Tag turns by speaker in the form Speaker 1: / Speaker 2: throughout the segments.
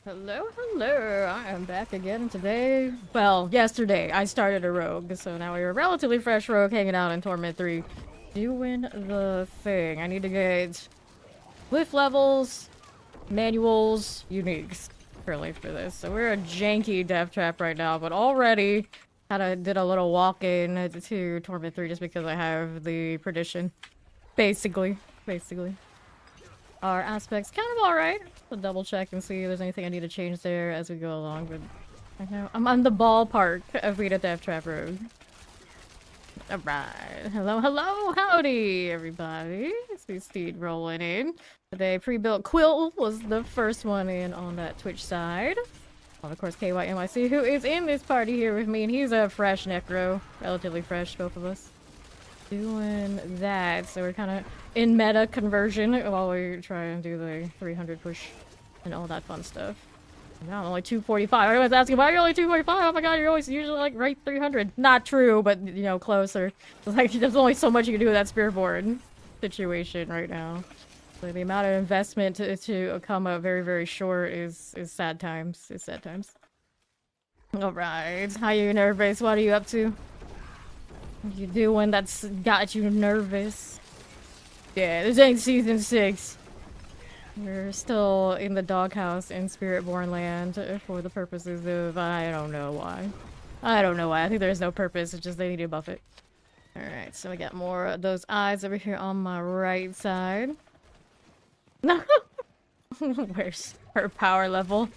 Speaker 1: Hello, hello. I am back again today. Well, yesterday I started a rogue, so now we're a relatively fresh rogue hanging out in Torment 3. Doing the thing. I need to get glyph levels, manuals, uniques currently for this. So we're a janky death trap right now, but already did a little walk-in to Torment 3 just because I have the perdition. Basically. Our aspects kind of alright. I'll double check and see if there's anything I need to change there as we go along, but I know I'm on the ballpark of being a Death Trap Rogue. Alright. Hello, howdy, everybody. See Steed rolling in. Today, pre-built Quill was the first one in on that Twitch side. And of course, KYMIC, who is in this party here with me, and he's a fresh necro. Relatively fresh, both of us. Doing that, so we're kind of in meta conversion while we try and do the 300 push and all that fun stuff. Now I'm only 245. Everyone's asking why you're only 245. Oh my god, you're always usually like right 300. Not true, but you know, closer. It's like there's only so much you can do with that Spiritborn situation right now. So the amount of investment to come up very short is sad times. It's sad times. All right, how you nervous? What are you up to? What you doing that's got you nervous? Yeah, this ain't season 6. We're still in the doghouse in Spiritborn land for the purposes of I don't know why. I don't know why. I think there's no purpose. It's just they need to buff it. Alright, so we got more of those eyes over here on my right side. No! Where's her power level?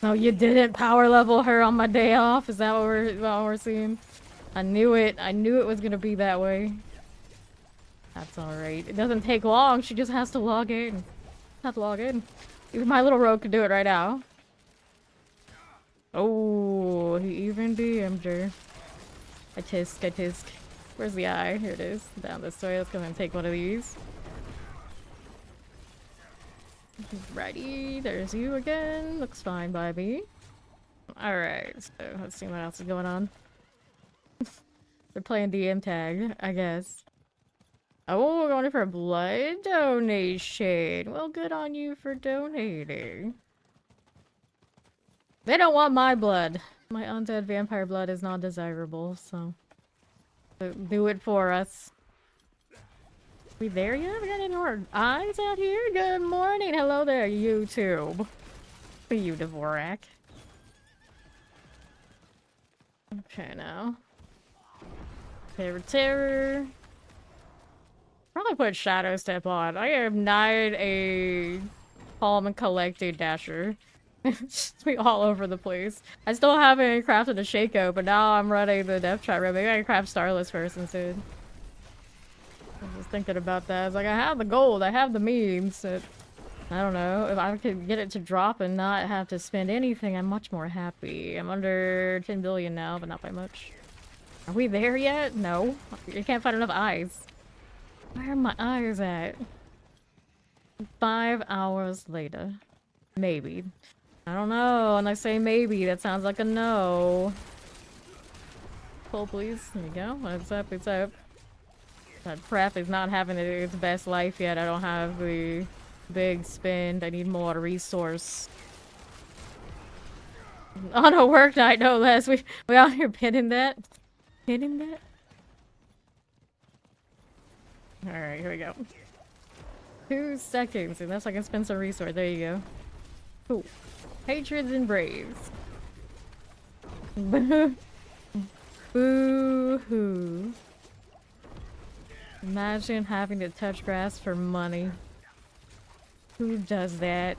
Speaker 1: No, you didn't power level her on my day off? Is that what we're seeing? I knew it. I knew it was gonna be that way. That's alright. It doesn't take long. She just has to log in. Have to log in. Even my little rogue could do it right now. Oh, he even DM'd her. I tisk. Where's the eye? Here it is. Down this way. Let's go ahead and take one of these. Righty. There's you again. Looks fine by me. Alright, so let's see what else is going on. They're playing DM tag, I guess. Oh, we're going for a blood donation. Well, good on you for donating. They don't want my blood. My undead vampire blood is not desirable, so do it for us. We there yet? We got any more eyes out here? Good morning. Hello there, YouTube. For you, Dvorak. Okay, now. Terror. Probably put Shadow Step on. I am not a calm and collected dasher. It's be all over the place. I still haven't crafted a Shaco, but now I'm running the Death Trap. Maybe I can craft Starless first instead. I was just thinking about that. It's like, I have the gold, I have the means. I don't know. If I could get it to drop and not have to spend anything, I'm much more happy. I'm under 10 billion now, but not by much. Are we there yet? No. You can't find enough eyes. Where are my eyes at? 5 hours later. Maybe. I don't know. When I say maybe, that sounds like a no. Pull, please. There you go. What's up? What's up? That prep is not having its best life yet. I don't have the big spend. I need more resource. On a work night, no less. We out here pinning that. Pinning that? Alright, here we go. 2 seconds, unless I can spend some resource. There you go. Cool. Hatreds and Braves. Boo-hoo. Imagine having to touch grass for money. Who does that?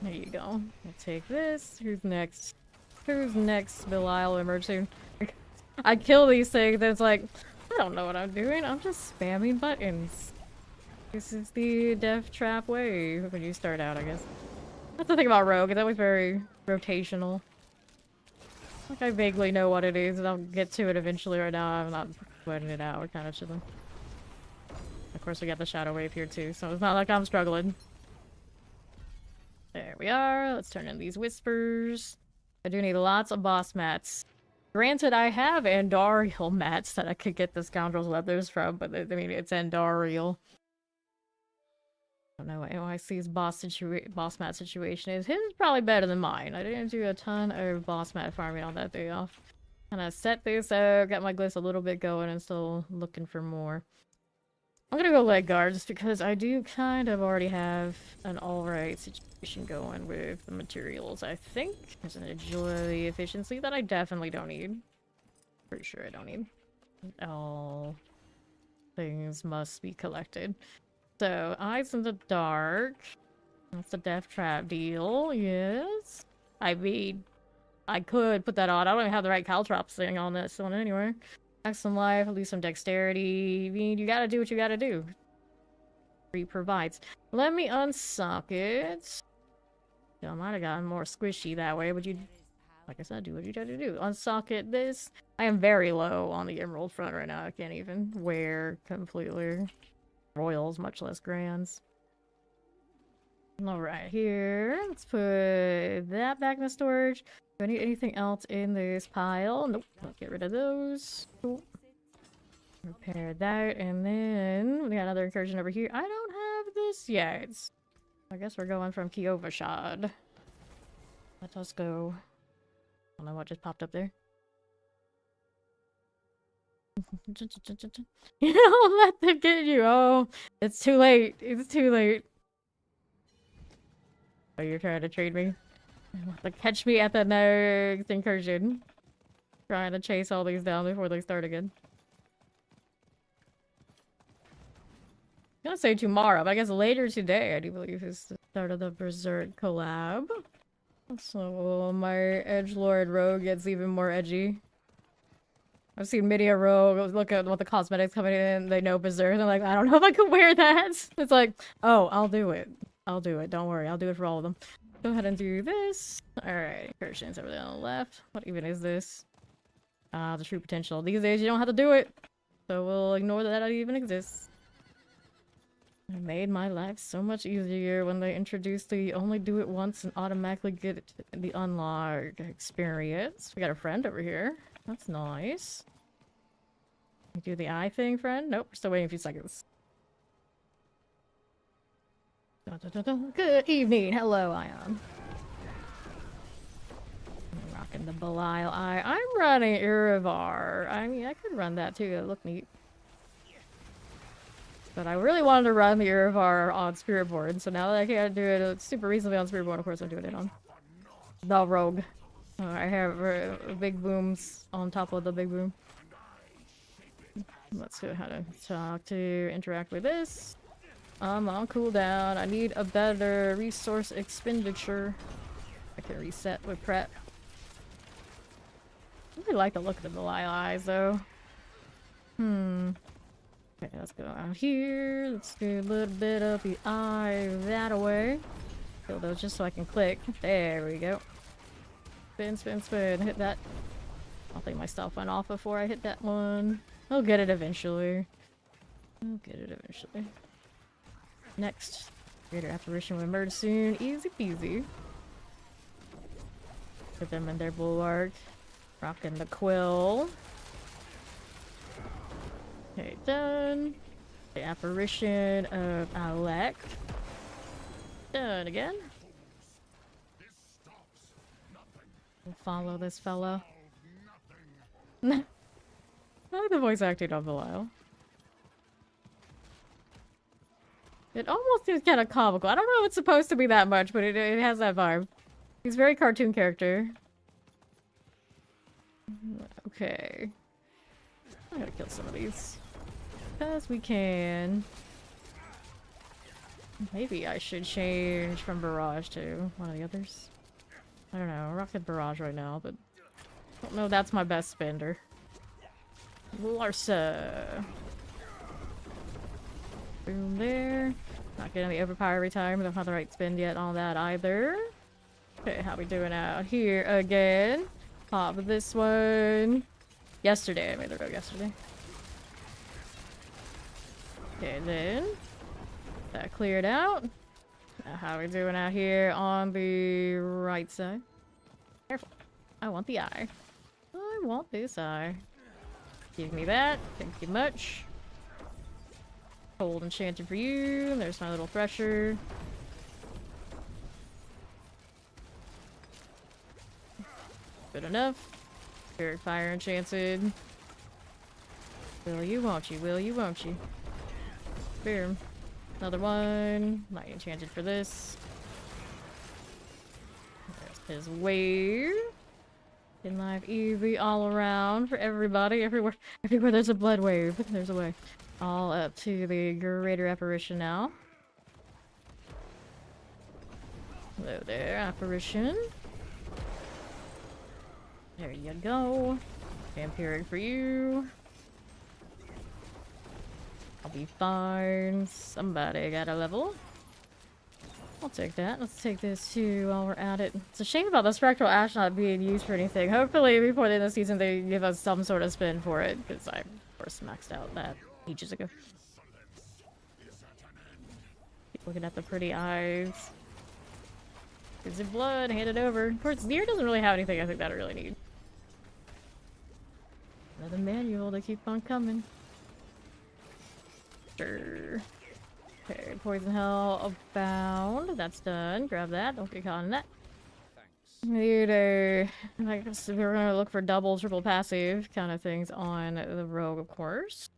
Speaker 1: There you go. I'll take this. Who's next? Who's next? Belial emerging. I kill these things, and it's like, I don't know what I'm doing. I'm just spamming buttons. This is the death trap way when you start out, I guess. That's the thing about Rogue. It's always very rotational. Like, I vaguely know what it is, and I'll get to it eventually. Right now, I'm not sweating it out. We're kind of chilling. Of course, we got the Shadow Wave here, too, so it's not like I'm struggling. There we are. Let's turn in these Whispers. I do need lots of boss mats. Granted, I have Andariel mats that I could get the Scoundrel's Leathers from, but I mean, it's Andariel. I don't know what NYC's boss mat situation is. His is probably better than mine. I didn't do a ton of boss mat farming on that day off. And I set this up, got my glyphs a little bit going, and still looking for more. I'm gonna go leg guard just because I do kind of already have an alright situation going with the materials, I think. There's an agility efficiency that I definitely don't need. Pretty sure I don't need. All things must be collected. So, eyes in the dark. That's a death trap deal, yes. I mean, I could put that on. I don't even have the right caltrops thing on this one anyway. Max some life, lose some dexterity. I mean, you gotta do what you gotta do. Free provides. Let me unsock it. I might have gotten more squishy that way, but you, like I said, do what you gotta do. Unsock it. This. I am very low on the emerald front right now. I can't even wear completely royals, much less grands. Alright, here. Let's put that back in the storage. Do I need anything else in this pile? Nope. Let's get rid of those. Cool. Repair that, and then we got another incursion over here. I don't have this yet. I guess we're going from Kiovashad. Let us go. I don't know what just popped up there. You don't let them get you. Oh, it's too late. It's too late. Oh, you're trying to trade me? To catch me at the next incursion. Trying to chase all these down before they start again. I'm gonna say tomorrow, but I guess later today, I do believe, is the start of the Berserk collab. So my edgelord rogue gets even more edgy. I've seen many a rogue look at what the cosmetics coming in, they know Berserk, and they're like, I don't know if I can wear that. It's like, oh, I'll do it. I'll do it. Don't worry, I'll do it for all of them. Go ahead and do this. Alright, incursions over there on the left. What even is this? The true potential. These days you don't have to do it. So we'll ignore that it even exists. It made my life so much easier when they introduced the only do it once and automatically get the unlock experience. We got a friend over here. That's nice. You do the eye thing, friend? Nope, we're still waiting a few seconds. Good evening. Hello, Ion. I'm rocking the Belial eye. I'm running Irivar. I mean, I could run that too. It look neat. But I really wanted to run the Irivar on Spiritborn, so now that I can't do it super recently on Spiritborn, of course I'm doing it on the Rogue. I have big booms on top of the big boom. Let's go ahead and talk to interact with this. I'm on cooldown. I need a better resource expenditure. I can reset with prep. I really like the look of the Belial eyes though. Okay, let's go out here. Let's do a little bit of the eye that away. Kill those just so I can click. There we go. Spin, spin, spin. Hit that. I don't think my stuff went off before I hit that one. I'll get it eventually. I'll get it eventually. Next. Greater apparition will emerge soon. Easy peasy. Put them in their bulwark. Rocking the quill. Okay, done. The apparition of Alec. Done again. We'll follow this fella. I like the voice acting of Belial. It almost seems kind of comical. I don't know if it's supposed to be that much, but it has that vibe. He's a very cartoon character. Okay. I'm gonna kill some of these. As we can. Maybe I should change from Barrage to one of the others. I don't know. I'm rocking Barrage right now, but I don't know if that's my best spender. Larsa. Boom there. Not getting the overpower every time. Don't have the right spin yet on that either. Okay, how we doing out here again? Pop this one. Yesterday. I made the road yesterday. Okay, then that cleared out. Now how we doing out here on the right side? Careful. I want the eye. I want this eye. Give me that. Thank you much. Cold enchanted for you. There's my little thresher. Good enough. Spirit fire enchanted. Will you, won't you? Will you, won't you? Boom. Another one. Light enchanted for this. There's his wave. In live EV all around for everybody. Everywhere there's a blood wave. There's a way. All up to the greater apparition now. Hello there, apparition. There you go. Vampiric for you. I'll be fine. Somebody got a level. I'll take that. Let's take this too while we're at it. It's a shame about the Spectral Ash not being used for anything. Hopefully before the end of the season they give us some sort of spin for it, because I, of course, maxed out that ages ago. Keep looking at the pretty eyes. Gives it blood, hand it over. Of course, Nier doesn't really have anything I think that I really need. Another manual to keep on coming. Sure. Okay, Poison Hell Abound. That's done. Grab that. Don't get caught in that. Need a... I guess we're gonna look for double, triple passive kind of things on the rogue, of course.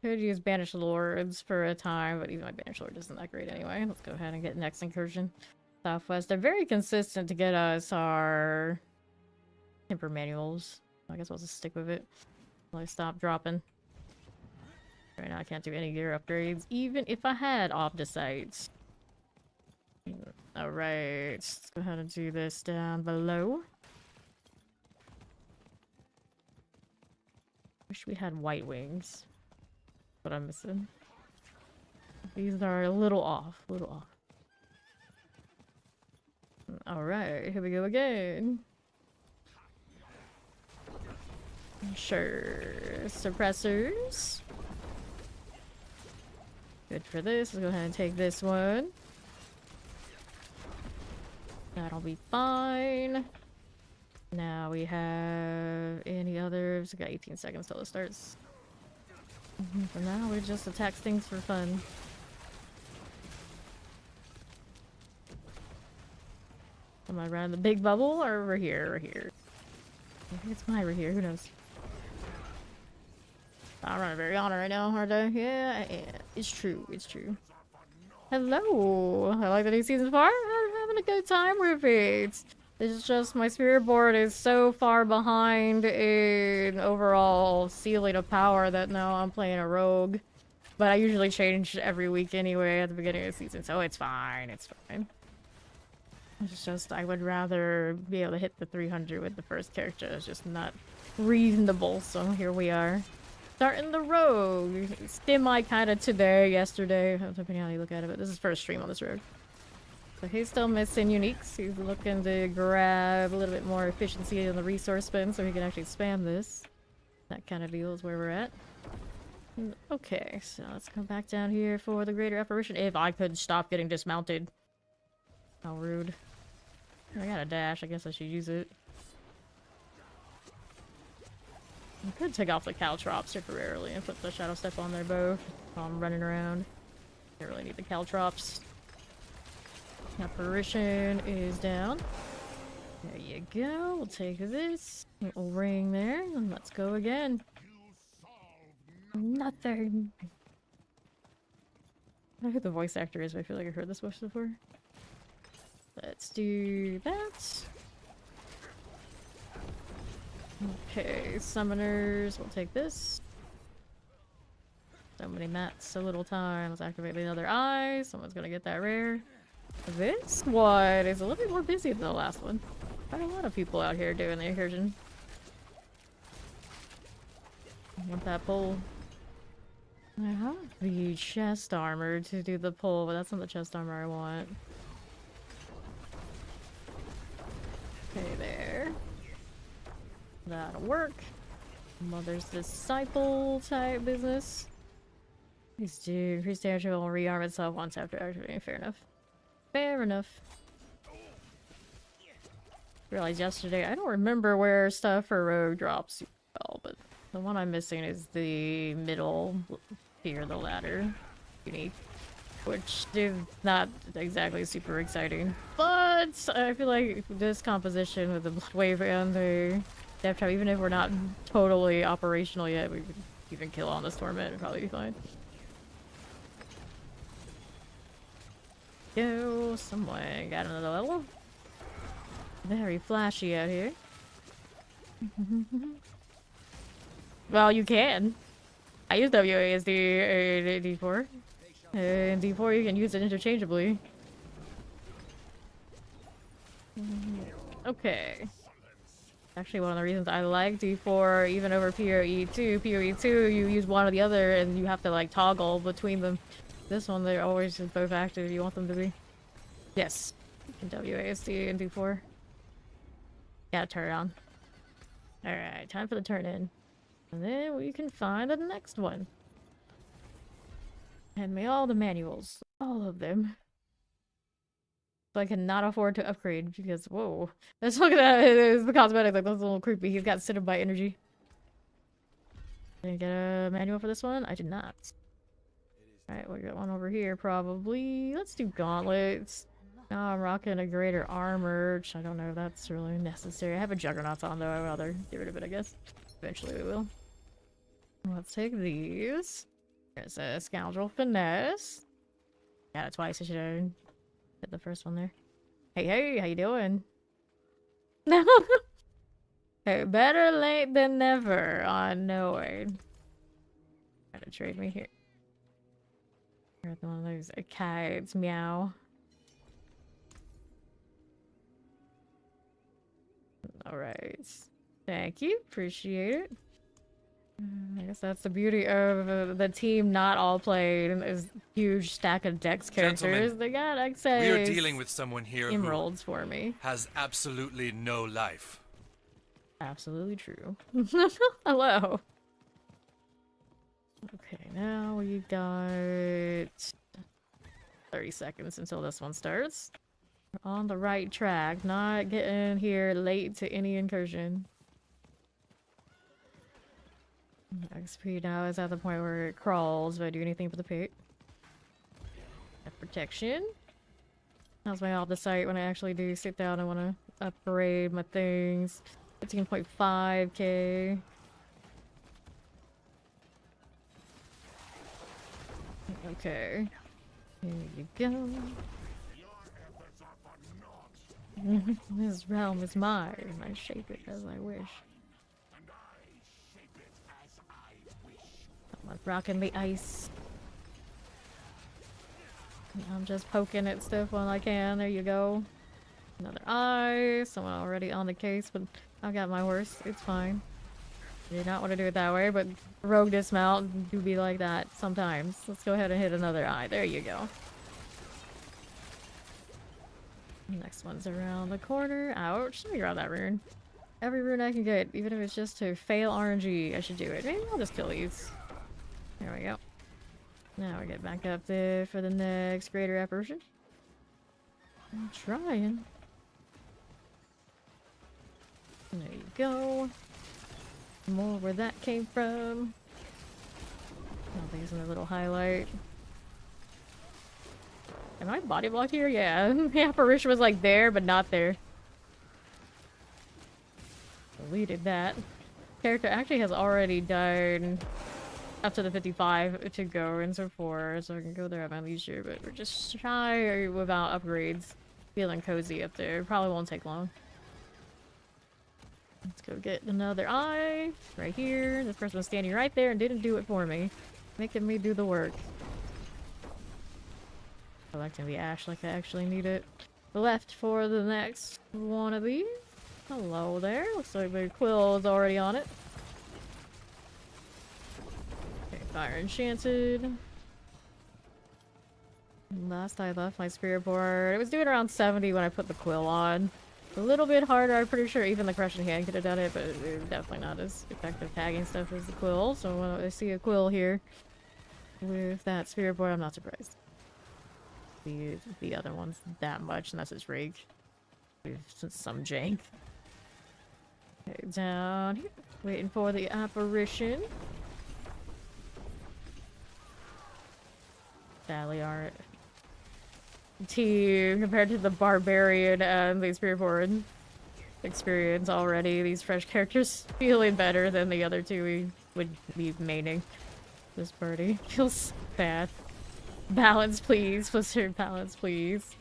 Speaker 1: Could use Banished Lords for a time, but even my Banished Lord isn't that great anyway. Let's go ahead and get next incursion. Southwest. They're very consistent to get us our temper manuals. I guess I'll just stick with it until I stop dropping. Right now I can't do any gear upgrades, even if I had Opticites. Alright, let's go ahead and do this down below. Wish we had white wings. What I'm missing. These are a little off, Alright, here we go again. Sure. Suppressors. Good for this. Let's go ahead and take this one. That'll be fine. Now we have any others. We got 18 seconds till it starts. For now, we just attack things for fun. Am I around the big bubble or over here? Over here. I think it's mine over here. Who knows? I'm running very on right now, aren't I? Yeah, it's true. It's true. Hello. I like the new season so far. I'm having a good time with it. It's just my Spiritborn is so far behind in overall ceiling of power that now I'm playing a rogue. But I usually change every week anyway at the beginning of the season, so it's fine. It's fine. It's just I would rather be able to hit the 300 with the first character. It's just not reasonable, so here we are. Starting the rogue. Semi kind of today, yesterday, depending on how you look at it, but this is first stream on this rogue. So he's still missing uniques. He's looking to grab a little bit more efficiency in the resource spin so he can actually spam this. That kind of deal is where we're at. Okay, so let's come back down here for the greater apparition. If I could stop getting dismounted. How rude. I got a dash, I guess I should use it. I could take off the caltrops temporarily and put the shadow step on their bow while I'm running around. Don't really need the caltrops. Apparition is down. There you go. We'll take this. Little ring there. And let's go again. Nothing. I don't know who the voice actor is, but I feel like I've heard this voice before. Let's do that. Okay, summoners. We'll take this. So many mats, so little time. Let's activate the other eye. Someone's gonna get that rare. This one is a little bit more busy than the last one. Quite a lot of people out here doing the incursion. I want that pull. I have the chest armor to do the pull, but that's not the chest armor I want. Okay, there. That'll work. Mother's Disciple type business. These do increase damage will rearm itself once after activating. Fair enough. Fair enough. Realized yesterday, I don't remember where stuff for rogue drops well, but the one I'm missing is the middle tier the ladder. Unique. Which is not exactly super exciting. But I feel like this composition with the Blood Wave and the Death Trap, even if we're not totally operational yet, we could even kill on this Torment, it'd probably be fine. Yo, someone got another level. Very flashy out here. Well, you can. I use WASD and D4. And D4 you can use it interchangeably. Okay. Actually, one of the reasons I like D4 even over PoE2. PoE2 you use one or the other and you have to like toggle between them. This one they're always just both active if you want them to be. Yes. You can WASD and D4. Gotta turn it on. Alright, time for the turn in. And then we can find the next one. Hand me all the manuals. All of them. So I cannot afford to upgrade because, whoa. Let's look at that. It's the cosmetic. Like, that's a little creepy. He's got Cinnabite energy. Did I get a manual for this one? I did not. Alright, we got one over here probably. Let's do gauntlets. Now I'm rocking a greater armor, which I don't know if that's really necessary. I have a Juggernaut on though. I'd rather get rid of it, I guess. Eventually we will. Let's take these. There's a Scoundrel Finesse. Got it twice. I should have hit the first one there. Hey, hey, how you doing? No. Hey, better late than never on Noid. Try to trade me here. Here's one of those kites. Meow. Alright. Thank you. Appreciate it. I guess that's the beauty of the team not all played is huge stack of Dex characters.
Speaker 2: Gentlemen,
Speaker 1: they got access.
Speaker 2: We are dealing with someone here
Speaker 1: emeralds for me.
Speaker 2: Has absolutely no life.
Speaker 1: Absolutely true. Hello. Okay, now we got 30 seconds until this one starts. We're on the right track, not getting here late to any incursion. XP now is at the point where it crawls. Do I do anything for the pit? Protection. That's my off the site when I actually do sit down and want to upgrade my things. 15.5k. Okay. Here you go. This realm is mine. I shape it as I wish. I'm rocking the ice. I'm just poking at stuff while I can. There you go. Another eye. Someone already on the case, but I got my horse. It's fine. I did not want to do it that way, but rogue dismount do be like that sometimes. Let's go ahead and hit another eye. There you go. Next one's around the corner. Ouch. Let me grab that rune. Every rune I can get, even if it's just to fail RNG, I should do it. Maybe I'll just kill these. There we go. Now we get back up there for the next greater apparition. I'm trying. There you go. More where that came from. I don't think it's in a little highlight. Am I body blocked here? Yeah. The apparition was like there, but not there. Deleted that. Character actually has already died up to the 55 to go and so forth, so I can go there at my leisure, but we're just shy without upgrades. Feeling cozy up there. Probably won't take long. Let's go get another eye. Right here. This person was standing right there and didn't do it for me. Making me do the work. Collecting the ash like I actually need it. Left for the next one of these. Hello there. Looks like the quill is already on it. Okay, fire enchanted. Last I left my Spiritborn, it was doing around 70 when I put the quill on. A little bit harder, I'm pretty sure even the crushing hand could have done it, but it's definitely not as effective tagging stuff as the quill. So when I see a quill here with that Spiritborn, I'm not surprised. The other one's that much, and that's his rig. Some jank. Okay, down here. Waiting for the apparition. sadly aren't team compared to the barbarian and the Spiritborn experience already. These fresh characters feeling better than the other two we would be maining. This party feels bad. Balance, please. Blizzard, balance, please.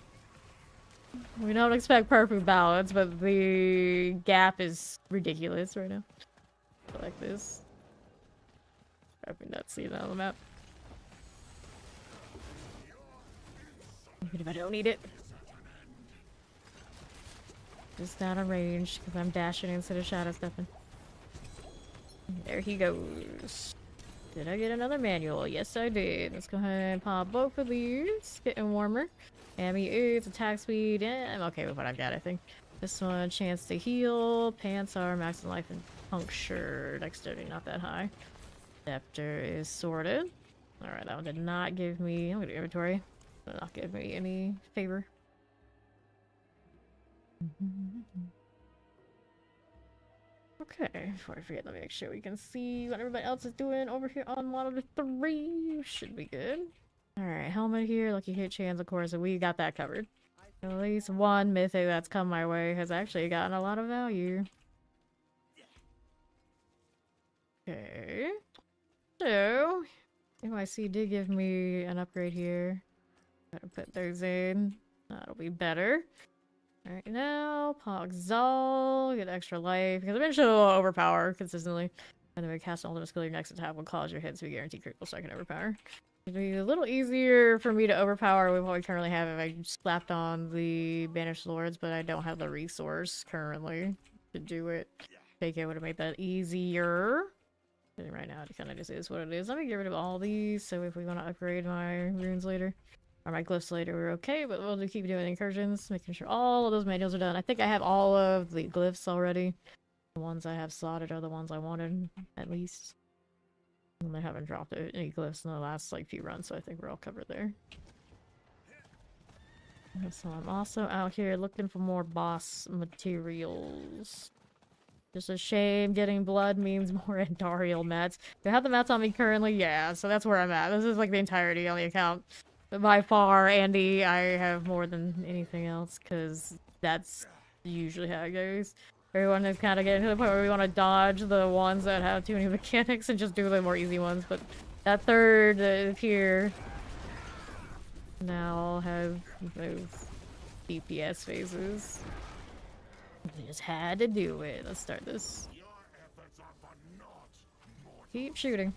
Speaker 1: We don't expect perfect balance, but the gap is ridiculous right now. Like this. Driving nuts, see that on the map. Even if I don't need it. Just out of range, because I'm dashing instead of shadow stepping. There he goes. Did I get another manual? Yes, I did. Let's go ahead and pop both of these. Getting warmer. Ammy is attack speed. I'm okay with what I've got, I think. This one, chance to heal. Pants are max in life and puncture. Dexterity, not that high. Scepter is sorted. Alright, that one did not give me... I'm gonna do inventory. Did not give me any favor. Okay, before I forget, let me make sure we can see what everybody else is doing over here on monitor 3. Should be good. Alright, helmet here, lucky hit chance, of course, so we got that covered. At least one mythic that's come my way has actually gotten a lot of value. Okay. So, NYC did give me an upgrade here. Gotta put those in. That'll be better. Alright, now, Pogzal, get extra life, because eventually it'll overpower consistently. And then we cast an ultimate skill, your next attack will cause your hits to be guaranteed critical strike and overpower. It'd be a little easier for me to overpower with what we currently have if I slapped on the Banished Lords, but I don't have the resource currently to do it. Fake it would have made that easier. But right now, it kind of just is what it is. Let me get rid of all these, so if we want to upgrade my runes later, or my glyphs later, we're okay, but we'll keep doing incursions, making sure all of those manuals are done. I think I have all of the glyphs already. The ones I have slotted are the ones I wanted, at least. And I haven't dropped any glyphs in the last, like, few runs, so I think we're all covered there. So I'm also out here looking for more boss materials. Just a shame getting blood means more Andariel mats. Do I have the mats on me currently? Yeah, so that's where I'm at. This is, like, the entirety on the account. But by far, Andy, I have more than anything else, because that's usually how it goes. Everyone is kind of getting to the point where we want to dodge the ones that have too many mechanics and just do the more easy ones, but that third here now have those DPS phases. We just had to do it. Let's start this. Keep shooting.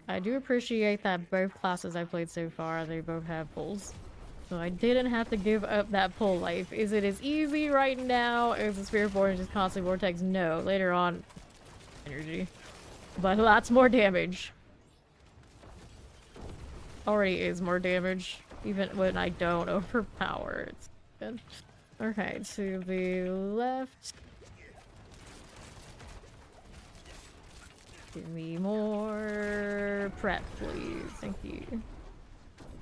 Speaker 1: I do appreciate that both classes I've played so far, they both have pulls. So I didn't have to give up that pull life. Is it as easy right now as the Spiritborn and just constantly vortex? No. Later on, energy. But lots more damage. Already is more damage, even when I don't overpower. It's good. Okay, to the left. Give me more prep, please. Thank you.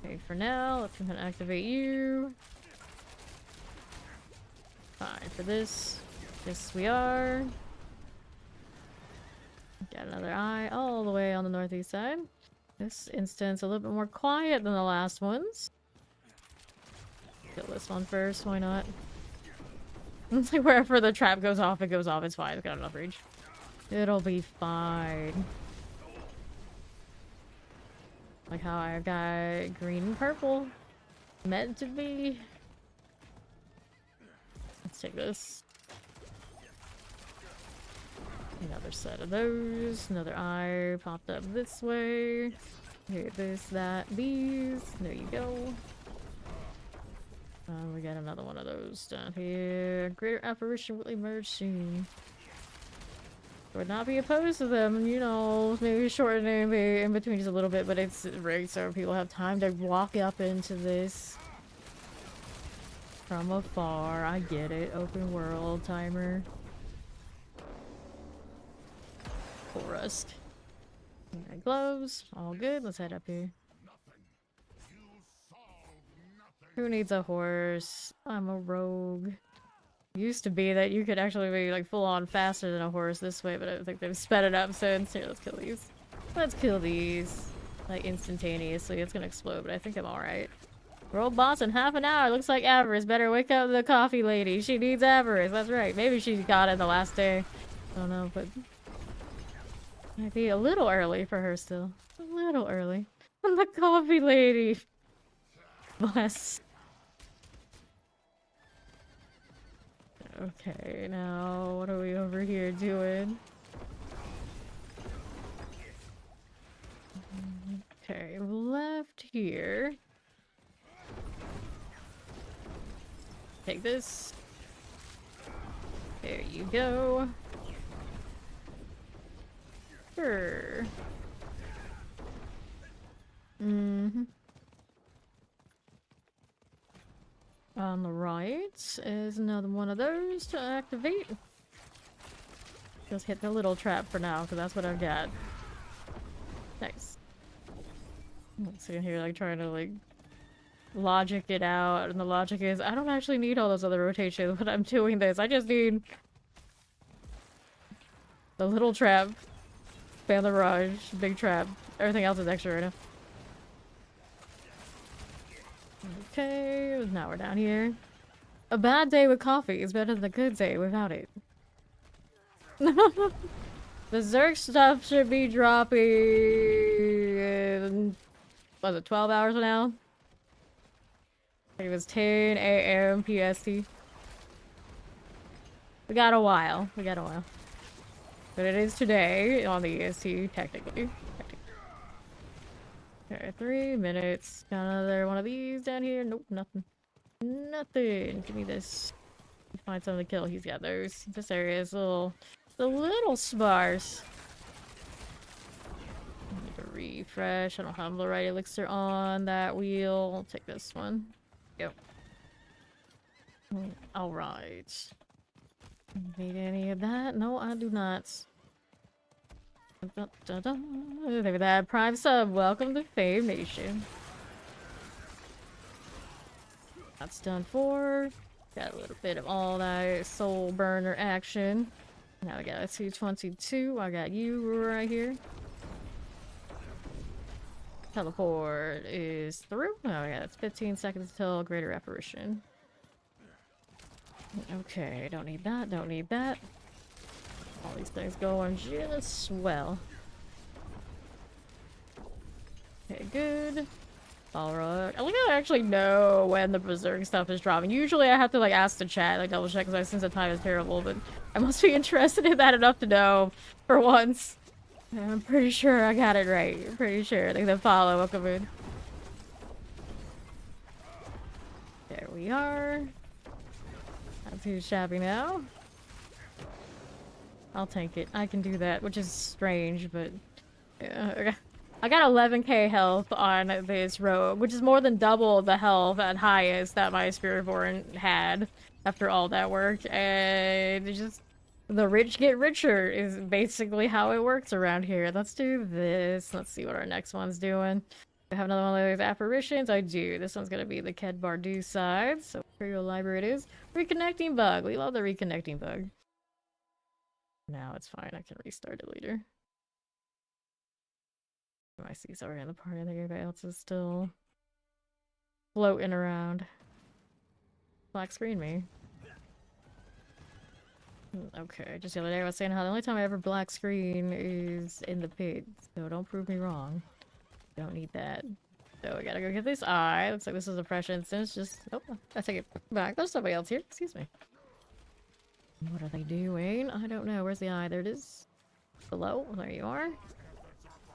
Speaker 1: Okay, for now, let's go ahead and activate you. Fine, for this. Yes, we are. Got another eye all the way on the northeast side. This instance a little bit more quiet than the last ones. Kill this one first, why not? It's like wherever the trap goes off, it goes off. It's fine, it's got enough reach. It'll be fine. Like how I got green and purple. Meant to be. Let's take this. Another set of those. Another eye popped up this way. Here, this, that, these. There you go. We got another one of those down here. Greater apparition will emerge soon. Would not be opposed to them, you know, maybe shortening the in between just a little bit, but it's rigged so people have time to walk up into this from afar. I get it. Open world timer. Forest. Alright, gloves. All good. Let's head up here. Who needs a horse? I'm a rogue. Used to be that you could actually be like full on faster than a horse this way, but I think they've sped it up since. Here, let's kill these. Let's kill these. like instantaneously. It's gonna explode, but I think I'm alright. World boss in half an hour. Looks like Avarice. Better wake up the coffee lady. She needs Avarice. That's right. Maybe she got it the last day. I don't know, but might be a little early for her still. A little early. The coffee lady. Bless. Okay, now what are we over here doing? Okay, left here. Take this. There you go. Sure. On the right is another one of those to activate. Just hit the little trap for now, because that's what I've got. Nice. Let's see here, like trying to like logic it out, and the logic is I don't actually need all those other rotations when I'm doing this. I just need the little trap, spam the barrage, big trap. Everything else is extra right now. Okay, now we're down here. A bad day with coffee is better than a good day without it. The Zerg stuff should be dropping in, was it 12 hours from now? I think it was 10 a.m. PST. We got a while. We got a while. But it is today on the EST, technically. Okay, 3 minutes. Got another one of these down here. Nope, nothing. Nothing. Give me this. Find something to kill. He's got those. This area is a little sparse. Need to refresh. I don't have the right elixir on that wheel. I'll take this one. Yep. Alright. Need any of that? No, I do not. Look at that. Prime sub. Welcome to Fame Nation. That's done for. Got a little bit of all that soul burner action. Now we got a 222. I got you right here. Teleport is through. Oh yeah, it's 15 seconds till greater apparition. Okay, don't need that, don't need that. All these things going just well. Okay, good. Alright. I like how I actually know when the berserk stuff is dropping. Usually I have to like ask the chat, like double check because my sense of time is terrible, but I must be interested in that enough to know for once. I'm pretty sure I got it right. I'm pretty sure. I think the follow will come in. There we are. Not too shabby now. I'll tank it. I can do that, which is strange, but yeah. I got 11k health on this rogue, which is more than double the health at highest that my Spiritborn had after all that work, and it's just the rich get richer is basically how it works around here. Let's do this. Let's see what our next one's doing. I have another one of those apparitions. I do. This one's gonna be the Ked Bardu side, so Imperial Library it is. Reconnecting bug. We love the reconnecting bug. Now it's fine. I can restart it later. I see somewhere in the party that everybody else is still floating around. Black screen me. Okay, just the other day I was saying how the only time I ever black screen is in the pit, so don't prove me wrong. Don't need that. So we gotta go get this eye. Looks like this is a fresh instance. Just nope. I take it back. There's somebody else here. Excuse me. What are they doing? I don't know. Where's the eye? There it is. Below. There you are.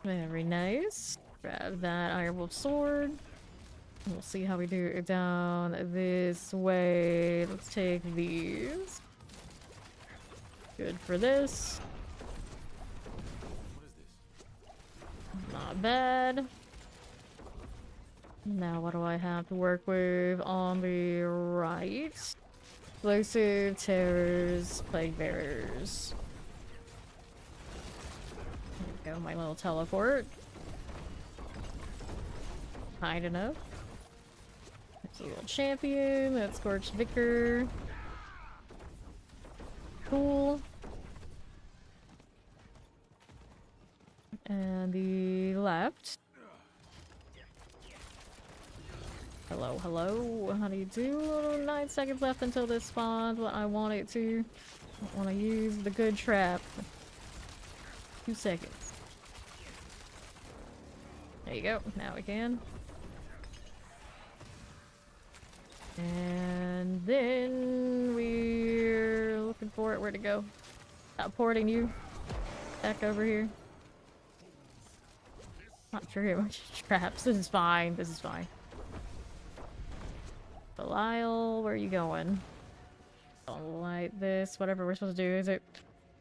Speaker 1: Very nice. Grab that Iron Wolf sword. We'll see how we do it down this way. Let's take these. Good for this. Not bad. Now what do I have to work with on the right? Explosive, terrors, plague bearers. There we go, my little teleport. Kind enough. That's a little champion, that's Scorched Vicar. Cool. And the left Hello, hello. How do you do? 9 seconds left until this spawns what I want it to. I want to use the good trap. 2 seconds. There you go. Now we can. And then we're looking for it. Where'd it go? Stop porting you. Back over here. Not sure how much traps. This is fine. This is fine. Belial, where are you going? Don't like this. Whatever we're supposed to do. Is it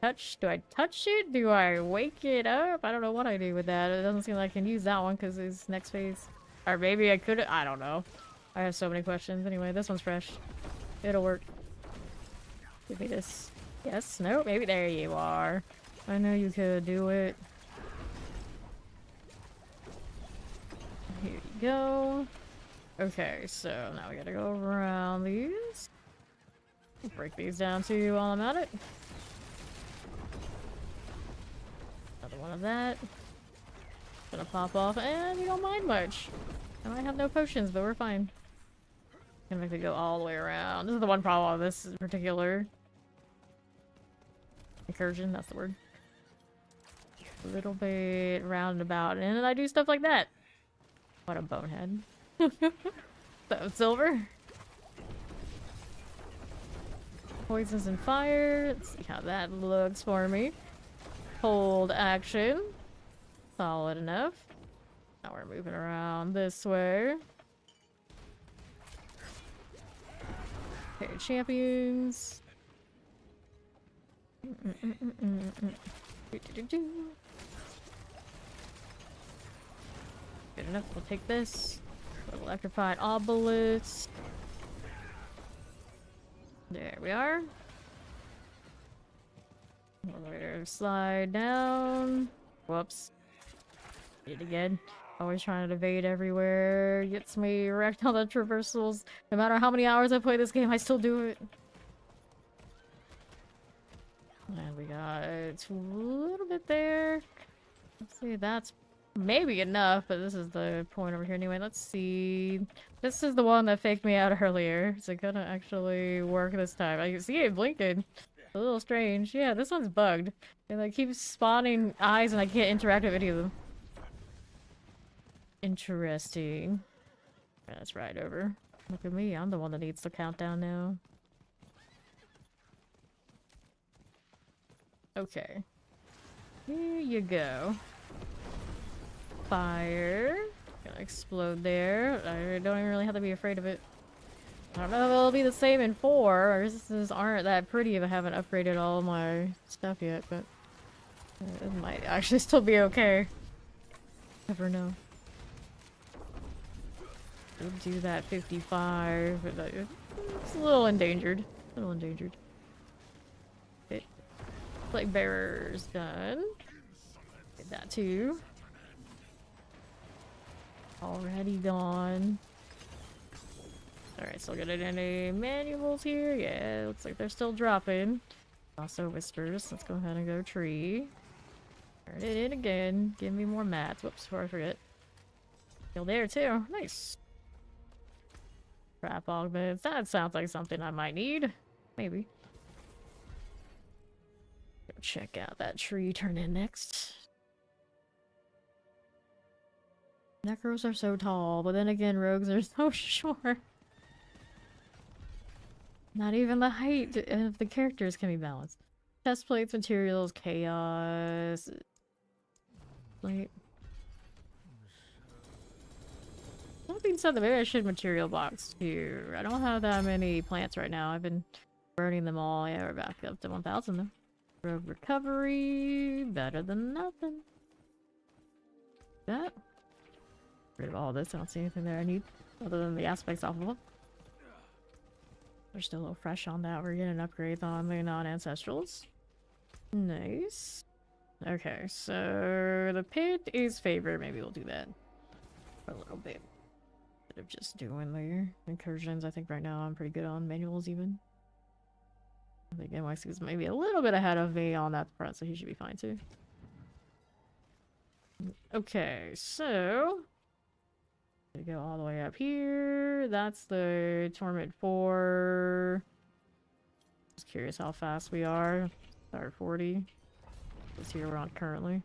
Speaker 1: touch? Do I touch it? Do I wake it up? I don't know what I do with that. It doesn't seem like I can use that one because it's next phase. Or maybe I could. I don't know. I have so many questions. Anyway, this one's fresh. It'll work. Give me this. Yes? No? Maybe. There you are. I know you could do it. Here you go. Okay, so now we gotta go around these. Break these down too while I'm at it. Another one of that. Gonna pop off, and you don't mind much. I might have no potions, but we're fine. Gonna make it go all the way around. This is the one problem with this particular incursion, that's the word. A little bit roundabout, and then I do stuff like that. What a bonehead. That was silver. Poisons and fire. Let's see how that looks for me. Hold action. Solid enough. Now we're moving around this way. Okay, champions. Good enough. We'll take this. Electrified obelisk. There we are. We'll slide down. Whoops. Did it again. Always trying to evade everywhere. Gets me wrecked on the traversals. No matter how many hours I play this game, I still do it. And we got a little bit there. Let's see, that's maybe enough, but this is the point over here anyway. Let's see. This is the one that faked me out earlier. Is it gonna actually work this time? I can see it blinking. A little strange. Yeah, this one's bugged. It like keeps spawning eyes and I can't interact with any of them. Interesting. That's right over. Look at me, I'm the one that needs the countdown now. Okay. Here you go. Fire. Gonna explode there. I don't even really have to be afraid of it. I don't know if it'll be the same in 4. Our resistance aren't that pretty if I haven't upgraded all my stuff yet, but it might actually still be okay. Never know. We'll do that 55, but it's a little endangered. A little endangered. Okay. Plague bearer's done. Did that too. Already gone. Alright, still got any manuals here? Yeah, looks like they're still dropping. Also whispers. Let's go ahead and go tree. Turn it in again. Give me more mats. Whoops, before I forget. Still there too. Nice. Trap augments. That sounds like something I might need. Maybe. Go check out that tree turn in next. Necros are so tall, but then again, rogues are so short. Not even the height of the characters can be balanced. Chest plates, materials, chaos. Like, that being said, maybe I should material box too. I don't have that many plants right now. I've been burning them all. Yeah, we're back up to 1,000 though. Rogue recovery, better than nothing. That. Rid of all this. I don't see anything there I need other than the aspects off of it. We're still a little fresh on that. We're getting upgrades on the non-ancestrals. Nice. Okay, so the pit is favored. Maybe we'll do that for a little bit. Instead of just doing the incursions, I think right now I'm pretty good on manuals even. I think NYC's maybe a little bit ahead of me on that front, so he should be fine too. Okay, so We go all the way up here. That's the Torment 4. Just curious how fast we are. Start 40. Let's see what we're on currently.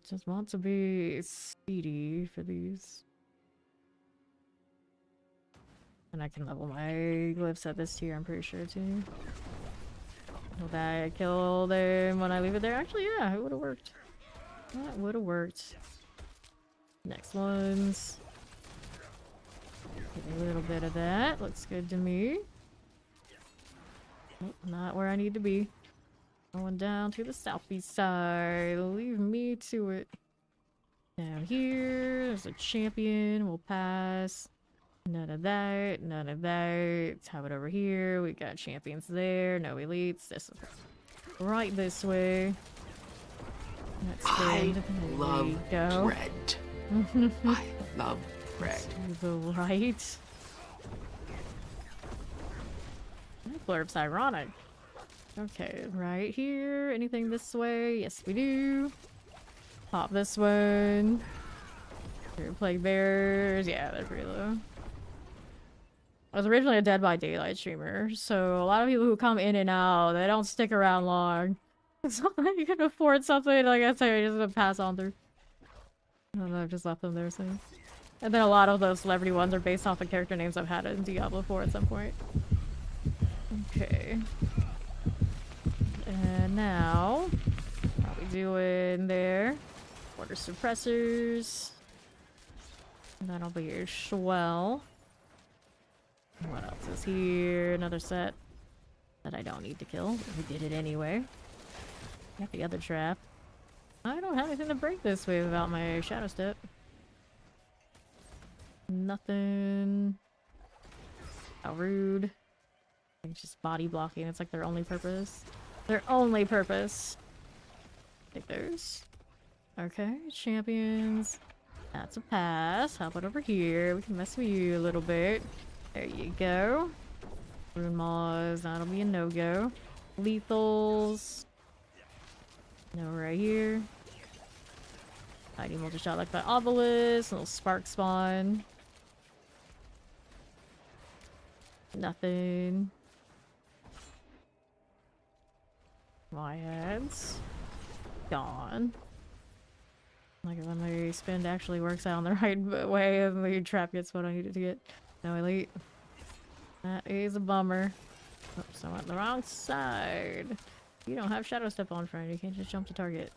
Speaker 1: Just want to be speedy for these. And I can level my glyphs at this tier, I'm pretty sure, too. Will I kill them when I leave it there? Actually, yeah, it would have worked. That would have worked. Next ones. Get a little bit of that. Looks good to me. Oh, not where I need to be. Going down to the southeast side. Leave me to it. Down here, there's a champion. We'll pass. None of that. None of that. Let's have it over here. We got champions there. No elites. This is right this way. Let's
Speaker 3: I love
Speaker 1: go.
Speaker 3: bread. I love bread.
Speaker 1: To the right. That blurp's ironic. Okay, right here. Anything this way? Yes, we do. Pop this one. Here, plague bears. Yeah, they're pretty low. I was originally a Dead by Daylight streamer, so a lot of people who come in and out, they don't stick around long. So you can afford something, like I say, just gonna pass on through. I don't know, I've just left them there since. And then a lot of those celebrity ones are based off of character names I've had in Diablo 4 at some point. Okay. And now, how we doing there? Order suppressors. And that'll be your swell. What else is here? Another set that I don't need to kill. We did it anyway. Got the other trap. I don't have anything to break this way without my shadow step. Nothing. How rude. It's just body blocking. It's like their only purpose. Their only purpose. Take those. Okay, champions. That's a pass. How about over here? We can mess with you a little bit. There you go. Rune Maws. That'll be a no-go. Lethals. No, right here. Tiny multi-shot like that obelisk. Little spark spawn. Nothing. My heads. Gone. Like when the spin actually works out in the right way and the trap gets what I needed to get. No elite. That is a bummer. Oops, I went the wrong side. You don't have shadow step on, friend. You can't just jump to target.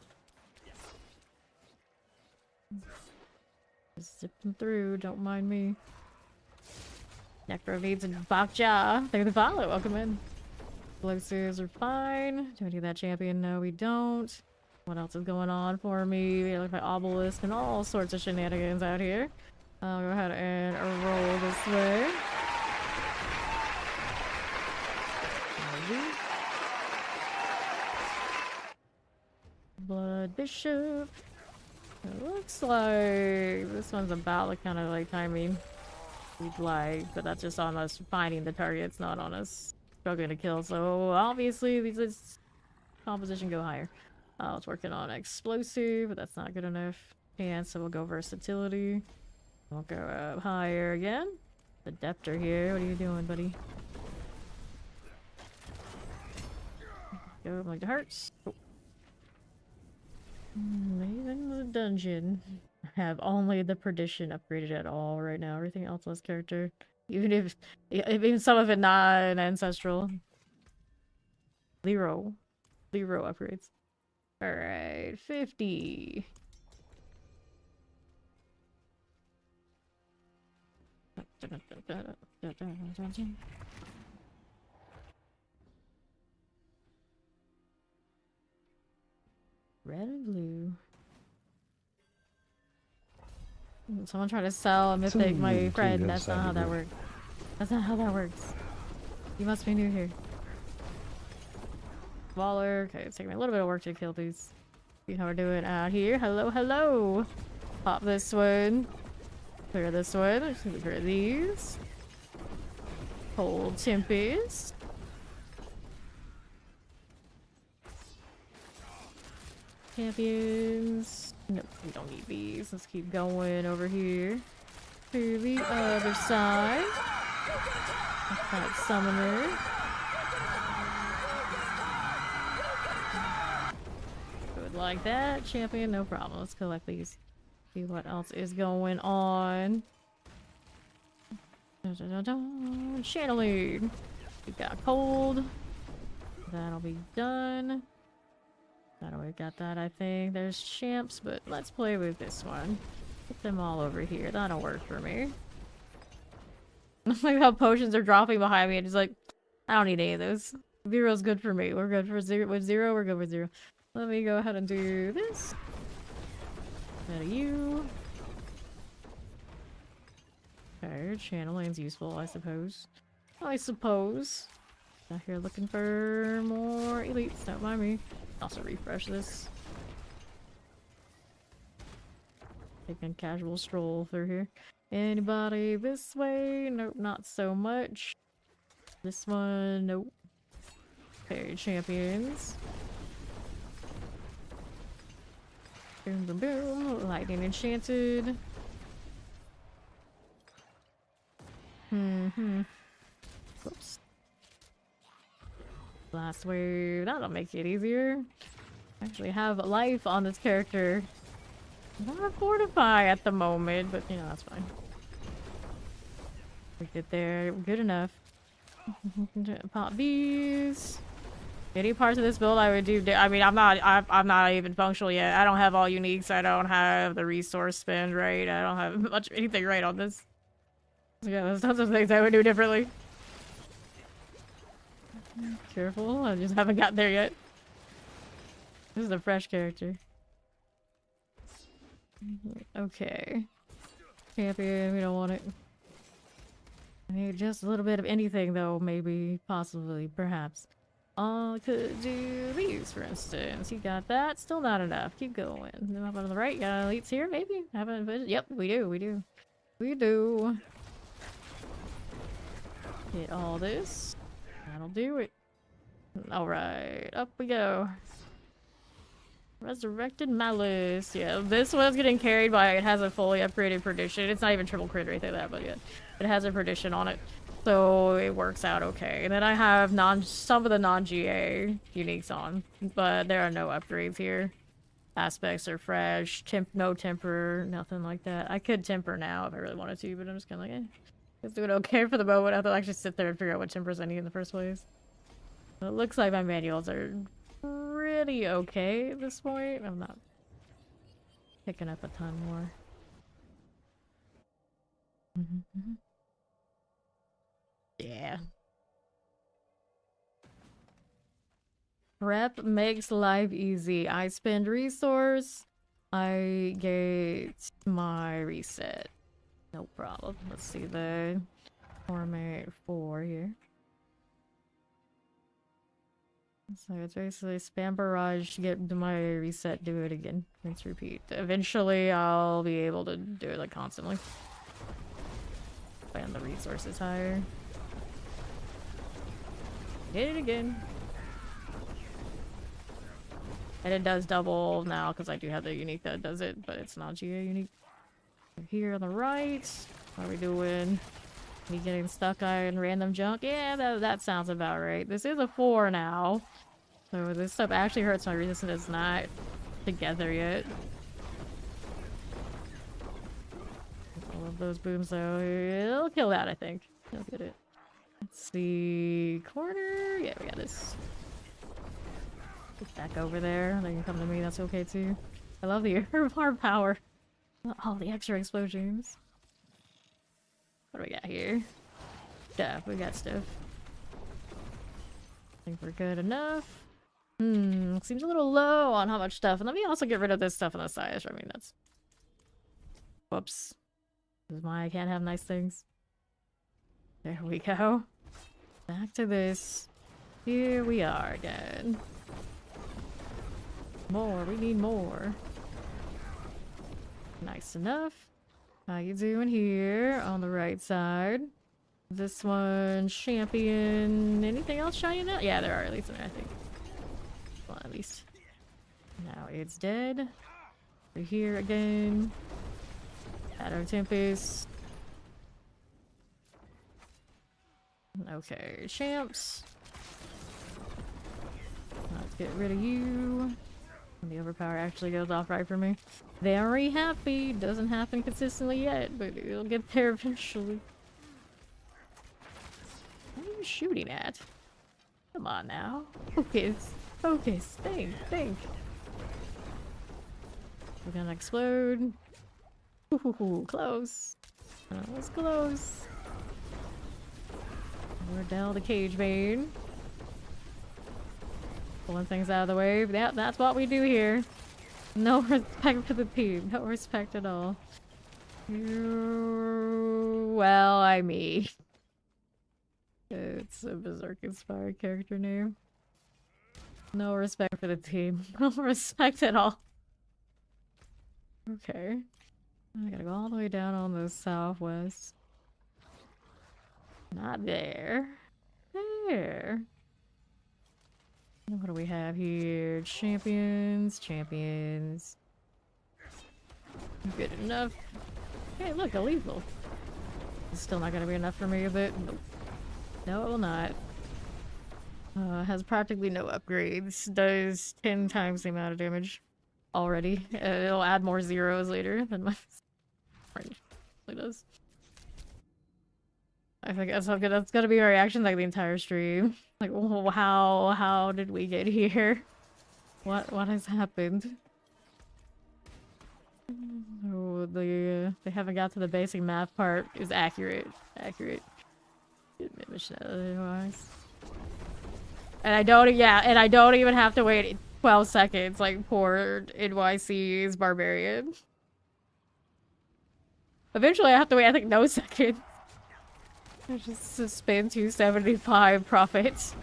Speaker 1: Just zip them through. Don't mind me. Necro needs a bakja. Thank you for the follow. Welcome in. Explosives are fine. Do we need that champion? No, we don't. What else is going on for me? We look like obelisk and all sorts of shenanigans out here. I'll go ahead and roll this way. Blood Bishop. It looks like this one's about the kind of like timing we'd like, but that's just on us finding the targets, not on us struggling to kill. So obviously this composition go higher. I was working on explosive, but that's not good enough. And so we'll go versatility. We'll go up higher again. Adapter here. What are you doing, buddy? Go like the hearts. Oh. Even the dungeon. I have only the perdition upgraded at all right now. Everything else less character. Even some of it not an ancestral. Zero upgrades. Alright, 50. Red and blue. Someone trying to sell a mythic, my friend. That's not how that works. That's not how that works. You must be new here. Waller. Okay, it's taking me a little bit of work to kill these. See how we're doing out here. Hello, hello. Pop this one. Clear this one. Clear these. Cold Tempest. Champions. Nope, we don't need these. Let's keep going over here to the other side. That summoner. Good like that. Champion, no problem. Let's collect these. See what else is going on. Channeling. We got cold. That'll be done. We got that, I think. There's champs, but let's play with this one. Put them all over here. That'll work for me. Like how potions are dropping behind me and just like, I don't need any of those. Zero's good for me. We're good for zero. With zero, we're good with zero. Let me go ahead and do this. That you. Okay, channeling's useful, I suppose. Out here looking for more elites, don't mind me. Also refresh this. Taking a casual stroll through here. Anybody this way? Nope, not so much. This one, nope. Okay, champions. Boom, boom, boom. Lightning enchanted. Whoops. Last wave. That'll make it easier. Actually have life on this character. Not fortify at the moment, but you know, that's fine. We get there. Good enough. Pop these. Any parts of this build I would do. I mean, I'm not even functional yet. I don't have all uniques. I don't have the resource spend right. I don't have much anything right on this. Yeah, there's tons of things I would do differently. Careful, I just haven't got there yet. This is a fresh character. Okay. Champion, we don't want it. I need just a little bit of anything though, maybe, possibly, perhaps. Could do these, for instance. You got that? Still not enough. Keep going. Up on the right, got elites here, maybe? Haven't. Yep, we do. We do. Get all this. That'll do it. Alright, up we go. Resurrected Malice. Yeah, this one's getting carried by, it has a fully upgraded perdition. It's not even triple crit or anything like that, but yeah. It has a perdition on it. So it works out okay. And then I have some of the non-GA uniques on. But there are no upgrades here. Aspects are fresh. No temper. Nothing like that. I could temper now if I really wanted to, but I'm just kind of like, It's doing okay for the moment. I have to actually sit there and figure out what tempers I need in the first place. It looks like my manuals are pretty okay at this point. I'm not picking up a ton more. Yeah. Prep makes life easy. I spend resource. I get my reset. No problem. Let's see the format 4 here. So it's basically spam barrage to get my reset, do it again. Rinse, repeat. Eventually I'll be able to do it like constantly. Plan the resources higher. Hit it again. And it does double now because I do have the unique that does it, but it's not GA unique. Here on the right, what are we doing? Me getting stuck on random junk? Yeah, that sounds about right. This is a 4 now. So this stuff actually hurts my resistance. It's not together yet. All of those booms though, it'll kill that, I think. He'll get it. Let's see. Corner? Yeah, we got this. Get back over there. They can come to me, that's okay too. I love the airbar power. All the extra explosions. What do we got here? Stuff. We got stuff. I think we're good enough. Seems a little low on how much stuff. And let me also get rid of this stuff on the side. I mean, that's... Whoops. This is why I can't have nice things. There we go. Back to this. Here we are again. More. We need more. Nice enough. How you doing here on the right side? This one, champion. Anything else shining out? Yeah, there are at least in there, I think. Well, at least. Now it's dead. We're here again. Shadow Tempest. Okay, champs. Let's get rid of you. And the overpower actually goes off right for me. Very happy. Doesn't happen consistently yet, but it'll get there eventually. What are you shooting at? Come on now. Focus. Focus. Think. We're gonna explode. Ooh, close. That was close. We're down the cage bane. Pulling things out of the way. Yeah, that's what we do here. No respect for the team. No respect at all. Well, I mean. It's a Berserk-inspired character name. No respect for the team. No respect at all. Okay. I gotta go all the way down on the southwest. Not there. There. What do we have here? Champions. Good enough. Hey, look, a lethal. It's still not gonna be enough for me, but nope. No, it will not. Has practically no upgrades. Does 10 times the amount of damage already. It'll add more zeros later than my range does. I think that's gonna be our reaction like the entire stream. Like, oh, how did we get here? What has happened? Oh, they haven't got to the basic math part. Is accurate. Didn't that otherwise. And I don't even have to wait 12 seconds like poor NYC's barbarian. Eventually I have to wait, I think, no seconds. I just spend 275 profits.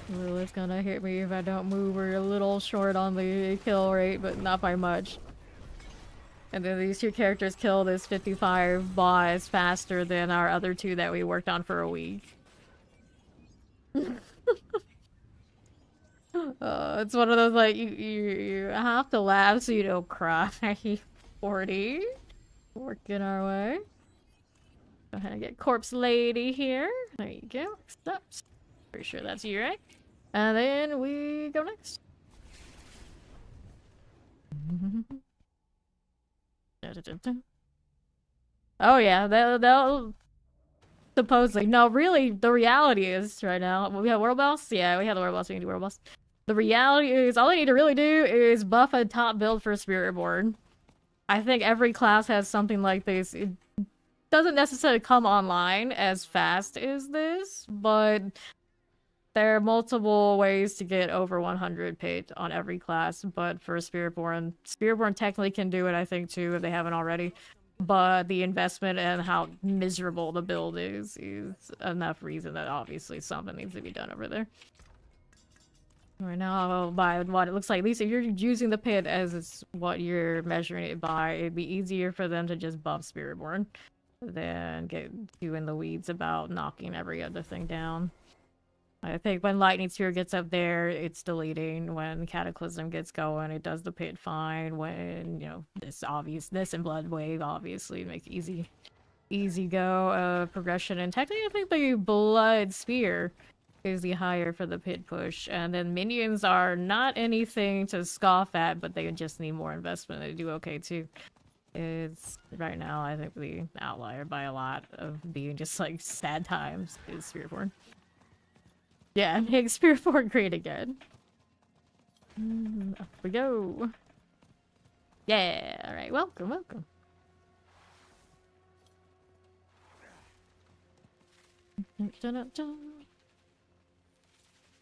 Speaker 1: Lilith's gonna hit me if I don't move. We're a little short on the kill rate, but not by much. And then these two characters kill this 55 boss faster than our other two that we worked on for a week. It's one of those, like, you have to laugh so you don't cry. 40. Working our way. Go ahead and get Corpse Lady here. There you go. Steps. Pretty sure that's you, right? And then we go next. Oh yeah, they'll supposedly. No, really, the reality is right now. We have World Boss? Yeah, we have the World Boss. We can do World Boss. The reality is, all I need to really do is buff a top build for Spiritborn. I think every class has something like this. It doesn't necessarily come online as fast as this, but there are multiple ways to get over 100 pit on every class. But for Spiritborn technically can do it, I think, too, if they haven't already. But the investment and how miserable the build is enough reason that obviously something needs to be done over there. Right now, by what it looks like, at least if you're using the pit as what you're measuring it by, it'd be easier for them to just buff Spiritborn than get you in the weeds about knocking every other thing down. I think when Lightning Sphere gets up there, it's deleting. When Cataclysm gets going, it does the pit fine. When, you know, this and Blood Wave obviously make easy go progression. And technically, I think the Blood Spear is the higher for the pit push. And then minions are not anything to scoff at, but they just need more investment. They do okay too. It's right now, I think, the outlier by a lot of being just like sad times is Spiritborn. Yeah, make Spiritborn great again. Up we go. Yeah, alright, welcome.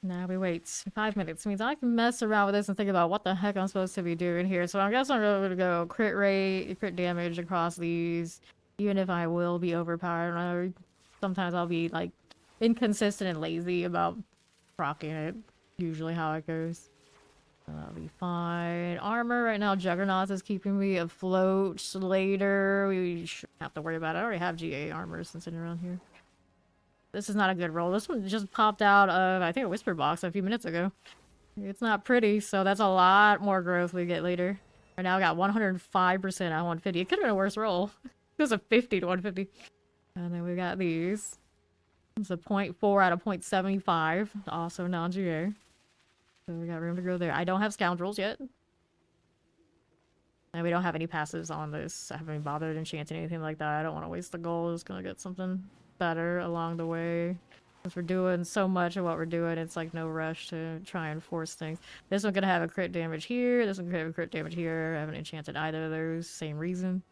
Speaker 1: Now we wait 5 minutes. Means I can mess around with this and think about what the heck I'm supposed to be doing here. So I guess I'm really gonna go crit rate, crit damage across these. Even if I will be overpowered. Sometimes I'll be like inconsistent and lazy about rocking it. Usually how it goes. That'll be fine. Armor right now, Juggernaut is keeping me afloat. Later, we shouldn't have to worry about it. I already have GA armor since sitting around here. This is not a good roll. This one just popped out of, I think, a Whisper box a few minutes ago. It's not pretty, so that's a lot more growth we get later. Right now I got 105% at 150. It could have been a worse roll. It was a 50 to 150. And then we got these. It's a 0.4 out of 0.75. Also non-GA. So we got room to grow there. I don't have scoundrels yet. And we don't have any passives on this. I haven't even bothered enchanting anything like that. I don't want to waste the gold. Just gonna get something better along the way. Since we're doing so much of what we're doing, it's like no rush to try and force things. This one's gonna have a crit damage here. This one's gonna have a crit damage here. I haven't enchanted either of those. Same reason.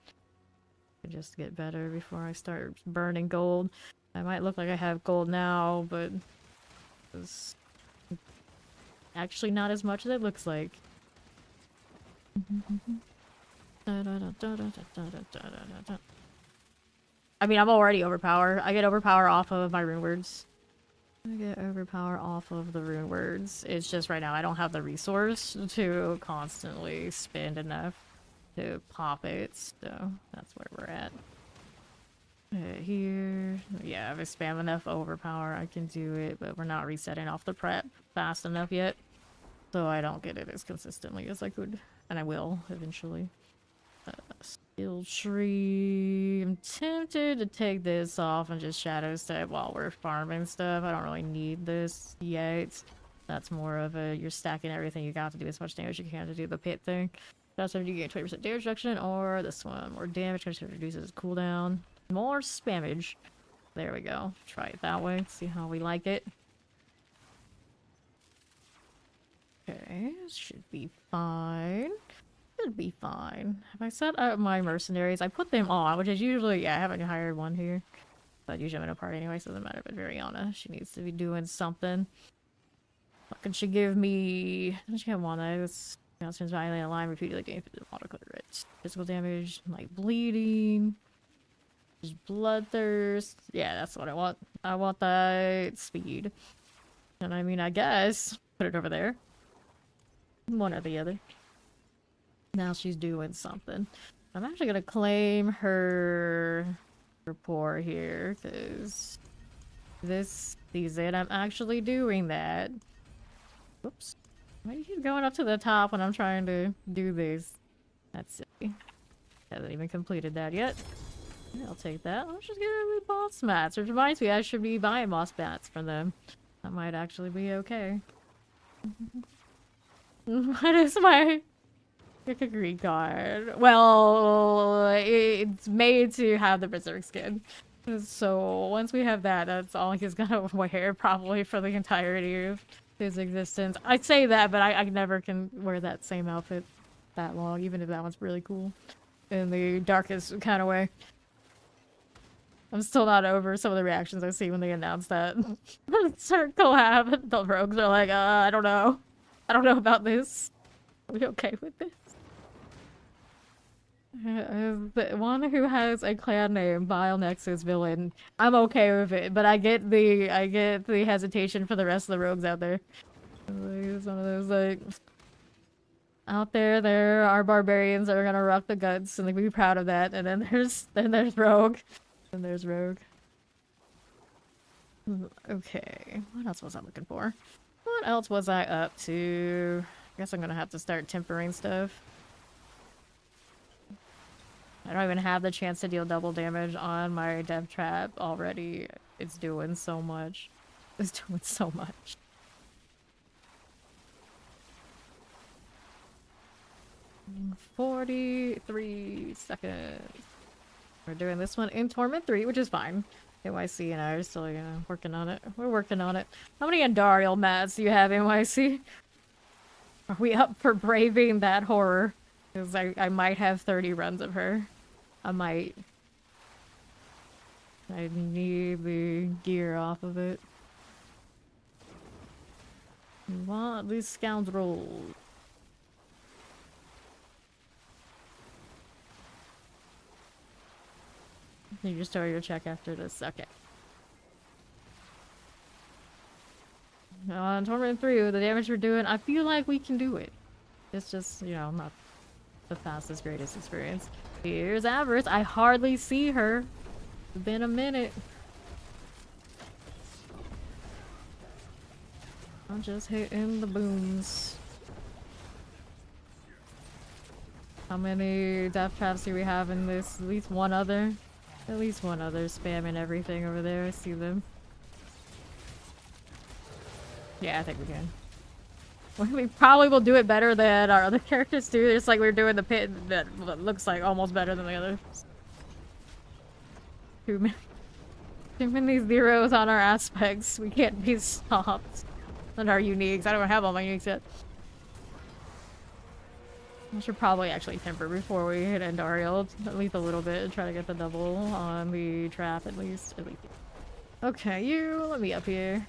Speaker 1: Just get better before I start burning gold. I might look like I have gold now, but it's actually not as much as it looks like. I mean, I'm already overpowered. I get overpower off of my rune words. I get overpower off of the rune words. It's just right now I don't have the resource to constantly spend enough to pop it, so that's where we're at. Here, yeah, if I spam enough overpower, I can do it, but we're not resetting off the prep fast enough yet, so I don't get it as consistently as I could, and I will eventually. Skill tree. I'm tempted to take this off and just shadow step while we're farming stuff. I don't really need this yet. That's more of a you're stacking everything you got to do as much damage as you can to do the pit thing. That's if you get 20% damage reduction, or this one, more damage because it reduces cooldown. More spammage. There we go. Try it that way. See how we like it. Okay, should be fine. Should be fine. Have I set up my mercenaries? I put them on, which is usually, yeah, I haven't hired one here. But usually I'm in a party anyway, so it doesn't matter. But Variana, she needs to be doing something. What can she give me? Doesn't she have one that is spends violently in line repeatedly gain physical damage, like bleeding. Just bloodthirst. Yeah, that's what I want. I want that speed. And I mean, I guess put it over there. One or the other. Now she's doing something. I'm actually gonna claim her rapport here because this season I'm actually doing that. Whoops. Why do you keep going up to the top when I'm trying to do this? That's silly. Hasn't even completed that yet. I'll take that. Let's just get early boss mats. Which reminds me, I should be buying boss mats from them. That might actually be okay. What is my green card? Well, it's made to have the berserk skin. So once we have that, that's all he's gonna wear probably for the entirety of his existence. I say that, but I never can wear that same outfit that long, even if that one's really cool in the darkest kind of way. I'm still not over some of the reactions I see when they announce that certain collab. The rogues are like, I don't know. I don't know about this. Are we okay with this? The one who has a clan name, Vile Nexus Villain, I'm okay with it, but I get the hesitation for the rest of the rogues out there. It's one of those like out there are barbarians that are gonna rock the guts and they can be proud of that, and then there's rogue. And there's rogue. Okay, what else was I looking for? What else was I up to? I guess I'm gonna have to start tempering stuff. I don't even have the chance to deal double damage on my death trap already. It's doing so much. It's doing so much. In 43 seconds. We're doing this one in Torment 3, which is fine. NYC and I are still working on it. We're working on it. How many Andariel mats do you have, NYC? Are we up for braving that horror? Because I might have 30 runs of her. I might. I need the gear off of it. We want these scoundrels. You just store your check after this. Okay. On Torment 3, with the damage we're doing, I feel like we can do it. It's just, you know, not the fastest, greatest experience. Here's Avarice. I hardly see her. It's been a minute. I'm just hitting the booms. How many death traps do we have in this? At least one other? At least one other spamming everything over there. I see them. Yeah, I think we can. We probably will do it better than our other characters do. It's like we're doing the pit that looks like almost better than the others. Too many zeros on our aspects. We can't be stopped. And our uniques. I don't have all my uniques yet. I should probably actually temper before we hit Endariel, at least a little bit, and try to get the double on the trap at least. Okay, you let me up here.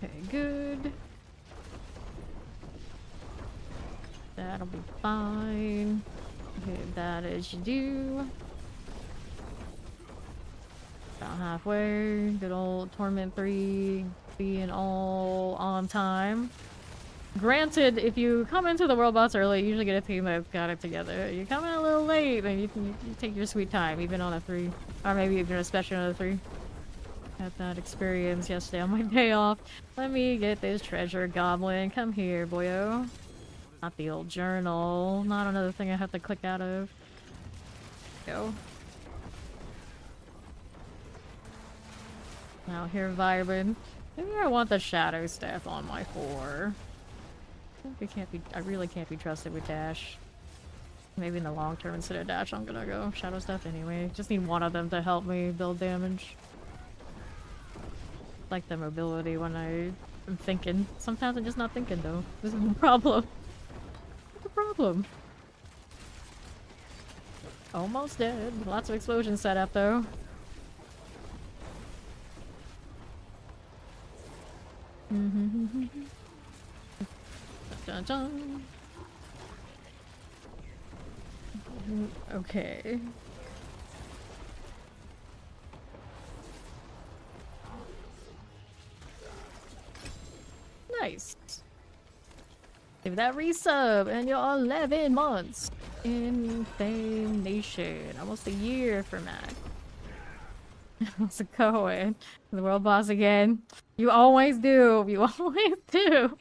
Speaker 1: Okay, good. That'll be fine. Okay, that as you do. About halfway. Good old Torment 3 being all on time. Granted, if you come into the world boss early, you usually get a team that's got it together. You come in a little late, then you take your sweet time, even on a 3. Or maybe even especially on a 3. Had that experience yesterday on my day off. Let me get this treasure goblin. Come here, boyo. Not the old journal. Not another thing I have to click out of. Go. Now here, vibing. Maybe I want the shadow staff on my 4. I really can't be trusted with dash. Maybe in the long term instead of dash, I'm gonna go shadow staff anyway. Just need one of them to help me build damage. Like the mobility when I'm thinking. Sometimes I'm just not thinking though. This is the problem. What's the problem? Almost dead. Lots of explosion setup though. Dun, dun. Okay. Nice. Give that resub and you're 11 months in Fame Nation. Almost a year for Mac. How's it going? The world boss again. You always do. You always do.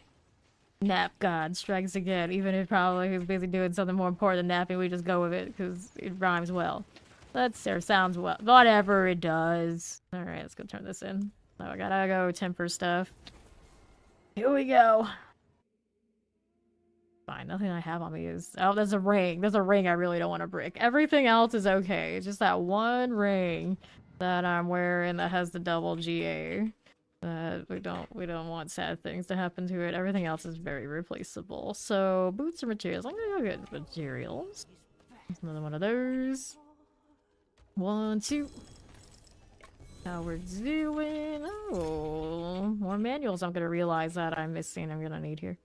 Speaker 1: Nap God strikes again. Even if probably he's busy doing something more important than napping, we just go with it because it rhymes well. Or sounds well. Whatever it does. Alright, let's go turn this in. Oh, I gotta go temper stuff. Here we go. Fine, nothing I have on me is... Oh, there's a ring. There's a ring I really don't want to brick. Everything else is okay. It's just that one ring that I'm wearing that has the double GA. We don't want sad things to happen to it. Everything else is very replaceable. So, boots or materials? I'm gonna go get materials. There's another one of those. 1, 2. How we're doing? Oh, more manuals I'm gonna realize that I'm missing. I'm gonna need here.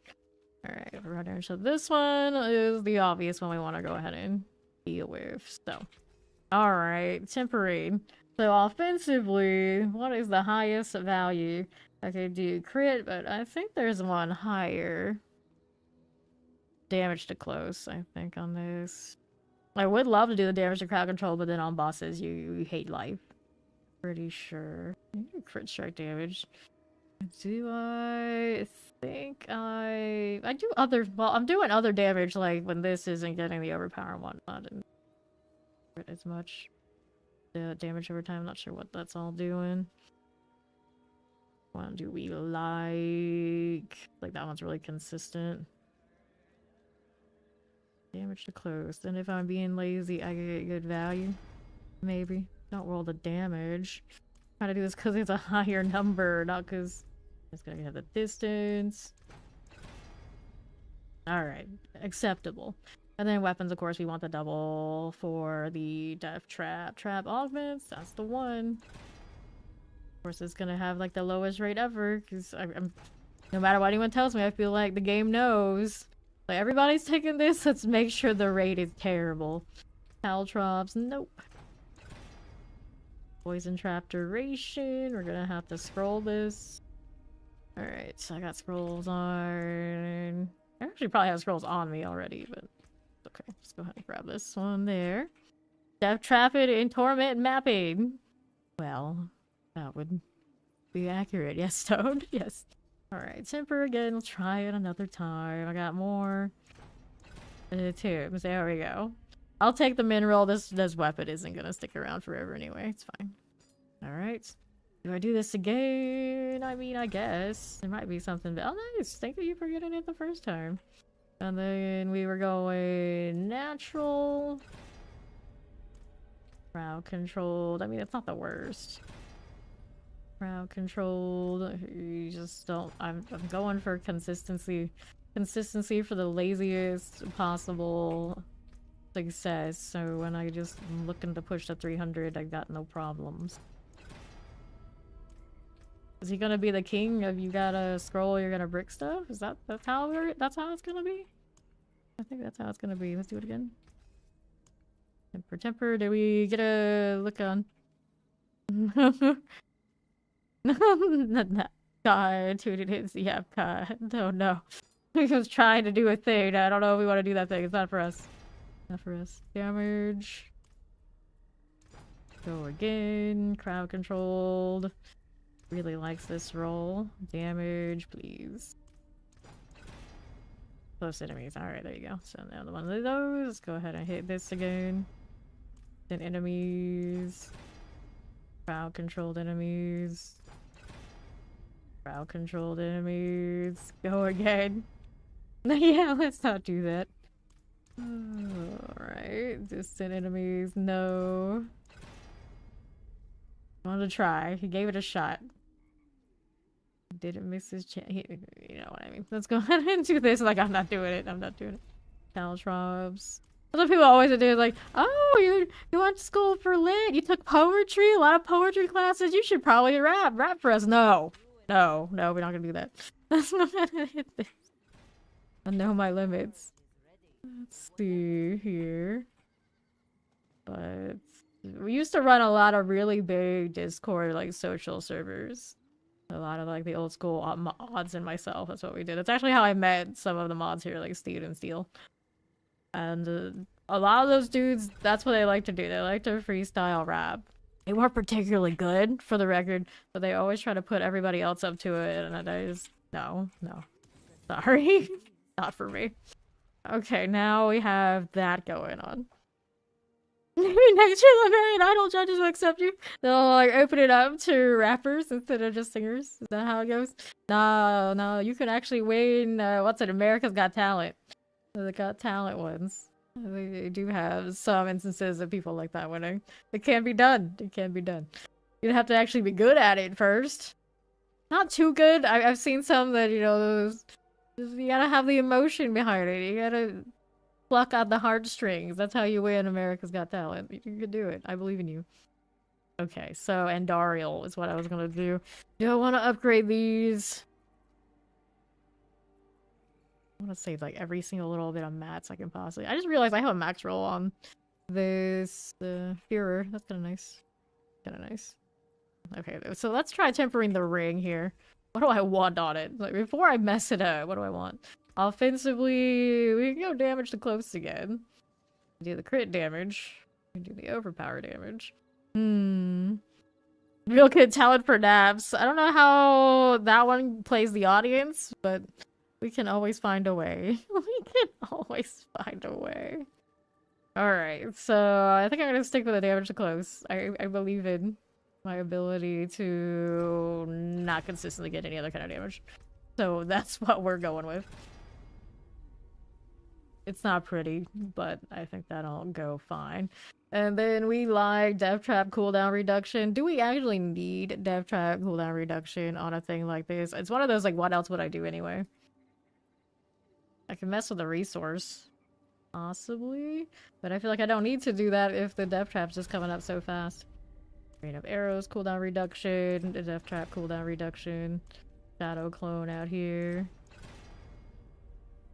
Speaker 1: Alright, right there. So this one is the obvious one we want to go ahead and deal with. So, alright, tempering. So offensively, what is the highest value? I could do crit, but I think there's one higher. Damage to close, I think, on this. I would love to do the damage to crowd control, but then on bosses, you hate life. Pretty sure. Crit strike damage. Do I think I do other... Well, I'm doing other damage, like, when this isn't getting the overpower and whatnot. And crit as much. The damage over time, not sure what that's all doing. One do we like? Like, that one's really consistent. Damage to close. Then if I'm being lazy, I get good value. Maybe. Don't roll the damage. Try to do this because it's a higher number, not because it's gonna have the distance. Alright. Acceptable. And then weapons, of course, we want the double for the death trap. Trap augments, that's the one. Of course, it's gonna have like the lowest rate ever, because I'm no matter what anyone tells me, I feel like the game knows. Like, everybody's taking this, let's make sure the rate is terrible. Caltrops, nope. Poison trap duration, we're gonna have to scroll this. Alright, so I got scrolls on... I actually probably have scrolls on me already, but... Okay, let's go ahead and grab this one there. Death Trap it in Torment mapping. Well, that would be accurate. Yes, Toad. Yes. Alright, temper again. We'll try it another time. I got more tubes. There we go. I'll take the mineral. This weapon isn't gonna stick around forever anyway. It's fine. Alright. Do I do this again? I mean, I guess. There might be something. Oh, nice. Thank you for getting it the first time. And then we were going natural. Crowd controlled. I mean, it's not the worst. Crowd controlled. You just don't. I'm going for consistency. Consistency for the laziest possible success. So when I just am looking to push the 300, I got no problems. Is he gonna be the king of you gotta scroll, you're gonna brick stuff? Is that's how it's gonna be? I think that's how it's gonna be. Let's do it again. Temper. Did we get a look on? God, tooted his God. Oh no. He was trying to do a thing. I don't know if we want to do that thing. It's not for us. Not for us. Damage. Go again. Crowd controlled. Really likes this roll. Damage, please. Close enemies. Alright, there you go. So now the one of those. Go ahead and hit this again. Then enemies. Crowd controlled enemies. Crowd controlled enemies. Go again. Yeah, let's not do that. Alright. Distant enemies. No. I wanted to try. He gave it a shot. Didn't miss his chance. You know what I mean. Let's go ahead and do this. Like, I'm not doing it. I'm not doing it. Caltrops. Other people always do like, oh, you went to school for lit. You took poetry, a lot of poetry classes. You should probably rap for us. No, we're not gonna do that. That's not gonna hit this. I know my limits. Let's see here. But we used to run a lot of really big Discord like social servers. A lot of like the old school mods and myself. That's what we did. It's actually how I met some of the mods here, like Steed and Steel. And a lot of those dudes, that's what they like to do. They like to freestyle rap. They weren't particularly good, for the record, but they always try to put everybody else up to it. And I just, no. Sorry. Not for me. Okay, now we have that going on. Next year, Liberian Idol judges will accept you. They'll like open it up to rappers instead of just singers. Is that how it goes? No, you can actually win. What's it? America's Got Talent. The Got Talent ones. They do have some instances of people like that winning. It can be done. It can be done. You'd have to actually be good at it first. Not too good. I've seen some that, you know, you gotta have the emotion behind it. You gotta pluck out the heartstrings. That's how you win America's Got Talent. You can do it. I believe in you. Okay, so Andariel is what I was gonna do. Do I want to upgrade these? I want to save like every single little bit of mats I can possibly. I just realized I have a max roll on this Führer. That's kind of nice. Okay, so let's try tempering the ring here. What do I want on it? Like before I mess it up, what do I want? Offensively, we can go damage to close again. Do the crit damage. We can do the overpower damage. Real good talent for naps. I don't know how that one plays the audience, but we can always find a way. We can always find a way. Alright, so I think I'm gonna stick with the damage to close. I believe in my ability to not consistently get any other kind of damage. So that's what we're going with. It's not pretty, but I think that'll go fine. And then we like Death Trap cooldown reduction. Do we actually need Death Trap cooldown reduction on a thing like this? It's one of those like, what else would I do anyway? I can mess with the resource. Possibly. But I feel like I don't need to do that if the Death Trap's just coming up so fast. Rain of Arrows cooldown reduction. The Death Trap cooldown reduction. Shadow Clone out here.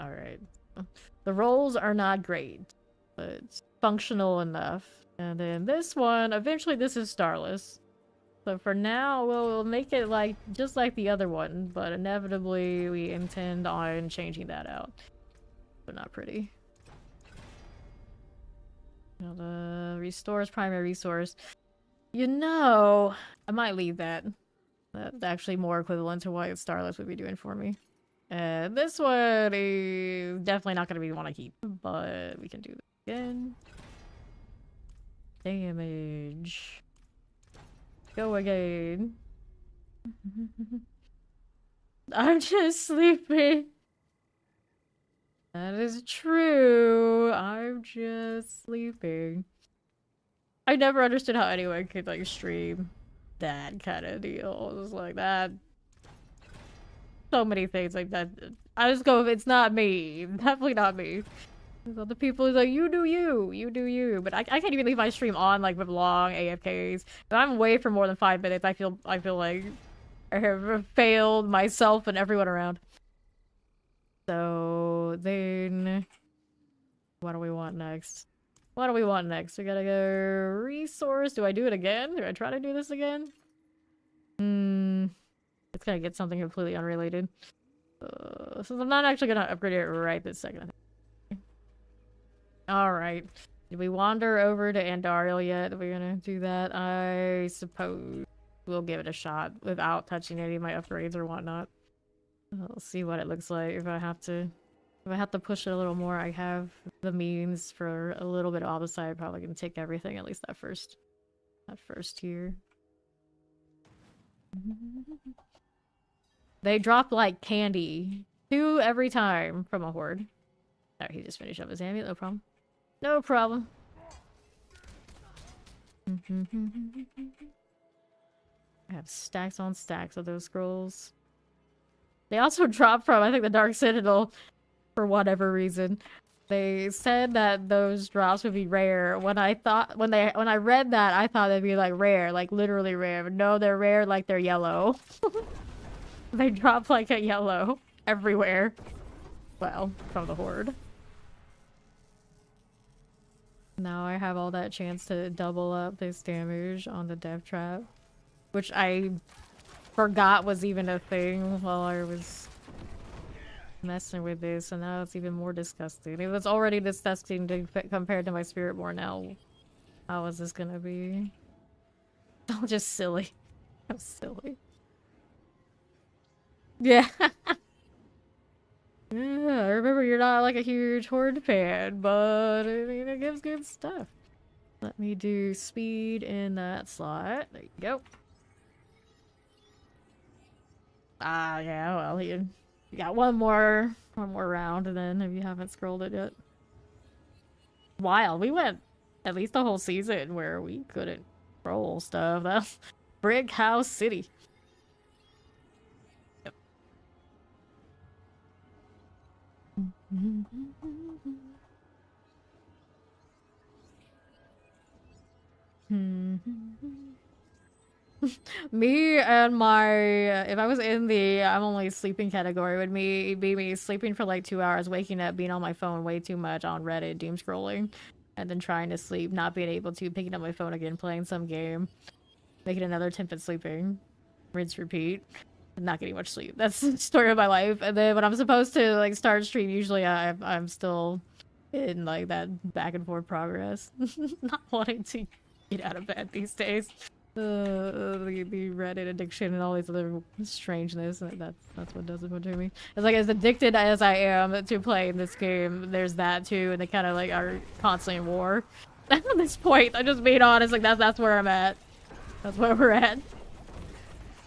Speaker 1: Alright. The rolls are not great, but functional enough. And then this one, eventually this is starless. So for now, we'll make it like just like the other one, but inevitably we intend on changing that out. But not pretty. Now the restores primary resource. You know, I might leave that. That's actually more equivalent to what Starless would be doing for me. This one is definitely not going to be the one I keep, but we can do this again. Damage. Go again. I'm just sleeping. That is true. I'm just sleeping. I never understood how anyone could like stream that kind of deal. It was like that. So many things like that. I just go, if it's not me, definitely not me. There's other people who's like, you do you, you do you. But I can't even leave my stream on like with long AFKs. If I'm away for more than 5 minutes, I feel like I have failed myself and everyone around. So then, what do we want next? What do we want next? We gotta go resource. Do I do it again? Do I try to do this again? It's gonna get something completely unrelated. Since I'm not actually gonna upgrade it right this second. Alright. Did we wander over to Andariel yet? Are we gonna do that? I suppose we'll give it a shot without touching any of my upgrades or whatnot. We'll see what it looks like. If I have to push it a little more, I have the means for a little bit of all the side. Probably gonna take everything, at least that first tier. They drop like candy. 2 every time from a horde. Alright, he just finished up his amulet, no problem. No problem. I have stacks on stacks of those scrolls. They also drop from, I think, the Dark Citadel for whatever reason. They said that those drops would be rare. When I read that, I thought they'd be like rare, like literally rare. But no, they're rare like they're yellow. They drop like a yellow everywhere. Well, from the horde. Now I have all that chance to double up this damage on the death trap, which I forgot was even a thing while I was messing with this, and now it's even more disgusting. It was already disgusting compared to my Spiritborn. Now, how is this gonna be? Oh, just silly. I'm silly. Yeah. Yeah, remember you're not like a huge horde fan, but I mean, it gives good stuff. Let me do speed in that slot. There you go. Ah, yeah, well, you got one more round, and then if you haven't scrolled it yet. Wild. We went at least a whole season where we couldn't scroll stuff. That's Brick House City. Yep. Me and my if I was in the I'm only sleeping category, would be me sleeping for like 2 hours, waking up, being on my phone way too much on Reddit, doom scrolling, and then trying to sleep, not being able to, picking up my phone again, playing some game, making another attempt at sleeping, rinse, repeat, and not getting much sleep. That's the story of my life. And then when I'm supposed to like start stream, usually I'm still in like that back and forth progress, not wanting to get out of bed these days. The Reddit addiction and all these other strangeness, that's what does it to me. It's like, as addicted as I am to playing this game, there's that too, and they kind of like are constantly in war. At this point, I'm just being honest, like that's where I'm at. That's where we're at.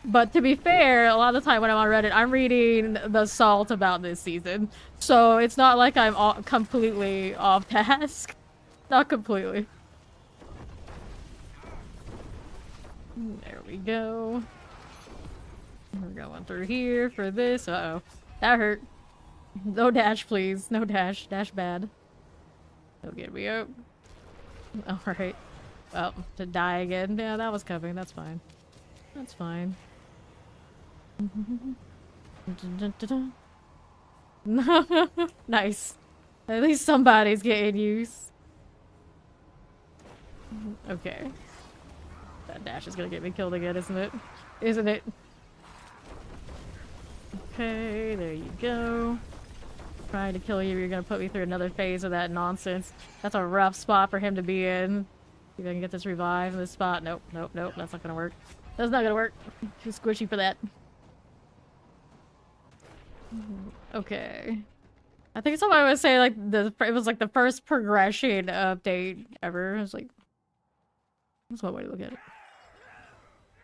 Speaker 1: But to be fair, a lot of the time when I'm on Reddit, I'm reading the salt about this season, so it's not like I'm completely off task. Not completely. There we go. We're going through here for this. Uh-oh. That hurt. No dash, please. No dash. Dash bad. Don't get me up. Alright. Well, to die again. Yeah, that was coming. That's fine. That's fine. Nice. At least somebody's getting use. Okay. That dash is gonna get me killed again, isn't it? Isn't it? Okay, there you go. trying to kill you. You're gonna put me through another phase of that nonsense. That's a rough spot for him to be in. See if I can get this revived in this spot. Nope, nope, nope. That's not gonna work. That's not gonna work. Too squishy for that. Okay. I think somebody would say like it was like the first progression update ever. It was like that's one way to look at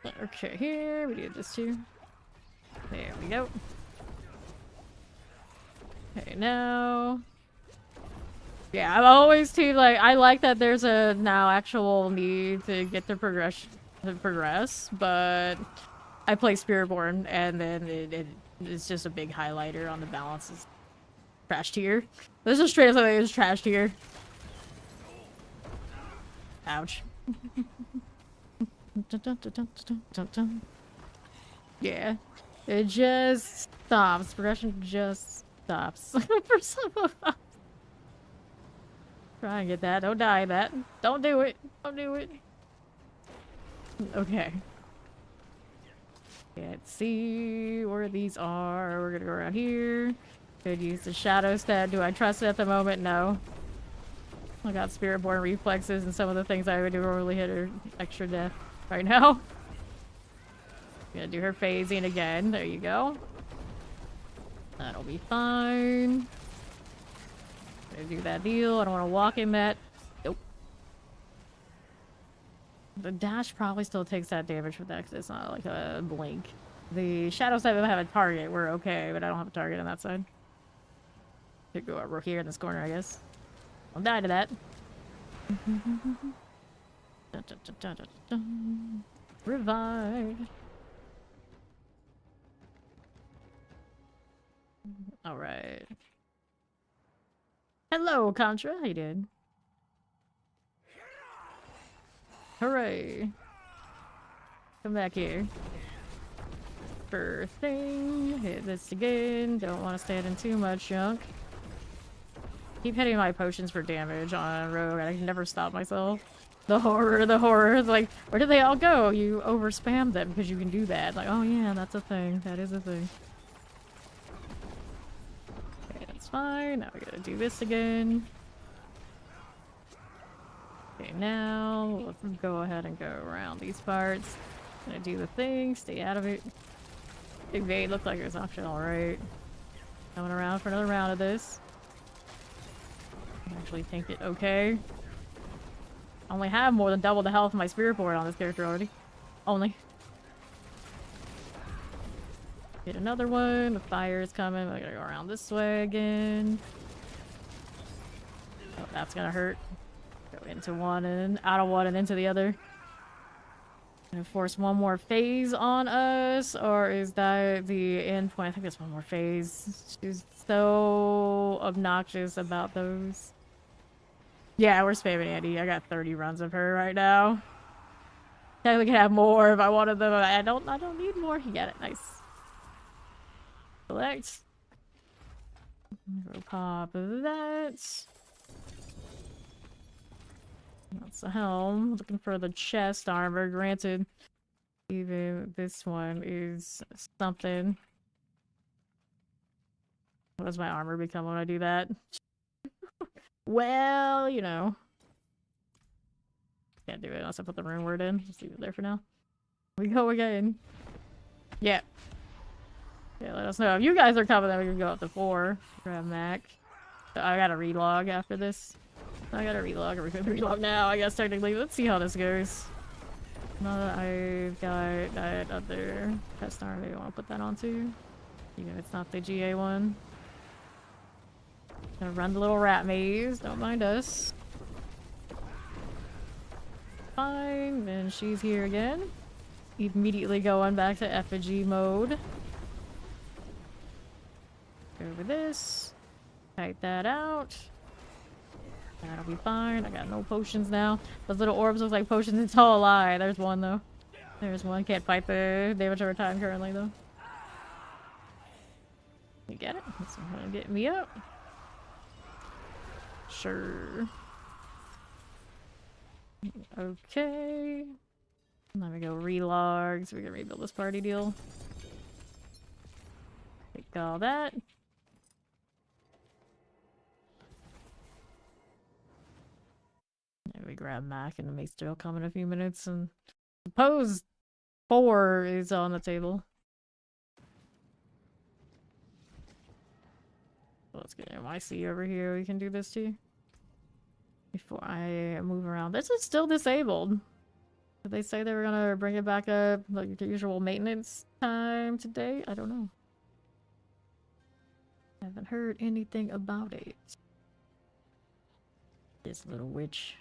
Speaker 1: it. Okay, here we do this too. There we go. Okay, now. Yeah, I'm always too like I like that there's a now actual need to get the progress, but I play Spiritborn and then it's just a big highlighter on the balances. Trash tier. This is straight up like it's trash tier. Ouch. Yeah. It just stops. Progression just stops. For some of us. Try and get that. Don't die that. Don't do it. Don't do it. Okay. Let's see where these are. We're gonna go around here. Could use the shadow stat. Do I trust it at the moment? No. I got Spiritborn reflexes and some of the things I would do really hit her extra death right now. Gonna do her phasing again. There you go. That'll be fine. Gonna do that deal. I don't want to walk in that. Nope. The dash probably still takes that damage for that because it's not like a blink. The shadow side doesn't have a target. We're okay, but I don't have a target on that side. Could go over here in this corner, I guess. I'll die to that. Revive. Alright. Hello, Contra. How you doing? Hooray. Come back here. First thing. Hit this again. Don't want to stand in too much junk. Keep hitting my potions for damage on Rogue. I can never stop myself. The horror, the horror. It's like, where did they all go? You overspam them because you can do that. Like, oh yeah, that's a thing. That is a thing. Okay, that's fine. Now we gotta do this again. Okay, now let's go ahead and go around these parts. Gonna do the thing. Stay out of it. Big Vade looked like it was actually alright. Coming around for another round of this. I actually think it okay. I only have more than double the health of my Spiritborn on this character already. Only. Get another one. The fire is coming. I gotta go around this way again. Oh, that's gonna hurt. Go into one and out of one and into the other. Gonna force one more phase on us, or is that the end point? I think there's one more phase. She's so obnoxious about those. Yeah, we're spamming Andy. I got 30 runs of her right now. Technically could have more if I wanted them. I don't need more. You got it. Nice. Select. Go pop that. That's the helm. Looking for the chest armor. Granted, even this one is something. What does my armor become when I do that? Well, you know. Can't do it unless I put the rune word in. Just leave it there for now. We go again. Yeah. Yeah, let us know. If you guys are coming, then we can go up to 4. Grab Mac. I gotta relog after this. I gotta relog. Or we can relog now, I guess, technically. Let's see how this goes. Now that I've got that other test armor, I want to put that on too. Even if it's not the GA one. Gonna run the little rat maze. Don't mind us. Fine. Then she's here again. Immediately going back to effigy mode. Go over this. Type that out. That'll be fine. I got no potions now. Those little orbs look like potions. It's all a lie. There's one though. There's one. Can't fight the damage over time currently though. You get it? That's gonna get me up. Sure. Okay. Let me go relog so we can rebuild this party deal. Take all that. We grab Mac and the may still come in a few minutes, and suppose 4 is on the table. Let's get MIC over here. We can do this too. Before I move around. This is still disabled. Did they say they were gonna bring it back up like the usual maintenance time today? I don't know. I haven't heard anything about it. This little witch.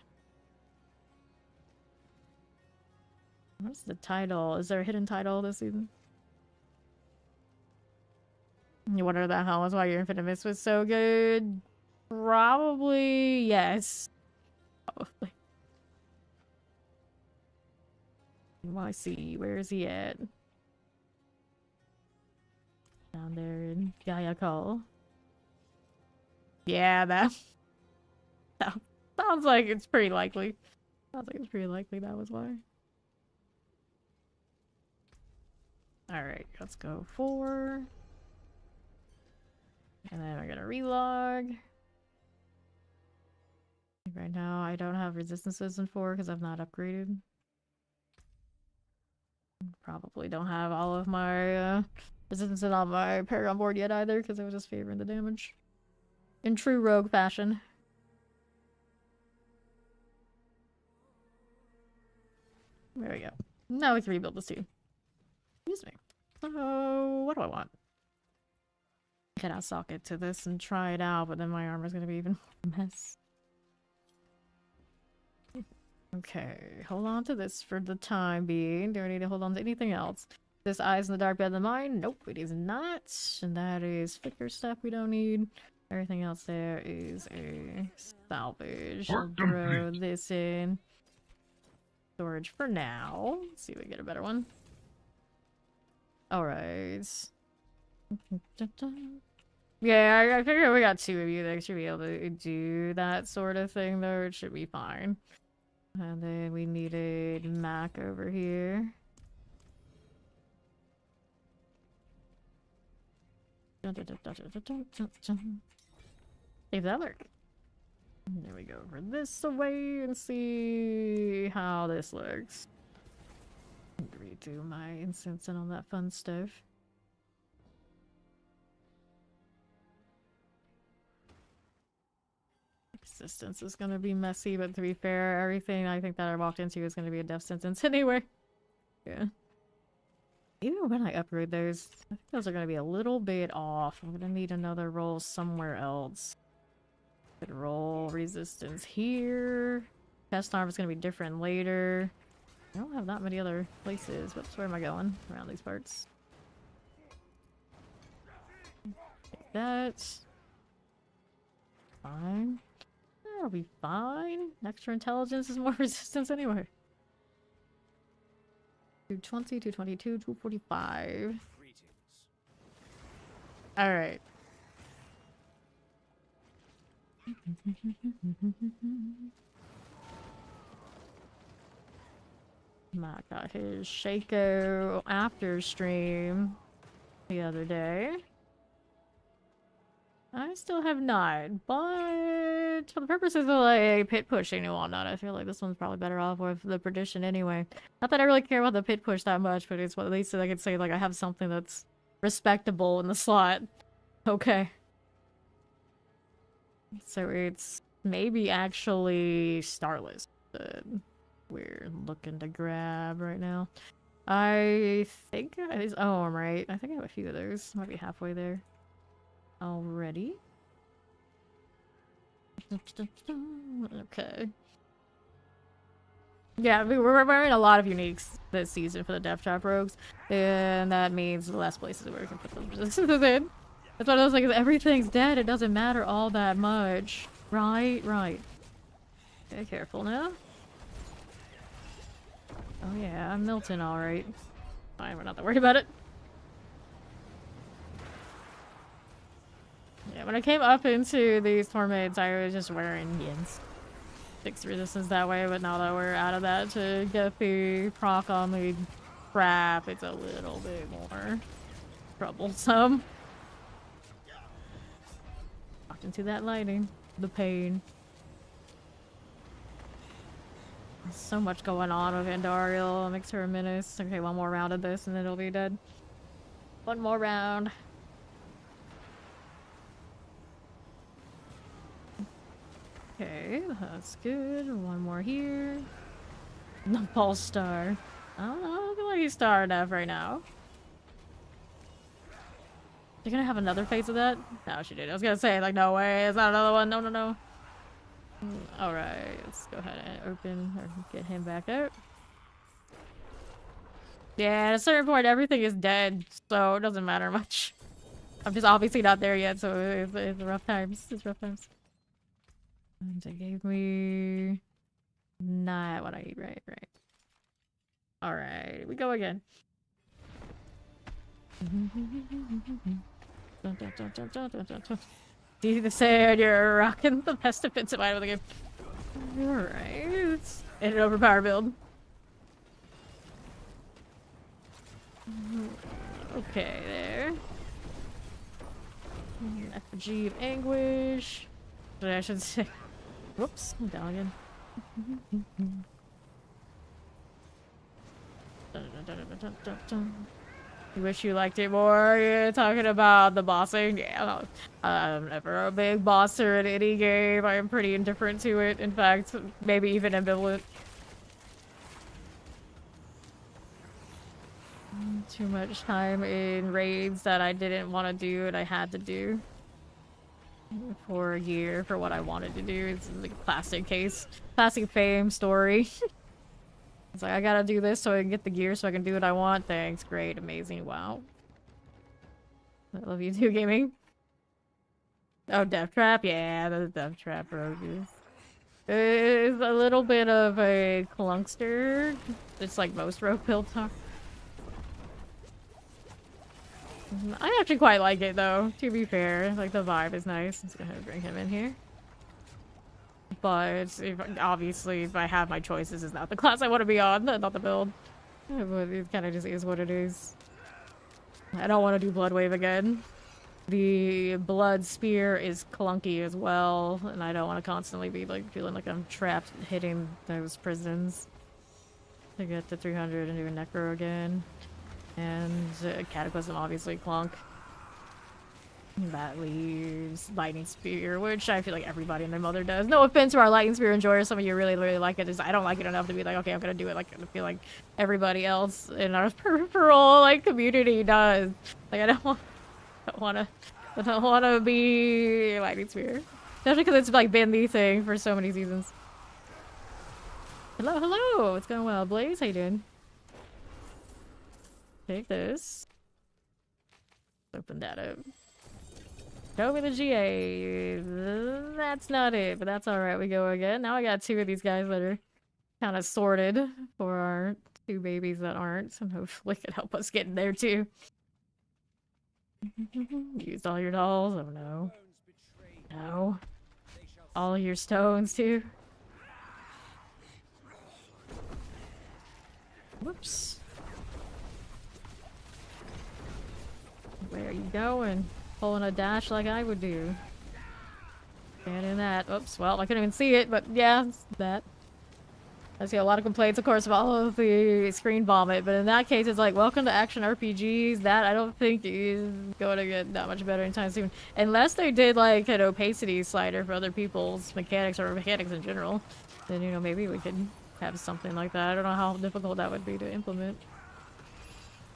Speaker 1: What's the title? Is there a hidden title this season? You wonder that how was why your Infinite Mist was so good? Probably yes. Probably. NYC, where is he at? Down there in Gaia Call. Yeah, that sounds like it's pretty likely. Sounds like it's pretty likely that was why. Alright, let's go 4. And then we're gonna relog. Right now, I don't have resistances in 4 because I've not upgraded. Probably don't have all of my resistance on my Paragon board yet either because I was just favoring the damage. In true rogue fashion. There we go. Now we can rebuild this too. Excuse me. So, what do I want? Can I sock it to this and try it out, but then my armor's gonna be even more a mess. Okay, hold on to this for the time being. Do I need to hold on to anything else? This Eyes in the Dark better than mine? Nope, it is not. And that is flicker stuff we don't need. Everything else there is a salvage. I'll throw this in. Storage for now. Let's see if we get a better one. Alright. Yeah, I figure we got 2 of you that should be able to do that sort of thing, though. It should be fine. And then we needed Mac over here. Leave that lurk. There we go over this away and see how this looks. Redo my incense and all that fun stuff. Existence is gonna be messy, but to be fair, everything I think that I walked into is gonna be a death sentence anyway. Yeah. Even when I upgrade those, I think those are gonna be a little bit off. I'm gonna need another roll somewhere else. Could roll resistance here. Chest arm is gonna be different later. I don't have that many other places, but where am I going? Around these parts. Take that. Fine. That'll be fine. Extra intelligence is more resistance anyway. 220, 222, 245. Alright. Matt got his Shaco after stream the other day. I still have not, but for the purposes of like pit pushing and whatnot, I feel like this one's probably better off with the perdition anyway. Not that I really care about the pit push that much, but it's what at least I can say like I have something that's respectable in the slot. Okay. So it's maybe actually Starless that we're looking to grab right now. I think it's I'm right. I think I have a few of those. Might be halfway there. Already. Okay. Yeah, we're wearing a lot of uniques this season for the Death Trap Rogues, and that means less places where we can put those resistances in. That's why I was like, if everything's dead, it doesn't matter all that much. Right, right. Okay, careful now. Oh yeah, I'm Milton, alright. Fine, we're not that worried about it. Yeah, when I came up into these torments, I was just wearing yins. 6 resistance that way, but now that we're out of that to get the proc on the crap, it's a little bit more troublesome. Walked into that lighting. The pain. So much going on with Andariel. Makes her a menace. Okay, one more round of this and then it'll be dead. One more round. Okay, that's good. One more here. The Pulse Star. I don't know. I feel like he's star enough right now. You're gonna have another phase of that? No, she did. I was gonna say, like, no way. It's not another one. No, no, no. Alright, let's go ahead and open or get him back out. Yeah, at a certain point, everything is dead, so it doesn't matter much. I'm just obviously not there yet, so it's rough times. It's rough times. And it gave me not what I need, right? Right. Alright, we go again. You said you're rocking the best defensive item of the game. Alright. And an overpower build. Okay, there. Effigy of Anguish. I should say. Whoops, I'm down again. You wish you liked it more? You're talking about the bossing? Yeah, I'm never a big bosser in any game. I am pretty indifferent to it. In fact, maybe even ambivalent. Too much time in raids that I didn't want to do and I had to do for a year for what I wanted to do. It's like a classic case. Classic fame story. It's like, I gotta do this so I can get the gear so I can do what I want. Thanks. Great. Amazing. Wow. I love you too, gaming. Oh, Death Trap? Yeah, the Death Trap rogue is a little bit of a clunkster. Just like most rogue builds are. I actually quite like it though, to be fair. Like, the vibe is nice. Let's go ahead and bring him in here. But obviously, if I have my choices, it's not the class I want to be on, not the build. But it kind of just is what it is. I don't want to do Blood Wave again. The Blood Spear is clunky as well, and I don't want to constantly be like feeling like I'm trapped hitting those prisons. To get to 300 and do a Necro again. And Cataclysm obviously clunk. That leaves Lightning Spear, which I feel like everybody and their mother does. No offense to our Lightning Spear enjoyers, some of you really, really like it. Just, I don't like it enough to be like, okay, I'm gonna do it. Like, I feel like everybody else in our peripheral like community does. Like, I don't want to be Lightning Spear, especially because it's like been the thing for so many seasons. Hello, hello. It's going well, Blaze. How you doing? Take this. Open that up. Show me the GA. That's not it, but that's alright. We go again. Now I got two of these guys that are kind of sorted for our two babies that aren't, and hopefully it can help us get in there too. Used all your dolls? Oh no. No. All your stones too? Whoops. Where are you going? Pulling a dash like I would do. And in that. Oops. Well, I couldn't even see it, but yeah, that. I see a lot of complaints, of course, of all of the screen vomit, but in that case, it's like, welcome to action RPGs. That I don't think is going to get that much better anytime soon. Unless they did, like, an opacity slider for other people's mechanics or mechanics in general. Then, you know, maybe we could have something like that. I don't know how difficult that would be to implement.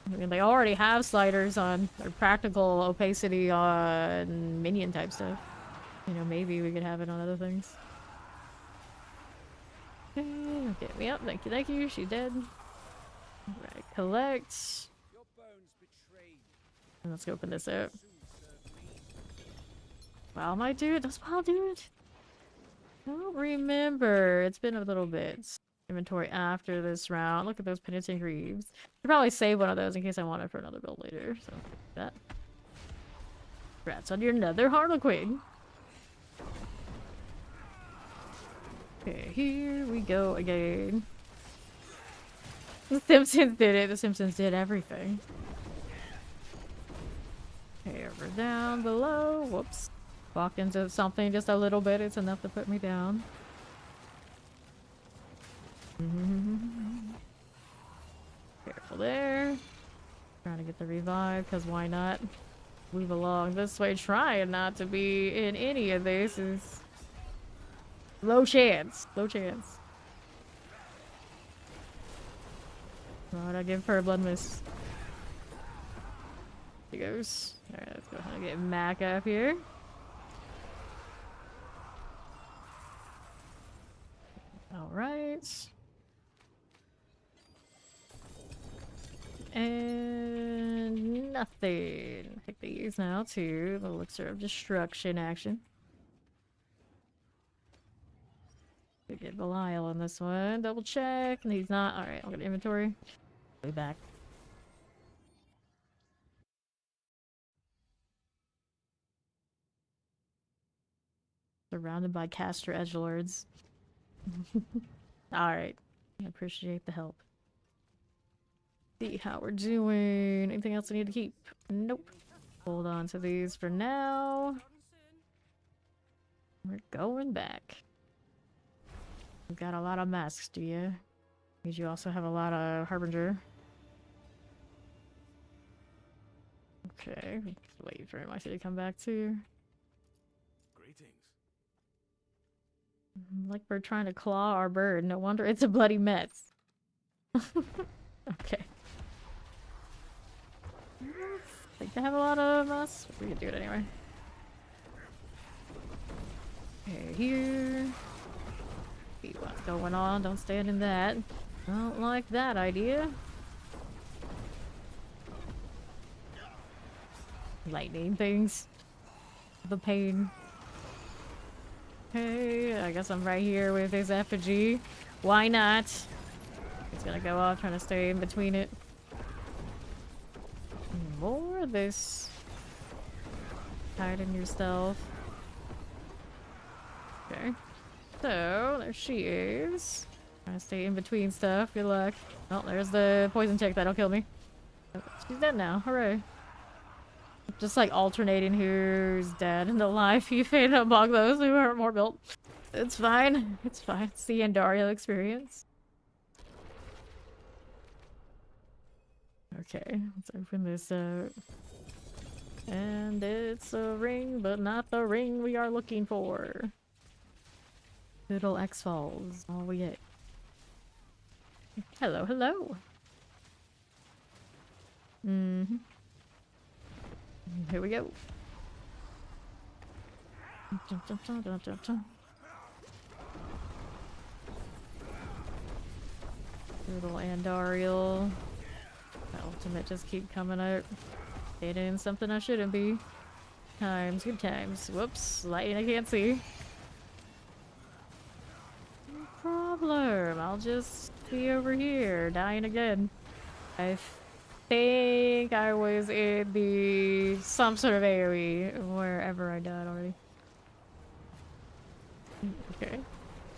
Speaker 1: I mean, they already have sliders on, or practical opacity on minion type stuff. You know, maybe we could have it on other things. Okay, me up. Thank you, thank you. She's dead. Alright, collect. And let's open this up. Wow, might do it. Does Wow do it? I don't remember. It's been a little bit. Inventory after this round. Look at those Penitent Greaves. Should probably save one of those in case I want it for another build later. So, that. Congrats on your nether Harlequin. Okay, here we go again. The Simpsons did it. The Simpsons did everything. Okay, over down below. Whoops. Walk into something just a little bit. It's enough to put me down. Careful there. Trying to get the revive, because why not? Move along this way, trying not to be in any of this is low chance. Low chance. Alright, I give her a blood miss. Here he goes. Alright, let's go ahead and get Mac up here. Alright. And nothing. Take these now too. The elixir of destruction action. We get Belial on this one. Double check. And he's not. Alright, I'll get inventory. Way back. Surrounded by caster edgelords. Alright. I appreciate the help. See how we're doing. Anything else I need to keep? Nope. Hold on to these for now. We're going back. You've got a lot of masks, do you? Means you also have a lot of Harbinger. Okay. Wait for MIC to come back too.
Speaker 2: Greetings.
Speaker 1: Like we're trying to claw our bird. No wonder it's a bloody mess. Okay. I think they have a lot of us. We can do it anyway. Okay, here. See what's going on. Don't stand in that. Don't like that idea. Lightning things. The pain. Okay, I guess I'm right here with his effigy. Why not? It's gonna go off, trying to stay in between it. More of this. Hide in yourself. Okay. So, there she is. Trying to stay in between stuff. Good luck. Oh, there's the poison tick that'll kill me. She's dead now. Hooray. Just like alternating who's dead and alive. You fade among those who are more built. It's fine. It's fine. It's the Andario experience. Okay, let's open this up. And it's a ring, but not the ring we are looking for. Little X-Falls, all we get. Hello, hello. Mm-hmm. Here we go. Jump, jump, jump, jump, jump, jump. Little Andariel. The ultimate just keep coming out. Hitting something I shouldn't be. Times, good times. Whoops, lighting I can't see. No problem. I'll just be over here, dying again. I think I was in the some sort of AoE wherever I died already. Okay.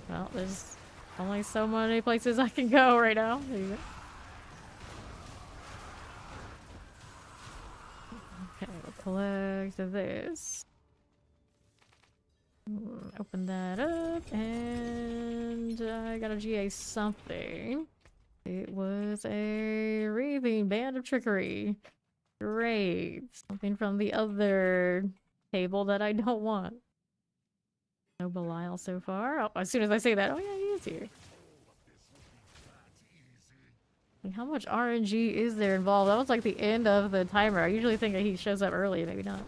Speaker 1: Well, there's only so many places I can go right now. There you go. Okay, we'll collect this. Open that up, and I got a GA something. It was a raving band of trickery. Great. Something from the other table that I don't want. No Belial so far. Oh, as soon as I say that, oh yeah, he is here. Like, how much RNG is there involved? That was like the end of the timer. I usually think that he shows up early. Maybe not.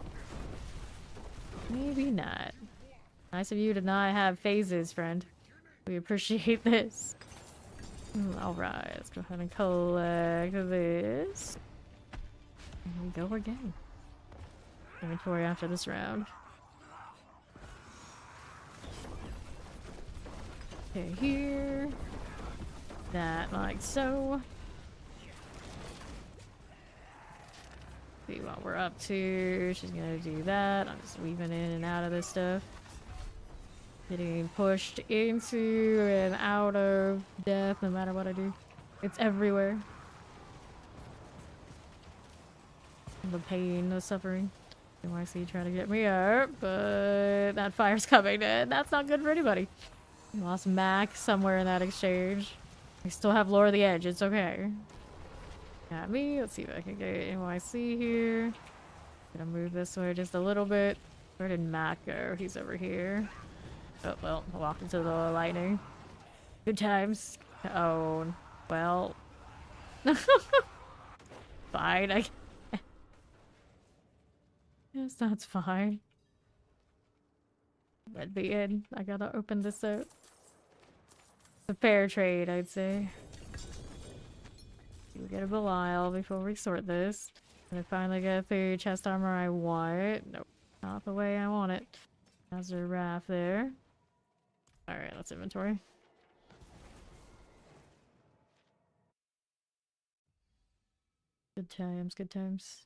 Speaker 1: Maybe not. Nice of you to not have phases, friend. We appreciate this. Alright, let's go ahead and collect this. Here we go again. Inventory after this round. Okay, here. That like so. See what we're up to. She's gonna do that. I'm just weaving in and out of this stuff. Getting pushed into and out of death no matter what I do. It's everywhere. The pain, the suffering. NYC trying to get me up, but that fire's coming in. That's not good for anybody. Lost Mac somewhere in that exchange. We still have Lure of the Edge. It's okay. Got me. Let's see if I can get NYC here. Gonna move this way just a little bit. Where did Matt go? He's over here. Oh, well, I walked into the lightning. Good times. Oh, well. Fine, I guess that's fine. Let me in. I gotta open this up. It's a fair trade, I'd say. We get a Belial before we sort this. And I finally get the chest armor I want. Nope, not the way I want it. How's a raft there? Alright, let's inventory. Good times, good times.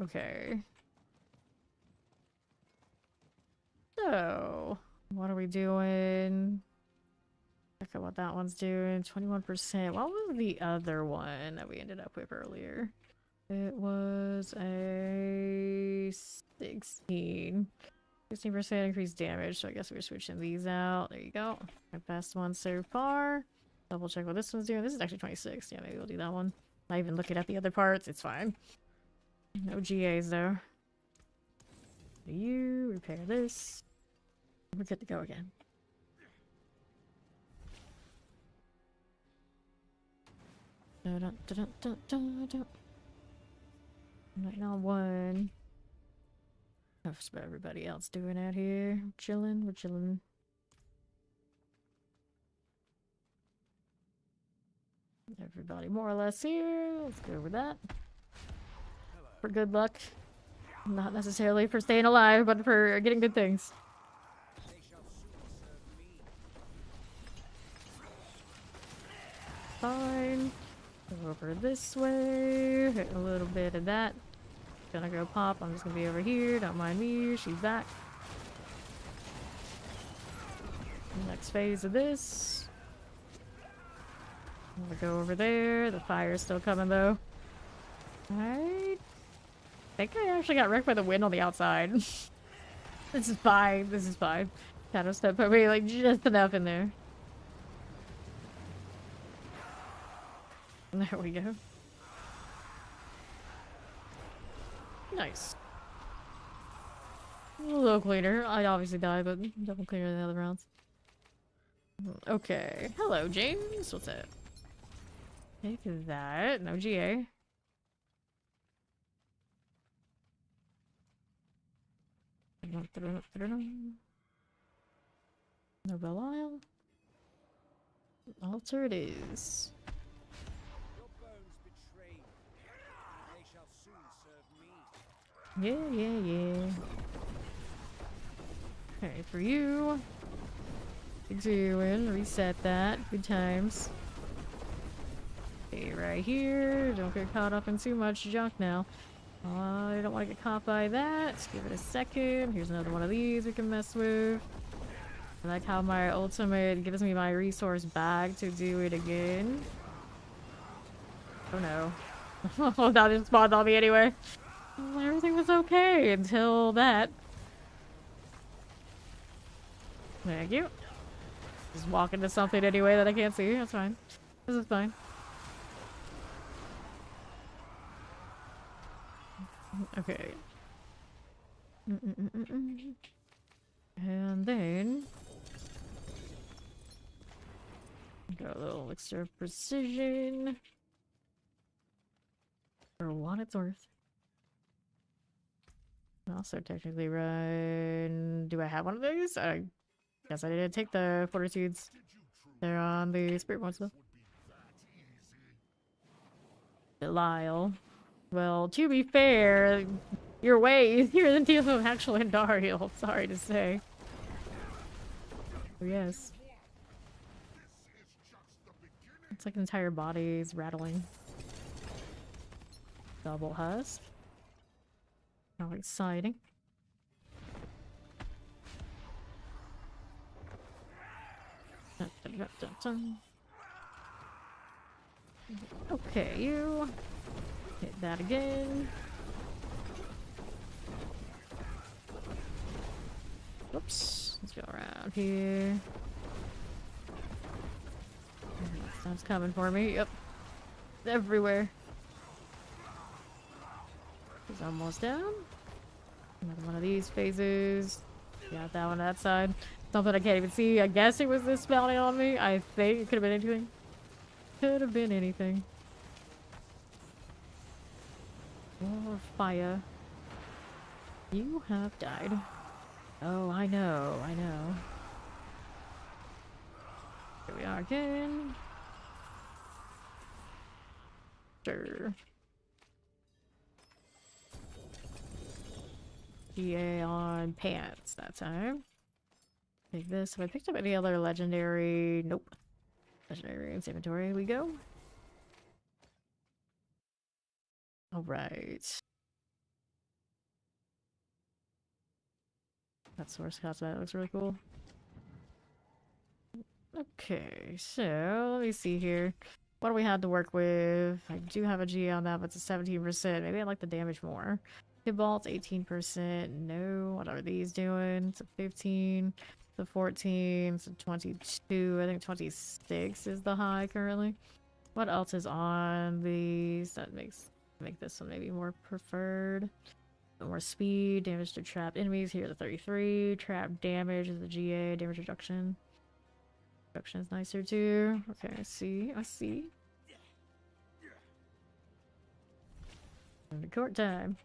Speaker 1: Okay. So, what are we doing? Check out what that one's doing. 21%. What was the other one that we ended up with earlier? It was a 16. 16% increased damage, so I guess we're switching these out. There you go. My best one so far. Double check what this one's doing. This is actually 26. Yeah, maybe we'll do that one. Not even looking at the other parts. It's fine. No GAs though. You repair this. We're good to go again. Right now, one. That's what everybody else doing out here. Chilling, we're chilling. Everybody more or less here. Let's go with that. For good luck. Not necessarily for staying alive, but for getting good things. Fine. Go over this way. Hit a little bit of that. Gonna go pop. I'm just gonna be over here. Don't mind me. She's back. Next phase of this. I'm gonna go over there. The fire's still coming though. Alright. I think I actually got wrecked by the wind on the outside. This is fine. This is fine. Shadow step put me like just enough in there. There we go. Nice. A little cleaner. I obviously died, but double cleaner than the other rounds. Okay. Hello, James. What's up? Take that. No GA. No Belial. Altar it is. Yeah. Okay, for you. Doing. Reset that. Good times. Okay, right here. Don't get caught up in too much junk now. I don't want to get caught by that. Just give it a second. Here's another one of these we can mess with. I like how my ultimate gives me my resource back to do it again. Oh no. Oh, that just spawned on me anyway. Everything was okay until that. Thank you. Just walk into something anyway that I can't see. That's fine. This is fine. Okay. And then got a little extra precision for what it's worth. Also technically run. Do I have one of these? I guess I didn't take the fortitudes. They're on the Spiritborn stuff. Belial. Well, to be fair, you're way easier than dealing with actual Andariel. Sorry to say. Yes. It's like entire body's rattling. Double husk. How exciting. Okay, you. Hit that again. Whoops. Let's go around here. Stuff's coming for me. Yep. Everywhere. He's almost down. Another one of these phases. Got that one on that side. Something I can't even see. I guess it was this spawning on me. I think it could have been anything. Could have been anything. Or fire. You have died. Oh, I know. I know. Here we are again. Sure. GA on pants that time. Take this. Have I picked up any other legendary? Nope. Legendary in inventory. We go. Alright. That source cosmetic looks really cool. Okay, so let me see here. What do we have to work with? I do have a G on that, but it's a 17%. Maybe I'd like the damage more. Hit bolts, 18%. No. What are these doing? It's a 15. It's a 14. It's a 22. I think 26 is the high currently. What else is on these? That make this one maybe more preferred. More speed, damage to trapped enemies. Here, the 33. Trap damage is the GA. Damage reduction. Reduction is nicer too. Okay, I see. I see. And the court time.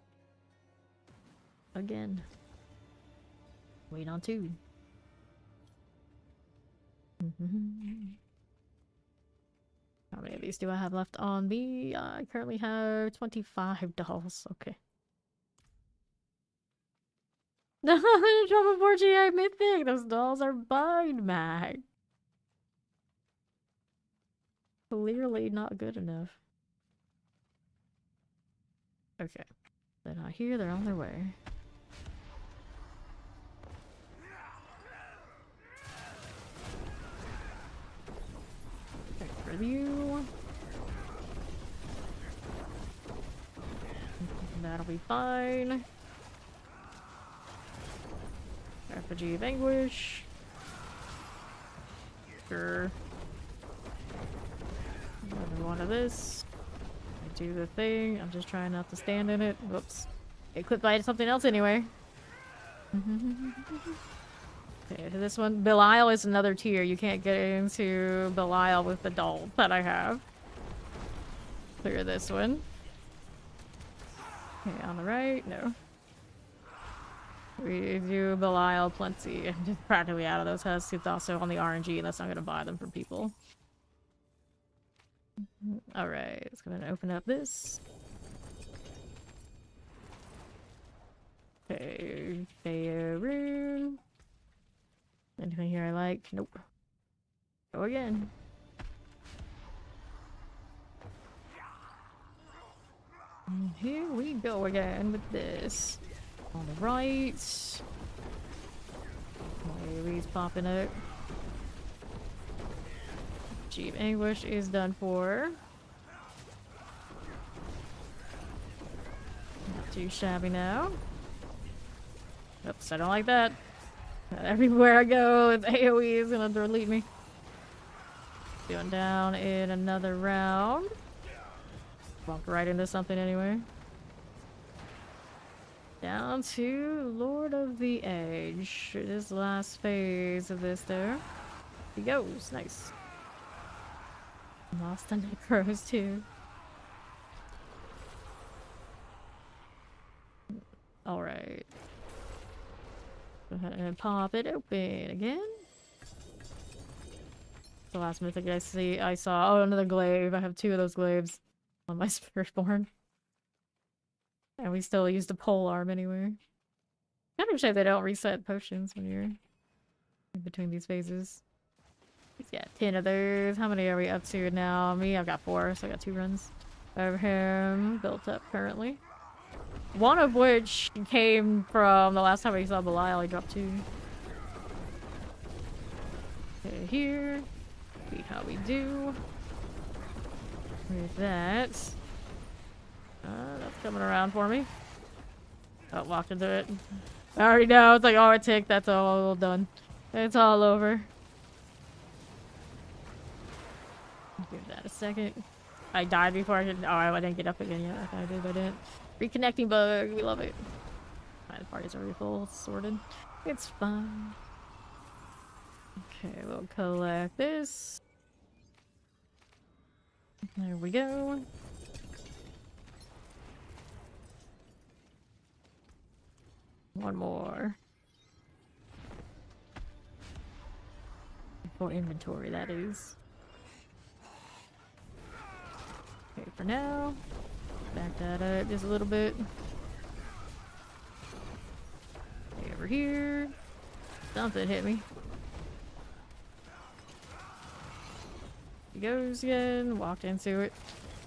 Speaker 1: Again. Wait on 2. How many of these do I have left on me? I currently have 25 dolls. Okay. Trouble 4GI Mythic! Those dolls are bind mag. Clearly not good enough. Okay. They're not here, they're on their way. For you. That'll be fine. Effigy of Anguish. Sure. Another one of this. I do the thing. I'm just trying not to stand in it. Whoops. Get clipped by something else anyway. Okay, to this one. Belial is another tier. You can't get into Belial with the doll that I have. Clear this one. Okay, on the right, no. We do Belial plenty. I'm just practically out of those husks. It's also on the RNG, and that's not going to buy them from people. Alright, let's go ahead and open up this. Okay, Faerun. Anything here I like? Nope. Go again. And here we go again with this. On the right. He's popping out. Jeep Anguish is done for. Not too shabby now. Oops, I don't like that. Everywhere I go, it's AoE is gonna delete me. Going down in another round. Walked right into something anyway. Down to Lord of the Edge. This last phase of this there. He goes. Nice. Lost the necros too. Alright. Go ahead and pop it open again. The last mythic I saw. Oh, another glaive. I have 2 of those glaives on my Spiritborn. And we still use the pole arm anyway. Kind of shame they don't reset potions when you're in between these phases. He's got 10 of those. How many are we up to now? Me, I've got 4, so I got 2 runs of him built up currently. One of which came from the last time we saw Belial. I dropped 2. Okay, here. See how we do with that. That's coming around for me. Oh, walked into it. I already know. It's like, oh, it ticked. That's all done. It's all over. Give that a second. I died before I could. Oh, I didn't get up again yet. I thought I did, but I didn't. Reconnecting bug. We love it. My party's already full. Sorted. It's fine. Okay, we'll collect this. There we go. One more. For inventory, that is. Okay, for now. Back that up just a little bit. Okay, over here. Something hit me. He goes again. Walked into it.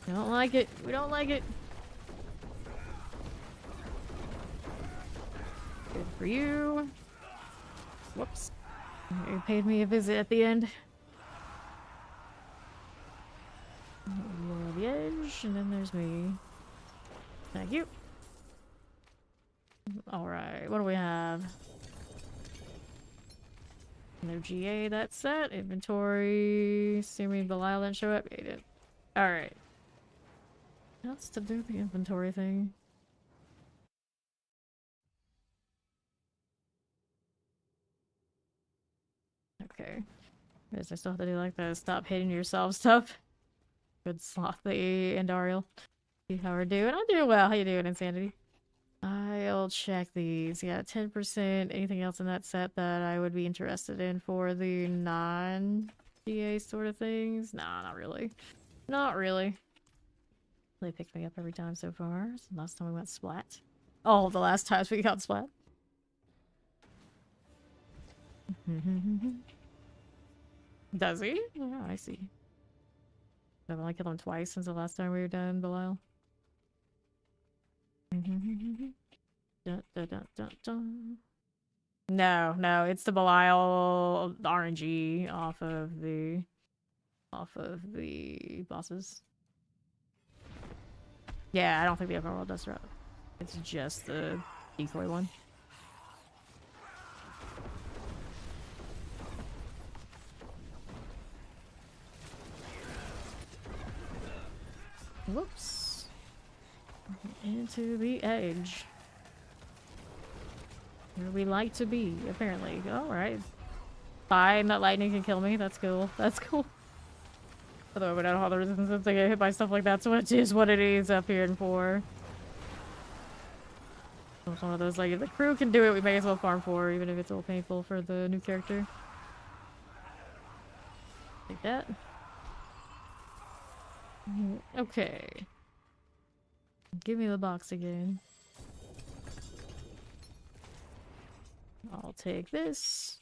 Speaker 1: We don't like it. We don't like it. Good for you. Whoops. You paid me a visit at the end. The edge, and then there's me. Thank you. Alright, what do we have? No GA, that's set. Inventory. Assuming Belial didn't show up. Yeah, he did. Alright. What else to do the inventory thing? Okay. Guess I still have to do like the stop hitting yourself stuff. Good Slothy and Ariel. See how we're doing. I'm doing well. How you doing, Insanity? I'll check these. Yeah, 10%. Anything else in that set that I would be interested in for the non-GA sort of things? Nah, not really. Not really. They picked me up every time so far. So last time we went splat. All the last times we got splat. Does he? Oh, I see. I've only killed him twice since the last time we were done, Belial. Dun, dun, dun, dun, dun. No, it's the Belial RNG off of the bosses. Yeah, I don't think the overworld does drop. It's just the decoy one. Whoops. Into the edge. Where we like to be, apparently. Alright. Fine, that lightning can kill me. That's cool. That's cool. Although I don't have the resistance to get hit by stuff like that, so it is what it is up here in 4. It's one of those, like, if the crew can do it, we may as well farm 4, even if it's a little painful for the new character. Like that. Okay. Give me the box again. I'll take this.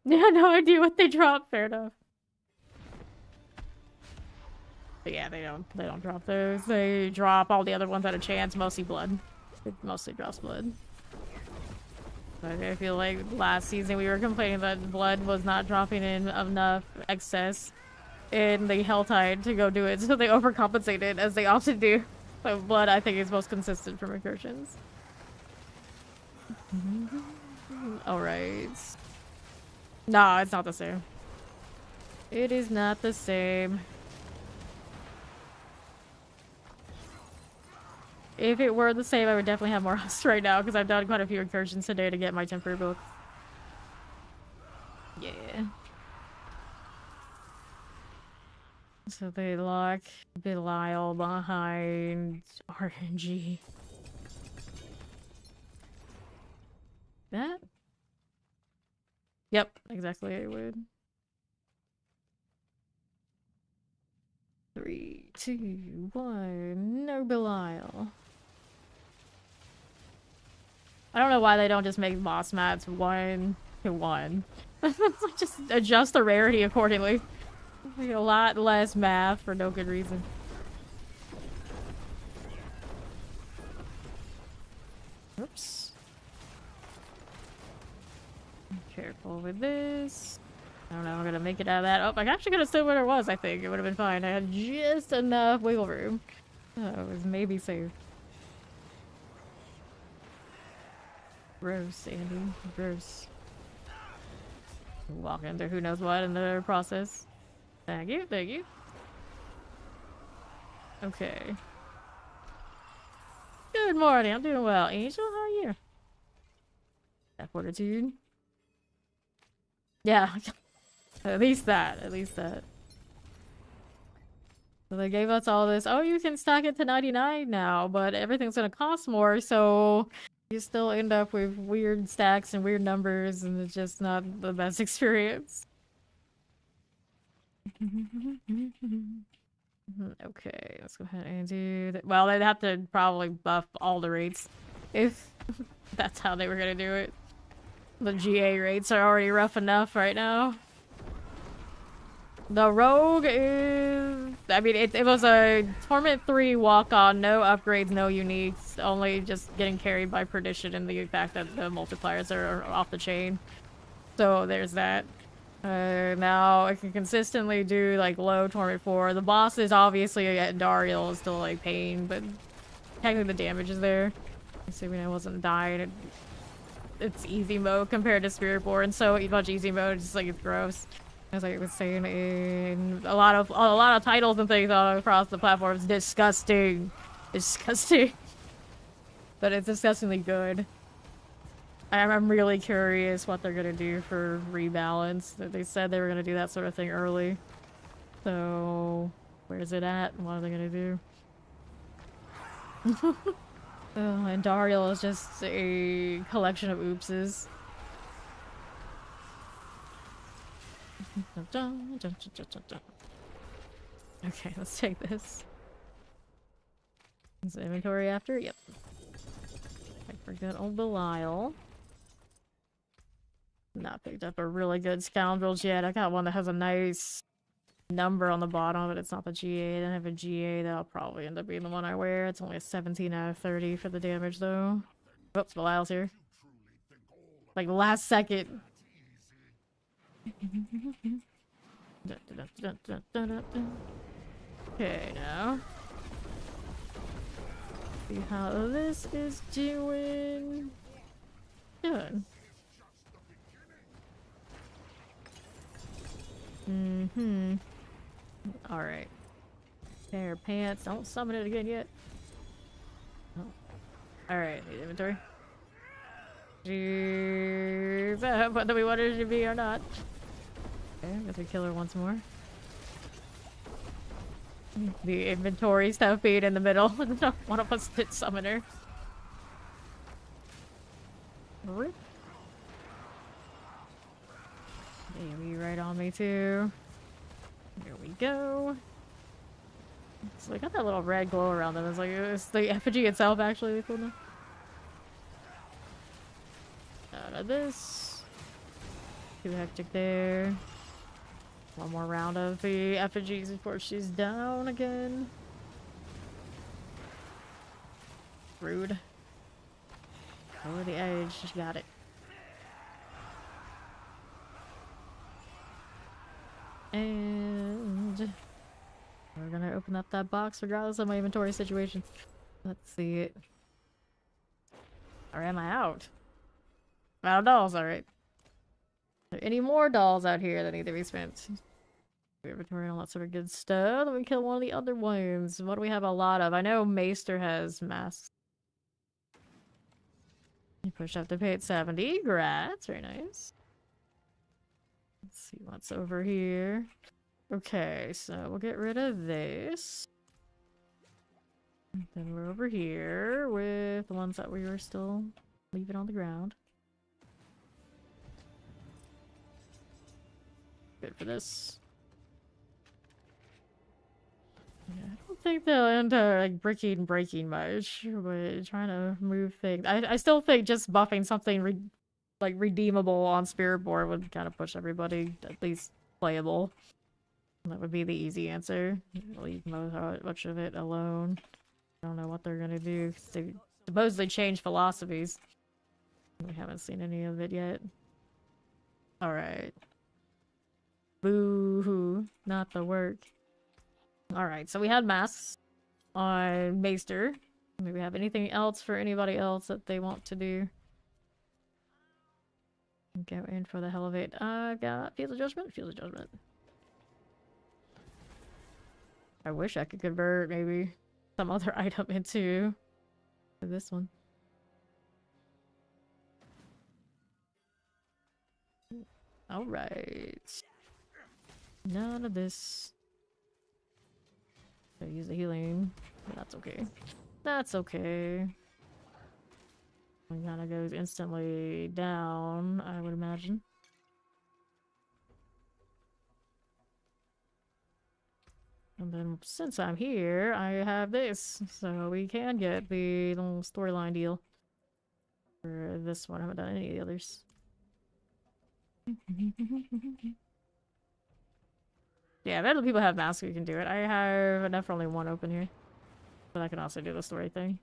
Speaker 1: Yeah, no idea what they drop. Fair enough. But yeah, they don't drop those. They drop all the other ones at a chance, mostly blood. It mostly drops blood. But I feel like last season we were complaining that blood was not dropping in enough excess in the Helltide to go do it, so they overcompensated as they often do. But blood, I think, is most consistent from incursions. Alright. No, it's not the same. It is not the same. If it were the same, I would definitely have more rust right now, because I've done quite a few incursions today to get my temporary book. Yeah. So they lock Belial behind RNG. That? Yep, exactly I would. 3, 2, 1, no Belial. I don't know why they don't just make boss mats 1 to 1. Just adjust the rarity accordingly. Like a lot less math for no good reason. Oops. Careful with this. I don't know, I'm gonna make it out of that. Oh, I actually could have stood where it was, I think. It would have been fine. I had just enough wiggle room. Oh, it was maybe safe. Gross, Andy. Gross. Walk into who knows what in the process. Thank you, thank you. Okay. Good morning, I'm doing well. Angel, how are you? That fortitude. Yeah. At least that, at least that. So they gave us all this, oh, you can stack it to 99 now, but everything's gonna cost more, so you still end up with weird stacks and weird numbers, and it's just not the best experience. Okay, let's go ahead and do that. Well, they'd have to probably buff all the rates if that's how they were gonna do it. The GA rates are already rough enough right now. The rogue is... I mean, it was a Torment 3 walk-on, no upgrades, no uniques, only just getting carried by Perdition and the fact that the multipliers are off the chain. So there's that. Now I can consistently do like low Torment 4. The boss is obviously Dariel is still like pain, but technically the damage is there. Assuming I wasn't dying. It's easy mode compared to Spiritborn, so much easy mode, just like it's gross. As I was saying, in a lot of titles and things all across the platforms, disgusting, disgusting. But it's disgustingly good. I'm really curious what they're gonna do for rebalance. They said they were gonna do that sort of thing early. So, where's it at? And what are they gonna do? Oh, and Dariel is just a collection of oopses. Okay, let's take this. Is the inventory after? Yep. I forgot old Belial. Not picked up a really good scoundrels yet. I got one that has a nice number on the bottom, but it's not the GA. I don't have a GA. That'll probably end up being the one I wear. It's only a 17 out of 30 for the damage, though. Oops, Belial's here. Like, last second. Okay, now. See how this is doing. Good. Alright. Pair of pants. Don't summon it again yet. Oh. Alright, need inventory. Jeez. Whether we wanted it to be or not. Okay, I guess we kill her once more. The inventory stuff being in the middle. One of us did summon her. Rip. Amy right on me too. Here we go. So they got that little red glow around them. It's like it's the effigy itself actually cool enough. Out of this. Too hectic there. One more round of the effigies before she's down again. Rude. Over the edge. She got it. And we're gonna open up that box regardless of my inventory situation. Let's see it. Or am I out? Out of dolls, alright. Are there any more dolls out here that need to be spent? Inventory and all that sort of good stuff. Let me kill one of the other ones. What do we have a lot of? I know Maester has masks. You push up to pay at 70. Grats, very nice. Let's see what's over here. Okay, so we'll get rid of this. Then we're over here with the ones that we were still leaving on the ground. Good for this. Yeah, I don't think they'll end up like breaking much, but trying to move things. I still think just buffing something like redeemable on Spiritborn would kind of push everybody at least playable. That would be the easy answer. Leave much of it alone. I don't know what they're gonna do. They supposedly changed philosophies. We haven't seen any of it yet. Alright. Boo-hoo. Not the work. Alright, so we had masks on Maester. Do we have anything else for anybody else that they want to do? Go in for the hell of it. Got Field of Judgment? Field of Judgment. I wish I could convert maybe some other item into this one. Alright. None of this. I use the healing. But that's okay. That's okay. It kind of goes instantly down, I would imagine. And then since I'm here, I have this. So we can get the little storyline deal for this one. I haven't done any of the others. Yeah, if other people have masks, we can do it. I have enough for only one open here. But I can also do the story thing.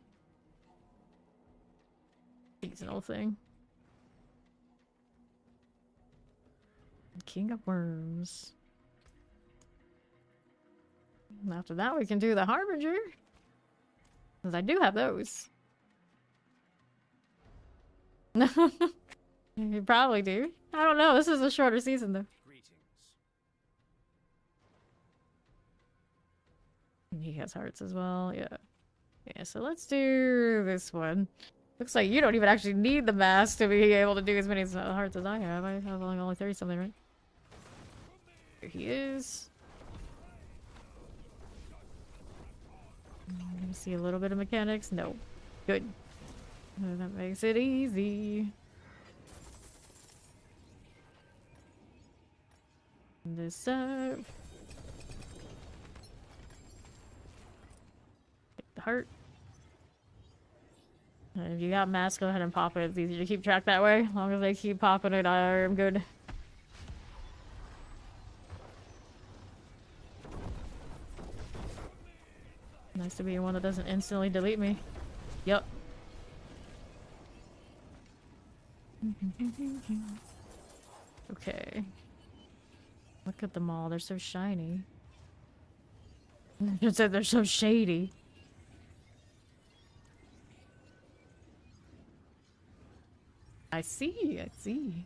Speaker 1: Seasonal thing. King of Worms. And after that, we can do the Harbinger. Because I do have those. You probably do. I don't know. This is a shorter season, though. He has hearts as well. Yeah. Yeah, so let's do this one. Looks like you don't even actually need the mask to be able to do as many hearts as I have. I have only 30 something, right? Here he is. Let me see a little bit of mechanics. No. Good. That makes it easy. This up. Take the heart. And if you got mask, go ahead and pop it. It's easy to keep track that way. As long as they keep popping it, I'm good. Nice to be one that doesn't instantly delete me. Yup. Okay. Look at them all. They're so shiny. Just said they're so shady. I see. I see.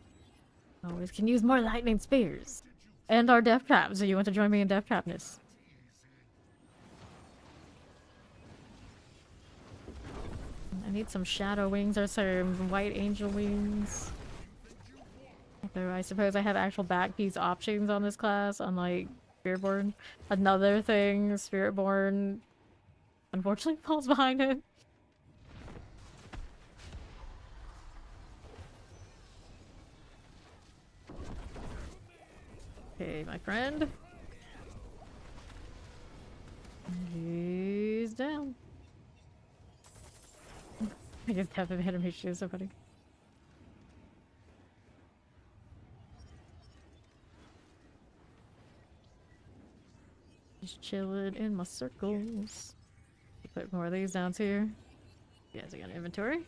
Speaker 1: Always can use more lightning spears. And our death trap. So you want to join me in death trapness? I need some shadow wings or some white angel wings. Although I suppose I have actual back piece options on this class, unlike Spiritborn. Another thing, Spiritborn unfortunately falls behind it. Okay, my friend. He's down. I just have him hit him, he's so funny. Just chilling in my circles. Put more of these down too. You guys got an inventory?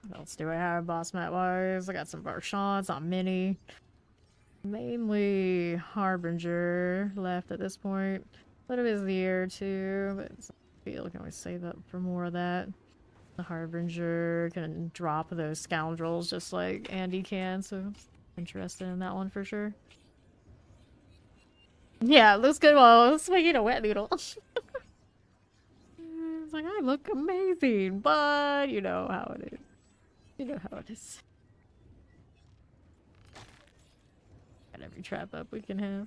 Speaker 1: What else do I have boss mat wise? I got some Barshans, not many. Mainly Harbinger left at this point. A little bit of the year too, but I feel can always save up for more of that. The Harbinger can drop those scoundrels just like Andy can, so interested in that one for sure. Yeah, it looks good while it's making a wet noodle. It's like, I look amazing, but you know how it is. You know how it is. Got every trap up we can have.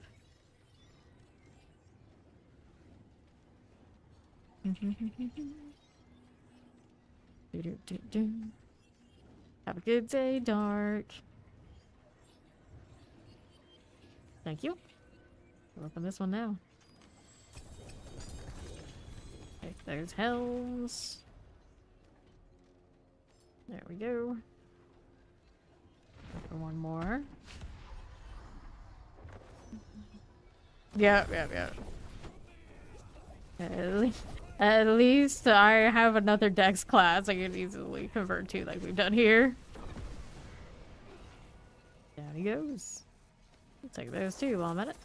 Speaker 1: Have a good day, Dark. Thank you. I'll open this one now. Okay, there's Helms. There we go. For one more. Yeah. At least I have another dex class I can easily convert to like we've done here. he goes. I'll take those too while I'm at it.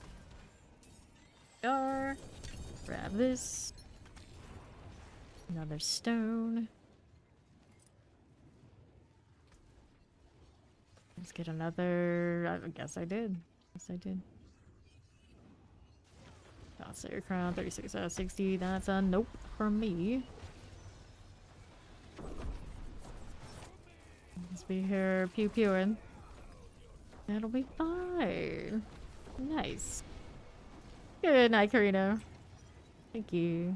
Speaker 1: Grab this. Another stone. Let's get another. I guess I did. Yes, I did. I'll say your crown. 36 out of 60. That's a nope from me. Let's be here pew pewing. That'll be fine. Nice. Good night, Karina. Thank you.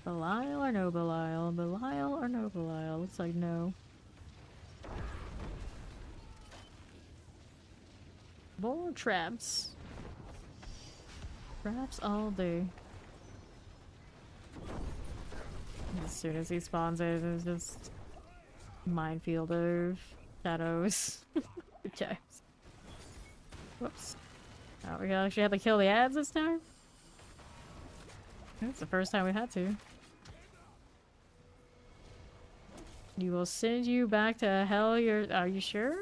Speaker 1: Belial or no Belial? Belial or no Belial? Looks like no. More traps. Traps all day. As soon as he spawns in, it's just minefield of shadows. Good times. Whoops. Oh, we actually had to kill the ads this time? That's the first time we had to. You will send you back to hell. Are you sure?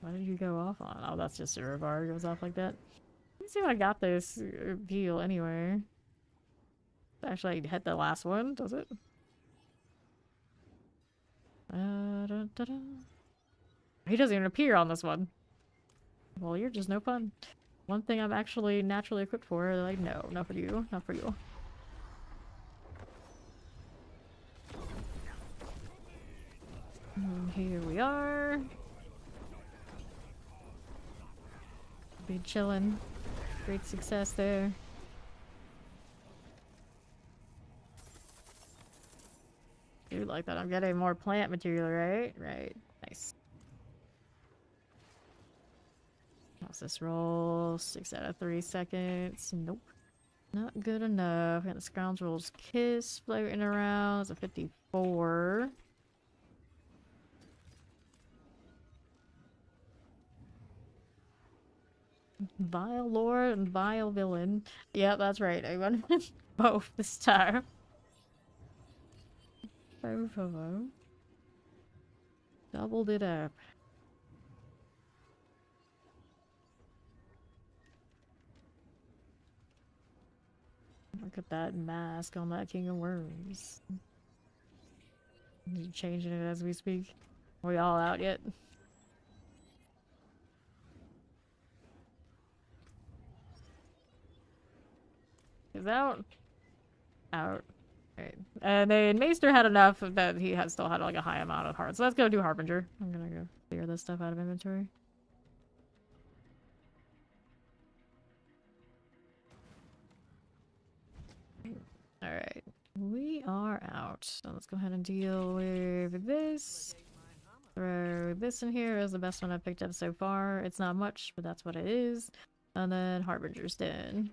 Speaker 1: Why did you go off on? Oh, that's just a Revar goes off like that. Let me see if I got this deal anywhere. Actually, I hit the last one, does it? He doesn't even appear on this one. Well, you're just no fun. One thing I'm actually naturally equipped for, like, no, not for you, not for you. And here we are. Be chillin'. Great success there. Do like that. I'm getting more plant material, right? Right. Nice. How's this roll? 6 out of 3 seconds. Nope. Not good enough. Got the Scoundrel's Kiss floating around. It's a 54. Vile Lord and Vile Villain. Yeah, that's right. I went both this time. Both of them. Doubled it up. Look at that mask on that King of Worms. He's changing it as we speak. Are we all out yet? Is out? Out. Right. And then Maester had enough that he had still had like a high amount of hearts. So let's go do Harbinger. I'm gonna go clear this stuff out of inventory. Alright. We are out. So let's go ahead and deal with this. Throw this in here is the best one I've picked up so far. It's not much, but that's what it is. And then Harbinger's Den.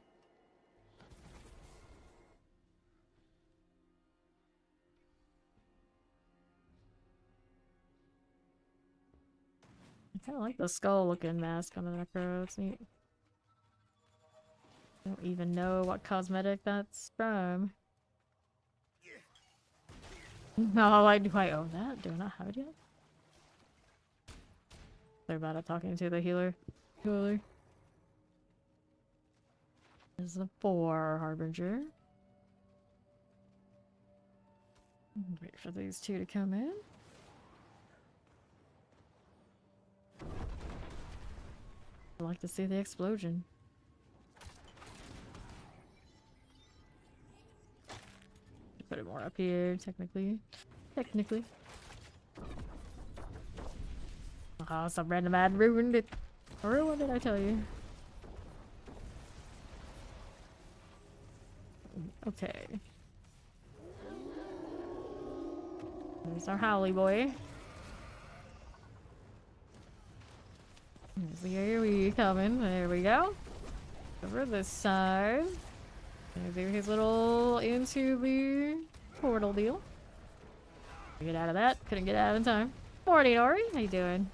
Speaker 1: I kind of like the skull looking mask on the Necro. It's neat. I don't even know what cosmetic that's from. No, do I own that? Do I not have it yet? They're about talking to the healer. Healer. This is the 4 Harbinger. Wait for these 2 to come in. I'd like to see the explosion. Put it more up here, technically. Technically. Oh, some random ad ruined it. Ruined it, I tell you. Okay. There's our Howley boy. There's the AoE coming. There we go. Over this side. There's his little into the portal deal. Get out of that. Couldn't get out in time. Morning, Ori. How you doing?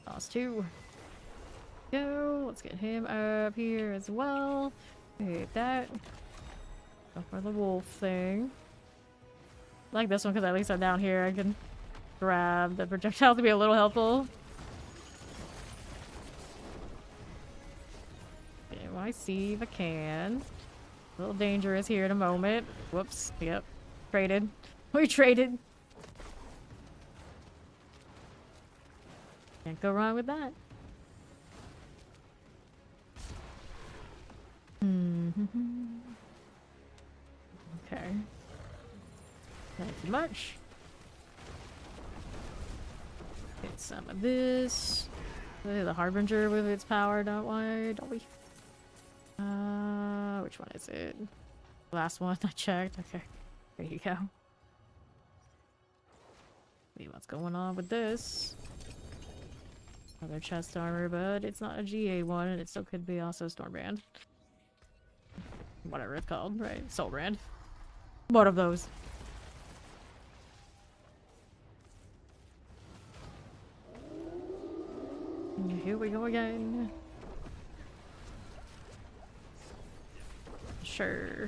Speaker 1: Lost 2. Go. Let's get him up here as well. Hit that. Go for the wolf thing. I like this one because at least I'm down here. I can grab the projectile to be a little helpful. Okay, well, I see if I can. A little dangerous here in a moment. Whoops. Yep. Traded. We traded. Can't go wrong with that. Okay. Not too much. Get some of this. The Harbinger with its power, don't we? Which one is it? Last one I checked. Okay. There you go. See what's going on with this. Another chest armor, but it's not a GA one, and it still could be also Stormbrand. Whatever it's called, right? Soulbrand. One of those. And here we go again. Sure.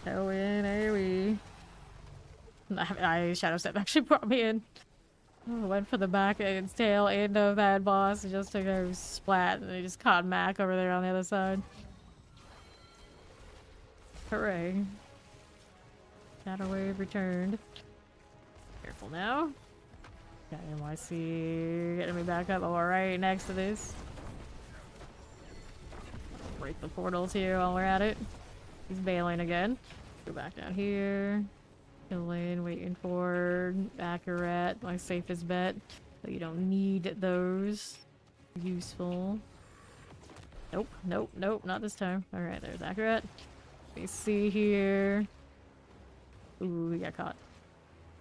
Speaker 1: Go in, AoE. I Shadow Step actually brought me in. Oh, went for the back and tail end of that boss just to go splat, and they just caught Mac over there on the other side. Hooray. Shadow Wave returned. Careful now. Got NYC getting me back up. Oh, right next to this. Break the portals here while we're at it. He's bailing again. Go back down here. Killing, waiting for accurate, my safest bet. But you don't need those. Useful. Nope, nope, nope, not this time. Alright, there's accurate. Let me see here. Ooh, we got caught.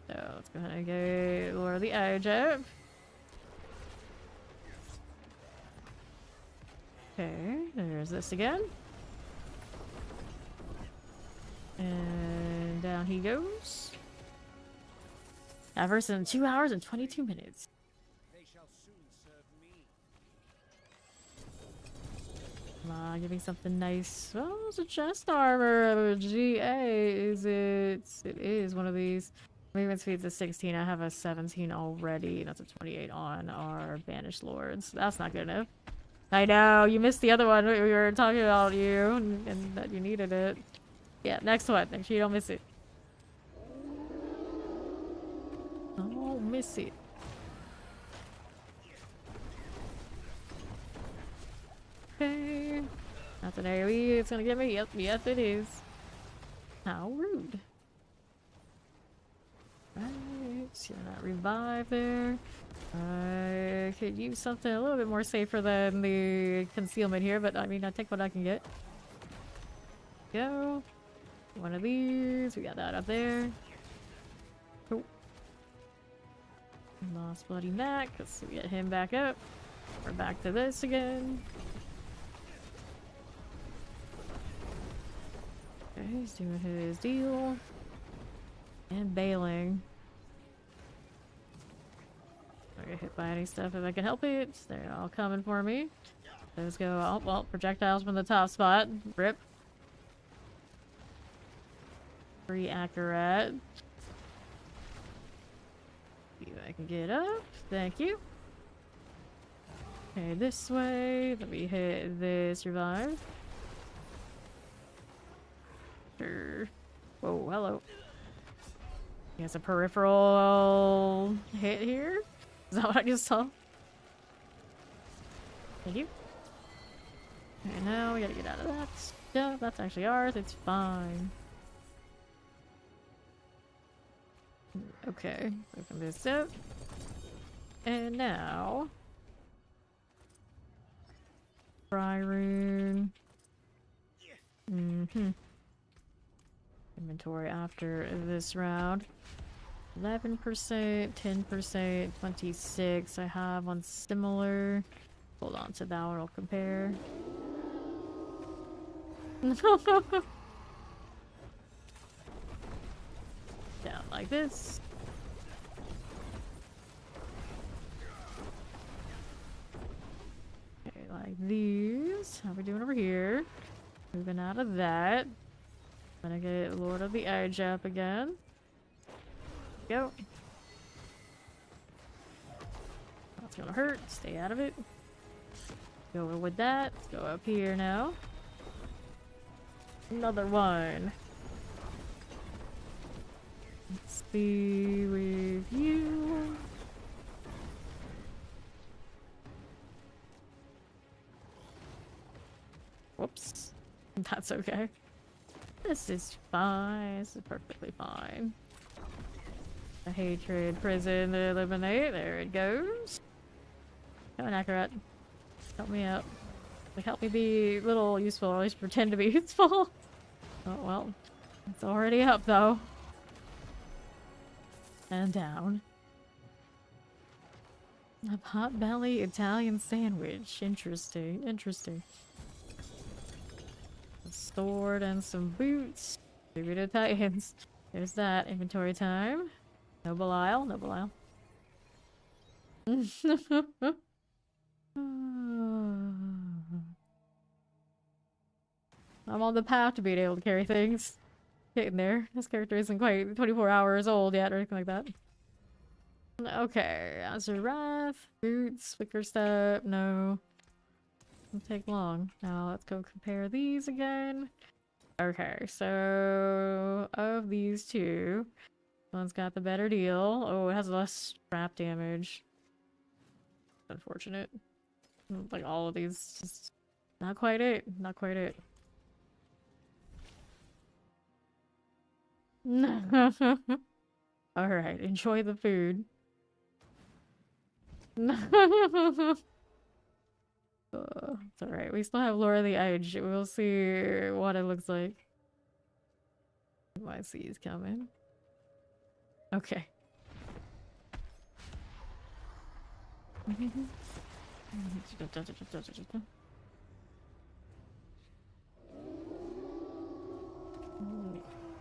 Speaker 1: So let's go ahead and get lower the edge up. Okay, there's this again. And down he goes. Averse in 2 hours and 22 minutes.
Speaker 2: They shall soon serve me.
Speaker 1: Come on, give me something nice. Oh, it's a chest armor. GA. Is it? It is one of these. Movement speed's a 16. I have a 17 already. That's a 28 on our Banished Lords. That's not good enough. I know, you missed the other one. We were talking about you and that you needed it. Yeah, next one. Make sure you don't miss it. Don't miss it. Okay. That's an AoE. It's gonna get me. Yep, yes it is. How rude. Right. You're not revived there. I could use something a little bit more safer than the concealment here, but I mean, I take what I can get. Go. One of these. We got that up there. Oh. Lost Bloody Mac. Let's get him back up. We're back to this again. Okay, he's doing his deal. And bailing. I get hit by any stuff if I can help it. They're all coming for me. Those go. Oh, well, projectiles from the top spot. Rip. Pretty accurate. See if I can get up. Thank you. Okay, this way. Let me hit this revive. Sure. Whoa, hello. He has a peripheral hit here. Is that what I just saw? Thank you. Okay, now we gotta get out of that stuff. That's actually ours. It's fine. Okay, open this up. And now... Fry rune. Inventory after this round. 11%, 10%, 26. I have one similar. Hold on to that one, I'll compare. Down like this. Okay, like these. How we doing over here? Moving out of that. Gonna get Lord of the Edge up again. Go. That's gonna hurt. Stay out of it. Go with that. Let's go up here now. Another one. Let's be with you. Whoops. That's okay. This is fine. This is perfectly fine. The hatred prison to eliminate. There it goes. Come on, Akarat. Help me out. Like, help me be a little useful, or at least pretend to be useful. Oh, well. It's already up, though. And down. A pot-belly Italian sandwich. Interesting. Interesting. A sword and some boots. Maybe the Titans. There's that. Inventory time. No Belial. No Belial. I'm on the path to being able to carry things. Getting there. This character isn't quite 24 hours old yet or anything like that. Okay, Azurath, boots, wicker step, no. It'll take long. Now let's go compare these again. Okay, so of these two, one's got the better deal. Oh, it has less trap damage. Unfortunate. Like all of these, just not quite it. Not quite it. Alright, enjoy the food. It's alright, we still have Lord of the Edge. We'll see what it looks like. My C is coming. Okay.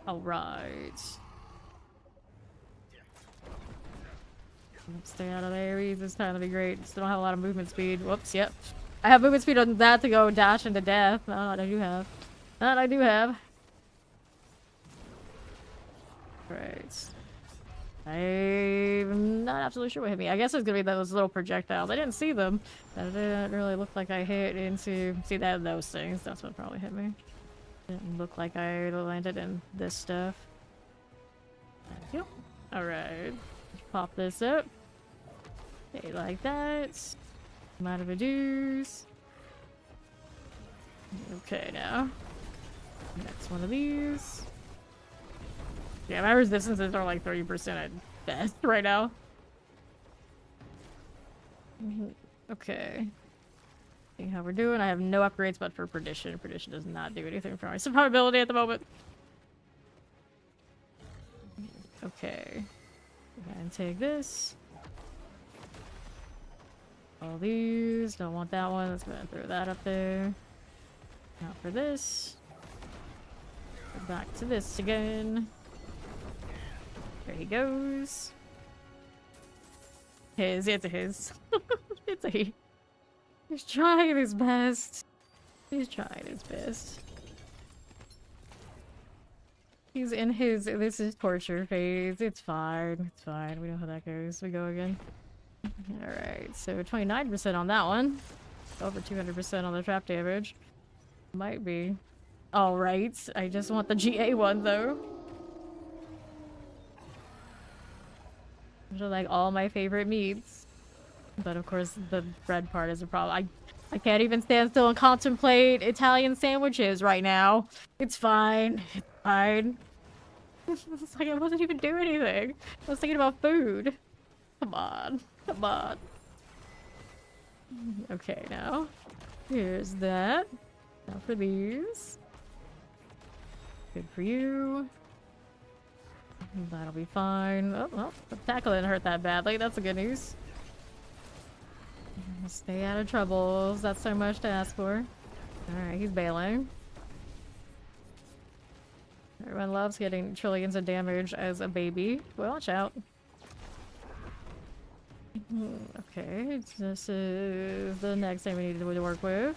Speaker 1: Alright. Stay out of the areas this time, that'd be great. Still don't have a lot of movement speed. Whoops, yep. I have movement speed on that to go dash into death. That I do have. That I do have. Right. I'm not absolutely sure what hit me. I guess it's gonna be those little projectiles. I didn't see them. That didn't really look like I hit into... See that? Those things. That's what probably hit me. Didn't look like I landed in this stuff. Thank you. Alright. Pop this up. Okay, like that. I'm out of a deuce. Okay, now. Next one of these. Yeah, my resistances are like 30% at best right now. Okay. See how we're doing. I have no upgrades but for Perdition. Perdition does not do anything for my survivability at the moment. Okay. And take this. All these. Don't want that one. Let's go ahead and throw that up there. Now for this. Go back to this again. There he goes. His. It's a his. It's a he. He's trying his best. He's trying his best. He's in his, this is torture phase. It's fine. It's fine. We know how that goes. We go again. Alright, so 29% on that one. Over 200% on the trap damage. Might be. Alright, I just want the GA one though. Those are like all my favorite meats. But of course the bread part is a problem. I can't even stand still and contemplate Italian sandwiches right now. It's fine. It's fine. It's like I wasn't even doing anything. I was thinking about food. Come on. Come on. Okay, now. Here's that. Now for these. Good for you. That'll be fine. Oh, well, the tackle didn't hurt that badly. That's the good news. Stay out of troubles. That's so much to ask for. Alright, he's bailing. Everyone loves getting trillions of damage as a baby. Well, watch out. Okay, this is the next thing we need to work with.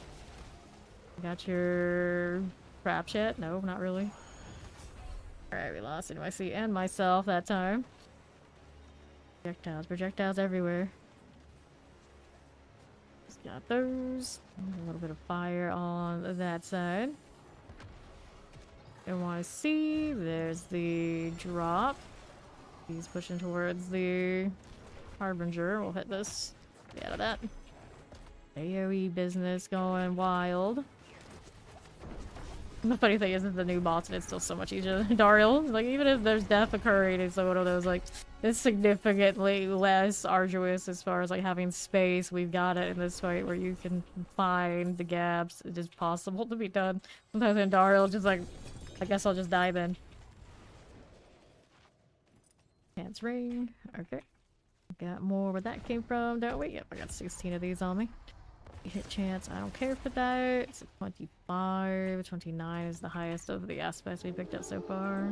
Speaker 1: Got your crap shit? No, not really. Alright, we lost NYC and myself that time. Projectiles, projectiles everywhere. Just got those. A little bit of fire on that side. NYC, there's the drop. He's pushing towards the Harbinger. We'll hit this. Get out of that. AoE business going wild. The funny thing is, it's the new boss and it's still so much easier than Dariel. Like, even if there's death occurring, it's one of those, like, it's significantly less arduous as far as, like, having space. We've got it in this fight where you can find the gaps. It is possible to be done. Sometimes in Dariel, just like, I guess I'll just die then. Hands ring. Okay. Got more where that came from, don't we? Yep, I got 16 of these on me. Hit chance, I don't care for that. It's 25, 29 is the highest of the aspects we picked up so far.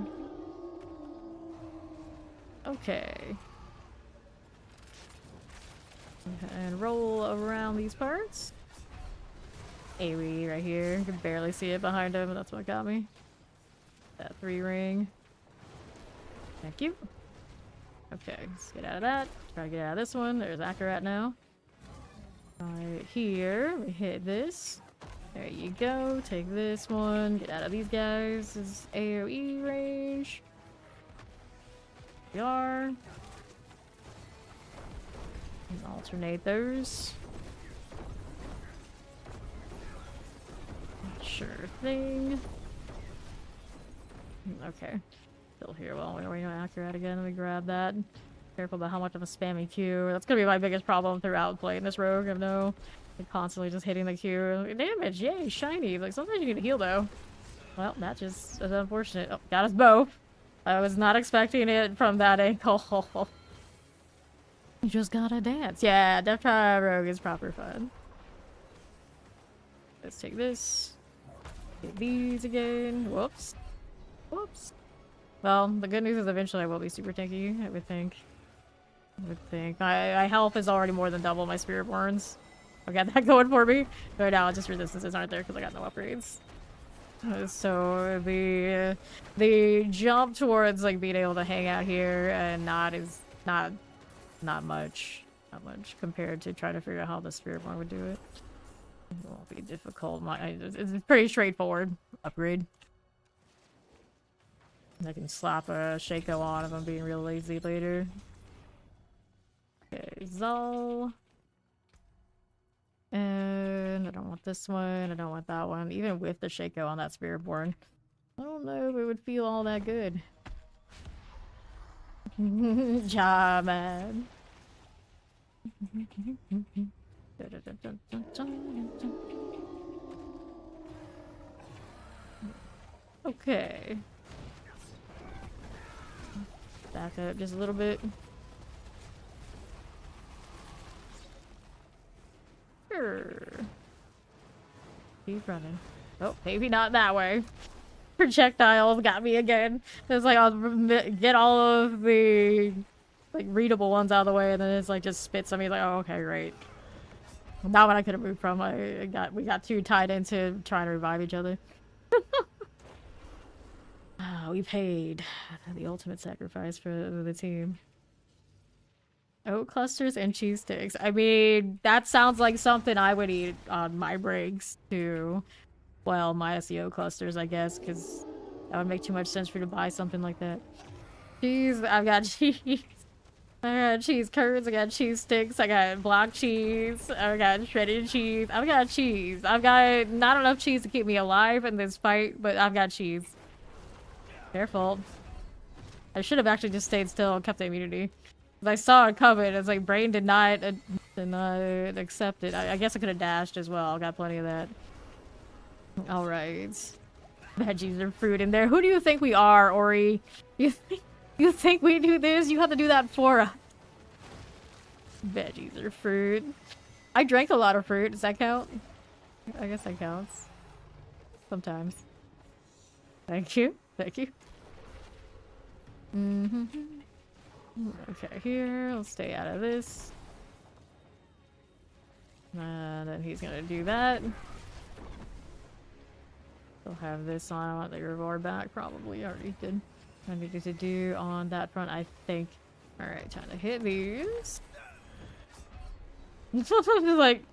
Speaker 1: Okay. And roll around these parts. AoE right here. You can barely see it behind him, but that's what got me. That 3 ring. Thank you. Okay, let's get out of that. Try to get out of this one. There's Akarat now. Right here, we hit this. There you go. Take this one. Get out of these guys. This is AoE range. We are. Alternate those. Sure thing. Okay. Still here. Well, we're waiting on Akarat again. Let me grab that. Careful about how much of a spammy Q. That's gonna be my biggest problem throughout playing this rogue. I know, like, constantly just hitting the Q. Damage, yay, shiny. Like, sometimes you need to heal though. Well, that just is unfortunate. Oh, got us both. I was not expecting it from that angle. You just gotta dance. Yeah, Death Tribe rogue is proper fun. Let's take this. Get these again. Whoops. Whoops. Well, the good news is eventually I will be super tanky, I would think. My health is already more than double my Spiritborns. I've got that going for me. Right now, just resistances aren't there because I got no upgrades. So the jump towards, like, being able to hang out here and not much compared to trying to figure out how the Spiritborn would do it. It won't be difficult. It's pretty straightforward upgrade. I can slap a Shaco on if I'm being real lazy later. Okay, Zal. And I don't want this one, I don't want that one. Even with the Shaco on that Spiritborn, I don't know if it would feel all that good. Ja, man. Okay. Back up just a little bit. Sure. Keep running. Oh, maybe not that way. Projectiles got me again. It's like I'll get all of the, like, readable ones out of the way, and then it's like just spits at me. Like, oh, okay, great. Not what I could have moved from. We got too tied into trying to revive each other. We paid the ultimate sacrifice for the team. Oat clusters and cheese sticks. I mean, that sounds like something I would eat on my breaks too. Well, minus the oat clusters, I guess, because that would make too much sense for you to buy something like that. Cheese, I've got cheese. I got cheese curds, I got cheese sticks, I got block cheese, I got shredded cheese, I've got cheese. I've got not enough cheese to keep me alive in this fight, but I've got cheese. Their fault. I should have actually just stayed still and kept the immunity. I saw it coming. It's like brain did not accept it. I guess I could have dashed as well. Got plenty of that. All right. Veggies or fruit in there. Who do you think we are, Ori? You think we do this? You have to do that for us. Veggies or fruit. I drank a lot of fruit. Does that count? I guess that counts. Sometimes. Thank you. Thank you. Okay, here. Let's stay out of this. And then he's gonna do that. We'll have this on. I want the reward back. Probably already did. I needed to do on that front, I think. Alright, time to hit these. Like,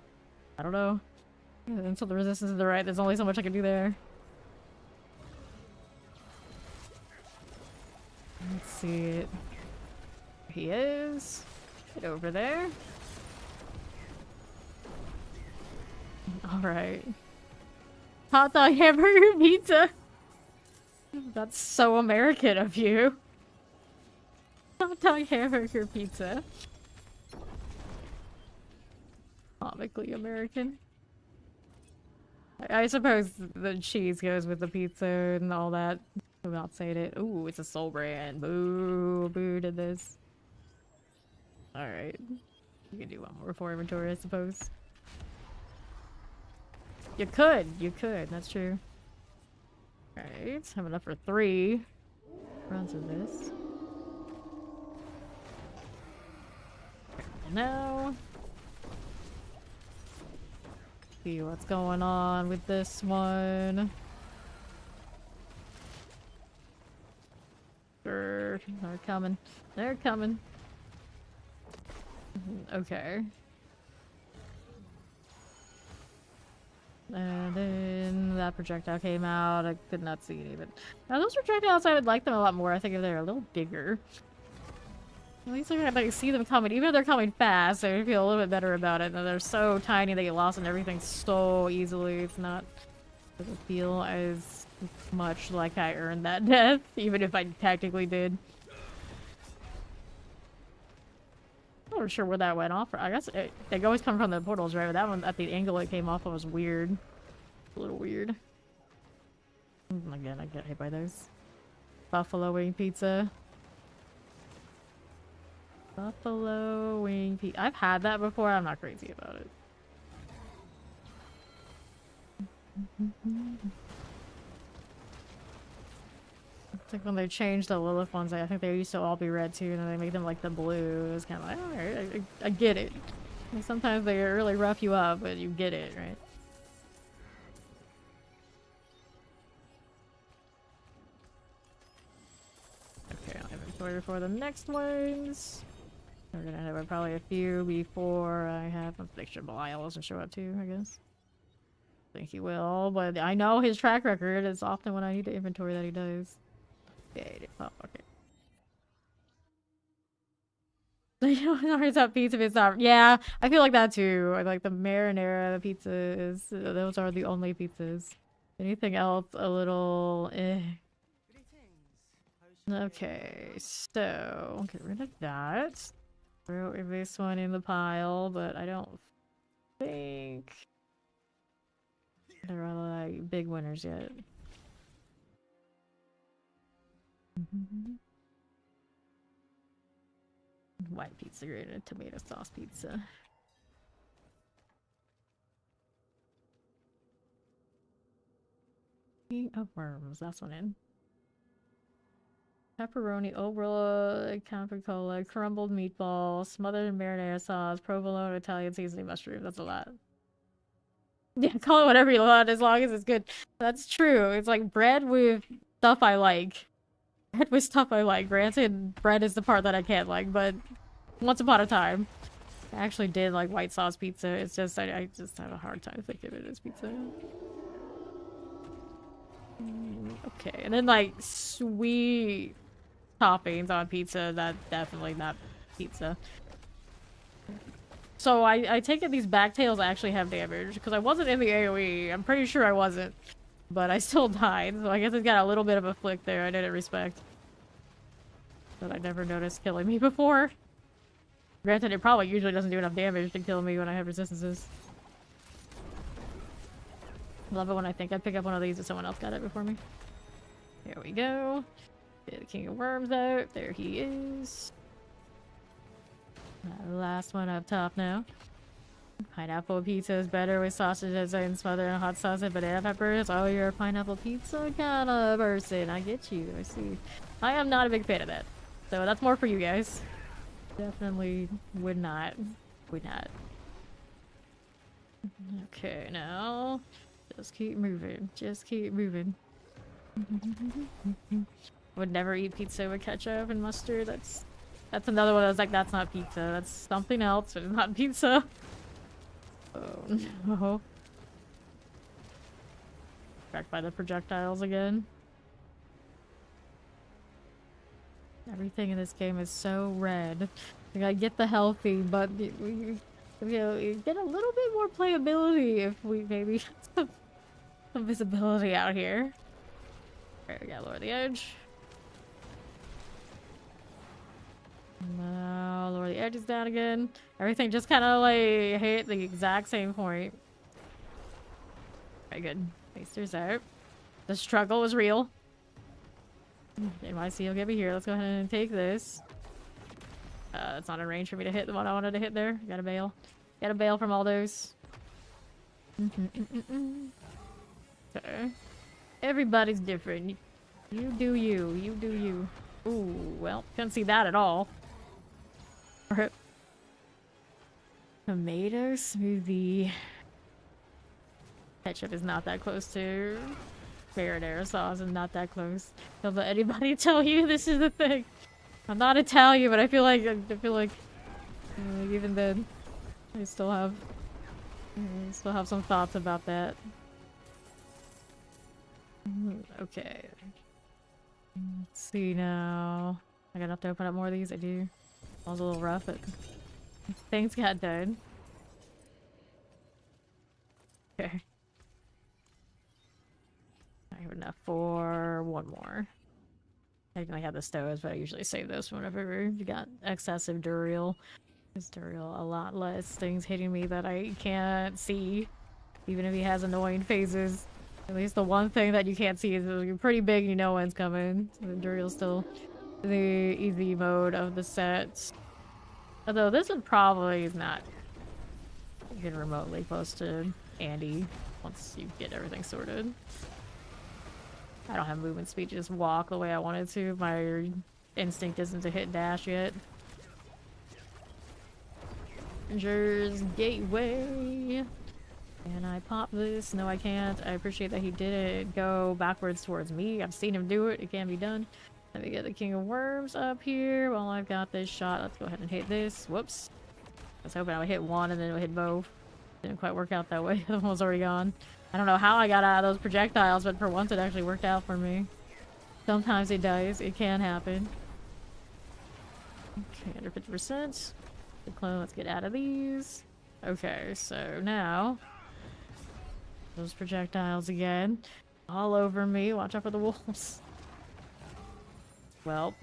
Speaker 1: I don't know. Until the resistance is right, there's only so much I can do there. Let's see it. He is. Get over there. Alright. Hot dog hamburger pizza. That's so American of you. Hot dog hamburger pizza. Comically American. I suppose the cheese goes with the pizza and all that. I'm not saying it. Ooh, it's a soul brand. Boo, boo to this. Alright. You can do one more for inventory, I suppose. You could, that's true. Alright, have enough for 3 runs of this. Now, see what's going on with this one. Sure, they're coming. They're coming. Okay. And then that projectile came out. I could not see it even. Now those projectiles, I would like them a lot more. I think if they're a little bigger. At least I can see them coming. Even if they're coming fast, I feel a little bit better about it. And they're so tiny, they get lost in everything so easily. It's not... It doesn't feel as much like I earned that death, even if I technically did. I'm not sure where that went off. I guess they always come from the portals, right? But that one, at the angle it came off of, was weird. A little weird. Again, I get hit by those. Buffalo wing pizza. Buffalo wing pizza. I've had that before. I'm not crazy about it. It's like when they changed the Lilith ones, I think they used to all be red too, and then they make them like the blue. It was kind of like, alright, I get it. Like, sometimes they really rough you up, but you get it, right? Okay, I'll inventory for the next ones. We're gonna have probably a few before I have a picture. Belial doesn't show up too, I guess. I think he will, but I know his track record is often when I need to inventory that he does. Okay, oh, okay. You know, it's not pizza if it's not. Yeah, I feel like that too. I like the marinara pizzas. Those are the only pizzas. Anything else, a little eh. Okay, so get rid of that. Throw this one in the pile, but I don't think there are like big winners yet. White pizza grated tomato sauce pizza. King of worms, that's one in. Pepperoni, overload, capricola, crumbled meatball, smothered in marinara sauce, provolone, Italian seasoning mushroom. That's a lot. Yeah, call it whatever you want as long as it's good. That's true. It's like bread with stuff I like. Bread with stuff I like. Granted, bread is the part that I can't like, but once upon a time, I actually did like white sauce pizza. It's just, I just have a hard time thinking of it as pizza. Okay, and then like sweet toppings on pizza, that's definitely not pizza. So I take it these backtails actually have damage, because I wasn't in the AoE. I'm pretty sure I wasn't. But I still died, so I guess it's got a little bit of a flick there I didn't respect. That I never noticed killing me before. Granted, it probably usually doesn't do enough damage to kill me when I have resistances. Love it when I think I'd pick up one of these if someone else got it before me. There we go. Get the King of Worms out. There he is. Last one up top now. Pineapple pizza is better with sausages and smothered in hot sauce and banana peppers. Oh, you're a pineapple pizza kind of person. I get you. I see. I am not a big fan of that. So that's more for you guys. Definitely would not. Would not. Okay, now just keep moving. Just keep moving. Would never eat pizza with ketchup and mustard. That's another one. I was like, that's not pizza. That's something else, but it's not pizza. Oh no. Back by the projectiles again. Everything in this game is so red. Like, I get the healthy, but you get a little bit more playability if we maybe some visibility out here. Alright, we gotta lower the edge. Now lower the edges down again. Everything just kind of like hit the exact same point. Very good. Tasters out. The struggle is real. NYC will get me here. Let's go ahead and take this. It's not in range for me to hit the one I wanted to hit there. Gotta bail. Gotta bail from all those. Okay. Everybody's different. You do you. You do you. Ooh, well, couldn't see that at all. Rip. Tomato smoothie. Ketchup is not that close to marinara sauce, and not that close. Don't let anybody tell you this is the thing. I'm not Italian, but I feel like even then, I still have some thoughts about that. Okay. Let's see now. I gotta have to open up more of these. I do. I was a little rough, but things got done. Okay. I have enough for one more. I can have the stoves, but I usually save those for whenever you got excessive duriel. Because duriel a lot less things hitting me that I can't see. Even if he has annoying phases. At least the one thing that you can't see is you're pretty big and you know when's coming. So the duriel's still the easy mode of the set. Although this one probably is not even remotely close to Andy once you get everything sorted. I don't have movement speed to just walk the way I wanted to. My instinct isn't to hit dash yet. Avengers Gateway. Can I pop this? No, I can't. I appreciate that he didn't go backwards towards me. I've seen him do it. It can be done. Let me get the King of Worms up here while I've got this shot. Let's go ahead and hit this. Whoops. I was hoping I would hit one and then it would hit both. Didn't quite work out that way. The one was already gone. I don't know how I got out of those projectiles, but for once it actually worked out for me. Sometimes it does. It can happen. Okay, under 50%. Good clone. Let's get out of these. Okay, so now those projectiles again. All over me. Watch out for the wolves. Well,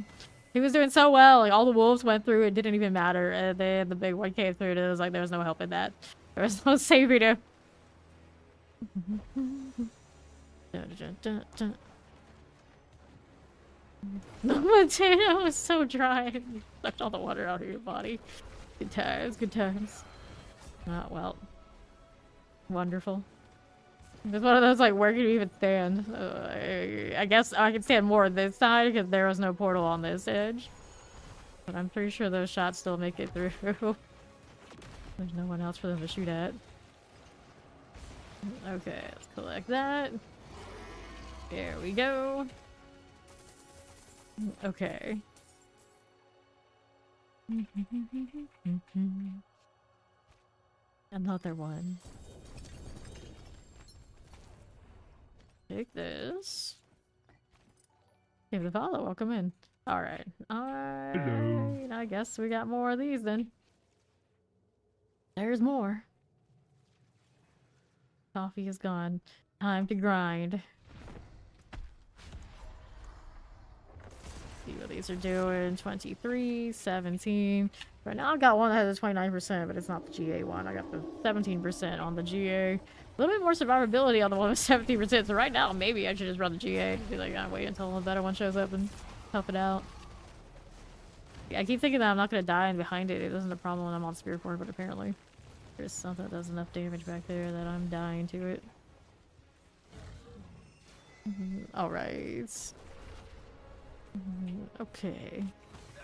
Speaker 1: he was doing so well. Like, all the wolves went through. It didn't even matter. And then the big one came through. And it was like there was no help in that. There was no saving him. The potato is so dry. You sucked all the water out of your body. Good times, good times. Oh, well. Wonderful. It's one of those, like, where can you even stand? I guess I can stand more on this side because there was no portal on this edge. But I'm pretty sure those shots still make it through. There's no one else for them to shoot at. Okay, let's collect that. There we go. Okay. Another one. Take this. Give the follow. Welcome in. Alright. Alright.
Speaker 4: Hello.
Speaker 1: I guess we got more of these then. There's more. Coffee is gone. Time to grind. See what these are doing. 23, 17. Right now I've got one that has a 29%, but it's not the GA one. I got the 17% on the GA. A little bit more survivability on the one with 17%. So right now maybe I should just run the GA. Be like, I wait until a better one shows up and help it out. Yeah, I keep thinking that I'm not gonna die and behind it. It isn't a problem when I'm on Spiritborn, but apparently There's something that does enough damage back there that I'm dying to it. Alright. Okay.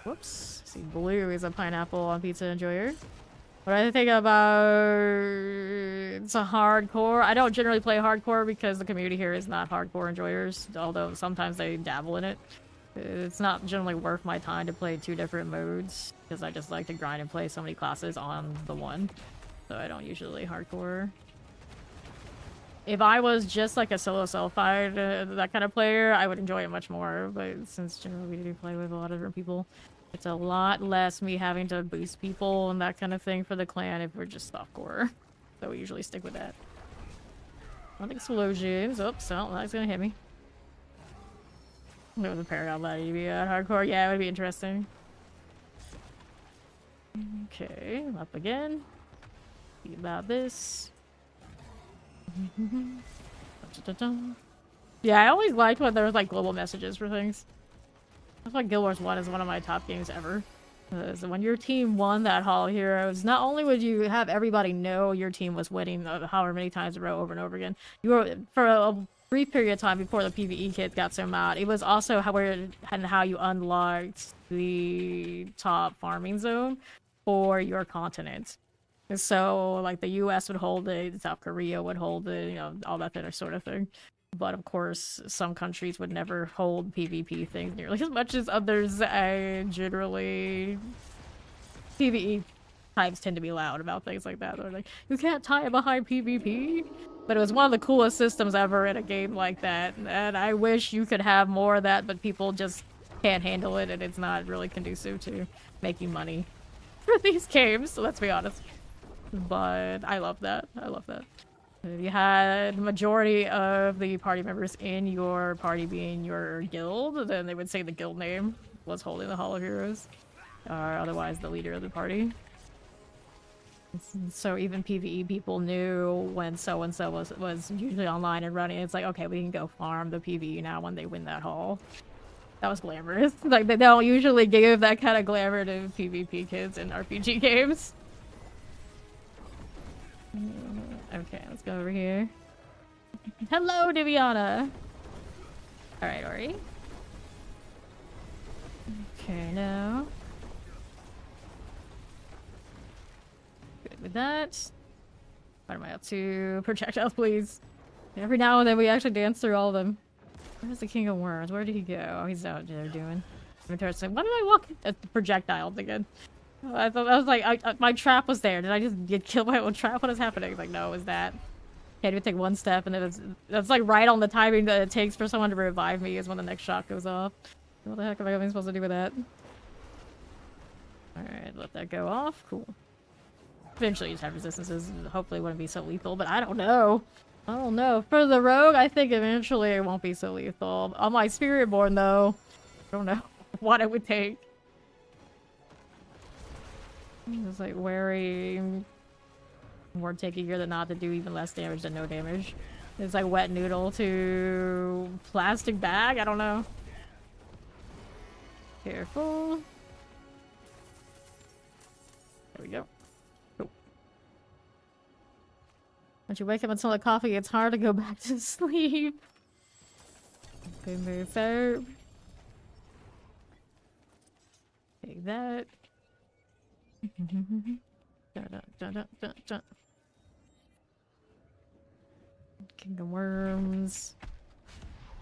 Speaker 1: Whoops. See, blue is a pineapple on pizza enjoyer. What do I think about... It's a hardcore. I don't generally play hardcore because the community here is not hardcore enjoyers, although sometimes they dabble in it. It's not generally worth my time to play 2 different modes, because I just like to grind and play so many classes on the one. So I don't usually hardcore. If I was just like a solo self-fight, that kind of player, I would enjoy it much more, but since generally we do play with a lot of different people, it's a lot less me having to boost people and that kind of thing for the clan if we're just softcore. So we usually stick with that. Not explosions. Oops, oh, that's gonna hit me. It was a Paragon Lady to be hardcore. Yeah, it would be interesting. Okay, up again. See about this. Yeah, I always liked when there was like global messages for things. That's why Guild Wars 1 is one of my top games ever. So when your team won that Hall of Heroes, not only would you have everybody know your team was winning however many times in a row over and over again, you were, for a brief period of time before the PvE kits got so mad, it was also how you unlocked the top farming zone for your continent. So, like, the US would hold it, South Korea would hold it, you know, all that sort of thing. But, of course, some countries would never hold PvP things nearly as much as others. Generally, PvE types tend to be loud about things like that. They're like, you can't tie it behind PvP? But it was one of the coolest systems ever in a game like that. And I wish you could have more of that, but people just can't handle it, and it's not really conducive to making money for these games, so let's be honest. But I love that. I love that. If you had the majority of the party members in your party being your guild, then they would say the guild name was holding the Hall of Heroes, or otherwise the leader of the party. So even PvE people knew when so-and-so was usually online and running. It's like, okay, we can go farm the PvE now when they win that hall. That was glamorous. Like, they don't usually give that kind of glamour to PvP kids in RPG games. Okay, let's go over here. Hello, Diviana. Alright, Ori. Okay, now. Good with that. What am I up to? Projectiles, please. Every now and then we actually dance through all of them. Where's the King of Worms? Where did he go? Oh, he's out there doing. Why did I walk at the projectiles again? I thought I was like, my trap was there. Did I just get killed by my own trap? What is happening? Like, no, it was that. Can't even take one step, and that's like right on the timing that it takes for someone to revive me is when the next shot goes off. What the heck am I supposed to do with that? Alright, let that go off. Cool. Eventually you just have resistances. Hopefully it wouldn't be so lethal, but I don't know. I don't know. For the rogue, I think eventually it won't be so lethal. On my Spiritborn, though, I don't know what it would take. It's like wearing more takier than not to do even less damage than no damage. It's like wet noodle to plastic bag. I don't know. Careful. There we go. Cool. Once you wake up and smell the coffee, it's hard to go back to sleep. Good move there. Take that. King of Worms.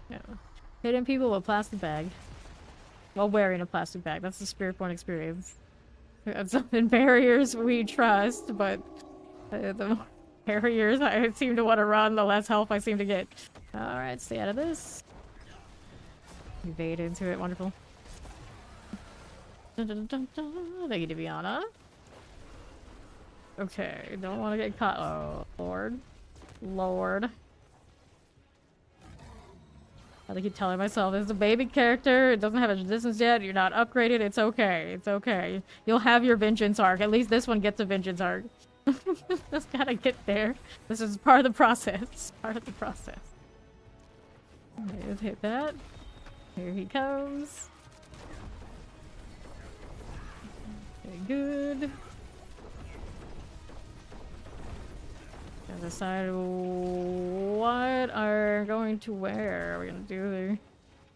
Speaker 1: No. Hitting people with a plastic bag. While wearing a plastic bag. That's the Spiritborn experience. That's something barriers we trust, but the more barriers I seem to want to run, the less health I seem to get. Alright, stay out of this. Evade into it, wonderful. Thank you, Diviana. Okay, don't want to get caught. Oh, Lord. Lord. I keep telling myself, this is a baby character, it doesn't have a resistance yet, you're not upgraded, it's okay, it's okay. You'll have your vengeance arc. At least this one gets a vengeance arc. Just gotta get there. This is part of the process. Part of the process. Okay, let's hit that. Here he comes. Okay, good. Gotta decide what are going to wear. Are we gonna do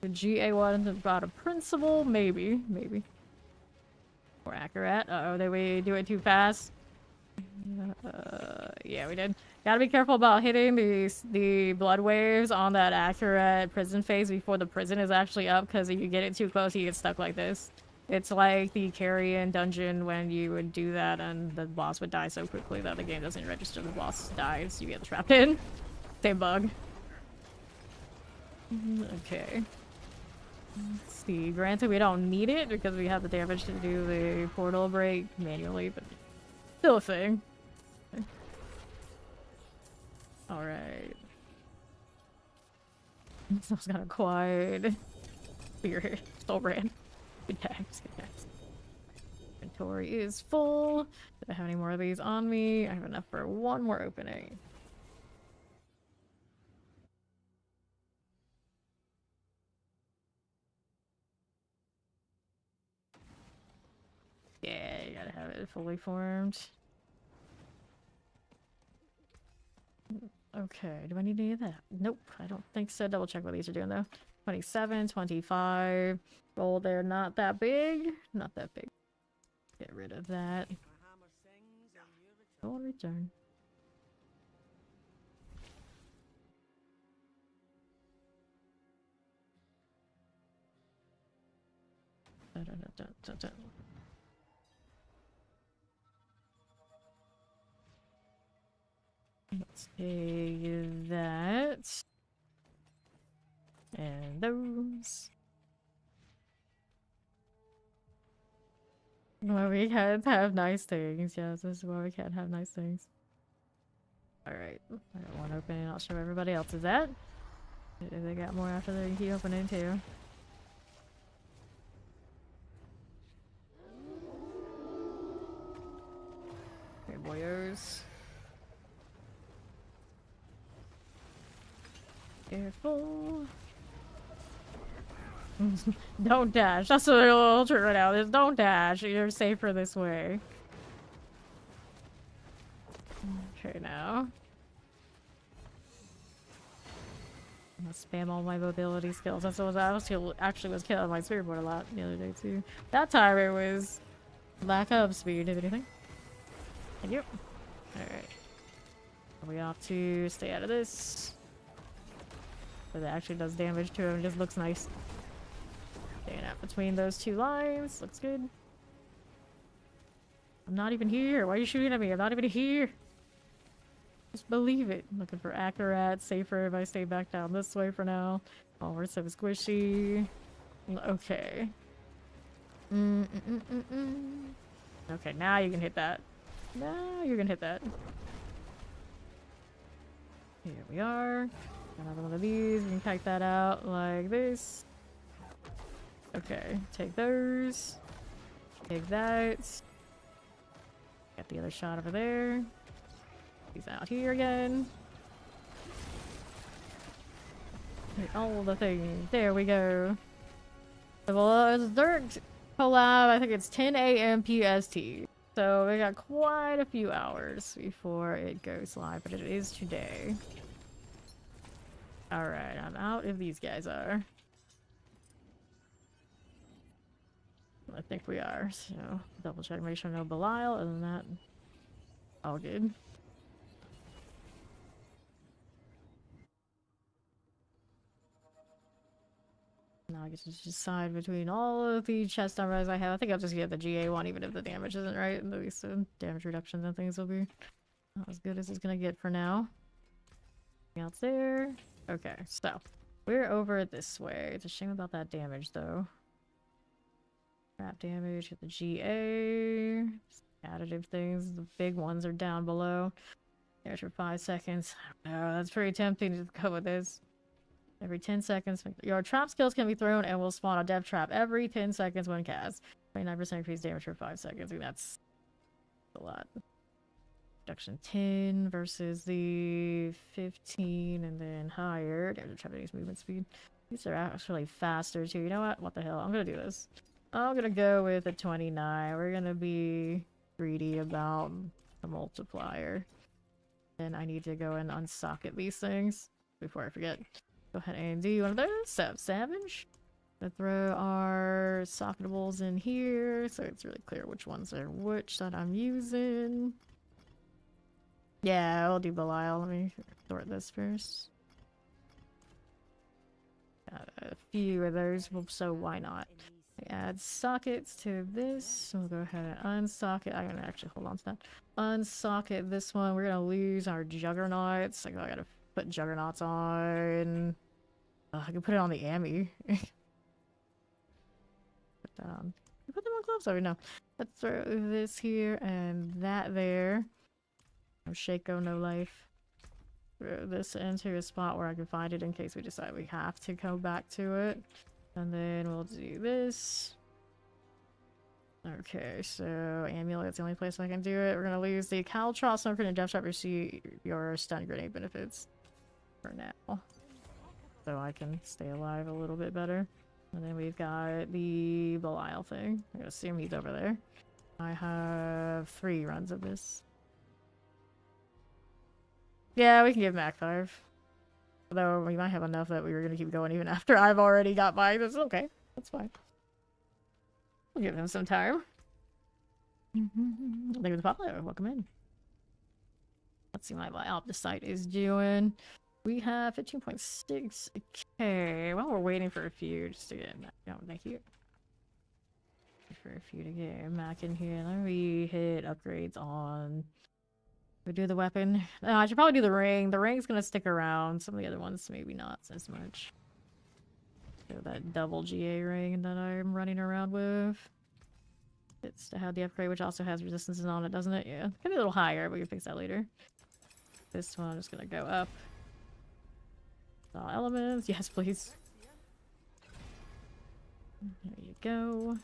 Speaker 1: the GA one about a principle? Maybe. Or accurate. Uh-oh, did we do it too fast? Yeah, we did. Gotta be careful about hitting the blood waves on that accurate prison phase before the prison is actually up, because if you get it too close, you get stuck like this. It's like the carrion dungeon when you would do that and the boss would die so quickly that the game doesn't register the boss dies. You get trapped in. Same bug. Okay. Let's see. Granted, we don't need it because we have the damage to do the portal break manually, but still a thing. Alright. Sounds kind of quiet. Weird. Soul brand. Good times, good times. Inventory is full. Do I have any more of these on me? I have enough for one more opening. Yeah, you gotta have it fully formed. Okay, do I need any of that? Nope, I don't think so. Double check what these are doing though. 27, 25. Roll there, not that big. Not that big. Get rid of that. Go on return. Dun, dun, dun, dun, dun. Let's take that. And those. Well, we can't have nice things. Yes, this is why we can't have nice things. Alright. I got one open and I'll show everybody else's that. They got more after they keep opening too. Okay, boyos. Careful. Don't dash. That's what it'll turn out is don't dash. You're safer this way. Okay, now. I'm gonna spam all my mobility skills. That's what I actually was killing my Spiritborn a lot the other day too. That time it was lack of speed, if anything. Thank you. Alright. Are we off to stay out of this? But that actually does damage to him. It just looks nice. Staying out between those two lines. Looks good. I'm not even here. Why are you shooting at me? I'm not even here. Just believe it. I'm looking for accurate. Safer if I stay back down this way for now. Oh, we're so squishy. Okay. Okay, now you can hit that. Now you can hit that. Here we are. Another one of these. We can kite that out like this. Okay, take those. Take that. Got the other shot over there. He's out here again. Take all the things. There we go. The Dirt collab, I think it's 10 a.m. PST. So we got quite a few hours before it goes live, but it is today. Alright, I'm out if these guys are. I think we are, so double check, make sure no Belial. Other than that, all good. Now I get to decide between all of the chest numbers I have. I think I'll just get the GA one, even if the damage isn't right. At least the damage reductions and things will be not as good as it's gonna get for now. Anything else there? Okay, so we're over this way. It's a shame about that damage, though. Trap damage, hit the GA. Additive things, the big ones are down below. There's for 5 seconds. Oh, that's pretty tempting to go with this. Every 10 seconds, your trap skills can be thrown and will spawn a death trap every 10 seconds when cast. 29% increased damage for 5 seconds. I mean, that's a lot. Reduction 10 versus the 15 and then higher. Damage trap movement speed. These are actually faster too. You know what? What the hell? I'm gonna do this. I'm gonna go with a 29. We're gonna be greedy about the multiplier. Then I need to go and unsocket these things before I forget. Go ahead and do one of those. Savage. Gonna throw our socketables in here so it's really clear which ones are which that I'm using. Yeah, I'll do Belial. Let me sort this first. Got a few of those, so why not? Add sockets to this. We'll go ahead and unsocket. I'm gonna actually hold on to that. Unsocket this one. We're gonna lose our juggernauts. I gotta put juggernauts on. I can put it on the Ami. Put that on. Put them on gloves. Oh no. Let's throw this here and that there. No Shaco, no life. Throw this into a spot where I can find it in case we decide we have to go back to it. And then we'll do this. Okay, so Amulet's the only place I can do it. We're gonna lose the Caltrop Smoker and Death Trap. Receive your stun grenade benefits for now. So I can stay alive a little bit better. And then we've got the Belial thing. I'm gonna assume he's over there. I have 3 runs of this. Yeah, we can give Mac 5. Although we might have enough that we were going to keep going even after I've already got mine. That's okay. That's fine. We'll give him some time. Thank you for the follow. Welcome in. Let's see what my Opticite is doing. We have 15.6. Okay. Well, we're waiting for a few just to get Mac down. Thank you. For a few to get Mac in here. Let me hit upgrades on... We do the weapon. I should probably do the ring. The ring's gonna stick around. Some of the other ones maybe not as much. So that double GA ring that I'm running around with. It's to have the upgrade, which also has resistances on it, doesn't it? Yeah. Could be a little higher, but we can fix that later. This one is gonna go up. All elements. Yes, please. There you go.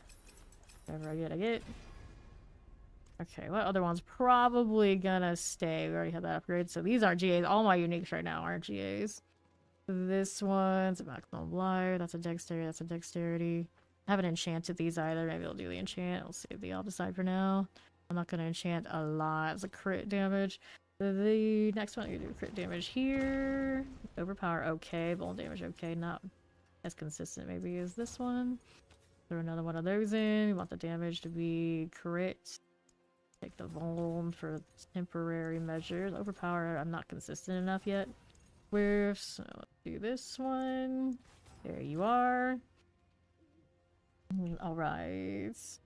Speaker 1: Whatever I get. Okay, what other one's probably gonna stay? We already have that upgrade. So these aren't GAs. All my uniques right now aren't GAs. This one's a maximum life. That's a dexterity. That's a dexterity. I haven't enchanted these either. Maybe I'll do the enchant. I'll save the opposite for now. I'm not gonna enchant a lot. It's a crit damage. The next one, you do crit damage here. Overpower, okay. Bone damage, okay. Not as consistent maybe as this one. Throw another one of those in. We want the damage to be crit. Take the vuln for temporary measures. Overpower, I'm not consistent enough yet with, so let's do this one. There you are. Alright. So,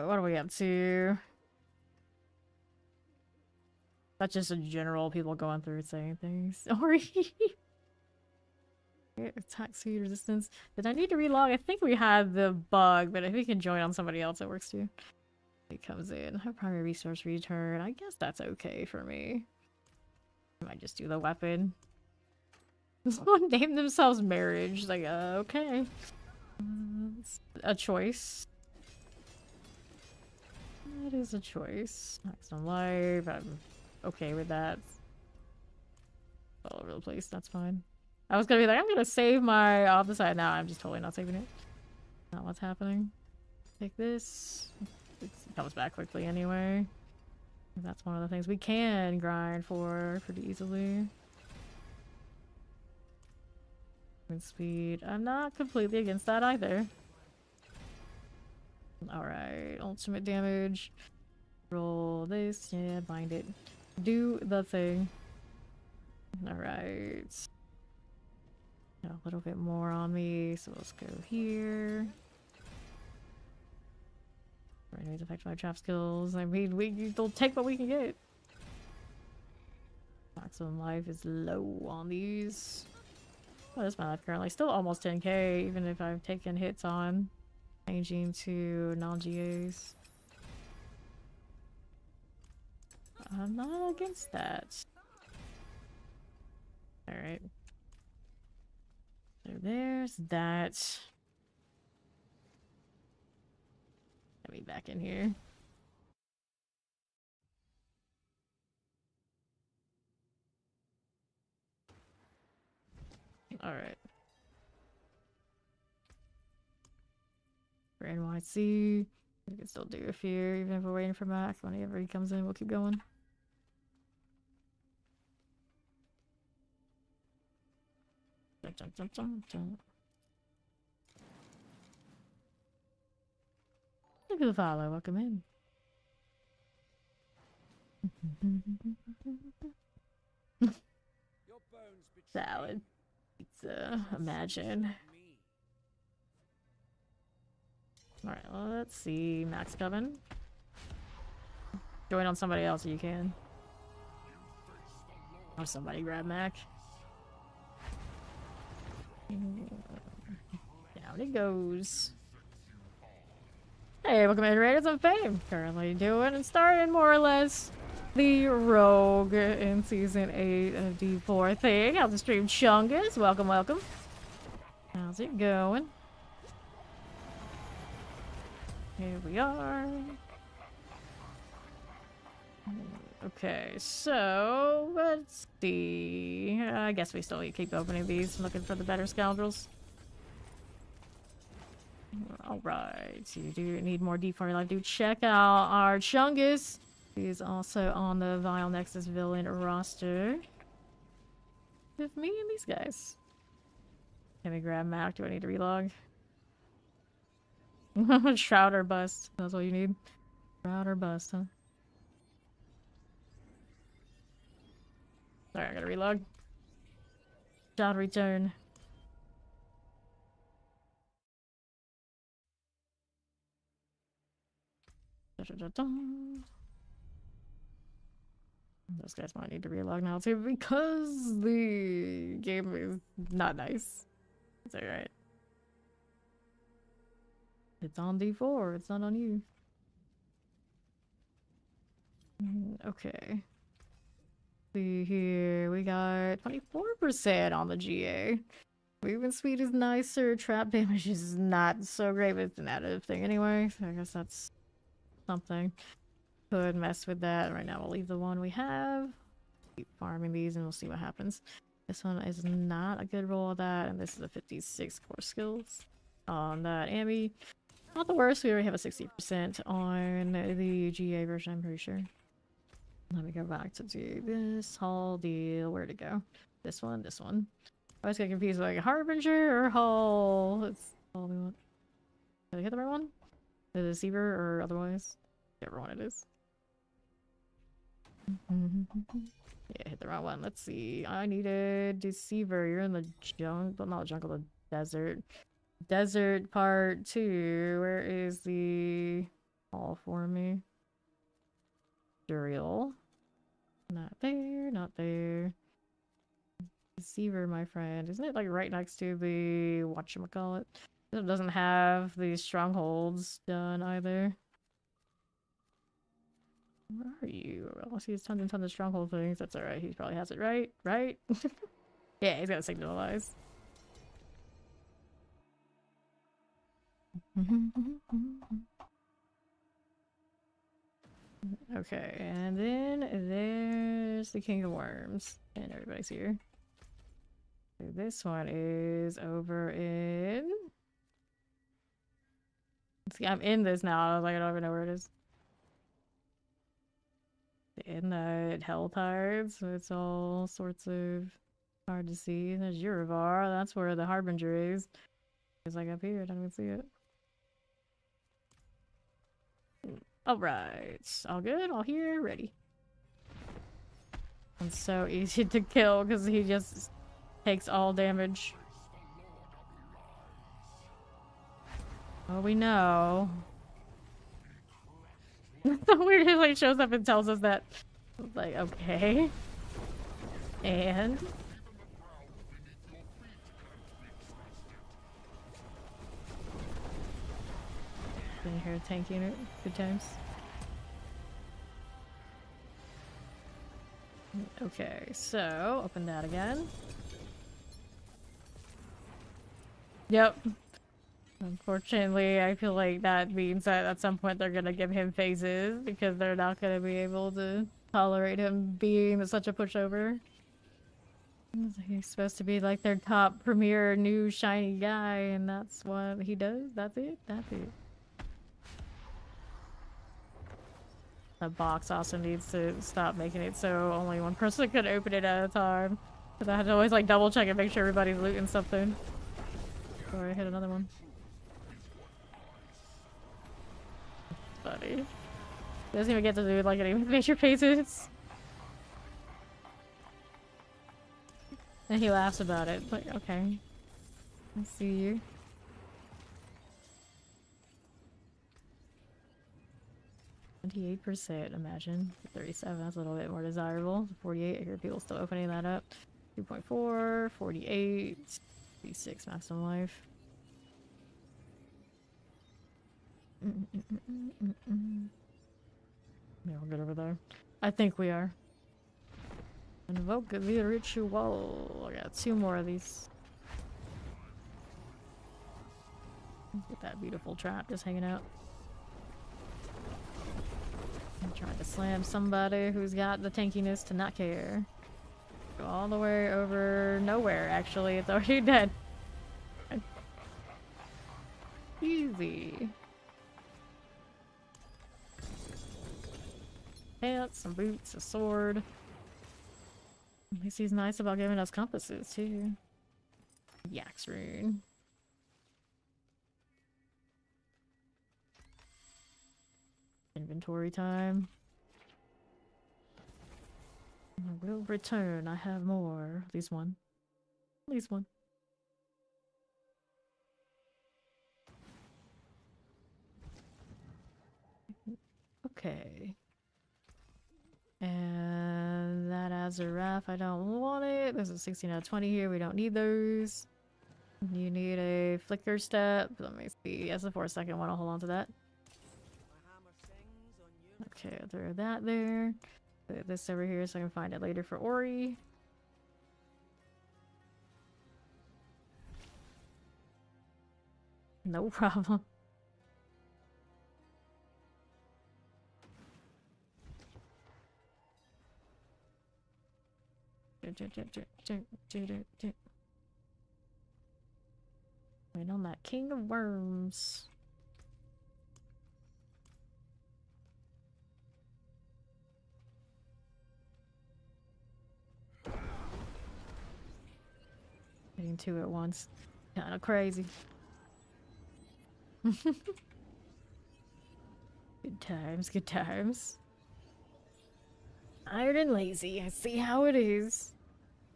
Speaker 1: what are we up to? That's just in general, people going through saying things. Sorry. Attack speed resistance. Did I need to relog? I think we had the bug, but if we can join on somebody else, it works too. It comes in. Have primary resource return. I guess that's okay for me. I might just do the weapon. Someone named themselves Marriage. Like, okay. It's a choice. That is a choice. Maximum life. I'm okay with that. All over the place. That's fine. I was gonna be like, I'm gonna save my off the side. Now I'm just totally not saving it. Not what's happening. Take this. It comes back quickly anyway. That's one of the things we can grind for pretty easily. Movement speed. I'm not completely against that either. Alright, ultimate damage. Roll this. Yeah, bind it. Do the thing. Alright. A little bit more on me, so let's go here. Enemies affect my trap skills. I mean, we'll take what we can get. Maximum life is low on these. What is my life currently? Still almost 10k, even if I've taken hits on changing to non-GAs. I'm not against that. Alright. So there's that. Let me back in here. Alright. For NYC, we can still do a few, even if we're waiting for Mac. Whenever he comes in, we'll keep going. Dun, dun, dun, dun, dun. Look at the follow. Welcome in.
Speaker 2: Your bones betray
Speaker 1: Salad. Pizza. Imagine.
Speaker 2: me.
Speaker 1: Alright, well, let's see. Max coming. Join on somebody else if you can. Or somebody grab Mac. Down it goes. Hey, welcome in Raiders of Fame. Currently doing and starting more or less the Rogue in Season 8 of D4 thing. How's the stream, Chungus? Welcome, welcome. How's it going? Here we are. Okay, so let's see. I guess we still keep opening these, looking for the better scoundrels. Alright, you do need more D4 life. Do check out our Chungus. He's also on the Vile Nexus villain roster. With me and these guys. Can we grab Mac? Do I need to relog? Shroud or bust. That's all you need. Shroud or bust, huh? Sorry, I gotta relog. Shroud return. Those guys might need to relog now too because the game is not nice. It's alright. It's on D4, it's not on you. Okay. See here, we got 24% on the GA. Movement speed is nicer, trap damage is not so great, but it's an additive thing anyway, so I guess that's something. Could mess with that. Right now we'll leave the one we have. Keep farming these and we'll see what happens. This one is not a good roll of that, and this is a 56 core skills on that Ambi. Not the worst, we already have a 60% on the GA version, I'm pretty sure. Let me go back to do this whole deal. Where'd it go? This one, this one. I always get confused with like Harbinger or Hull. It's all we want. Did I hit the right one? The Deceiver or otherwise? Whichever one it is. Yeah, hit the wrong one. Let's see. I needed Deceiver. You're in the jungle, not the jungle, the desert. Desert part 2. Where is the all for me? Duriel. Not there, not there. Deceiver, my friend. Isn't it like right next to the whatchamacallit? It doesn't have the strongholds done either. Where are you? Unless he has tons and tons of stronghold things. That's alright. He probably has it right. Right? Yeah, he's got to signalize. Okay, and then there's the King of Worms. And everybody's here. So this one is over in... See, I'm in this now. I was like, I don't even know where it is. In the Hell Tides, so it's all sorts of hard to see. There's Yuravar, that's where the Harbinger is. It's like up here, I don't even see it. Alright, all good, all here, ready. It's so easy to kill because he just takes all damage. Oh, we know. It's so weird, he like shows up and tells us that. It's like, okay. And been here tanking it. Good times. Okay, so open that again. Yep. Unfortunately, I feel like that means that at some point they're gonna give him phases because they're not gonna be able to tolerate him being such a pushover. He's supposed to be like their top premier new shiny guy, and that's what he does. That's it. That's it. The box also needs to stop making it so only one person could open it at a time. Cause I had to always like double check and make sure everybody's looting something. Before I hit another one. Funny. He doesn't even get to do like any major phases. And he laughs about it. Like, okay. I see you. %, imagine. 37, that's a little bit more desirable. 48, I hear people still opening that up. 2.4, 48, 36 maximum life. Yeah, we're good over there. I think we are. Invoke the ritual. I got 2 more of these. Get that beautiful trap just hanging out. I'm trying to slam somebody who's got the tankiness to not care. Go all the way over nowhere, actually. It's already dead. Easy. Pants, some boots, a sword. At least he's nice about giving us compasses, too. Yax rune. Inventory time. I will return. I have more. At least one. At least one. Okay. And that adds a ref. I don't want it. There's a 16 out of 20 here. We don't need those. You need a flicker step. Let me see. Yes, the 4-second one. I'll hold on to that. Okay, I'll throw that there. Put this over here so I can find it later for Ori. No problem. Wait on that King of Worms. Getting 2 at once. Kinda crazy. Good times, good times. Tired and lazy. I see how it is.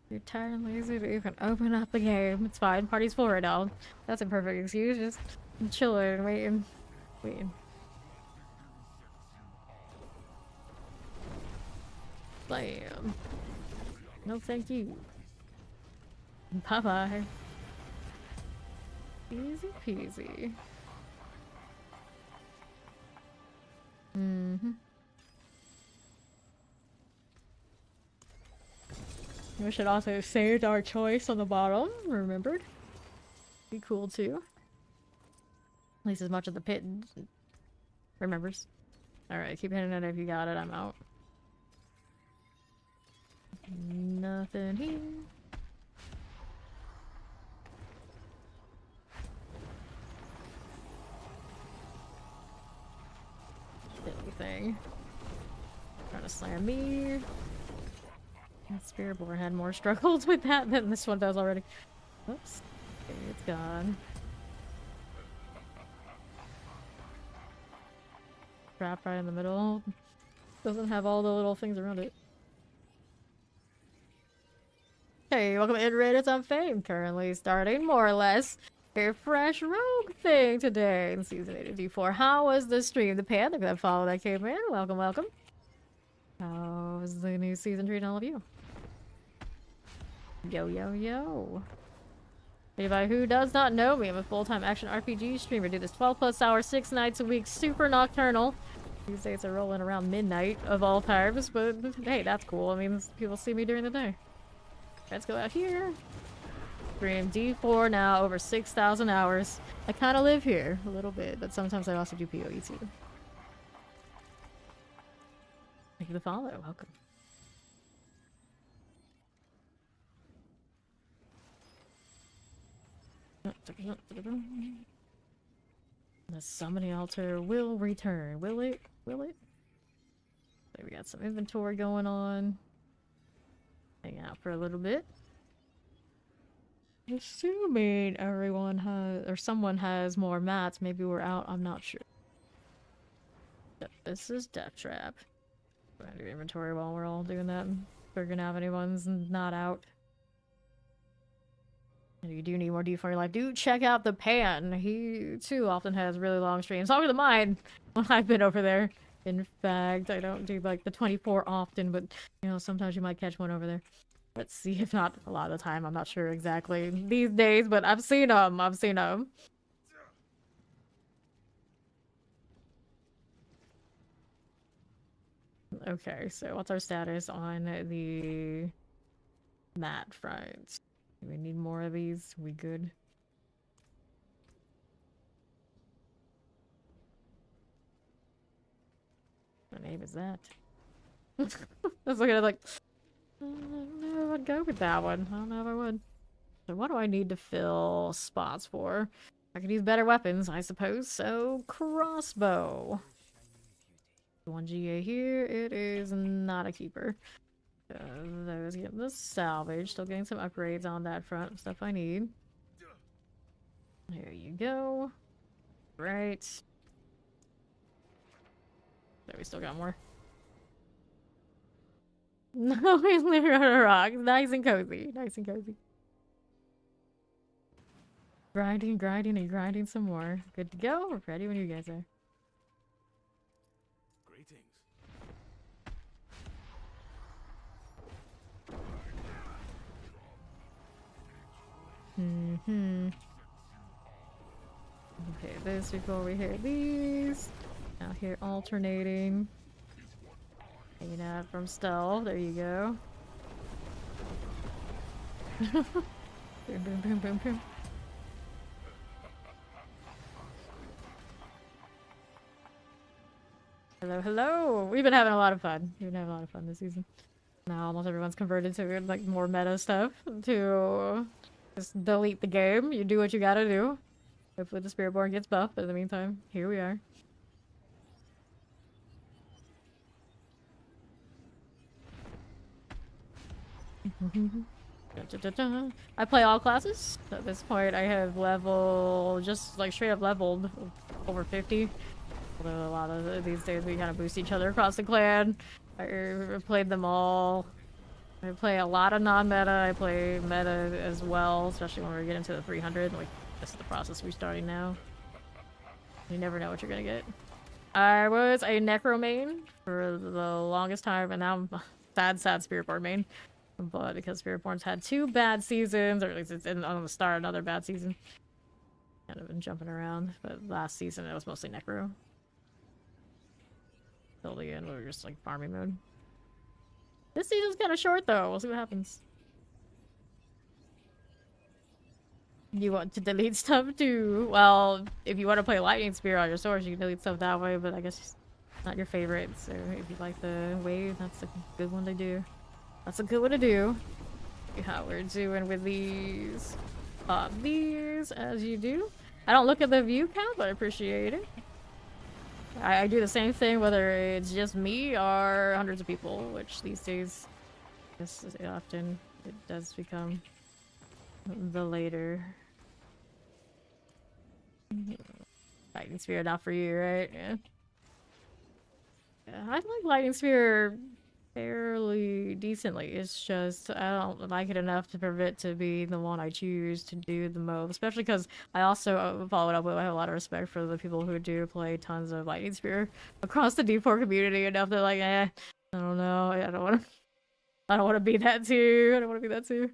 Speaker 1: You're tired and lazy to even open up the game. It's fine. Party's full right now. That's a perfect excuse. Just chilling and waiting. Waiting. Blam. No thank you. Bye-bye. Easy peasy. We should also save our choice on the bottom. Remembered. Be cool too. At least as much of the pit remembers. Alright, keep hitting it if you got it. I'm out. Nothing here. Thing. Trying to slam me. Spiritborn had more struggles with that than this one does already. Oops. Okay, it's gone. Trap right in the middle. Doesn't have all the little things around it. Hey, welcome to Iterated on Fame. Currently starting more or less a fresh rogue thing today in Season 8 of D4. How was the stream? The panda that followed that came in. Welcome, welcome. How was the new season treating all of you? Yo, yo, yo. Anybody who does not know me, I'm a full-time action RPG streamer. Do this 12+ hours, 6 nights a week, super nocturnal. These days are rolling around midnight of all times, but hey, that's cool. I mean, people see me during the day. Let's go out here. Stream D4 now, over 6,000 hours. I kind of live here a little bit, but sometimes I also do PoE too. Thank you for the follow. Welcome. The summoning altar will return. Will it? Will it? So we got some inventory going on. Hang out for a little bit. Assuming everyone has, or someone has more mats, maybe we're out, I'm not sure. This is Death Trap. I'm gonna do inventory while we're all doing that. Figuring out if anyone's not out. If you do need more D for your life, do check out the Pan. He too often has really long streams. Longer than mine when I've been over there. In fact, I don't do like the 24 often, but you know, sometimes you might catch one over there. Let's see, if not a lot of the time, I'm not sure exactly these days, but I've seen them. I've seen them. Okay, so what's our status on the mat front? Do we need more of these? We good? What name is that? I was looking at like, I don't know if I'd go with that one. I don't know if I would. So what do I need to fill spots for? I could use better weapons, I suppose. So crossbow. 1 GA here. It is not a keeper. Those get the salvage. Still getting some upgrades on that front. Stuff I need. There you go. Right. There, we still got more. No, he's living on a rock. Nice and cozy. Nice and cozy. Grinding, grinding, and grinding some more. Good to go. We're ready when you guys are.
Speaker 2: Greetings.
Speaker 1: Okay, this before we hit these. Out here alternating. Hanging out from stealth. There you go. Boom, boom, boom, boom, boom. Hello, hello! We've been having a lot of fun. We've been having a lot of fun this season. Now almost everyone's converted to like more meta stuff to just delete the game. You do what you gotta do. Hopefully the Spiritborn gets buffed, but in the meantime, here we are. I play all classes. At this point, I have just like straight up leveled over 50. Although a lot of these days we kind of boost each other across the clan. I played them all. I play a lot of non-meta. I play meta as well, especially when we get into the 300. Like, this is the process we're starting now. You never know what you're gonna get. I was a Necro main for the longest time, and now I'm sad Spiritborn main. But because Spiritborn's had 2 bad seasons, or at least it's on the start another bad season. Kind of been jumping around, but last season it was mostly Necro. Till the end, we were just like farming mode. This season's kind of short though. We'll see what happens. You want to delete stuff too? Well, if you want to play Lightning Spear on your source, you can delete stuff that way. But I guess it's not your favorite. So if you like the wave, that's a good one to do. That's a good one to do. See how we're doing with these. These as you do. I don't look at the view count, but I appreciate it. I do the same thing whether it's just me or hundreds of people, which these days, this is often it does become the later. Lightning Spear, not for you, right? Yeah. I like Lightning Spear fairly decently. It's just I don't like it enough to prevent to be the one I choose to do the most. Especially because I also followed up with I have a lot of respect for the people who do play tons of Lightning Spear across the D4 community enough to like, I don't know, I don't want to be that too. I don't want to be that too.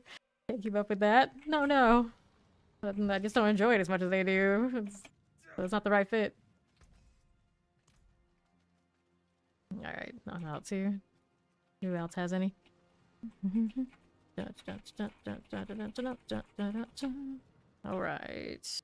Speaker 1: Can't keep up with that. No. But I just don't enjoy it as much as they do. It's not the right fit. Alright, not out too. Who else has any? Alright.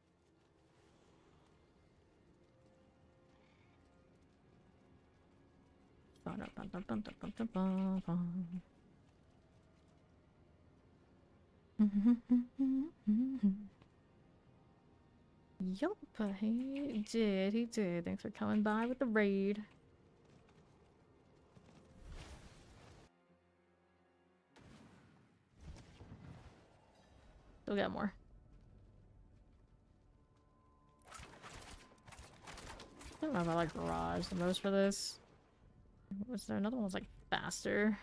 Speaker 1: Yup, he did. Thanks for coming by with the raid. Still got more. I don't know if I like Garage the most for this. Was there another one that was like faster?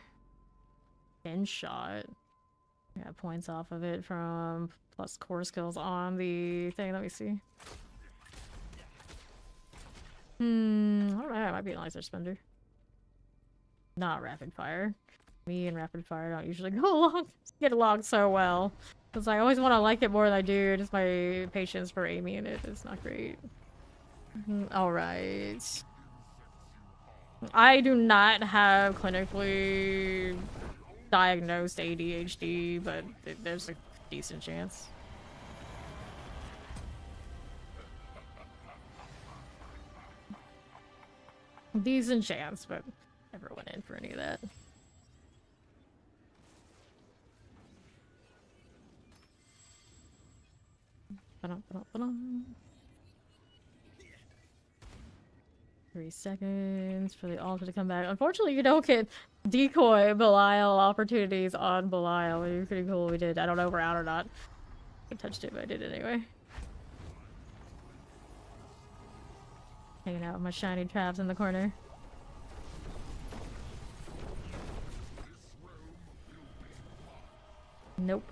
Speaker 1: 10 shot. Yeah, points off of it from plus core skills on the thing. Let me see. I don't know. It might be an laser spender. Not rapid fire. Me and rapid fire don't usually get along so well. Because I always want to like it more than I do. Just my patience for aiming in it is not great. Alright. I do not have clinically diagnosed ADHD, but there's a decent chance. Decent chance, but never went in for any of that. Ba-dum. 3 seconds for the altar to come back. Unfortunately, you don't get decoy Belial opportunities on Belial. It was pretty cool. We did. I don't know if we're out or not. I touched it, but I did it anyway. Hanging out with my shiny traps in the corner. Nope.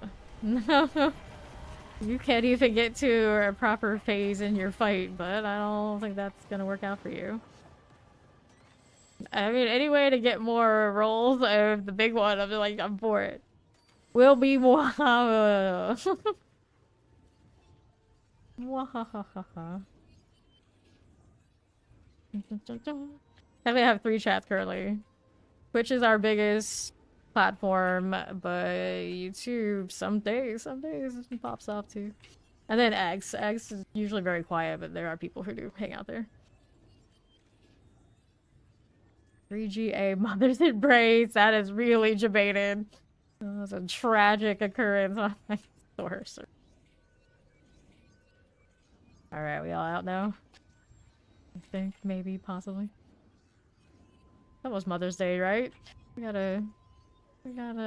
Speaker 1: No. You can't even get to a proper phase in your fight, but I don't think that's gonna work out for you. I mean, any way to get more rolls of the big one, I'm like, I'm for it. Will be more. Wahahaha. I have 3 chats currently. Twitch is our biggest platform, but YouTube some days it pops off too. And then X is usually very quiet, but there are people who do hang out there. 3GA mothers and braids, that is really debated. That was a tragic occurrence on my source. Alright, we all out now? I think, maybe, possibly. That was Mother's Day, right? We gotta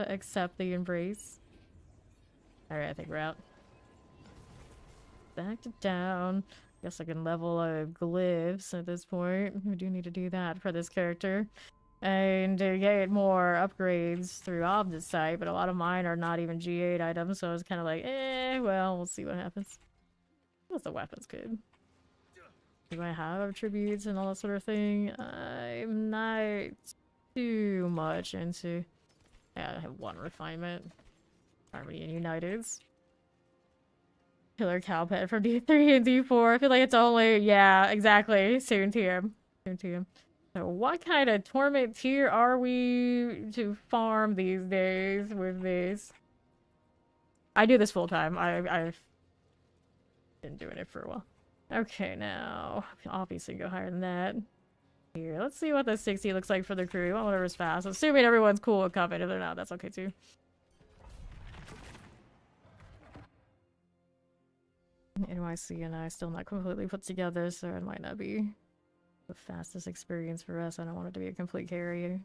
Speaker 1: accept the embrace. Alright, I think we're out. Back to down. Guess I can level glyphs at this point. We do need to do that for this character. And to get more upgrades through Obdus site, but a lot of mine are not even G8 items, so I was kind of like, well, we'll see what happens. What's the weapons good? Do I have attributes and all that sort of thing? I'm not too much into... Yeah, I have 1 refinement. Harmony and Uniteds. Killer Cowpet from D3 and D4. I feel like it's only... Yeah, exactly. Soon TM. Soon TM. So what kind of torment tier are we to farm these days with this? I do this full time. I've been doing it for a while. Okay, now obviously go higher than that. Here, let's see what the 60 looks like for the crew. We want whatever's fast. Assuming everyone's cool with Coven. If they're not, that's okay too. NYC and I still not completely put together, so it might not be the fastest experience for us. I don't want it to be a complete carry.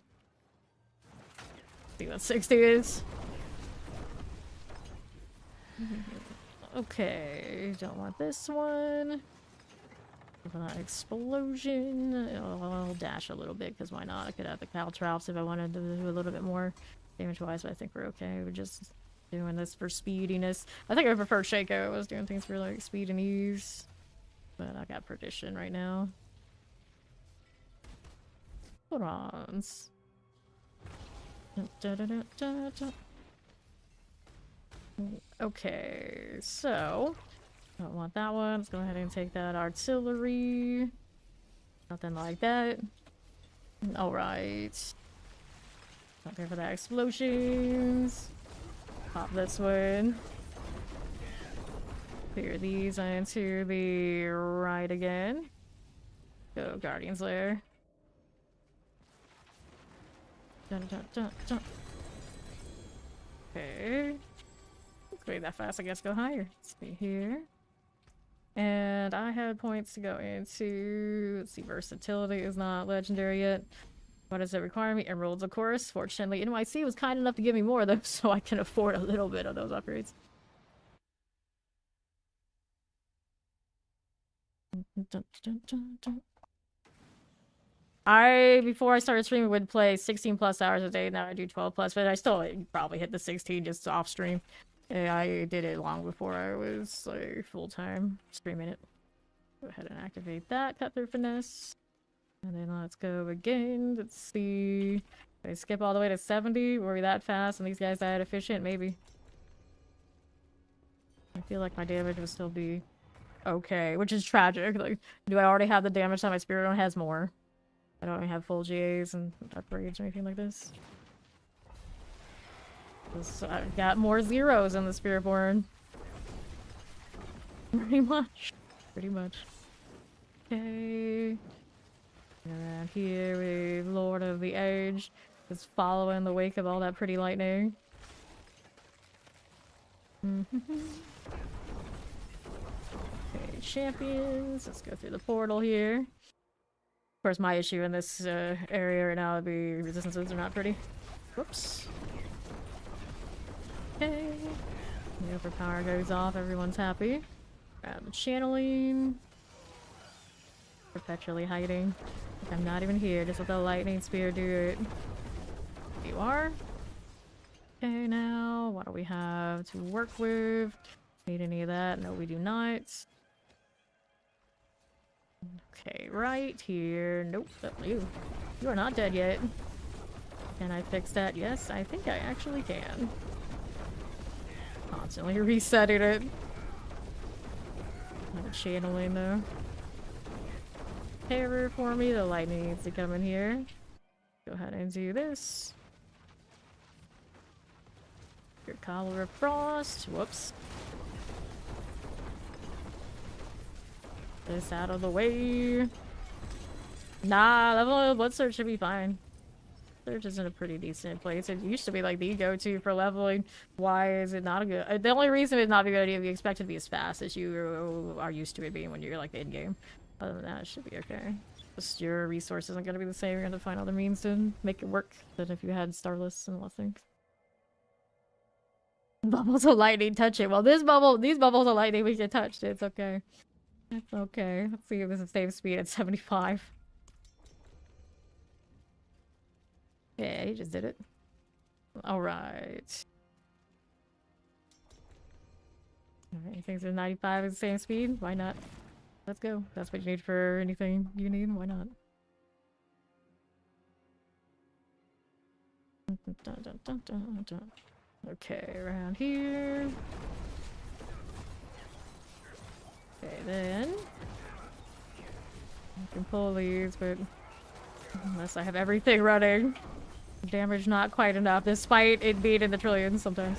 Speaker 1: See what 60 is. Okay, don't want this one. Explosion. I'll dash a little bit because why not? I could have the Caltrops if I wanted to do a little bit more damage wise, but I think we're okay. We're just doing this for speediness. I think I prefer Shaco. I was doing things for like speed and ease, but I got Perdition right now. Bronze. Okay, so don't want that one. Let's go ahead and take that artillery. Nothing like that. Alright. Not there for the explosions. Pop this one. Clear these into the right again. Go Guardian's Lair. Dun, dun, dun, dun. Okay. Let's go that fast, I guess go higher. Let's be here. And I had points to go into, let's see, versatility is not legendary yet. What does it require me? Emeralds, of course. Fortunately, NYC was kind enough to give me more of them, so I can afford a little bit of those upgrades. Dun, dun, dun, dun. Before I started streaming, would play 16 plus hours a day. Now I do 12 plus, but I still probably hit the 16 just off stream. Yeah, I did it long before I was like full time streaming it. Go ahead and activate that, cut through finesse. And then let's go again. Let's see. Did I skip all the way to 70? Were we that fast and these guys that efficient? Maybe. I feel like my damage would still be okay, which is tragic. Like, do I already have the damage that my Spiritborn has more? I don't have full GAs and upgrades or anything like this. I've got more zeros in the Spiritborn. Pretty much. Pretty much. Okay. Around here we have Lord of the Age. Just following the wake of all that pretty lightning. Okay, champions. Let's go through the portal here. Of course, my issue in this area right now would be resistances are not pretty. Whoops. Okay. The overpower goes off, everyone's happy. Grab the channeling. Perpetually hiding. Like I'm not even here, just let the lightning spear do it. You are. Okay, now, what do we have to work with? Need any of that? No, we do not. Okay, right here. Nope, that's you. You are not dead yet. Can I fix that? Yes, I think I actually can. Constantly resetting it. Not channeling though. Terror for me. The lightning needs to come in here. Go ahead and do this. Your Collar of Frost. Whoops. This out of the way. Nah, level Blood Surge should be fine. Surge is in a pretty decent place. It used to be like the go-to for leveling. Why is it not a good? The only reason it's not a good idea if you expect it to be as fast as you are used to it being when you're like in game. Other than that, it should be okay. Just your resources aren't gonna be the same. You're gonna find other means to make it work than if you had Starless and less things. Bubbles of lightning, touch it. Well, these bubbles of lightning we can touch. It's okay. It's okay. Let's see if this is save speed at 75. Yeah, he just did it. Alright. Alright, things are 95 at the same speed. Why not? Let's go. That's what you need for anything you need. Why not? Dun, dun, dun, dun, dun. Okay, around here. Okay, then. I can pull these, but unless I have everything running. Damage not quite enough, despite it being in the trillions sometimes.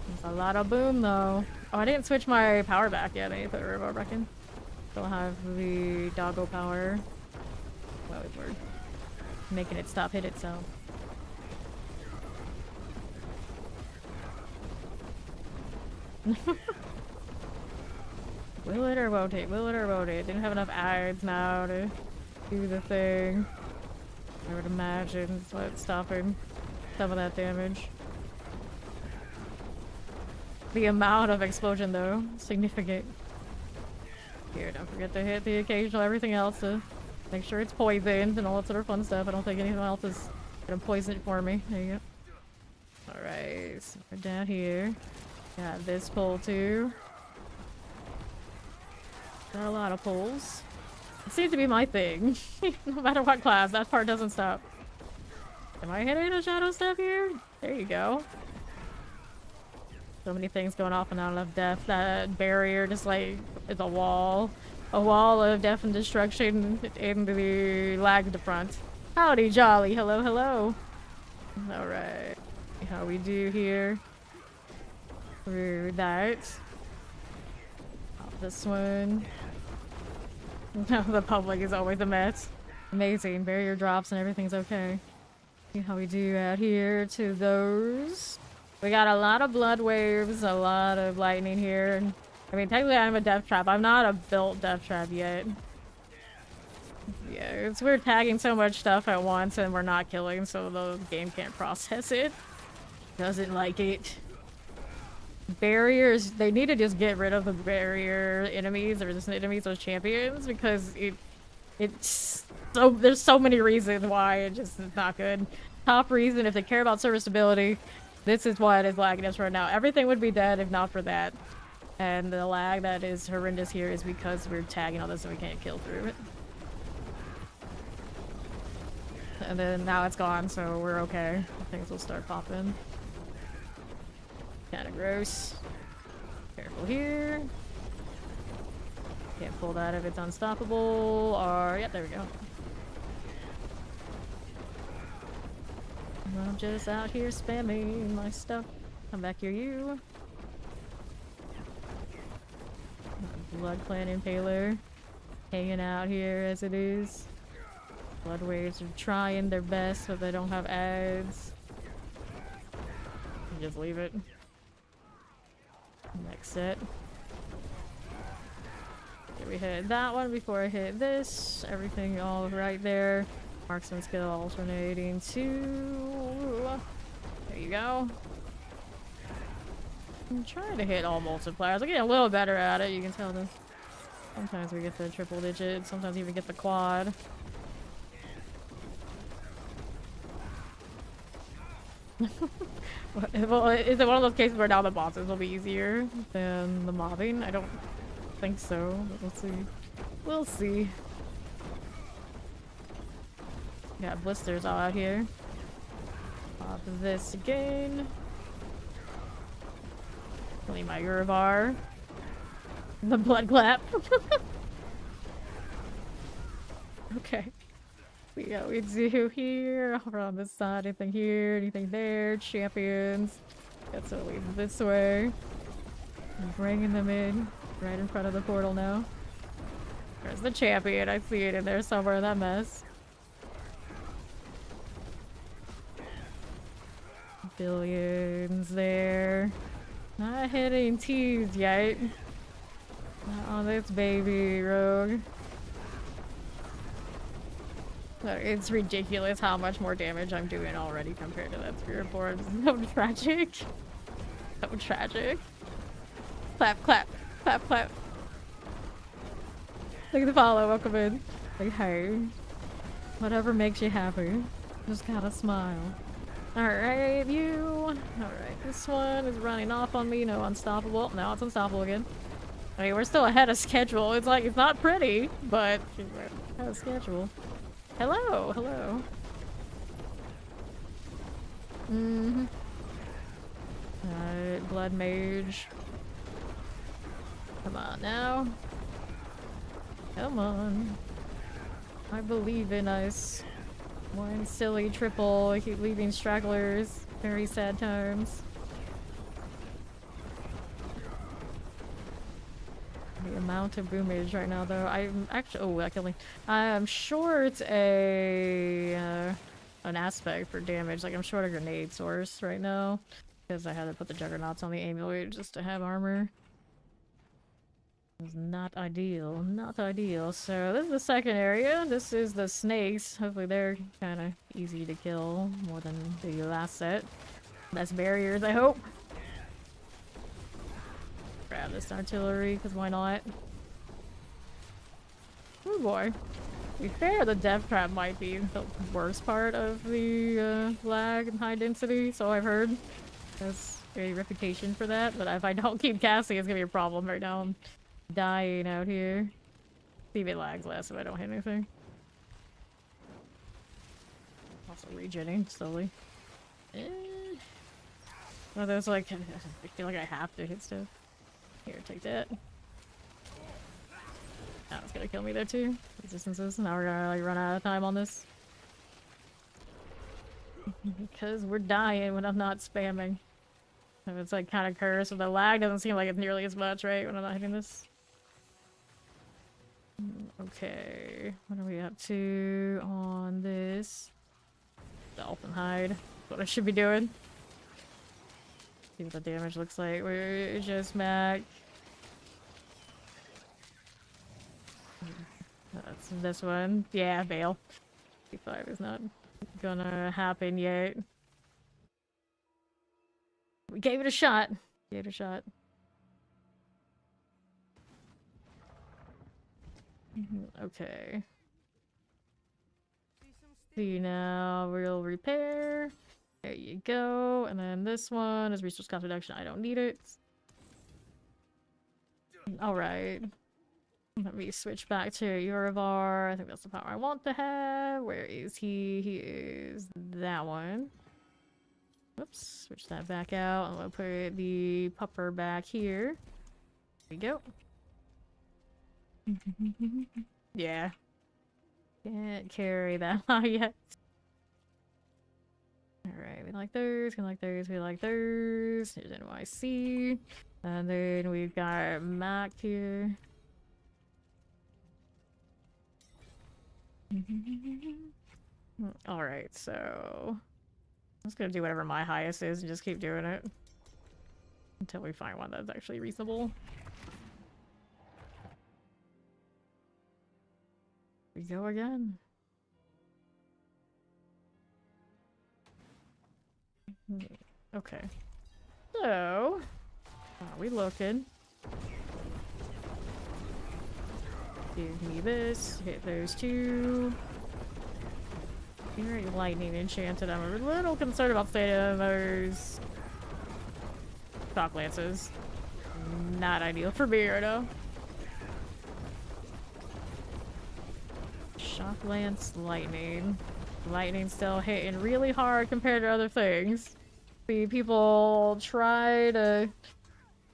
Speaker 1: There's a lot of boom though. Oh, I didn't switch my power back yet. I need to put a remote back in. Still have the doggo power. Well, we're making it stop hit itself. Will it or won't it? Will it or won't it? Didn't have enough ads now to do the thing. I would imagine it's what's stopping some of that damage. The amount of explosion though, significant. Here, don't forget to hit the occasional everything else to make sure it's poisoned and all that sort of fun stuff. I don't think anyone else is gonna poison it for me. There you go. Alright, so we're down here. Got this pull too. Got a lot of pulls. It seems to be my thing. No matter what class, that part doesn't stop. Am I hitting a shadow step here? There you go. So many things going off and not enough death. That barrier just like is a wall. A wall of death and destruction in the lagged front. Howdy jolly. Hello, hello. Alright. How we do here. Through that. Pop this one. The public is always a mess. Amazing. Barrier drops and everything's okay. See how we do out here to those. We got a lot of blood waves, a lot of lightning here. I mean, technically I'm a death trap. I'm not a built death trap yet. Yeah, it's we're tagging so much stuff at once and we're not killing, so the game can't process it. Doesn't like it. barriers, they need to just get rid of the barrier enemies or resistant enemies, those champions, because it's so there's so many reasons why it just is not good. Top reason, if they care about serviceability, this is why it is lagging us right now. Everything would be dead if not for that. And the lag that is horrendous here is because we're tagging all this and we can't kill through it. And then now it's gone, so we're okay. Things will start popping. Kinda gross. Careful here. Can't pull that if it's unstoppable, or... Yep, there we go. I'm just out here spamming my stuff. Come back here, you. Blood Clan Impaler. Hanging out here as it is. Blood Waves are trying their best, but they don't have ads. You just leave it. Next set. Okay, we hit that one before I hit this. Everything all right there. Marksman skill alternating to... There you go. I'm trying to hit all multipliers. I'm getting a little better at it, you can tell this. Sometimes we get the triple digit, sometimes even get the quad. Well, is it one of those cases where now the bosses will be easier than the mobbing? I don't think so, but we'll see. We'll see. Got blisters all out here. Pop this again. Killing my Urivar. The blood clap. Okay. We got we do here. Over on this side. Anything here? Anything there? Champions. That's what leads this way. I'm bringing them in. Right in front of the portal now. There's the champion. I see it in there somewhere in that mess. Billions there. Not hitting T's yet. Not on this baby, Rogue. It's ridiculous how much more damage I'm doing already compared to that Spiritborn. So tragic. So tragic. Clap, clap, clap, clap. Look at the follow, welcome in. Like, hey. Whatever makes you happy. Just gotta smile. Alright, you. Alright, this one is running off on me. No, unstoppable. Now it's unstoppable again. I mean, we're still ahead of schedule. It's like, it's not pretty, but we're ahead of schedule. Hello, hello. Mm-hmm. Alright, Blood Mage. Come on now. Come on. I believe in us. One silly triple. I keep leaving stragglers. Very sad times. The amount of boomage right now, though. I'm actually. Oh, that killed me. I'm sure it's a an aspect for damage. Like I'm short a grenade source right now because I had to put the juggernauts on the amulet just to have armor. It's not ideal. Not ideal. So this is the second area. This is the snakes. Hopefully they're kind of easy to kill more than the last set. Less barriers, I hope. Grab this artillery, because why not? Oh boy. To be fair, the death trap might be the worst part of the lag and high density, so I've heard. There's a reputation for that, but if I don't keep casting, it's gonna be a problem right now. I'm dying out here. See if it lags less if I don't hit anything. Also regenning slowly. Oh, there's like, I feel like I have to hit stuff. Here, take that. Now it's gonna kill me there too. Resistances. Now we're gonna like run out of time on this. Because we're dying when I'm not spamming. So it's like kind of cursed. So the lag doesn't seem like it's nearly as much, right? When I'm not hitting this. Okay. What are we up to on this? Dolphin hide. What I should be doing. See what the damage looks like. We're just Mac. That's this one. Yeah, bail. C5 is not gonna happen yet. We gave it a shot. Gator shot. Okay. See, now we'll repair. There you go. And then this one is resource cost reduction. I don't need it. Alright. Let me switch back to Yorivar. I think that's the power I want to have. Where is he? He is that one. Whoops. Switch that back out. I'm gonna put the pupper back here. There we go. Yeah. Can't carry that yet. Alright, we like those, we like those, we like those. Here's NYC. And then we've got Mac here. Alright, so I'm just gonna do whatever my highest is and just keep doing it until we find one that's actually reasonable. We go again. Okay. So, are we looking? Give me this. Hit those two. Very lightning enchanted. I'm a little concerned about staying those shock lances. Not ideal for me right now. Shock lance, lightning. Lightning still hitting really hard compared to other things. See, people try to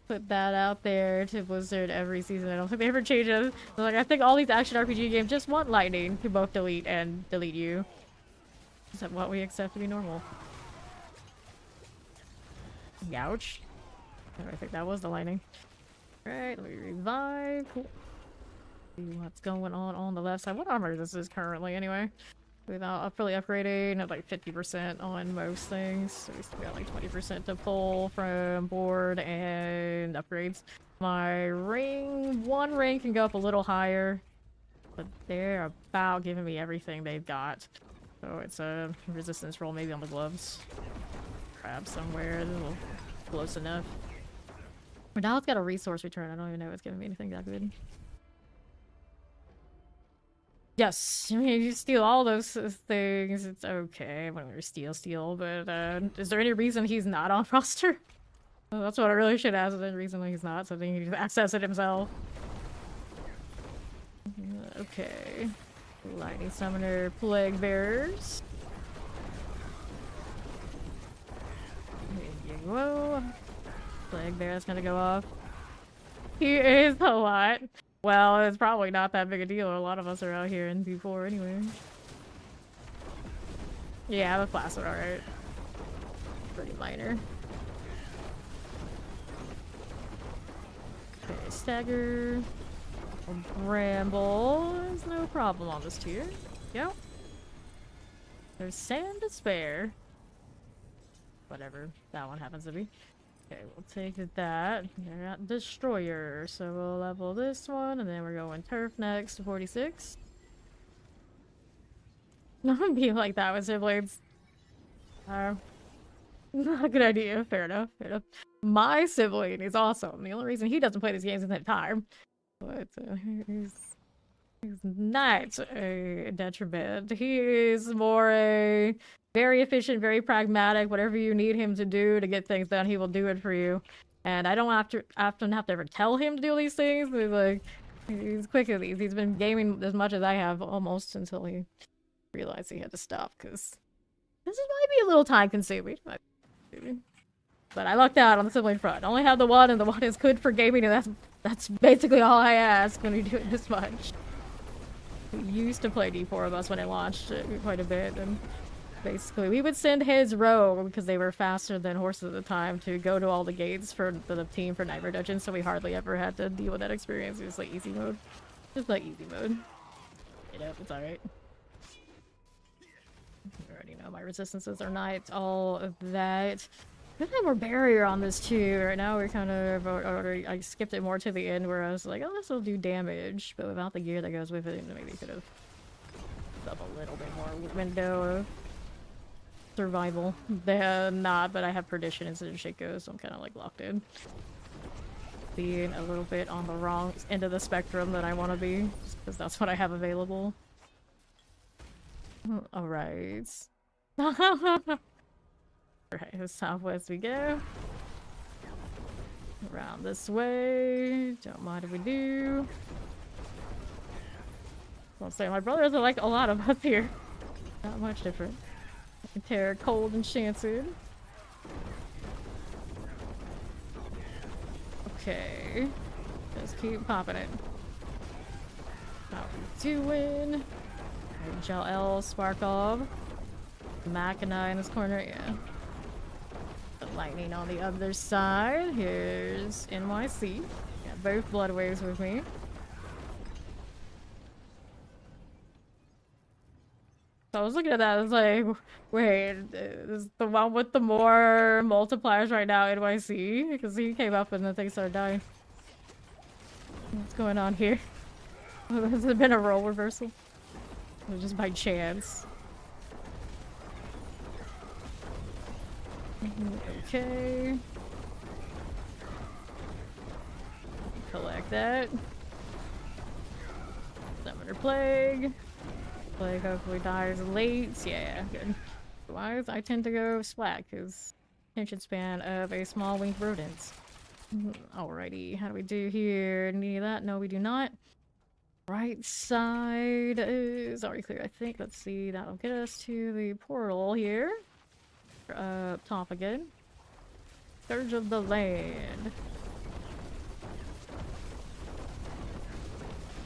Speaker 1: put that out there to Blizzard every season. I don't think they ever change it. Like, I think all these action RPG games just want lightning to both delete and delete you. Is that what we accept to be normal? Ouch. I think that was the lightning. Alright, let me revive. Cool. See what's going on the left side. What armor this is currently anyway? Without really upgrading at like 50% on most things. So we still got like 20% to pull from board and upgrades. My one ring can go up a little higher, but they're about giving me everything they've got. So it's a resistance roll maybe on the gloves. Grab somewhere, a little close enough. But now it's got a resource return. I don't even know if it's giving me anything that good. Yes, I mean, you steal all those things, it's okay. I'm gonna steal, but is there any reason he's not on roster? Well, that's what I really should ask. Is there any reason he's not? So then he can access it himself. Okay. Lightning Summoner, Plague Bearers. There you go. Plague Bear's gonna go off. He is a lot. Well, it's probably not that big a deal. A lot of us are out here in B4 anyway. Yeah, the Placid, alright. Pretty minor. Okay, Stagger. Bramble is no problem on this tier. Yep. There's Sand to spare. Whatever that one happens to be. Okay, we'll take that. I got Destroyer, so we'll level this one, and then we're going Turf next to 46. Not be like that with siblings. Not a good idea. Fair enough. Fair enough. My sibling is awesome. The only reason he doesn't play these games is that time. But he's not a detriment. He is more a very efficient, very pragmatic. Whatever you need him to do to get things done, he will do it for you. And I don't often have to ever tell him to do these things. He's like, he's quick at these. He's been gaming as much as I have almost until he realized he had to stop, because this might be a little time consuming. But I lucked out on the sibling front. I only have the one, and the one is good for gaming, and that's basically all I ask when we do it this much. We used to play D4 of us when it launched quite a bit, and basically we would send his rogue, because they were faster than horses at the time, to go to all the gates for the team for Nightmare Dungeon, so we hardly ever had to deal with that experience. It was like easy mode. Just like easy mode. You know, it's alright. You already know my resistances are not all of that. I have more barrier on this too. Right now we're kind of I skipped it more to the end where I was like, oh, this will do damage, but without the gear that goes with it, maybe could have up a little bit more window of survival. They're not, but I have perdition instead of Shaco, so I'm kind of like locked in. Being a little bit on the wrong end of the spectrum that I want to be, because that's what I have available. Alright. Alright, southwest we go. Around this way. Don't mind if we do. I'll say my brothers are like a lot of us here. Not much different. Terror, cold, enchanted. Okay. Just keep popping it. How we doing? JL, Sparkov. Mac and I in this corner, yeah. The lightning on the other side. Here's NYC. Got both blood waves with me. So I was looking at that, I was like, wait, is the one with the more multipliers right now NYC? Because he came up and then things started dying. What's going on here? Has it been a role reversal? Or just by chance? Okay. Collect that. Summoner Plague. Plague hopefully dies late. Yeah, good. Otherwise, I tend to go splat, because attention span of a small winged rodent. Alrighty, how do we do here? Need that? No, we do not. Right side is already clear, I think. Let's see, that'll get us to the portal here. Up top again. Surge of the Land.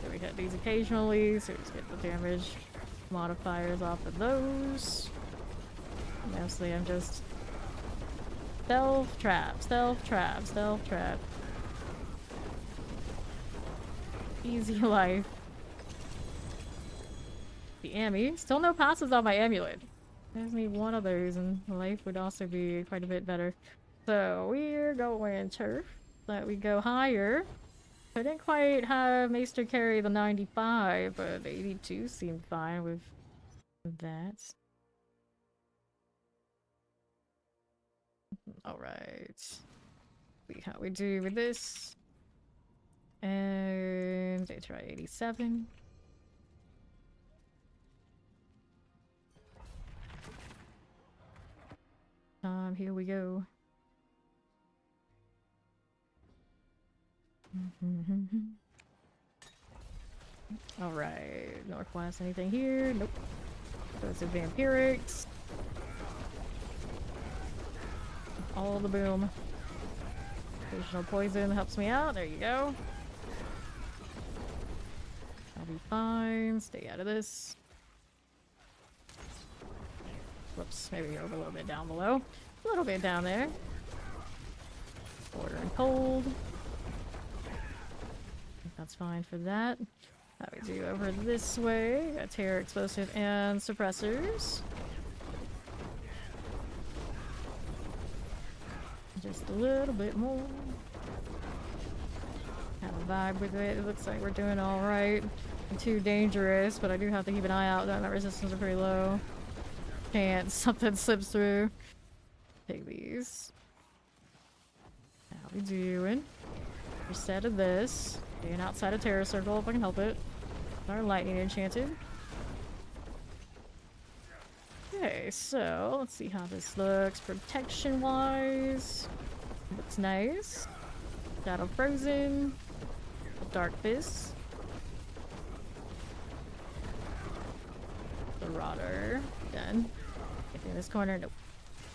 Speaker 1: So we hit these occasionally, so just get the damage modifiers off of those. Mostly I'm just stealth trap, stealth trap, stealth trap. Easy life. The Ami. Still no passes on my amulet. I just need one of those and life would also be quite a bit better. So we're going turf. Let we go higher. I didn't quite have Maester carry the 95, but the 82 seemed fine with that. Alright. See how we do with this. And they try 87. Here we go. Alright, northwest, anything here? Nope. Those are vampirics. All the boom. Additional poison helps me out. There you go. I'll be fine. Stay out of this. Whoops, maybe over a little bit down below. A little bit down there. Order and cold. That's fine for that. How we do over this way? Got terror, explosive, and suppressors. Just a little bit more. Have a vibe with it. It looks like we're doing alright. Too dangerous, but I do have to keep an eye out that my resistance are pretty low. Chance something slips through. Take these. How we doing? Reset of this. Being outside of Terror Circle if I can help it. Our lightning enchanted. Okay, so let's see how this looks protection wise. Looks nice. Shadow Frozen. Dark Fist. The Rotter. Done. Anything in this corner? Nope.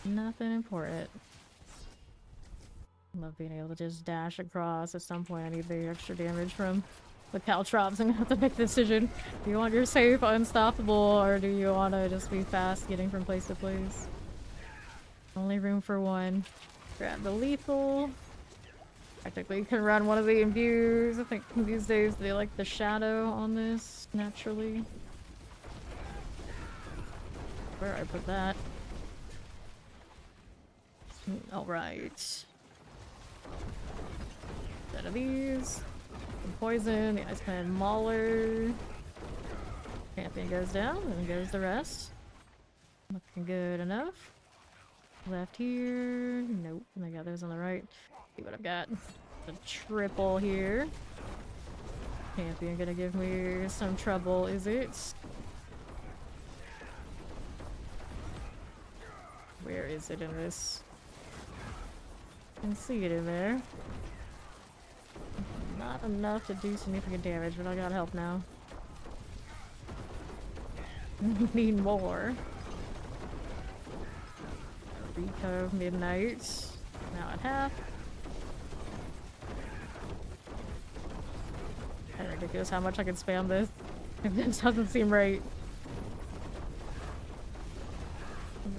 Speaker 1: Nothing important. Love being able to just dash across. At some point I need the extra damage from the Caltrops. I'm gonna have to make the decision. Do you want your safe unstoppable or do you want to just be fast getting from place to place? Only room for one. Grab the lethal. Technically you can run one of the imbues. I think these days they like the shadow on this naturally. Where I put that. Alright. Set of these. Some poison, the Iceman Mauler. Champion goes down, and goes the rest. Looking good enough. Left here. Nope. I got those on the right. See what I've got. The triple here. Champion gonna give me some trouble, is it? Where is it in this? I can see it in there. Not enough to do significant damage, but I got help now. Need more. Rico, midnight. Now at half. Kind of ridiculous how much I can spam this. It doesn't seem right.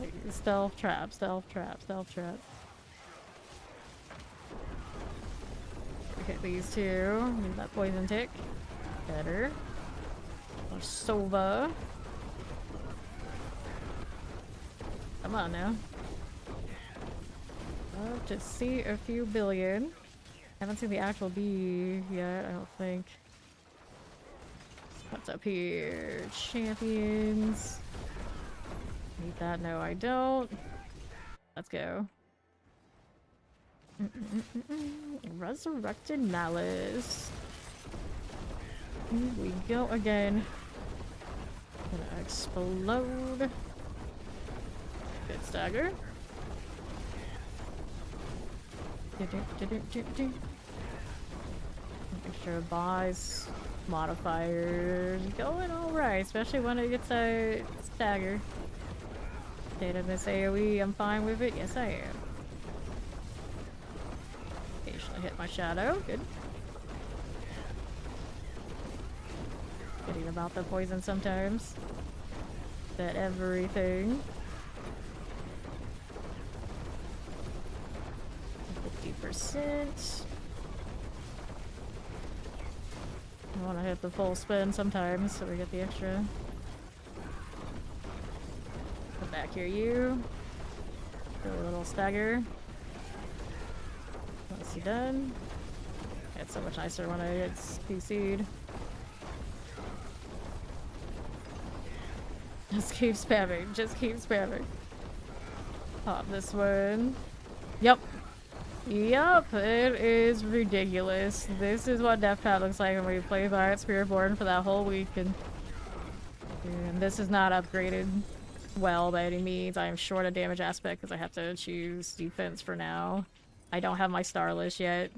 Speaker 1: Like, stealth trap, stealth trap, stealth trap. Hit these two. Need that poison tick. Better. Or Sova. Come on now. Love to see a few billion. Haven't seen the actual bee yet, I don't think. What's up here? Champions. Need that? No, I don't. Let's go. Resurrected Malice. Here we go again. Gonna explode. Good stagger. Make sure buys modifiers going alright, especially when it gets a stagger. Data miss AoE, I'm fine with it. Yes, I am. Occasionally hit my shadow. Good. Kidding about the poison sometimes. That everything. 50%. I want to hit the full spin sometimes, so we get the extra. Come back here, you. Do a little stagger. Once you're done. It's so much nicer when I get PC'd. Just keep spamming. Just keep spamming. Pop this one. Yep. Yep, it is ridiculous. This is what death pad looks like when we play Violet Spiritborn for that whole week, and this is not upgraded well by any means. I am short of damage aspect because I have to choose defense for now. I don't have my Starless yet.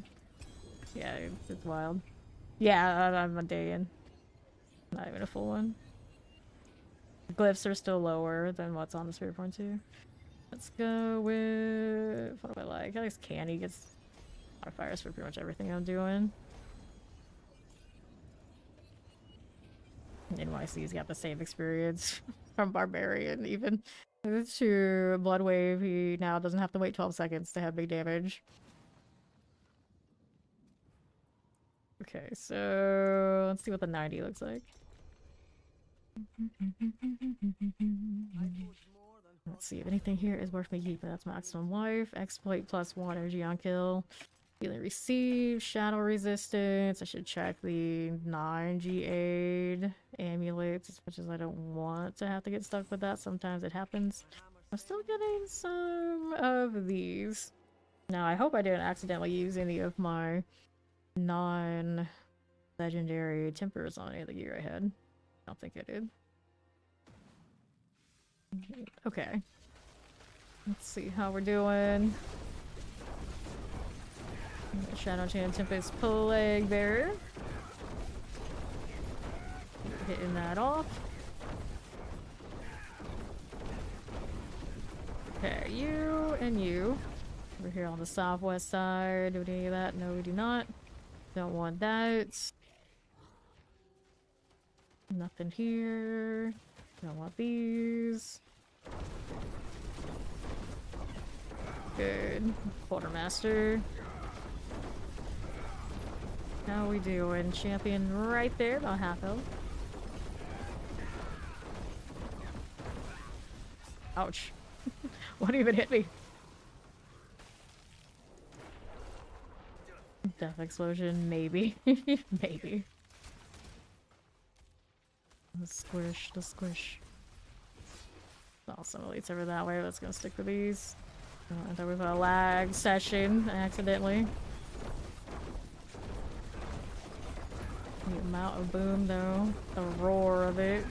Speaker 1: Yeah, it's wild. Yeah, I'm a day in. Not even a full one. Glyphs are still lower than what's on the Spiritborn too. Let's go with... what do I like? I guess Candy gets modifiers for pretty much everything I'm doing. NYC's got the same experience from Barbarian, even. To Blood Wave, he now doesn't have to wait 12 seconds to have big damage. Okay, so let's see what the 90 looks like. Let's see if anything here is worth me keeping. That's maximum life, exploit plus 1 energy on kill, healing receive, shadow resistance. I should check the 9G aid, amulets, as much as I don't want to have to get stuck with that. Sometimes it happens. I'm still getting some of these. Now I hope I didn't accidentally use any of my non-legendary tempers on any of the gear I had. I don't think I did. Okay. Let's see how we're doing. Shadow Chain Tempest Plague Bearer. Hitting that off. Okay, you and you. We're here on the southwest side. Do we need that? No, we do not. Don't want that. Nothing here. Don't want these. Good. Quartermaster. How we doing? Champion right there, about half health. Ouch. What even hit me? Death explosion, maybe. Maybe. The squish, the squish. Awesome, elites over that way. Let's go stick with these. I thought we had a lag session accidentally. The amount of boom though, the roar of it.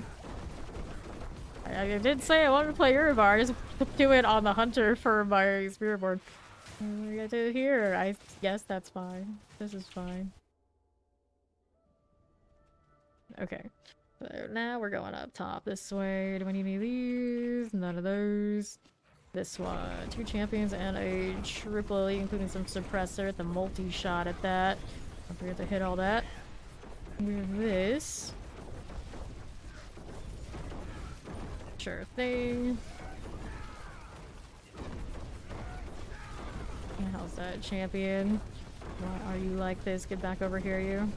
Speaker 1: I did say I wanted to play Eurobar, I just do it on the hunter for my Spiritborn. I did it here. I guess that's fine. This is fine. Okay. So now we're going up top this way. Do we need any of these? None of those. This one. 2 champions and a triple elite, including some suppressor at the multi-shot at that. Don't forget to hit all that. With this. Sure thing. How's that, champion? Why are you like this? Get back over here, you.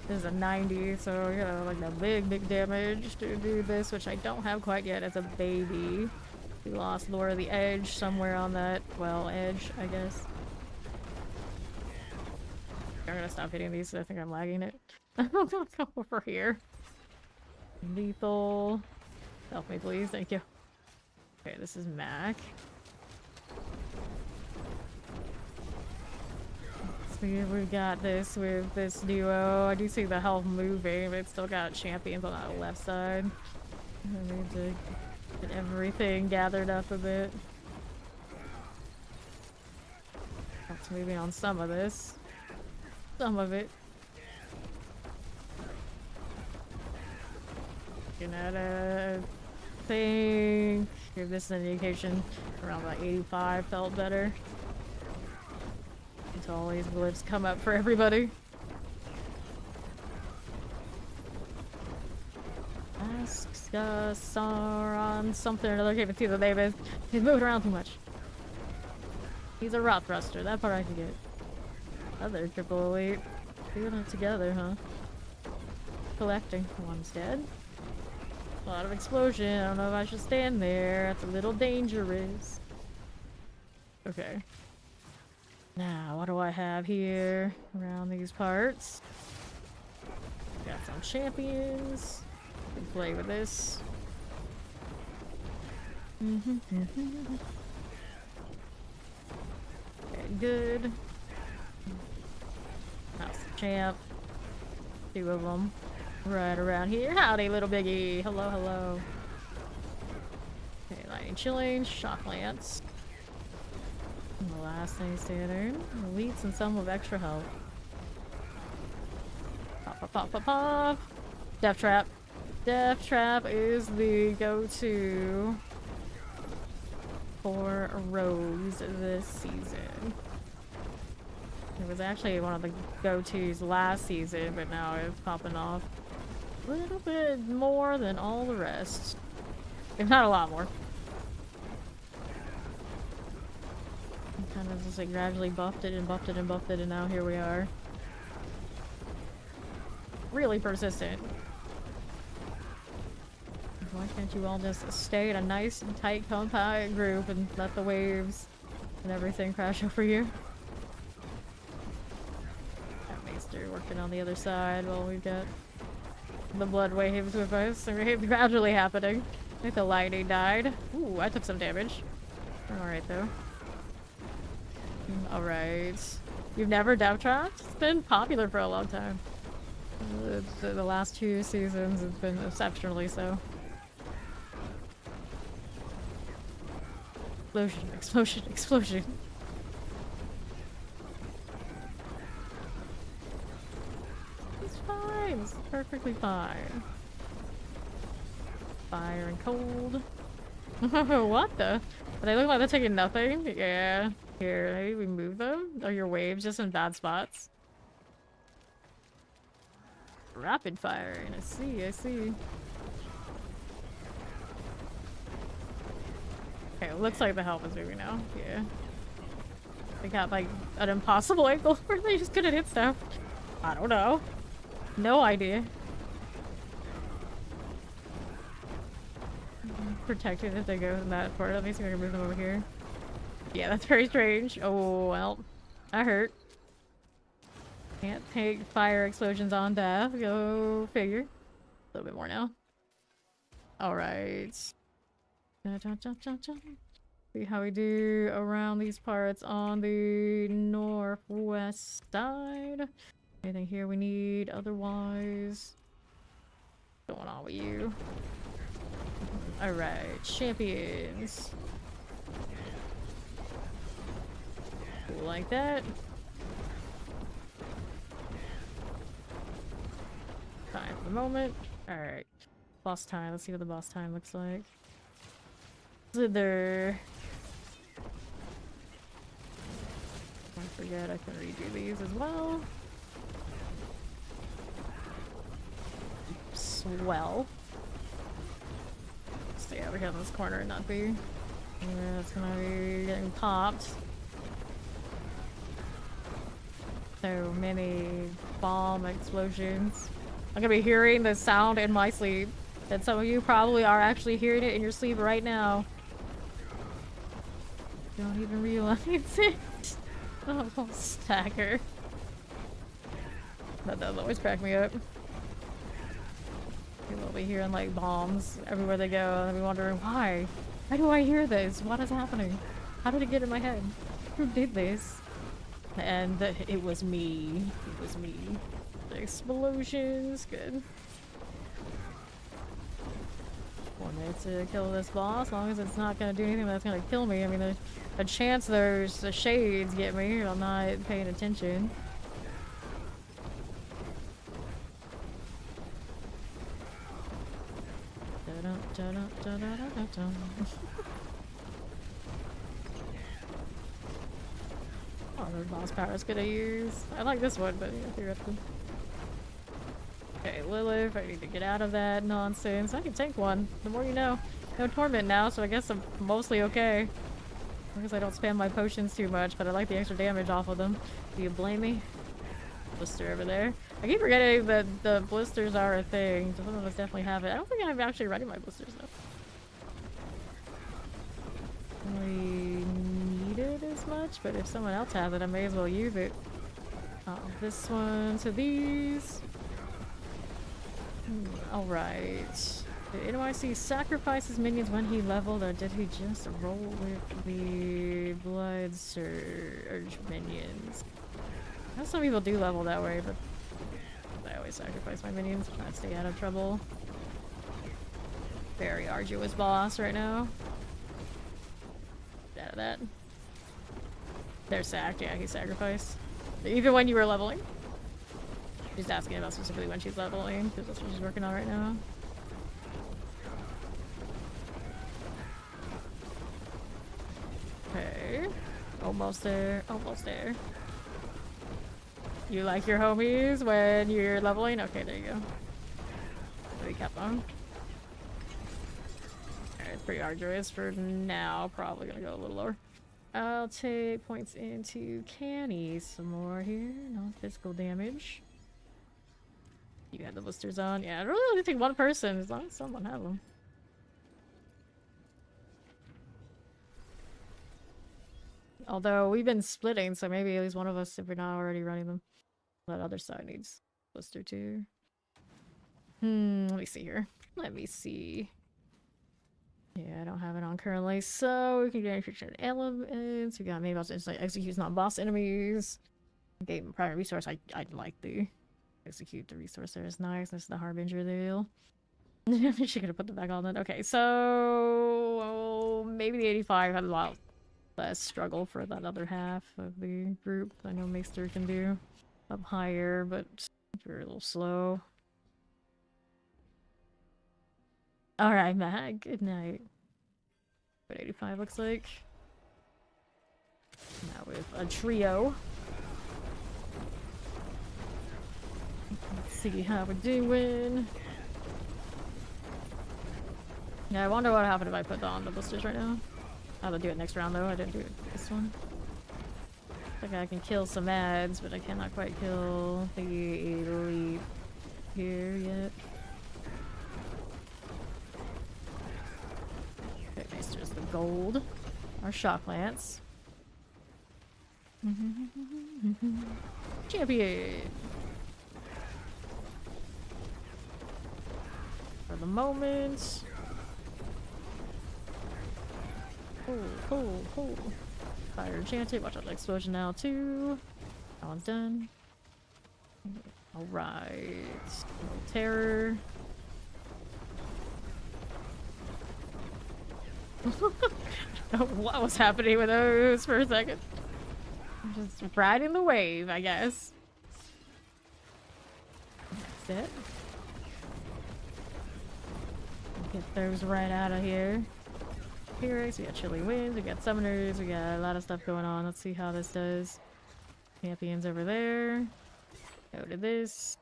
Speaker 1: This is a 90, so you know, like a big damage to do this, which I don't have quite yet as a baby. We lost Lure of the Edge somewhere on that, well, edge, I guess. I'm gonna stop hitting these, so I think I'm lagging it. I'm gonna come over here. Lethal. Help me, please. Thank you. Okay, this is Mac. See if we've got this with this duo. I do see the health moving, but it's still got champions on the left side. I need to get everything gathered up a bit. That's moving on some of this. Some of it. Looking at a thing. Give this an indication. Around like 85 felt better. Until all these glyphs come up for everybody. Ask Sauron something or another. I can't even see the name is. He's moving around too much. He's a rot thruster. That part I can get. Other triple elite. Doing it together, huh? Collecting. One's dead. A lot of explosion. I don't know if I should stand there. That's a little dangerous. Okay. Now, what do I have here around these parts? Got some champions. Can play with this. Okay, good. House of Champ. 2 of them. Right around here. Howdy, little biggie. Hello, hello. Okay, lightning chilling. Shock lance. And the last thing standard. Elites and some with extra health. Pop, pop, pop, pop, pop. Death Trap. Death Trap is the go-to for rogues this season. It was actually one of the go-tos last season, but now it's popping off a little bit more than all the rest. If not a lot more. Kind of just like gradually buffed it and buffed it and buffed it, and now here we are. Really persistent. Why can't you all just stay in a nice and tight compact group and let the waves and everything crash over you? That Maester working on the other side while we've got the blood waves with us. It's gradually happening. I think the lightning died. Ooh, I took some damage. Alright though. Alright. You've never death trapped? It's been popular for a long time. The last 2 seasons have been exceptionally so. Explosion, explosion, explosion. It's fine. It's perfectly fine. Fire and cold. What the? They look like they're taking nothing? Yeah. Here, maybe we move them? Or your waves just in bad spots? Rapid fire. I see, I see. Okay, it looks like the help is moving now. Yeah. They got like an impossible angle where they just couldn't hit stuff. I don't know. No idea. Protected if they go in that part. Let me see if I can move them over here. Yeah, that's very strange. Oh, well. That hurt. Can't take fire explosions on death. Go figure. A little bit more now. Alright. See how we do around these parts on the northwest side. Anything here we need otherwise? What's going on with you? Alright, champions. Like that. Time for the moment. Alright. Boss time. Let's see what the boss time looks like. Slither. I forget I can redo these as well. Swell. Stay over here in this corner and not be. Yeah, it's gonna be getting popped. So many bomb explosions. I'm gonna be hearing the sound in my sleep. And some of you probably are actually hearing it in your sleep right now. Don't even realize it. Oh, stagger. That does always crack me up. People will be hearing like bombs everywhere they go, and I'll be wondering why. Why do I hear this? What is happening? How did it get in my head? Who did this? And it was me. It was me. The explosions. Good. 1 minute to kill this boss, as long as it's not gonna do anything that's gonna kill me. I mean, there's a chance there's the shades get me, I'm not paying attention. Oh, the boss power is gonna use. I like this one, but yeah, theoretically. Okay, Lilith, I need to get out of that nonsense. I can tank one. The more you know. No torment now, so I guess I'm mostly okay. I guess I don't spam my potions too much, but I like the extra damage off of them. Do you blame me? Blister over there. I keep forgetting that the blisters are a thing. Some of us definitely have it. I don't think I'm actually running my blisters though. We need it as much, but if someone else has it, I may as well use it. This one to these. Alright. Did NYC sacrifice his minions when he leveled, or did he just roll with the Blood Surge minions? I know some people do level that way, but I always sacrifice my minions, trying to stay out of trouble. Very arduous boss right now. Get out of that. They're sacked, yeah, he sacrificed. Even when you were leveling. She's asking about specifically when she's leveling, because that's what she's working on right now. Okay. Almost there. Almost there. You like your homies when you're leveling? Okay, there you go. We kept on. Alright, it's pretty arduous for now. Probably gonna go a little lower. I'll take points into Canny some more here. No physical damage. You had the blisters on. Yeah, I really only take one person as long as someone has them. Although we've been splitting, so maybe at least one of us, if we're not already running them. That other side needs blister too. Let me see here. Let me see. Yeah, I don't have it on currently, so we can get infected elements. We got maybe also like execute non-boss enemies. Game primary resource. I like the execute the resource there is nice. That's the harbinger deal. She could have put them back on then. Okay, so maybe the 85 had a lot less struggle for that other half of the group. I know Maester can do up higher, but we're a little slow. Alright, Matt. Good night. What 85 looks like. Now with a trio. Let's see how we're doing. Yeah, I wonder what happened if I put on the blisters right now. I'll do it next round though. I didn't do it this one. I think I can kill some ads, but I cannot quite kill the elite here yet. Okay, there's the gold. Our shock lance. Champion! For the moment. Pull. Fire enchanted. Watch out the explosion now too. That one's done. Alright. No terror. What was happening with those for a second? Just riding the wave, I guess. That's it. Get those right out of here. Pyrrhics, we got chilly winds, we got summoners, we got a lot of stuff going on. Let's see how this does. Champions over there. Go to this.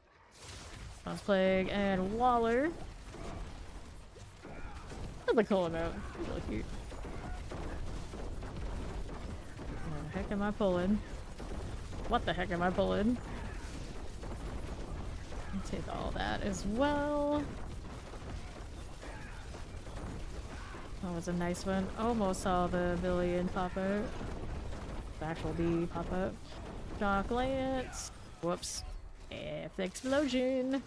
Speaker 1: Boss Plague and Waller. That's a cool emote. That's really cute. What the heck am I pulling? What the heck am I pulling? I'll take all that as well. That was a nice one. Almost saw the billion pop out. The actual bee pop out. Shock lance. Whoops. F explosion.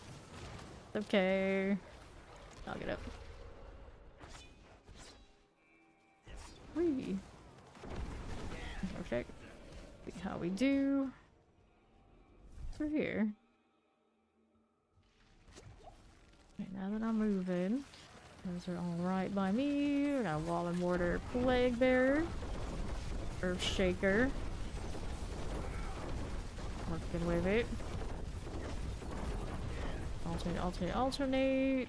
Speaker 1: Okay. I'll get up. Whee. Okay. See how we do. Through here. Okay, now that I'm moving. Those are all right by me. We got Wall and Mortar Plague Bearer. Earth Shaker. Working with it. Alternate.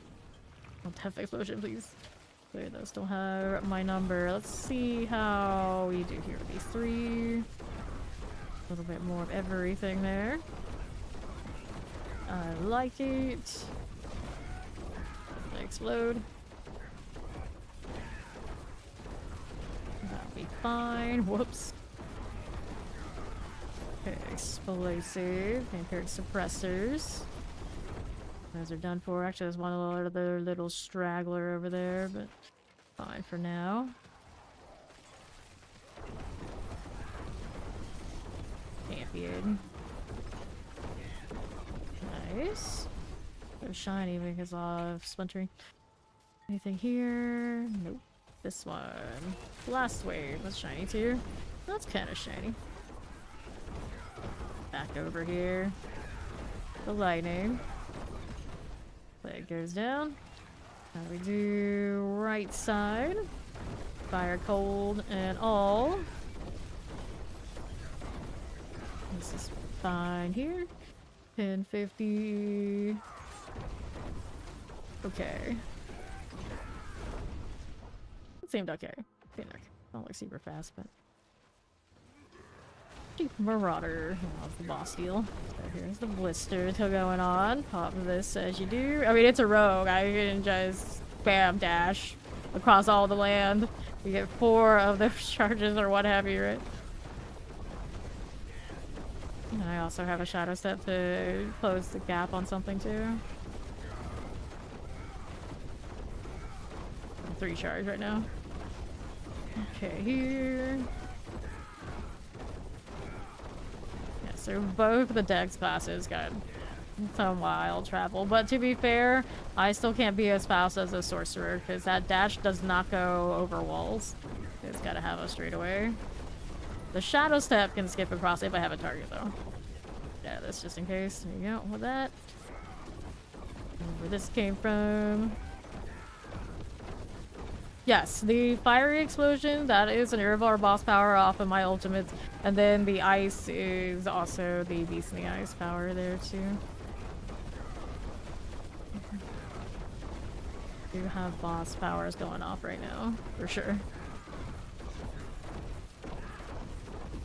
Speaker 1: Don't have explosion, please. Clear those don't have my number. Let's see how we do here with these three. A little bit more of everything there. I like it. They explode. That'll be fine. Whoops. Okay, explosive. Vampiric suppressors. Those are done for. Actually, there's one other little straggler over there, but fine for now. Champion. Nice. So shiny because of splintering. Anything here? Nope. This one. Last wave. That's shiny too. That's kind of shiny. Back over here. The lightning. Plague goes down. How do we do right side? Fire, cold, and all. This is fine here. 1050. Okay. It seemed okay. Don't look super fast, but. Chief Marauder. That's the boss deal. So here's the blister going on. Pop this as you do. I mean, it's a rogue. I can just spam dash across all the land. You get 4 of those charges or what have you, right? And I also have a shadow step to close the gap on something too. 3 charge right now. Okay, here. So both the dex classes got some wild travel, but to be fair, I still can't be as fast as a sorcerer because that dash does not go over walls. It's gotta have a straightaway. The shadow step can skip across if I have a target though. Yeah, that's just in case. There you go with that. Where this came from. Yes, the fiery explosion, that is an Irivar boss power off of my ultimates. And then the ice is also the Beast in the Ice power there too. Do have boss powers going off right now, for sure.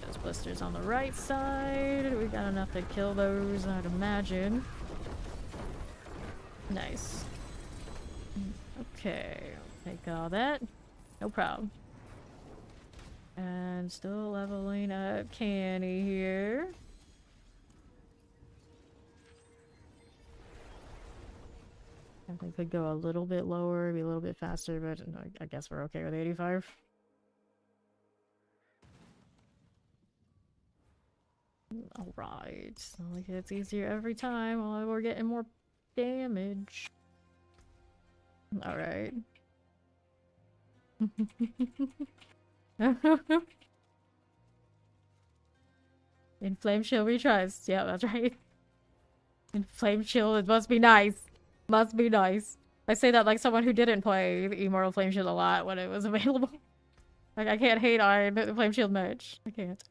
Speaker 1: Those blisters on the right side. We got enough to kill those, I'd imagine. Nice. Okay. Take all that. No problem. And still leveling up Canny here. I think could go a little bit lower, be a little bit faster, but I guess we're okay with 85. Alright. So like it's easier every time while we're getting more damage. Alright. In Flame Shield we trust. Yeah, that's right. In Flame Shield, it must be nice. Must be nice. I say that like someone who didn't play the Immortal Flame Shield a lot when it was available. Like, I can't hate on the Flame Shield much. I can't.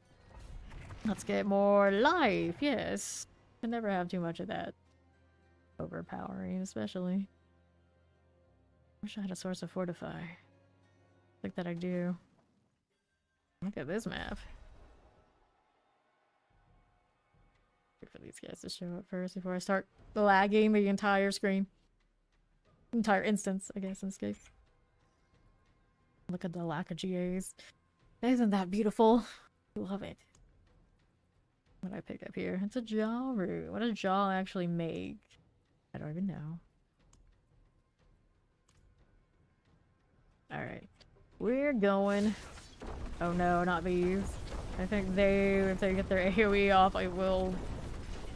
Speaker 1: Let's get more life, yes. Can never have too much of that. Overpowering, especially. Wish I had a source of Fortify. Like that I do. Look at this map. Wait for these guys to show up first before I start lagging the entire screen. Entire instance, I guess, in this case. Look at the lack of GAs. Isn't that beautiful? I love it. What did I pick up here? It's a jaw root. What does jaw actually make? I don't even know. Alright. We're going. Oh no, not these. I think if they get their AoE off, I will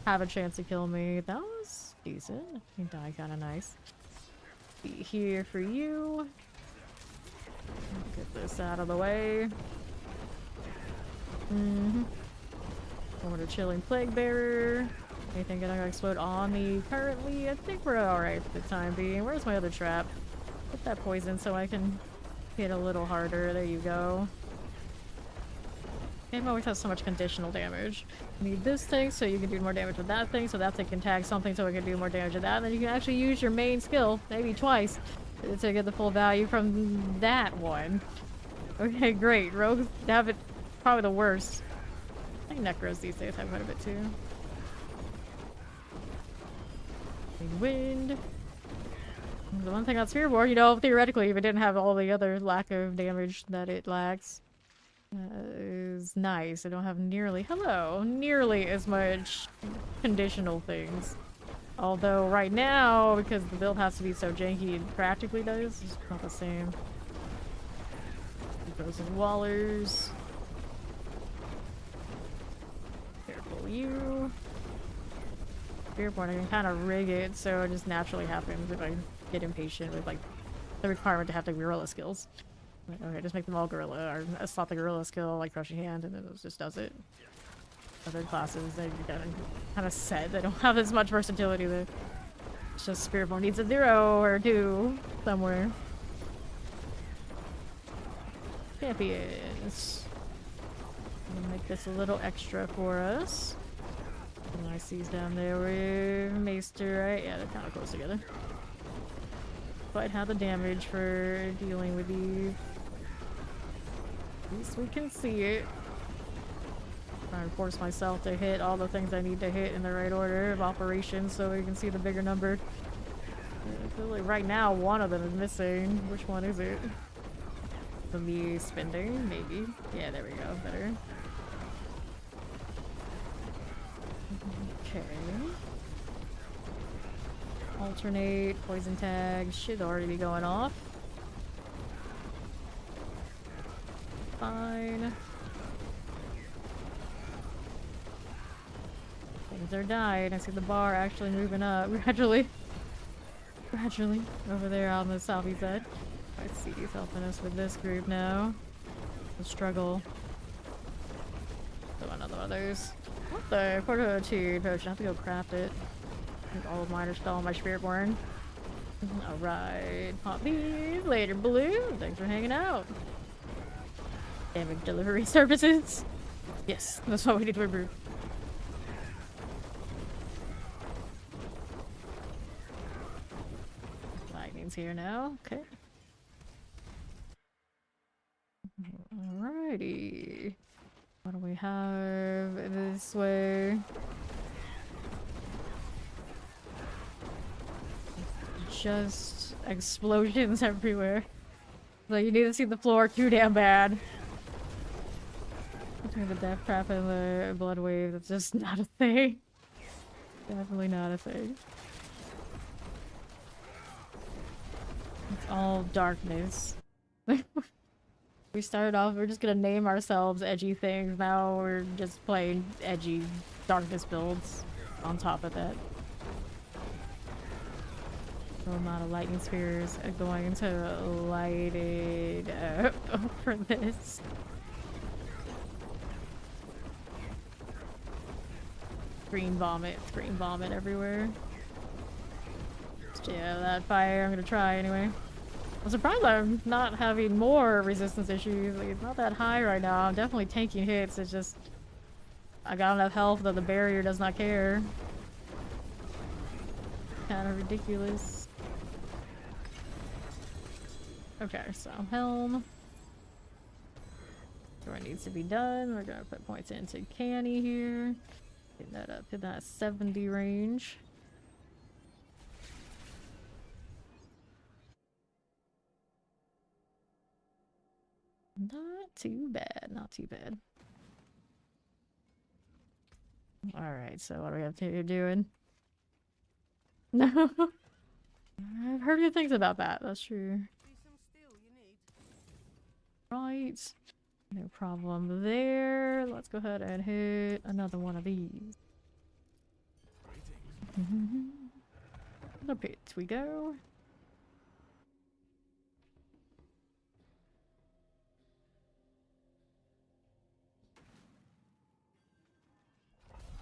Speaker 1: have a chance to kill me. That was decent. He died kind of nice. Be here for you. Get this out of the way. Order Chilling Plague Bearer. Anything gonna explode on me currently? I think we're alright for the time being. Where's my other trap? Get that poison so I can hit a little harder. There you go. Game always has so much conditional damage. You need this thing so you can do more damage with that thing, so that thing can tag something so it can do more damage with that, and then you can actually use your main skill, maybe twice, to get the full value from that one. Okay, great. Rogues have it probably the worst. I think Necros these days have quite a bit too. Big wind. The one thing on Spiritborn, you know, theoretically, if it didn't have all the other lack of damage that it lacks, is nice. I don't have nearly as much conditional things. Although right now, because the build has to be so janky, it practically does. It's not the same. Frozen Wallers. Careful you. Spiritborn, I can kind of rig it so it just naturally happens if I get impatient with like the requirement to have the gorilla skills. Like, okay, just make them all gorilla, or slot the gorilla skill like Crushing Hand, and then it just does it. Other classes, they kind of set. They don't have as much versatility. That it's just Spiritborn needs a 0 or 2 somewhere. Champions. I'm gonna make this a little extra for us. And I see down there with Maester, right? Yeah, they're kind of close together. Quite have the damage for dealing with these. At least we can see it. Trying to force myself to hit all the things I need to hit in the right order of operations so we can see the bigger number. I feel like right now one of them is missing. Which one is it? For me spending, maybe. Yeah, there we go. Better. Okay. Alternate, poison tag, should already be going off. Fine. Things are dying. I see the bar actually moving up gradually. Gradually. Over there on the southeast side. I see he's helping us with this group now. The struggle. So another one of those. What the? Fortitude potion. I have to go craft it. I think all of mine are still on my Spiritborn. Alright. Pop these. Later, Blue. Thanks for hanging out. Damage delivery services. Yes, that's what we need to improve. Lightning's here now. Okay. Alrighty. What do we have this way? Just explosions everywhere. So you need to see the floor too damn bad. Between the death trap and the blood wave, that's just not a thing. Definitely not a thing. It's all darkness. We started off, we're just gonna name ourselves edgy things. Now we're just playing edgy darkness builds on top of that. No amount of lightning spears are going to light it up for this. Green vomit everywhere. Yeah, that fire, I'm gonna try anyway. I'm surprised I'm not having more resistance issues. Like, it's not that high right now. I'm definitely taking hits. It's just I got enough health that the barrier does not care. Kind of ridiculous. Okay, so helm. What needs to be done. We're gonna put points into Canny here. Get that up to that 70 range. Not too bad, not too bad. Alright, so what do we have to doing? No. I've heard good things about that, that's true. Right. No problem there. Let's go ahead and hit another one of these. The pit we go.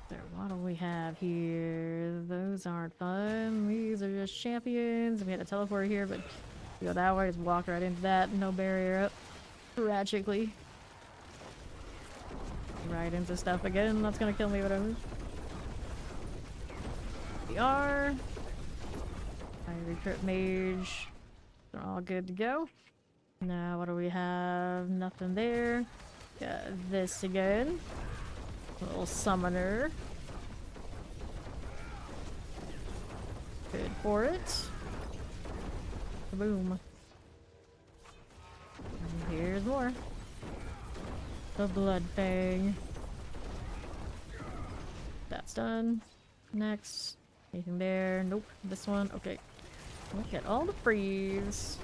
Speaker 1: So what do we have here? Those aren't fun. These are just champions. We had a teleport here, but you go that way, just walk right into that. No barrier up. Tragically. Right into stuff again. That's gonna kill me, whatever. We are. I recruit mage. They're all good to go. Now, what do we have? Nothing there. Got this again. Little summoner. Good for it. Boom. And here's more. The blood fang. That's done. Next. Anything there? Nope. This one. Okay. Look at all the freeze.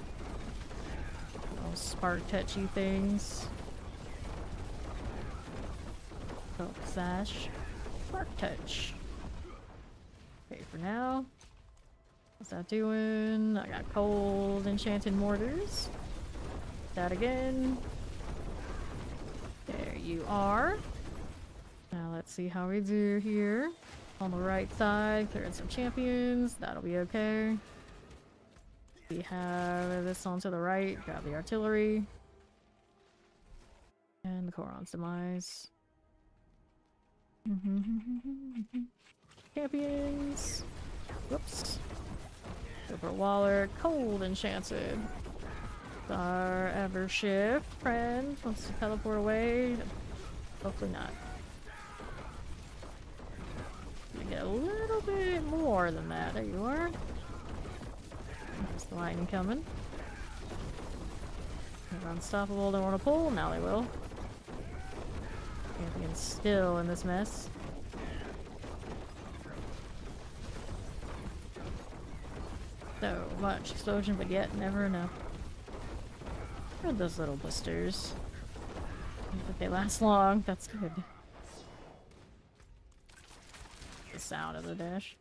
Speaker 1: All spark touchy things. Silk sash. Spark touch. Okay, for now. What's that doing? I got cold enchanted mortars. That again. There you are. Now let's see how we do here. On the right side, clearing some champions. That'll be okay. We have this on to the right. Grab the artillery. And the Koron's demise. Champions. Whoops. Super Waller. Cold enchanted. Our Evershift friend wants to teleport away. Hopefully not. You get a little bit more than that. There you are. There's the lightning coming. They're unstoppable. Don't want to pull. Now they will. Champion's still in this mess. So much explosion, but yet never enough. What are those little blisters? But they last long. That's good. The sound of the dash.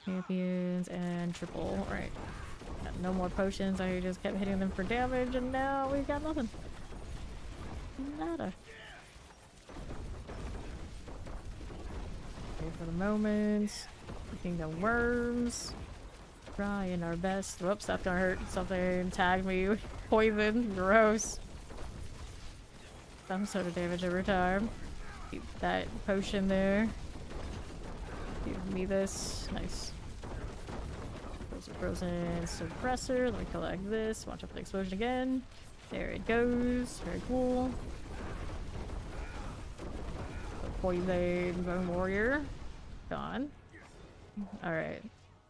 Speaker 1: Champions and triple. Right. Got no more potions. I just kept hitting them for damage, and now we got nothing. Nada. Okay, for the moment. Looking the worms. Trying our best. Whoops, that's gonna hurt. Something tagged me with poison. Gross. Some sort of damage every time. Keep that potion there. Give me this. Nice. Frozen suppressor. Let me collect this. Watch out for the explosion again. There it goes. Very cool. The poison bone warrior. Gone. Alright.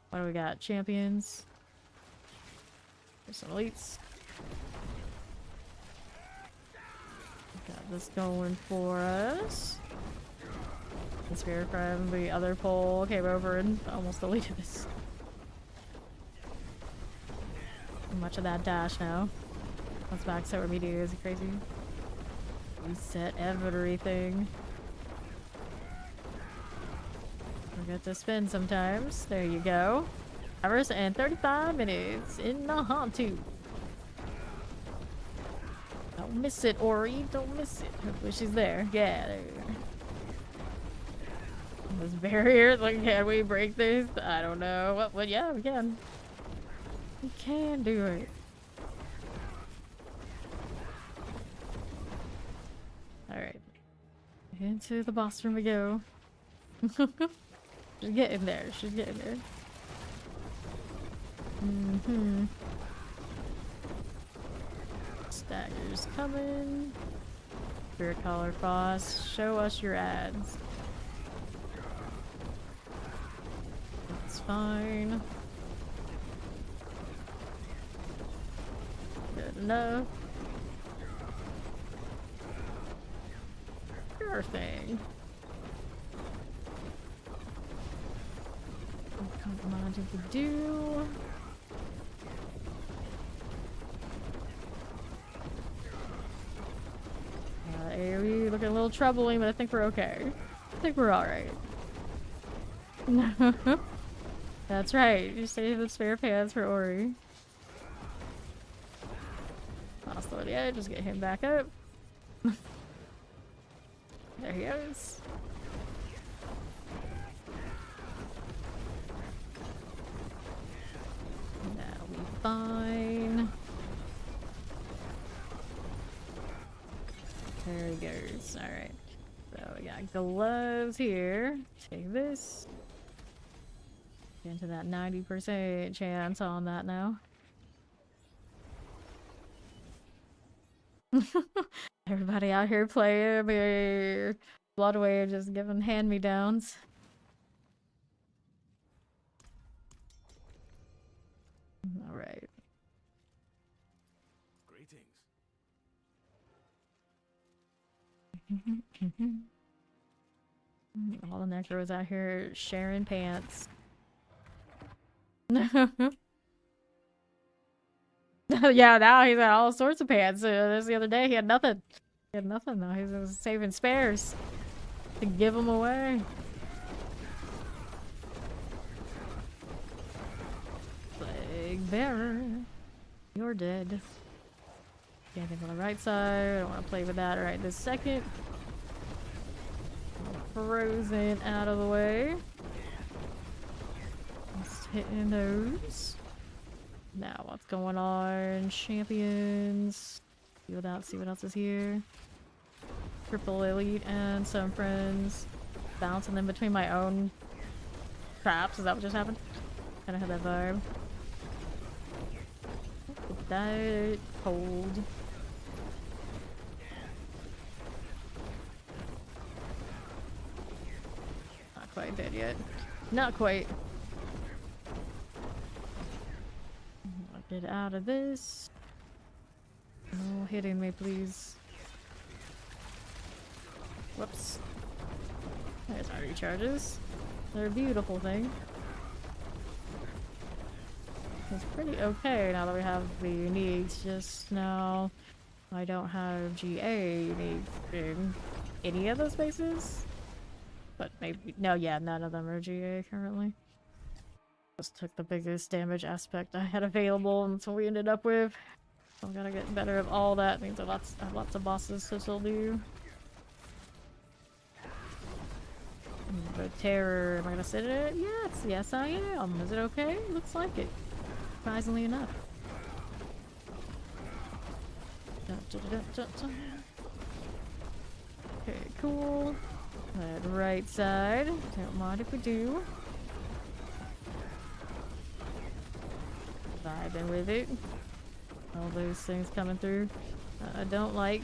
Speaker 1: What do we got? Champions. There's some elites. Got this going for us. The spirit from the other pole came over and almost deleted this. Too much of that dash now. Let's back so immediate is crazy. Reset everything. Forget to spin sometimes. There you go. Hours and 35 minutes in the Hantu. Don't miss it, Ori. Don't miss it. Hopefully she's there. Yeah, there you go. This barrier, like, can we break this? I don't know. Well, yeah, we can. We can do it. Alright. Into the boss room we go. She's getting there. She's getting there. Staggers coming. Spirit Collar Foss. Show us your ads. That's fine. Good enough. Sure thing. Come on, did we do? AoE looking a little troubling, but I think we're okay. I think we're alright. That's right, you save the spare pants for Ori. I'll slow the edge, just get him back up. There he goes. That'll be fine. There he goes. Alright. So we got gloves here. Take this. Get into that 90% chance on that now. Everybody out here playing Bloodway, just giving hand-me-downs. Alright.
Speaker 2: Greetings.
Speaker 1: All the necros out here sharing pants. Yeah, now he's got all sorts of pants. This the other day he had nothing. He had nothing though. He was saving spares to give them away. Plague bearer, you're dead. Can't think on the right side. I don't want to play with that right this second. Frozen out of the way. Just hitting those. Now what's going on? Champions. See what else is here. Triple elite and some friends. Bouncing them between my own traps. Is that what just happened? Kinda had that vibe. That cold. Not quite dead yet. Not quite. Get out of this. No hitting me, please. Whoops. There's our recharges. They're a beautiful thing. It's pretty okay now that we have the uniques. Just now, I don't have GA unique in any of those spaces. But maybe, no, yeah, none of them are GA currently. Just took the biggest damage aspect I had available, and that's what we ended up with. So I gotta get better at all that. Means I have lots of bosses to still do. The terror, am I gonna sit in it? Yes, yes I am. Is it okay? Looks like it. Surprisingly enough. Okay, cool. That right side. Don't mind if we do. Vibing with it. All those things coming through. I don't like.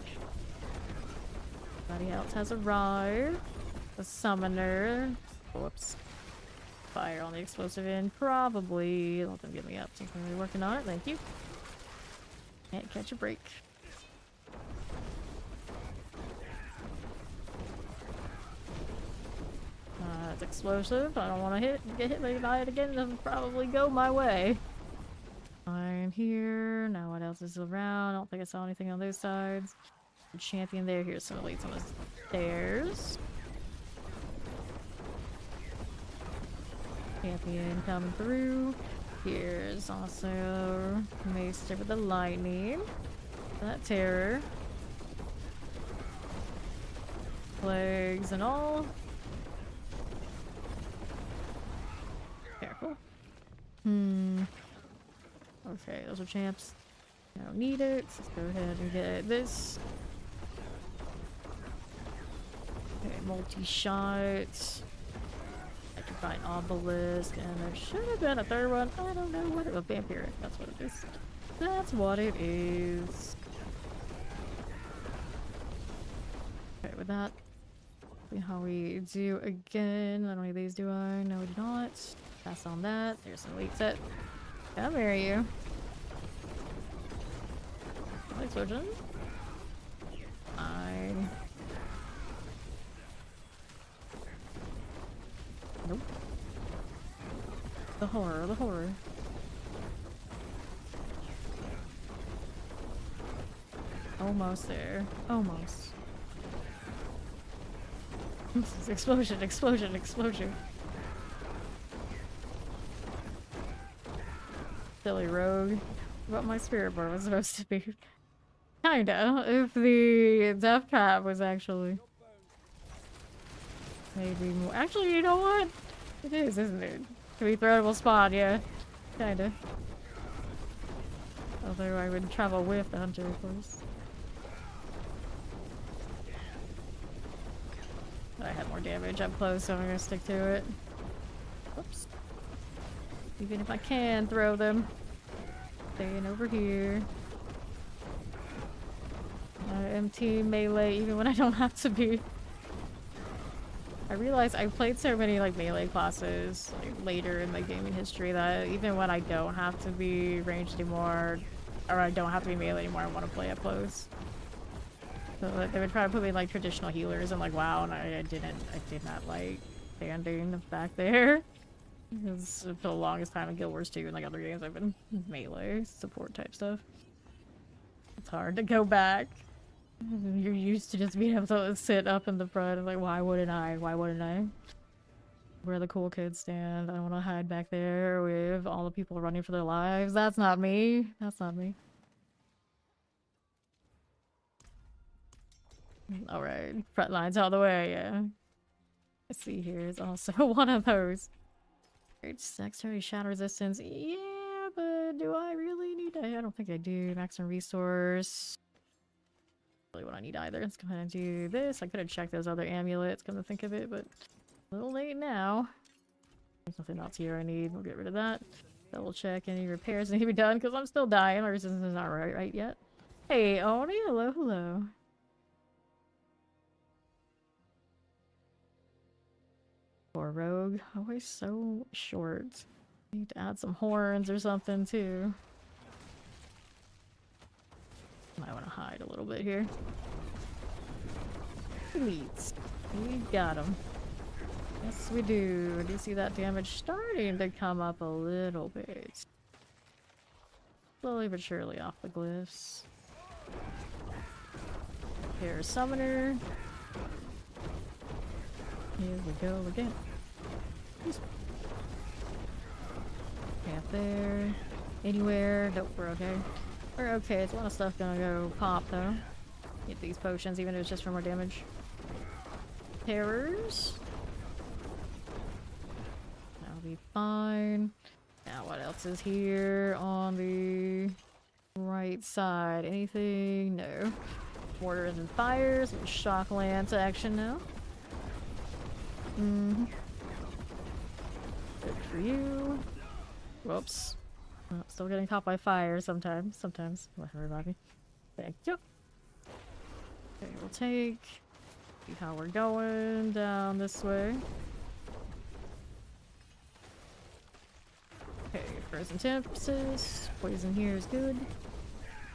Speaker 1: Somebody else has arrived. A summoner. Whoops. Fire on the explosive end. Probably. Let them get me up since I'm really working on it. Thank you. Can't catch a break. It's explosive. I don't want to get hit by it again. It'll probably go my way. I'm here. Now what else is around? I don't think I saw anything on those sides. Champion there. Here's some elites on the stairs. Champion coming through. Here's also Maester with the lightning. That terror. Plagues and all. Careful. Okay, those are champs. I don't need it. Let's go ahead and get this. Okay, multi-shot. I can find obelisk, and there should have been a third one. I don't know what it was. Vampiric. That's what it is. That's what it is. Okay, with that, see how we do again. Not only these do I. No, we do not. Pass on that. There's an elite set. I'll marry you. Explosion. Fine. Nope. The horror, the horror. Almost there. Almost. Explosion, explosion, explosion. Silly rogue. What my Spiritborn was supposed to be. Kinda. If the death trap was actually maybe more. Actually, you know what? It is, isn't it? To be throwable spot, yeah. Kinda. Although I would travel with the hunter, of course. But I had more damage up close, so I'm gonna stick to it. Whoops. Even if I can throw them. Staying over here. I am team melee even when I don't have to be. I realize I've played so many like melee classes like, later in my gaming history that even when I don't have to be ranged anymore, or I don't have to be melee anymore, I want to play up close. So that they would try to put me like traditional healers and like wow, and I did not like standing back there. Because for the longest time in Guild Wars 2 and like other games I've been melee support type stuff. It's hard to go back. You're used to just being able to sit up in the front and like, why wouldn't I? Why wouldn't I? Where the cool kids stand. I don't want to hide back there with all the people running for their lives. That's not me. That's not me. Alright. Front lines all the way, yeah. I see here is also one of those. Dexterity, shadow resistance. Yeah, but do I really need that? I don't think I do. Maximum resource. Really what I need either. Let's go ahead and do this. I could have checked those other amulets, come to think of it, but a little late now. There's nothing else here I need. We'll get rid of that. Double check any repairs that need to be done because I'm still dying. My resistance is not right yet. Hey, Oni. Hello, hello. Poor rogue. Always so short. Need to add some horns or something too. Might want to hide a little bit here. Elites. We got them. Yes, we do. I do see that damage starting to come up a little bit. Slowly but surely off the glyphs. Here's Summoner. Here we go again. Half there. Anywhere. Nope, we're okay. We're okay. It's a lot of stuff gonna go pop though. Get these potions, even if it's just for more damage. Terrors. That'll be fine. Now, what else is here on the right side? Anything? No. Mortars and fires. Shock lance action now. Good for you. Whoops. Oh, still getting caught by fire sometimes. Sometimes. Everybody. Thank you. Okay, we'll take. See how we're going down this way. Okay, frozen tempest. Poison here is good.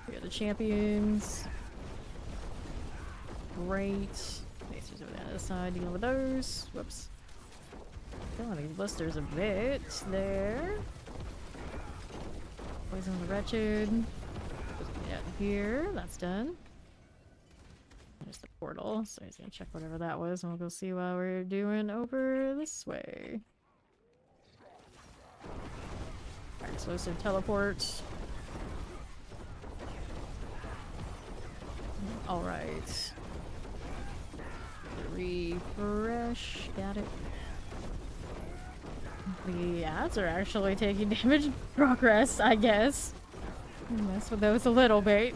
Speaker 1: We got the champions. Great. Maesters over the other side dealing with those. Whoops. Killing these blisters a bit there. Poison the wretched. Yeah, here. That's done. There's the portal, so he's gonna check whatever that was, and we'll go see what we're doing over this way. Alright, Explosive teleport. Alright. Refresh. Got it. The ads are actually taking damage. Progress, I guess. Mess with those a little bit.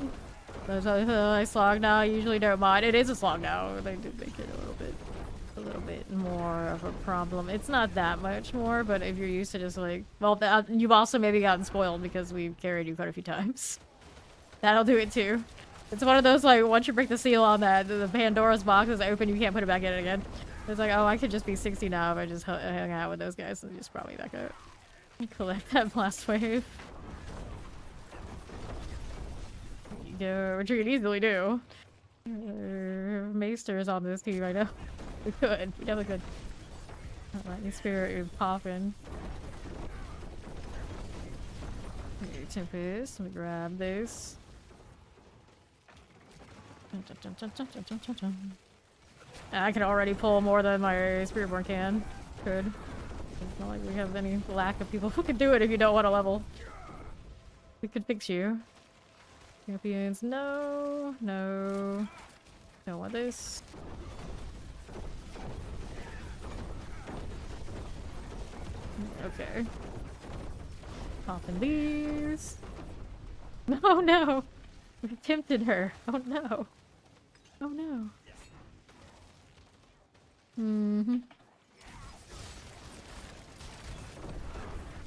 Speaker 1: Those are slog now. I usually don't mind. It is a slog now. They did make it a little bit more of a problem. It's not that much more, but if you're used to just like, well, you've also maybe gotten spoiled because we've carried you quite a few times. That'll do it too. It's one of those like, once you break the seal on that, the Pandora's box is open. You can't put it back in again. It's like, oh, I could just be 60 now if I just hang out with those guys and just probably back up. Collect that blast wave. Go, which we could easily do. Maesters on this team, I know. We could. We definitely could. Lightning Spirit is popping. Okay, Tempest. Let me grab this. I can already pull more than my Spiritborn can. Good. It's not like we have any lack of people who can do it if you don't want to level. We could fix you. Champions, no, no. Don't want this. Okay. Popping these. No, no. We tempted her. Oh no. Oh no. Mm-hmm.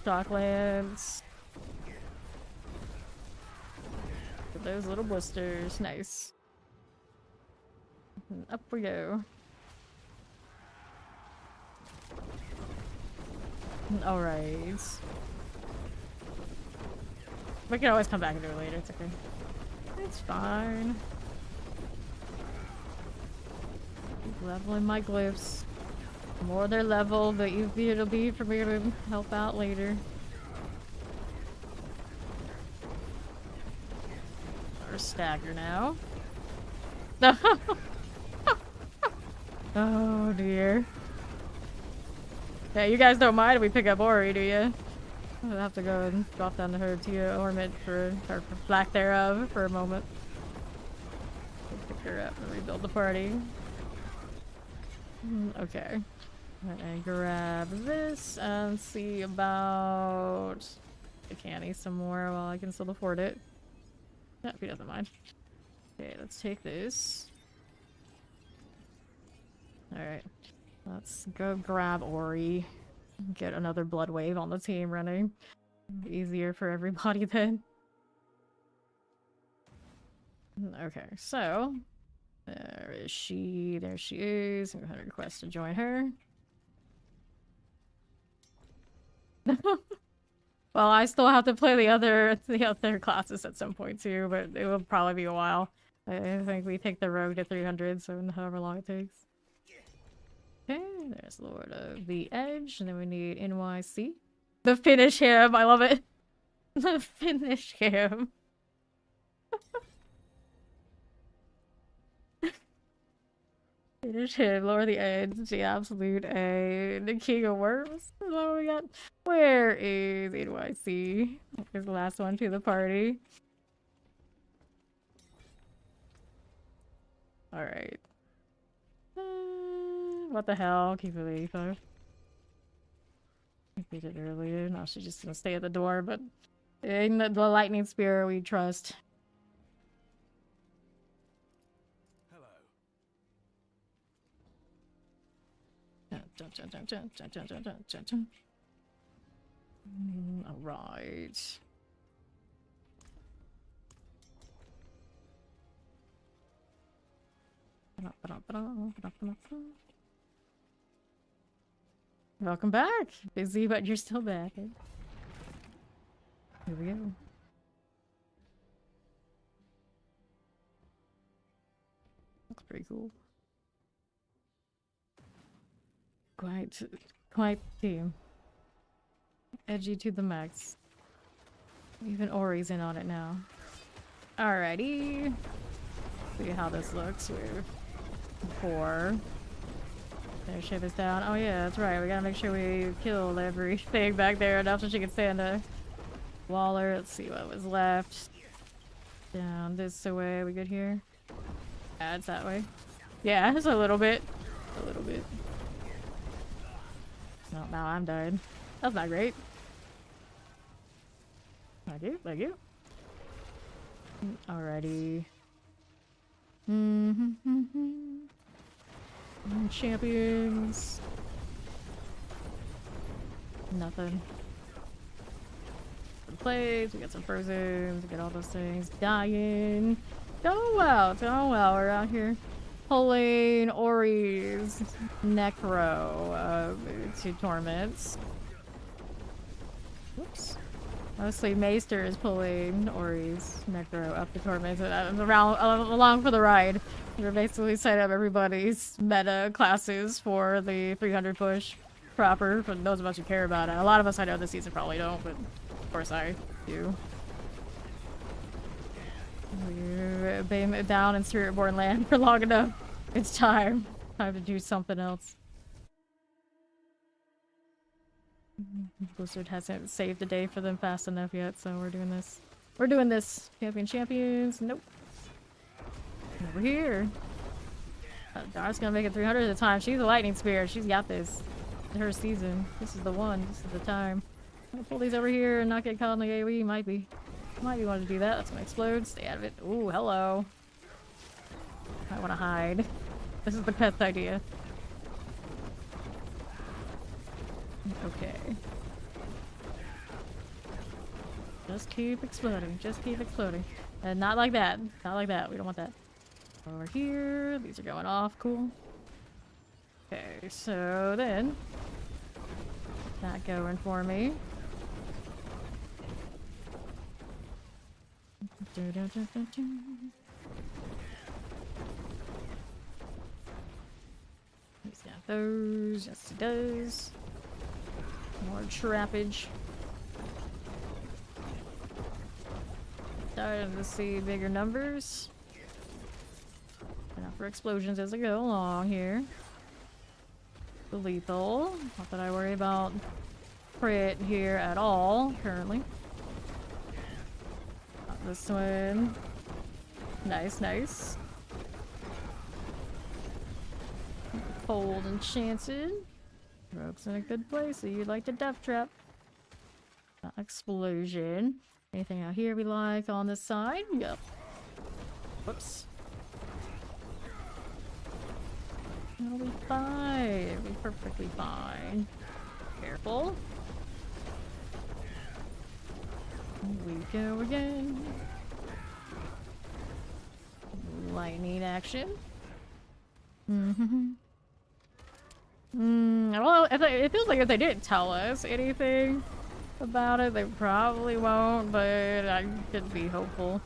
Speaker 1: Shocklands. Those little blisters. Nice. And up we go. Alright. We can always come back and do it later. It's okay. It's fine. Keep leveling my glyphs. The more they're leveled, the easier it'll be for me to help out later. Or stagger now. Oh dear. Yeah, you guys don't mind if we pick up Ori, do you? I'll have to go and drop down to her to Ornament or for lack thereof for a moment. Pick her up and rebuild the party. Okay. I grab this and see about the canny some more while I can still afford it. Yeah, if he doesn't mind. Okay, let's take this. Alright. Let's go grab Ori. Get another blood wave on the team running. Easier for everybody then. Okay, so there is she. There she is. I'm gonna request to join her. Well, I still have to play the other classes at some point too, but it will probably be a while. I think we take the rogue to 300, so however long it takes. Okay, there's Lord of the Edge, and then we need NYC. The finish him, I love it. The finish him. Finish him, Lord of the Edge, the absolute A, the King of Worms. Is that what we got? Where is NYC? Here's the last one to the party. Alright. What the hell? Keep it 85. I beat it earlier. No, she's just gonna stay at the door, but in the lightning spear we trust. Alright. Welcome back. Busy, but you're still back. Here we go. Looks pretty cool. Quite team. Edgy to the max. Even Ori's in on it now. Alrighty. See how this looks. We're 4. Their ship is down. Oh yeah, that's right. We gotta make sure we kill everything back there enough so she can stand Waller. Let's see what was left. Down this way. We good here? Yeah, it's that way. Yeah, it's a little bit. A little bit. No, now I'm dying. That's not great. Thank you, thank you. Alrighty. Champions. Nothing. Some plays, we got some frozen, we got all those things. Dying. Going well, going well. We're out here pulling Ori's Necro to torments. Whoops. Mostly Maester is pulling Ori's Necro up the torments and along for the ride. We're basically setting up everybody's meta classes for the 300 push proper, for those of us who care about it. A lot of us I know this season probably don't, but of course I do. We've been down in Spiritborn land for long enough. It's time. Time to do something else. Blizzard hasn't saved the day for them fast enough yet, so we're doing this. We're doing this. Champions. Nope. Over here. Dara's gonna make it 300 at a time. She's a lightning spear. She's got this. Her season. This is the one. This is the time. I'm gonna pull these over here and not get caught in the AoE. Might be wanting to do that. That's gonna explode. Stay out of it. Ooh, hello. I wanna hide. This is the best idea. Okay. Just keep exploding. Just keep exploding. And not like that. Not like that. We don't want that. Over here. These are going off. Cool. Okay, so then... That going for me. He's got those. Yes, he does. More trappage. Starting to see bigger numbers. Enough for explosions as I go along here. The lethal. Not that I worry about crit here at all, currently. Not this one. Nice, nice. Cold enchanted. Rogue's in a good place, so you'd like to death trap. Explosion. Anything out here we like on this side? Yep. Whoops. It'll be fine. It'll be perfectly fine. Careful. We go again. Lightning action. Well, it feels like if they didn't tell us anything about it, they probably won't, but I could be hopeful.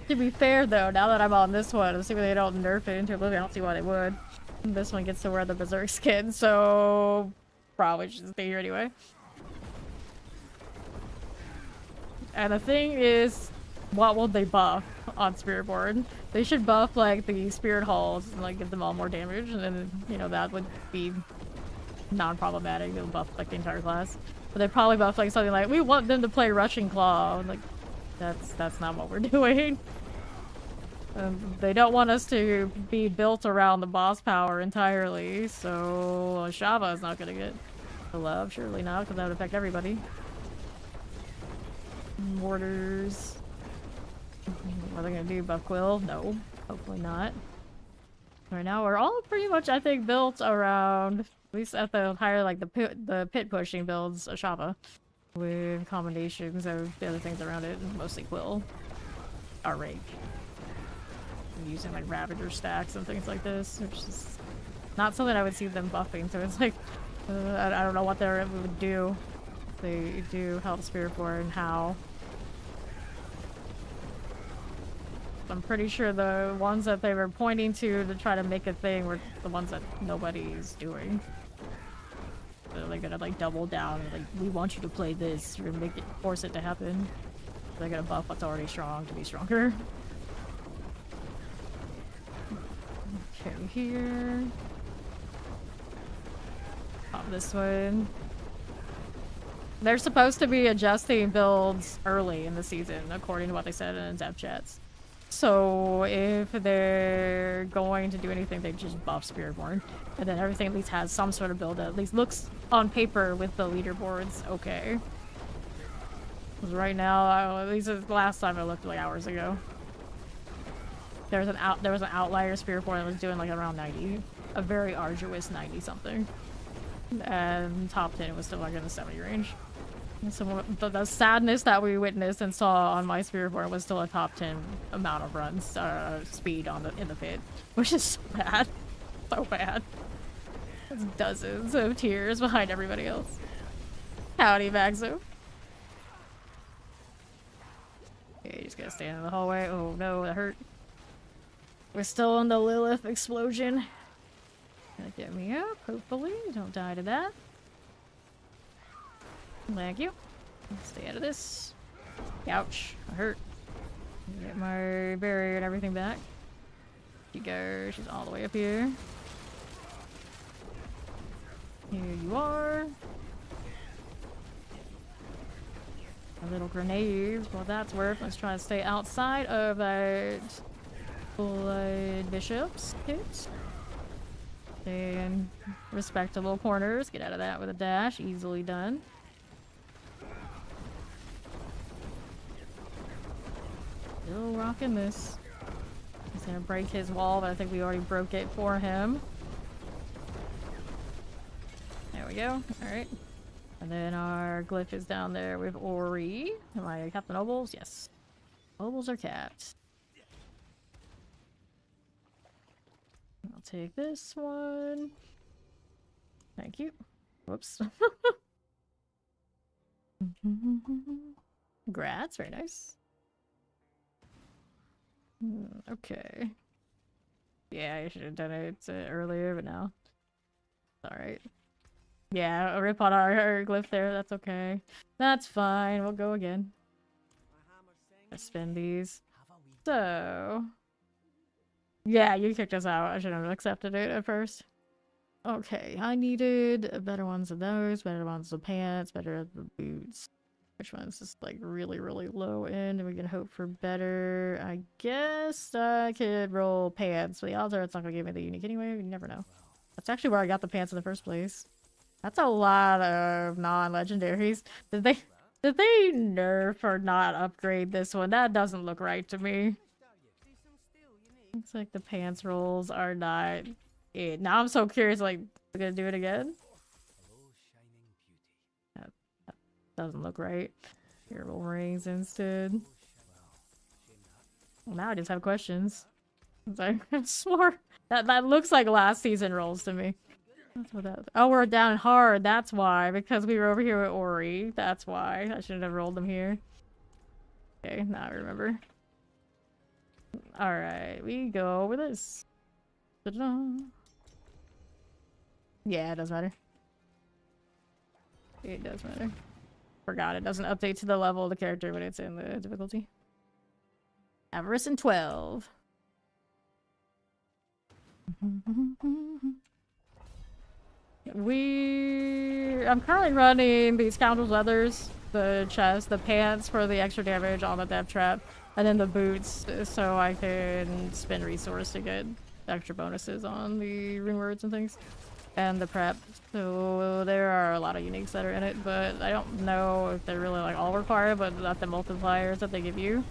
Speaker 1: To be fair, though, now that I'm on this one, assuming they don't nerf it into Oblivion, I don't see why they would. This one gets to wear the Berserk skin, so probably should stay here anyway. And the thing is, what will they buff on Spiritborn? They should buff, like, the Spirit Halls and, like, give them all more damage, and then, you know, that would be non-problematic. They'll buff, like, the entire class. But they probably buff, like, something like, we want them to play Rushing Claw. Like, that's not what we're doing. They don't want us to be built around the boss power entirely, so Shava is not gonna get the love. Surely not, because that would affect everybody. Mortars. What are they gonna do? Buff Quill? No. Hopefully not. Right now we're all pretty much, I think, built around, at least at the higher, like, the pit pushing builds, Shava. With combinations of the other things around it, mostly Quill. Our rake. Using like Ravager stacks and things like this, which is not something I would see them buffing, so it's like, I don't know what they would do. They do help Spiritborn and how. I'm pretty sure the ones that they were pointing to try to make a thing were the ones that nobody's doing. So they're gonna like double down and like, we want you to play this, we're gonna force it to happen. They're gonna buff what's already strong to be stronger. Okay, here. Pop this one. They're supposed to be adjusting builds early in the season, according to what they said in dev chats. So if they're going to do anything, they just buff Spiritborn. And then everything at least has some sort of build that at least looks on paper with the leaderboards okay. Because right now, at least the last time I looked like hours ago, there was an outlier Spiritborn that was doing like around 90. A very arduous 90 something. And top 10 was still like in the 70 range. And so the sadness that we witnessed and saw on my Spiritborn was still a top 10 amount of runs, speed in the pit, which is so bad. So bad. There's dozens of tiers behind everybody else. Howdy, Maxo. Okay, you just gotta stand in the hallway. Oh no, that hurt. We're still in the Lilith explosion. Gonna get me up, hopefully. Don't die to that. Thank you. Stay out of this. Ouch. I hurt. Get my barrier and everything back. She goes. She's all the way up here. Here you are. A little grenade. Well, that's worth. Let's try to stay outside of that Blood Bishop's hit. And respectable corners. Get out of that with a dash. Easily done. Still rocking this. He's gonna break his wall, but I think we already broke it for him. There we go. Alright. And then our glyph is down there with Ori. Am I Captain Obols? Yes. Obols are capped. I'll take this one. Thank you. Whoops. Grats, very nice. Okay. Yeah, I should have done it earlier, but now. Alright. Yeah, a rip on our glyph there, that's okay. That's fine, we'll go again. Let's spin these. So... yeah, you kicked us out. I should have accepted it at first. Okay, I needed better ones of those, better ones of pants, better of the boots. Which one's just like really, really low end and we can hope for better. I guess I could roll pants, but the odds are it's not gonna give me the unique anyway. You never know. That's actually where I got the pants in the first place. That's a lot of non-legendaries. Did they nerf or not upgrade this one? That doesn't look right to me. Looks like the pants rolls are not it. Now I'm so curious, like, we're gonna do it again? That doesn't look right. Here, roll rings instead. Well, now I just have questions. It's like, I swore that looks like last season rolls to me. That's what that. Oh, we're down hard. That's why. Because we were over here with Ori. That's why. I shouldn't have rolled them here. Okay, now I remember. Alright, we go with this. Ta-da. Yeah, it does matter. It does matter. Forgot it doesn't update to the level of the character when it's in the difficulty. Avarice and 12. I'm currently running the Scoundrel's Leathers, the chest, the pants for the extra damage on the death trap, and then the boots so I can spend resource to get extra bonuses on the rune words and things. And the prep. So there are a lot of uniques that are in it, but I don't know if they're really like all required, but not the multipliers that they give you.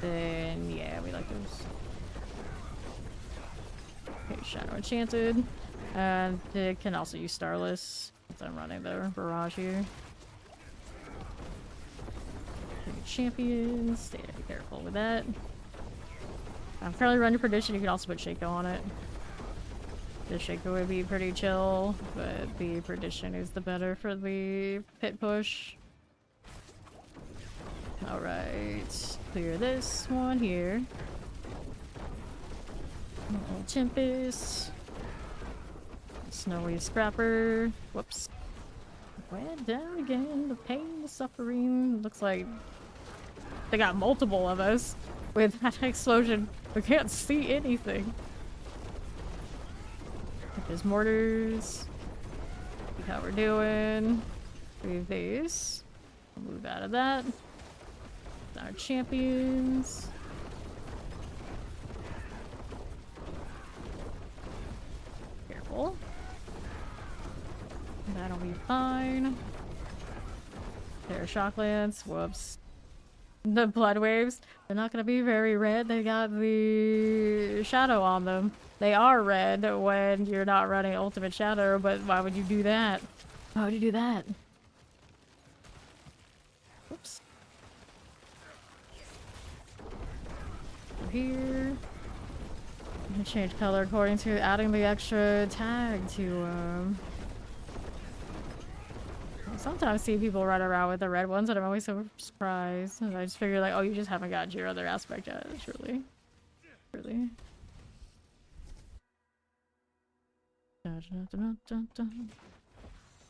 Speaker 1: Then yeah, we like those. Okay, Shadow Enchanted. And it can also use Starless, since I'm running the Barrage here. Champions, stay careful with that. I'm currently running Perdition, you can also put Shaco on it. The Shaco would be pretty chill, but the Perdition is the better for the pit push. Alright, clear this one here. Chimpus. Snowy Scrapper. Whoops. Went down again. The pain, the suffering. Looks like they got multiple of us with that explosion. We can't see anything. There's mortars. See how we're doing. Move these. We'll move out of that. Our champions. Careful. That'll be fine. There are shock lance. Whoops. The blood waves, they're not gonna be very red. They got the shadow on them. They are red when you're not running ultimate shadow, but why would you do that? Why would you do that? Oops. Here. You can change color according to adding the extra tag to I sometimes see people run around with the red ones, and I'm always so surprised. And I just figure like, oh, you just haven't got your other aspect yet. Truly. Really.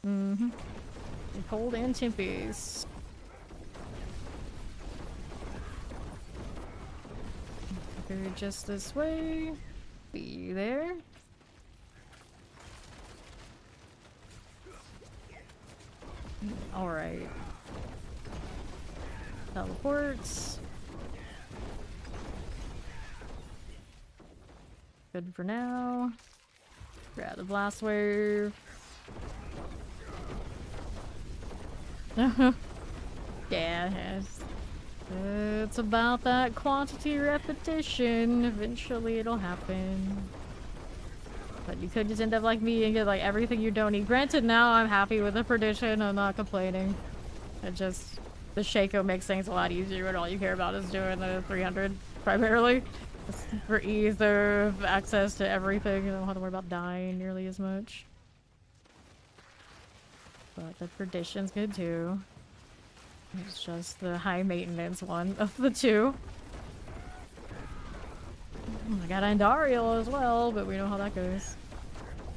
Speaker 1: Mm-hmm. Cold and Timpies. Go just this way. Be there. Alright. Teleports. Good for now. Grab the blast wave. Yeah, it's about that quantity repetition. Eventually it'll happen. But you could just end up like me and get like everything you don't need. Granted, now I'm happy with the prediction. I'm not complaining. It just, the Shaco makes things a lot easier when all you care about is doing the 300 primarily. Just for ease of access to everything. You don't have to worry about dying nearly as much. But the predition's good too. It's just the high maintenance one of the two. I got Andariel as well, but we know how that goes.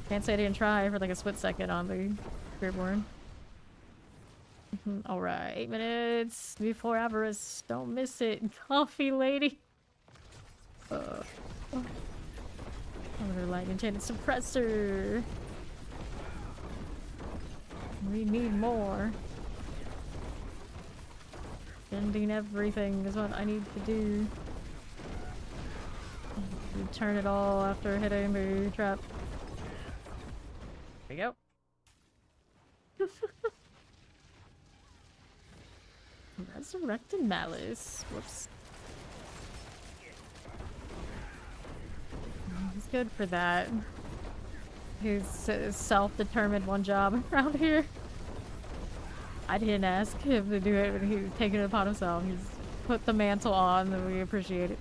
Speaker 1: Can't say I didn't try for like a split second on the Spiritborn. Alright, 8 minutes before Avarice. Don't miss it. Coffee lady. Another light enchanted suppressor. We need more. Ending everything is what I need to do. Turn it all after hitting the trap. There we go. Resurrected Malice. Whoops. He's good for that. He's self-determined one job around here. I didn't ask him to do it, but he's taking it upon himself. He's put the mantle on, and we appreciate it.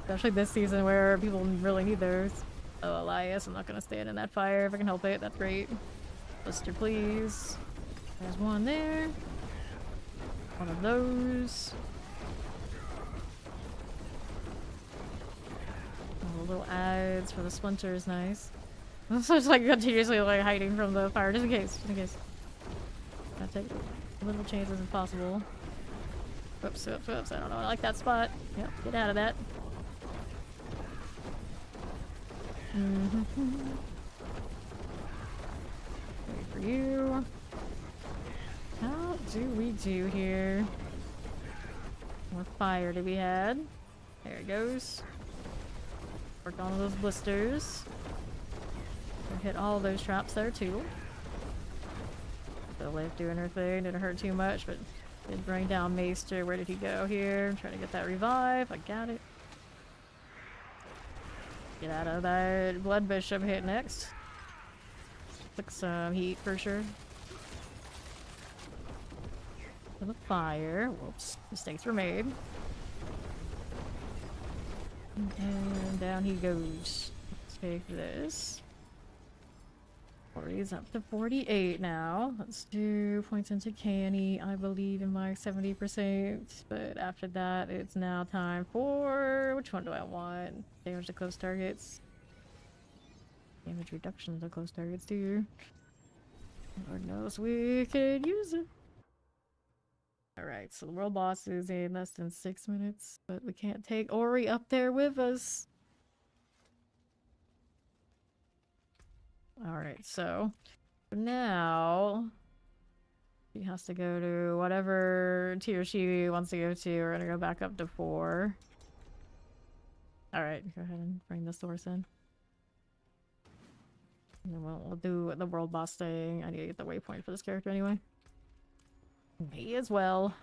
Speaker 1: Especially this season where people really need those. Oh, Elias, I'm not gonna stand in that fire if I can help it. That's great. Blister, please. There's one there. One of those. Oh, little ads for the splinter is nice. So it's like continuously like hiding from the fire just in case. Just in case. Gotta take little chances if possible. Whoops, whoops, whoops. I don't know. I like that spot. Yep, get out of that. Wait for you. How do we do here? More fire to be had. There it goes. Work on those blisters. Hit all those traps there too. The lift doing her thing. Didn't hurt too much, but did bring down Maester. Where did he go here? I'm trying to get that revive. I got it. Get out of that. Blood Bishop hit next. Took some heat for sure. For the fire. Whoops. Mistakes were made. And down he goes. Let's take this. He's up to 48 now. Let's do points into Canny, I believe, in my 70%. But after that, it's now time for... Which one do I want? Damage to close targets. Damage reduction to close targets, too. Lord knows we could use it. Alright, so the world boss is in less than 6 minutes. But we can't take Ori up there with us. Alright, so Now she has to go to whatever tier she wants to go to. We're gonna go back up to 4. Alright, go ahead and bring the source in. And then we'll do the world boss thing. I need to get the waypoint for this character anyway. Me as well.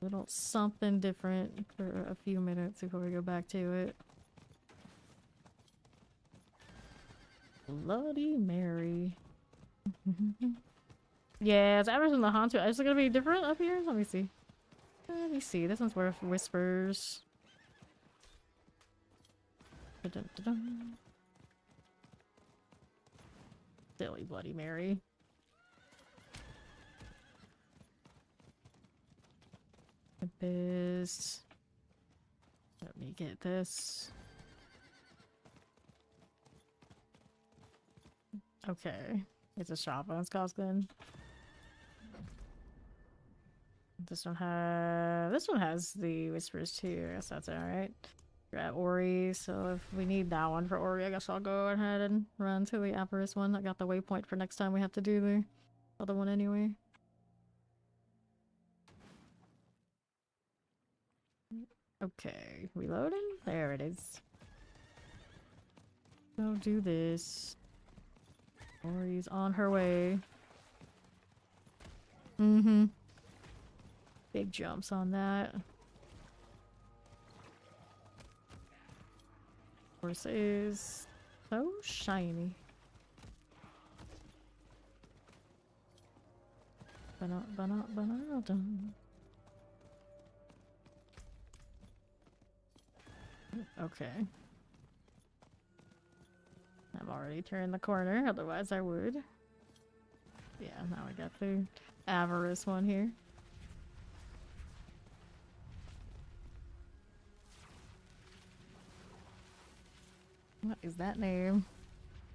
Speaker 1: A little something different for a few minutes before we go back to it. Bloody Mary. Yeah, it's Amber's in the Haunter. Is it gonna be different up here? Let me see. Let me see. This one's worth whispers. Dun -dun -dun. Silly Bloody Mary. Abyss. Let me get this. Okay. It's a shop on Scotland. This one has the whispers too. I guess that's alright. We're at Ori, so if we need that one for Ori, I guess I'll go ahead and run to the Avarice one. I got the waypoint for next time we have to do the other one anyway. Okay, reloading? There it is. Go do this. Ori's on her way. Mm-hmm. Big jumps on that. Horse is so shiny. Okay. I've already turned the corner, otherwise I would. Yeah, now we got the Avarice one here. What is that name?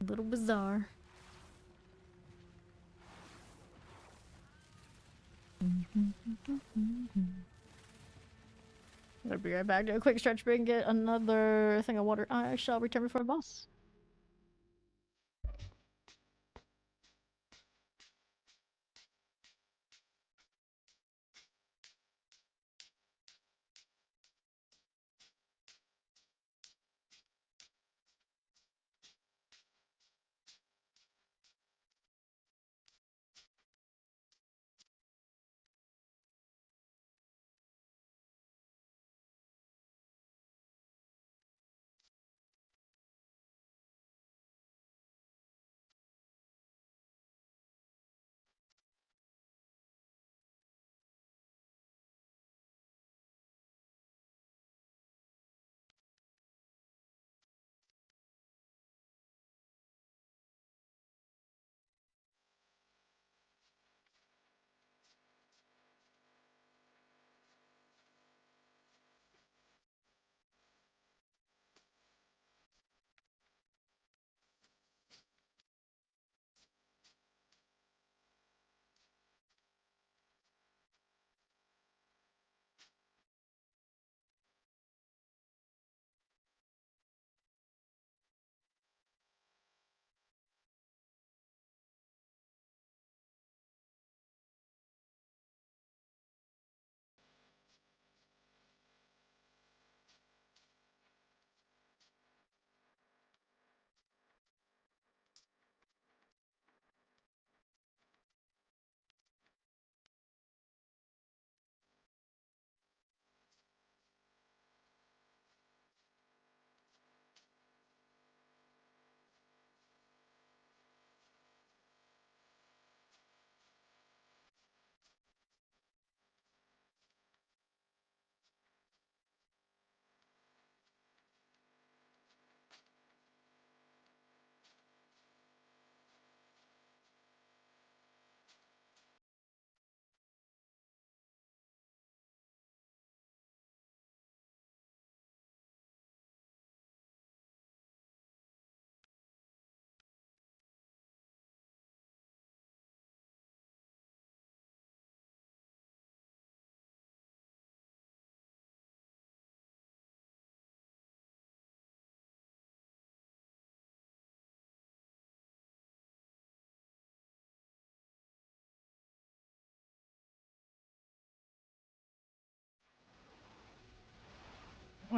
Speaker 1: A little bizarre. I'll be right back. Do a quick stretch break and get another thing of water. I shall return before the boss.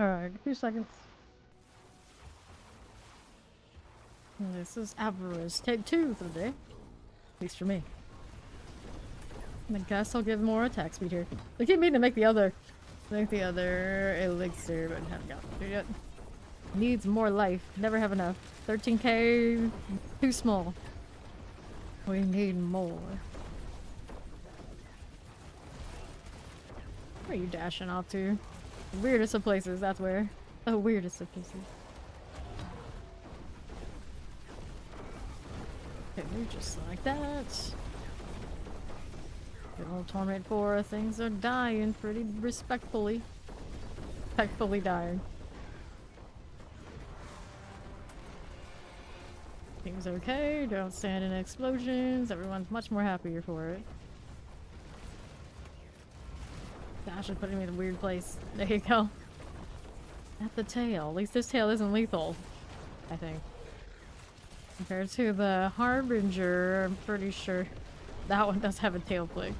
Speaker 1: Alright, 2 seconds. This is Avarice. Take 2 for the day. At least for me. And I guess I'll give more attack speed here. They keep meaning to make the other elixir, but I haven't gotten to it yet. Needs more life. Never have enough. 13k, too small. We need more. Where are you dashing off to? The weirdest of places, that's where. The weirdest of places. Okay, just like that. Good old Torment 4, things are dying pretty respectfully. Respectfully dying. Seems okay, don't stand in explosions, everyone's much more happier for it. Gosh, it's putting me in a weird place. There you go. At the tail. At least this tail isn't lethal, I think. Compared to the Harbinger, I'm pretty sure that one does have a tail flick.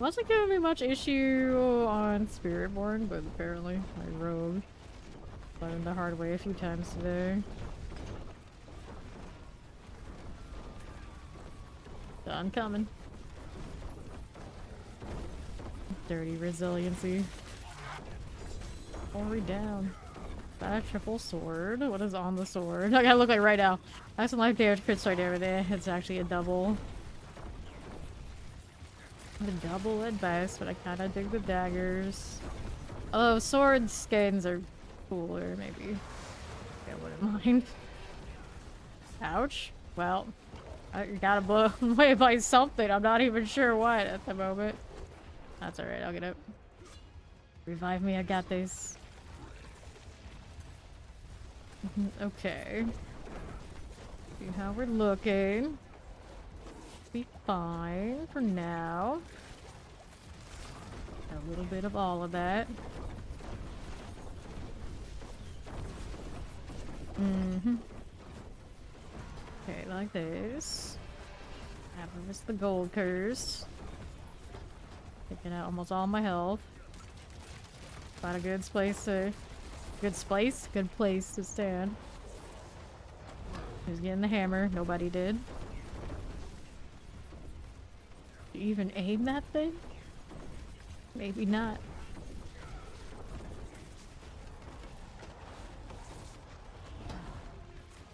Speaker 1: Wasn't giving me much issue on Spiritborn, but apparently my rogue learned the hard way a few times today. Done coming. Dirty resiliency. Ori down. That triple sword. What is on the sword? I gotta look like right now. That's some life damage crits right over there. It's actually a double. A double at best, but I kinda dig the daggers. Oh, sword skins are cooler, maybe. I wouldn't mind. Ouch. Well, I gotta blow away by something. I'm not even sure what at the moment. That's alright, I'll get up. Revive me, I got this. Okay. See how we're looking. Be fine for now. A little bit of all of that. Okay, like this. Avarice the gold curse. Taking out almost all my health. Find a good place to... Good place to stand. Who's getting the hammer? Nobody did. Did you even aim that thing? Maybe not.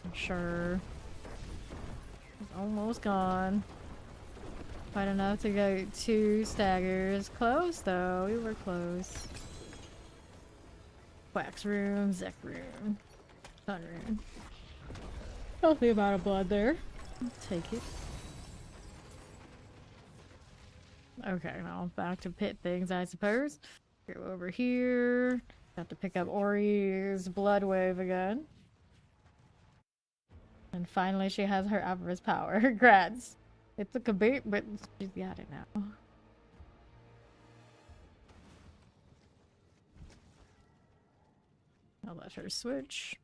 Speaker 1: I'm sure. It's almost gone. Quite enough to go 2 staggers. Close though, we were close. Wax room, Zek room, Sun room. Healthy amount of blood there. Take it. Okay, now back to pit things, I suppose. Go over here. Have to pick up Ori's blood wave again. And finally she has her Avarice power. Congrats. It took a bit, but she's got it now. I'll let her switch.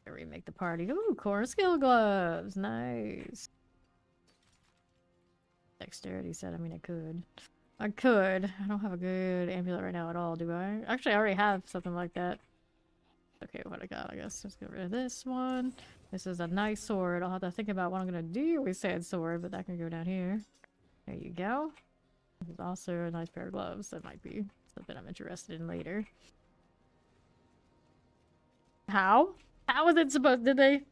Speaker 1: Remake the party. Ooh, core skill gloves. Nice. Dexterity set. I mean, I could. I don't have a good amulet right now at all, do I? Actually, I already have something like that. Okay, what I got, I guess. Let's get rid of this one. This is a nice sword. I'll have to think about what I'm gonna do with said sword, but that can go down here. There you go. This is also a nice pair of gloves. That might be something I'm interested in later. How? How was it supposed? Did they?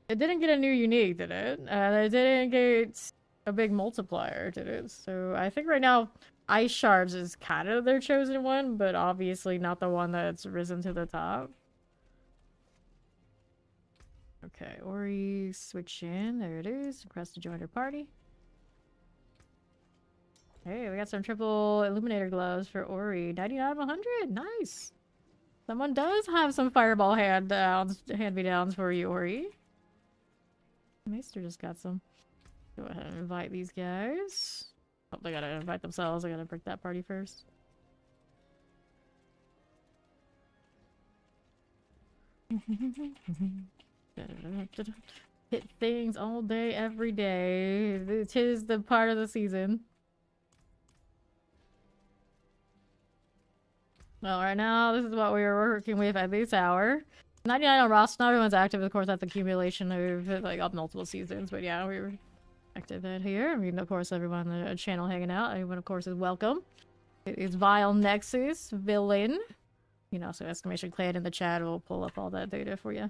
Speaker 1: It didn't get a new unique, did it? They didn't get a big multiplier, did it? So I think right now, Ice Shards is kind of their chosen one, but obviously not the one that's risen to the top. Okay, Ori, switch in. There it is. Request to join her party. Hey, we got some triple illuminator gloves for Ori. 99 of 100. Nice. Someone does have some fireball hand-me-downs for you, Ori. Maester just got some. Go ahead and invite these guys. Oh, they gotta invite themselves. I gotta break that party first. Hit things all day, every day. Tis the part of the season. Well, right now, this is what we were working with at this hour. 99 on roster. Not everyone's active, of course, that's accumulation of, like, up multiple seasons. But yeah, we were active at here. I mean, of course, everyone on the channel hanging out. Everyone, of course, is welcome. It is Vile Nexus, Villain. You know, so exclamation clan in the chat will pull up all that data for you.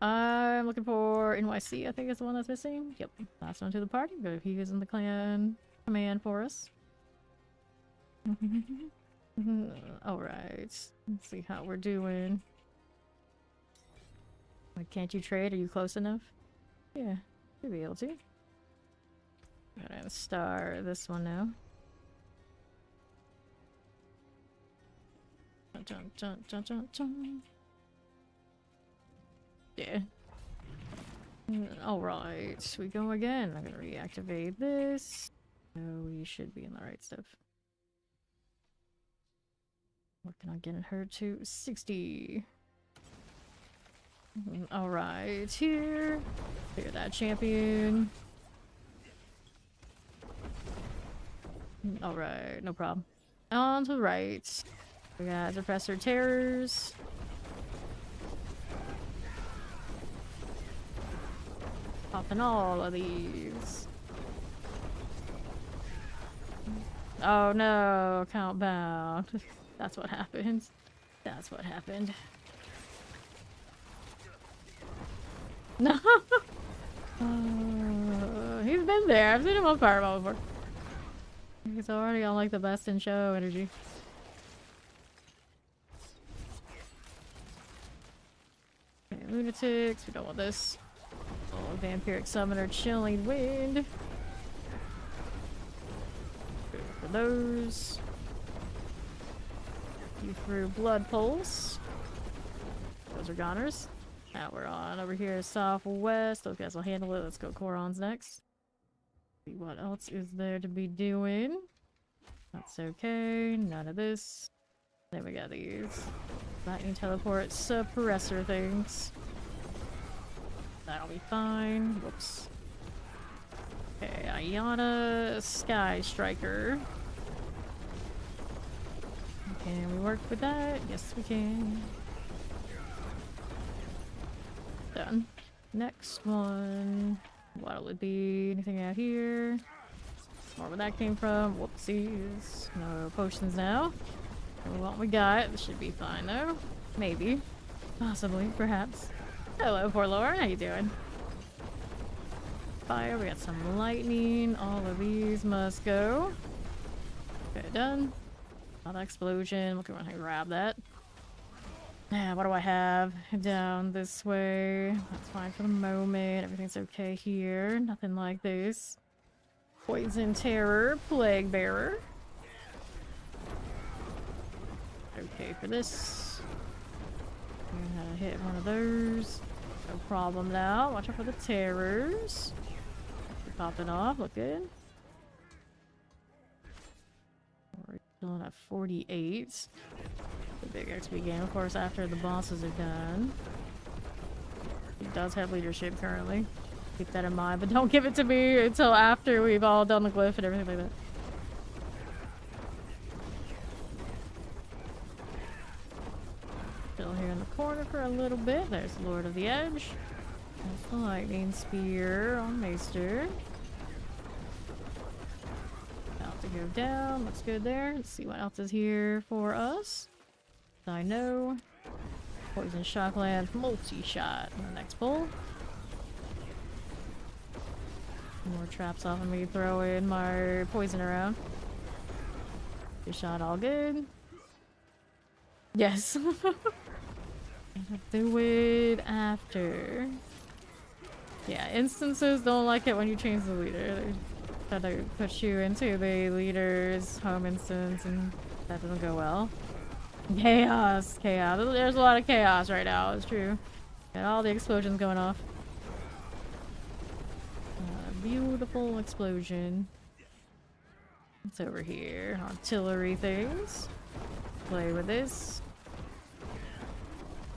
Speaker 1: I'm looking for NYC, I think is the one that's missing. Yep, last one to the party, but he is in the clan command for us. Alright, let's see how we're doing. Like, can't you trade? Are you close enough? Yeah, you'll be able to. Gotta start this one now. Dun, dun, dun, dun, dun. Yeah. Alright, we go again. I'm gonna reactivate this. So we should be in the right stuff. Working on getting her to 60. Alright, here. Clear that champion. Alright, no problem. On to the right. We got Professor Terrors. Popping all of these. Oh no, count bound. That's what happened. That's what happened. No! He's been there. I've seen him on Fireball before. He's already on like the best in show energy. Okay, lunatics. We don't want this. Oh, vampiric summoner, chilling wind. Good for those. You threw blood pulse. Those are goners. Now we're on over here southwest. Those guys will handle it. Let's go Korons next. See what else is there to be doing. That's okay. None of this. Then we got these lightning teleport suppressor things. That'll be fine. Whoops. Okay, Ayana Sky Striker. Can we work with that? Yes, we can. Done. Next one. What'll it be? Anything out here? More where that came from. Whoopsies. No potions now. What we got. This should be fine though. Maybe. Possibly. Perhaps. Hello, Forlorn. How you doing? Fire. We got some lightning. All of these must go. Okay, done. Another explosion. Look around here and grab that. Yeah, what do I have? Down this way. That's fine for the moment. Everything's okay here. Nothing like this. Poison Terror. Plague Bearer. Okay for this. I'm gonna hit one of those. No problem now. Watch out for the terrors. They're popping off. Look good. We're still at 48. The big XP game, of course, after the bosses are done. He does have leadership currently. Keep that in mind, but don't give it to me until after we've all done the glyph and everything like that. Still here in the corner for a little bit. There's Lord of the Edge. That's the lightning spear on Maester. About to go down. Looks good there. Let's see what else is here for us. I know. Poison Shockland, multi-shot on the next pull. More traps off of me throwing my poison around. Good shot, all good. Yes. Do it after. Yeah, instances don't like it when you change the leader. They try to put you into the leader's home instance and that doesn't go well. Chaos, chaos. There's a lot of chaos right now, it's true. Got all the explosions going off. Beautiful explosion. It's over here. Artillery things. Play with this.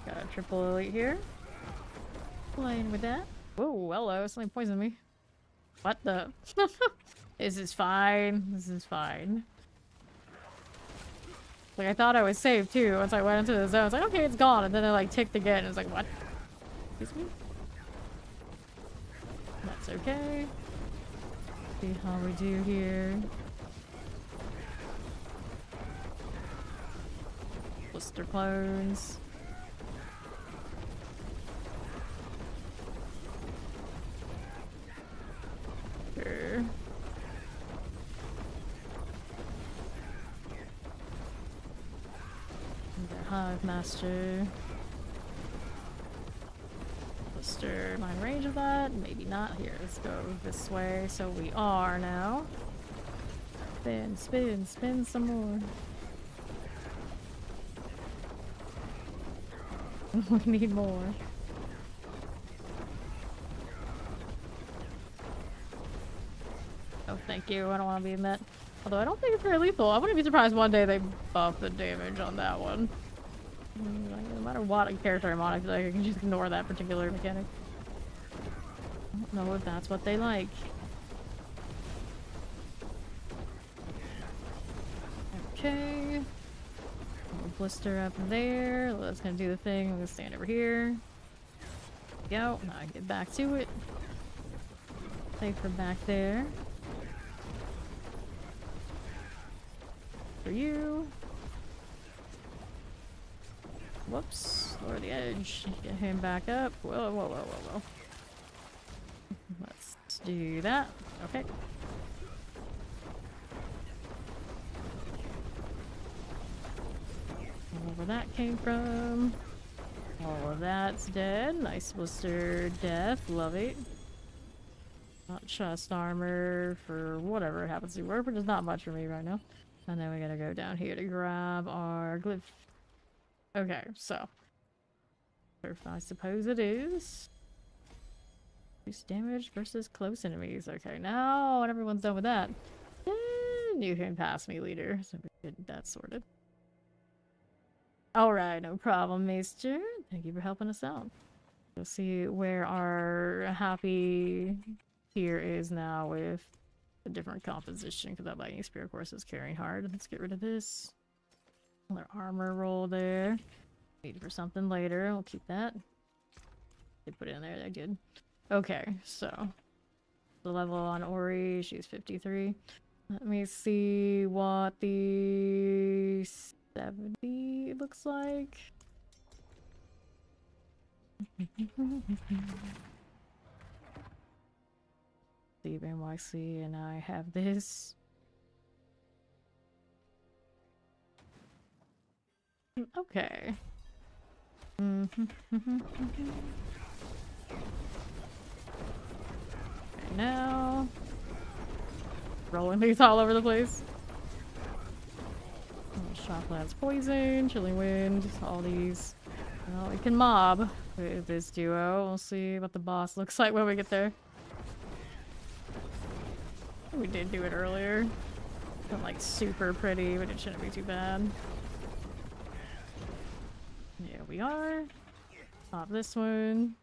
Speaker 1: Got a triple elite here. Playing with that. Whoa, hello, something poisoned me. What the? This is fine. This is fine. Like, I thought I was safe, too. Once I went into the zone, I was like, okay, it's gone. And then it, like, ticked again. And it's like, what? Excuse me? That's okay. See how we do here. Blister clones. Sure. Hive Master. Blister, mind range of that? Maybe not. Here, let's go this way. So we are now. Spin, spin, spin some more. We need more. Oh, thank you. I don't want to be in that. Although I don't think it's very lethal. I wouldn't be surprised one day they buff the damage on that one. Like, no matter what character I'm on, I feel like I can just ignore that particular mechanic. I don't know if that's what they like. Okay. Blister up there. That's gonna do the thing. I'm gonna stand over here. Go. Now I get back to it. Safe for back there. For you. Whoops. Lower the edge. Get him back up. Whoa, whoa, whoa, whoa, whoa. Let's do that. Okay. Where that came from. All of that's dead. Nice blister death. Love it. Not chest armor for whatever it happens to work, but there's not much for me right now. And then we gotta go down here to grab our glyph. Okay, so. I suppose it is. Reduce damage versus close enemies. Okay, now when everyone's done with that, then you can pass me, leader. So we get that sorted. Alright, no problem, Maester. Thank you for helping us out. We'll see where our happy tier is now with a different composition, because that lightning spear, of course, is carrying hard. Let's get rid of this. Another armor roll there. Need for something later. We'll keep that. They put it in there. They're good. Okay, so the level on Ori, she's 53. Let me see what the 70 looks like. Steve NYC and I have this. Okay. Okay, now rolling these all over the place. Shocklands poison, chilling wind, all these. Well, we can mob with this duo. We'll see what the boss looks like when we get there. We did do it earlier. Not like super pretty, but it shouldn't be too bad. Yeah, we are. Pop this one.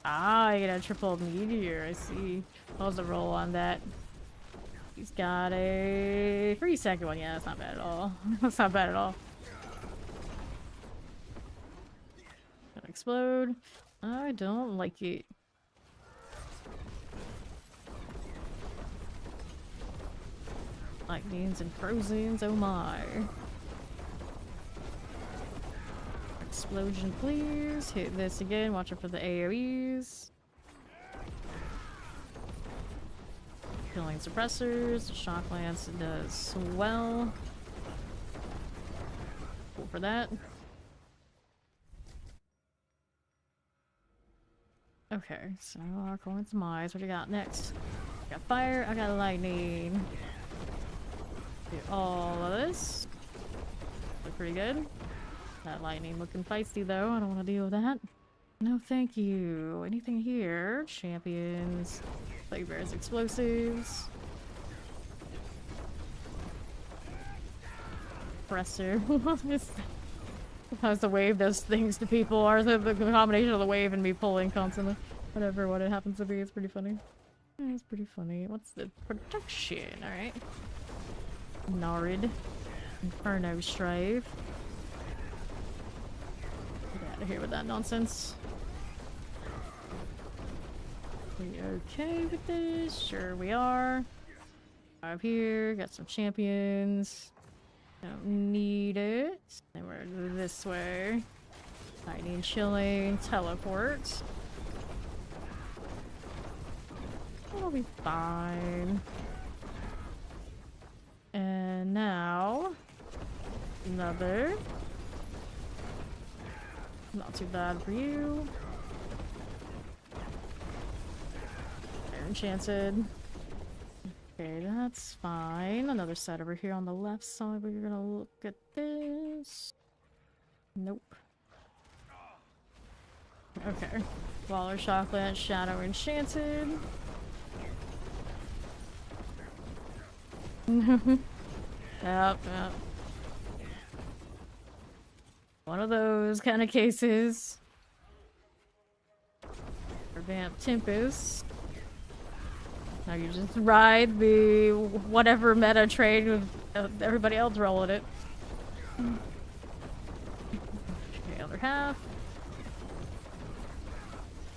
Speaker 1: Ah, you get a triple meteor. I see. What was the roll on that? He's got a 3-second one. Yeah, that's not bad at all. That's not bad at all. Gonna explode. I don't like it. Lightnings and frozens, oh my. Explosion, please. Hit this again. Watch out for the AoEs. Killing suppressors. Shock Lance does well. Cool for that. Okay, so our coins and eyes. What do you got next? I got fire, I got lightning. Do all of this. Look pretty good. That lightning looking feisty though. I don't want to deal with that. No thank you. Anything here? Champions. Plague Bear's explosives. Presser. How's the wave does things to people, or the combination of the wave and me pulling constantly. Whatever what it happens to be, it's pretty funny. It's pretty funny. What's the production? Alright. Narid. Inferno Strife. Get out of here with that nonsense. We okay with this? Sure we are. Up here, got some champions. Don't need it. Then we're this way. Lightning, chilling, teleport. It'll be fine. And now, another. Not too bad for you. They're enchanted. Okay, that's fine. Another set over here on the left side. We're gonna look at this. Nope. Okay. Waller Chocolate, Shadow Enchanted. Yep. One of those kind of cases. Vamp Tempest. Now you just ride the whatever meta trade with everybody else rolling it. Okay, other half.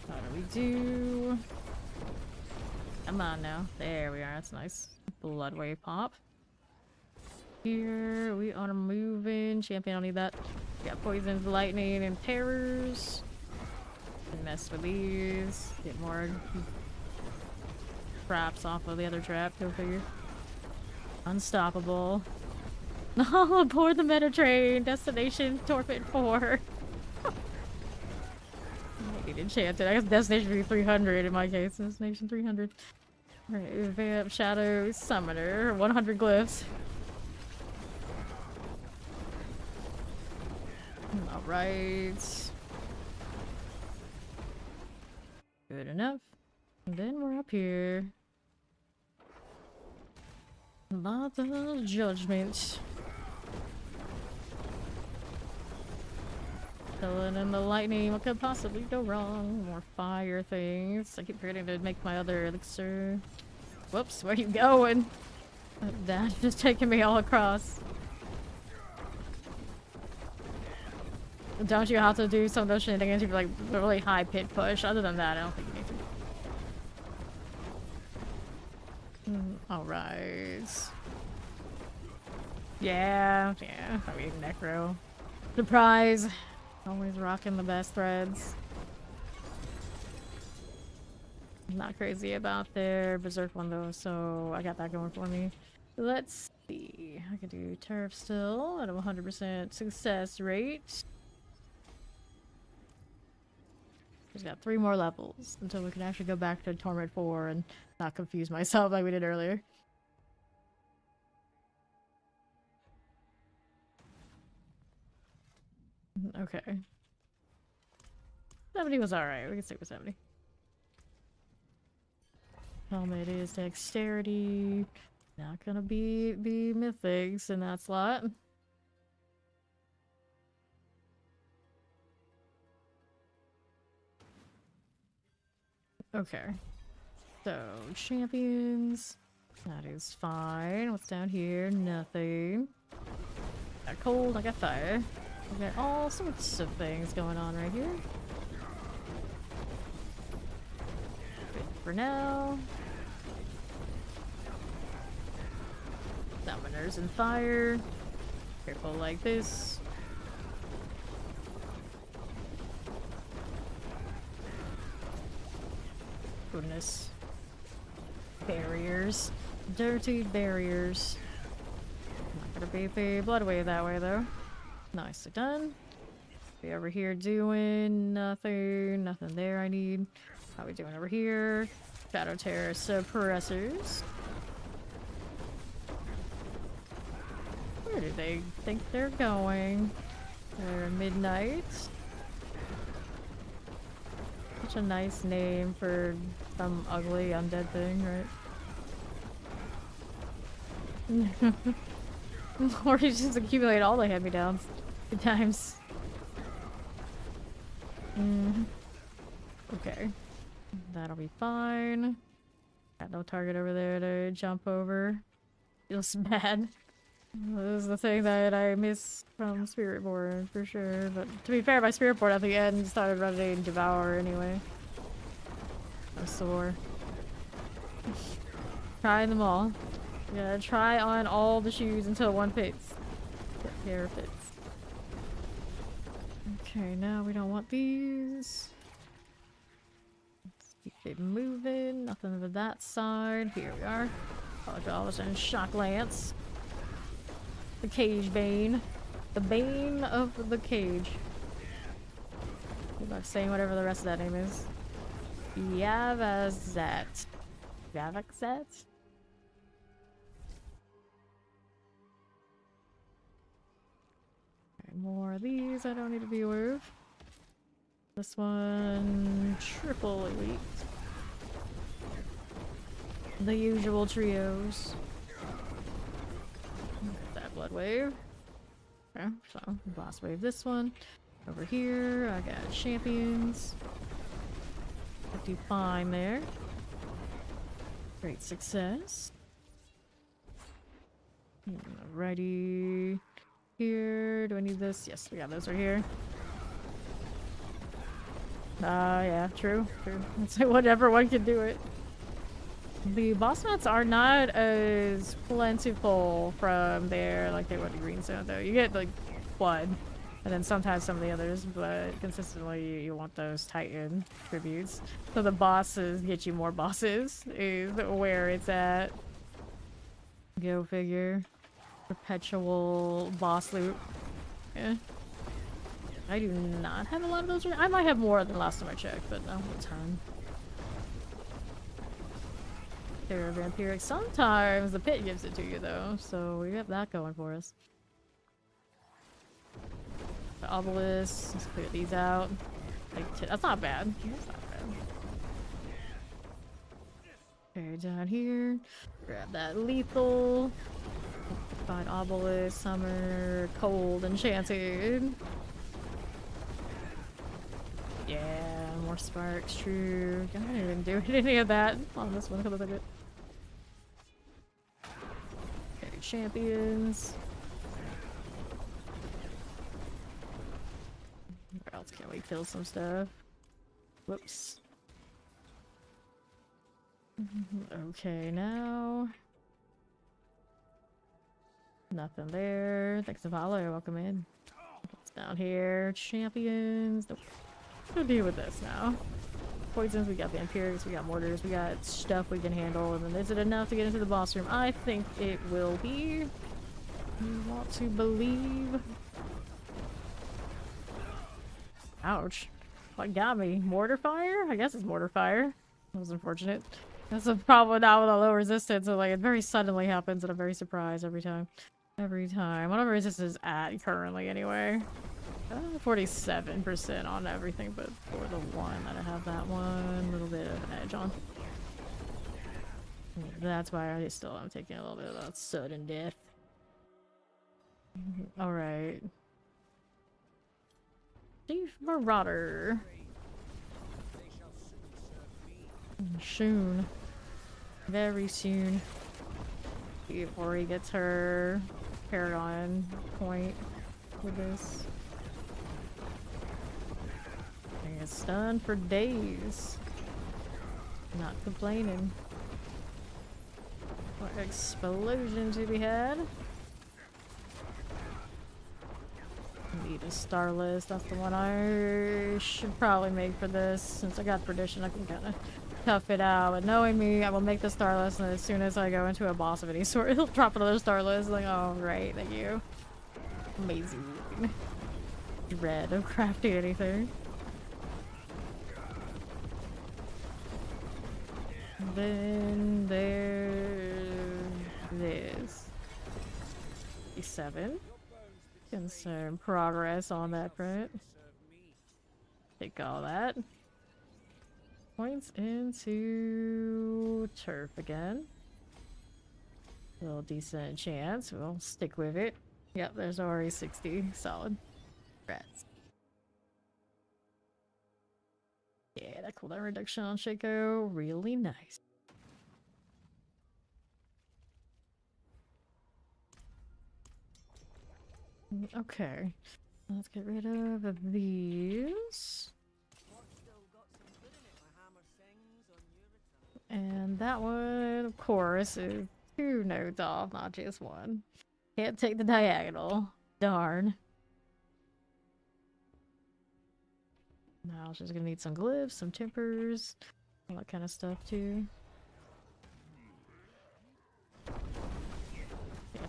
Speaker 1: How do we do? Come on now. There we are. That's nice. Blood wave pop. Here we are moving. Champion, don't need that. We got poisons, lightning, and terrors. And mess with these. Get more traps off of the other trap. Go figure. Unstoppable. No, aboard the meta train. Destination Torpid 4. Maybe enchanted. I guess destination would be 300 in my case. Destination 300. Alright, Vamp, Shadow, Summoner. 100 glyphs. Alright. Good enough. And then we're up here. Lot of judgment. Filling in the lightning. What could possibly go wrong? More fire things. I keep forgetting to make my other elixir. Whoops, where are you going? That's just taking me all across. Don't you have to do some of those shenanigans if you're like a really high pit push? Other than that, I don't think you need to. Alright. Yeah. I mean, Necro. Surprise! Always rocking the best threads. Not crazy about their Berserk one though, so I got that going for me. Let's see. I can do Turf still at a 100% success rate. Just got 3 more levels until we can actually go back to Torment 4 and not confuse myself like we did earlier. Okay. 70 was alright. We can stick with 70. Helmet is dexterity. Not gonna be the mythics in that slot. Okay. So, champions. That is fine. What's down here? Nothing. Got cold, I got fire. We got all sorts of things going on right here. Good for now. Summoners and fire. Careful like this. Goodness. Barriers. Dirty barriers. Not gonna be the blood wave that way though. Nicely done. Be over here doing nothing. Nothing there I need. How we doing over here? Shadow Terror suppressors. Where do they think they're going? They're midnight. Such a nice name for some ugly undead thing, right? Or you just accumulate all the hand-me-downs. Good times. Okay. That'll be fine. Got no target over there to jump over. Feels bad. This is the thing that I miss from Spiritborn for sure. But to be fair, my Spiritborn at the end started running Devour anyway. I'm sore. Try them all. Yeah, try on all the shoes until one fits. That pair fits. Okay, now we don't want these. Let's keep it moving. Nothing to that side. Here we are. $5 and Shock Lance. The Cage Bane. The Bane of the Cage. Good luck saying whatever the rest of that name is. Yavazat. Yavazat? Okay, more of these I don't need to be aware of. This one, triple elite. The usual trios. That blood wave. Okay, so boss wave this one. Over here, I got champions. I do fine there. Great success. Alrighty. Here, do I need this? Yes, we got those right here. Yeah, true. Let's say whatever one can do it. The boss mats are not as plentiful from there like they would in Greenstone, though. You get like one, and then sometimes some of the others, but consistently you want those Titan tributes. So the bosses get you more bosses, is where it's at. Go figure. Perpetual boss loop. Yeah. I do not have a lot of those. I might have more than last time I checked, but not a ton. They're vampiric. Sometimes the pit gives it to you though, so we have that going for us. The obelisk. Let's clear these out. Like, that's not bad. That's not bad. Okay, down here. Grab that lethal. Find obelisk, summer, cold, enchanted. Yeah, more sparks, true. I didn't even do any of that on this one. Look at it. Okay, champions. Where else can we kill some stuff? Whoops. Okay, now. Nothing there. Thanks to follow. Welcome in. What's down here? Champions. Nope. We'll deal with this now. Poisons, we got vampirics, we got mortars, we got stuff we can handle, and then is it enough to get into the boss room? I think it will be. You want to believe. Ouch. What got me? Mortar fire? I guess it's mortar fire. That was unfortunate. That's a problem now with a low resistance, so like it very suddenly happens and I'm very surprised every time. Every time. Whatever resistance is at currently anyway. 47% on everything, but for the one that I have that one little bit of an edge on. That's why I still am taking a little bit of that sudden death. Alright. Chief Marauder. Soon. Very soon. Before he gets her Paragon point with this. I get stunned for days. Not complaining. What explosion to be had? Need a Starless. That's the one I should probably make for this. Since I got Perdition, I can kind of tough it out. But knowing me, I will make the Starless, and as soon as I go into a boss of any sort, he'll drop another Starless. Like, oh, right, thank you. Amazing. Dread of crafting anything. And then there's 7. And some progress on that front. Take all that. Points into turf again. A little decent chance. We'll stick with it. Yep, there's already 60. Solid. Rats. Yeah, that cooldown reduction on Shaco. Really nice. Okay. Let's get rid of these. And that one, of course, is 2 nodes off, not just 1. Can't take the diagonal. Darn. Now she's gonna need some glyphs, some tempers, all that kind of stuff too.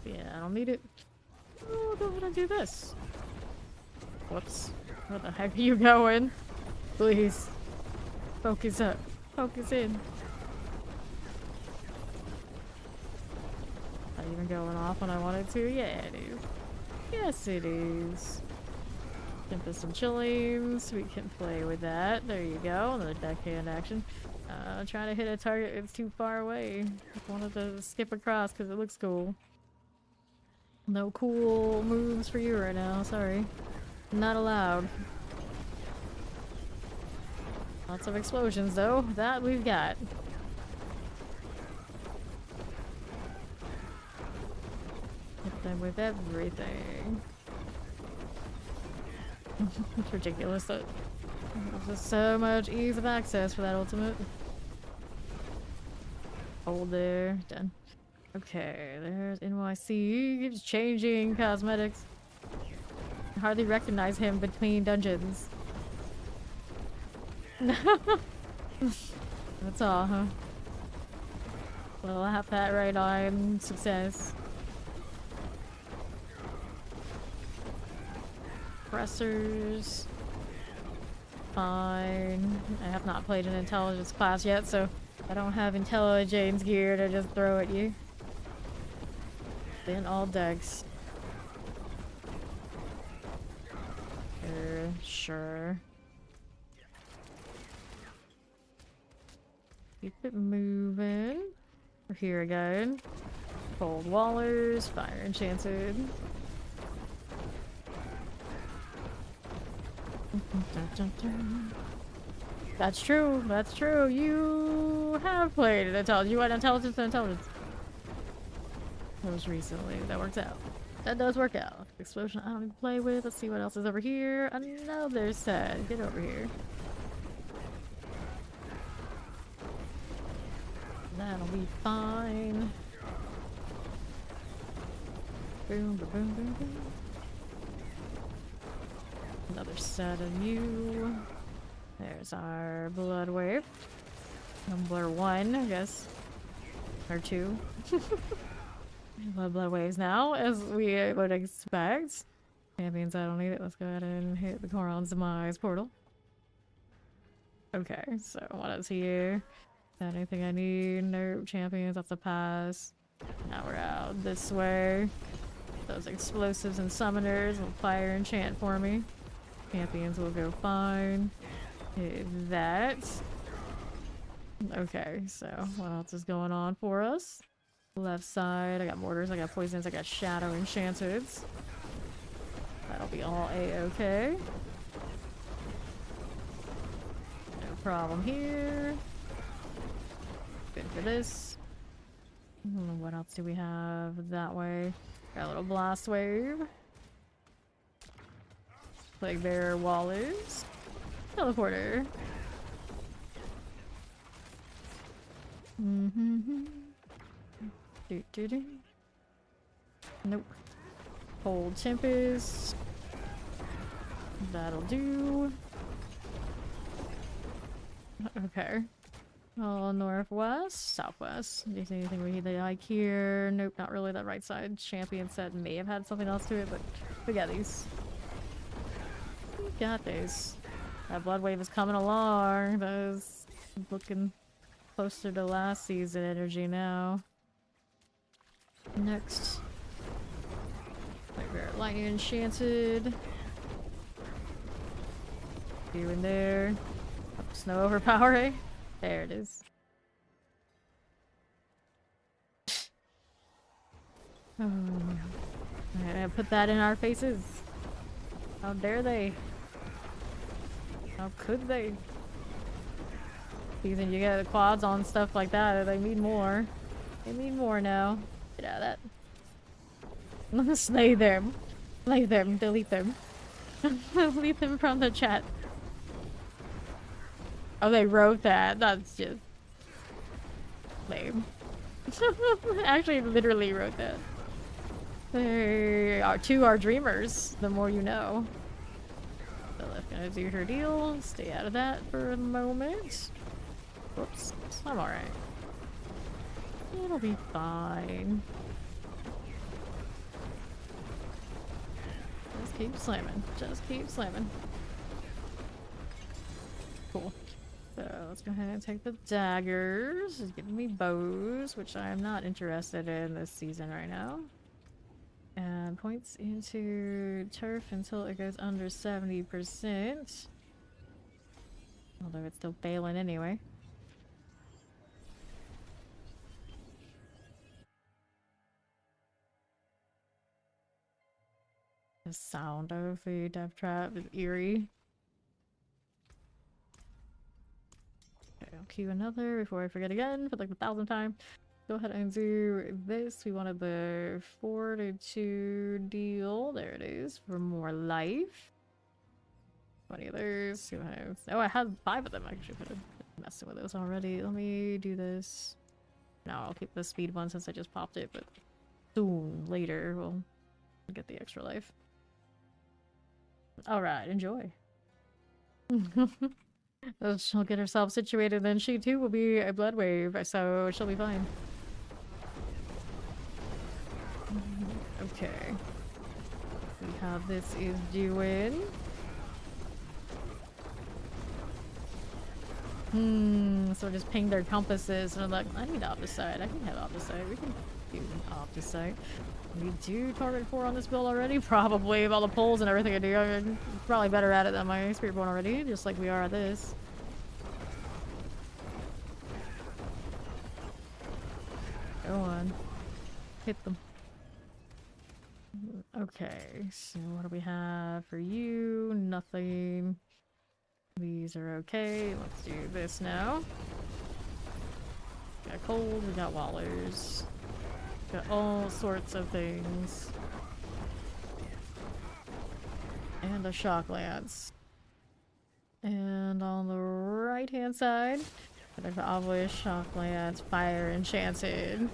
Speaker 1: Yeah, I don't need it. Oh, don't wanna do this. Whoops. Where the heck are you going? Please. Focus up. Focus in. Not even going off when I wanted to? Yeah, it is. Yes, it is. Tempest some chillings. We can play with that. There you go. Another deckhand action. Trying to hit a target. It's too far away. Just wanted to skip across because it looks cool. No cool moves for you right now. Sorry. Not allowed. Lots of explosions though. That we've got. Hit them with everything. It's ridiculous that there's just so much ease of access for that ultimate. Hold there. Done. Okay, there's NYC. Keeps changing cosmetics. I hardly recognize him between dungeons. That's all, huh? Well, have that right on. Success. Pressers. Fine. I have not played an intelligence class yet, so I don't have intelligence gear to just throw at you. Then all decks. Sure. Keep it moving. We're here again. Cold Wallers, Fire Enchanted. That's true, that's true. You have played an intelligence. You went intelligence and intelligence. Most recently, that works out. That does work out. Explosion I don't even play with. Let's see what else is over here. Another set. Get over here. That'll be fine. Boom, boom, boom, boom, boom. Another set of you. There's our blood wave. Number 1, I guess. Or 2. Blood waves now, as we would expect. Champions, I don't need it. Let's go ahead and hit the Coron's Demise portal. Okay, so what else here? Got anything I need? Nope. Champions, that's a pass. Now we're out this way. Those explosives and summoners will fire enchant for me. Champions will go fine. Hit that. Okay, so what else is going on for us? Left side, I got mortars, I got poisons, I got shadow enchanteds. That'll be all a-okay. No problem here. Good for this. What else do we have that way? Got a little blast wave. Plague Bearer Wallers. Teleporter. Nope. Hold Tempest. That'll do. Okay. Oh, northwest, southwest. Do you see anything we like here? Nope, not really. That right side champion set may have had something else to it, but we got these. We got these. That blood wave is coming along. That is looking closer to last season energy now. Next. Lightning Enchanted. You in there. Snow overpowering. There it is. Oh, I'm gonna put that in our faces. How dare they? How could they? Even you get the quads on stuff like that, they need more. They need more now. Get out of that. Slay them. Like them, delete them. Delete them from the chat. Oh, they wrote that. That's just lame. Actually, literally wrote that. They are two are dreamers. The more you know. Lilith gonna do her deal. Stay out of that for a moment. Whoops. I'm alright. It'll be fine. Just keep slamming. Just keep slamming. Cool. So let's go ahead and take the daggers. It's giving me bows, which I am not interested in this season right now. And points into turf until it goes under 70%. Although it's still failing anyway. The sound of the death trap is eerie. Okay, I'll queue another before I forget again for like the 1,000th time. Go ahead and do this. We wanted the 4-2 deal. There it is for more life. 20 others. Oh, I had 5 of them. I actually could have been messing with those already. Let me do this. No, I'll keep the speed one since I just popped it, but soon, later, we'll get the extra life. Alright, enjoy. She'll get herself situated, then she too will be a blood wave, so she'll be fine. Okay. See how this is doing. So just ping their compasses, and I'm like, I need opposite. I can have opposite. We can do opposite. We do target 4 on this build already? Probably, with all the pulls and everything I do. I'm probably better at it than my Spiritborn already, just like we are at this. Go on. Hit them. Okay, so what do we have for you? Nothing. These are okay. Let's do this now. Got cold, we got wallers. Got all sorts of things. And a shock lance. And on the right hand side, there's the obvious shock lance, fire enchanted.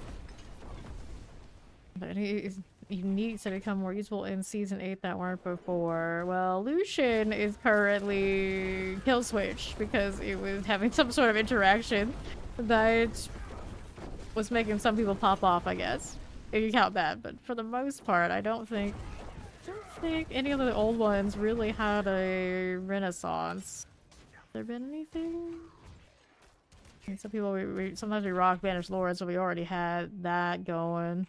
Speaker 1: But he's unique to become more useful in season 8 that weren't before. Well, Lucian is currently kill switch because it was having some sort of interaction that was making some people pop off, I guess. If you count that, but for the most part, I don't think any of the old ones really had a renaissance. Has there been anything? I mean, some people, sometimes we rock Banished Lords, so we already had that going.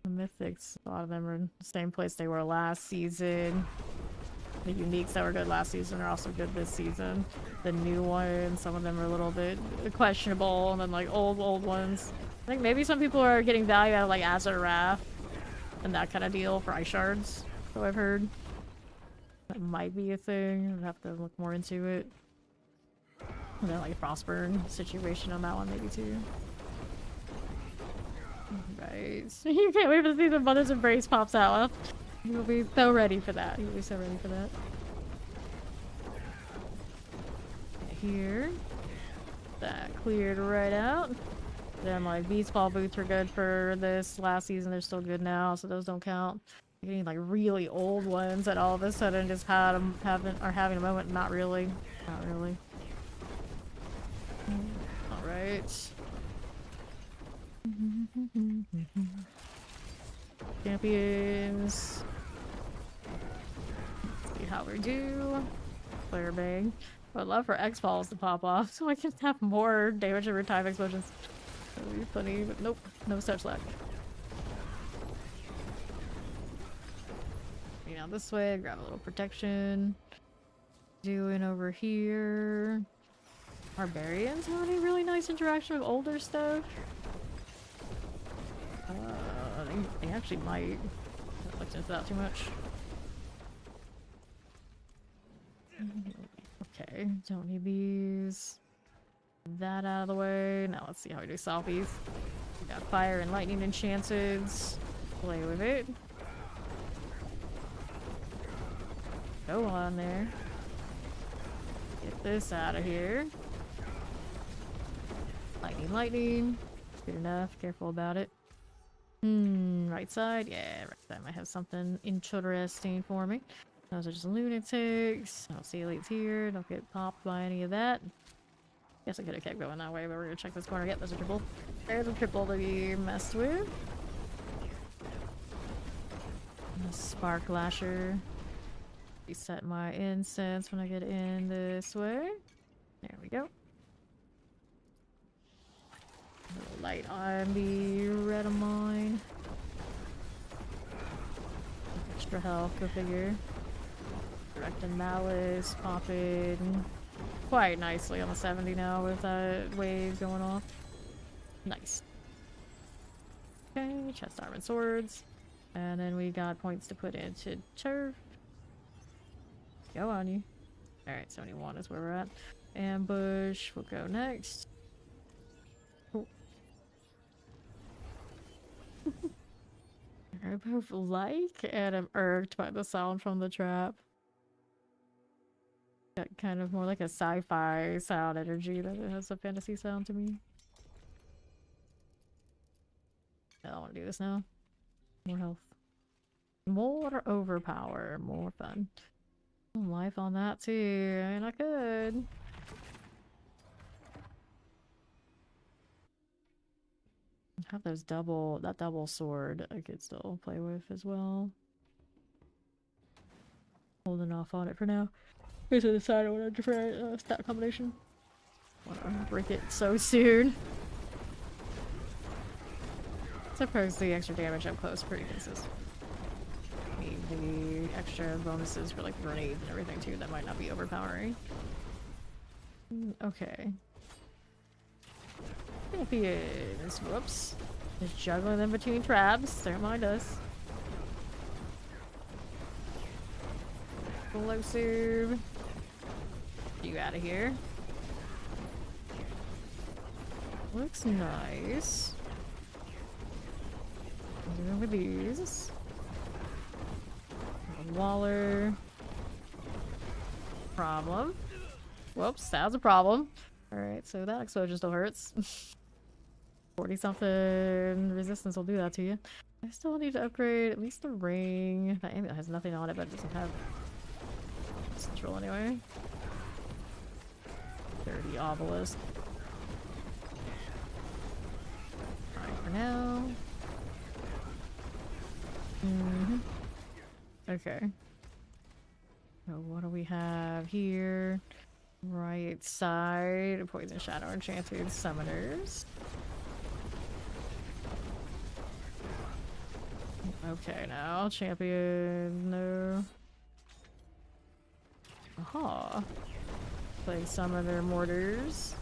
Speaker 1: The Mythics, a lot of them are in the same place they were last season. The Uniques that were good last season are also good this season. The new ones, some of them are a little bit questionable, and then like old ones. I think maybe some people are getting value out of like Azure Wrath and that kind of deal for ice shards, so I've heard. That might be a thing. I'd have to look more into it. And then like a Frostburn situation on that one maybe too. Right. You can't wait to see the Mother's Embrace pops out. You'll be so ready for that. You'll be so ready for that. Here. That cleared right out. Then like Beast Ball boots were good for this last season. They're still good now, so those don't count. You're getting like really old ones that all of a sudden just are having a moment. Not really. Not really. Alright. Champions. Let's see how we do. Player bang. I'd love for X-Balls to pop off so I can have more damage every time explosions. That would be funny, but nope. No such luck. Now this way, grab a little protection. Doing over here. Barbarians have any really nice interaction with older stuff? They actually might. I haven't looked into that too much. Okay, don't need these. That out of the way. Now let's see how we do selfies. We got fire and lightning enchanted. Play with it. Go on there. Get this out of here. Lightning, lightning. Good enough. Careful about it. Right side? Yeah, right side might have something interesting for me. Those are just lunatics. I don't see elites here. Don't get popped by any of that. Guess I could have kept going that way, but we're gonna check this corner. Yep, there's a triple. There's a triple to be messed with. A spark lasher. Reset my incense when I get in this way. There we go. A little light on the red of mine. Extra health, go figure. Direct and malice popping quite nicely on the 70 now with that wave going off. Nice. Okay, chest armor and swords. And then we got points to put into turf. Go on you. Alright, 71 is where we're at. Ambush will go next. Cool. I both like and am irked by the sound from the trap. Got kind of more like a sci-fi sound energy than it has a fantasy sound to me. I don't want to do this now. More health. More overpower. More fun. Life on that too. I mean, I could. Have those that double sword I could still play with as well. Holding off on it for now. I should decide on a different stat combination. Wanna break it so soon. Suppose the extra damage up close pretty consistent. Need the extra bonuses for like grenades and everything too that might not be overpowering. Okay. Champions. Whoops. Just juggling them between traps. Don't mind us. Explosive. You out of here. Looks nice. Doing with these. Waller. Problem. Whoops, that was a problem. Alright, so that explosion still hurts. 40 something resistance will do that to you. I still need to upgrade at least the ring. That amulet has nothing on it, but it doesn't have central anyway. 30 obelisk. Alright, for now. Okay. So what do we have here? Right side. Poison Shadow Enchanted Summoners. Okay, now champion. No. Aha. Play Summoner Mortars.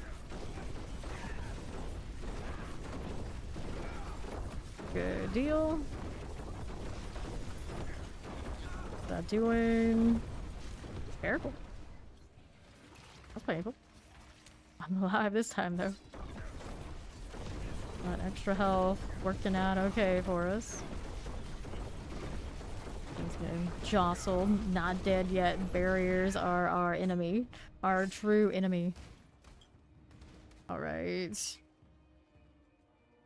Speaker 1: Good deal. What's that doing? Careful. That's painful. I'm alive this time though. Got extra health. Working out okay for us. He's getting jostled. Not dead yet. Barriers are our enemy. Our true enemy. Alright.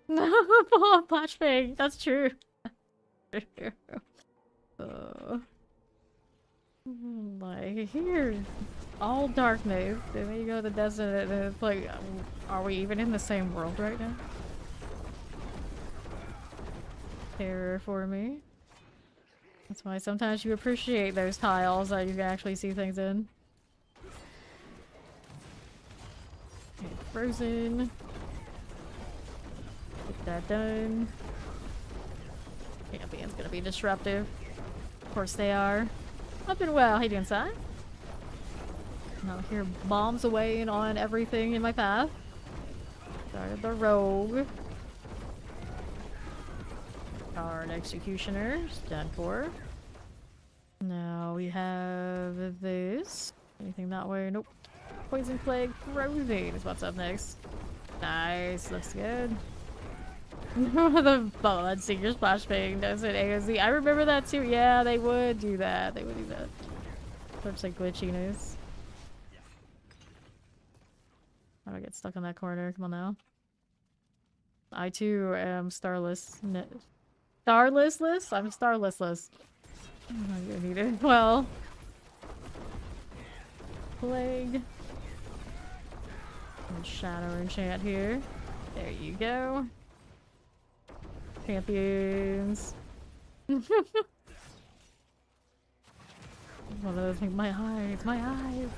Speaker 1: Oh, flashbang. That's true. Like, here. All darkness. And then you go to the desert and it's like, are we even in the same world right now? Terror for me. That's why sometimes you appreciate those tiles that you can actually see things in. Okay, frozen. Get that done. Champion's gonna be disruptive. Of course they are. Up and well. How you doing, son? Out here bombs away and on everything in my path. Started the rogue. Card executioner. Done for. Now we have this. Anything that way? Nope. Poison plague frozen is what's up next. Nice. Looks good. The Bloodseeker splashbang does it AOZ. I remember that too. Yeah, they would do that. They would do that. Such a glitchiness. How do I get stuck in that corner? Come on now. I too am starless. Starless? I'm starless. I'm gonna need it. Well. Plague. And shadow enchant here. There you go. Champions. One of those things. My eyes. My eyes.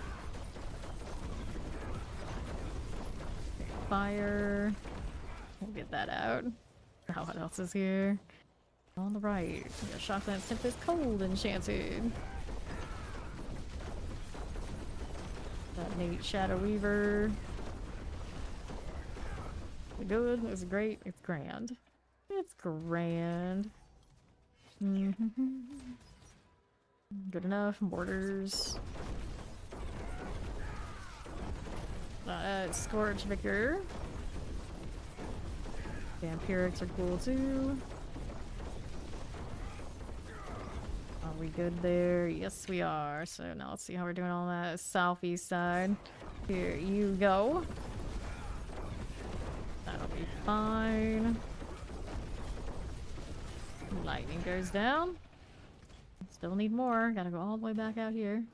Speaker 1: Fire. We'll get that out. Now what else is here? On the right. We got Shocklands Tempest Cold enchanted. That Nate Shadow Weaver. Is it good? It's great. It's grand. It's grand. Good enough. Borders. Scorch Vicar. Vampirics are cool too. Are we good there? Yes, we are. So now let's see how we're doing on that southeast side. Here you go. That'll be fine. Lightning goes down. Still need more. Gotta go all the way back out here.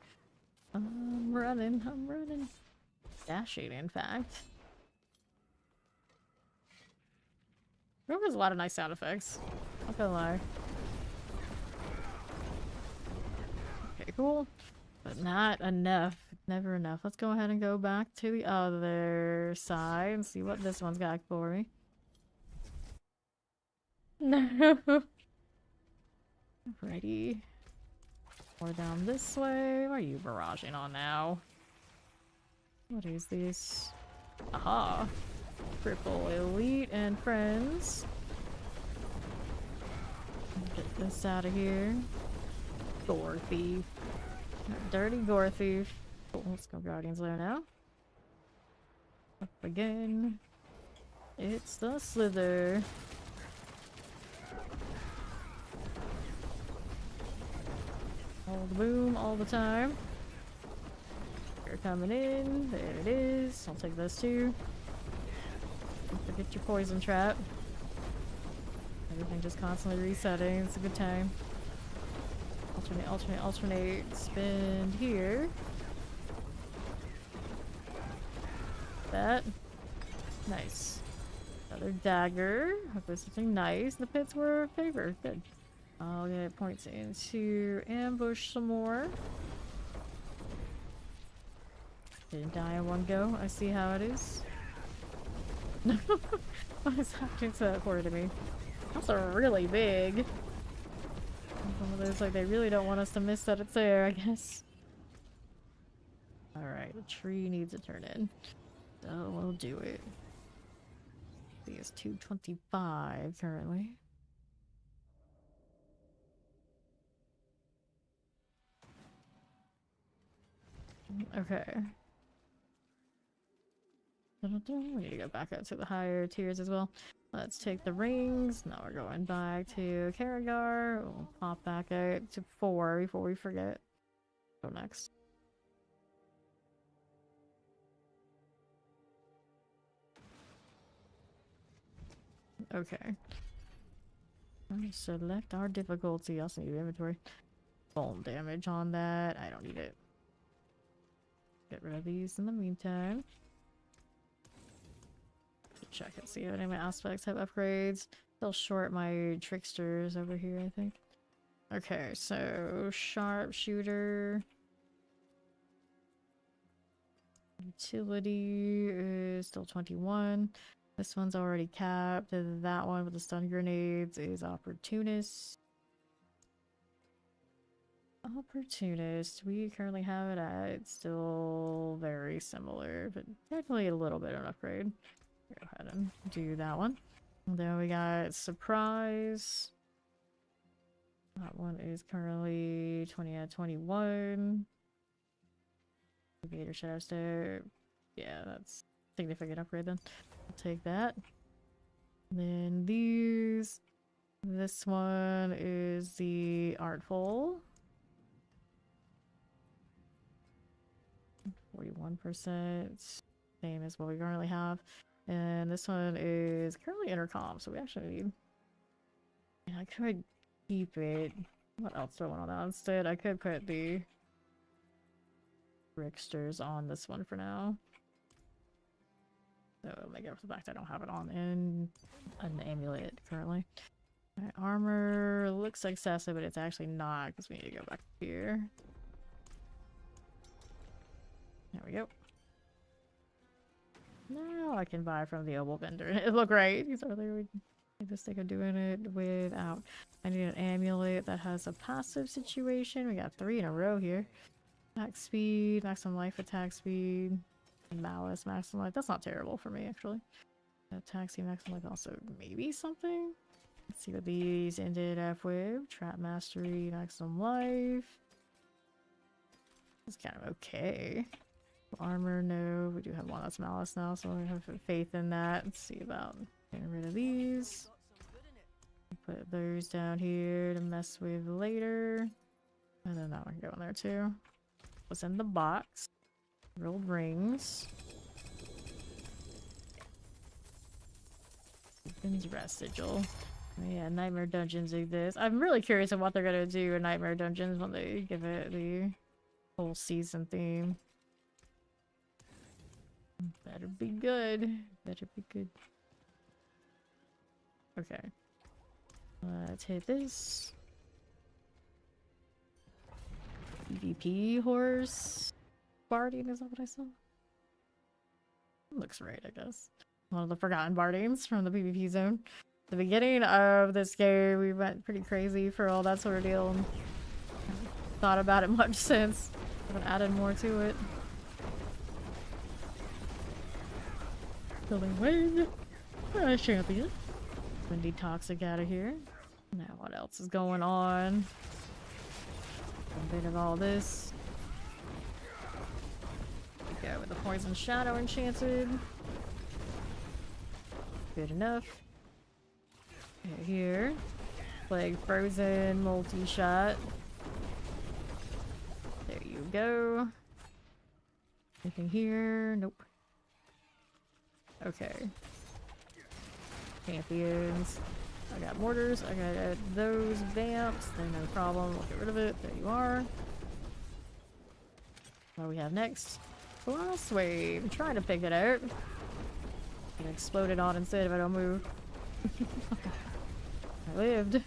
Speaker 1: I'm running. I'm running. Dashing, in fact. Rogue has a lot of nice sound effects. Not gonna lie. Okay, cool. But not enough. Never enough. Let's go ahead and go back to the other side and see what this one's got for me. No. Ready. More down this way. What are you barraging on now? What is this? Aha. Triple Elite and Friends. Get this out of here. Gore Thief. Dirty Gore Thief. Cool, let's go Guardians Lair now. Up again. It's the Slither. All the boom, all the time. You're coming in. There it is. I'll take those two. Don't forget your poison trap. Everything just constantly resetting. It's a good time. Alternate, alternate, alternate. Spin here. That. Nice. Another dagger. Hopefully something nice. The pits were a favor. Good. I'll get points into ambush some more. Didn't die in one go. I see how it is. What is happening to that corner to me? That's a really big. One of those, like, they really don't want us to miss that it's there, I guess. Alright, the tree needs a turn in. So we'll do it. I think it's 225 currently. Okay. We need to go back up to the higher tiers as well. Let's take the rings. Now we're going back to Karagar. We'll pop back out to 4 before we forget. Go next. Okay. Select our difficulty. Also need inventory. Bone damage on that. I don't need it. Get rid of these in the meantime. Check and see if any of my aspects have upgrades. They'll short my tricksters over here, I think. Okay, so sharpshooter. Utility is still 21. This one's already capped. And that one with the stun grenades is opportunist. Opportunist. We currently have it at still very similar, but definitely a little bit of an upgrade. Go ahead and do that one. And then we got surprise. That one is currently 20 out of 21. Gator Shadow Stare. Yeah, that's a significant upgrade then. I'll take that. And then these. This one is the Artful. 1%, same as what we currently have. And this one is currently intercom, so we actually need... And I could keep it. What else do I want on that? Instead, I could put the Ricksters on this one for now. So it'll make up for the fact I don't have it on in an amulet currently. Alright, armor looks excessive, but it's actually not because we need to go back here. There we go. Now I can buy from the Opal vendor. It look right. These are there. I just think of doing it without. I need an amulet that has a passive situation. We got 3 in a row here. Attack speed, maximum life attack speed, malice, maximum life. That's not terrible for me actually. Attack speed, maximum life also maybe something. Let's see what these ended up with. Trap mastery, maximum life. It's kind of okay. Armor, no. We do have one that's malice now, so I have faith in that. Let's see about getting rid of these. Put those down here to mess with later. And then that one can go in there too. What's in the box? Rolled rings. Deacon's Rest Sigil. Oh, yeah, Nightmare Dungeons exist. I'm really curious of what they're gonna do in Nightmare Dungeons when they give it the whole season theme. Better be good. Better be good. Okay. Let's hit this. PvP horse. Barding, is that what I saw? Looks right, I guess. One of the forgotten bardings from the PvP zone. The beginning of this game, we went pretty crazy for all that sort of deal. And haven't thought about it much since. Haven't added more to it. Building wing. Champion. Windy Toxic out of here. Now what else is going on? A bit of all this. We go with the Poison Shadow enchanted. Good enough. Okay, here. Plague Frozen multi-shot. There you go. Anything here? Nope. Okay. Champions. I got mortars. I got those vamps. They're no problem. We'll get rid of it. There you are. What do we have next? Blast Wave. I'm trying to pick it out. Get exploded on instead if I don't move. I lived.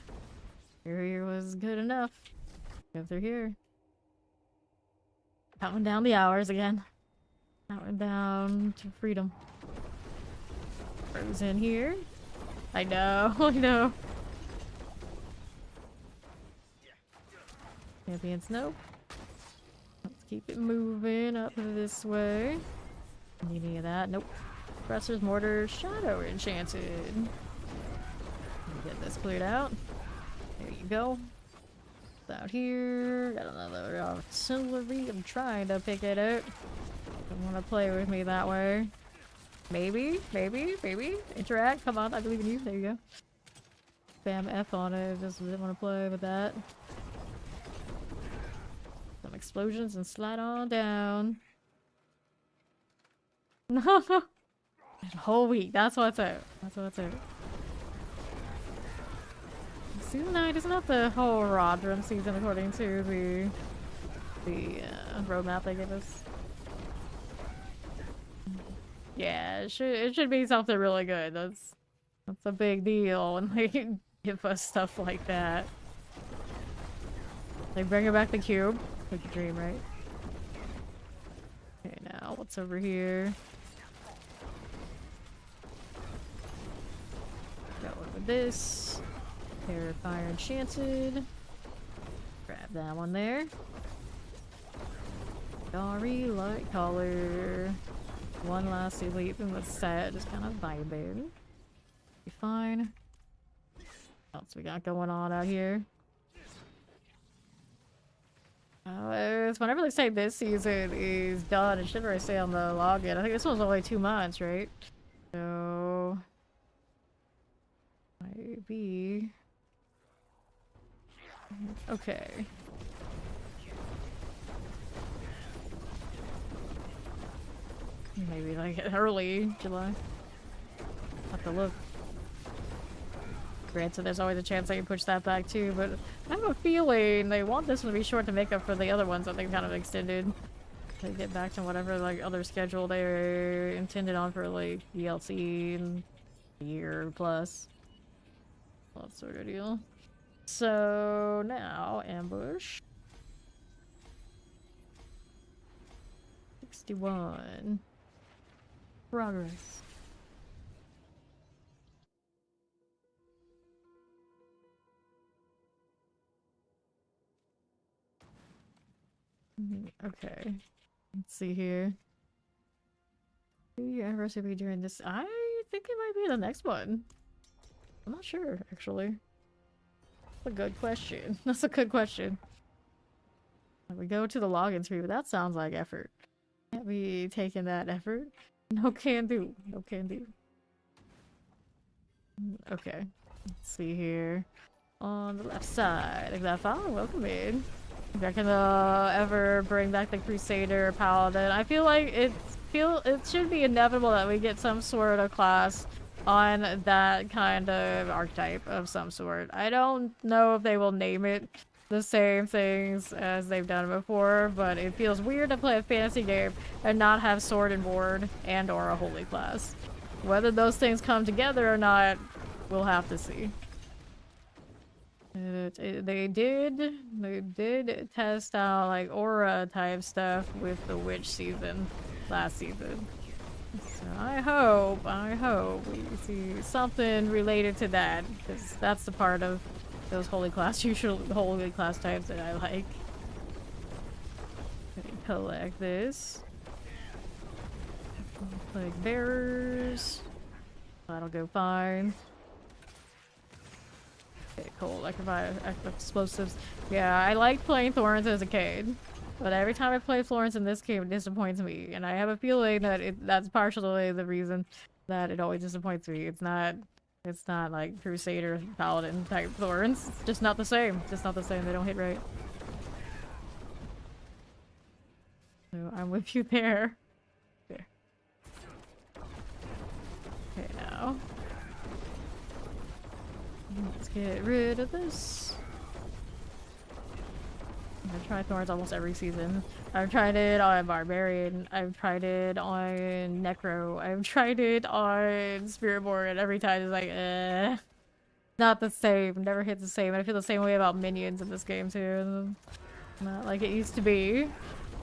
Speaker 1: Here was good enough. Go through here. Counting down the hours again. Counting down to freedom. Frozen here. I know, I know. Champions, nope. Let's keep it moving up this way. Need any of that? Nope. Presser's Mortar, Shadow enchanted. Get this cleared out. There you go. It's out here. Got another artillery. I'm trying to pick it out. Don't want to play with me that way. Maybe, maybe, maybe. Interact. Come on, I believe in you. There you go. Spam F on it. Just didn't want to play with that. Some explosions and slide on down. No. A whole week. That's what's out. That's what's out. Season 9 isn't that the whole Rodrum season according to the roadmap they give us? Yeah, it should be something really good. That's a big deal when they give us stuff like that. They bring back the cube. Like a dream, right? Okay, now what's over here? Go with this. Fire enchanted. Grab that one there. Starry light color. One last elite in the set, just kind of vibing. Be fine. What else we got going on out here? It's whenever they say this season is done, it should already say on the login. I think this one's only 2 months, right? So maybe. Okay. Maybe like early July. Have to look. Granted, there's always a chance they can push that back too, but I have a feeling they want this one to be short to make up for the other ones that they've kind of extended. To get back to whatever like other schedule they intended on for like DLC and a year plus. That sort of deal. So now ambush. 61. Progress. Okay. Let's see here. The anniversary will be during this. I think it might be the next one. I'm not sure, actually. That's a good question. That's a good question. We go to the login screen, but that sounds like effort. Can't be taking that effort. No can do. No can do. Okay. Let's see here. On the left side of that file, welcome in. If I can ever bring back the Crusader Paladin, I feel like it should be inevitable that we get some sort of class on that kind of archetype of some sort. I don't know if they will name it the same things as they've done before, but it feels weird to play a fantasy game and not have sword and ward and or a holy class. Whether those things come together or not, we'll have to see. They did test out like aura type stuff with the witch season last season. So I hope we see something related to that, because that's the part of those holy class types that I like. Collect this. Like bearers. That'll go fine. Okay, cool. Electrify explosives. Yeah, I liked playing Florence as a kid, but every time I play Florence in this game, it disappoints me, and I have a feeling that that's partially the reason that it always disappoints me. It's not like Crusader Paladin type Florence. It's just not the same. It's just not the same. They don't hit right. So I'm with you there. There. Okay, now. Let's get rid of this. I've tried Thorns almost every season. I've tried it on Barbarian. I've tried it on Necro. I've tried it on Spiritborn, and every time it's like, not the same. Never hits the same. And I feel the same way about minions in this game too. Not like it used to be.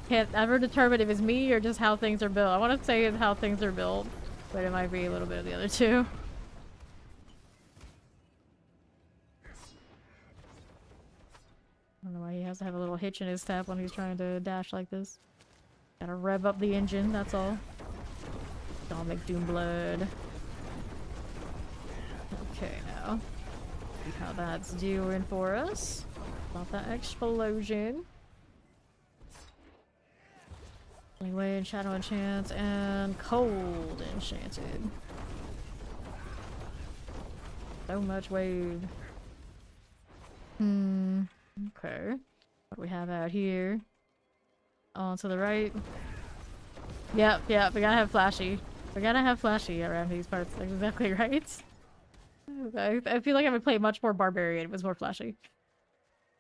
Speaker 1: Can't ever determine if it's me or just how things are built. I want to say it's how things are built, but it might be a little bit of the other two. I don't know why he has to have a little hitch in his step when he's trying to dash like this. Gotta rev up the engine, that's all. Don't make Doomblood. Okay, now. See how that's doing for us. About that explosion. Anyway, Shadow Enchant and Cold Enchanted. So much wave. Okay. What do we have out here? On to the right. Yep, we gotta have flashy. We gotta have flashy around these parts. That's exactly right. I feel like I would play much more Barbarian. It was more flashy.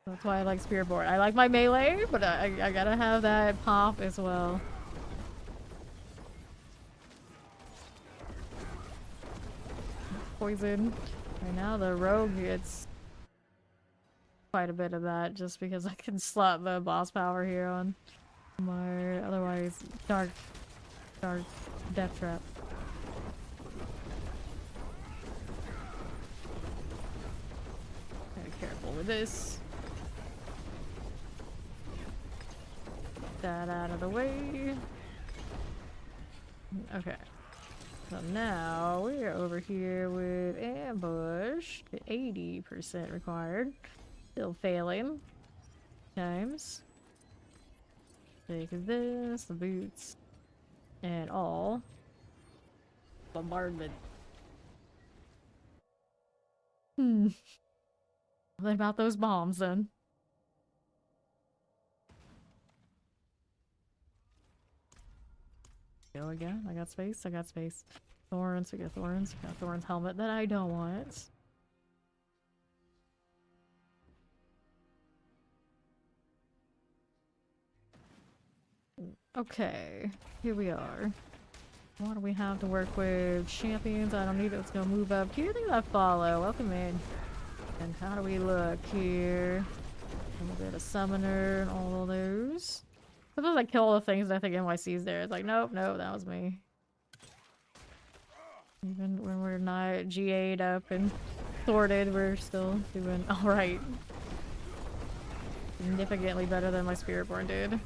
Speaker 1: That's why I like Spiritborn. I like my melee, but I gotta have that pop as well. Poison. Right now the rogue gets quite a bit of that just because I can slot the boss power here on my otherwise dark death trap. Gotta be careful with this. Get that out of the way. Okay. So now we're over here with ambush. 80% required. Still failing. Times. Take this, the boots, and all. Bombardment. What about those bombs then? Go again. I got space. I got space. Thorns. We got thorns. We got thorns helmet that I don't want. Okay, here we are. What do we have to work with? Champions, I don't need it. Let's go move up here. Think that follow. Welcome in. And how do we look here? A little bit of summoner and all of those. Sometimes I kill all the things and I think NYC's there. It's like, nope, nope, that was me. Even when we're not GA'd up and sorted, we're still doing alright. Significantly better than my Spiritborn did.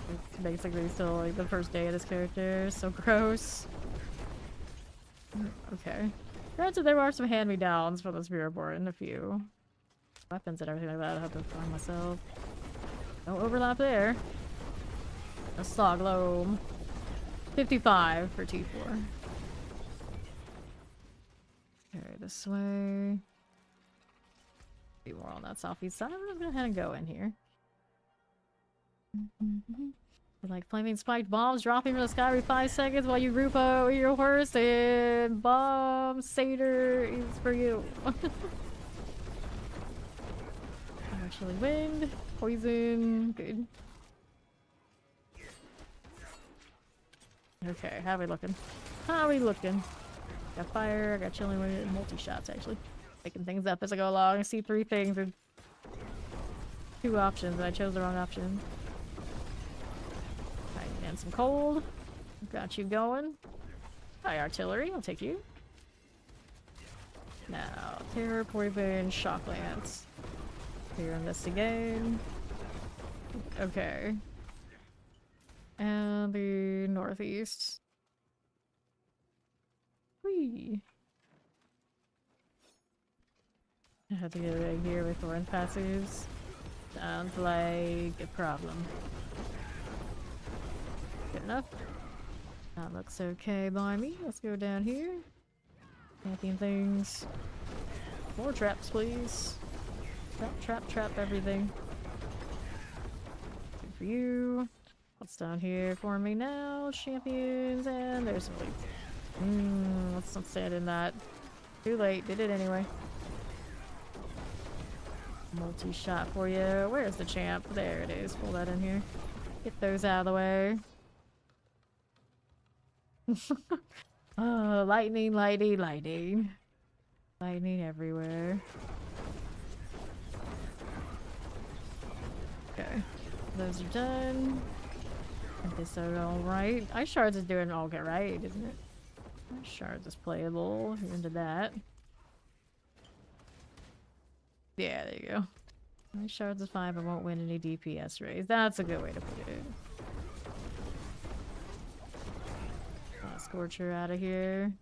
Speaker 1: It's basically still like the first day of this character. So gross. Okay. Granted, there are some hand-me-downs for the Spiritborn, a few. Weapons and everything like that I have to find myself. No overlap there. A saw globe. 55 for T4. Okay, this way. Be more on that southeast side. I'm gonna go ahead and go in here. Like flaming spiked bombs dropping from the sky every 5 seconds while you Rupo your horse, and bomb satyr is for you. Chilly wind, poison, good. Okay, how are we looking? How are we looking? Got fire, I got chilling wind, multi-shots actually. Making things up as I go along. I see 3 things with 2 options, I chose the wrong option. And some cold. Got you going. Hi, artillery. I'll take you. Now, terror, poison, shock lance. Here in this again. Okay. And the northeast. Whee! I have to get right here with thorn passes. Sounds like a problem. Good enough. That looks okay by me. Let's go down here. Camping things. More traps, please. Trap, trap, trap everything. Good for you. What's down here for me now? Champions, and there's some leads. Let's not stand in that. Too late. Did it anyway. Multi-shot for you. Where's the champ? There it is. Pull that in here. Get those out of the way. Oh, lightning, lightning, lightning. Lightning everywhere. Okay. Those are done. I think this is alright. Ice Shards is doing all good, right? Isn't it? Ice Shards is playable. You're into that. Yeah, there you go. Ice Shards is fine, but won't win any DPS raise. That's a good way to put it. Scorcher out of here.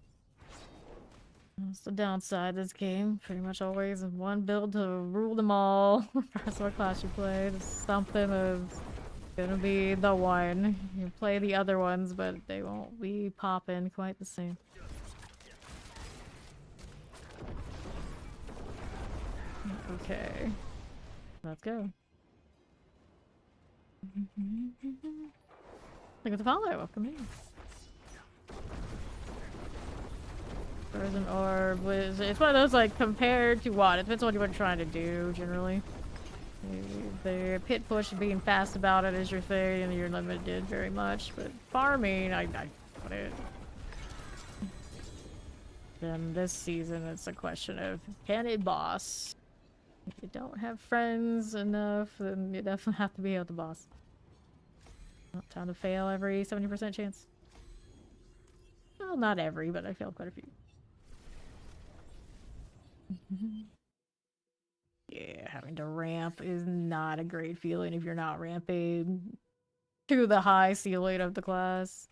Speaker 1: That's the downside of this game. Pretty much always one build to rule them all. Regardless what class you play. There's something that's gonna be the one. You play the other ones, but they won't be popping quite the same. Okay. Let's go. Look at the follow. Welcome in. Frozen orb was, it's one of those like compared to what? It depends on what you're trying to do generally. The pit push and being fast about it is your thing and you're limited very much, but farming, I put it. Then this season it's a question of can it boss? If you don't have friends enough, then you definitely have to be able to boss. Not time to fail every 70% chance. Well, not every, but I failed quite a few. Yeah, having to ramp is not a great feeling if you're not ramping to the high ceiling of the class.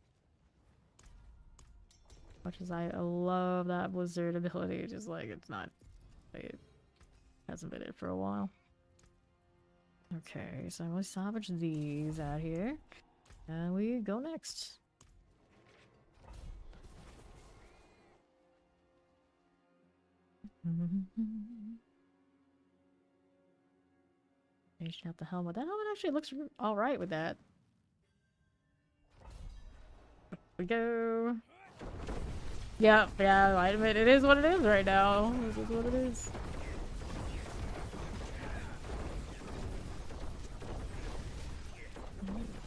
Speaker 1: Much as I love that Blizzard ability, just like it's not, it hasn't been it for a while. Okay, so I'm gonna salvage these out here, and we go next. Changing out the helmet. That helmet actually looks alright with that. We go. Yeah, I admit it is what it is right now. This is what it is.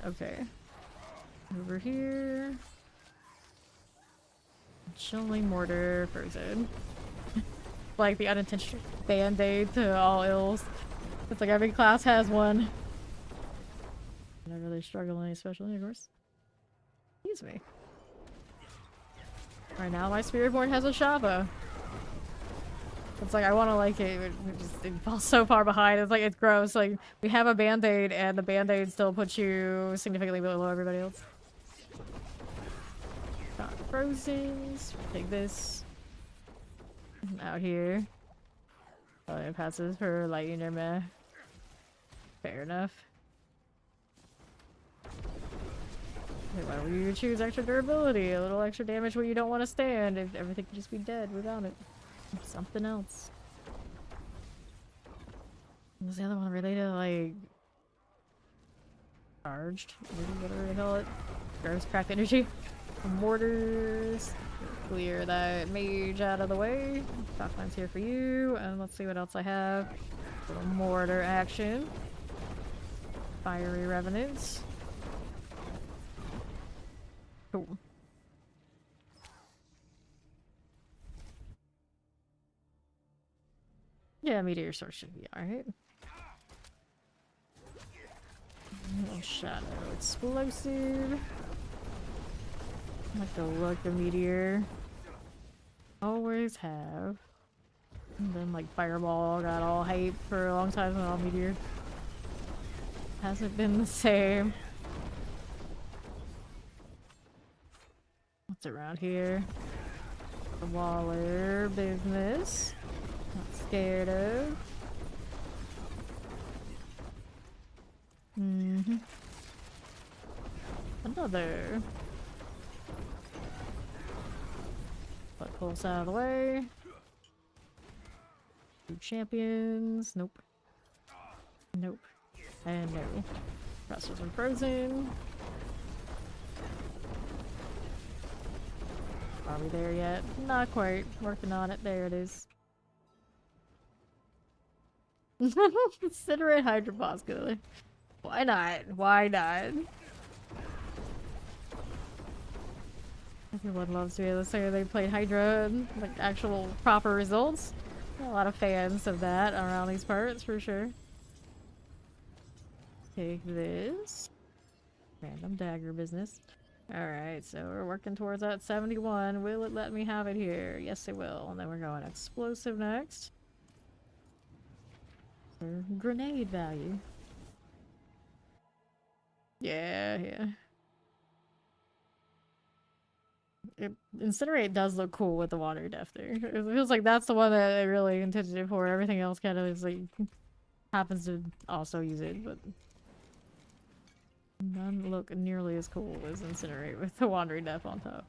Speaker 1: Okay. Over here. Chilling mortar, frozen. Like the unintentional band-aid to all ills. It's like every class has one. Not really struggling, especially, of course. Excuse me. Right now, my Spiritborn has a Shava. It's like, I want to like it, it falls so far behind. It's like, it's gross. Like, we have a band-aid, and the band-aid still puts you significantly below everybody else. Got frozen. Take this. Out here. Oh, it passes for lightning or meh. Fair enough. Okay, why don't you choose extra durability? A little extra damage where you don't want to stand. If everything could just be dead without it. Something else. Was the other one related, like charged? Whatever they call it. Gross cracked energy. Mortars. Clear that mage out of the way. Shockline's here for you. And let's see what else I have. A little mortar action. Fiery revenants. Cool. Yeah, meteor sword should be alright. Little shadow explosive. I like the look of meteor. Always have. And then like fireball got all hype for a long time and all meteor. Hasn't been the same. What's around here? The Waller business. Not scared of. Another. But pulse out of the way. 2 champions. Nope. Nope. And no. Rustles are frozen. Are we there yet? Not quite. Working on it. There it is. Consider it Hydra boss good. Why not? Why not? Everyone loves to be able to say they played Hydra and like actual proper results. A lot of fans of that around these parts for sure. Take this. Random dagger business. Alright, so we're working towards that 71. Will it let me have it here? Yes, it will. And then we're going explosive next. For grenade value. Yeah. Incinerate does look cool with the water depth there. It feels like that's the one that they really intended it for. Everything else kind of is like happens to also use it, but none look nearly as cool as Incinerate with the Wandering Depth on top.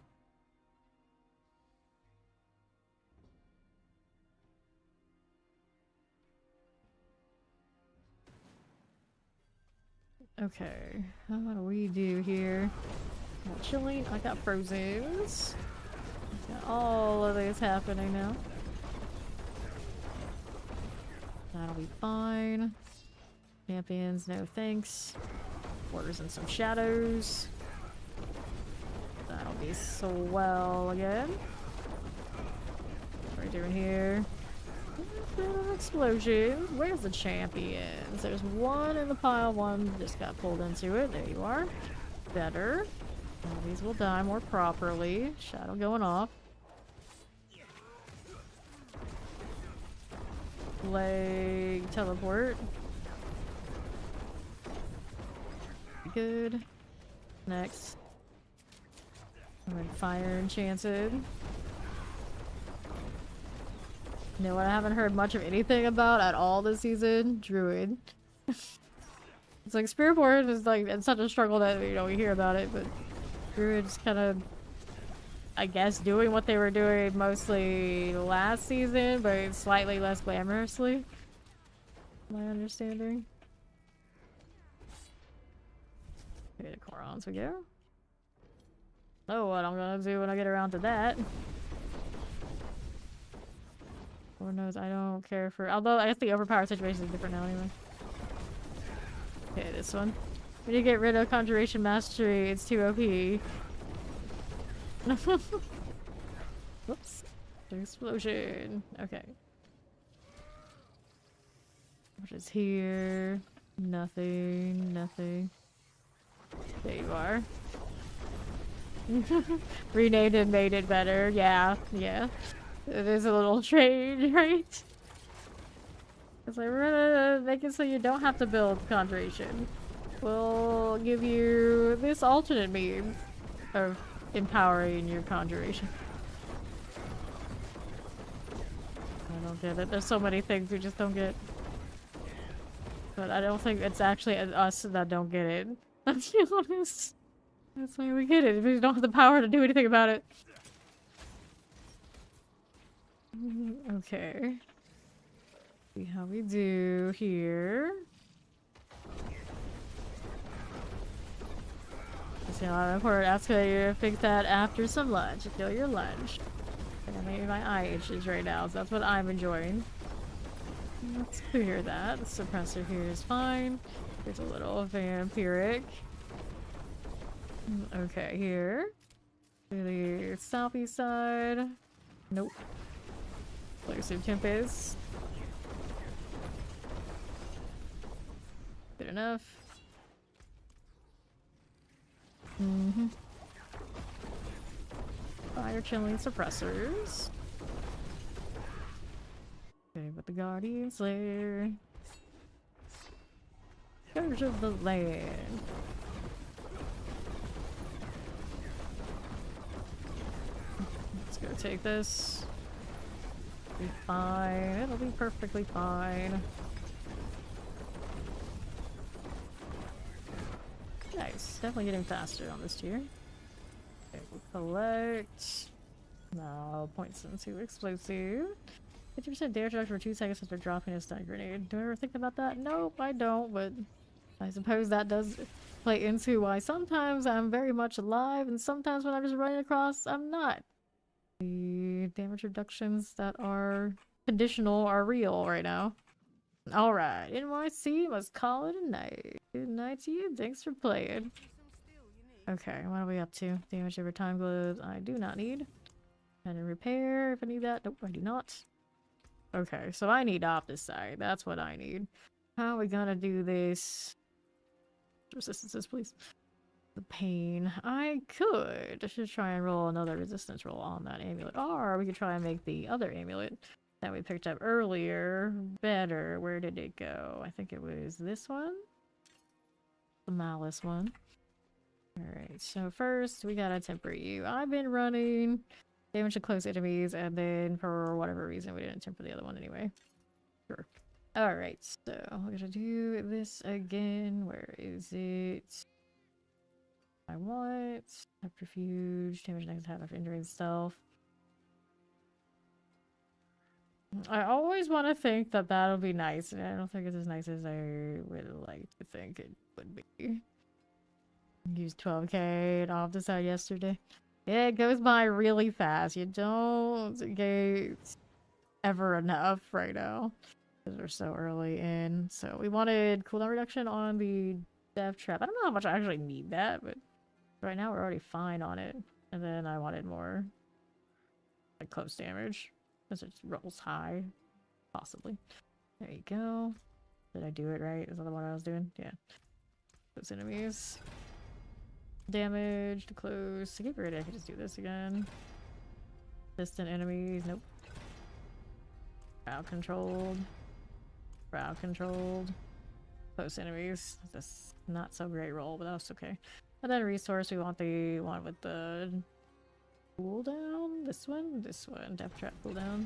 Speaker 1: Okay, what do we do here? Got chilling. I got frozens. Got all of these happening now. That'll be fine. Champions, no thanks. Orders and some shadows. That'll be swell again. What are we doing here? Explosion. Where's the champions? There's one in the pile, one just got pulled into it. There you are. Better. Now these will die more properly. Shadow going off. Leg teleport. Good. Next. And then fire enchanted. You know what I haven't heard much of anything about at all this season? Druid. It's like Spiritborn is like it's such a struggle that you know we hear about it, but Druid's kind of I guess doing what they were doing mostly last season, but slightly less glamorously. My understanding. Okay, to Korons we go. know what I'm gonna do when I get around to that. Lord knows I don't care for. Although I guess the overpower situation is different now anyway. Okay, this one. When you get rid of Conjuration Mastery, it's too OP. Whoops. Explosion. Okay. What is here? Nothing. Nothing. There you are. Renamed and made it better. Yeah. Yeah. It is a little strange, right? It's like, we're gonna make it so you don't have to build Conjuration. We'll give you this alternate means of empowering your Conjuration. I don't get it. There's so many things we just don't get. But I don't think it's actually us that don't get it. Let's be honest. That's why we get it. We don't have the power to do anything about it. Okay. See how we do here. See how important. Ask you to fix that after some lunch. Kill your lunch. Maybe my eye itches right now, so that's what I'm enjoying. Let's clear that. The suppressor here is fine. There's a little vampiric. Okay, here. To the southeast side. Nope. Explosive Tempest. Good enough. Fire chilling suppressors. Okay, but the Guardian's Lair. Scourge of the Land. Let's go take this. Be fine. It'll be perfectly fine. Nice. Definitely getting faster on this tier. Okay, we'll collect. No, points into explosive. 50% damage reduction for 2 seconds after dropping a stun grenade. Do I ever think about that? Nope, I don't, but I suppose that does play into why sometimes I'm very much alive and sometimes when I'm just running across, I'm not. The damage reductions that are conditional are real right now. Alright, NYC, let's call it a night. Good night to you, thanks for playing. Okay, what are we up to? Damage over time gloves, I do not need. And repair, if I need that. Nope, I do not. Okay, so I need off this side. That's what I need. How are we gonna do this? Resistances, please. The pain. I could just try and roll another resistance roll on that amulet. Or we could try and make the other amulet that we picked up earlier better. Where did it go? I think it was this one? The Malice one. Alright, so first we gotta temper you. I've been running damage to close enemies, and then for whatever reason we didn't temper the other one anyway. Sure. Alright, so we're gonna do this again. Where is it? I want subterfuge, damage next attack after injuring self. I always want to think that that'll be nice, and I don't think it's as nice as I would like to think it would be. Used 12k off the side yesterday. Yeah, it goes by really fast. You don't get ever enough right now. Because we're so early in. So we wanted cooldown reduction on the death trap. I don't know how much I actually need that, but right now we're already fine on it. And then I wanted more like close damage. Because it rolls high. Possibly. There you go. Did I do it right? Is that the one I was doing? Yeah. Those enemies. Damage to close. To get rid, I could just do this again. Distant enemies. Nope. Crowd controlled. Crowd controlled. Close enemies. That's not so great roll, but that's okay. And then resource, we want the one with the cooldown. This one? This one. Death trap cooldown.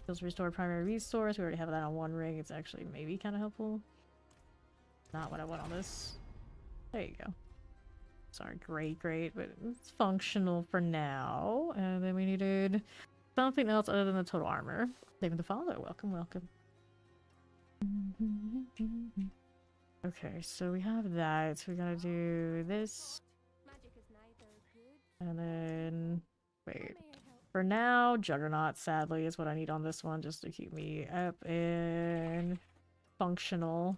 Speaker 1: Feels restore primary resource. We already have that on one ring. It's actually maybe kind of helpful. Not what I want on this. There you go. Sorry, great, but it's functional for now. And then we needed something else other than the total armor. David the Follow, welcome. Okay, so we have that. So we gotta do this. And then, wait. For now, Juggernaut, sadly, is what I need on this one, just to keep me up and functional.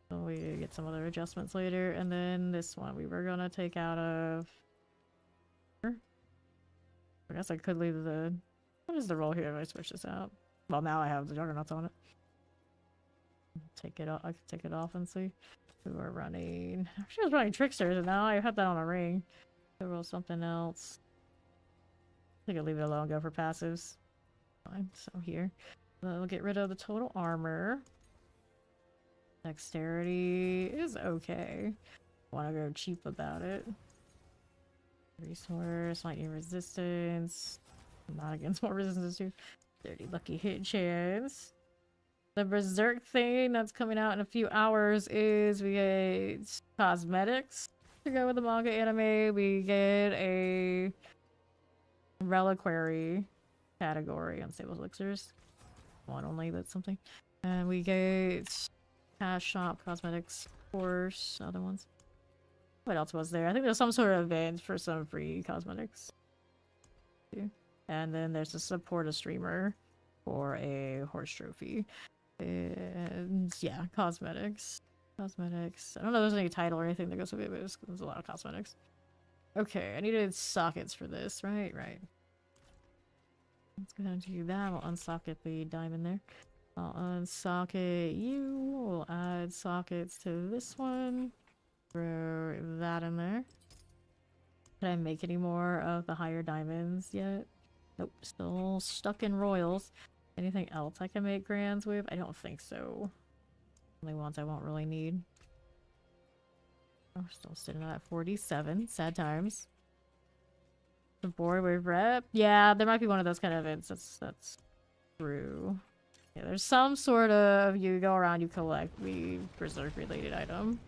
Speaker 1: So we get some other adjustments later. And then this one we were gonna take out of... I guess I could leave the... What is the roll here if I switch this out? Well, now I have the Juggernauts on it. Take it off. I can take it off and see. We were running... Actually, I was running Tricksters, and now I have that on a ring. So roll something else. I think I'll leave it alone and go for passives. Fine, so here. We'll get rid of the total armor. Dexterity is okay. Want to go cheap about it. Resource, lightning resistance. Not against more resistance too. 30 lucky hit chance. The Berserk thing that's coming out in a few hours is we get cosmetics to go with the manga anime. We get a reliquary category, unstable elixirs. One only, but something. And we get cash shop, cosmetics, of course, other ones. What else was there? I think there's some sort of event for some free cosmetics. And then there's a support a streamer for a horse trophy. And yeah, cosmetics. Cosmetics. I don't know if there's any title or anything that goes with it, but there's a lot of cosmetics. Okay, I needed sockets for this, right? Right. Let's go ahead and do that. We'll unsocket the diamond there. I'll unsocket you. We'll add sockets to this one. Throw that in there. Can I make any more of the higher diamonds yet? Nope, still stuck in royals. Anything else I can make grands with? I don't think so. Only ones I won't really need. Oh, still sitting at 47. Sad times. The board with rep? Yeah, there might be one of those kind of events. That's true. Yeah, there's some sort of you go around, you collect the Berserk related item.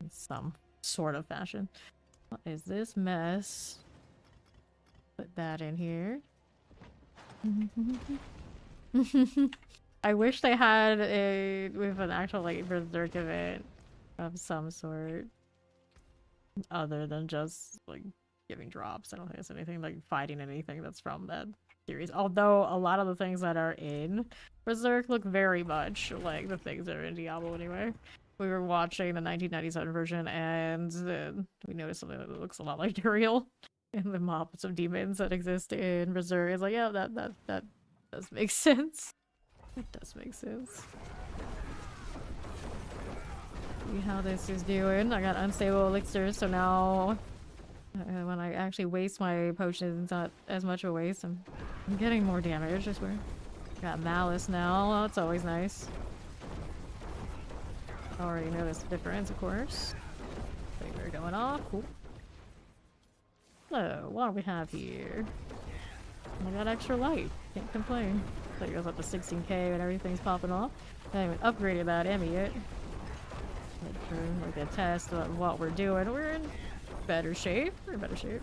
Speaker 1: In some sort of fashion. What is this mess? Put that in here. I wish they had a with an actual like Berserk event of some sort, other than just like giving drops. I don't think it's anything like fighting anything that's from that series. Although a lot of the things that are in Berserk look very much like the things that are in Diablo anyway. We were watching the 1997 version and we noticed something that looks a lot like Duriel in the mobs of demons that exist in Berserk. It's like, yeah, that does make sense. It does make sense. See how this is doing. I got unstable elixirs, so now when I actually waste my potions, it's not as much of a waste. I'm getting more damage, I swear. Got malice now. That's always nice. Already noticed the difference, of course. Finger going off. Cool. So, what do we have here? I got extra light. Can't complain. So it goes up to 16k and everything's popping off. I haven't even upgraded that Emmy yet. Like a test of what we're doing. We're in better shape. We're in better shape.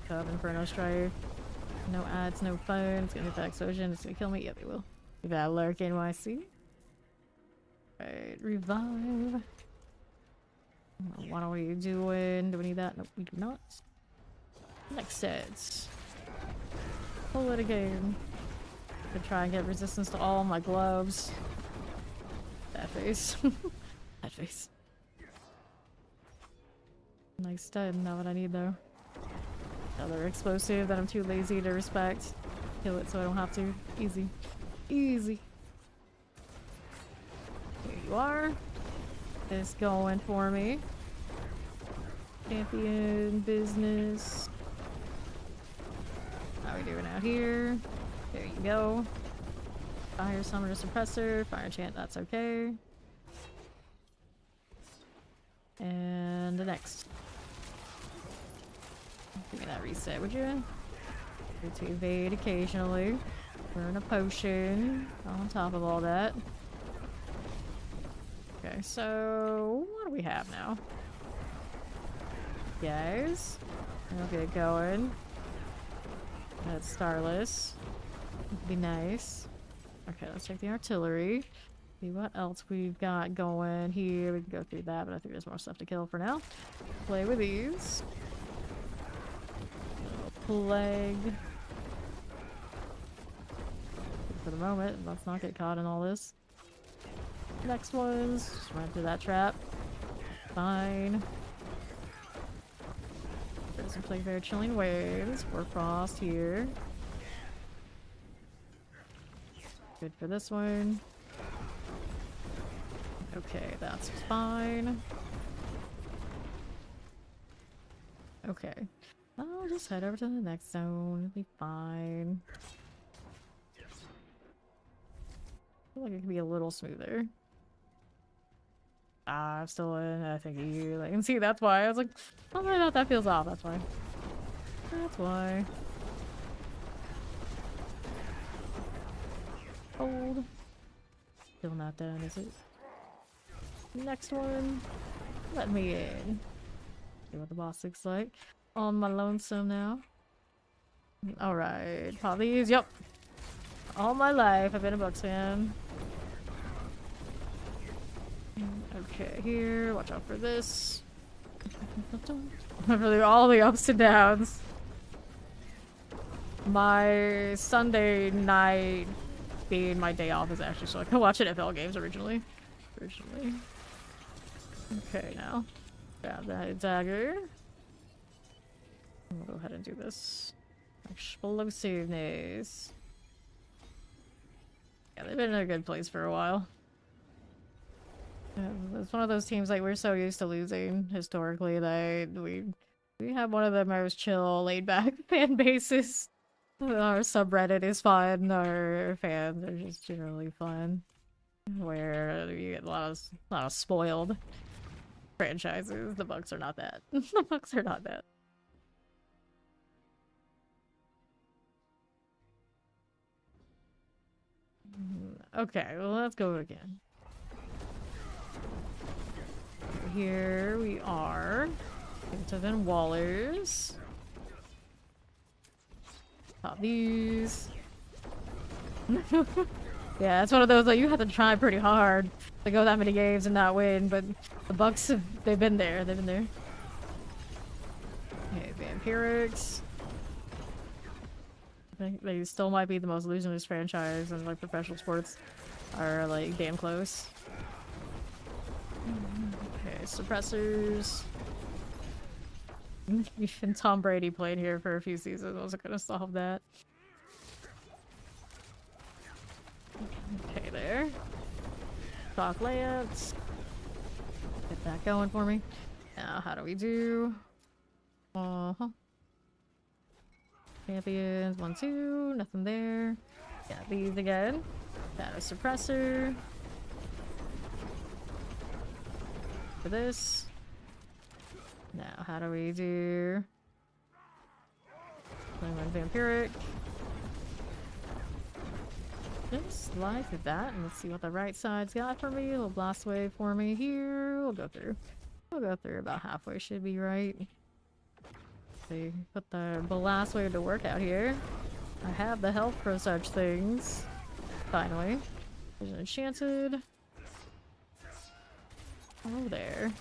Speaker 1: Cub Inferno Strife. No ads, no phone. It's gonna hit the explosion. It's gonna kill me. Yeah, they will. We got Lurk NYC. Right, revive. What are we doing? Do we need that? Nope, we do not. Next set. Pull it again. Could try and get resistance to all my gloves. That face. That face. Nice stud. Not what I need though. Another explosive that I'm too lazy to respect. Kill it so I don't have to. Easy. Easy. Here you are. It's going for me. Champion business. How are we doing out here? There you go. Fire summoner suppressor. Fire chant, that's okay. And the next. Give me that reset, would you? Good to evade occasionally. Burn a potion on top of all that. Okay, so what do we have now? Guys, we'll get it going. That's Starless. Would be nice. Okay, let's check the artillery. See what else we've got going here. We can go through that, but I think there's more stuff to kill for now. Play with these. Plague. For the moment, let's not get caught in all this. Next ones, just run through that trap. Fine. There's some Plague Bear Chilling Waves. For Frost here. Good for this one. Okay, that's fine. Okay. I'll just head over to the next zone. It'll be fine. I feel like it could be a little smoother. Ah, I'm still in. I think you can see that's why. I was like, oh, I thought that feels off. That's why. That's why. Hold. Still not done, is it? Next one. Let me in. See what the boss looks like. On my lonesome now. Alright. Pop these. Yep. All my life I've been a Bucks fan. Okay, here. Watch out for this. For all the ups and downs. My Sunday night being my day off is actually so I can watch NFL games originally. Okay, now. Grab that dagger. We'll go ahead and do this. Explosiveness. Yeah, they've been in a good place for a while. It's one of those teams like we're so used to losing historically that we have one of the most chill, laid-back fan bases. Our subreddit is fun. Our fans are just generally fun. Where you get a lot of spoiled franchises. The Bucks are not that. The Bucks are not that. Okay, well let's go again. Here we are. Into them Wallers. Pop these. Yeah, it's one of those that you have to try pretty hard to go that many games and not win, but the Bucks, they've been there. They've been there. Okay, Vampirics. I think they still might be the most loserless franchise in like professional sports. Are like damn close. Okay, suppressors. Even Tom Brady played here for a few seasons. Wasn't gonna solve that. Okay, there. Stock layouts. Get that going for me. Now, how do we do? Champions, 1, 2, nothing there. Got these again. Got a suppressor. For this. Now, how do we do? One vampiric. Just like that, and let's see what the right side's got for me. A little blast wave for me here. We'll go through. We'll go through about halfway. Should be right. See, put the blast wave to work out here. I have the health for such things. Finally, there's an enchanted. Oh, there.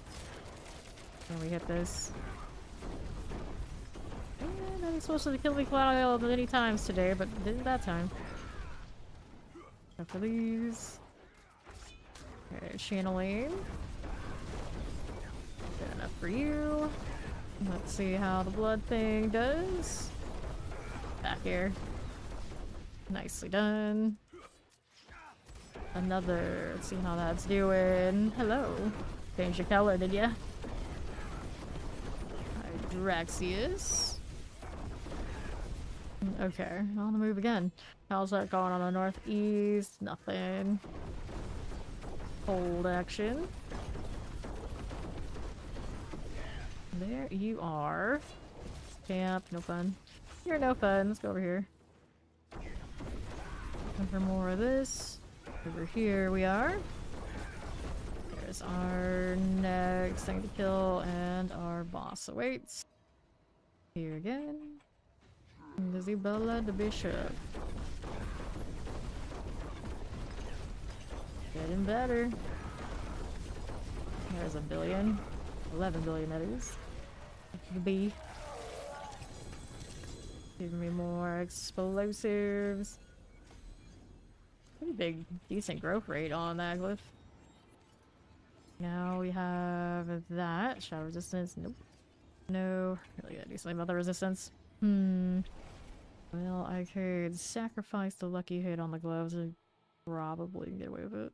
Speaker 1: Can we hit this? And I was supposed to kill me Cloud many times today, but didn't that time. For these. Okay, channeling. Good enough for you. Let's see how the blood thing does. Back here. Nicely done. Another. Let's see how that's doing. Hello. Change your color, did ya? Draxius. Okay, on the move again. How's that going on the northeast? Nothing. Hold action. There you are. Camp, no fun. You're no fun. Let's go over here. Looking for more of this. Over here we are. There's our next thing to kill, and our boss awaits. Here again. Isabella the Bishop. Getting better. There's a billion. 11 billion that is. The B. Give me more explosives. Pretty big, decent growth rate on that glyph. Now we have that. Shadow resistance. Nope. No. Really gotta do something about the resistance. Well, I could sacrifice the lucky hit on the gloves and probably get away with it.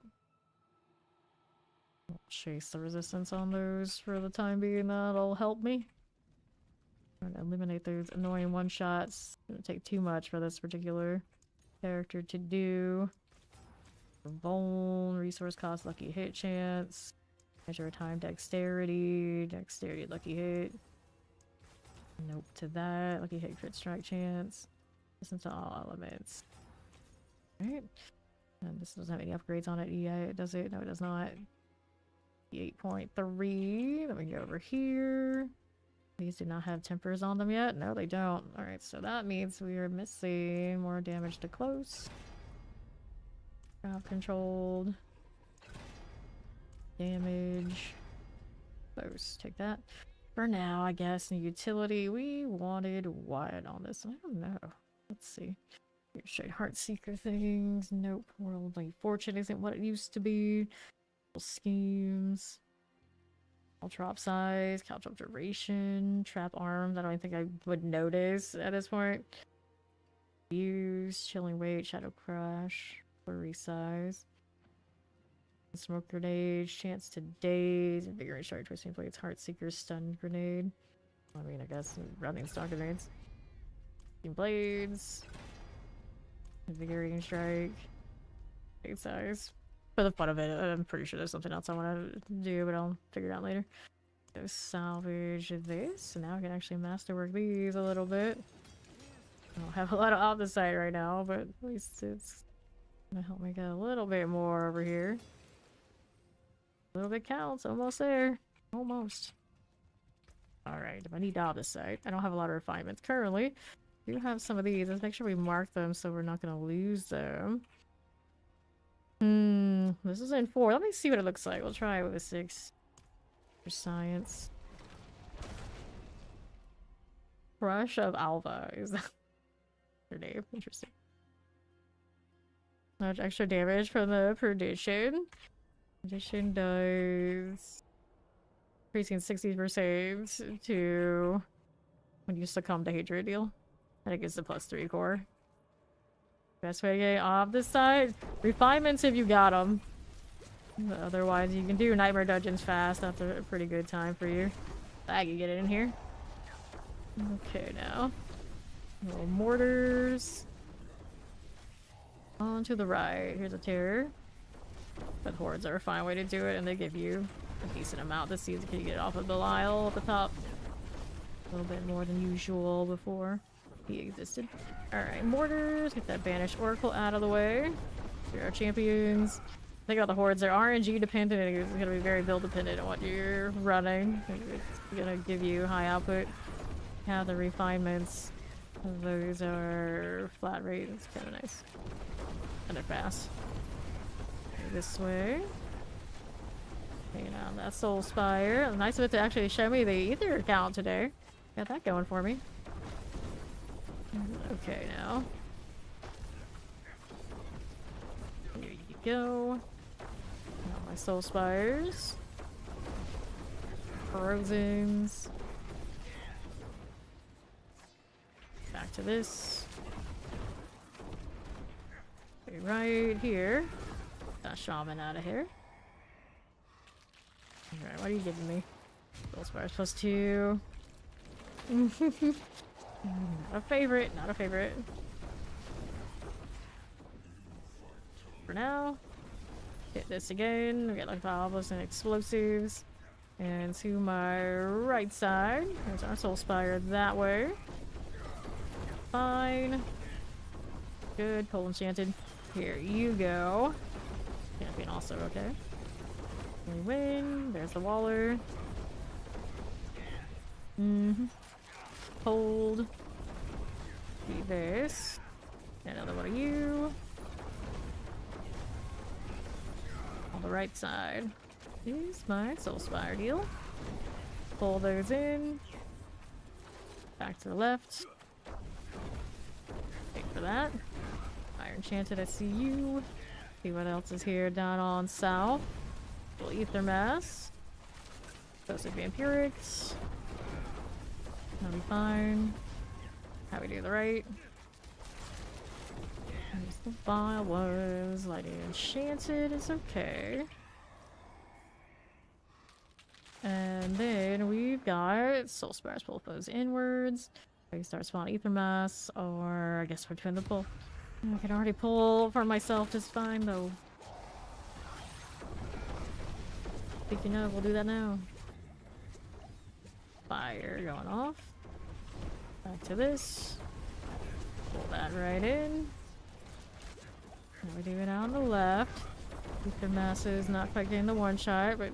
Speaker 1: I'll chase the resistance on those for the time being. That'll help me. I'm gonna eliminate those annoying one-shots. It's gonna take too much for this particular character to do. Bone, resource cost, lucky hit chance. Measure time, dexterity, lucky hit. Nope to that. Lucky hit, crit strike chance. Listen to all elements. Alright. And this doesn't have any upgrades on it yet, does it? No, it does not. 8.3. Let me go over here. These do not have tempers on them yet. No, they don't. Alright, so that means we are missing more damage to close. Crowd controlled. Damage. Close. Take that. For now, I guess. In utility, we wanted what on this? I don't know. Let's see. Straight Heartseeker things. Nope. Worldly Fortune isn't what it used to be. Schemes. Drop size, couch up duration, trap arms. I don't think I would notice at this point. Use, chilling weight, shadow crush, flurry size, smoke grenade, chance to daze, invigorating strike, twisting blades, heartseeker, stun grenade. I mean, I guess running stun grenades. Blades, invigorating strike, blade size. For the fun of it, I'm pretty sure there's something else I want to do, but I'll figure it out later. So salvage this, so now I can actually masterwork these a little bit. I don't have a lot of opposite right now, but at least it's gonna help me get a little bit more over here. A little bit counts, almost there. Almost. Alright, if I need opposite, I don't have a lot of refinements currently. I do have some of these. Let's make sure we mark them so we're not gonna lose them. This is in 4. Let me see what it looks like. We'll try it with a 6. For science. Crush of Alva. Is that her name? Interesting. Much extra damage from the Perdition. Perdition does increasing 60% to when you succumb to hatred deal. And it gives the +3 core. Best way to get off this side. Refinements if you got them. Otherwise, you can do Nightmare Dungeons fast. That's a pretty good time for you. I can get it in here. Okay, now. Little mortars. On to the right. Here's a terror. But hordes are a fine way to do it, and they give you a decent amount this season. Can you get off of Belial at the top? A little bit more than usual before he existed. Alright, mortars. Get that banished oracle out of the way. Here are champions. Think about the hordes. They're RNG dependent, and it's going to be very build dependent on what you're running. It's going to give you high output. Have the refinements. Those are flat rate. It's kind of nice. And they're fast. Okay, this way. Okay, now that Soul Spire. Nice of it to actually show me the Ether count today. Got that going for me. Okay, now. Here you go. Now my Soul Spires. Corrosions. Back to this. Okay, right here. Got Shaman out of here. Alright, what are you giving me? Soul Spires +2. Not a favorite, not a favorite. For now. Hit this again. We got like Valves and explosives. And to my right side. There's our Soul Spire that way. Fine. Good. Cold Enchanted. Here you go. Champion also okay. We win. There's the Waller. Hold. Do this. Another one of you. the right side is my Soul Spire deal. Pull those in. Back to the left. Wait for that. Fire Enchanted, I see you. See what else is here down on south. Little Ether Mass. Posted Vampirics. That'll be fine. How we do the right. There's the Vile ones. Lighting Enchanted is okay. And then we've got Soul Spires, pull foes inwards. I can start spawning Ether Mass, or I guess we're doing the pull. I can already pull for myself just fine though. Speaking of, we'll do that now. Fire going off. Back to this. Pull that right in. Now we do it on the left. Ether Masses not quite getting the one shot, but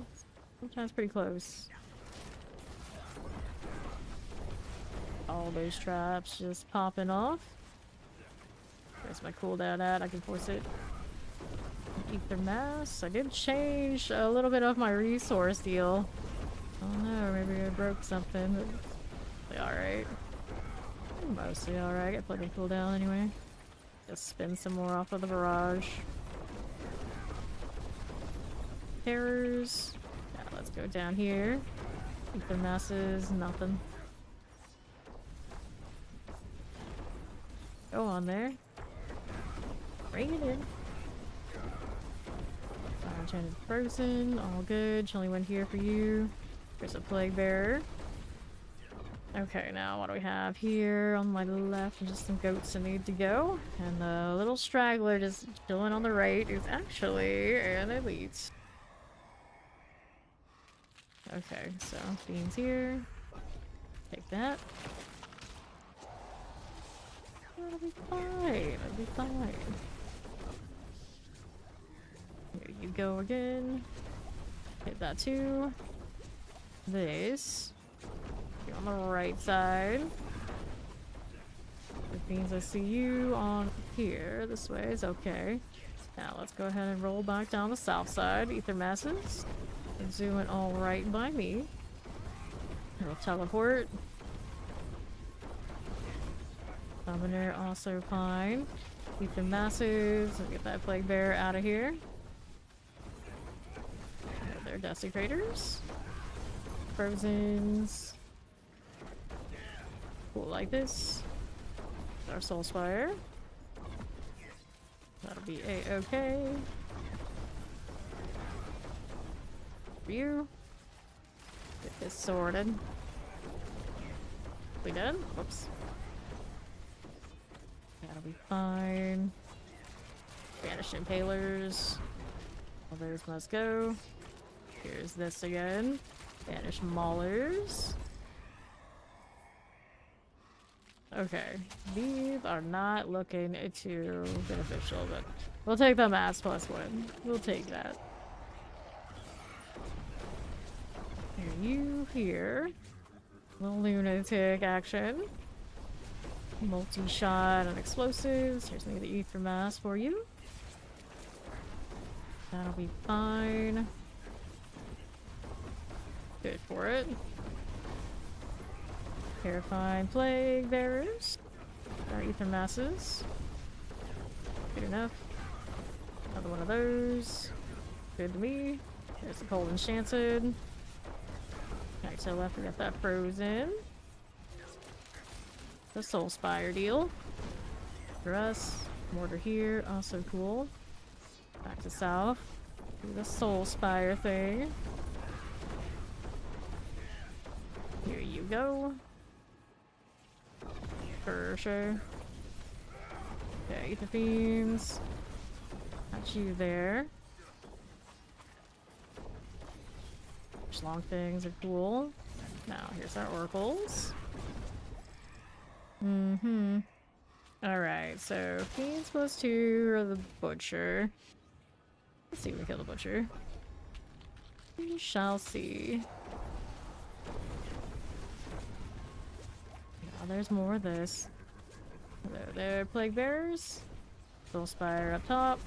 Speaker 1: sometimes pretty close. All those traps just popping off. There's my cooldown at. I can force it. Ether Mass. I did change a little bit of my resource deal. Oh no, maybe I broke something, but alright. Mostly alright. Got plenty of cooldown anyway. Just spin some more off of the barrage. Terrors. Yeah, let's go down here. Ether Masses, nothing. Go on there. Bring it in. Fire Enchanted Frozen, all good. Only one here for you. There's a Plague Bearer. Okay, now what do we have here on my left? Just some goats that need to go. And the little straggler just chilling on the right is actually an elite. Okay, so beans here. Take that. That'll be fine. It'll be fine. Here you go again. Hit that too. This. You're on the right side. Which means I see you on here. This way is okay. Now let's go ahead and roll back down the south side. Ether Masses. And zoom it all right by me. We'll teleport. Summoner also fine. Ether Masses. We'll get that Plague Bear out of here. They're Desecrators. Frozens. Cool, like this. Our Soul Spire. That'll be a-okay. For you. Get this sorted. We done? Whoops. That'll be fine. Banish Impalers. All those must go. Here's this again. Banish Maulers. Okay, these are not looking too beneficial, but we'll take the mass +1. We'll take that. Here, you here. Little lunatic action. Multi-shot and explosives. Here's maybe the Ether Mass for you. That'll be fine. Good for it. Terrifying Plague Bearers. Our Ether Masses. Good enough. Another one of those. Good to me. There's the Cold Enchanted. Back to the left, we got that Frozen. The Soul Spire deal. For us. Mortar here, also cool. Back to south. Do the Soul Spire thing. Here you go. For sure. Okay, Ether Fiends. Got you there. Schlong things are cool. Now, here's our Oracles. Alright, so Fiends +2 or the Butcher. Let's see if we kill the Butcher. We shall see. Oh, there's more of this. Hello there, Plague Bearers. Soul Spire up top.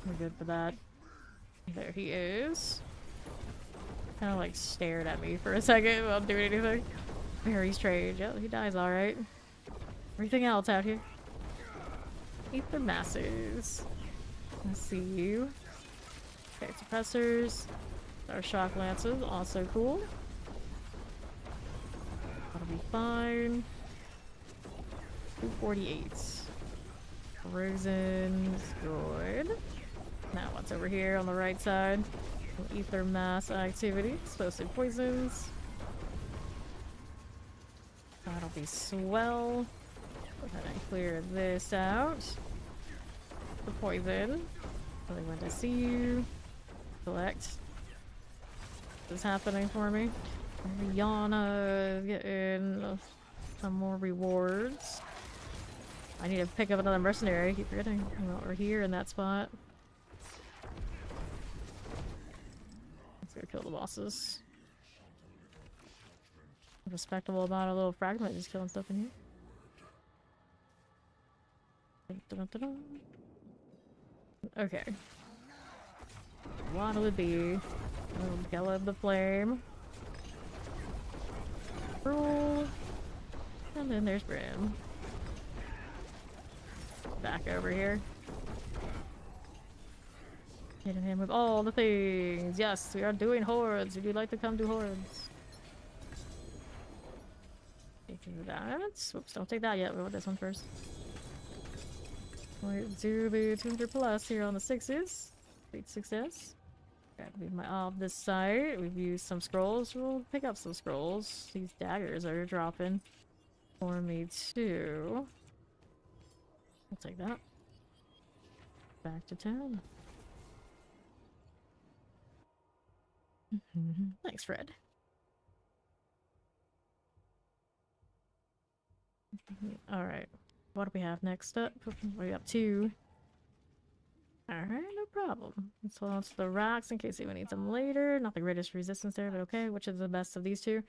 Speaker 1: We're good for that. There he is. Kind of like stared at me for a second without doing anything. Very strange. Yeah, he dies alright. Everything else out here. Ether masses. I see you. Okay, suppressors. Our shock lances, also cool. That'll be fine. 248. Frozen's good. Now what's over here on the right side? Ether mass activity. Explosive poisons. That'll be swell. Go ahead and clear this out. The poison. Really want to see you. Collect. This is happening for me. Rihanna getting some more rewards. I need to pick up another mercenary. I keep forgetting. Well, we're here in that spot. Let's go kill the bosses. Respectable amount of little fragment just killing stuff in here. Dun-dun-dun-dun. Okay. What'll it be? Caleb the Flame. Roll. And then there's Brim. Back over here. Hitting him with all the things. Yes, we are doing hordes. Would you like to come do hordes? Taking that. Whoops, don't take that yet. We want this one first. We'll do the 200 plus here on the 6s. Great success. Gotta leave my off this side. We've used some scrolls. We'll pick up some scrolls. These daggers are dropping for me too. I'll take that. Back to 10. Thanks, Fred. Alright. What do we have next up? We got 2. Alright, no problem. Let's hold on to the rocks in case anyone needs them later. Not the greatest resistance there, but okay. Which is the best of these two?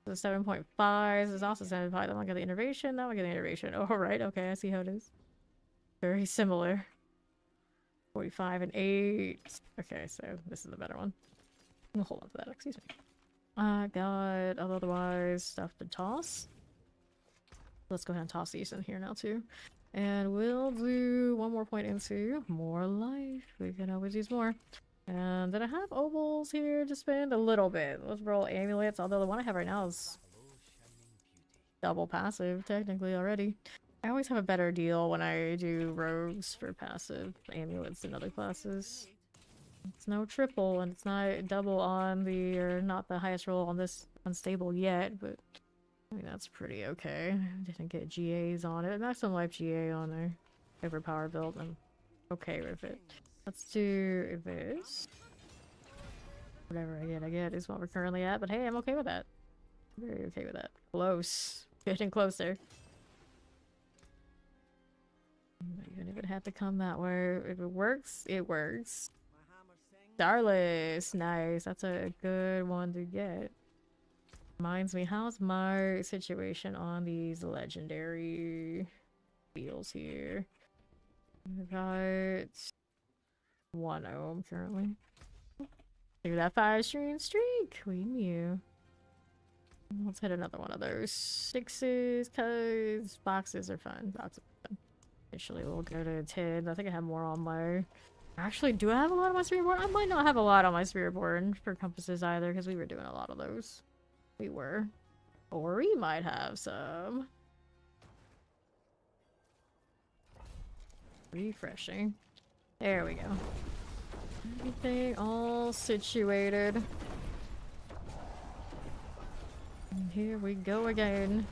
Speaker 1: The 7.5 is also 7.5. That one got the innervation. That one got the innervation. Oh, right. Okay, I see how it is. Very similar. 45 and 8. Okay, so this is the better one. We'll hold on to that. Excuse me. I got otherwise stuff to toss. Let's go ahead and toss these in here now too. And we'll do one more point into more life. We can always use more. And then I have ovals here to spend a little bit. Let's roll amulets, although the one I have right now is double passive technically already. I always have a better deal when I do rogues for passive amulets than other classes. It's no triple and it's not double on the, or not the highest roll on this unstable yet, but I mean, that's pretty okay. Didn't get GAs on it. Maximum life GA on there. Overpower build. I'm okay with it. Let's do this. Whatever I get is what we're currently at. But hey, I'm okay with that. Very okay with that. Close. Getting closer. You don't even have to come that way. If it works, it works. Starless. Nice. That's a good one to get. Reminds me, how's my situation on these legendary wheels here? I got 1 ohm currently. Through that 5-stream streak, we knew. Let's hit another one of those 6s, cause boxes are fun. Boxes are fun. Initially, we'll go to 10. I think I have more on my. Actually, do I have a lot on my Spiritborn? I might not have a lot on my Spiritborn for compasses either, because we were doing a lot of those. We were. Or we might have some. Refreshing. There we go. Everything all situated. And here we go again.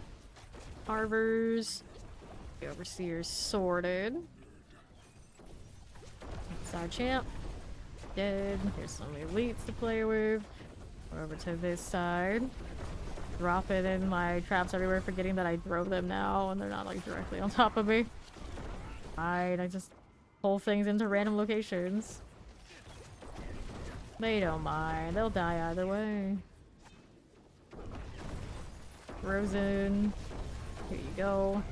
Speaker 1: Carvers. The Overseers sorted. That's our champ. Dead. Here's some elites to play with. We're over to this side. Dropping in my traps everywhere, forgetting that I drove them now and they're not like directly on top of me. I just pull things into random locations. They don't mind. They'll die either way. Frozen. Here you go.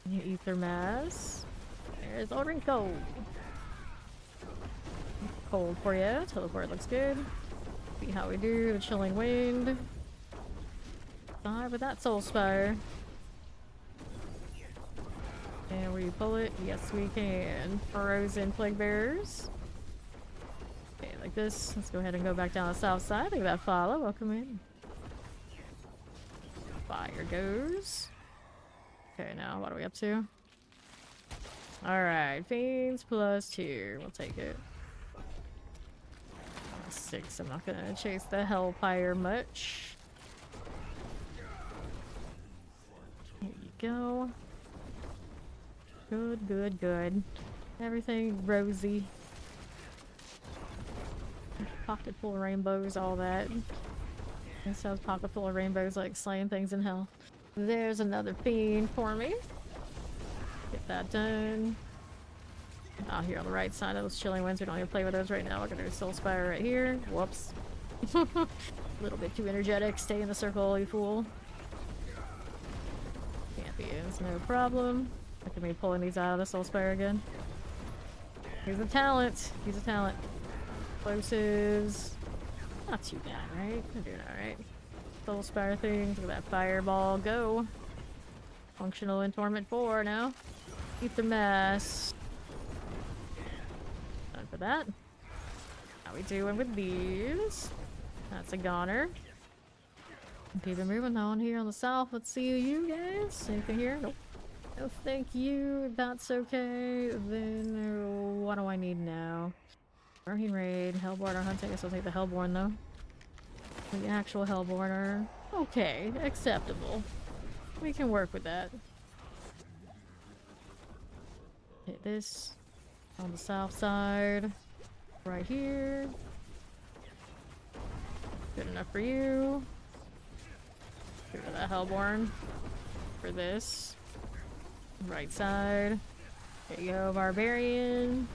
Speaker 1: You ether mass. There's Orinko. cold for you. Teleport looks good. See how we do. The chilling wind. Die with that soul spire. Can we pull it? Yes, we can. Frozen plague bearers. Okay, like this. Let's go ahead and go back down the south side. Look at that follow. Welcome in. Fire goes. Okay, now what are we up to? Alright, Fiends plus 2. We'll take it. 6. I'm not gonna chase the Hellfire much. Here you go. Good, good, good. Everything rosy. Pocket full of rainbows, all that. It sounds pocket full of rainbows like slaying things in hell. There's another fiend for me. Get that done. Out here on the right side of those chilling winds. We don't even play with those right now. We're gonna do Soul Spire right here. Whoops. A little bit too energetic. Stay in the circle, you fool. Champions, no problem. Look at me pulling these out of the Soul Spire again. He's a talent. He's a talent. Explosives. Not too bad, right? We're doing alright. Soul Spire things. Look at that fireball. Go. Functional in Torment 4 now. Keep the mass. Done for that. How we doing with these? That's a goner. Keep it moving on here on the south. Let's see you guys. Anything here? Nope. No, thank you. That's okay. Then what do I need now? Burning Raid, Hellborn or Hunting. I guess I'll take the Hellborn though. The actual Hellborn are okay, acceptable. We can work with that. Hit this on the south side. Right here. Good enough for you. Get rid of that Hellborn. For this. Right side. There you go, Barbarian.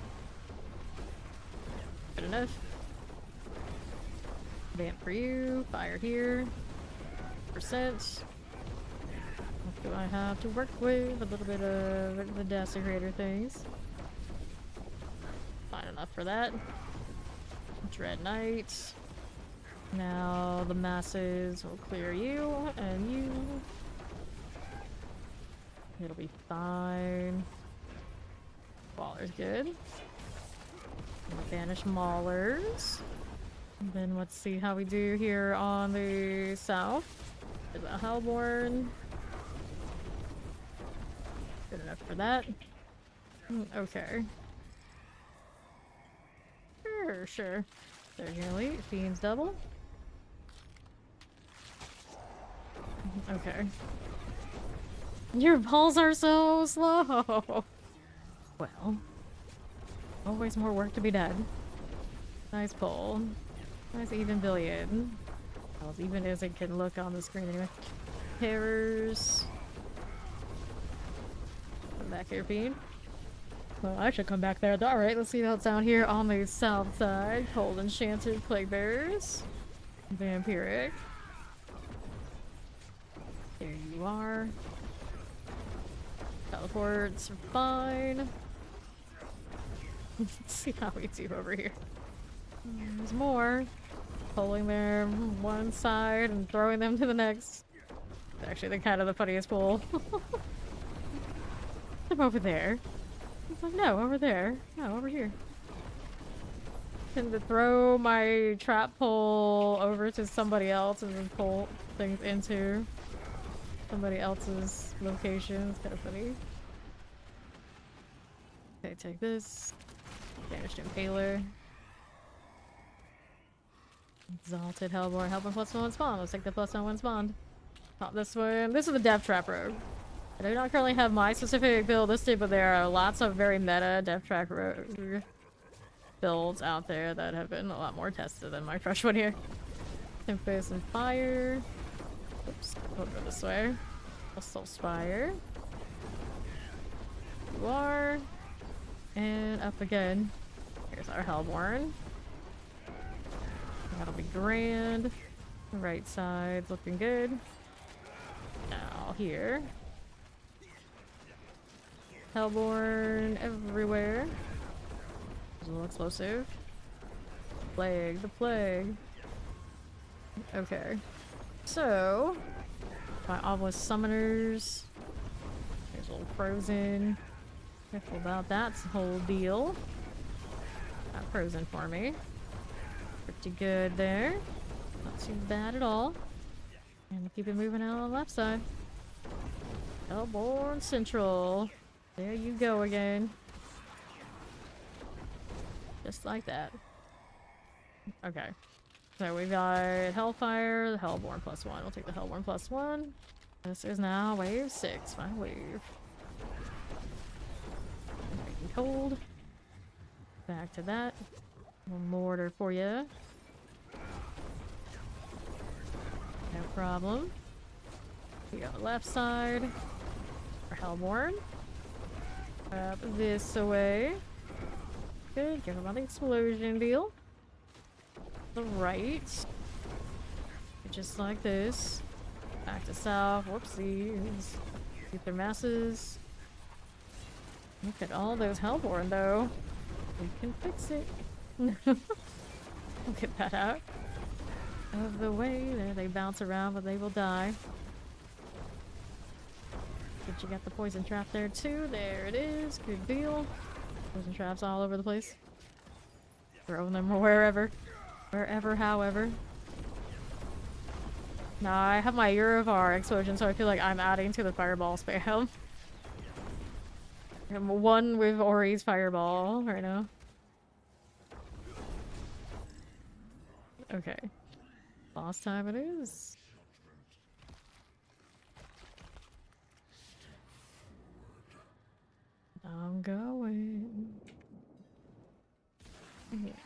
Speaker 1: Good enough. Vamp for you. Fire here. Percent. What do I have to work with? A little bit of the Desecrator things. Fine enough for that. Dread Knight. Now the masses will clear you and you. It'll be fine. Waller's good. Banish Maulers. And then let's see how we do here on the south. There's a Hellborn. Good enough for that. Okay. Sure, sure. They're gonna leave. Fiends double. Okay. Your balls are so slow. Well. Always more work to be done. Nice pull. Nice even billion. Well, as even as it can look on the screen anyway. Terrors. Come back here, Fiend. Well, I should come back there. Alright, let's see what's down here on the south side. Cold Enchanted Plague Bearers. Vampiric. There you are. Teleports are fine. Let's see how we do over here. There's more. Pulling them one side and throwing them to the next. Actually, they're kind of the funniest pull. I'm over there. It's like, no, over there. No, over here. Tend to throw my trap pole over to somebody else and then pull things into somebody else's location. It's kind of funny. Okay, take this. Banished Impaler. Exalted Hellborn. Hellborn +1 spawn. Let's take the +1 spawn. Not this one. This is the Death Trap Rogue. I do not currently have my specific build listed, but there are lots of very meta Death Trap Rogue builds out there that have been a lot more tested than my fresh one here. Tempest and Fire. Oops. I'll go this way. Soul Spire. You are. And up again. Here's our Hellborn. That'll be grand. The right side's looking good. Now here. Hellborn everywhere. There's a little explosive. Plague, the plague. Okay. So, my obelisk summoners. There's a little frozen. Careful about that whole deal. Got frozen for me. Pretty good there. Not too bad at all. And keep it moving out on the left side. Hellborn Central. There you go again. Just like that. Okay. So we got Hellfire, the Hellborn +1. We'll take the Hellborn +1. This is now wave 6. My wave. Making cold. Back to that. One mortar for you. No problem. We got the left side for Hellborn. Up this away. Good. Give him about the explosion deal. The right. Just like this. Back to south. Whoopsies. Keep their masses. Look at all those Hellborn though. We can fix it. We'll get that out of the way. There they bounce around, but they will die. But you got the poison trap there too. There it is. Good deal. Poison traps all over the place. Throwing them wherever. Wherever, however. Now I have my Urivar explosion, so I feel like I'm adding to the fireball spam. I'm one with Ori's fireball right now. Okay. Boss time it is. I'm going.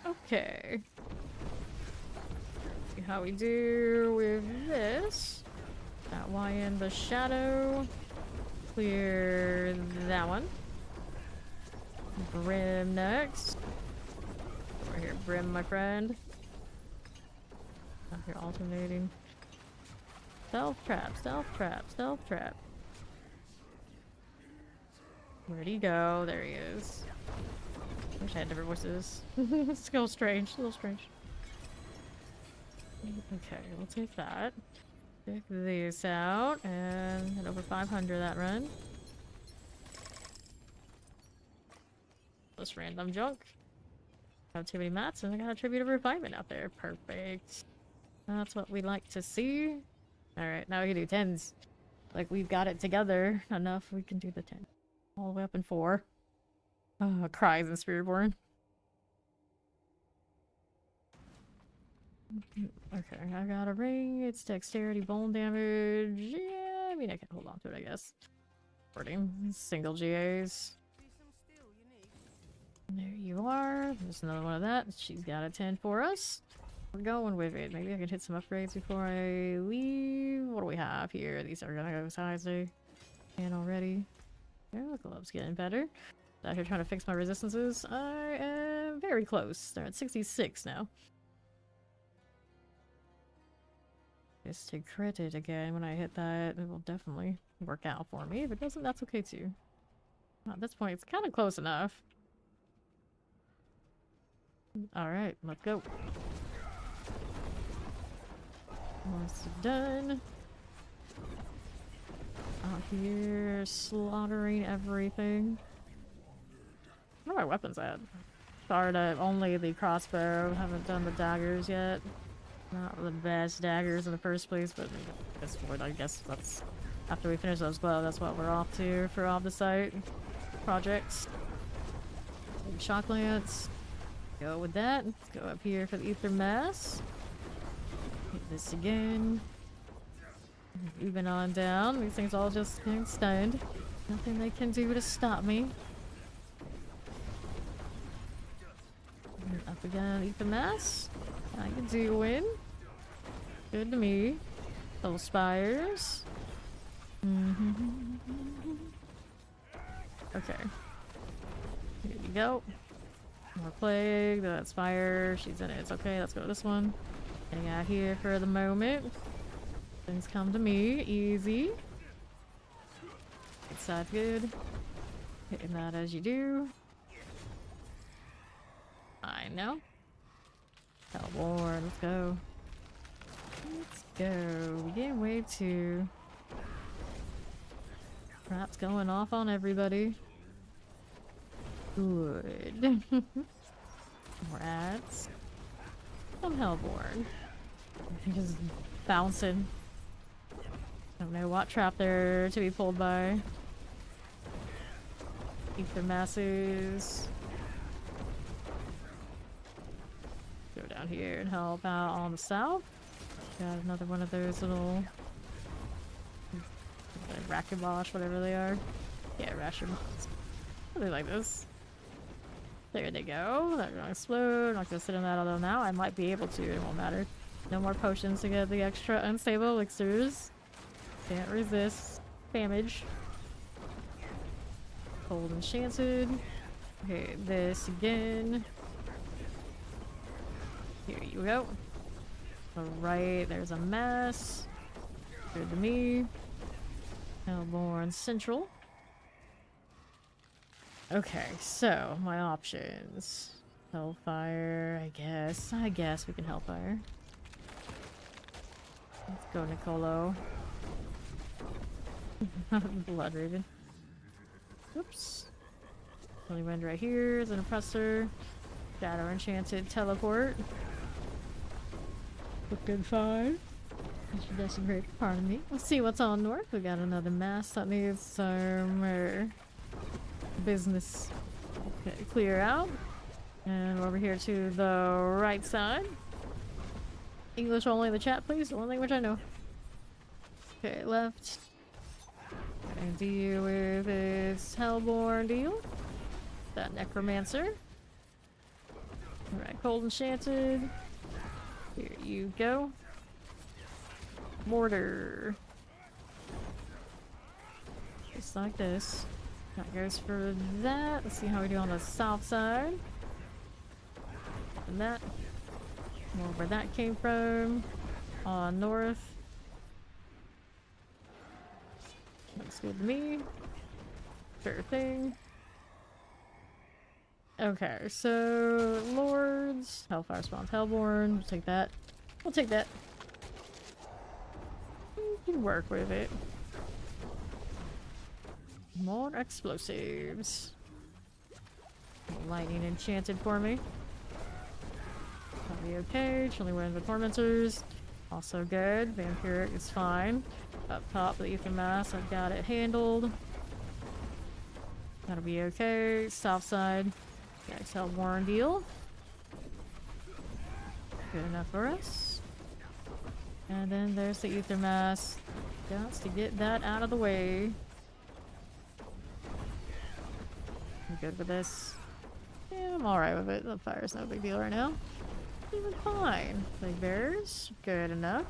Speaker 1: Okay. See how we do with this. That Y in the shadow. Clear that one. Brim next. Over here, Brim, my friend. Out here alternating. Stealth trap, stealth trap, stealth trap. Where'd he go? There he is. Wish I had different voices. It's a little strange, a little strange. Okay, we'll take that. Check these out, and hit over 500 that run. This random junk. Have too many mats, and I got a tribute of refinement out there. Perfect. That's what we like to see. Alright, now we can do 10s. Like, we've got it together enough, we can do the 10. All the way up in 4. Oh, cries in Spiritborn. Okay, I got a ring. It's dexterity, bone damage. Yeah, I mean, I can hold on to it, I guess. 14. Single GAs. There you are. There's another one of that. She's got a 10 for us. We're going with it. Maybe I can hit some upgrades before I leave. What do we have here? These are gonna go as high as they can already. Yeah, the glove's getting better. Out here trying to fix my resistances. I am very close. They're at 66 now. Just to crit it again when I hit that, it will definitely work out for me. If it doesn't, that's okay too. At this point, it's kind of close enough. Alright, let's go. Almost done. Out here slaughtering everything. Where are my weapons at? Started only the crossbow. Haven't done the daggers yet. Not the best daggers in the first place, but I guess that's after we finish those gloves. That's what we're off to for off the site projects. Shock lance. Go with that. Let's go up here for the ether mass. Hit this again. Moving on down. These things all just getting stunned. Nothing they can do to stop me. Up again, ether mass. I can do win. Good to me. Those spires. Okay. Here you go. More plague. That spire. She's in it. It's okay. Let's go to this one. Getting out here for the moment. Things come to me. Easy. Good side good. Hitting that as you do. I know. Hellborn, let's go. Let's go. We get way too. Crap's going off on everybody. Good. More ads. Some Hellborn. Just bouncing. Don't know what trap they're to be pulled by. Keep their masses. Go down here and help out on the south. Got another one of those little Rakibosh, whatever they are. Yeah, Rashibosh. Something like this. There they go. They're gonna explode. I'm not gonna sit on that, although now I might be able to. It won't matter. No more potions to get the extra unstable elixirs. Can't resist damage. Cold Enchanted. Okay, this again. Here you go. Alright, there's a mess. Good to me. Hellborn Central. Okay, so my options. Hellfire, I guess. I guess we can Hellfire. Let's go, Nicolo. Blood Raven. Oops. Only wind right here is an oppressor. Shadow Enchanted Teleport. Looking fine. That's a great part of me. Let's see what's on north. We got another mass that needs some business. Okay, clear out. And over here to the right side. English only in the chat, please. The one language I know. Okay, left. And deal with this Hellborn deal. That Necromancer. Alright, Cold Enchanted. Here you go. Mortar. Just like this. That goes for that. Let's see how we do on the south side. And that. More where that came from. On north. Looks good to me. Sure thing. Okay, so Lords. Hellfire spawns Hellborn. We'll take that. We'll take that. We can work with it. More explosives. Lightning Enchanted for me. That'll be okay. Chilling Wind with Tormentors. Also good. Vampiric is fine. Up top, the Ether Mass. I've got it handled. That'll be okay. South side. Next Hellborn deal. Good enough for us. And then there's the Ether Mass. Got to get that out of the way. I'm good with this. Yeah, I'm alright with it. The fire's no big deal right now. Even fine. Plague Bears. Good enough.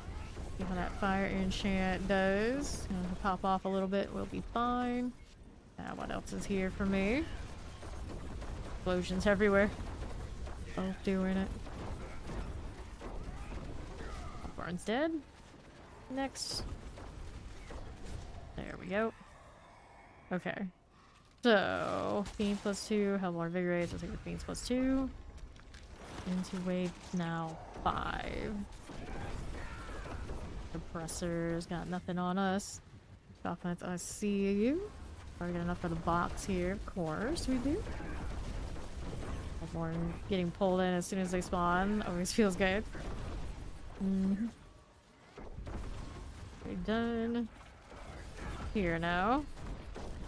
Speaker 1: See how that fire enchant does. Gonna pop off a little bit. We'll be fine. Now, what else is here for me? Explosions everywhere. Both doing it. Barn's dead. Next. There we go. Okay. So, Fiend +2, Hellborn Vigorate, so take the Fiends +2. Into wave now 5. Oppressors got nothing on us. Offense, I see you. Probably got enough for the box here, of course we do. Hellborn getting pulled in as soon as they spawn always feels good. We're done. Here now.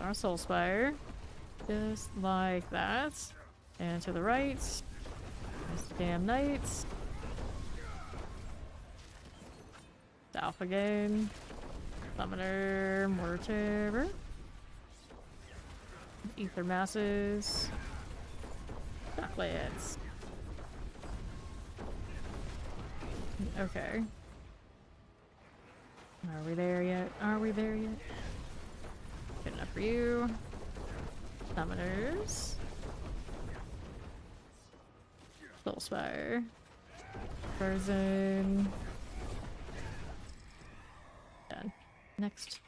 Speaker 1: Our Soul Spire. Just like that. And to the right. There's the damn knights. South again. Summoner, Mortar. Ether Masses. Chocolates. Okay. Are we there yet? Are we there yet? Good enough for you. Summoners. Soulspire. Frozen. Done. Next.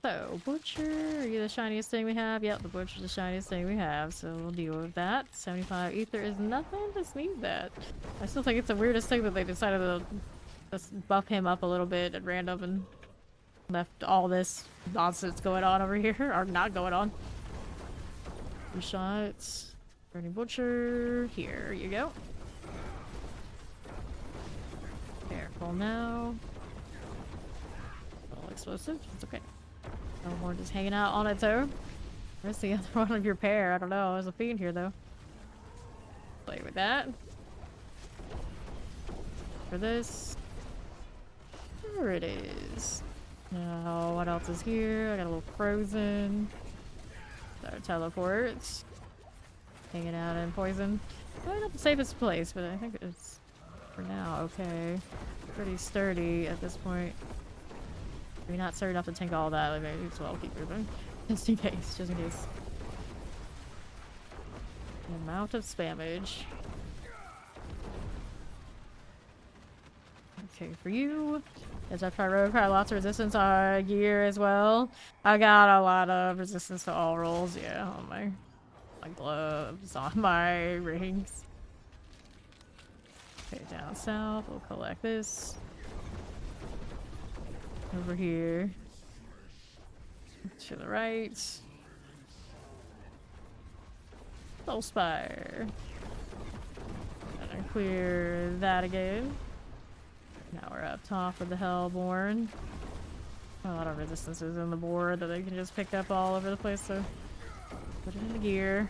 Speaker 1: So, Butcher, are you the shiniest thing we have? Yep, the Butcher's the shiniest thing we have, so we'll deal with that. 75 Ether is nothing, just need that. I still think it's the weirdest thing that they decided to just buff him up a little bit at random and left all this nonsense going on over here, or not going on. 2 shots. Burning Butcher, here you go. Careful now. All explosive, it's okay. No more just hanging out on its own. Where's the other one of your pair? I don't know. There's a fiend here though. Play with that. For this. There it is. Now, what else is here? I got a little frozen. Our teleports. Hanging out in poison. Probably not the safest place, but I think it's for now okay. Pretty sturdy at this point. Maybe not sturdy enough to tank all that, like maybe as well keep moving. Just in case, just in case. The amount of spammage. Okay, for you. As I probably lots of resistance on gear as well. I got a lot of resistance to all rolls, yeah, on my gloves, on my rings. Okay, down south, we'll collect this. Over here. To the right. Soul Spire. Gonna clear that again. Now we're up top with the Hellborn. A lot of resistances in the board that they can just pick up all over the place, so put it in the gear.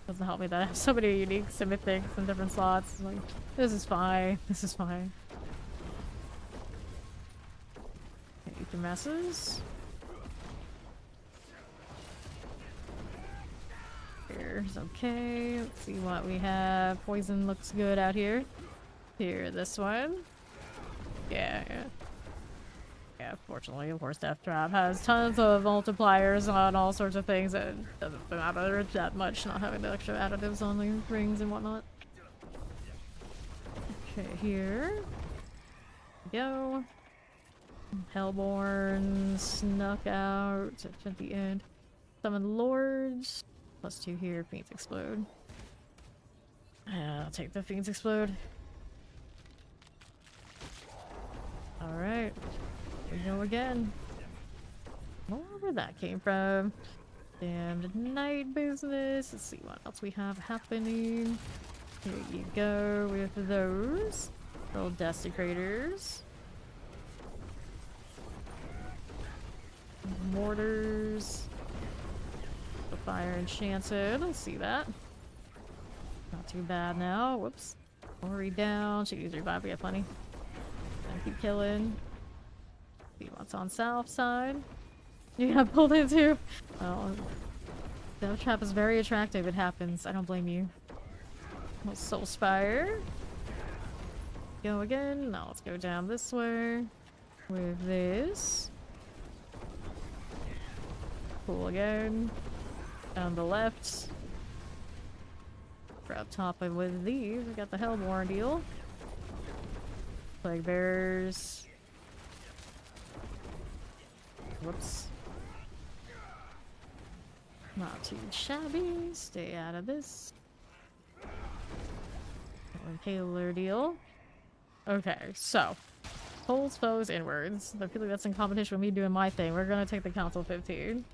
Speaker 1: Doesn't help me that I have so many unique mythics in different slots. Like, this is fine. This is fine. Okay, Ether Masses. Here's okay. Let's see what we have. Poison looks good out here. Here, this one. Yeah. Yeah, fortunately, of course, Death Trap has tons of multipliers on all sorts of things. It doesn't matter that much not having the extra additives on the rings and whatnot. Okay, here. We go. Hellborn snuck out at the end. Summon Lords. +2 here. Fiends Explode. I'll take the Fiends Explode. Alright. Here we go again. I don't know where that came from. Damned Night business. Let's see what else we have happening. Here you go with those. Little Desecrators. Mortars. The Fire Enchanted. Let's see that. Not too bad now. Whoops. Ori down. She needs revive. We have plenty. Gonna keep killing. See what's on south side. You got pulled into. Oh, Death Trap is very attractive. It happens. I don't blame you. Well, Soul Spire. Go again. Now let's go down this way with this. Cool again. Down the left. We're up top with these. We got the Hellborn deal. Plague Bearers. Whoops. Not too shabby. Stay out of this. Impaler deal. Okay, so. Pulls foes inwards. I feel like that's in competition with me doing my thing. We're gonna take the Council 15.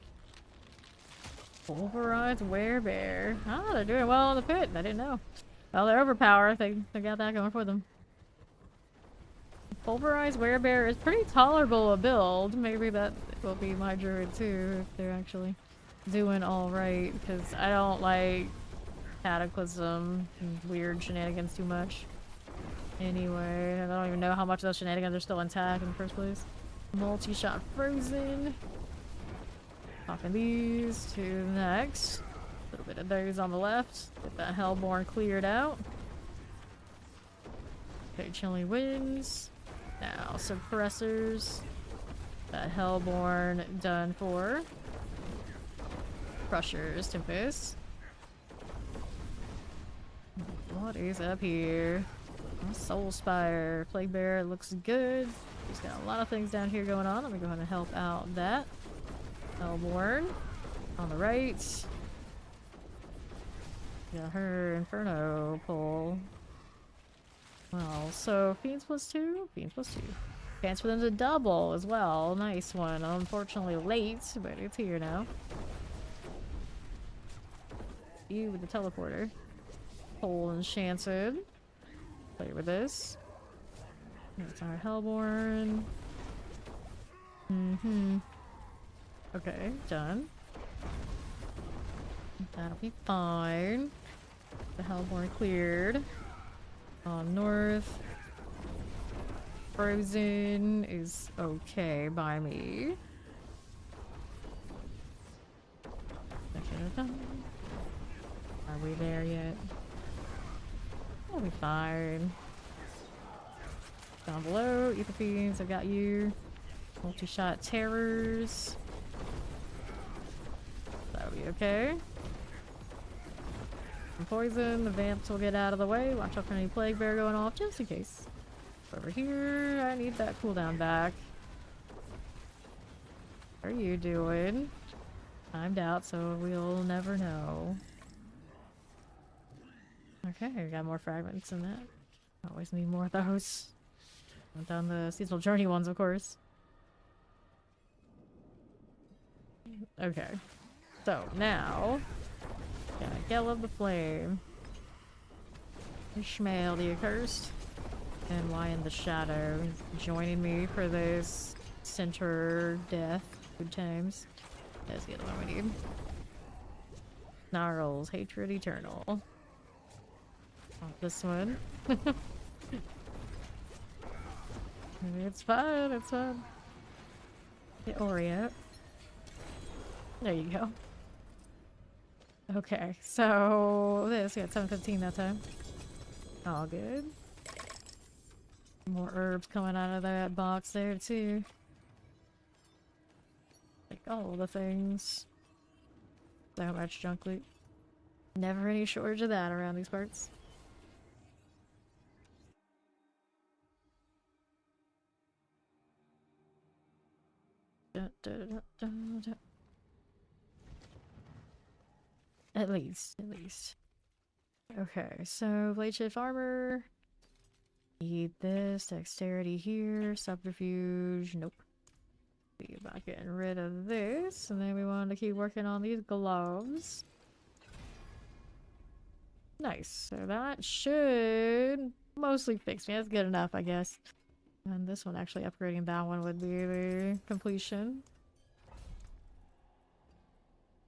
Speaker 1: Pulverize Werebear. Ah, they're doing well on the pit. I didn't know. Well, they're overpowered. They got that going for them. Pulverize Werebear is pretty tolerable a build. Maybe that will be my druid too if they're actually doing alright. Because I don't like Cataclysm and weird shenanigans too much. Anyway, I don't even know how much of those shenanigans are still intact in the first place. Multi-shot Frozen. Popping these to next. A little bit of those on the left. Get that Hellborn cleared out. Okay, Chilling Winds. Now, Suppressors. That Hellborn done for. Crushers, Tempest. What is up here? Soul Spire. Plague Bear looks good. He's got a lot of things down here going on. Let me go ahead and help out that. Hellborn. On the right. Got her Inferno pull. Well, so Fiends +2? Fiends +2. Chance for them to double as well. Nice one. Unfortunately late, but it's here now. You with the teleporter. Pull Enchanted. Play with this. That's our Hellborn. Okay, done. That'll be fine. The Hellborn cleared. North. Frozen is okay by me. Are we there yet? We'll be fine. Down below, Ether Fiends, I've got you. Multi-shot terrors. That'll be okay. Some poison, the vamps will get out of the way. Watch out for any plague bear going off, just in case. Over here, I need that cooldown back. What are you doing? Timed out, so we'll never know. Okay, we got more fragments in that. Always need more of those. I've done the seasonal journey ones, of course. Okay. So, now... Got Gale of the Flame. Ishmael the Accursed. And Lion the Shadow joining me for this center death. Good times. That's the other one we need. Snarls, Hatred Eternal. This one. It's fine, it's fine. Get Ori out. There you go. Okay, so this, we got 7:15 that time. All good. More herbs coming out of that box there too. Like all the things. So much junk loot. Never any shortage of that around these parts. At least. Okay, so Blade Shift Armor. Need this. Dexterity here. Subterfuge. Nope. Be about getting rid of this. And then we want to keep working on these gloves. Nice. So that should mostly fix me. That's good enough, I guess. And this one, actually upgrading that one would be the completion.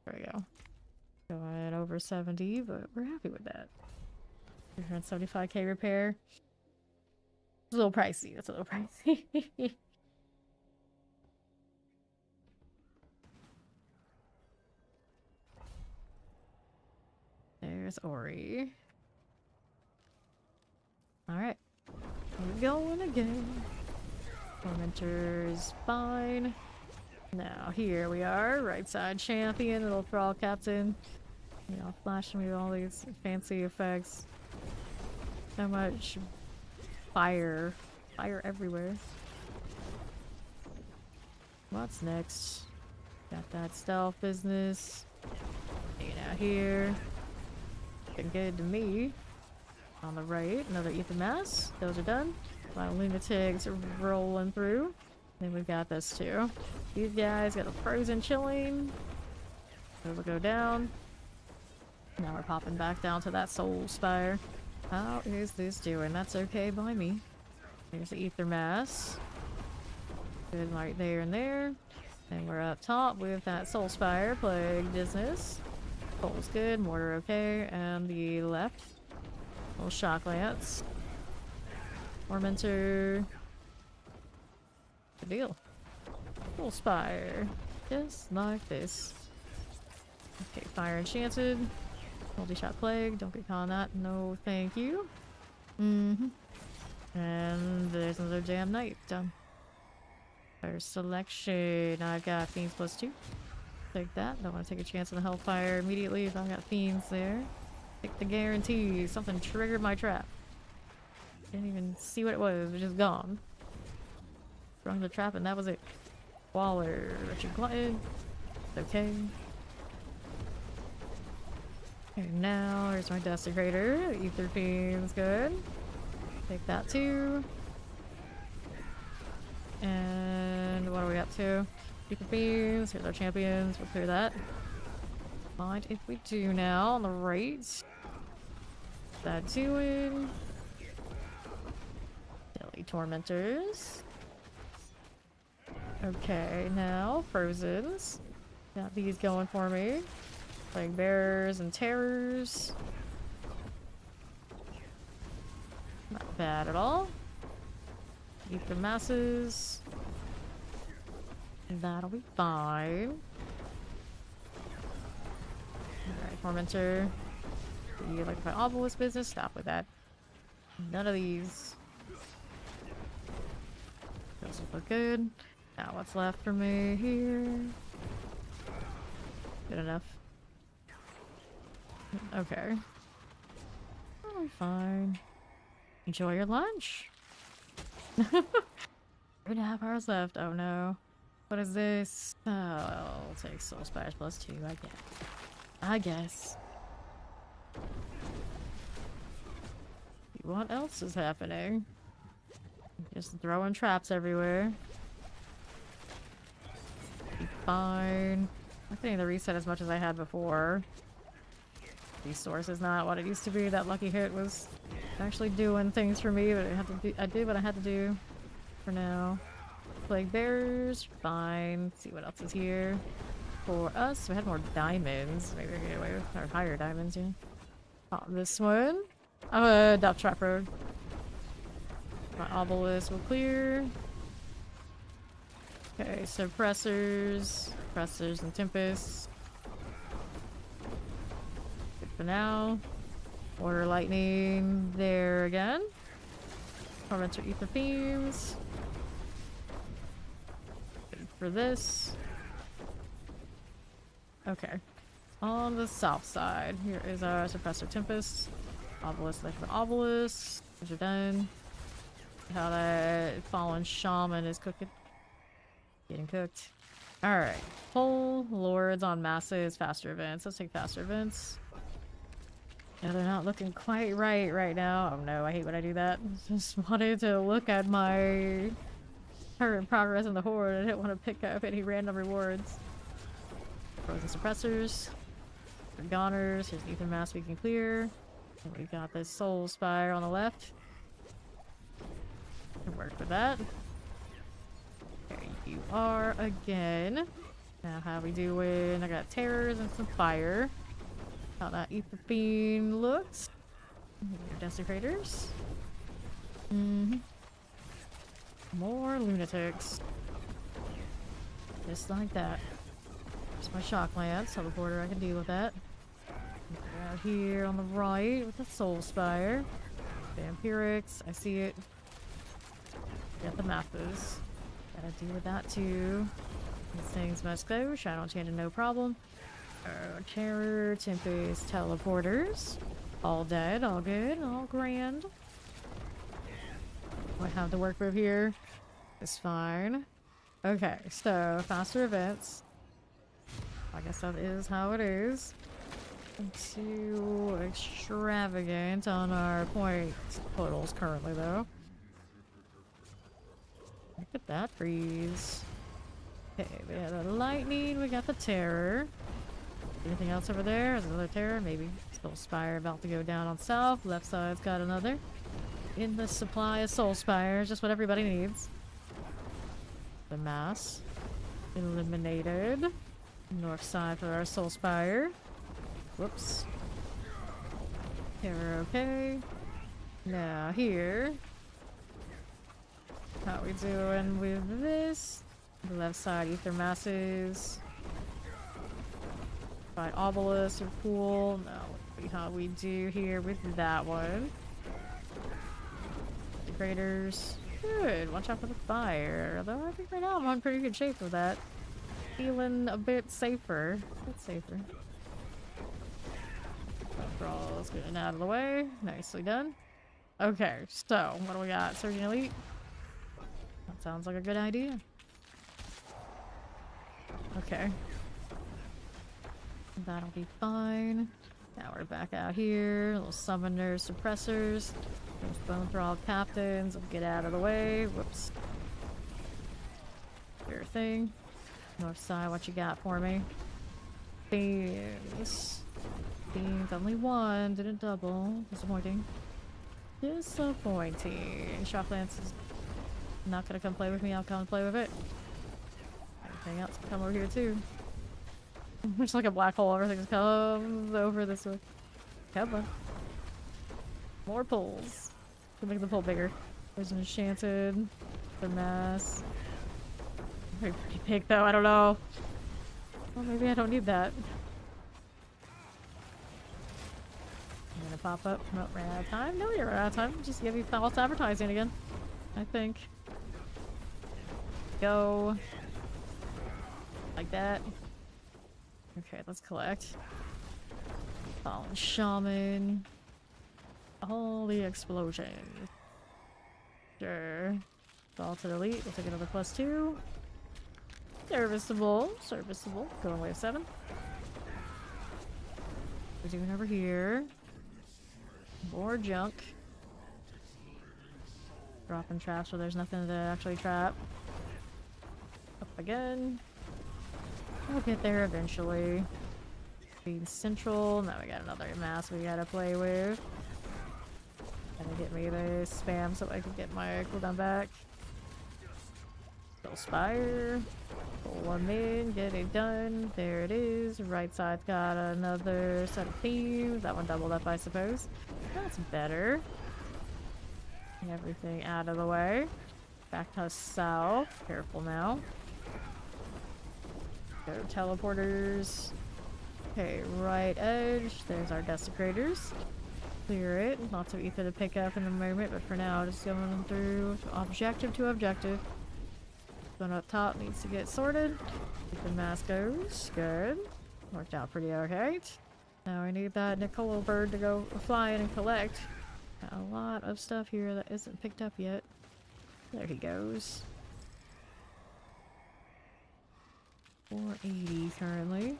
Speaker 1: There we go. Going over 70, but we're happy with that. 375k repair. It's a little pricey. That's a little pricey. There's Ori. Alright. We're going again. Tormentor's fine. Now, here we are. Right side champion, little thrall captain. You know, flashing me with all these fancy effects. So much fire. Fire everywhere. What's next? Got that stealth business. Hanging out here. Looking good to me. On the right, another Ether Mass. Those are done. A lot of lunatics rolling through. Then we've got this too. These guys got a frozen chilling. Those will go down. Now we're popping back down to that Soul Spire. How is this doing? That's okay by me. There's the Ether Mass. Good right there and there. And we're up top with that Soul Spire plague business. Pole's good, mortar okay, and the left. Little shock lance. Tormentor. Good deal. Full Spire. Just like this. Okay, Fire Enchanted. Multi-shot plague. Don't get caught on that. No, thank you. And there's another Jam Knight. Done. First selection. I've got Fiends +2. Take that. Don't want to take a chance on the Hellfire immediately if I've got Fiends there. Take the guarantee. Something triggered my trap. Didn't even see what it was. It was just gone. Sprung the trap and that was it. Waller, Richard Glutton. Okay. Okay, now here's my Desecrator. Ether Fiend's good. Take that too. And what are we up to? Ether Fiends. Here's our champions. We'll clear that. Mind if we do now on the right. What's that doing? Daily Tormentors. Okay, now Frozens. Got these going for me. Plague Bearers and Terrors. Not bad at all. Ether Masses. That'll be fine. Alright, Tormentor. You like my obelisk business? Stop with that. None of these. Those look good. Now what's left for me here? Good enough. Okay. Oh, fine. Enjoy your lunch. 3.5 hours left. Oh no. What is this? Oh, I'll take Soul Spires +2, I guess. I guess. What else is happening? Just throwing traps everywhere. Be fine. I think the reset as much as I had before. Resource is not what it used to be. That lucky hit was actually doing things for me, but I did what I had to do for now. Plague Bearers, fine. Let's see what else is here for us. We had more diamonds. Maybe we can get away with our higher diamonds, yeah. Pop this one. Dot Trap Road. My obelisk will clear. Okay, suppressors, and tempests. Good for now. Order lightning there again. Tormentor Ether Fiends. Good for this. Okay. On the south side, here is our suppressor tempest. Obelisk, like the obelisk. Those are done. How that fallen shaman is cooking. Getting cooked. Alright. Full lords on masses, faster events. Let's take faster events. Yeah, they're not looking quite right now. Oh no, I hate when I do that. Just wanted to look at my current progress in the horde. I didn't want to pick up any random rewards. Frozen suppressors. Goners. Here's Ether Mask we can clear. And we got this Soul Spire on the left. Can work with that. There you are again. Now how we doing? I got terrors and some fire. How that Ether Fiend looks. Your Desecrators. More lunatics. Just like that. There's my shock lance. Teleporter, I can deal with that. Out here on the right with the Soul Spire. Vampirics, I see it. Get the Mathas. Gotta deal with that too. These things must go. Shadow Enchanted, no problem. Terror, Tempest, Teleporters. All dead, all good, all grand. What I have to work with here is fine. Okay, so faster events. I guess that is how it is. Too extravagant on our point totals currently, though. Look at that freeze. Okay, we have the lightning, we got the terror. Anything else over there? Is another terror? Maybe. Soul Spire about to go down on south. Left side's got another. In the supply of Soul Spires, just what everybody needs. The mass. Eliminated. North side for our Soul Spire. Whoops. Terror okay. Now here. How we doing with this? The left side, Ether Masses. Right, Obelisk are cool. Now let's see how we do here with that one. Degraders. Good. Watch out for the fire. Although I think right now I'm on pretty good shape with that. Feeling a bit safer. A bit safer. Brawls getting out of the way. Nicely done. Okay, so what do we got? Surgeon Elite? That sounds like a good idea. Okay. That'll be fine. Now we're back out here. Little summoners, suppressors. Those bone thrall captains. Get out of the way. Whoops. Sure thing. North side, what you got for me? Beans. Beans, only one. Didn't double. Disappointing. Disappointing. Shocklands is not gonna come play with me. I'll come play with it. Everything else can come over here too. It's like a black hole. Everything just comes over this way. Come on. More pulls. To make the pull bigger. There's an enchanted. The mass. Very pretty pig though. I don't know. Well, maybe I don't need that. I'm gonna pop up. Nope, ran out of time. No, you're out of time. Just give you false advertising again. I think. Go. Like that. Okay, let's collect. Fallen Shaman. Holy explosion. Sure. Vaulted Elite. We'll take another +2. Serviceable. Serviceable. Going wave 7. We're doing over here. More junk. Dropping traps where there's nothing to actually trap. Up again. We'll get there eventually. Being central. Now we got another mass we gotta play with. Gotta get me the spam so I can get my cooldown back. Still Spire. Pull one in, get it done. There it is. Right side's got another set of themes. That one doubled up, I suppose. That's better. Everything out of the way. Back to south. Careful now. Go teleporters. Okay, right edge. There's our desecrators. Clear it. Lots of ether to pick up in a moment, but for now, just going through objective to objective. One up top needs to get sorted. Keep the mass goes. Good. Worked out pretty okay. Now we need that Nicolo bird to go fly in and collect. Got a lot of stuff here that isn't picked up yet. There he goes. 480 currently.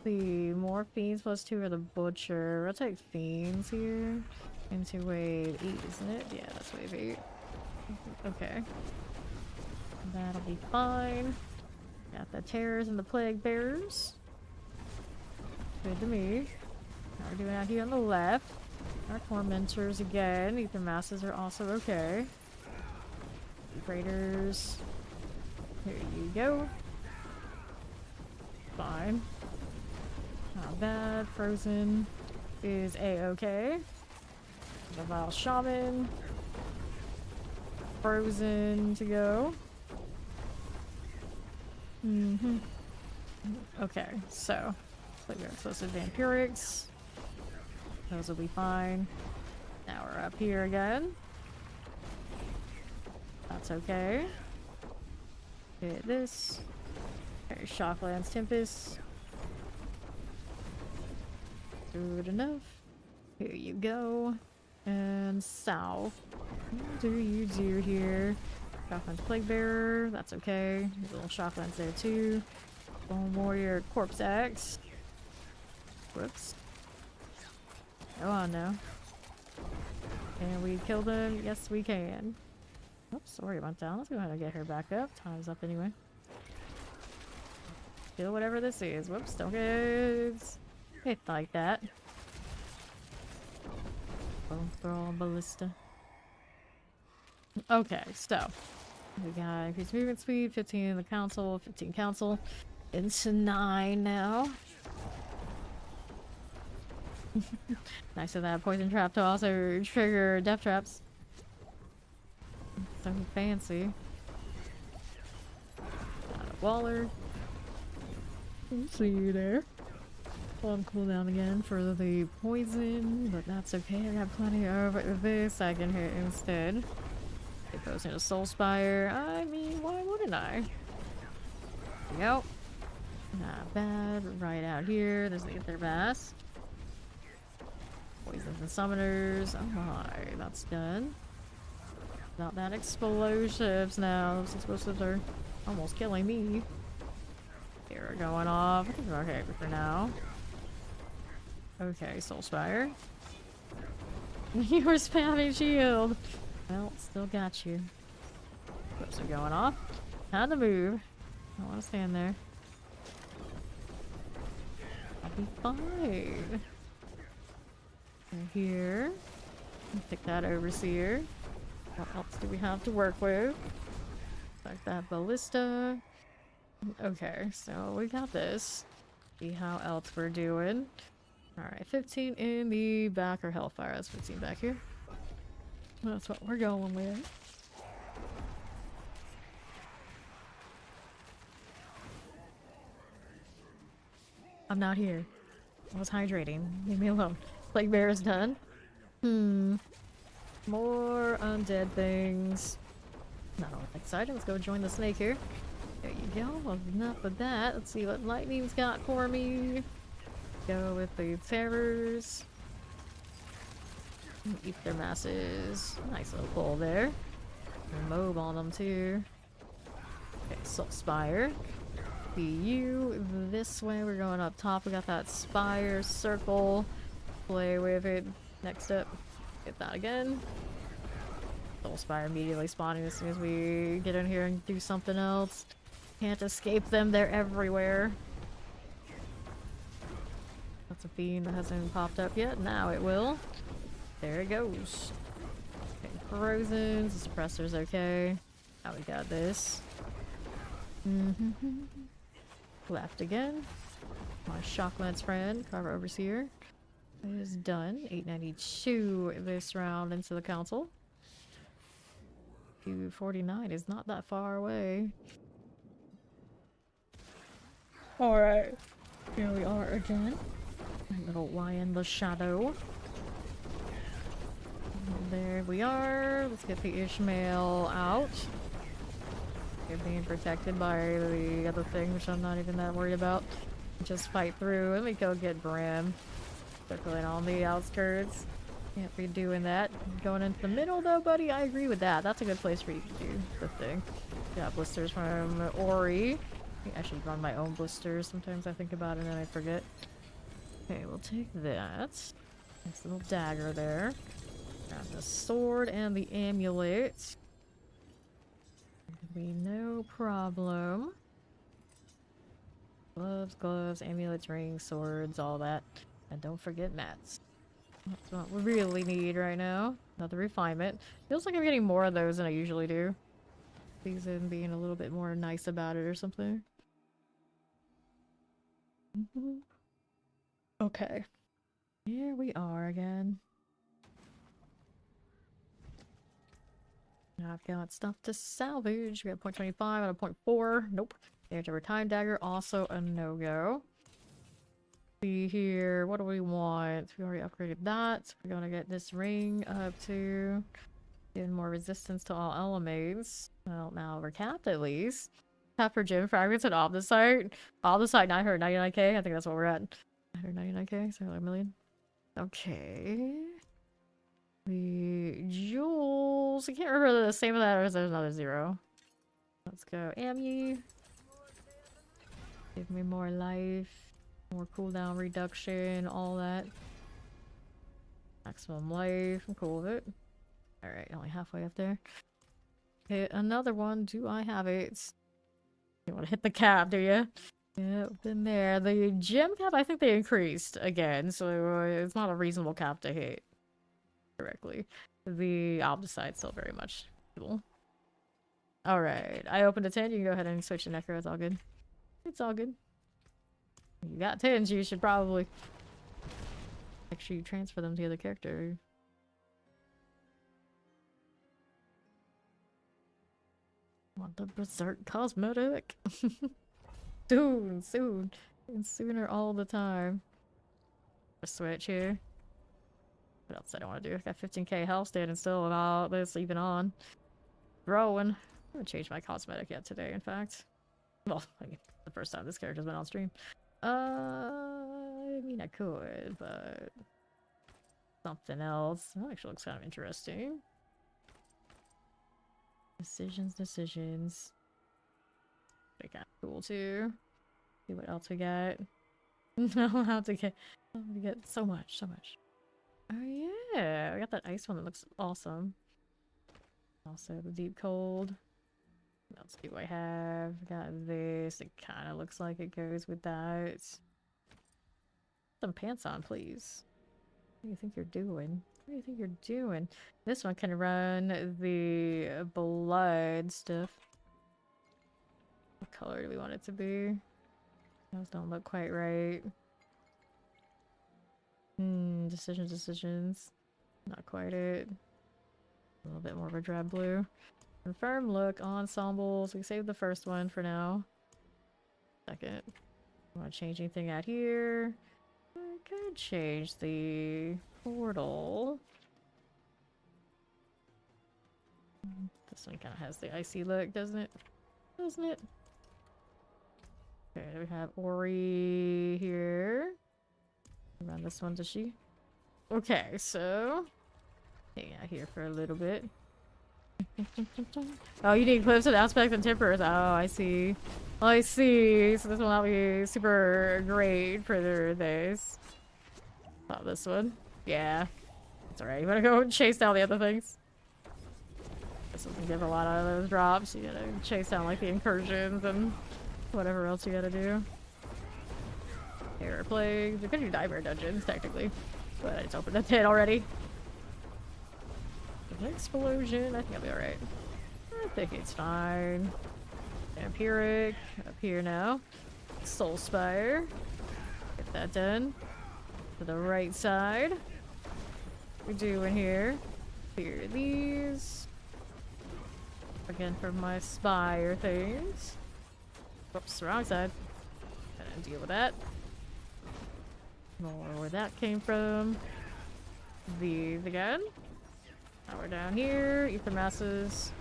Speaker 1: The more fiends +2 or the butcher. We'll take fiends here. Into wave 8, isn't it? Yeah, that's wave 8. Okay. That'll be fine. Got the terrors and the plague bearers. Good to me. Now we're doing out here on the left. Our tormentors again. Ether masses are also okay. Raiders. Here you go. Fine. Not bad. Frozen is a-okay. The Vile Shaman. Frozen to go. Okay, so we are supposed to vampirics. Those will be fine. Now we're up here again. That's okay. Hit this. Okay, Shocklands Tempest. Good enough. Here you go. And south. What do you do here? Shocklands Plague Bearer. That's okay. There's a little Shocklands there too. Bone Warrior Corpse Axe. Whoops. Go on now. Can we kill them? Yes, we can. Oops, sorry about that. Let's go ahead and get her back up. Time's up anyway. Kill whatever this is. Whoops, don't get hit like that. Bone Thrall Ballista. Okay, so we got increased movement speed, 15 in the council, 15 council. Into 9 now. Nice of that poison trap to also trigger death traps. So fancy. Got a Waller. See you there. On cooldown again for the poison, but that's okay. I got plenty of this I can hit instead. It goes into Soul Spire. I mean, why wouldn't I? Yep. Not bad. Right out here. There's the Ether Mass. Poisons and summoners. Oh my, that's done. Not that explosives now. Those explosives are almost killing me. Here, we're going off. I think we're okay for now. Okay, Soulspire. You were spamming shield. Well, still got you. Whoops, are going off. Had to move. I don't want to stand there. I'll be fine. And here. Pick that Overseer. What else do we have to work with? Like that Ballista. Okay, so we got this. See how else we're doing. Alright, 15 in the back, or Hellfire. That's 15 back here. That's what we're going with. I'm not here. I was hydrating. Leave me alone. Plague Bear is done. More undead things. Not all that exciting. Let's go join the snake here. There you go. Enough of that. Let's see what lightning's got for me. Go with the terrors. Eat their masses. Nice little pull there. Mob on them too. Okay, Soulspire. Be you this way. We're going up top. We got that spire circle. Play with it. Next up, get that again. Soulspire immediately spawning as soon as we get in here and do something else. Can't escape them. They're everywhere. That's a fiend that hasn't popped up yet. Now it will. There it goes. Okay, Corrosions. The suppressor's okay. Now we got this. Left again. My Shocklands friend, Carver Overseer, is done. 892 this round into the council. 249 is not that far away. Alright. Here we are again. My little Y in the shadow. And there we are. Let's get the Ishmael out. They're being protected by the other thing, which I'm not even that worried about. Just fight through. Let me go get Bram. Circling on the outskirts. Can't be doing that. Going into the middle though, buddy, I agree with that. That's a good place for you to do the thing. Got blisters from Ori. I should run my own blisters. Sometimes I think about it and I forget. Okay, we'll take that. Nice little dagger there. Grab the sword and the amulet. Be no problem. Gloves, amulets, rings, swords, all that. And don't forget mats. That's what we really need right now. Another refinement. Feels like I'm getting more of those than I usually do. Season being a little bit more nice about it or something. Okay. Here we are again. I've got stuff to salvage. We got 0.25 out of 0.4. Nope. There's a time dagger, also a no-go. See here, what do we want? We already upgraded that. We're gonna get this ring up to getting more resistance to all elements. Well, now we're capped at least. Tap for gem fragments and Omnisite. Omnisite 999k. I think that's what we're at. 999k, so like a million. Okay. The jewels. I can't remember the same of that, or is there another 0? Let's go. Ammu. Give me more life. More cooldown reduction. All that. Maximum life. I'm cool with it. Alright, only halfway up there. Hit another one. Do I have it? You want to hit the cap, do you? Yep, been there. The gem cap, I think they increased again, so it's not a reasonable cap to hit correctly. The opposite still very much cool. Alright, I opened a 10. You can go ahead and switch to Necro. It's all good. It's all good. You got 10s, you should probably make sure you transfer them to the other character. Want the Berserk cosmetic? soon. And sooner all the time. Switch here. What else I don't want to do? I got 15k health standing still without this even on. Growing. I haven't changed my cosmetic yet today, in fact. Well, I mean, the first time this character's been on stream. I mean, I could, but something else. That actually looks kind of interesting. Decisions. They got cool too. See what else we got. No, how to get so much. Oh yeah, we got that ice one that looks awesome. Also the deep cold. What else do I have? Got this. It kind of looks like it goes with that. Some pants on, please. What do you think you're doing? What do you think you're doing? This one can run the blood stuff. What color do we want it to be? Those don't look quite right. Decisions. Not quite it. A little bit more of a drab blue. Confirm look, ensembles. We saved the first one for now. Second. Want to change anything out here? I could change the portal. This one kind of has the icy look, doesn't it? Doesn't it? Okay, we have Ori here. Run this one, does she? Okay, so hang out here for a little bit. Oh, you need clips with aspects and tempers. Oh, I see. I see. So this will not be super great for this. Not this one. Yeah. It's alright. You wanna go chase down the other things? This doesn't give a lot of those drops. You gotta chase down like the incursions and whatever else you gotta do. Terror plagues. We could do nightmare dungeons technically, but I just opened the pit already. An explosion. I think I'll be alright. I think it's fine. Vampiric up here now. Soul Spire. Get that done. To the right side. What we doing here? Clear these. Again for my spire things. Oops, wrong side. Gotta deal with that. More where that came from. These again. Now we're down here. Ether masses.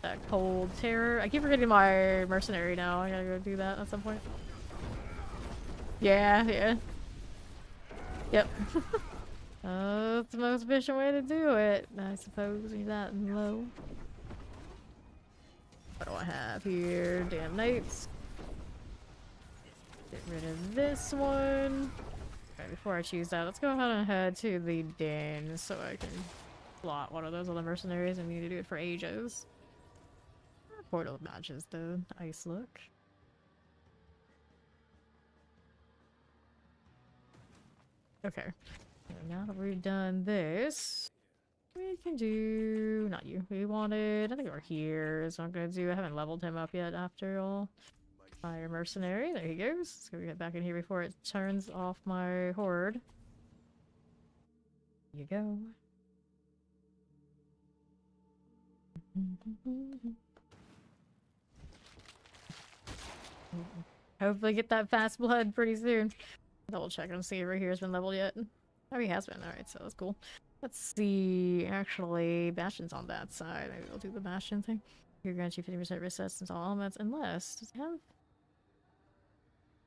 Speaker 1: That cold terror. I keep forgetting my mercenary now. I gotta go do that at some point. Yeah. Yep. That's the most efficient way to do it, I suppose. You're that low. What do I have here? Damn knights. Get rid of this one. Okay, before I choose that, let's go ahead and head to the den so I can slot one of those other mercenaries. I need to do it for ages. Portal matches the ice look. Okay. So now that we've done this, we can do... Not you. We wanted... I think we're here, so I'm gonna do... I haven't leveled him up yet after all. Fire mercenary. There he goes. Let's go get back in here before it turns off my horde. Here you go. Hopefully get that fast blood pretty soon. Double check and see if right here has been leveled yet. Oh, he has been. Alright, so that's cool. Let's see. Actually, Bastion's on that side. Maybe we'll do the Bastion thing. Here grants you 50% resistance to all elements, unless... Does he have...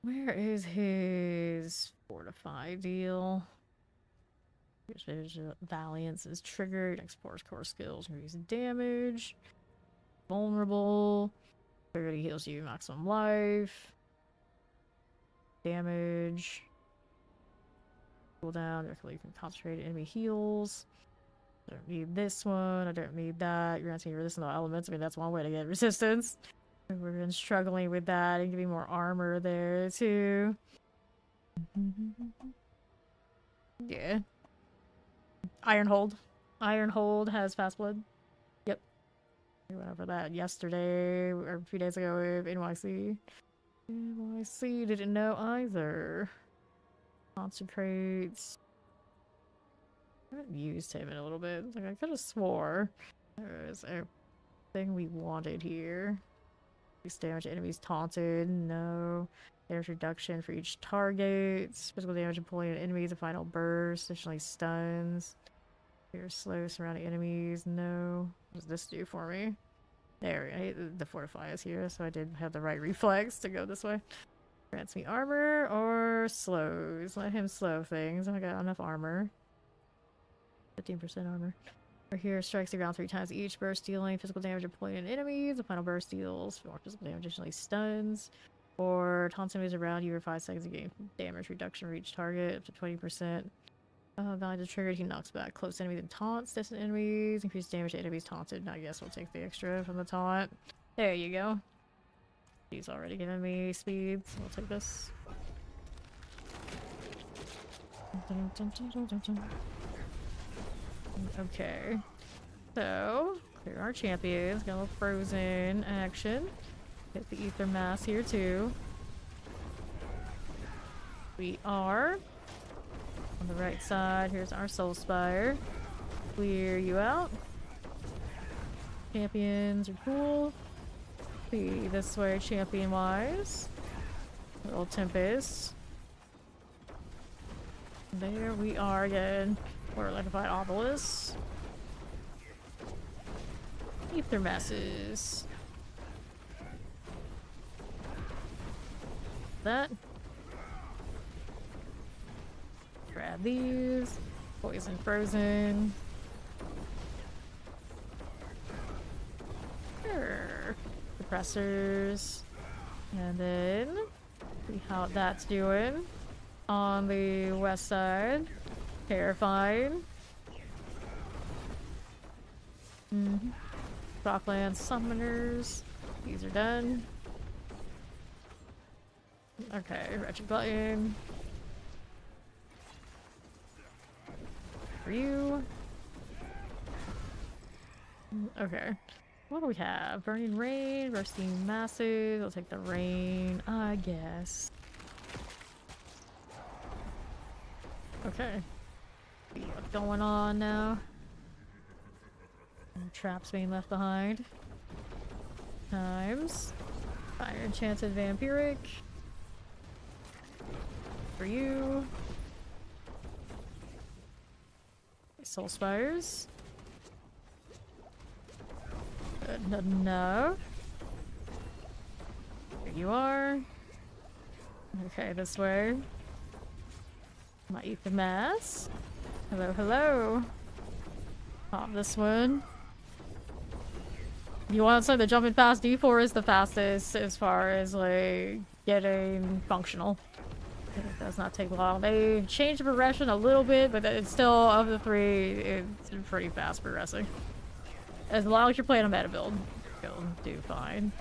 Speaker 1: Where is his Fortify deal? Here's Valiance is triggered. Explores core skills. Increase damage. Vulnerable. Triggered, he heals you maximum life. Damage. Cooldown. Directly you can concentrate enemy heals. I don't need this one. I don't need that. You're granting resistance to elements. I mean, that's one way to get resistance. We've been struggling with that and getting more armor there too. Yeah. Ironhold. Ironhold has fast blood. Yep. We went over that yesterday or a few days ago with NYC. NYC didn't know either. Consecrates. I haven't used him in a little bit. Like I could have swore there was a thing we wanted here. Increase damage to enemies taunted. No. Damage reduction for each target. Physical damage and pulling enemies. A final burst. Additionally stuns. You're slow surrounding enemies. No. What does this do for me? There we go. The fortify is here, so I did have the right reflex to go this way. Grants me armor or slows. Let him slow things. I got enough armor. 15% armor. Right here, strikes the ground 3 times each burst, dealing physical damage to pointed enemies. The final burst deals more physical damage, additionally stuns. Or taunts enemies around you for 5 seconds to gain damage reduction for each target, up to 20%. Value triggered, he knocks back close enemies and taunts distant enemies. Increase damage to enemies taunted. I guess we'll take the extra from the taunt. There you go. He's already giving me speed, so we'll take this. Okay. So, clear our champions. Got a little frozen action. Hit the ether mass here too. We are on the right side. Here's our soul spire. Clear you out. Champions are cool. See this way, champion wise. Little Tempest. There we are again. We're electrified obelisk. Ether masses. That. Grab these. Poison frozen. Sure. Suppressors. And then see how that's doing. On the west side. Terrifying. Rockland summoners. These are done. Okay, Wretched Glutton. For you. Okay. What do we have? Burning Rain, Bursting Masses. I'll take the rain, I guess. Okay. See what's going on now. Traps being left behind. Times. Fire Enchanted Vampiric. For you. Soul Spires. Good enough. Here you are. Okay, this way. Might eat the mass. Hello, hello. Pop this one. You want to say the jumping fast? D4 is the fastest as far as like getting functional. It does not take long. They changed the progression a little bit, but it's still, of the 3, it's pretty fast progressing. As long as you're playing a meta build, you'll do fine.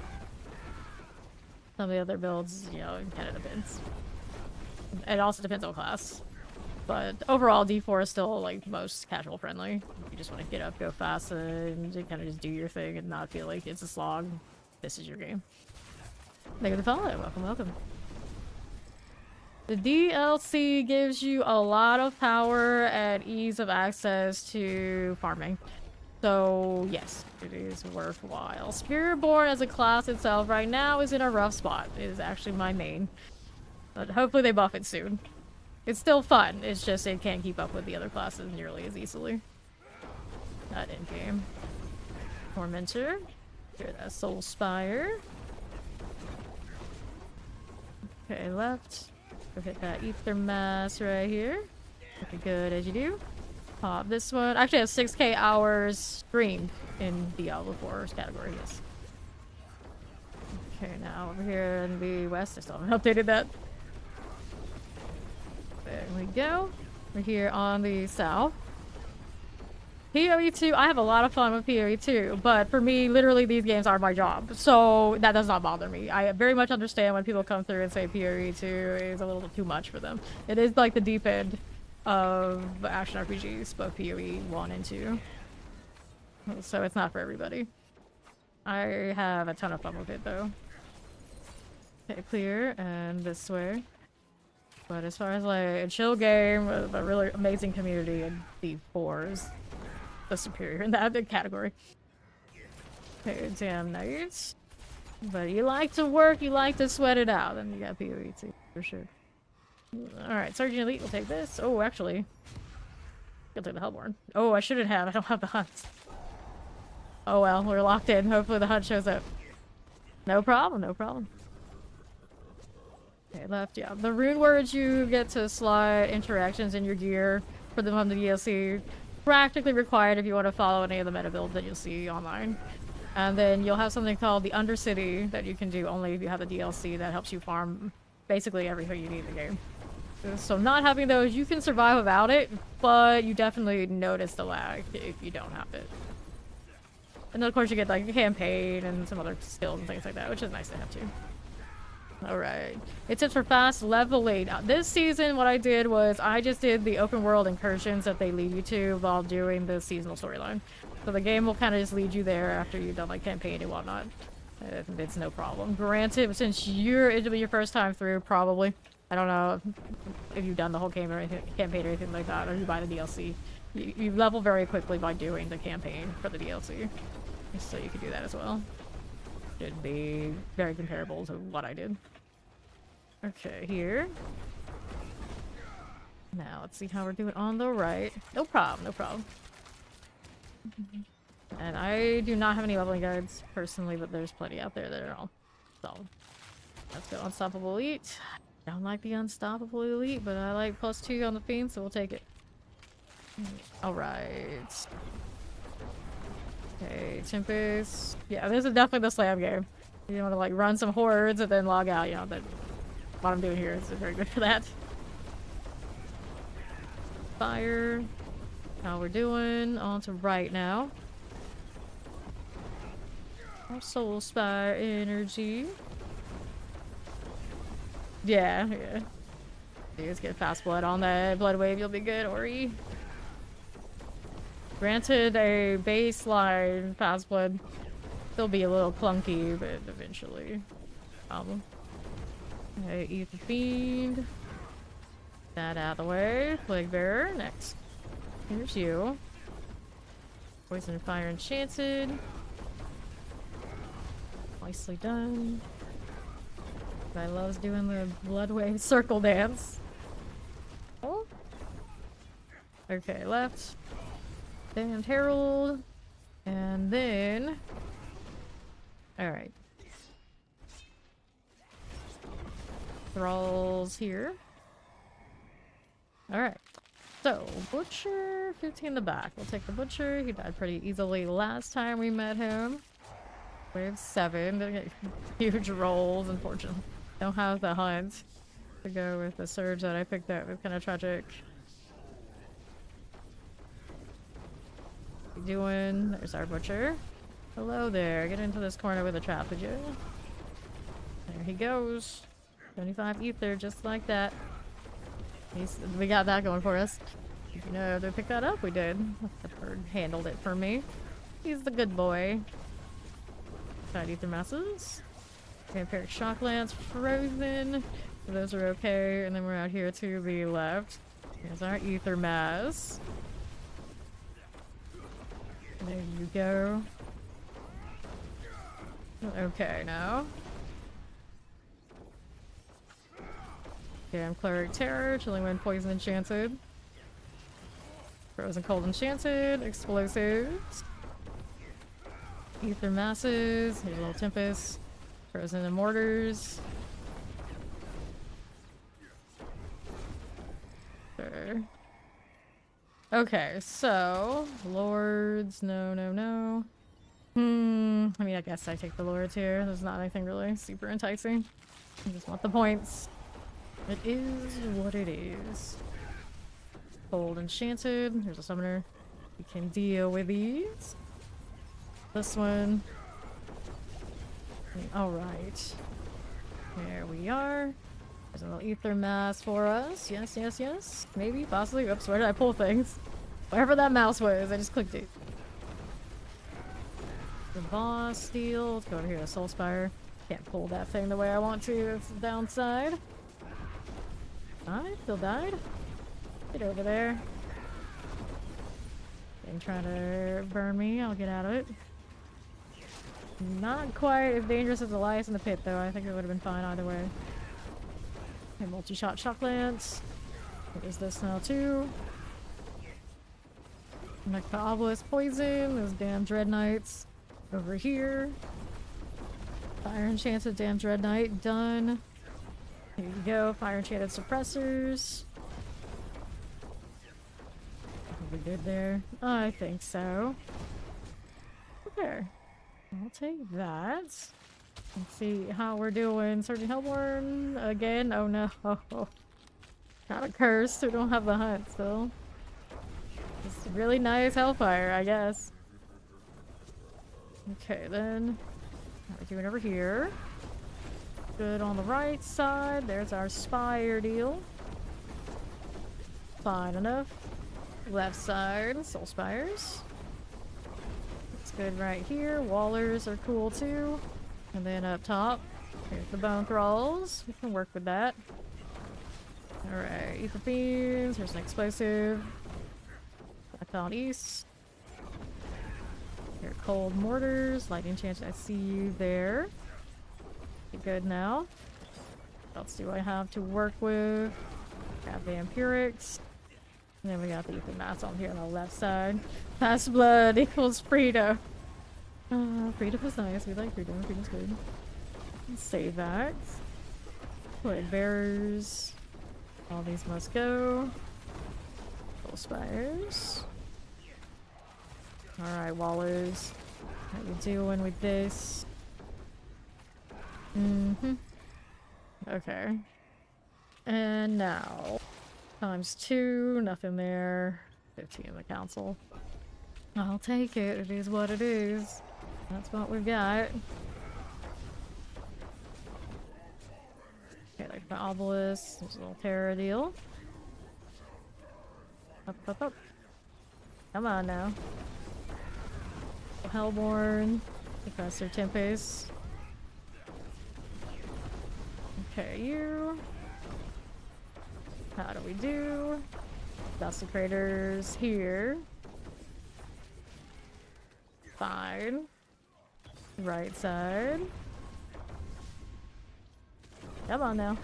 Speaker 1: Some of the other builds, you know, it kind of depends. It also depends on class. But overall, D4 is still like most casual friendly. You just want to get up, go fast, and kind of just do your thing and not feel like it's a slog. This is your game. Thank you for the follow. Welcome, welcome. The DLC gives you a lot of power and ease of access to farming. So, yes, it is worthwhile. Spiritborn as a class itself right now is in a rough spot. It is actually my main. But hopefully they buff it soon. It's still fun, it's just it can't keep up with the other classes nearly as easily. Not in-game. Tormentor. Here, that Soul Spire. Okay, left. Go hit that Ether Mass right here. Looking good as you do. Pop this one. Actually, has 6k hours streamed in Diablo 4's category, yes. Okay, now over here in the west, I still haven't updated that. There we go. We're here on the south. PoE 2, I have a lot of fun with PoE 2, but for me, literally these games are my job, so that does not bother me. I very much understand when people come through and say PoE 2 is a little bit too much for them. It is like the deep end of action RPGs, both PoE 1 and 2. So it's not for everybody. I have a ton of fun with it though. Okay, clear, and this way. But as far as like a chill game with a really amazing community, and D4 is the superior in that category. Okay, damn nice. But you like to work, you like to sweat it out, then you got PoE 2 for sure. Alright, Sergeant Elite will take this. Oh, actually. I'll take the Hellborn. Oh, I shouldn't have. I don't have the hunts. Oh well, we're locked in. Hopefully the hunt shows up. No problem, no problem. Okay, left, yeah. The rune words you get to slot interactions in your gear for them on the DLC. practically required if you want to follow any of the meta builds that you'll see online. And then you'll have something called the Undercity that you can do only if you have the DLC that helps you farm basically everything you need in the game. So not having those, you can survive without it, but you definitely notice the lag if you don't have it. And then of course you get like a campaign and some other skills and things like that, which is nice to have too. Alright. It's for fast leveling. Now, this season what I did was I just did the open world incursions that they lead you to while doing the seasonal storyline. So the game will kind of just lead you there after you've done like campaign and whatnot. It's no problem. Granted, since it'll be your first time through, probably. I don't know if you've done the whole game or anything, campaign or anything like that, or you buy the DLC. You level very quickly by doing the campaign for the DLC. So you could do that as well. Should be very comparable to what I did. Okay, here. Now, let's see how we're doing on the right. No problem, no problem. And I do not have any leveling guides, personally, but there's plenty out there that are all solid. Let's go Unstoppable Elite. I don't like the Unstoppable Elite, but I like +2 on the Fiend, so we'll take it. Alright. Okay, Tempest. Yeah, this is definitely the slam game. You want to like run some hordes and then log out, you know, that what I'm doing here is very good for that. Fire. How we're doing. On to right now. Our Soul Spire energy. Yeah, yeah. You just get fast blood on that blood wave, you'll be good, Ori. Granted, a baseline fast blood still be a little clunky, but eventually. Okay, eat the Fiend. That out of the way. Plague Bearer, next. Here's you. Poison and Fire Enchanted. Nicely done. I loves doing the blood wave circle dance. Oh. Okay, left. Damned Herald. And then... Alright. Thralls here. Alright. So, Butcher, 15 in the back. We'll take the Butcher. He died pretty easily last time we met him. Wave 7. They get huge rolls, unfortunately. Don't have the hunt to go with the surge that I picked up. It's kind of tragic. What are you doing? There's our Butcher. Hello there. Get into this corner with a trap, would you? There he goes. 25 ether, just like that. We got that going for us. You know, to pick that up, we did. The bird handled it for me. He's the good boy. Side ether masses. Vampiric Shock Lance, Frozen. So those are okay. And then we're out here to the left. Here's our ether mass. There you go. Okay, now. Okay, I'm Cleric Terror, Chilling Wind, Poison Enchanted. Frozen Cold Enchanted, Explosives. Ether Masses, here's a little Tempest. Frozen and Mortars. Sure. Okay, so... Lords, no, no, no. I mean, I guess I take the Lords here. There's not anything really super enticing. I just want the points. It is what it is. Cold Enchanted. Here's a Summoner. We can deal with these. This one. Alright. There we are. There's a little ether mass for us. Yes, yes, yes. Maybe, possibly. Oops, where did I pull things? Wherever that mouse was, I just clicked it. The boss steel. Let's go over here to Soul Spire. Can't pull that thing the way I want to. That's the downside. Died? Still died? Get over there. Thing trying to burn me. I'll get out of it. Not quite as dangerous as Elias in the pit, though. I think it would have been fine either way. Okay, multi-shot Shock Lance. What is this now, too? Next to Obelisk Poison. Those damn Dread Knights. Over here. Fire Enchanted damn Dread Knight. Done. Here you go. Fire Enchanted Suppressors. We good there? I think so. Okay. I'll take that. Let's see how we're doing. Sergeant Hellborn again. Oh no. Not a curse. We don't have the hunt still. Just really nice hellfire, I guess. Okay, then. How are we doing over here? Good on the right side. There's our spire deal. Fine enough. Left side, soul spires. It's good right here. Wallers are cool too. And then up top, here's the bone thralls. We can work with that. Alright, ether fiends. Here's an explosive. Back on east. Here, cold mortars. Lightning chance. I see you there. You good now? What else do I have to work with? Got vampirics. And then we got the ether mats on here on the left side. Past blood equals freedom. Freedom is nice. We like freedom. Freedom's good. Save that. Plague bearers. All these must go. Full spires. Alright, wallers. How you doing with this? Okay. And now. ×2, nothing there. 15 in the council. I'll take it. It is what it is. That's what we've got. Okay, like the obelisk. There's a little terror deal. Up. Come on now. Hellborn. Professor Tempest. Okay, you. How do we do? Desecrators here. Fine. Right side. Come on now.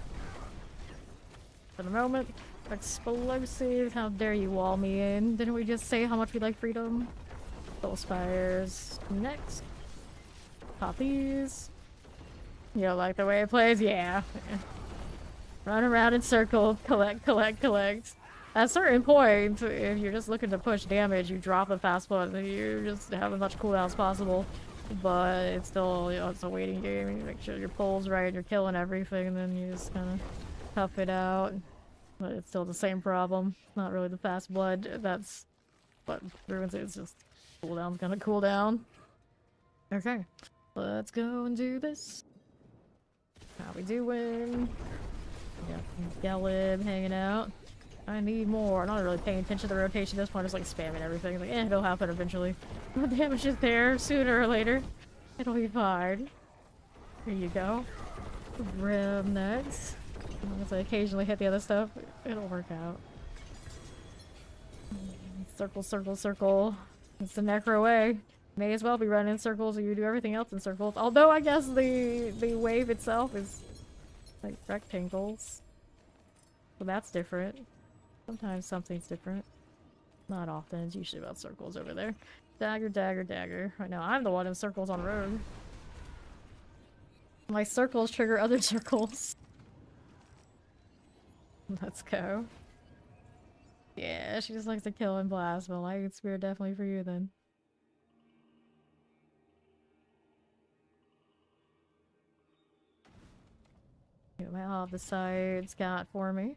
Speaker 1: For the moment. Explosive. How dare you wall me in? Didn't we just say how much we like freedom? Soul spires. Next. Pop these. You don't like the way it plays? Yeah. Run around in circles. Collect. At a certain point, if you're just looking to push damage, you drop the fast button. You just have as much cooldown as possible. But it's still, you know, it's a waiting game. You make sure your pull's right, you're killing everything, and then you just kind of tough it out. But it's still the same problem. Not really the fast blood. That's what ruins it. It's just cooldown's gonna cool down. Okay. Let's go and do this. How we doing? Yeah, Galib hanging out. I need more. I'm not really paying attention to the rotation at this point. Just like spamming everything. Like, it'll happen eventually. The damage is there sooner or later. It'll be fine. Here you go. Rim next. As I occasionally hit the other stuff, it'll work out. Circle. It's the necro way. May as well be running in circles, or you do everything else in circles. Although I guess the wave itself is like rectangles. So that's different. Sometimes something's different. Not often. It's usually about circles over there. Dagger. Right now I'm the one in circles on road. My circles trigger other circles. Let's go. Yeah, she just likes to kill and blast. Well, Light Spear definitely for you then. What have the sides got for me?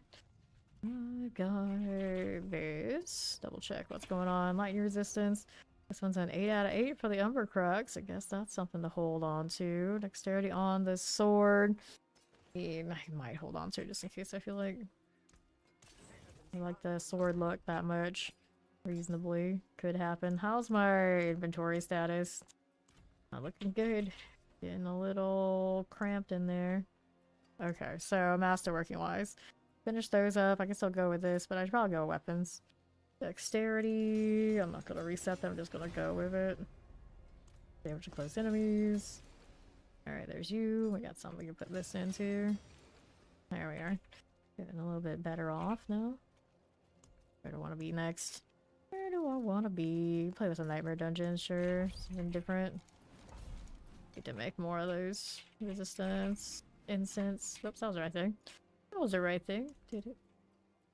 Speaker 1: I got this. Double check what's going on. Lightning resistance. This one's an 8 out of 8 for the Umber Crux. I guess that's something to hold on to. Dexterity on the sword. I might hold on to it just in case I feel like I like the sword look that much. Reasonably. Could happen. How's my inventory status? Not looking good. Getting a little cramped in there. Okay, so masterworking wise. Finish those up. I can still go with this, but I should probably go with weapons. Dexterity. I'm not gonna reset them, I'm just gonna go with it. Damage to close enemies. Alright, there's you. We got something we can put this into. There we are. Getting a little bit better off now. Where do I want to be next? Where do I want to be? Play with some nightmare dungeons, sure. Something different. Need to make more of those. Resistance. Incense. Whoops, that was the right thing. That was the right thing. Did it?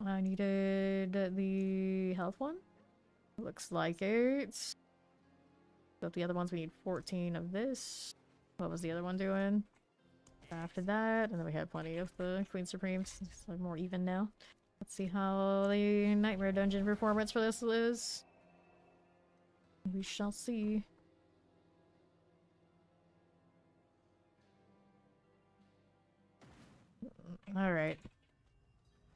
Speaker 1: I needed the health one. Looks like it. But the other ones we need 14 of this. What was the other one doing? After that, and then we had plenty of the Queen Supremes. It's like more even now. Let's see how the Nightmare Dungeon performance for this is. We shall see. Alright.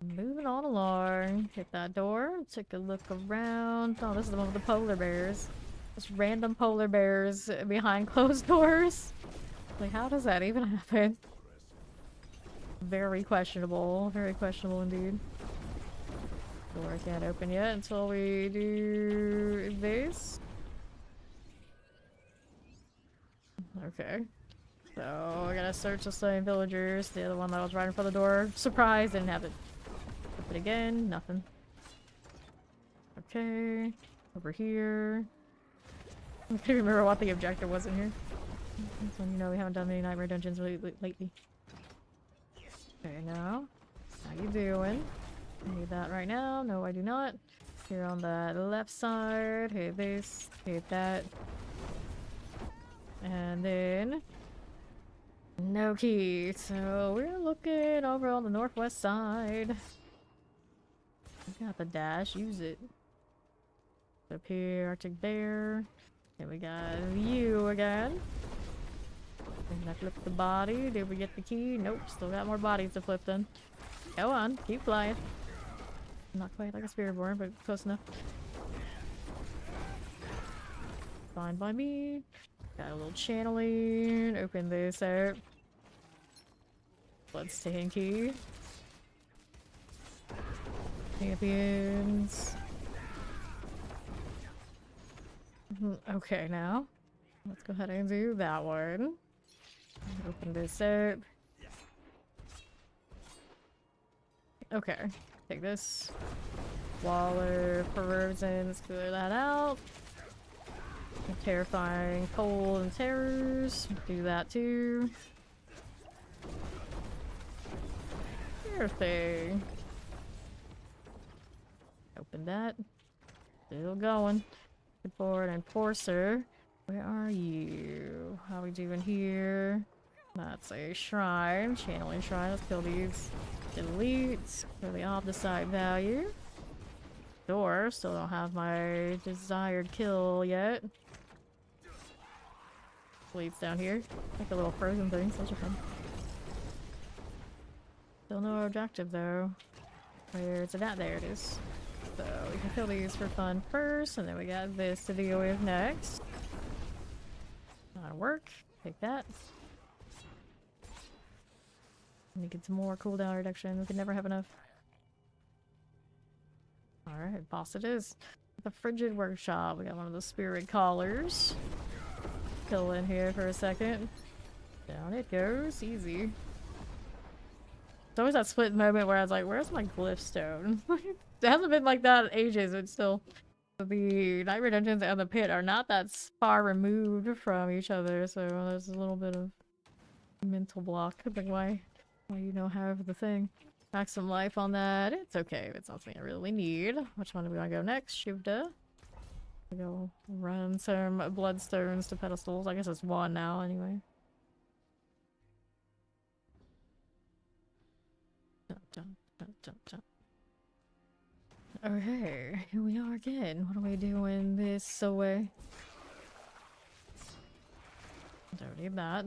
Speaker 1: Moving on along. Hit that door. Take a look around. Oh, this is the one with the polar bears. Just random polar bears behind closed doors. Like, how does that even happen? Very questionable. Very questionable indeed. Door can't open yet until we do this. Okay. So, I gotta search the slain villagers. The other one that was right in front of the door. Surprise! Didn't have it. Open again. Nothing. Okay. Over here. I can't remember what the objective was in here. So, you know, we haven't done many Nightmare Dungeons lately. Okay, now. How you doing? I need that right now. No, I do not. Here on the left side. Hit this. Hit that. And then... no key. So, we're looking over on the northwest side. We got the dash. Use it. Up here, Arctic Bear. Then we got you again. And I flipped the body. Did we get the key? Nope. Still got more bodies to flip then. Go on. Keep flying. Not quite like a Spiritborn, but close enough. Fine by me. Got a little channeling. Open this up. Bloodstained key. Champions. Okay, now. Let's go ahead and do that one. Open this up. Okay. Take this. Waller, Perversion, let's clear that out. Terrifying cold and terrors. Do that too. Everything. Open that. Still going. Good for an enforcer. Where are you? How are we doing here? That's a shrine. Channeling shrine. Let's kill these. Delete for the opposite value. Door. Still don't have my desired kill yet. Leads down here. Like the little frozen things. Those are fun. Still no objective though. Where's it at? There it is. So we can kill these for fun first, and then we got this to deal with next. That'll work. Take that. Let me get some more cooldown reduction. We can never have enough. Alright, boss it is. The Frigid Workshop. We got one of the Spirit Callers. Kill in here for a second. Down it goes. Easy. It's always that split moment where I was like, where's my glyph stone? It hasn't been like that in ages, but still. The Nightmare Dungeons and the pit are not that far removed from each other, so there's a little bit of mental block. Like, why you don't have the thing? Back some life on that. It's okay if it's not something I really need. Which one do we want to go next? Shivda. We go run some bloodstones to pedestals. I guess it's one now, anyway. Dun, dun, dun, dun, dun. Okay, here we are again. What are we doing this away? Don't need that.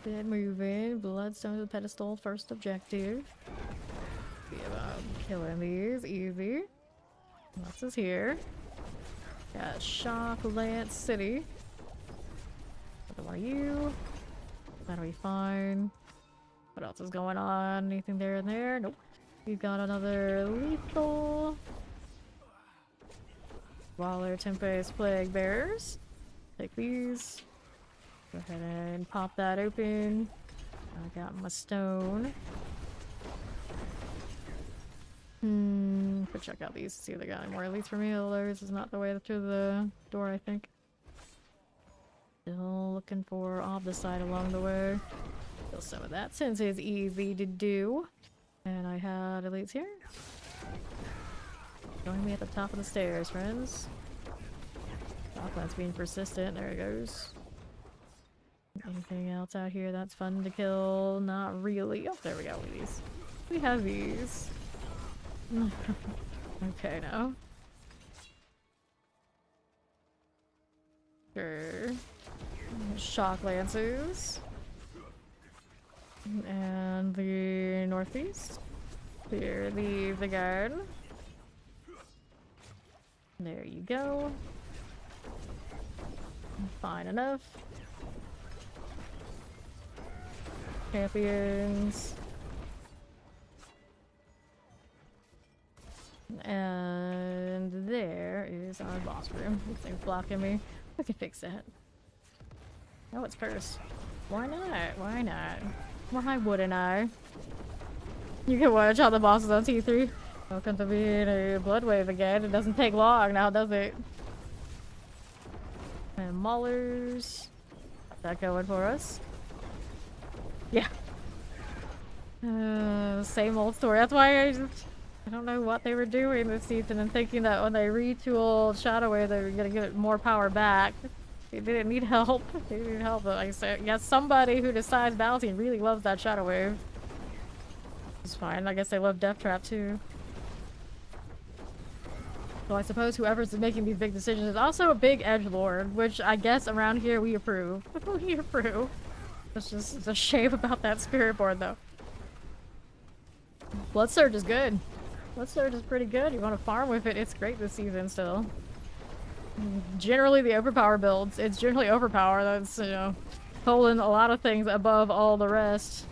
Speaker 1: Bit moving. Bloodstone to the pedestal. First objective. Be about killing these. Easy. What else is here? Got Shock Lance City. Another one of you. That'll be fine. What else is going on? Anything there and there? Nope. We've got another lethal. Waller, Tempest, Plague Bears. Take these. Go ahead and pop that open. I got my stone. Could check out these, see if they got any more elites for me, although this is not the way to the door, I think. Still looking for off the side along the way. Kill some of that since it's easy to do. And I had elites here. Join me at the top of the stairs, friends. Stockland's being persistent. There it goes. Anything else out here that's fun to kill? Not really. Oh, there we go. These. We have these. Okay, now. Sure. Shock lances. And the northeast. Here, leave the guard. There you go. Fine enough. Champions. And there is our boss room. This thing's blocking me. We can fix that. Oh, it's cursed. Why not? Why not? Why wouldn't I? You can watch all the bosses on T3. Welcome to being a blood wave again. It doesn't take long now, does it? And Maulers. Got that going for us. Yeah. Same old story. That's why I don't know what they were doing this season and thinking that when they retooled Shadow Wave they were gonna give it more power back. They didn't need help. They didn't help, but like I said, yeah, somebody who decides balancing really loves that Shadow Wave. It's fine. I guess they love Death Trap too. So I suppose whoever's making these big decisions is also a big edgelord, which I guess around here we approve. We approve. It's just a shame about that Spiritborn though. Blood Surge is good. Blood Surge is pretty good. You want to farm with it, it's great this season still. Generally the overpower builds. It's generally overpower that's, you know, holding a lot of things above all the rest.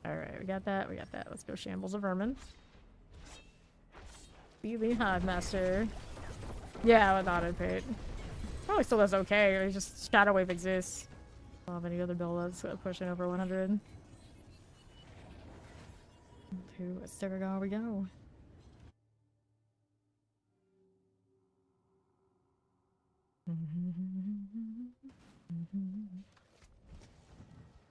Speaker 1: Alright, we got that, we got that. Let's go Shambles of Vermin. Be the Hive Master. Yeah, with auto pit. Probably still does okay, it's just Shadow Wave exists. I don't have any other build that's pushing over 100. To Ceragar we go.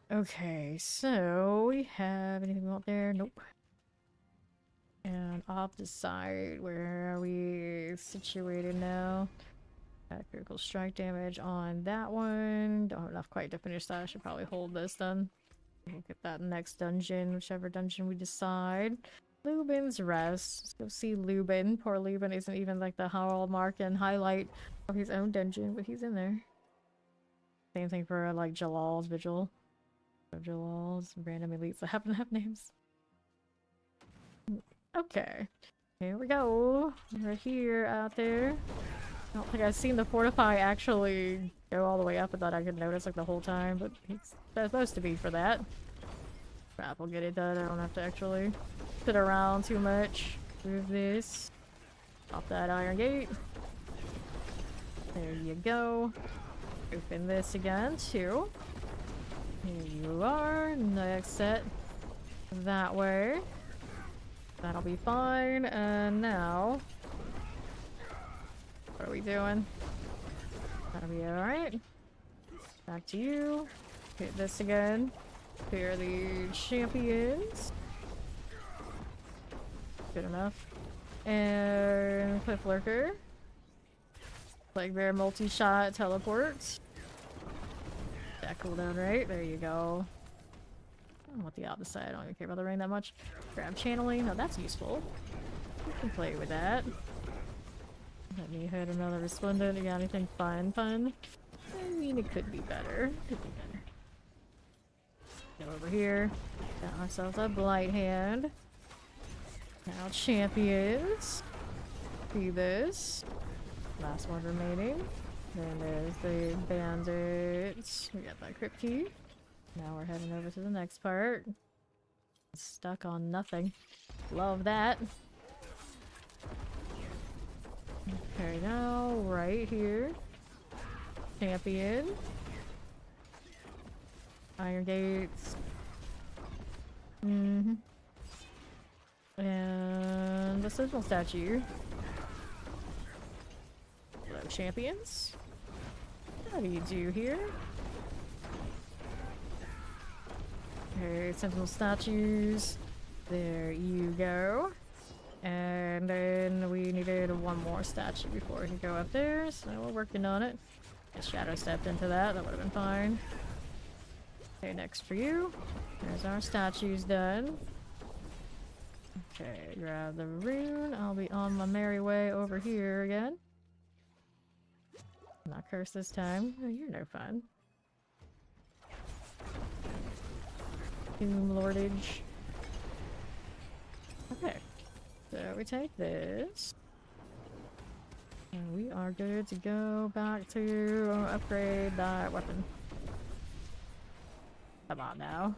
Speaker 1: Okay, so we have anything out there? Nope. And off the side, where are we situated now? Got critical strike damage on that one. Don't have enough quite to finish that. I should probably hold this then. We'll get that next dungeon, whichever dungeon we decide. Lubin's Rest. Let's go see Lubin. Poor Lubin isn't even like the hallmark and highlight of his own dungeon, but he's in there. Same thing for like Jalal's Vigil. Jalal's random elites that happen to have names. Okay. Here we go. We're here out there. I don't think I've seen the Fortify actually go all the way up. I thought I could notice like the whole time, but he's supposed to be for that. Crap, we'll get it done. I don't have to actually sit around too much. Move this. Pop that iron gate. There you go. Open this again too. Here you are. Next set. That way. That'll be fine. And now, what are we doing? That'll be alright. Back to you. Hit this again. Clear the champions. Good enough. And Cliff Lurker. Like their multi-shot teleport. That cooldown, right? There you go. I don't want the opposite. I don't even care about the rain that much. Grab channeling. Oh, that's useful. We can play with that. Let me hit another Resplendent. You got anything fun? I mean, it could be better. Could be better. Get over here. Got ourselves a Blight Hand. Now champions. See this. Last one remaining. Then there's the bandits. We got that crypt key. Now we're heading over to the next part. Stuck on nothing. Love that. Okay, now right here. Champion. Iron gates. And the Sentinel statue. Hello, champions. How do you do here? Okay, Sentinel statues. There you go. And then we needed one more statue before we could go up there, so we're working on it. If Shadow stepped into that, that would have been fine. Okay, next for you. There's our statues done. Okay, grab the rune. I'll be on my merry way over here again. Not cursed this time. Oh, you're no fun. Tomb Lordage. Okay. So we take this. And we are good to go back to upgrade that weapon. Come on now.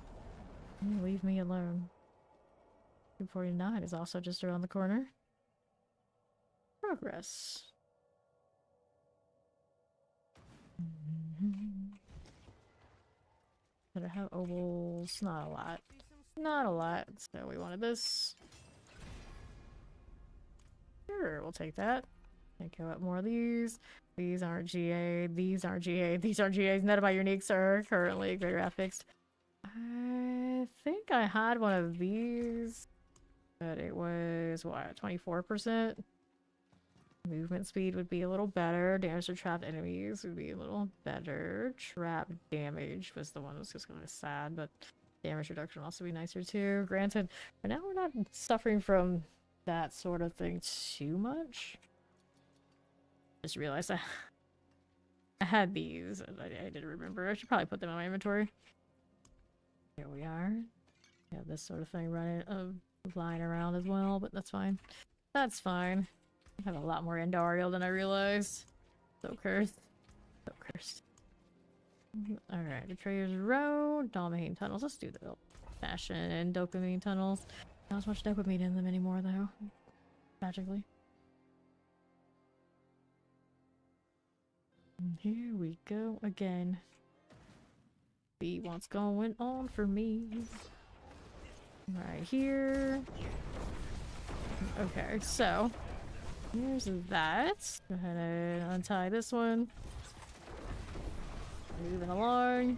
Speaker 1: You leave me alone. 249 is also just around the corner. Progress. But I have ovals. Not a lot. Not a lot. So we wanted this. Sure, we'll take that. And go up more of these. These aren't GA. These aren't GA. These aren't GAs. None of my uniques are currently greater affixed. I think I had one of these. But it was, what, 24%? Movement speed would be a little better. Damage to trapped enemies would be a little better. Trap damage was the one that was just kind of sad, but damage reduction would also be nicer too. Granted, right now we're not suffering from that sort of thing too much. Just realized I had these, and I didn't remember. I should probably put them in my inventory. Here we are. We have this sort of thing running, flying around as well, but that's fine. That's fine. I have a lot more Endariel than I realized. So cursed. So cursed. Alright, Betrayer's Row, Domain Tunnels. Let's do the old-fashioned dopamine tunnels. Not as much dopamine in them anymore, though. Magically. And here we go again. See what's going on for me. Right here. Okay, so here's that. Go ahead and untie this one. Moving along.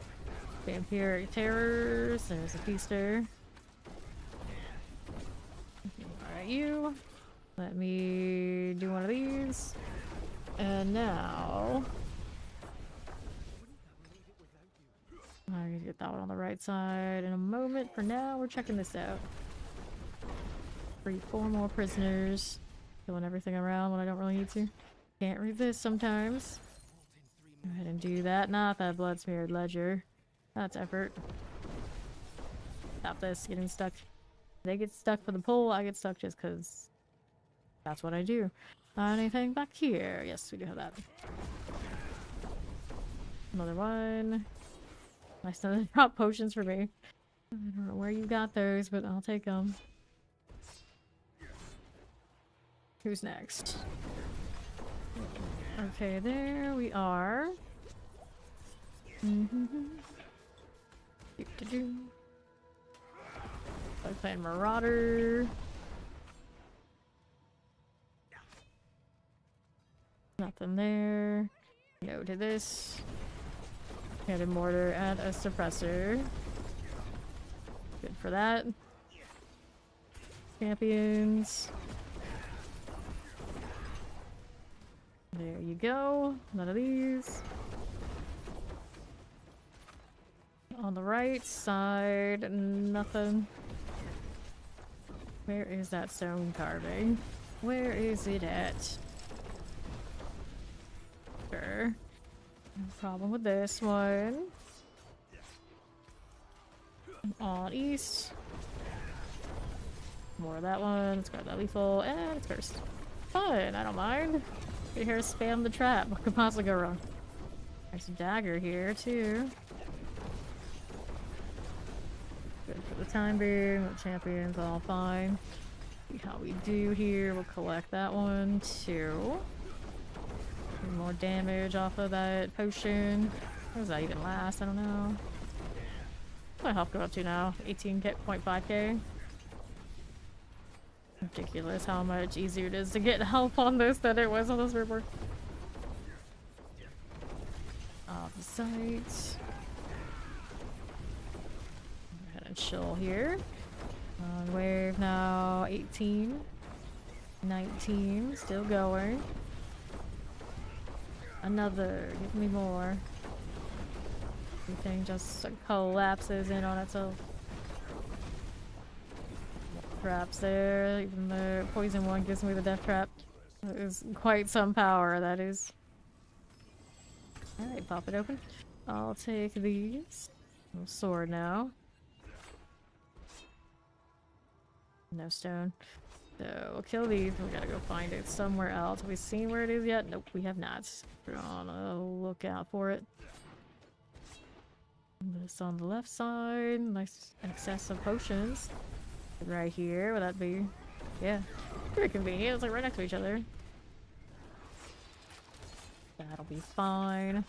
Speaker 1: Vampiric Terrors. There's a Feaster. Alright, you. Let me do one of these. And now I'm gonna get that one on the right side in a moment. For now, we're checking this out. Free 4 more prisoners. Killing everything around when I don't really need to. Can't resist sometimes. Go ahead and do that. Not that blood smeared ledger. That's effort. Stop this getting stuck. They get stuck for the pull, I get stuck just because that's what I do. Anything back here? Yes, we do have that. Another one. Nice to drop potions for me. I don't know where you got those, but I'll take them. Who's next? Okay, there we are. I'm playing Marauder. Nothing there. No to this. Cannon mortar and a suppressor. Good for that. Champions. There you go. None of these. On the right side, nothing. Where is that stone carving? Where is it at? Sure. No problem with this one. On east. More of that one. Let's grab that lethal. And it's cursed. Fine, I don't mind. Get here, spam the trap. What could possibly go wrong? There's a dagger here, too. Good for the time being. The champion's all fine. See how we do here. We'll collect that one, too. More damage off of that potion. What does that even last? I don't know. What's my health go up to now? 18.5k. Ridiculous how much easier it is to get health on this than it was on this river. Off the site. Go ahead and chill here. On wave now, 18. 19, still going. Another, give me more. Everything just collapses in on itself. Traps there, even the poison one gives me the death trap. That is quite some power, that is. Alright, pop it open. I'll take these. Sword now. No stone. So we'll kill these. We gotta go find it somewhere else. Have we seen where it is yet? Nope, we have not. We're on a lookout for it. This on the left side. Nice excess of potions. Right here. Would that be? Yeah. Pretty convenient. It's like right next to each other. That'll be fine.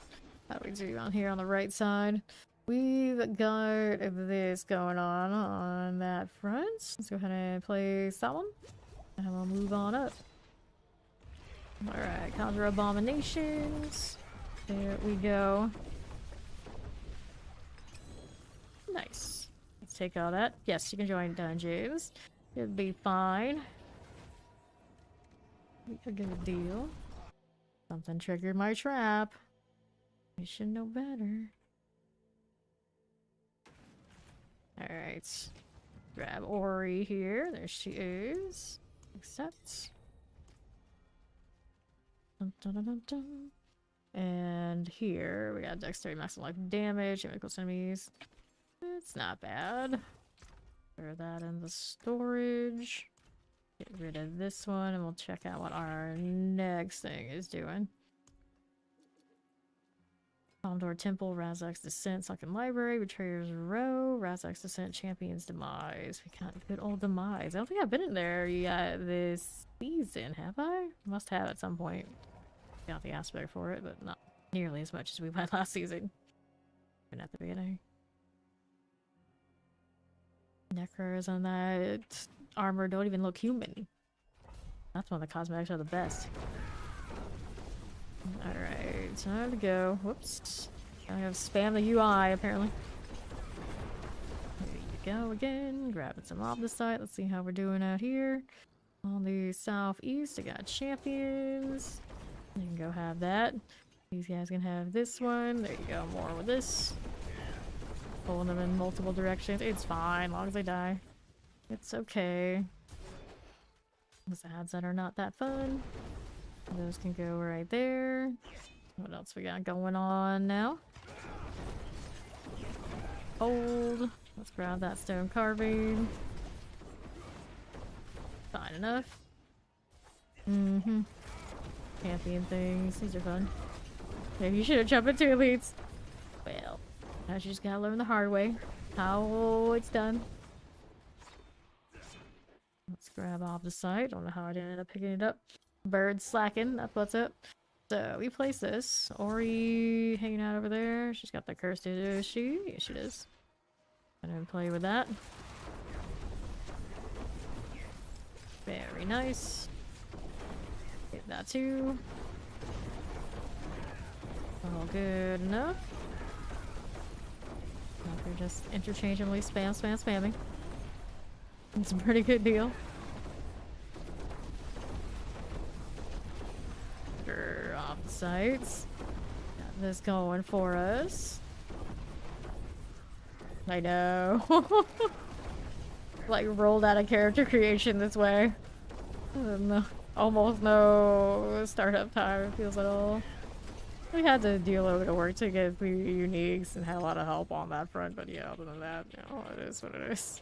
Speaker 1: How do we do on here on the right side? We've got this going on that front. Let's go ahead and place that one. And we'll move on up. Alright, conjure abominations. There we go. Nice. Let's take all that. Yes, you can join dungeons. It'll be fine. A good deal. Something triggered my trap. You should know better. Alright. Grab Ori here. There she is. Accept. Dun, dun, dun, dun, dun. And here we got dexterity, maximum life damage, it equals enemies. It's not bad. Throw that in the storage. Get rid of this one and we'll check out what our next thing is doing. Commodore Temple, Razak's Descent, Sunken Library, Betrayer's Row, Razak's Descent, Champion's Demise. We got good old Demise. I don't think I've been in there yet this season, have I? Must have at some point. Got the aspect for it, but not nearly as much as we went last season. And at the beginning. Necros on that armor don't even look human. That's one of the cosmetics are the best. Alright, time to go. Whoops. I have spam the UI apparently. There you go again. Grabbing some off the site. Let's see how we're doing out here. On the southeast, I got champions. You can go have that. These guys can have this one. There you go. More with this. Pulling them in multiple directions. It's fine, as long as they die. It's okay. Those ads that are not that fun. Those can go right there. What else we got going on now? Hold. Let's grab that stone carving. Fine enough. Mm-hmm. Champion things. These are fun. Maybe you should have jumped into elites. Well, now you just gotta learn the hard way how it's done. Let's grab off the site. Don't know how I ended up picking it up. Bird slacking. That's what's up. So we place this. Ori hanging out over there. She's got the curse, is she? Yes, she does. Gonna play with that. Very nice. Get that too. All good enough. They're just interchangeably spamming. It's a pretty good deal. Sure, off the sites. Got this going for us. I know. Like rolled out of character creation this way. No, almost no startup time, it feels at all. We had to do a little bit of work to get the uniques and had a lot of help on that front, but yeah, other than that, you know, it is what it is.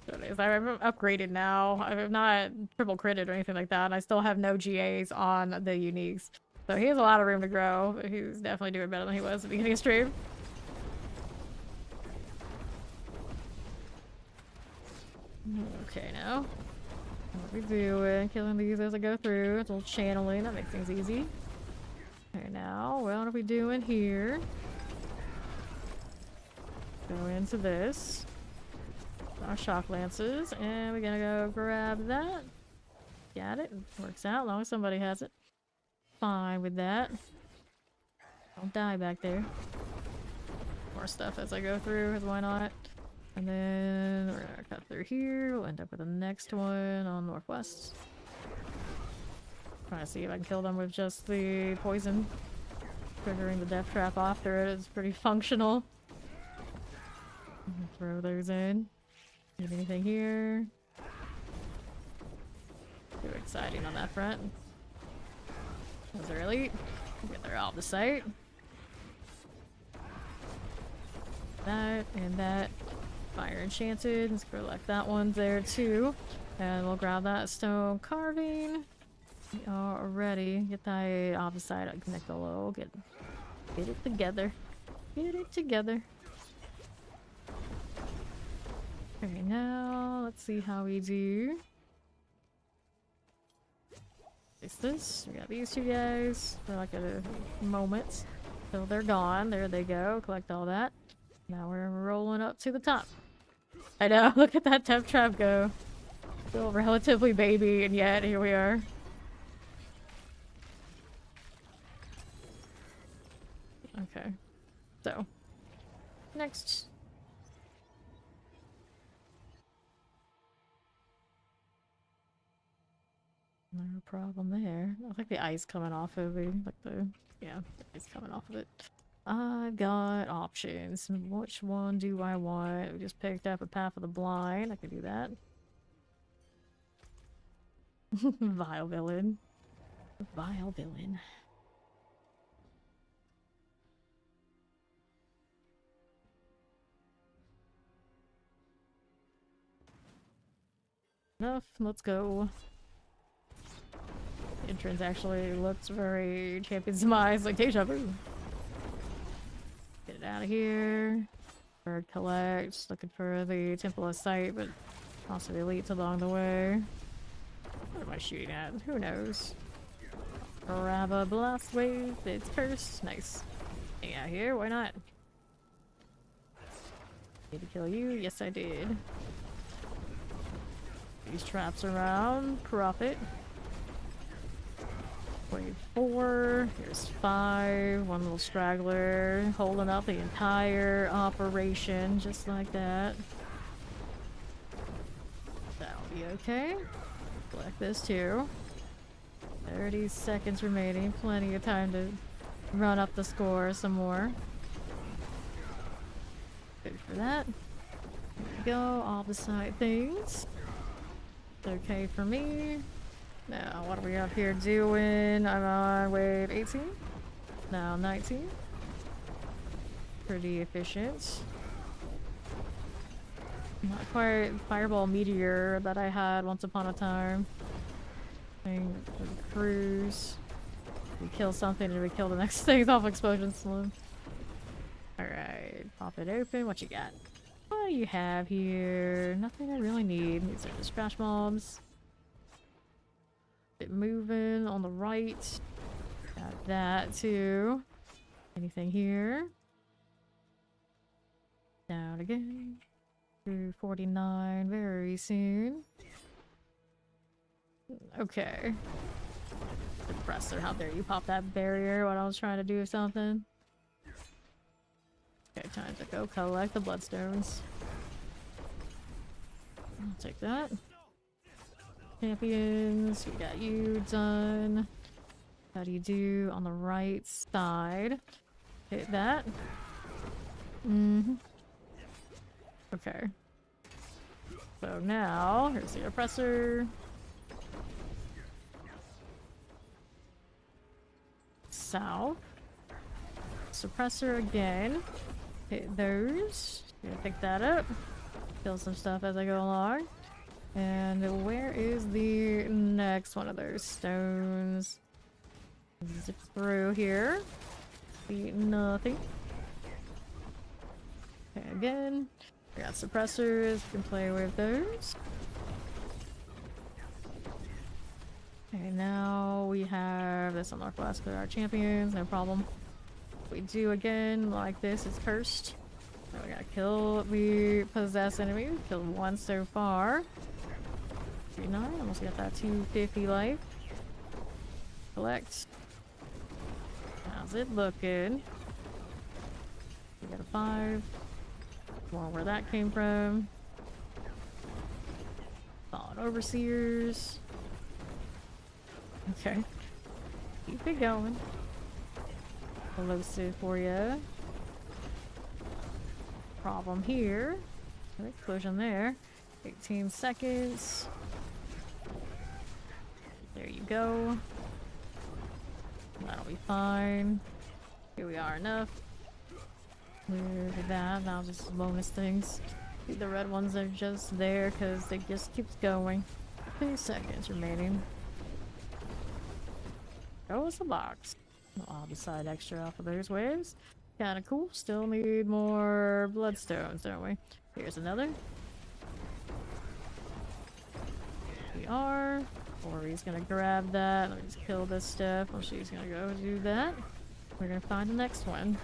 Speaker 1: What it is. I'm upgraded now. I'm not triple critted or anything like that, and I still have no GAs on the uniques. So he has a lot of room to grow, but he's definitely doing better than he was at the beginning of stream. Okay, now. What we doing? Killing these as I go through. It's a little channeling. That makes things easy. Okay, now, what are we doing here? Go into this. Our shock lances. And we're gonna go grab that. Got it. Works out as long as somebody has it. Fine with that. Don't die back there. More stuff as I go through, because why not? And then we're gonna cut through here. We'll end up with the next one on Northwest. Trying to see if I can kill them with just the poison. Triggering the death trap after it is pretty functional. Throw those in. Need anything here? Too exciting on that front. Those are elite. Get their out of the sight. That and that. Fire enchanted. Let's collect that one there too. And we'll grab that stone carving. Already. Get that off the side of Niccolo. Get it together. Get it together. Okay, now let's see how we do. Is this? We got these two guys for like a moment. So they're gone. There they go. Collect all that. Now we're rolling up to the top. I know. Look at that death trap go. Still relatively baby, and yet here we are. Okay. So, next. No problem there. I think the ice coming off of it. Yeah, the ice coming off of it. I've got options. Which one do I want? We just picked up a Path of the Blind. I could do that. Vile villain. Vile villain. Enough. Let's go. The entrance actually looks very Champion's Demise, like deja vu. Get it out of here. Bird collect. Looking for the Temple of Sight, but also the elites along the way. What am I shooting at? Who knows? Grab a blast wave. It's cursed. Nice. Yeah, here. Why not? Need to kill you? Yes, I did. These traps around. Profit. Wave 4. Here's 5. One little straggler. Holding up the entire operation. Just like that. That'll be okay. Collect this too. 30 seconds remaining. Plenty of time to run up the score some more. Good for that. There we go. All the side things. It's okay for me. Now, what are we up here doing? I'm on wave 18. Now 19. Pretty efficient. Not quite Fireball Meteor that I had once upon a time. Thing for the cruise. We kill something and we kill the next thing off Explosion Saloon. Alright, pop it open. What you got? What do you have here? Nothing I really need. These are just trash mobs. Bit moving on the right. Got that too. Anything here? Down again. 249 very soon. Okay. Suppressor, how dare you pop that barrier when I was trying to do something. Okay, time to go collect the bloodstones. I'll take that. Champions, we got you done. How do you do on the right side? Hit that. Okay. So now, here's the oppressor. South. Suppressor again. Hit those. Gonna pick that up. Kill some stuff as I go along. And where is the next one of those stones? Zip through here. See nothing. Okay, again. We got suppressors. We can play with those. Okay, now we have this on Northwest. Clear our champions, no problem. We do again like this, it's cursed. So we gotta kill the possessed enemy. We killed one so far. 39, almost got that 250 life. Collect. How's it looking? We got a 5. More where that came from. Fallen Overseers. Okay. Keep it going. Elusive for you. Problem here. Explosion there. 18 seconds. There you go. That'll be fine. Here we are, enough. Clear that. Now just bonus things. The red ones are just there because it just keeps going. 2 seconds remaining. Oh, it's a box. I'll decide extra off of those waves. Kinda cool. Still need more bloodstones, don't we? Here's another. We are. Ori's gonna grab that. Let me just kill this stuff while she's gonna go do that. We're gonna find the next one.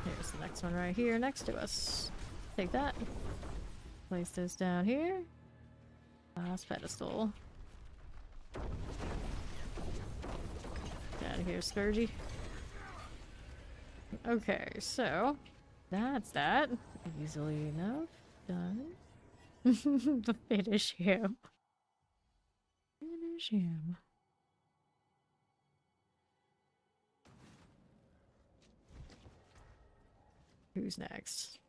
Speaker 1: Here's the next one right here next to us. Take that. Place this down here. Last pedestal. Get out of here, Scourgy. Okay, so that's that. Easily enough. Done. Finish him. Finish him. Who's next?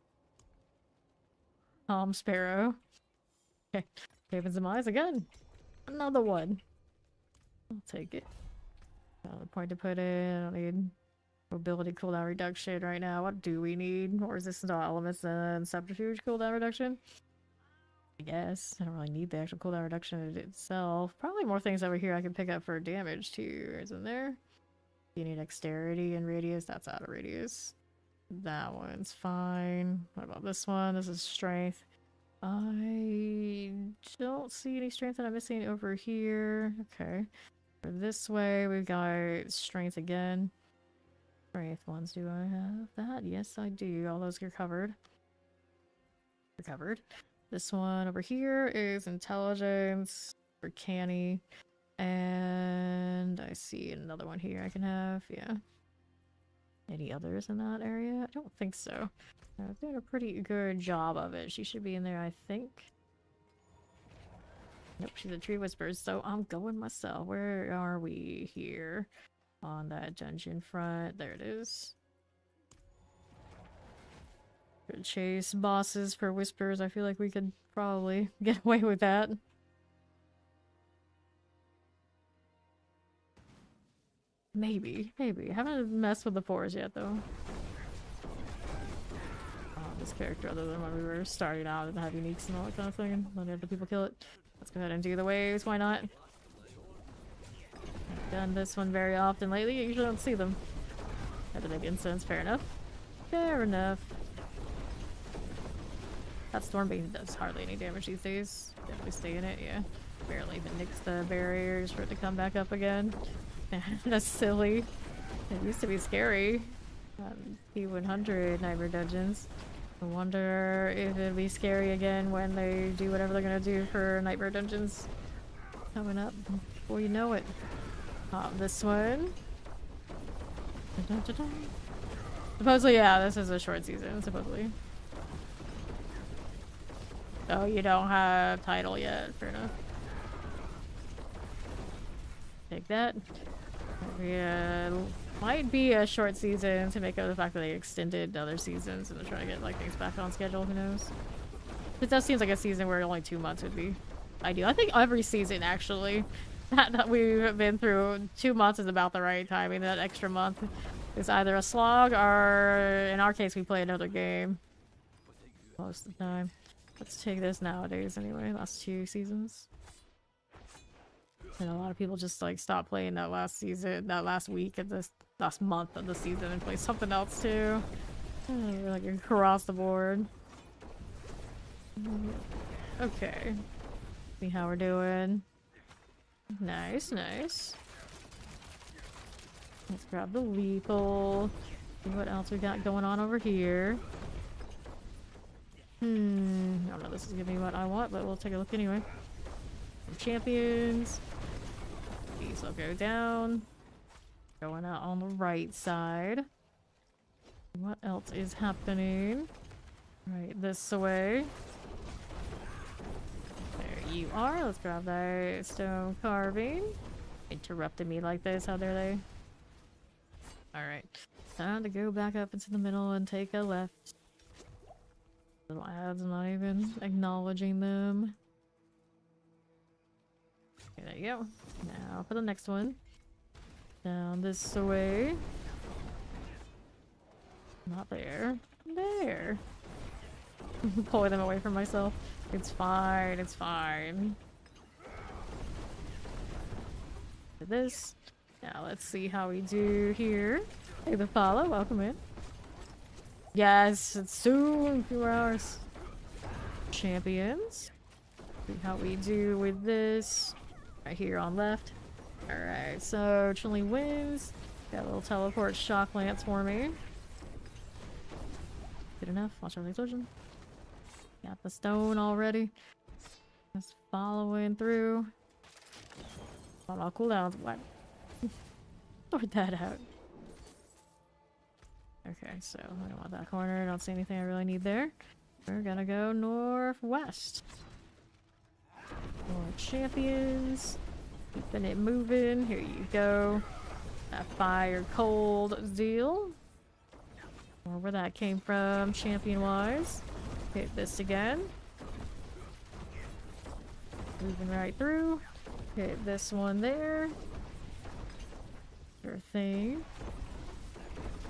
Speaker 1: Sparrow. Okay. Havens and eyes again. Another one. I'll take it. Another point to put in. I don't need mobility cooldown reduction right now. What do we need? More resistance to all elements and subterfuge cooldown reduction? I guess. I don't really need the actual cooldown reduction itself. Probably more things over here I can pick up for damage too, isn't there? You need dexterity and radius. That's out of radius. That one's fine. What about this one? This is strength. I don't see any strength that I'm missing over here. Okay. For this way, we've got strength again. Strength ones. Do I have that? Yes, I do. All those are covered. Recovered. This one over here is intelligence for canny. And I see another one here I can have. Yeah. Any others in that area? I don't think so. I've done a pretty good job of it. She should be in there, I think. Nope, she's a tree whisperer, so I'm going myself. Where are we here? On that dungeon front. There it is. Could chase bosses for whispers. I feel like we could probably get away with that. Maybe. Haven't messed with the fours yet, though. This character, other than when we were starting out and have uniques and all that kind of thing, and letting other people kill it. Let's go ahead and do the waves, why not? I've done this one very often lately, you usually don't see them. Had to make incense, fair enough. Fair enough. That Stormbane does hardly any damage these days. Definitely stay in it, yeah. Barely even nicks the barriers for it to come back up again. That's silly. It used to be scary. P100 Nightmare Dungeons. I wonder if it'll be scary again when they do whatever they're gonna do for Nightmare Dungeons coming up before you know it. This one. Supposedly, yeah, this is a short season, supposedly. Oh, you don't have title yet, fair enough. Take that. Might be a short season to make up the fact that they extended other seasons and they're trying to get like things back on schedule, who knows. It does seem like a season where only 2 months would be ideal. I think every season actually that we've been through, 2 months is about the right timing. That extra month is either a slog or in our case we play another game most of the time. Let's take this nowadays anyway, last 2 seasons. And a lot of people just like stop playing that last season, that last week and this last month of the season and play something else too. Like across the board. Okay. See how we're doing. Nice, nice. Let's grab the lethal. See what else we got going on over here. I don't know if this is giving me what I want, but we'll take a look anyway. Some champions. These will go down. Going out on the right side. What else is happening? Right, this way. There You are. Let's grab that stone carving. Interrupted me like this. How dare they? Alright. Time to go back up into the middle and take a left. Little ads, not even acknowledging them. Okay, there you go. Now for the next one. Down this way. Not there. There. Pulling them away from myself. It's fine, it's fine. This. Now let's see how we do here. Hey, the follow, welcome in. Yes, it's soon, a few hours. Champions. See how we do with this. Right here on left. Alright, so Chilling Winds. Got a little teleport shock lance for me. Good enough. Watch out for the explosion. Got the stone already. Just following through. On all cooldowns. What? Sort that out. Okay, so I don't want that corner. I don't see anything I really need there. We're gonna go northwest. More champions. Keeping it moving. Here you go. That fire cold deal. Or where that came from, champion wise. Hit this again. Moving right through. Hit this one there. Sure thing.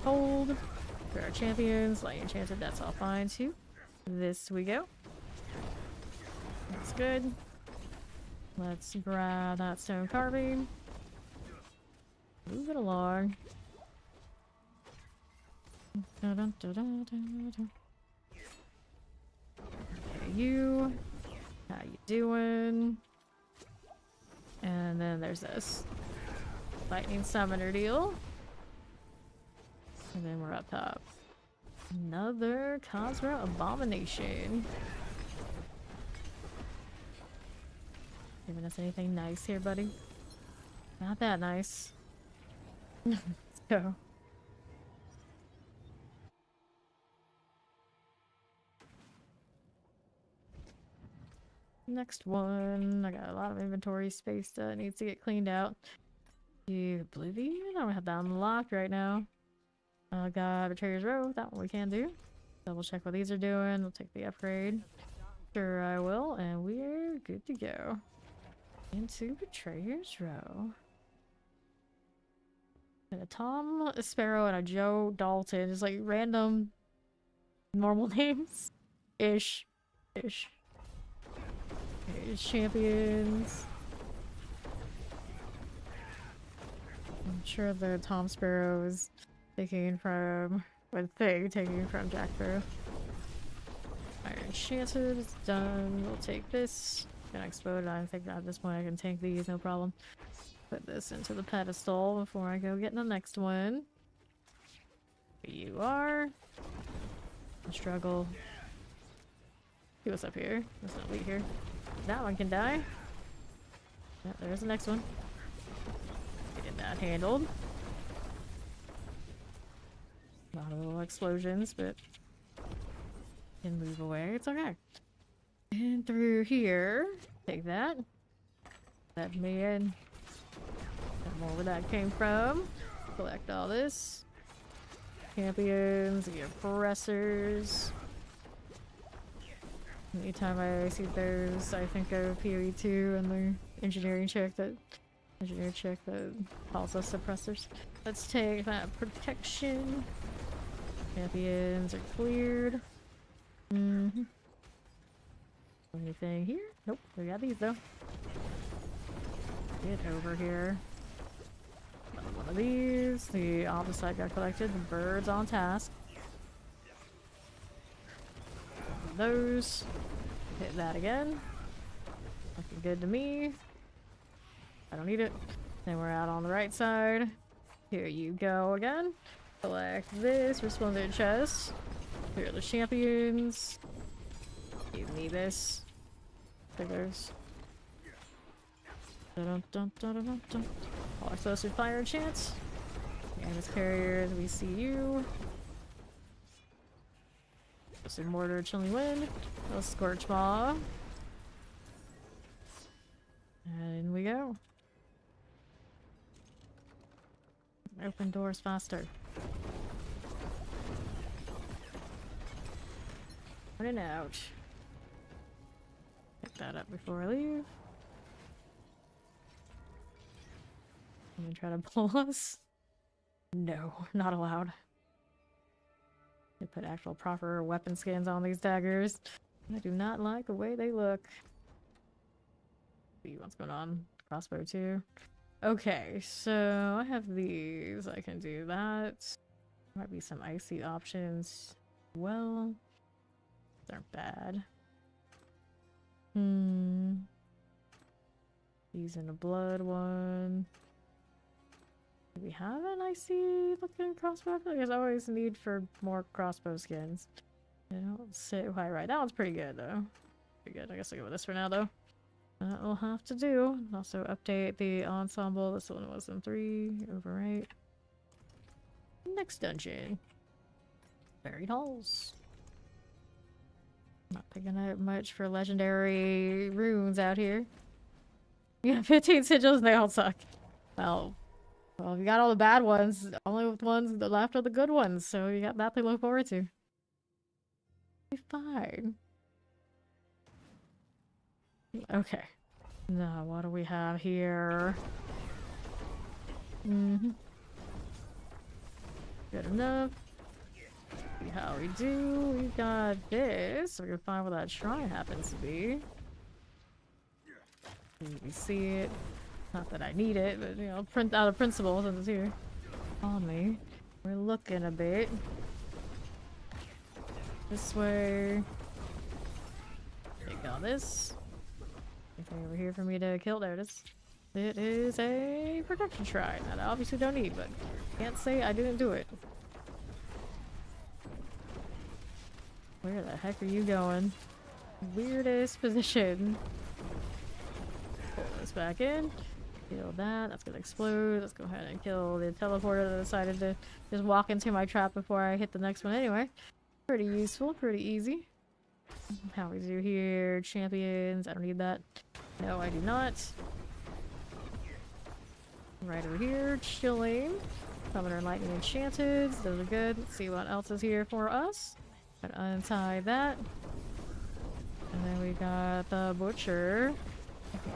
Speaker 1: Hold. For our champions. Light enchanted, that's all fine too. This we go. That's good. Let's grab that stone carving. Move it along. Okay, you. How you doing? And then there's this lightning summoner deal. And then we're up top. Another Cosmo Abomination. Giving us anything nice here, buddy? Not that nice. Let's go. Next one. I got a lot of inventory space that needs to get cleaned out. Oblivion? I don't have that unlocked right now. I got Betrayer's Row. That one we can do. Double check what these are doing. We'll take the upgrade. Sure I will. And we're good to go. Into Betrayer's Row. And a Tom Sparrow and a Joe Dalton. Just like random normal names. Ish. Champions. I'm sure the Tom Sparrow is taken from Jack Sparrow. Iron Enchanted is done. We'll take this. Gonna explode. I think at this point I can tank these, no problem. Put this into the pedestal before I go get the next one. Here you are. Struggle. See what's up here. There's no lead here. That one can die. Yep, there's the next one. Getting that handled. A lot of little explosions, but can move away. It's okay. And through here, take that. That man. Don't know where that came from. Collect all this. Champions, the oppressors. Anytime I see those, I think of PoE2 and the engineer check that calls us suppressors. Let's take that protection. Champions are cleared. Anything here? Nope, we got these though. Get over here. Another one of these. The opposite got collected. The birds on task. Those. Hit that again. Looking good to me. I don't need it. Then we're out on the right side. Here you go again. Collect this. Resplendent chest. Here are the champions. Give me this. Figures. All explosive fire chance. Canvas carriers, we see you. Explosive mortar, chilling wind. A scorch maw. And in we go. Open doors faster. In and out. Pick that up before I leave. I'm gonna try to pull us. No, not allowed. They put actual proper weapon skins on these daggers. I do not like the way they look. See what's going on. Crossbow too. Okay, so I have these. I can do that. Might be some icy options. Well, these aren't bad. Using a blood one. Do we have an icy looking crossbow? I feel like there's always a need for more crossbow skins. I don't sit quite right. That one's pretty good though. Pretty good. I guess I'll go with this for now though. That will have to do. Also update the ensemble. This one was in 3. Overwrite. Next dungeon. Buried halls. Not picking up much for legendary runes out here. Yeah, 15 sigils, they all suck. Well, you got all the bad ones. Only ones left are the good ones, so you got that to look forward to. Be fine. Okay. Now, what do we have here? Good enough. See how we do. We got this. We can find where that shrine happens to be. You see it. Not that I need it, but you know, print out of principle since it's here. On me. We're looking a bit. This way. Take all this. Anything over here for me to kill? There it is. It is a protection shrine that I obviously don't need, but can't say I didn't do it. Where the heck are you going? Weirdest position. Pull this back in. Kill that. That's gonna explode. Let's go ahead and kill the teleporter that decided to just walk into my trap before I hit the next one anyway. Pretty useful. Pretty easy. How we do here. Champions. I don't need that. No, I do not. Right over here. Chilling. Summoner Lightning Enchanted. Those are good. Let's see what else is here for us. Gotta untie that. And then we got the Butcher.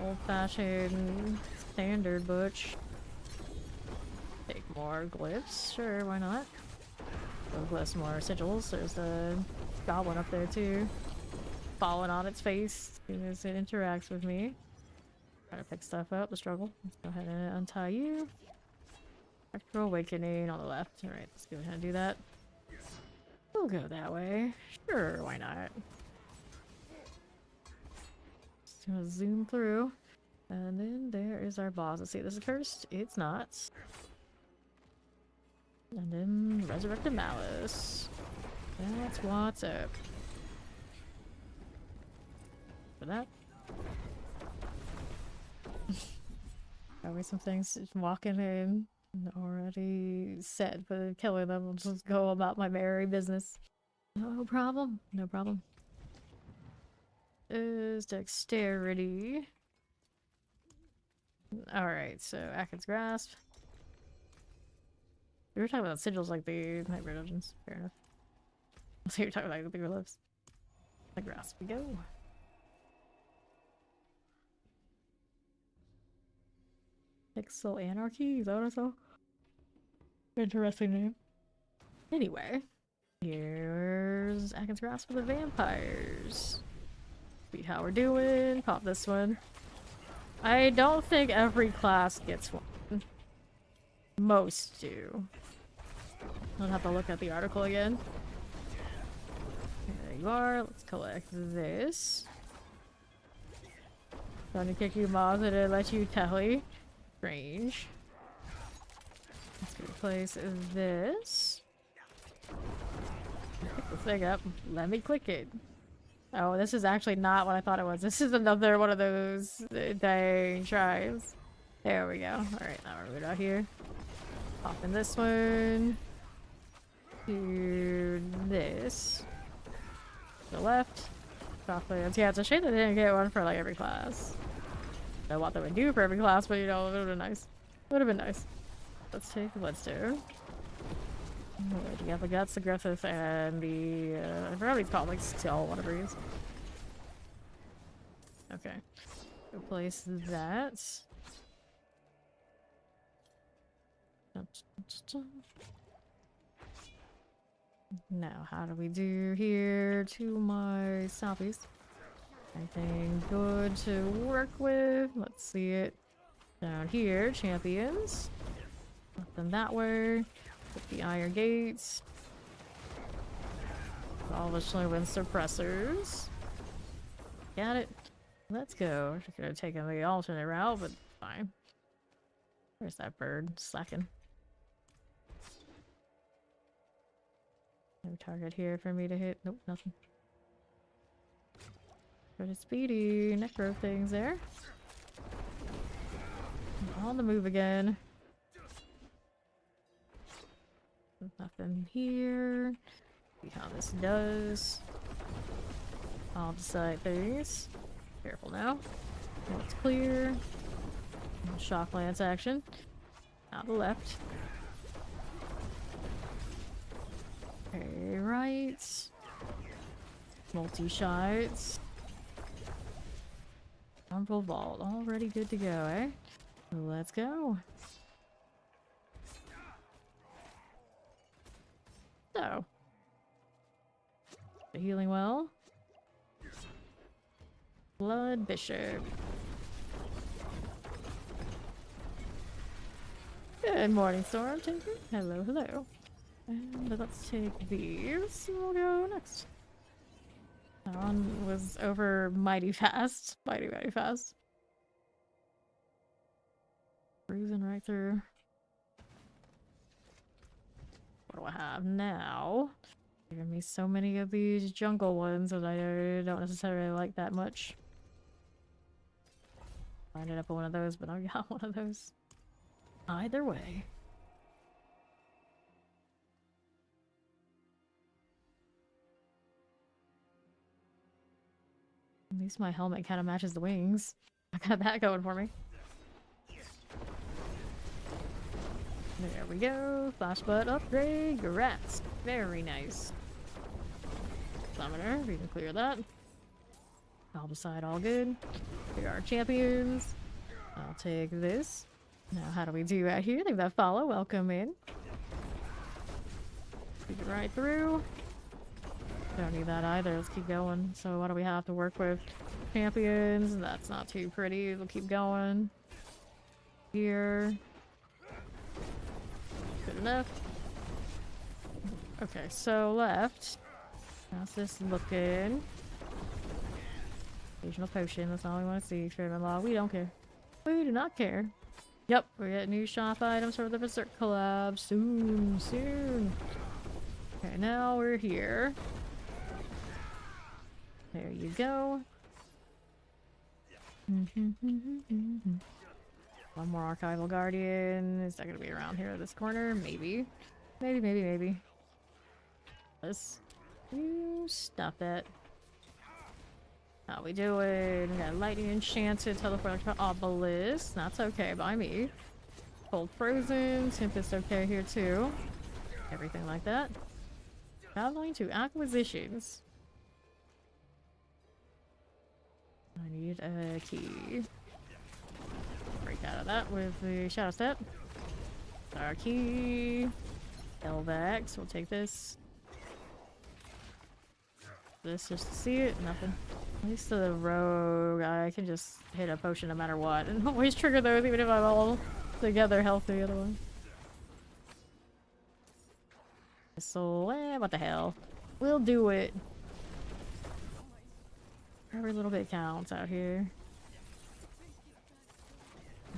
Speaker 1: Old-fashioned standard butch. Take more glyphs. Sure, why not? Go glyphs, more sigils. There's a goblin up there too. Falling on its face as soon as it interacts with me. Try to pick stuff up, the struggle. Let's go ahead and untie you. Spectral Awakening on the left. Alright, let's go ahead and do that. We'll go that way. Sure, why not? Just gonna zoom through. And then there is our boss. Let's see, this is cursed. It's not. And then Resurrected Malice. That's what's up. For that. Got me some things just walking in. Already set for killing them. I'll just go about my merry business. No problem. No problem. Is dexterity. Alright, so Akin's Grasp. We were talking about sigils like the Nightmare Dungeons. Fair enough. So you're talking about the bigger lips. The Grasp we go. Pixel Anarchy? Is that what I saw? Interesting name. Anyway. Here's Akin's Grasp for the vampires. See how we're doing. Pop this one. I don't think every class gets one. Most do. I'll have to look at the article again. There you are. Let's collect this. Trying to kick you mobs and it let you telly. Strange. Let's replace this. Pick the thing up. Let me click it. Oh, this is actually not what I thought it was. This is another one of those dang tries. There we go. Alright, now we're good out here. Pop in this one. To this. To the left. Chocolate. Yeah, it's a shame that they didn't get one for like every class. I know what they would do for every class, but you know, it would have been nice. Would have been nice. Let's take Bloodstone. You have the Guts, the Griffith, and the I forgot what he's called, like Still, whatever he is. Okay. Replace that. Now, how do we do here to my Southeast? Anything good to work with? Let's see it. Down here, champions. Put them that way. Put the iron gates. All the Shlowin suppressors. Got it. Let's go. I could have taken the alternate route, but fine. Where's that bird? Slacking. No target here for me to hit. Nope, nothing. Pretty speedy necro things there. On the move again. Nothing here. See how this does. I'll decide things. Careful now. Oh, it's clear. Shock lance action. Out the left. Okay, right. Multi-shots. Rumble vault. Already good to go, eh? Let's go. So. The healing well. Blood Bishop. Good morning, Storm Tinker. Hello, hello. And let's take these. We'll go next. That one was over mighty fast. Mighty fast. Cruising right through. What do I have now? Giving me so many of these jungle ones that I don't necessarily like that much. I ended up with one of those, but I got one of those. Either way. At least my helmet kind of matches the wings. I got that going for me. There we go. Flash butt upgrade. Grats. Very nice. Summoner. We can clear that. I'll decide all good. We are champions. I'll take this. Now, how do we do out here? Leave that follow. Welcome in. Keep it right through. Don't need that either. Let's keep going. So what do we have to work with? Champions. That's not too pretty. We'll keep going. Here. Good enough. Okay, so left. How's this looking? Occasional potion. That's all we want to see. Experiment law. We don't care. We do not care. Yep, we get new shop items for the Berserk collab soon. Okay, now we're here. There you go. One more Archival Guardian. Is that gonna be around here at this corner? Maybe. Maybe. Let's stop it. How we doing? We got lightning enchanted, teleport obelisk. That's okay by me. Cold frozen, tempest okay here too. Everything like that. Traveling to acquisitions. I need a key. Break out of that with the shadow step. Our key. Elvax. We'll take this. This just to see it. Nothing. At least the rogue, I can just hit a potion no matter what, and always trigger those even if I'm all together healthy otherwise. So, what the hell? We'll do it. Every little bit counts out here.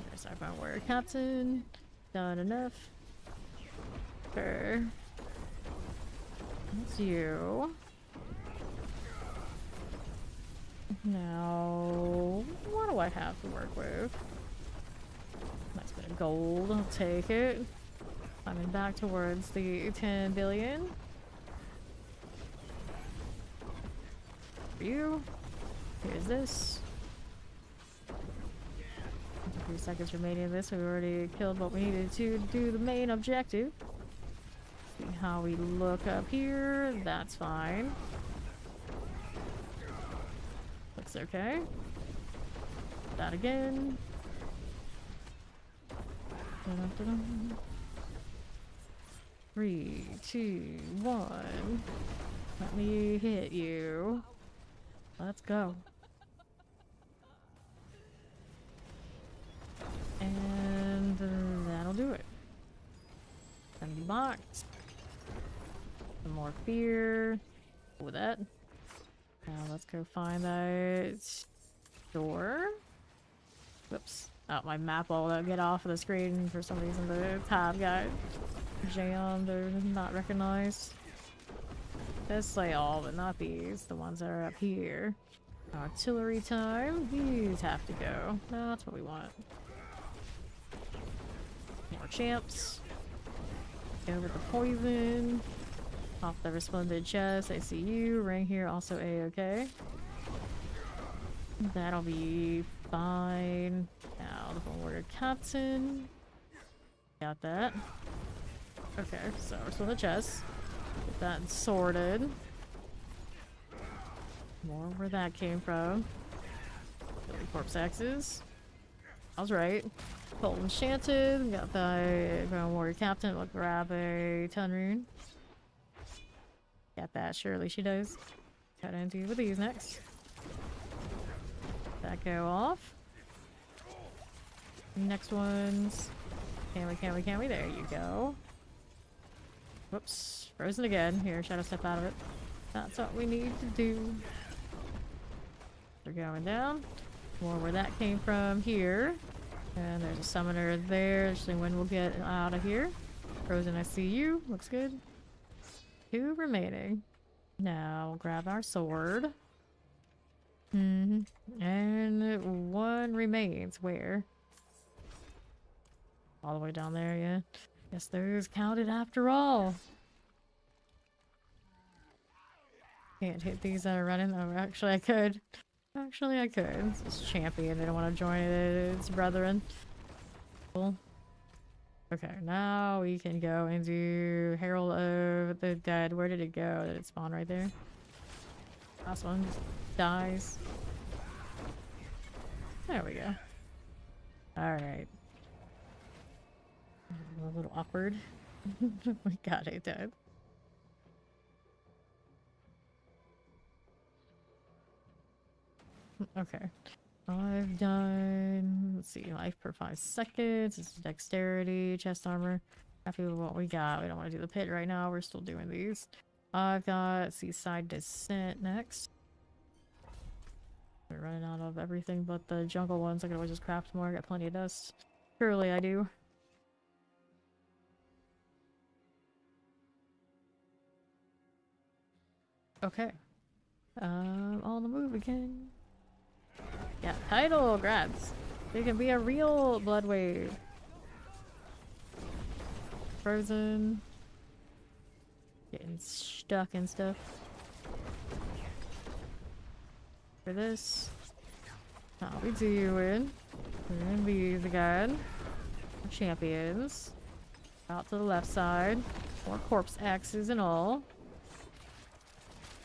Speaker 1: There's our bone warrior captain. Done enough. Sure. That's you. Now, what do I have to work with? Nice bit of gold. I'll take it. Climbing back towards the 10 billion. For you. Here's this. 3 seconds remaining in this. We've already killed what we needed to do the main objective. See how we look up here. That's fine. Looks okay. That again. Dun-dun-dun-dun. 3, 2, 1. Let me hit you. Let's go. And that'll do it. Empty box. Some more fear. With that. Now let's go find that door. Whoops. Oh, my map will get off of the screen for some reason. The tab got jammed or not recognized. Let's slay all, but not these. The ones that are up here. Artillery time. These have to go. No, that's what we want. More champs. Go with the poison. Off the resplendent chest. I see you. Ring here also A-okay. That'll be fine. Now the forward captain. Got that. Okay, so we're still the chest. Get that sorted. More where that came from. Billy corpse axes. I was right. Cold enchanted. Got the Ground Warrior Captain. We'll grab a ton rune. Got that. Surely she does. Got into with these next. That go off. Next ones. Can we? There you go. Whoops. Frozen again. Here, shadow step out of it. That's what we need to do. They're going down. More where that came from here. And there's a summoner there. Actually, when we'll get out of here. Frozen, I see you. Looks good. 2 remaining. Now we'll grab our sword. And 1 remains. Where? All the way down there, yeah. Guess those counted after all. Can't hit these that are running. Oh, actually I could. Actually I could. This is champion. They don't want to join its brethren. Cool. Okay, now we can go and do Herald of the Dead. Where did it go? Did it spawn right there? Last one dies. There we go. Alright. A little awkward. We got it dead. Okay. I've done, let's see, life per 5 seconds. This is dexterity, chest armor. Happy with what we got. We don't want to do the pit right now. We're still doing these. I've got seaside descent next. We're running out of everything but the jungle ones. I can always just craft more. I got plenty of dust. Surely I do. Okay. On the move again. Yeah, title, grabs. It can be a real blood wave. Frozen. Getting stuck and stuff. For this. How we doing? We're gonna be the guide. Champions. Out to the left side. More corpse axes and all.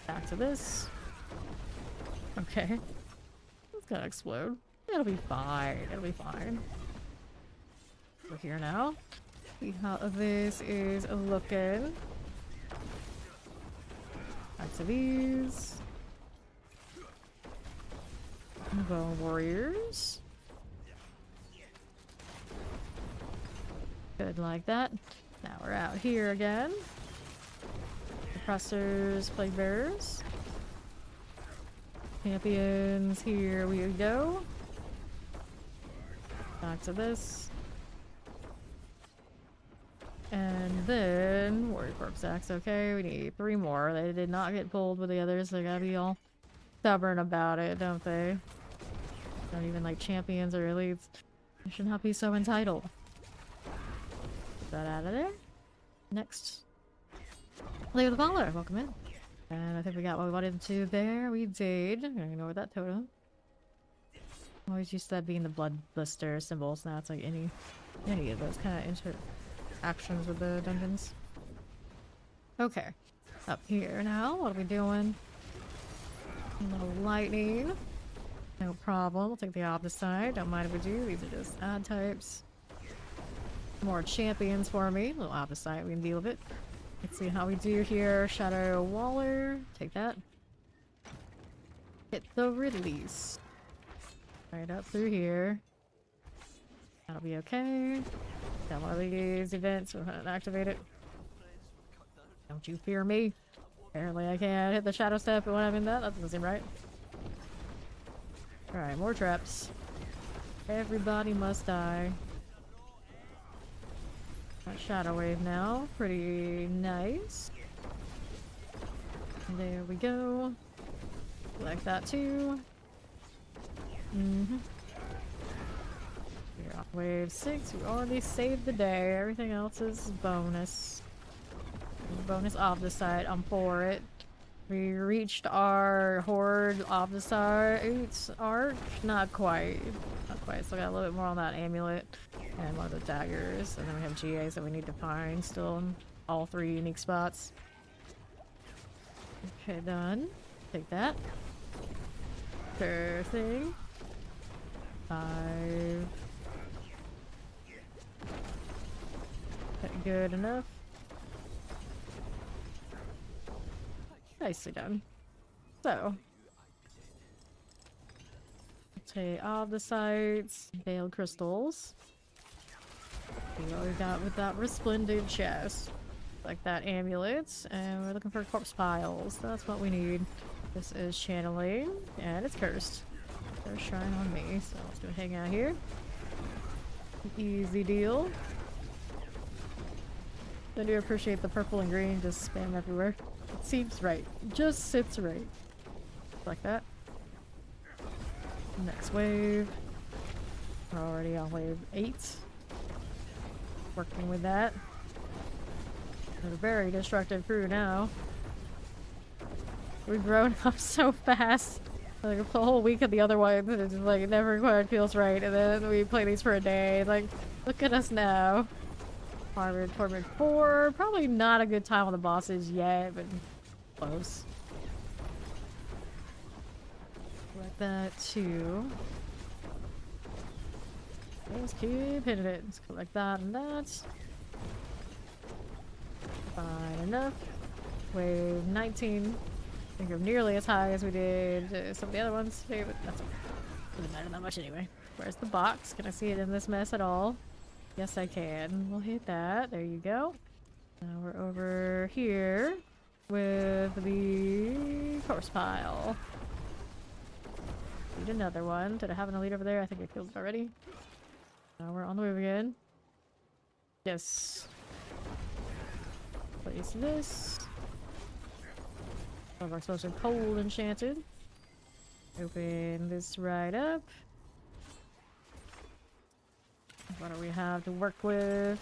Speaker 1: Back to this. Okay. It's gonna explode. It'll be fine. It'll be fine. We're here now. See how this is looking. Back to these. Bone warriors. Good like that. Now we're out here again. Oppressors, plague bearers. Champions, here we go. Back to this. And then Warrior Corpse Axe. Okay, we need 3 more. They did not get pulled with the others. They gotta be all stubborn about it, don't they? Not even like champions or elites. They should not be so entitled. Get that out of there. Next. Lay of the Baller, welcome in. And I think we got what we wanted to there. We did. I'm gonna ignore that totem. Always used to that being the blood blister symbols. Now it's like any of those kind of interactions with the dungeons. Okay, up here now. What are we doing? A little lightning. No problem. We'll take the opposite side. Don't mind if we do. These are just odd types. More champions for me. A little opposite side. We can deal with it. Let's see how we do here. Shadow Waller. Take that. Hit the release. Right up through here. That'll be okay. Got one of these events. We'll activate it. Don't you fear me. Apparently I can't hit the shadow step when I'm in that. That doesn't seem right. Alright, more traps. Everybody must die. Got shadow wave now. Pretty nice. There we go. Like that too. Mm-hmm. We're on wave 6. We already saved the day. Everything else is bonus. Bonus off the side. I'm for it. We reached our horde off the side arc. Not quite. Not quite. Still got a little bit more on that amulet. And one of the daggers. And then we have GAs that we need to find still in all 3 unique spots. Okay, done. Take that. Sure thing. 5. Good enough. Nicely done. So, take all the sites, veiled crystals. See what we got with that resplendent chest. Like that amulet, and we're looking for corpse piles. That's what we need. This is channeling, and it's cursed. They're shrine on me, so let's go hang out here. Easy deal. I do appreciate the purple and green just spam everywhere. It seems right. It just sits right. Like that. Next wave. We're already on wave 8. Working with that. We're a very destructive crew now. We've grown up so fast. Like the whole week of the other ones, and it's just like it never quite feels right. And then we play these for a day. Like, look at us now. Torment 4. Probably not a good time on the bosses yet, but close. Like that too. Let's keep hitting it. Let's go like that and that. Fine enough. Wave 19. I think we're nearly as high as we did some of the other ones. Maybe, but that's okay. Doesn't matter that much anyway. Where's the box? Can I see it in this mess at all? Yes, I can. We'll hit that. There you go. Now we're over here with the corpse pile. Need another one. Did I have an elite over there? I think I killed it already. Now we're on the move again. Yes. Place this. Some of our explosive cold enchanted. Open this right up. What do we have to work with?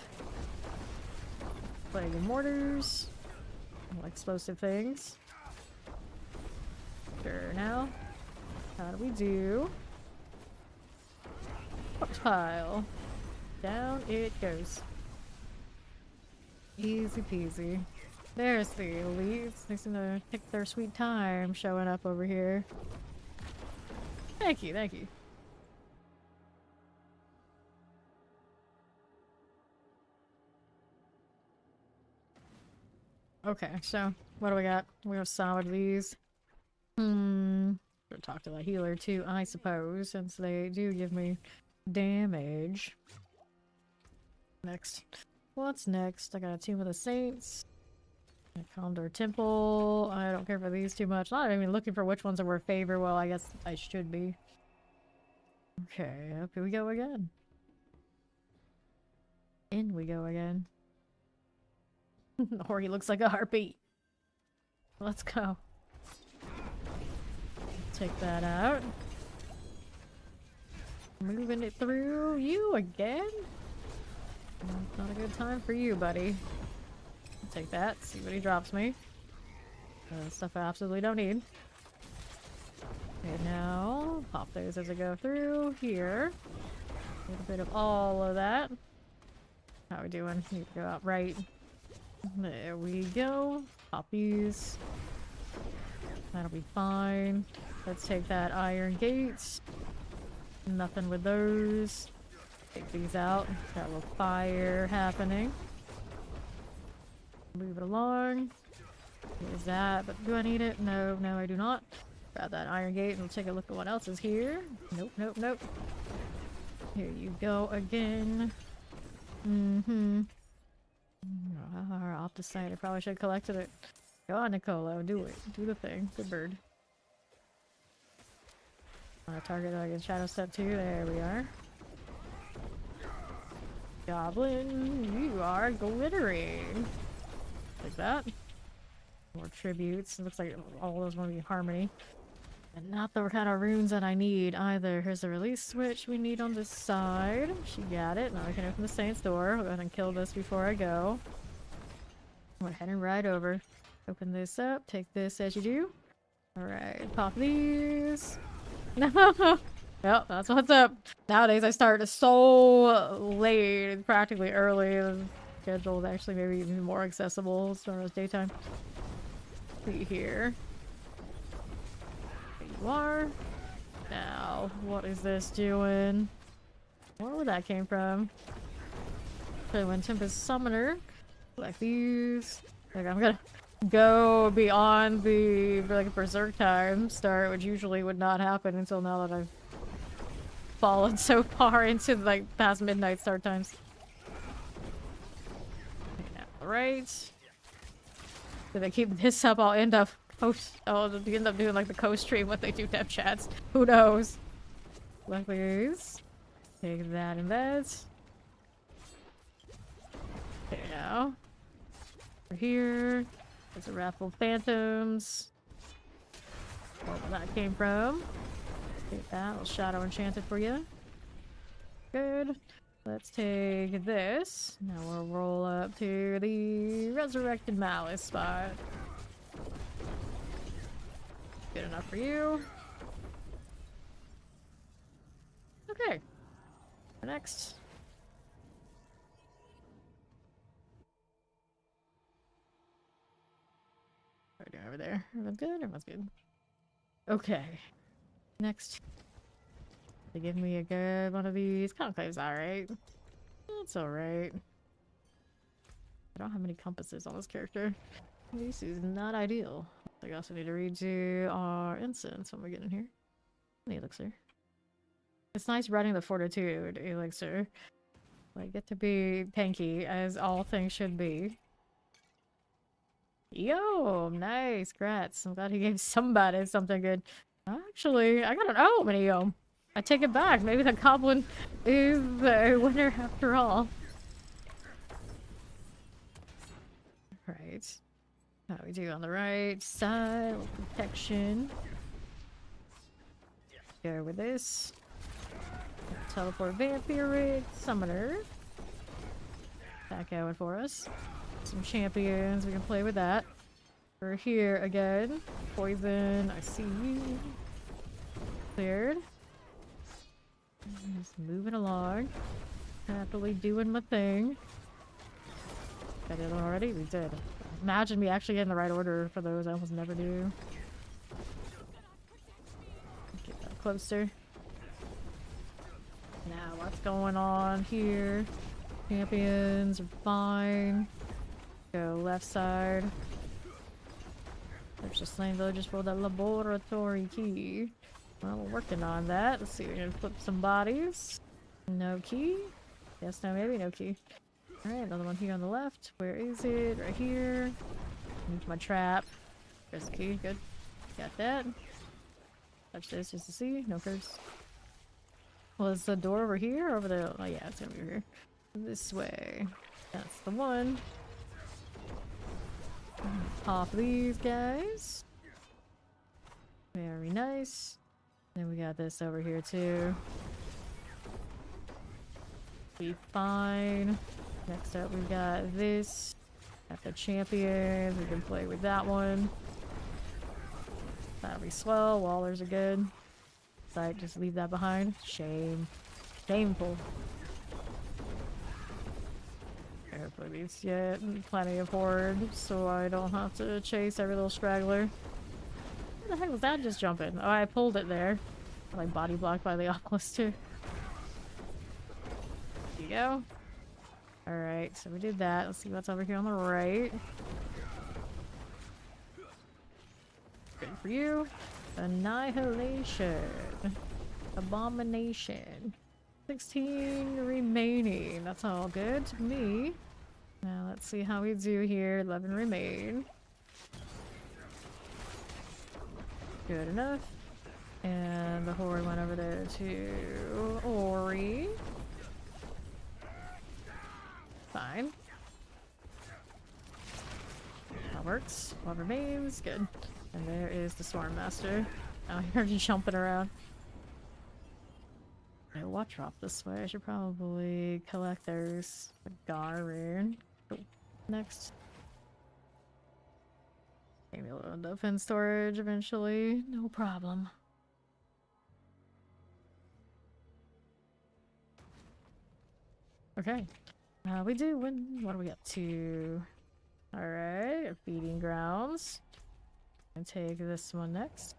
Speaker 1: Plague and mortars. Like explosive things. Sure now. How do we do? Corpse pile. Down it goes. Easy peasy. There's the elites. They seem to take their sweet time showing up over here. Thank you, thank you. Okay, so what do we got? We have solid these. Should talk to that healer too, I suppose, since they do give me damage. Next. What's next? I got a Tomb of the Saints. A Condor Temple. I don't care for these too much. Not even looking for which ones are worth favor. Well, I guess I should be. Okay, up here we go again. In we go again. Or he looks like a heartbeat. Let's go. Take that out. Moving it through you again? Not a good time for you, buddy. I'll take that, see what he drops me. Stuff I absolutely don't need. Okay, now pop those as I go through here. A little bit of all of that. How are we doing? Need to go out right. There we go. Pop these. That'll be fine. Let's take that iron gate. Nothing with those. Take these out. Got a little fire happening. Move it along. What is that? But do I need it? No, no, I do not. Grab that iron gate and we'll take a look at what else is here. Nope, nope, nope. Here you go again. Mm-hmm. Our opticite. I probably should have collected it. Go on, Nicolo. Do it. Do the thing. Good bird. Target that I can shadow step to. There we are. Goblin, you are glittering. Like that. More tributes. It looks like all those want to be harmony. And not the kind of runes that I need either. Here's the release switch we need on this side. She got it. Now I can open the Saint's door. We'll go ahead and kill this before I go. We're heading right over. Open this up. Take this as you do. Alright, pop these. No! Yep, that's what's up. Nowadays I start so late, practically early. The schedule is actually maybe even more accessible as far as daytime. See here. There you are. Now, what is this doing? Where that came from? Okay, when Tempest Summoner. Like these. Like I'm gonna go beyond the like berserk time start, which usually would not happen until now that I've fallen so far into like past midnight start times. Alright. If I keep this up, I'll end up I'll end up doing like the co-stream what they do dev chats. Who knows? Luckily, take that and that. Okay, now. We're here. There's a raffle of phantoms. Where that came from. Take that. I'll shadow enchanted for you. Good. Let's take this. Now we'll roll up to the resurrected malice spot. Good enough for you. Okay. Next. What do I do over there? Everyone's good? Everyone's good. Okay. Next. They give me a good one of these. Conclave's alright. That's alright. I don't have many compasses on this character. This is not ideal. I also need to read to our incense when we get in here. The elixir. It's nice running the fortitude elixir. I get to be tanky, as all things should be. Yo, nice, grats. I'm glad he gave somebody something good. Actually, I got an ohm. I take it back. Maybe the goblin is the winner after all. Right. How we do on the right side? Protection. Go with this. Teleport vampiric summoner. Back going for us. Some champions. We can play with that. We're here again. Poison. I see you. Cleared. Just moving along. Happily doing my thing. Got it already? We did. Imagine me actually getting the right order for those. I almost never do. Get that closer. Now, what's going on here? Champions are fine. Go left side. There's just slain villagers for the laboratory key. Well, we're working on that. Let's see, we're gonna flip some bodies. No key. Yes, no, maybe no key. Alright, another one here on the left. Where is it? Right here. Need my trap. There's the key. Good. Got that. Touch this just to see. No curse. Was the door over here or over there? Oh yeah, it's gonna be over here. This way. That's the one. Pop these guys. Very nice. Then we got this over here too. Be fine. Next up we've got this. Got the champion. We can play with that one. That'll be swell. Wallers are good. Site, just leave that behind. Shame. Shameful. Hopefully these get plenty of horde, so I don't have to chase every little straggler. Where the heck was that just jumping? Oh, I pulled it there. Like body blocked by the obelisk too. There you go. Alright, so we did that. Let's see what's over here on the right. Good for you. Annihilation. Abomination. 16 remaining. That's all good to me. Now let's see how we do here. 11 remain. Good enough. And the horde went over there to Ori. Fine. That works. 12 remains. Good. And there is the Storm Master. I heard you jumping around. Okay, watch drop this way. I should probably collect those. Gar rune. Cool. Next. Maybe a little defense storage eventually. No problem. Okay. We do win. What are we up to? Alright, feeding grounds. And take this one next.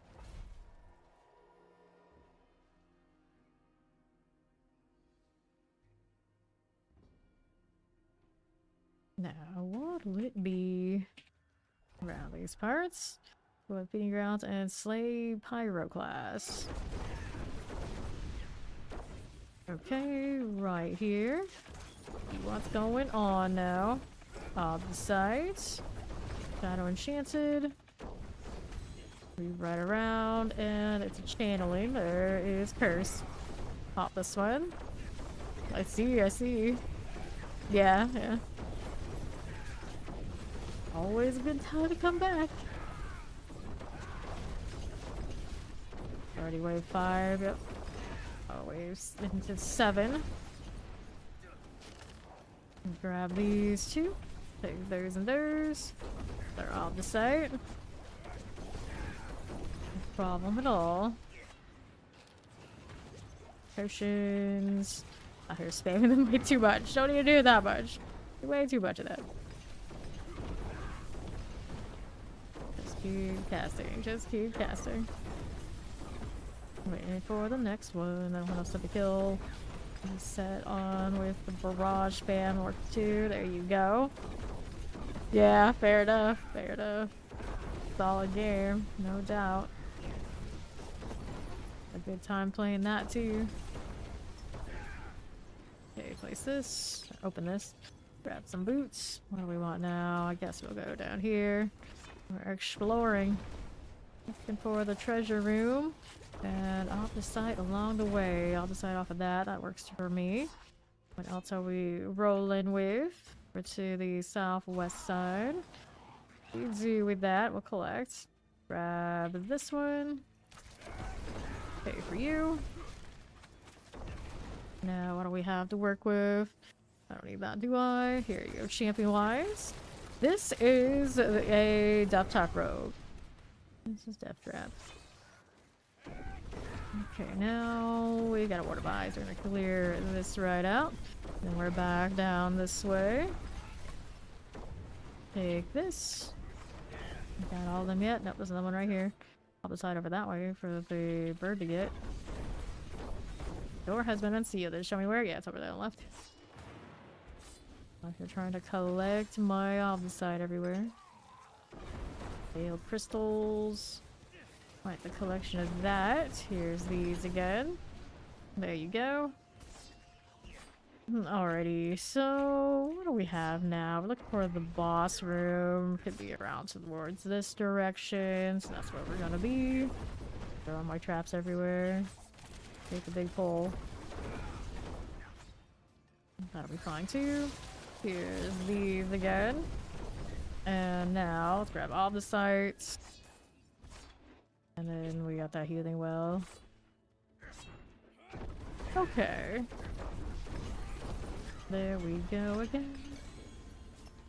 Speaker 1: Now, what would it be around these parts? What feeding grounds and slay pyroclast. Okay, right here. See what's going on now. Besides, Shadow Enchanted. Move right around, and it's a channeling. There is Curse. Pop this one. I see, I see. Yeah, yeah. Always a good time to come back. Already wave 5, yep. Oh, waves into 7. Grab these 2. Take those and those. They're off the site. No problem at all. Potions. I hear spamming them way too much. Don't need to do that much. Way too much of that. Just keep casting. Just keep casting. Waiting for the next one. I don't have stuff to kill. Set on with the barrage spam or 2. There you go. Yeah, fair enough. Fair enough. Solid game, no doubt. A good time playing that too. Okay, place this. Open this. Grab some boots. What do we want now? I guess we'll go down here. We're exploring. Looking for the treasure room. And off the site along the way. I'll decide off of that. That works for me. What else are we rolling with? We're to the southwest side. We do with that. We'll collect. Grab this one. Pay for you. Now, what do we have to work with? I don't need that, do I? Here you go, champion-wise. This is a Death Trap Rogue. This is Death Trap. Okay, now we got a water buys. We're gonna clear this right out. Then we're back down this way. Take this. Got all of them yet? Nope, there's another one right here. I'll decide over that way for the bird to get. Door has been unsealed. Show me where? Yeah, it's over there on the left. If you're trying to collect my Obside everywhere. Failed crystals. Right, the collection of that. Here's these again. There you go. Alrighty, so what do we have now? We're looking for the boss room. Could be around towards this direction, so that's where we're gonna be. Throw my traps everywhere. Take a big pull. That'll be fine too. Here's these again. And now let's grab all the sites. And then we got that healing well. Okay. There we go again.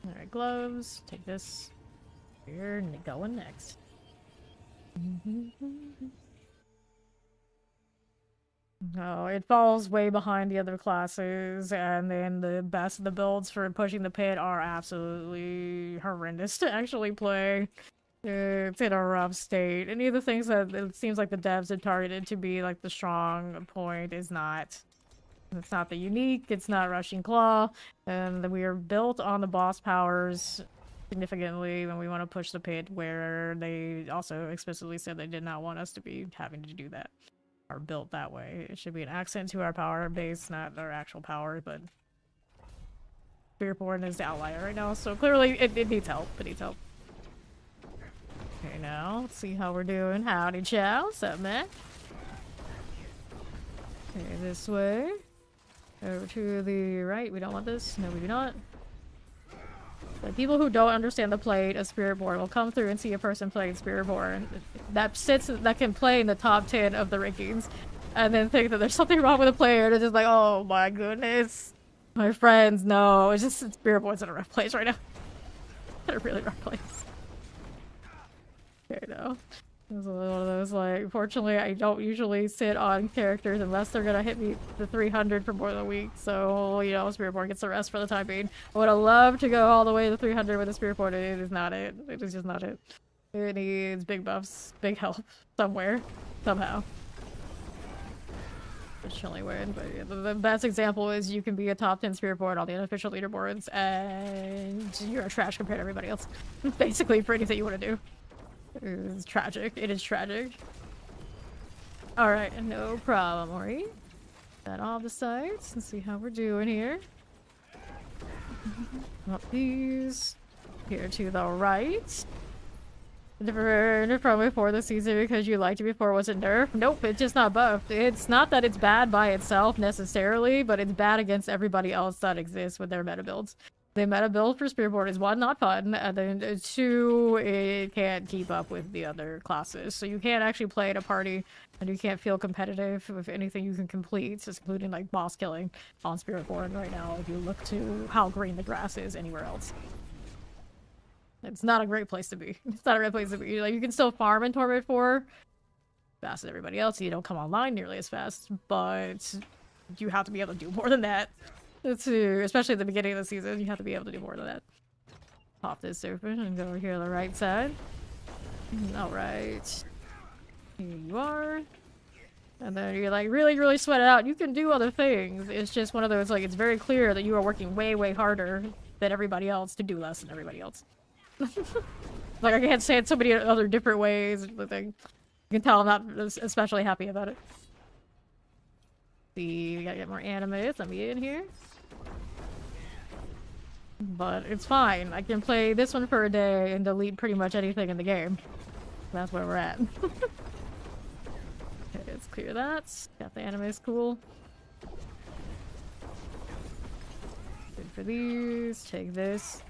Speaker 1: Alright, gloves. Take this. We're going next. No, it falls way behind the other classes, and then the best of the builds for pushing the pit are absolutely horrendous to actually play. It's in a rough state. Any of the things that it seems like the devs have targeted to be like the strong point is not. It's not the unique, it's not Rushing Claw, and we are built on the boss powers significantly when we want to push the pit, where they also explicitly said they did not want us to be having to do that. Are built that way. It should be an accent to our power base, not our actual power, but Spiritborn is the outlier right now, so clearly it needs help. It needs help. Okay, now, let's see how we're doing. Howdy, chow. What's up, man? Okay, this way. Over to the right. We don't want this. No, we do not. The people who don't understand the play of Spiritborn will come through and see a person playing Spiritborn that can play in the top 10 of the rankings, and then think that there's something wrong with the player. They're just like, oh my goodness, my friends, no, it's just Spiritborn's in a rough place right now. In a really rough place. Okay, no. This is one of those, like, fortunately, I don't usually sit on characters unless they're gonna hit me the 300 for more than a week, so, you know, Spiritborn gets the rest for the time being. I would have loved to go all the way to 300 with a Spiritborn, it is not it. It is just not it. It needs big buffs, big help, somewhere, somehow. Fortunately win, but yeah, the best example is you can be a top 10 Spiritborn on the unofficial leaderboards, and you're a trash compared to everybody else. Basically, for anything you want to do. It is tragic. It is tragic. Alright, no problem, Ori. That all the sides and see how we're doing here. Up these. Here to the right. Different from before the season because you liked it before, was it nerfed? Nope, it's just not buffed. It's not that it's bad by itself necessarily, but it's bad against everybody else that exists with their meta builds. The meta build for Spiritborn is 1, not fun, and then 2, it can't keep up with the other classes. So you can't actually play at a party, and you can't feel competitive with anything you can complete, including like boss killing on Spiritborn right now if you look to how green the grass is anywhere else. It's not a great place to be. It's not a great place to be. Like, you can still farm in Torment 4 fast as everybody else. You don't come online nearly as fast, but you have to be able to do more than that. Especially at the beginning of the season, you have to be able to do more than that. Pop this open and go over here on the right side. Alright. Here you are. And then you're like, really sweat it out. You can do other things. It's just one of those, like, it's very clear that you are working way harder than everybody else to do less than everybody else. Like, I can't say it so many other different ways. You can tell I'm not especially happy about it. See, we gotta get more animes. Let me in here. But it's fine. I can play this one for a day and delete pretty much anything in the game. That's where we're at. Okay, let's clear that. Got the animes, cool. Good for these. Take this.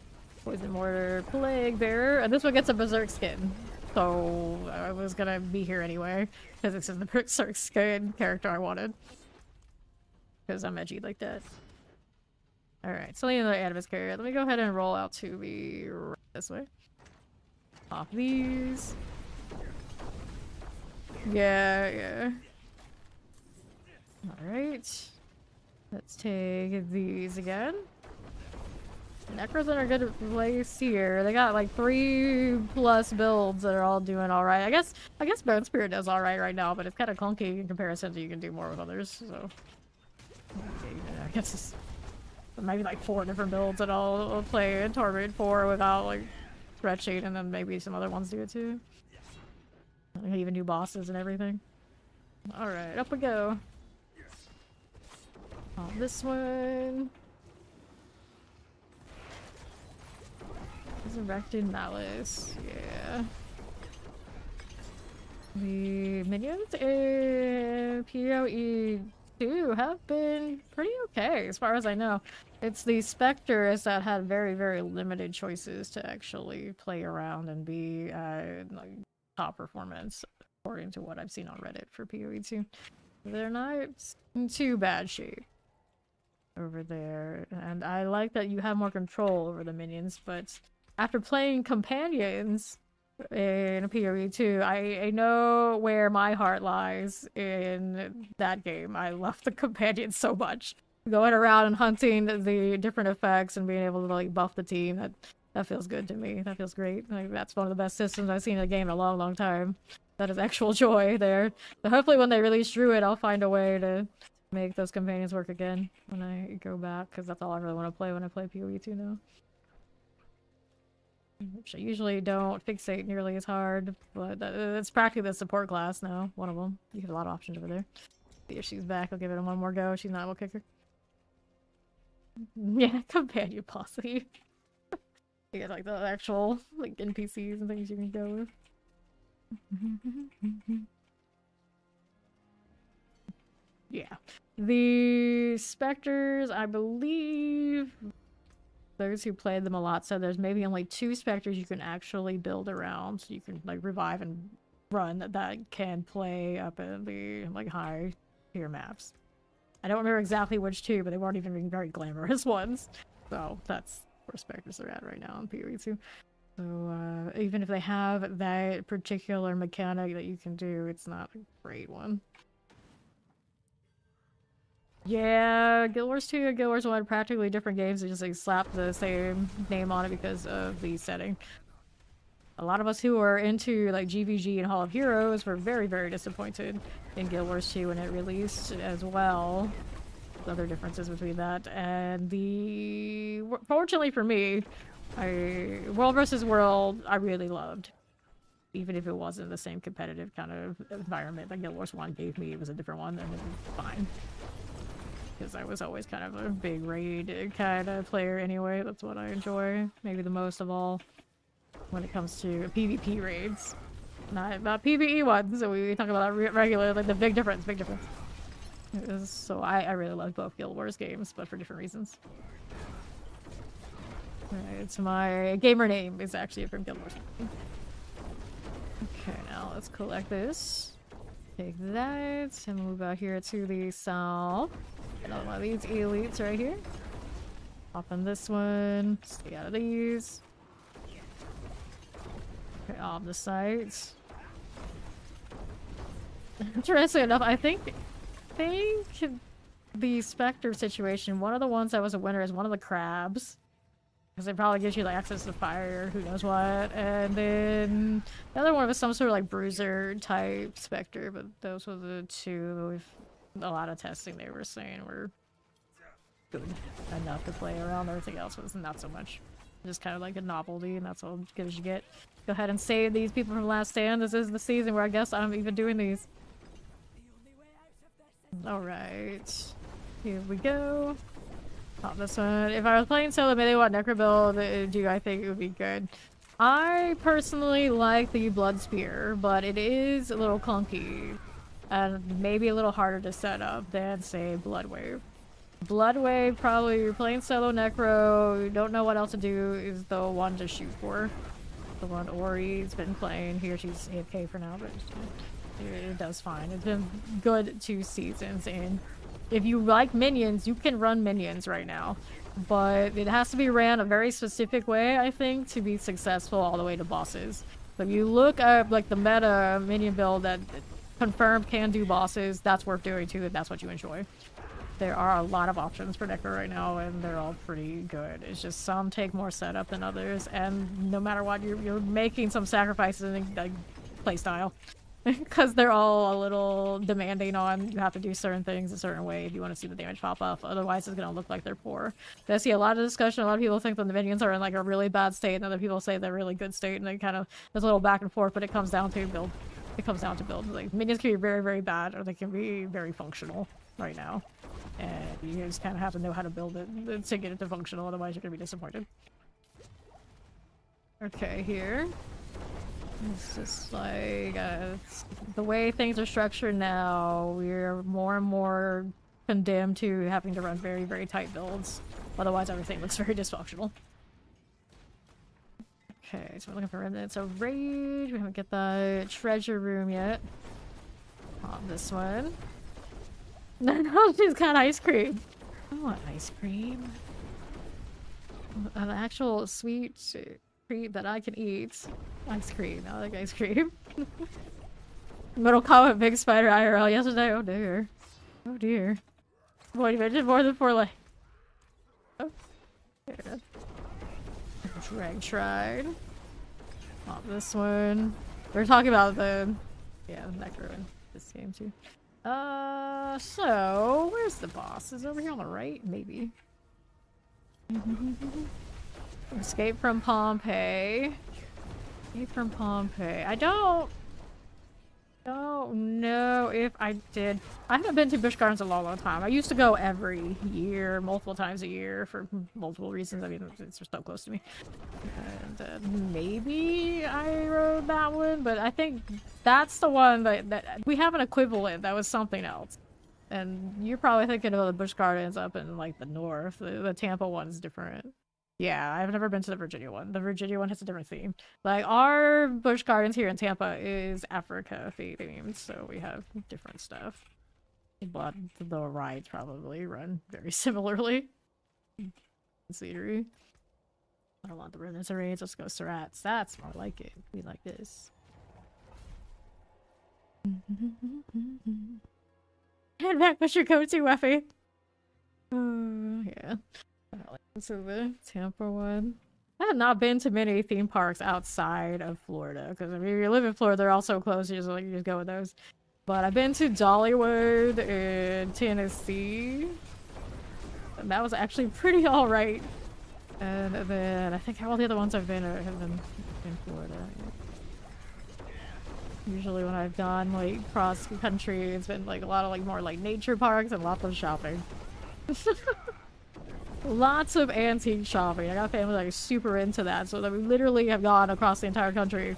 Speaker 1: Poison Mortar, Plague Bearer, and this one gets a Berserk skin. So I was gonna be here anyway, because it's in the Berserk skin character I wanted. Because I'm edgy like that. Alright, so another animus carrier. Let me go ahead and roll out to the right this way. Off these. Yeah. Alright. Let's take these again. Necros in a good place here. They got like 3+ builds that are all doing alright. I guess Bone Spirit does alright right now, but it's kind of clunky in comparison to you can do more with others, so. I guess it's maybe like 4 different builds that I'll play in Torment 4 without like Spreadsheet, and then maybe some other ones do it too. Even new bosses and everything. Alright, up we go. On this one. Resurrected Malice, yeah. The minions in PoE 2 have been pretty okay, as far as I know. It's the Spectres that had very limited choices to actually play around and be like top performance, according to what I've seen on Reddit for PoE 2. They're not in too bad shape over there, and I like that you have more control over the minions, but after playing companions, in PoE 2. I know where my heart lies in that game. I love the companions so much. Going around and hunting the different effects and being able to like buff the team, that feels good to me. That feels great. Like that's one of the best systems I've seen in a game in a long, long time. That is actual joy there. So hopefully when they release Druid, I'll find a way to make those companions work again when I go back, because that's all I really want to play when I play PoE 2 now. Which I usually don't fixate nearly as hard, but it's practically the support class now. One of them. You have a lot of options over there. See if she's back. I'll give it one more go. If she's not, we'll kick her. Yeah, companion posse. You get like the actual like NPCs and things you can go with. Yeah. The specters, I believe those who played them a lot said there's maybe only 2 specters you can actually build around. So you can like revive and run that can play up in the like high tier maps. I don't remember exactly which 2, but they weren't even very glamorous ones. So that's where specters are at right now in PoE 2. So even if they have that particular mechanic that you can do, it's not a great one. Yeah, Guild Wars 2 and Guild Wars 1 are practically different games. They just like slap the same name on it because of the setting. A lot of us who are into like GVG and Hall of Heroes were very, very disappointed in Guild Wars 2 when it released as well. Other differences between that and the... Fortunately for me, World vs. World I really loved. Even if it wasn't the same competitive kind of environment that Guild Wars 1 gave me, it was a different one and it was fine. Because I was always kind of a big raid kind of player anyway. That's what I enjoy maybe the most of all when it comes to PvP raids. Not PvE ones, so we talk about that regularly, like the big difference. So I really love both Guild Wars games, but for different reasons. Right, so my gamer name is actually from Guild Wars. Okay, now let's collect this. Take that, and move out here to the south. Another one of these elites right here. Hop on this one. Stay out of these. Okay, off the sight. Interesting enough, I think the Spectre situation, one of the ones that was a winner is one of the crabs. Because it probably gives you like access to fire, who knows what. And then the other one was some sort of like bruiser type Spectre, but those were the 2 with a lot of testing they were saying were good enough to play around. Everything else was not so much. Just kind of like a novelty, and that's all good as you get. Go ahead and save these people from Last Stand. This is the season where I guess I'm even doing these. Alright. Here we go. Pop this one. If I was playing solo melee what Necro build do I think it would be good? I personally like the Blood Spear, but it is a little clunky. And maybe a little harder to set up than, say, Blood Wave. Blood Wave, probably you're playing solo Necro, you don't know what else to do, is the one to shoot for. The one Ori's been playing. Here she's AFK for now, but it does fine. It's been good 2 seasons, and if you like minions, you can run minions right now. But it has to be ran a very specific way, I think, to be successful all the way to bosses. So if you look at like the meta minion build that confirmed can do bosses, that's worth doing too, if that's what you enjoy. There are a lot of options for Necro right now, and they're all pretty good. It's just some take more setup than others, and no matter what, you're making some sacrifices in like playstyle. Because they're all a little demanding on you have to do certain things a certain way if you want to see the damage pop up. Otherwise, it's going to look like they're poor. I see a lot of discussion. A lot of people think that the minions are in like a really bad state, and other people say they're really good state, and they kind of there's a little back and forth. But it comes down to build. It comes down to build. Like minions can be very, very bad, or they can be very functional right now, and you just kind of have to know how to build it to get it to functional. Otherwise, you're going to be disappointed. Okay, here. It's just like the way things are structured now, we're more and more condemned to having to run very, very tight builds. Otherwise, everything looks very dysfunctional. Okay, so we're looking for remnants of rage. We haven't got the treasure room yet. On this one. No, she's got ice cream. I want ice cream. An actual sweet treat that I can eat. Ice cream. I like ice cream. Mortal Kombat Big Spider IRL yesterday. Oh dear. Oh dear. Boy, you mentioned more than 4 legs. Oh. Yeah. Drag tried. Not this one. We're talking about the... Yeah, necro in this game too. So... Where's the boss? Is it over here on the right? Maybe. Escape from Pompeii. Escape from Pompeii. I don't know if I did. I haven't been to Busch Gardens in a long time. I used to go every year, multiple times a year for multiple reasons. I mean, it's just so close to me. And maybe I rode that one, but I think that's the one that we have an equivalent that was something else. And you're probably thinking of the Busch Gardens up in like the north. The Tampa one is different. Yeah, I've never been to the Virginia one. The Virginia one has a different theme. Like, our Busch Gardens here in Tampa is Africa themed, so we have different stuff. But the rides probably run very similarly. Scenery. I don't want the Renaissance raids. Let's go Surats. That's more like it. We like this. Head back, what's your go-to, Weffy? Yeah. This is the Tampa one. I have not been to many theme parks outside of Florida, because I mean, if you live in Florida, they're all so close, you just go with those. But I've been to Dollywood in Tennessee, and that was actually pretty alright. And then I think all the other ones I've been have been in Florida. Usually when I've gone like cross country, it's been like a lot of like more like nature parks and lots of shopping. Lots of antique shopping. I got a family that is super into that, so that we literally have gone across the entire country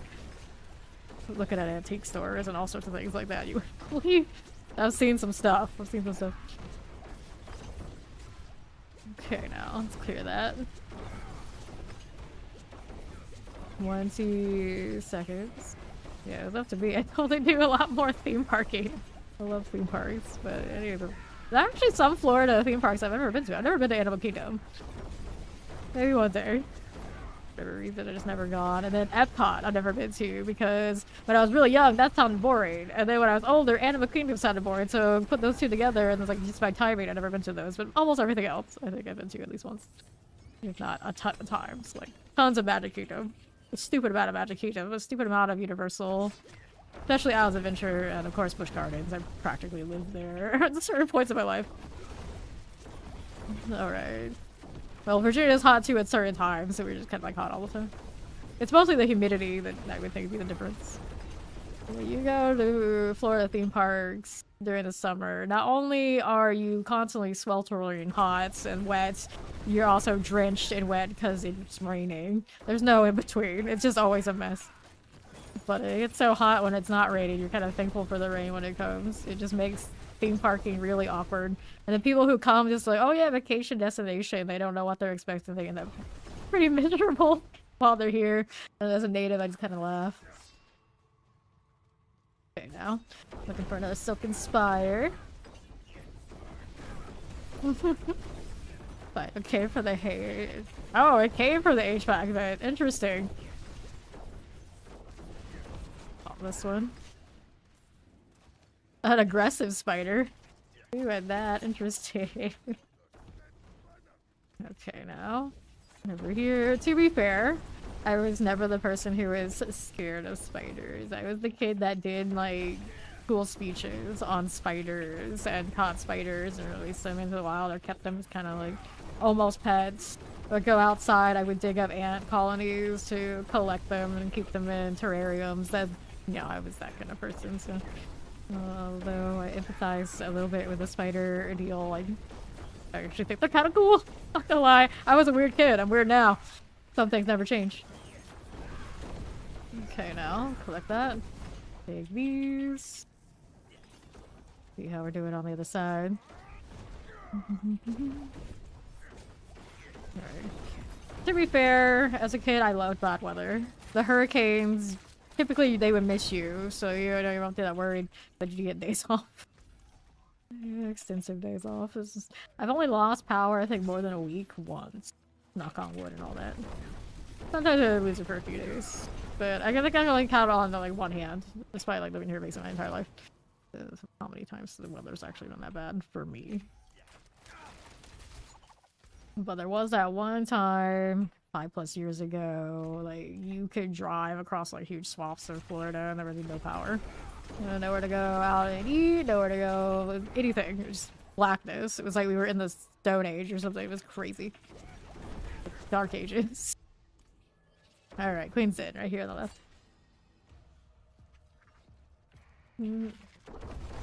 Speaker 1: looking at antique stores and all sorts of things like that. You would believe. I've seen some stuff. Okay, now let's clear that. 20 seconds. Yeah, it's up to me. I know they do a lot more theme parking. I love theme parks, but any of them. There's actually some Florida theme parks I've ever been to. I've never been to Animal Kingdom. Maybe one day. For whatever reason, I just never gone. And then Epcot I've never been to because when I was really young, that sounded boring. And then when I was older, Animal Kingdom sounded boring. So put those two together and it's like just by timing, I've never been to those. But almost everything else, I think I've been to at least once. If not a ton of times. Like tons of Magic Kingdom. A stupid amount of Magic Kingdom. A stupid amount of Universal. Especially Islands of Adventure and of course Busch Gardens. I practically lived there at certain points of my life. Alright. Well, Virginia's hot too at certain times, so we're just kind of like hot all the time. It's mostly the humidity that I would think would be the difference. When you go to Florida theme parks during the summer, not only are you constantly sweltering hot and wet, you're also drenched and wet because it's raining. There's no in between. It's just always a mess. But it gets so hot when it's not raining, you're kind of thankful for the rain when it comes. It just makes theme parking really awkward. And the people who come just like, oh yeah, vacation destination, they don't know what they're expecting. They end up pretty miserable while they're here. And as a native, I just kind of laugh. Okay, now. Looking for another Silken Spire. But it came for the hay. Oh, it came for the HVAC event. Interesting. This one. An aggressive spider. We read that. Interesting. Okay, now. Over here. To be fair, I was never the person who was scared of spiders. I was the kid that did, like, cool speeches on spiders and caught spiders and released them into the wild or kept them as kind of, like, almost pets. I would go outside, I would dig up ant colonies to collect them and keep them in terrariums. That, you know, I was that kind of person, so... although I empathize a little bit with the spider deal, like, I actually think they're kind of cool. Not gonna lie, I was a weird kid. I'm weird now. Some things never change. Okay, now collect that. Take these. See how we're doing on the other side. Alright. To be fair, as a kid, I loved bad weather. The hurricanes. Typically, they would miss you, so you know you won't be that worried that you get days off. Yeah, extensive days off. I've only lost power, I think, more than a week once. Knock on wood and all that. Sometimes I lose it for a few days. But I think I can only count on like one hand, despite like living here basically my entire life. How many times the weather's actually not that bad for me. But there was that one time, 5+ years ago, like you could drive across like huge swaths of Florida and there would be no power. Nowhere to go out and eat, nowhere to go, anything. It was just blackness. It was like we were in the Stone Age or something. It was crazy. Dark Ages. Alright, Queen's Inn, right here on the left.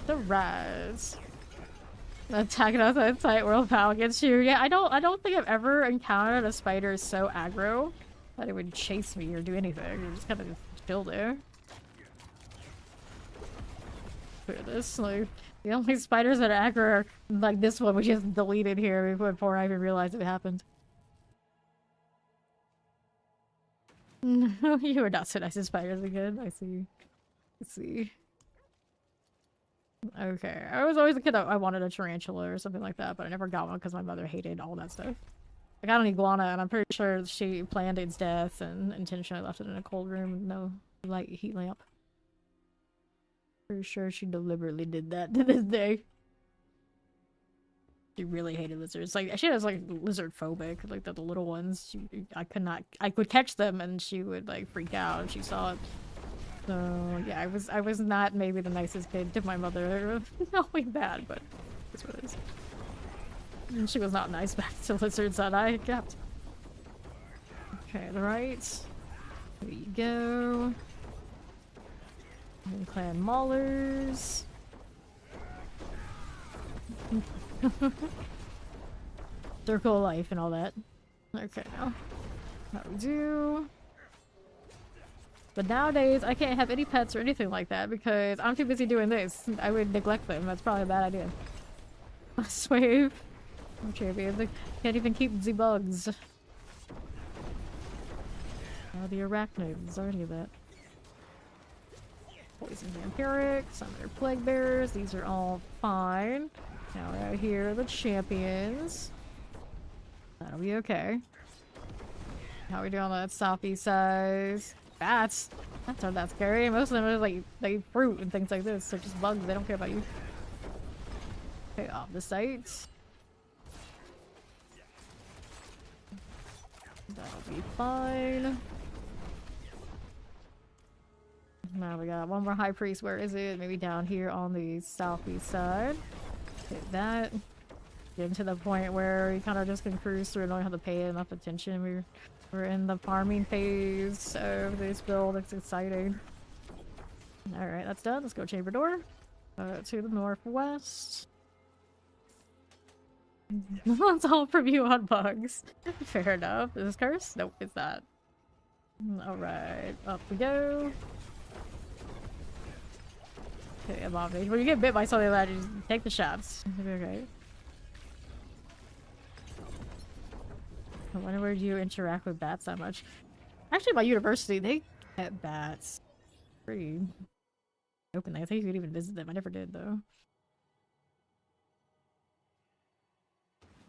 Speaker 1: The rise. Attacking us at tight world power against you. Yeah, I don't think I've ever encountered a spider so aggro that it would chase me or do anything. It just kind of chill there. Look at this, like the only spiders that are aggro are like this one, which is deleted here before I even realized it happened. No, you are not so nice to spiders again. I see. Let's see. Okay, I was always a kid that I wanted a tarantula or something like that, but I never got one because my mother hated all that stuff. I got an iguana, and I'm pretty sure she planned its death and intentionally left it in a cold room with no light heat lamp. Pretty sure she deliberately did that to this day. She really hated lizards. Like she was like lizard phobic, like the little ones. I could catch them, and she would like freak out if she saw it. So yeah, I was not maybe the nicest kid to my mother. Knowing that, but that's what it is. And she was not nice back to lizards that I had kept. Okay, the right. There you go. And clan maulers. Circle of life and all that. Okay, now. That we do. But nowadays, I can't have any pets or anything like that because I'm too busy doing this. I would neglect them. That's probably a bad idea. Swave. I'm champion. They can't even keep the bugs. Or the arachnids, or any of that. Poison vampiric, some of their plague bearers. These are all fine. Now right here are the champions. That'll be okay. How are we doing on that southeast side? Bats? Bats aren't that scary. Most of them are like they eat fruit and things like this. They're just bugs. They don't care about you. Okay, off the site. That'll be fine. Now we got one more high priest. Where is it? Maybe down here on the southeast side. Hit that. Getting to the point where we kind of just can cruise through and don't have to pay enough attention. We're in the farming phase of this build. It's exciting. Alright, that's done. Let's go chamber door. To the northwest. Let's all preview on bugs. Fair enough. Is this cursed? Nope, it's not. Alright, up we go. Okay, abomination. When you get bit by something like that, you just take the shots. Okay. I wonder where you interact with bats that much. Actually, my university, they pet bats. Pretty openly. I think you could even visit them. I never did, though.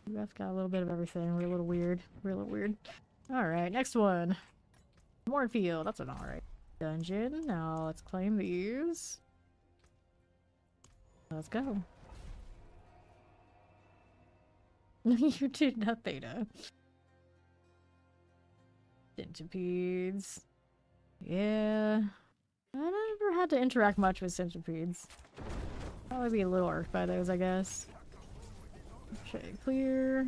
Speaker 1: That's got a little bit of everything. We're a little weird. We're a little weird. Alright, next one. Mornfield. That's an alright dungeon. Now, let's claim these. Let's go. You did not theta. Centipedes. Yeah. I never had to interact much with centipedes. Probably be a little irked by those, I guess. Okay, clear.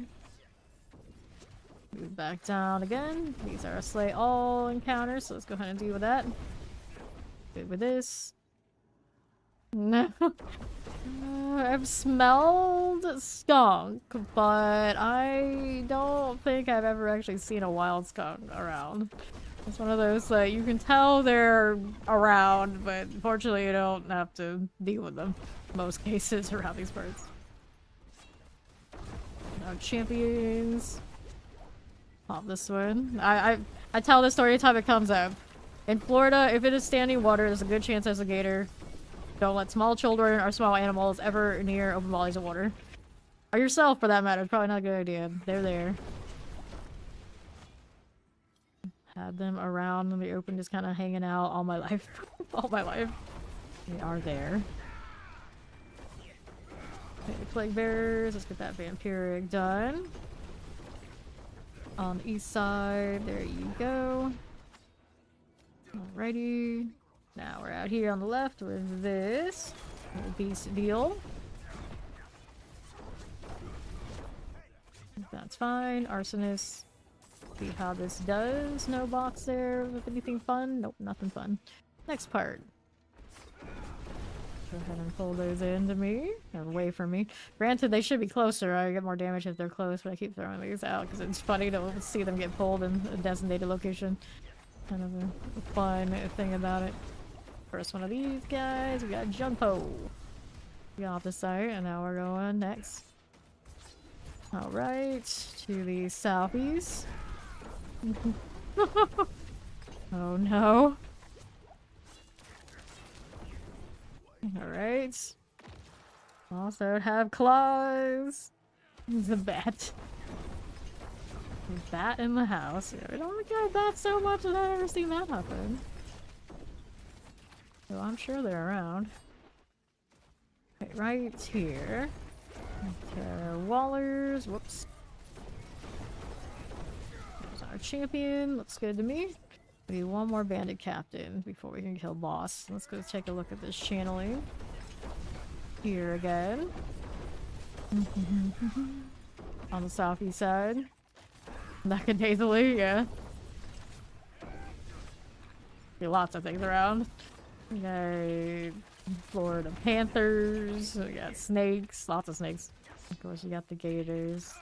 Speaker 1: Move back down again. These are a slay all encounters, so let's go ahead and deal with that. Good with this. No. I've smelled skunk, but I don't think I've ever actually seen a wild skunk around. It's one of those that you can tell they're around, but fortunately you don't have to deal with them in most cases around these parts. Now champions. Pop this one. I tell this story every time it comes up. In Florida, if it is standing water, there's a good chance there's a gator. Don't let small children or small animals ever near open bodies of water. Or yourself, for that matter. It's probably not a good idea. They're there. Had them around in the open, just kind of hanging out all my life. All my life. They are there. Okay, plague bearers. Let's get that vampiric done. On the east side, there you go. Alrighty. Now we're out here on the left with this little beast deal. That's fine. Arsonist. See how this does. No box there with anything fun. Nope, nothing fun. Next part. Go ahead and pull those into me. Or away from me. Granted, they should be closer. I get more damage if they're close, but I keep throwing these out because it's funny to see them get pulled in a designated location. Kind of a fun thing about it. First one of these guys, we got Jumpo. We got off the site, and now we're going next. Alright, to the southeast. Oh no. Alright. Also have claws. There's a bat. A bat in the house. I don't think I bat so much that I've ever seen that happen. So I'm sure they're around. Okay, right here. Okay, Wallers. Whoops. There's our champion. Looks good to me. We need one more bandit captain before we can kill boss. Let's go take a look at this channeling. Here again. On the southeast side. Lackadaisically, yeah. See lots of things around. We got Florida panthers. We got snakes. Lots of snakes. Of course, you got the gators.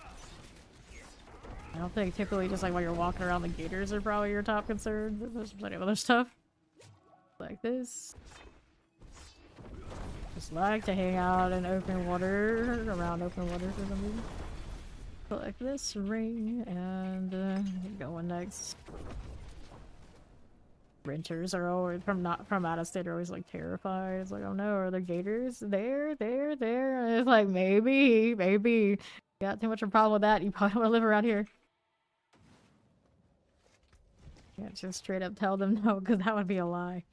Speaker 1: I don't think typically just like while you're walking around, the gators are probably your top concern. There's plenty of other stuff. Like this. Just like to hang out in open water, around open water for some reason. Collect this ring and going next. Renters are always from out of state are always like terrified. It's like, oh no, are there gators? There. And it's like maybe. You got too much of a problem with that. You probably want to live around here. Can't just straight up tell them no, because that would be a lie.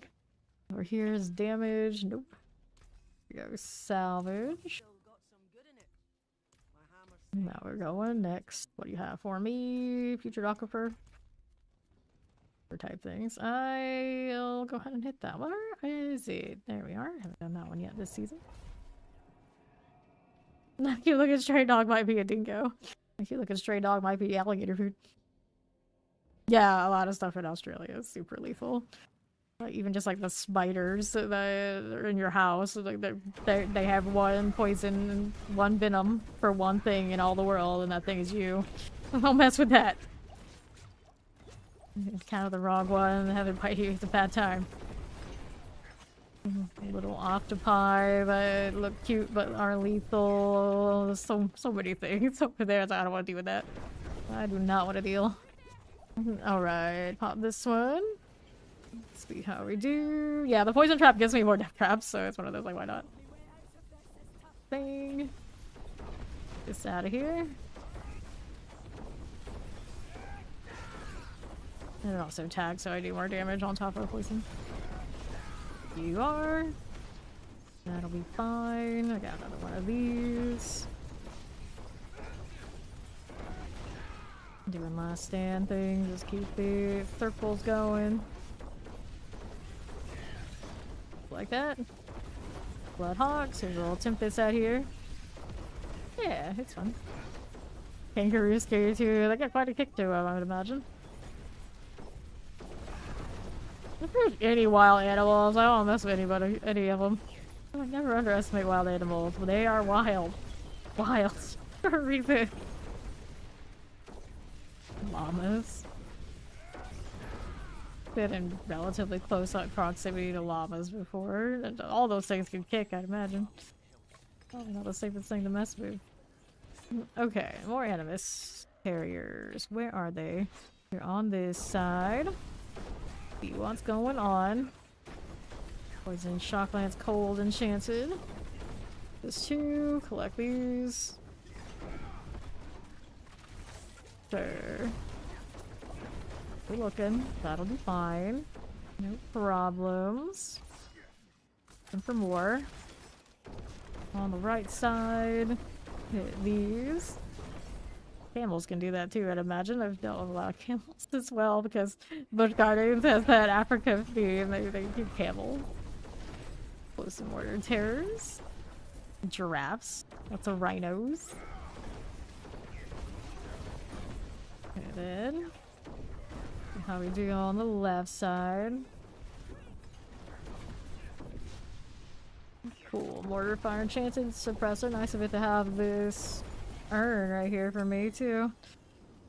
Speaker 1: Over here is damage. Nope. Go salvage. Now we're going next. What do you have for me, future aquifer? Type things. I'll go ahead and hit that one. Where is it? There we are. Haven't done that one yet this season. I keep looking, stray dog might be a dingo. I keep looking, stray dog might be alligator food. Yeah, a lot of stuff in Australia is super lethal. Like even just like the spiders that are in your house, like they have one poison and one venom for one thing in all the world, and that thing is you. Don't mess with that. It's kind of the wrong one. Have it bite you at a bad time. Little octopi that look cute but are lethal. So many things over there. So I don't want to deal with that. I do not want to deal. Alright, pop this one. Let's see how we do. Yeah, the poison trap gives me more death traps, so it's one of those, like, why not? Thing. This out of here. And it also tags, so I do more damage on top of the poison. You are. That'll be fine. I got another one of these. Doing last stand thing. Just keep the circles going. Like that. Bloodhawks. There's a little Tempest out here. Yeah, it's fun. Kangaroos scary too. They got quite a kick to them, I would imagine. If there's any wild animals, I don't mess with any of them. I would never underestimate wild animals, but they are wild. Wild. For a reason. Llamas. Been in relatively close proximity to llamas before. And all those things can kick, I'd imagine. Probably not the safest thing to mess with. Okay, more animus carriers. Where are they? They're on this side. See what's going on. Poison, shock lance, cold, enchanted. This two. Collect these. Sure. We're looking. That'll be fine. No problems. And for more. On the right side. Hit these. Camels can do that too, I'd imagine. I've dealt with a lot of camels as well because Bush Gardens has that Africa theme. They keep camels. Close and mortar terrors. Giraffes. Lots of rhinos. Okay, then. How we do on the left side. Cool. Mortar fire enchanted suppressor. Nice of it to have this urn right here for me too.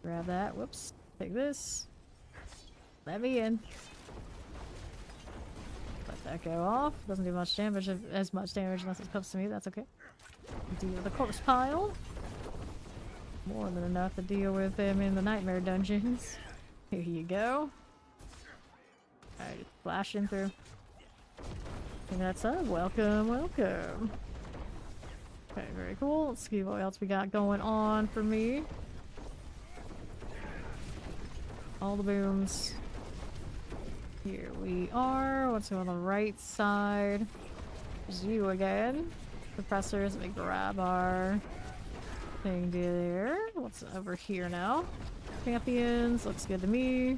Speaker 1: Grab that. Whoops. Take this. Let me in. Let that go off. Doesn't do much damage, as much damage unless it comes to me. That's okay. Deal with the corpse pile. More than enough to deal with him in the nightmare dungeons. Here you go. Alright, flashing through. And that's up. Welcome, welcome. Okay, very cool. Let's see what else we got going on for me. All the booms. Here we are. What's on the right side? There's you again. Suppressors. Let me grab our thing there. What's over here now? Champions. Looks good to me.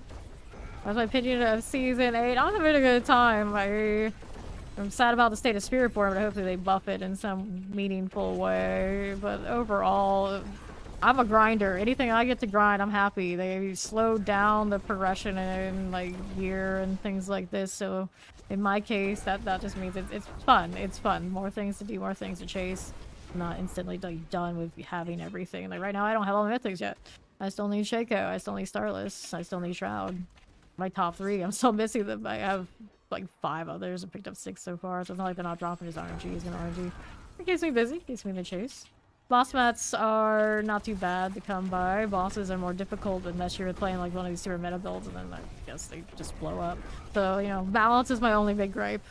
Speaker 1: That's my opinion of season 8. I'm having a good time. I'm sad about the state of Spiritborn, but hopefully they buff it in some meaningful way. But overall, I'm a grinder. Anything I get to grind, I'm happy. They slowed down the progression in like gear and things like this. So in my case, that just means it's fun. It's fun. More things to do, more things to chase. I'm not instantly like done with having everything. Like right now, I don't have all the mythics yet. I still need Shaco. I still need Starless. I still need Shroud. My top 3, I'm still missing them. I have like 5 others. I picked up 6 so far, so it's not like they're not dropping his RNG. He's gonna RNG. It keeps me busy, keeps me in the chase. Boss mats are not too bad to come by. Bosses are more difficult unless you're playing like one of these super meta builds, and then I guess they just blow up. So, you know, balance is my only big gripe.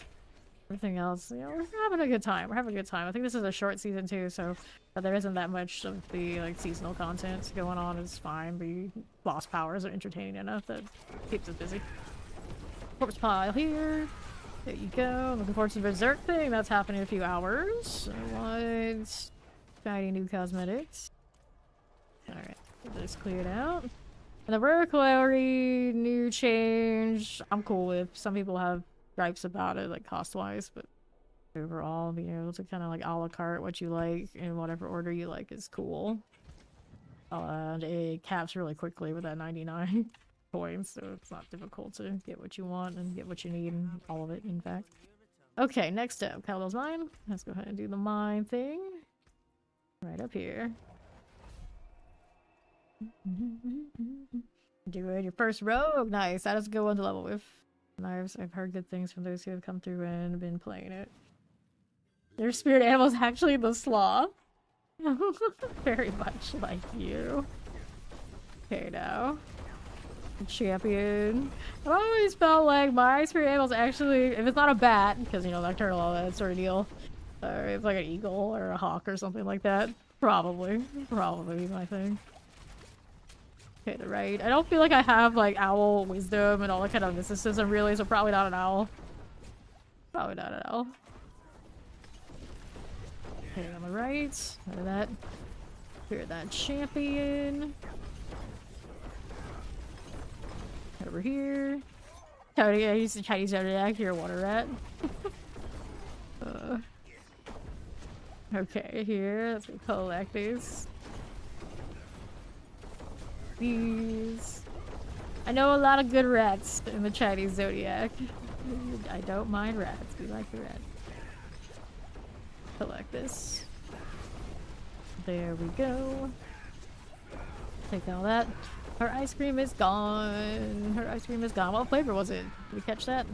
Speaker 1: Everything else, you know, we're having a good time. We're having a good time. I think this is a short season too, so there isn't that much of the like seasonal content going on. It's fine, but boss powers are entertaining enough that keeps us busy. Corpse pile here. There you go. Looking forward to the Berserk thing. That's happening in a few hours. I want shiny new cosmetics. Alright, get this cleared out. And the Reliquary new change, I'm cool with. Some people have gripes about it, like cost-wise, but overall, being able to kind of like a la carte what you like in whatever order you like is cool. And it caps really quickly with that 99 coins, so it's not difficult to get what you want and get what you need, and all of it, in fact. Okay, next up, Caldwell's Mine. Let's go ahead and do the mine thing. Right up here. Doing your first rogue. Nice. That is a good one to level with. Knives. I've heard good things from those who have come through and been playing it. Their spirit animal is actually the sloth. Very much like you. Okay, now. Champion. I've always felt like my spirit animal is actually, if it's not a bat, because you know, nocturnal, all that sort of deal, or it's like an eagle or a hawk or something like that. Probably my thing. Okay, the right. I don't feel like I have like owl wisdom and all that kind of mysticism really, so probably not an owl. Probably not an owl. Okay, on the right. Look at that. Clear that champion. Over here. Tony, I used the Chinese Zodiac. You're a water rat. Okay, here. Let's collect these. These. I know a lot of good rats in the Chinese Zodiac. I don't mind rats. We like the rats. Collect this. There we go. Take all that. Her ice cream is gone. Her ice cream is gone. What flavor was it? Did we catch that?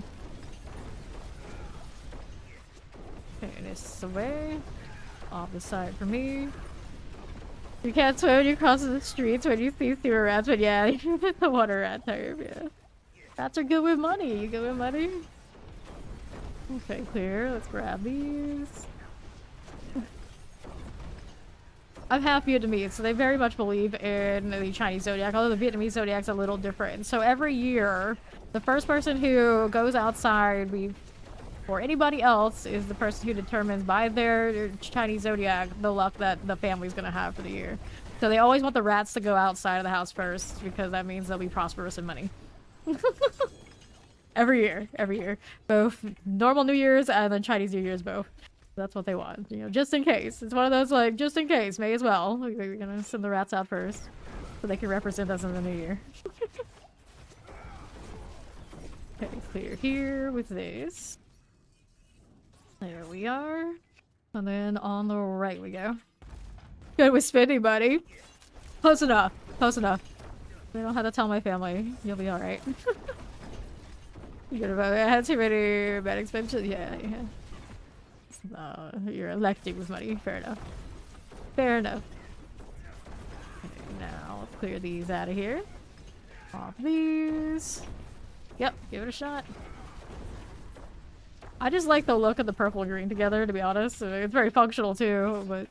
Speaker 1: Okay, this away. Off the side for me. You can't swim when you cross the streets when you see sewer rats, but yeah, the water rat type, yeah. Rats are good with money. You good with money? Okay, clear. Let's grab these. I'm half Vietnamese, so they very much believe in the Chinese zodiac, although the Vietnamese zodiac's a little different. So every year, the first person who goes outside before anybody else is the person who determines by their Chinese zodiac the luck that the family's gonna have for the year. So they always want the rats to go outside of the house first, because that means they'll be prosperous in money. Every year. Both normal New Year's and then Chinese New Year's both. That's what they want, you know, just in case. It's one of those, like, just in case, may as well. We're gonna send the rats out first, so they can represent us in the new year. Okay, clear here with this. There we are. And then on the right we go. Good with spinning, buddy. Close enough. Close enough. We don't have to tell my family. You'll be alright. Good about it. I had too many bad expenses. Yeah. You're electing with money. Fair enough. Fair enough. Okay, now let's clear these out of here. Off these. Yep, give it a shot. I just like the look of the purple and green together, to be honest. It's very functional too, but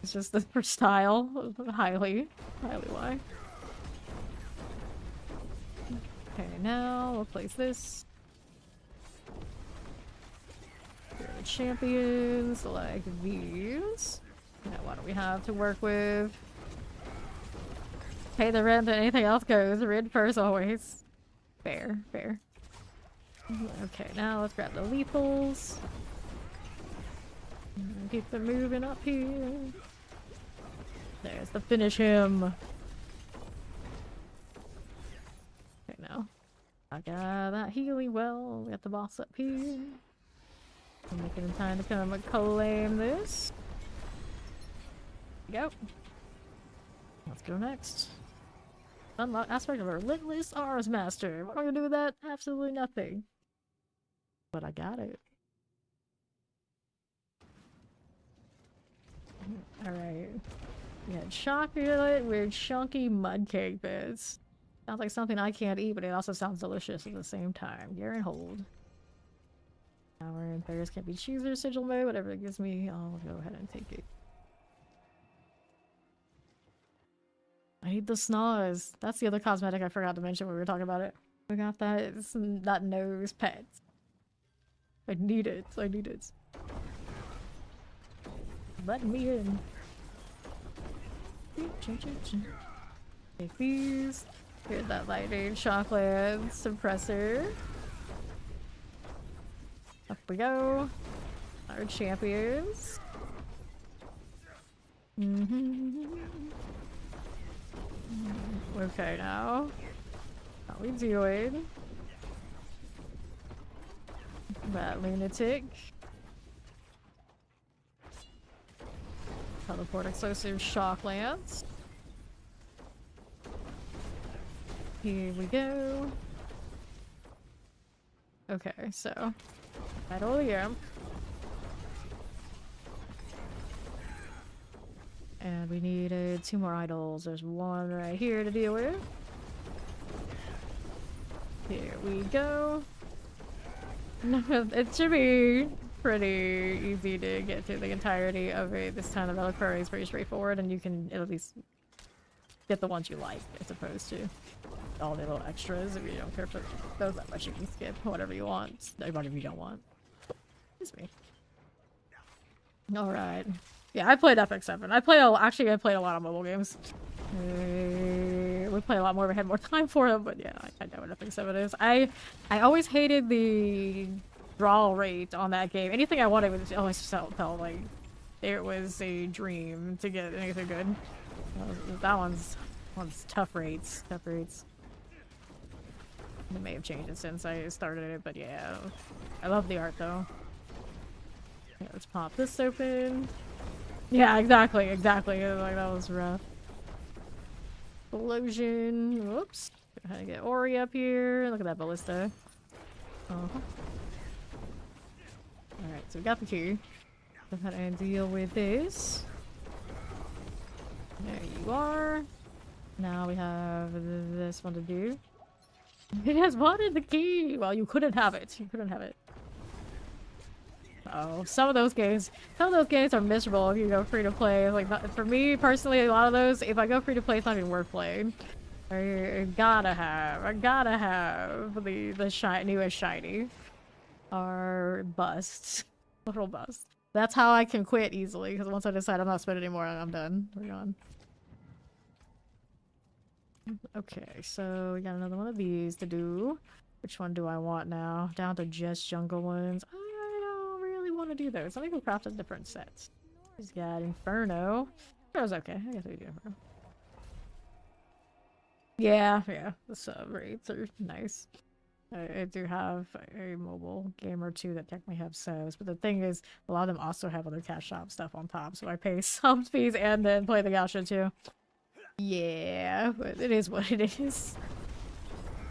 Speaker 1: it's just the for style. Highly why. Okay, now we'll place this. Here are the champions, like these. Now what do we have to work with? Pay the rent and anything else goes. Rent first always. Fair. Okay, now let's grab the lethals. And keep them moving up here. There's the finish him. Okay, now. I got that healing well. We got the boss up here. I'm making in time to come and claim this. There we go. Let's go next. Unlock aspect of a relentless Ars Master. What am I gonna do with that? Absolutely nothing. But I got it. Alright. We had chocolate with chunky mud cake bits. Sounds like something I can't eat, but it also sounds delicious at the same time. Gear and hold. Power and players can't be chooser, sigil mode, whatever it gives me, I'll go ahead and take it. I need the snaz. That's the other cosmetic I forgot to mention when we were talking about it. We got that. That nose pet. I need it. Let me in. Take these. Here's that lightning chocolate suppressor. Up we go. Our champions. Okay, now. How we doing? That lunatic. Teleport explosive shock lance. Here we go. Okay, so Metal Yam. And we needed 2 more idols. There's one right here to deal with. Here we go. It should be pretty easy to get through the entirety of it. This time the reliquary is pretty straightforward, and you can at least get the ones you like, as opposed to all the little extras. If you don't care for those that much, you can skip whatever you want. Whatever you don't want. Excuse me. Alright. Yeah, I played Epic 7. I played a lot of mobile games. We play a lot more if I had more time for them, but yeah, I know what Epic 7 is. I always hated the draw rate on that game. Anything I wanted was always felt like it was a dream to get anything good. That one's tough rates. Tough rates. It may have changed it since I started it, but yeah. I love the art though. Yeah, let's pop this open. Yeah, exactly. Like, that was rough. Explosion. Whoops. Go ahead and get Ori up here. Look at that ballista. Alright, so we got the key. Go ahead and deal with this. There you are. Now we have this one to do. It has wanted the key! Well, you couldn't have it. Oh, some of those games are miserable if you go free to play. Like for me personally, a lot of those, if I go free to play, it's not even worth playing. I gotta have the newest shiny or busts, little busts. That's how I can quit easily. Because once I decide I'm not spending anymore, I'm done. We're gone. Okay, so we got another one of these to do. Which one do I want now? Down to just jungle ones. I don't really want to do those. Let me go craft a different sets. He's got Inferno. Inferno's okay. I guess we do Inferno. Yeah, the sub rates are nice. I do have a mobile game or two that technically have subs, but the thing is, a lot of them also have other cash shop stuff on top, so I pay sub fees and then play the gacha too. Yeah, but it is what it is.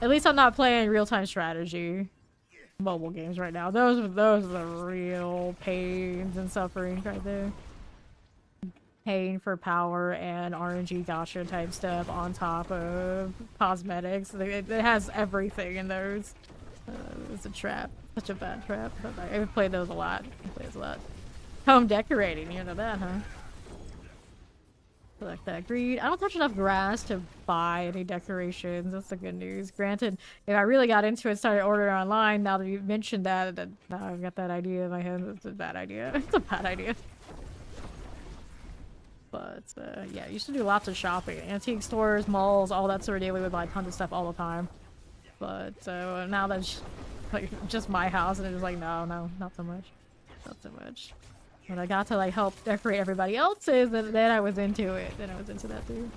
Speaker 1: At least I'm not playing real-time strategy mobile games right now. Those are the real pains and suffering right there. Paying for power and RNG gacha type stuff on top of cosmetics. It has everything in those. It's a trap. Such a bad trap. I've played those a lot. Home decorating, you know that, huh? Select that greed. I don't touch enough grass to buy any decorations. That's the good news. Granted, if I really got into it, started ordering online, now that you mentioned that now I've got that idea in my head. It's a bad idea. It's a bad idea. But, yeah, I used to do lots of shopping. Antique stores, malls, all that sort of deal. We would buy tons of stuff all the time. But, now that's like, just my house, and it's like, no, not so much. Not so much. When I got to, like, help decorate everybody else's, then I was into it. Then I was into that, too.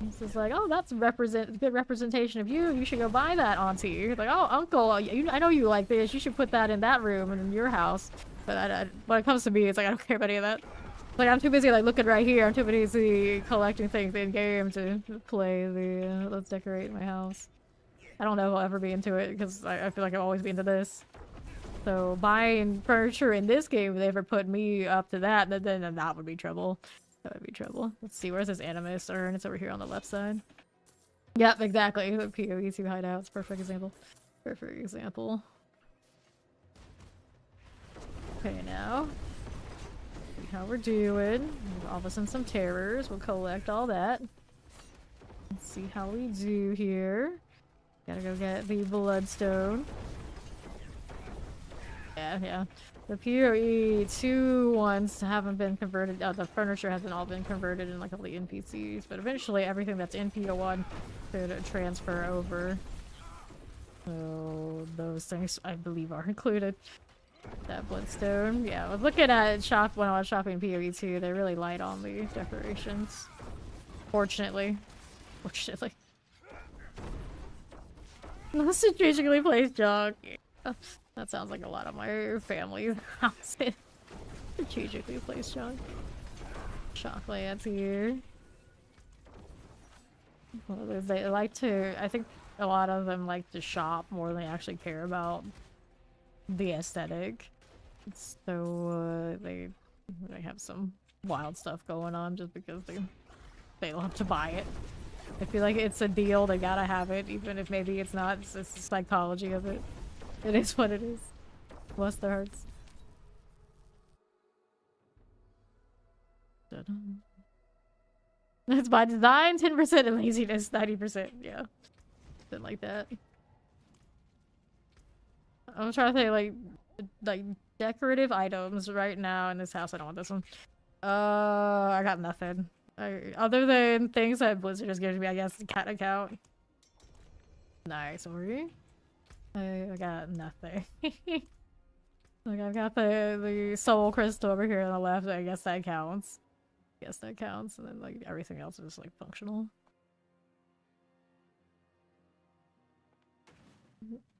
Speaker 1: It's just like, oh, that's good representation of you. You should go buy that, auntie. Like, oh, uncle, I know you like this. You should put that in that room and in your house. But when it comes to me, it's like, I don't care about any of that. Like, I'm too busy, like, looking right here. I'm too busy collecting things in-game to play the, let's decorate my house. I don't know if I'll ever be into it, because I feel like I'll always be into this. So, buying furniture in this game, if they ever put me up to that, then that would be trouble. That would be trouble. Let's see, where's this animus urn? It's over here on the left side. Yep, exactly. The PoE2 hideouts. Perfect example. Perfect example. Okay, now. How we're doing. We'll offer some terrors. We'll collect all that. Let's see how we do here. Gotta go get the bloodstone. Yeah. The PoE2 ones haven't been converted. The furniture hasn't all been converted in like all the NPCs, but eventually everything that's in PO1 could transfer over. So those things I believe are included. That bloodstone. Yeah, I was looking at when I was shopping PoE2, they're really light on the decorations. Fortunately. No strategically placed junk. Yeah. That sounds like a lot of my family's house. Strategically placed junk. Shock lands here. Well, they like to, I think a lot of them like to shop more than they actually care about the aesthetic. So they have some wild stuff going on just because they love to buy it. I feel like it's a deal, they gotta have it, even if maybe it's not. It's the psychology of it. It is what it is. Bless their hearts. It's by design, 10% and laziness, 90%. Yeah. Something like that. I'm trying to think, like decorative items right now in this house. I don't want this one. I got nothing. Other than things that Blizzard just gives me, I guess, cat account. Nice, Ori. I got nothing. Like, I've got the soul crystal over here on the left. I guess that counts. And then, like, everything else is, like, functional.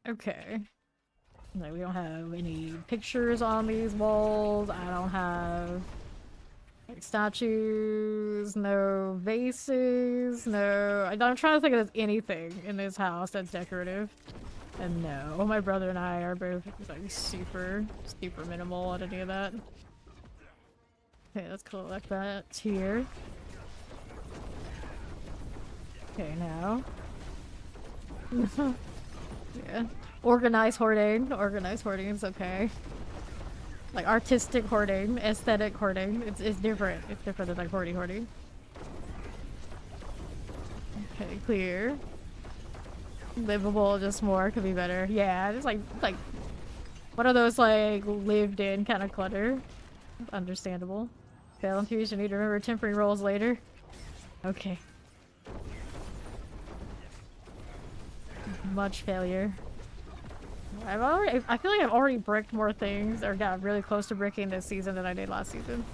Speaker 1: Okay. Like, we don't have any pictures on these walls. I don't have like statues, no vases, no. I'm trying to think if there's anything in this house that's decorative. And no, my brother and I are both like super minimal on any of that. Okay, let's collect that here. Okay, now. Yeah. Organized hoarding. Organized hoarding is okay. Like artistic hoarding, aesthetic hoarding. It's different. It's different than like hoarding. Okay, clear. Livable, just more could be better. Yeah, just like one of those like lived in kind of clutter. Understandable. Fail infuse, you need to remember tempering rolls later. Okay. Much failure. I feel like I've already bricked more things, or got really close to bricking this season than I did last season.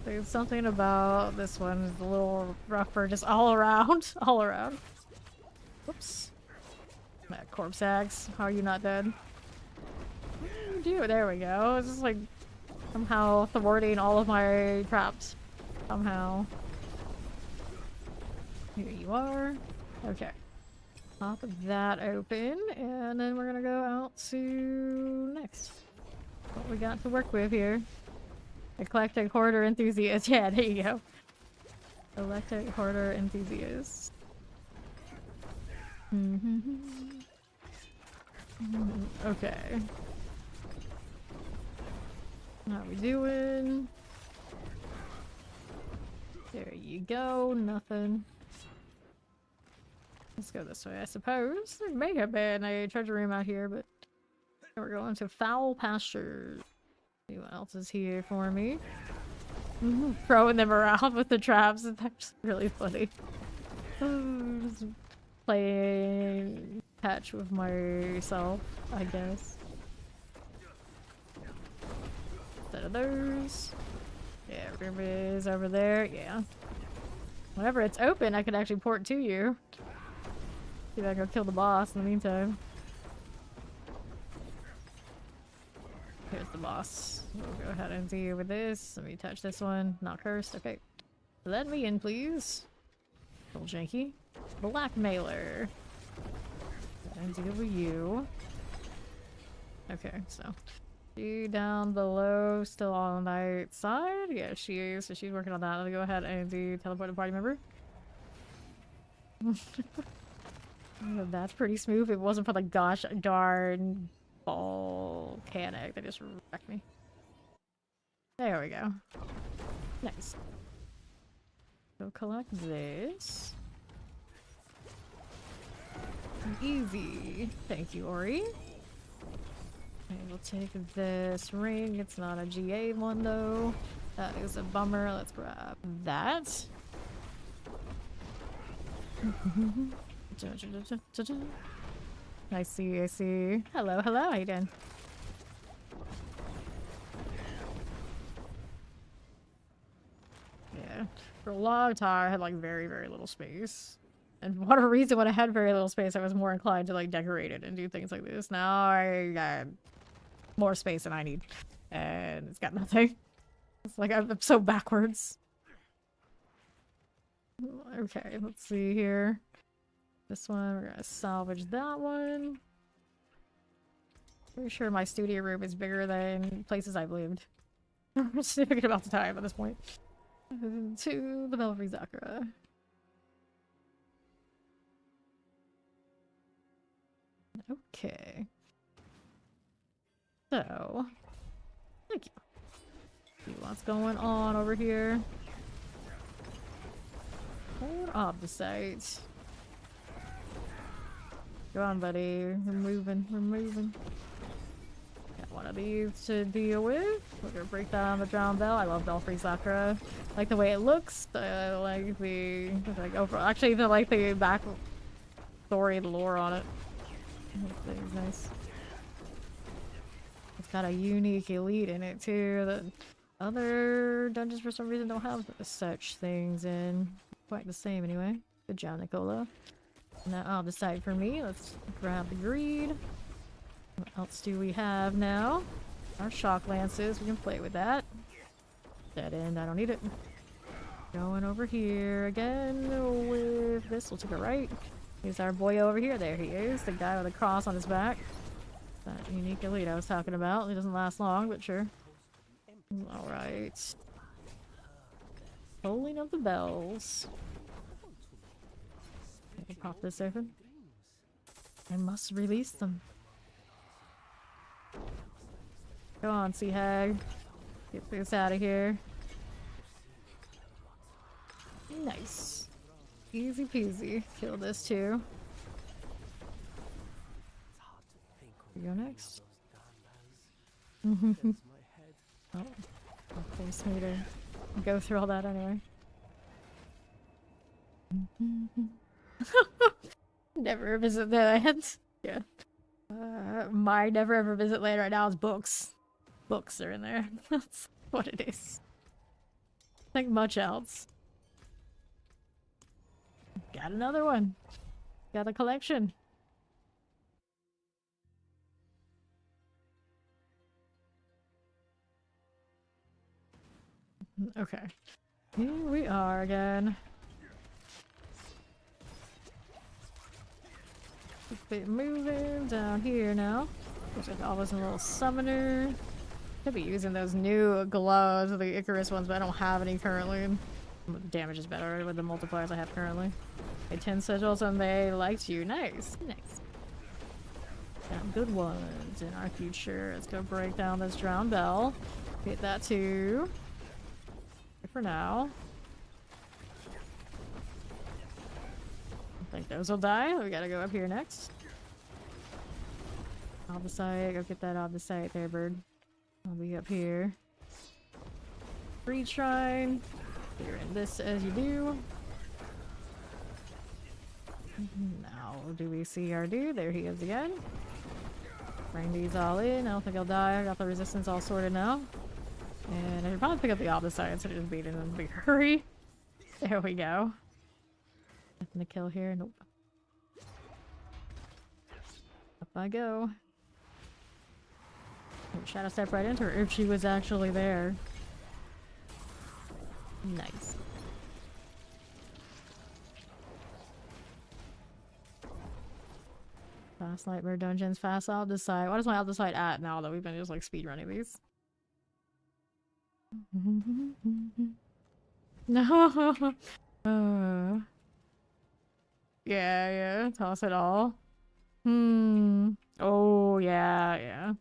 Speaker 1: There's something about this one is a little rougher, just all around. All around. Whoops. That corpse axe. How are you not dead? What do you do? There we go. It's just like somehow thwarting all of my traps. Somehow. Here you are. Okay. Pop that open, and then we're gonna go out to next. What we got to work with here. Eclectic Hoarder Enthusiast. Yeah, there you go. Eclectic Hoarder Enthusiast. Okay. How we doing? There you go. Nothing. Let's go this way, I suppose. There may have been a treasure room out here, but we're going to foul pastures. See what else is here for me. Throwing them around with the traps. It's actually really funny. Just playing catch with myself, I guess. Instead of those. Yeah, room is over there. Yeah. Whenever it's open, I can actually port to you. See if I can go kill the boss in the meantime. Here's the boss. We'll go ahead and deal with this. Let me touch this one. Not cursed. Okay. Let me in, please. Little janky. Blackmailer. And deal with you. Okay, so. She down below, still on the right side? Yeah, she is. So she's working on that. Let me go ahead and do teleport a party member. That's pretty smooth. It wasn't for the gosh darn volcanic that just wrecked me. There we go. Nice. Go collect this. Easy. Thank you, Ori. Okay, we'll take this ring. It's not a GA one though. That is a bummer. Let's grab that. I see. Hello, how you doing? Yeah. For a long time, I had like very little space. And for whatever reason, when I had very little space, I was more inclined to like decorate it and do things like this. Now I got more space than I need. And it's got nothing. It's like I'm so backwards. Okay, let's see here. This one, we're gonna salvage that one. Pretty sure my studio room is bigger than places I've lived. I'm significant about the time at this point. To the Belfry Zakura. Okay. So, thank you. See what's going on over here. Hold off the site. Go on, buddy. We're moving. Got one of these to deal with. We're gonna break down the drowned bell. I love Belfry Sakura. I like the way it looks. I like the overall. Actually, even like the back story, the lore on it. It's nice. It's got a unique elite in it too. That other dungeons for some reason don't have such things in. Quite the same anyway. Good job, Nicola. Now I'll decide for me. Let's grab the greed. What else do we have now? Our shock lances. We can play with that. Dead end. I don't need it. Going over here again with this. We'll take a right. Here's our boy over here. There he is. The guy with a cross on his back. That unique elite I was talking about. It doesn't last long, but sure. Alright. Tolling of the bells. Okay, pop this open. I must release them. Go on, Sea Hag. Get this out of here. Nice. Easy peasy. Kill this too. You go next. Oh, I'll force me to go through all that anyway. Never visit the land. Yeah. My never ever visit land right now is books. Books are in there. That's what it is. Like much else. Got another one. Got a collection. Okay. Here we are again. Keep it moving down here now. Looks like always a little summoner. Could be using those new gloves, the Icarus ones, but I don't have any currently. Damage is better with the multipliers I have currently. They 10 sigils and they liked you. Nice. Nice. Got good ones in our future. Let's go break down this drowned bell. Hit that too. For now. I think those will die. We gotta go up here next. Off the site. Go get that off the site there, bird. I'll be up here. Free shrine. You're in this as you do. Now, do we see our dude? There he is again. Bring these all in. I don't think I'll die. I got the resistance all sorted now. And I should probably pick up the opposite side instead of just beating in a big hurry. There we go. Nothing to kill here. Nope. Up I go. Oh, shadow step right into her if she was actually there. Nice. Fast Nightmare Dungeons, fast Aldecite. What is my Aldecite at now that we've been just like speedrunning these? No. Yeah, toss it all. Oh, yeah.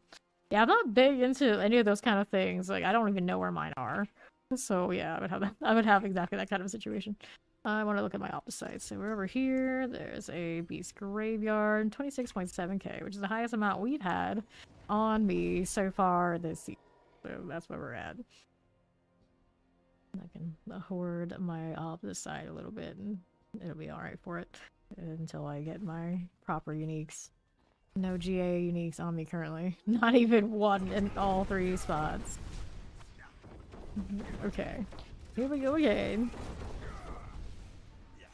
Speaker 1: Yeah, I'm not big into any of those kind of things. Like, I don't even know where mine are. So, yeah, I would have exactly that kind of a situation. I want to look at my opposite. So we're over here. There's a beast graveyard. 26.7k, which is the highest amount we've had on me so far this season. So that's where we're at. I can hoard my opposite side a little bit and it'll be alright for it until I get my proper uniques. No GA uniques on me currently. Not even one in all 3 spots. Okay. Here we go again.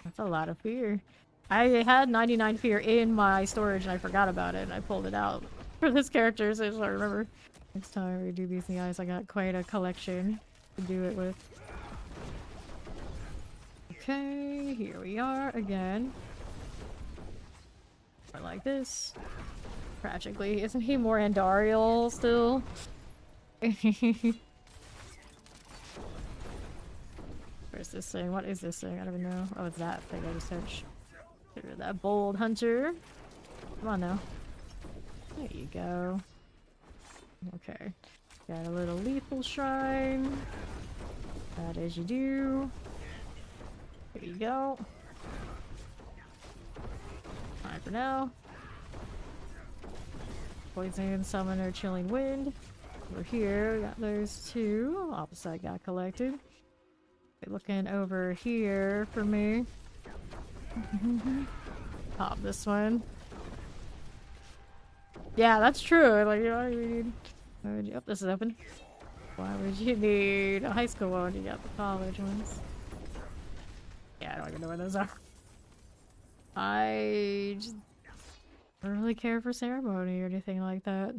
Speaker 1: That's a lot of fear. I had 99 fear in my storage and I forgot about it and I pulled it out for this character, so I remember next time we do these guys I got quite a collection to do it with. Okay, here we are again. Or like this. Tragically, isn't he more Andariel still? Where's this thing? What is this thing? I don't even know. Oh, it's that thing I just searched. Get rid of that bold hunter. Come on now. There you go. Okay. Got a little lethal shrine. That as you do. There you go. Alright for now. Poison, Summoner, Chilling Wind. Over here, got those 2. Opposite got collected. Looking over here for me. Pop this one. Yeah, that's true. Like, you know, you need... Oh, this is open. Why would you need a high school one? You got the college ones. Yeah, I don't even know where those are. I just don't really care for ceremony or anything like that.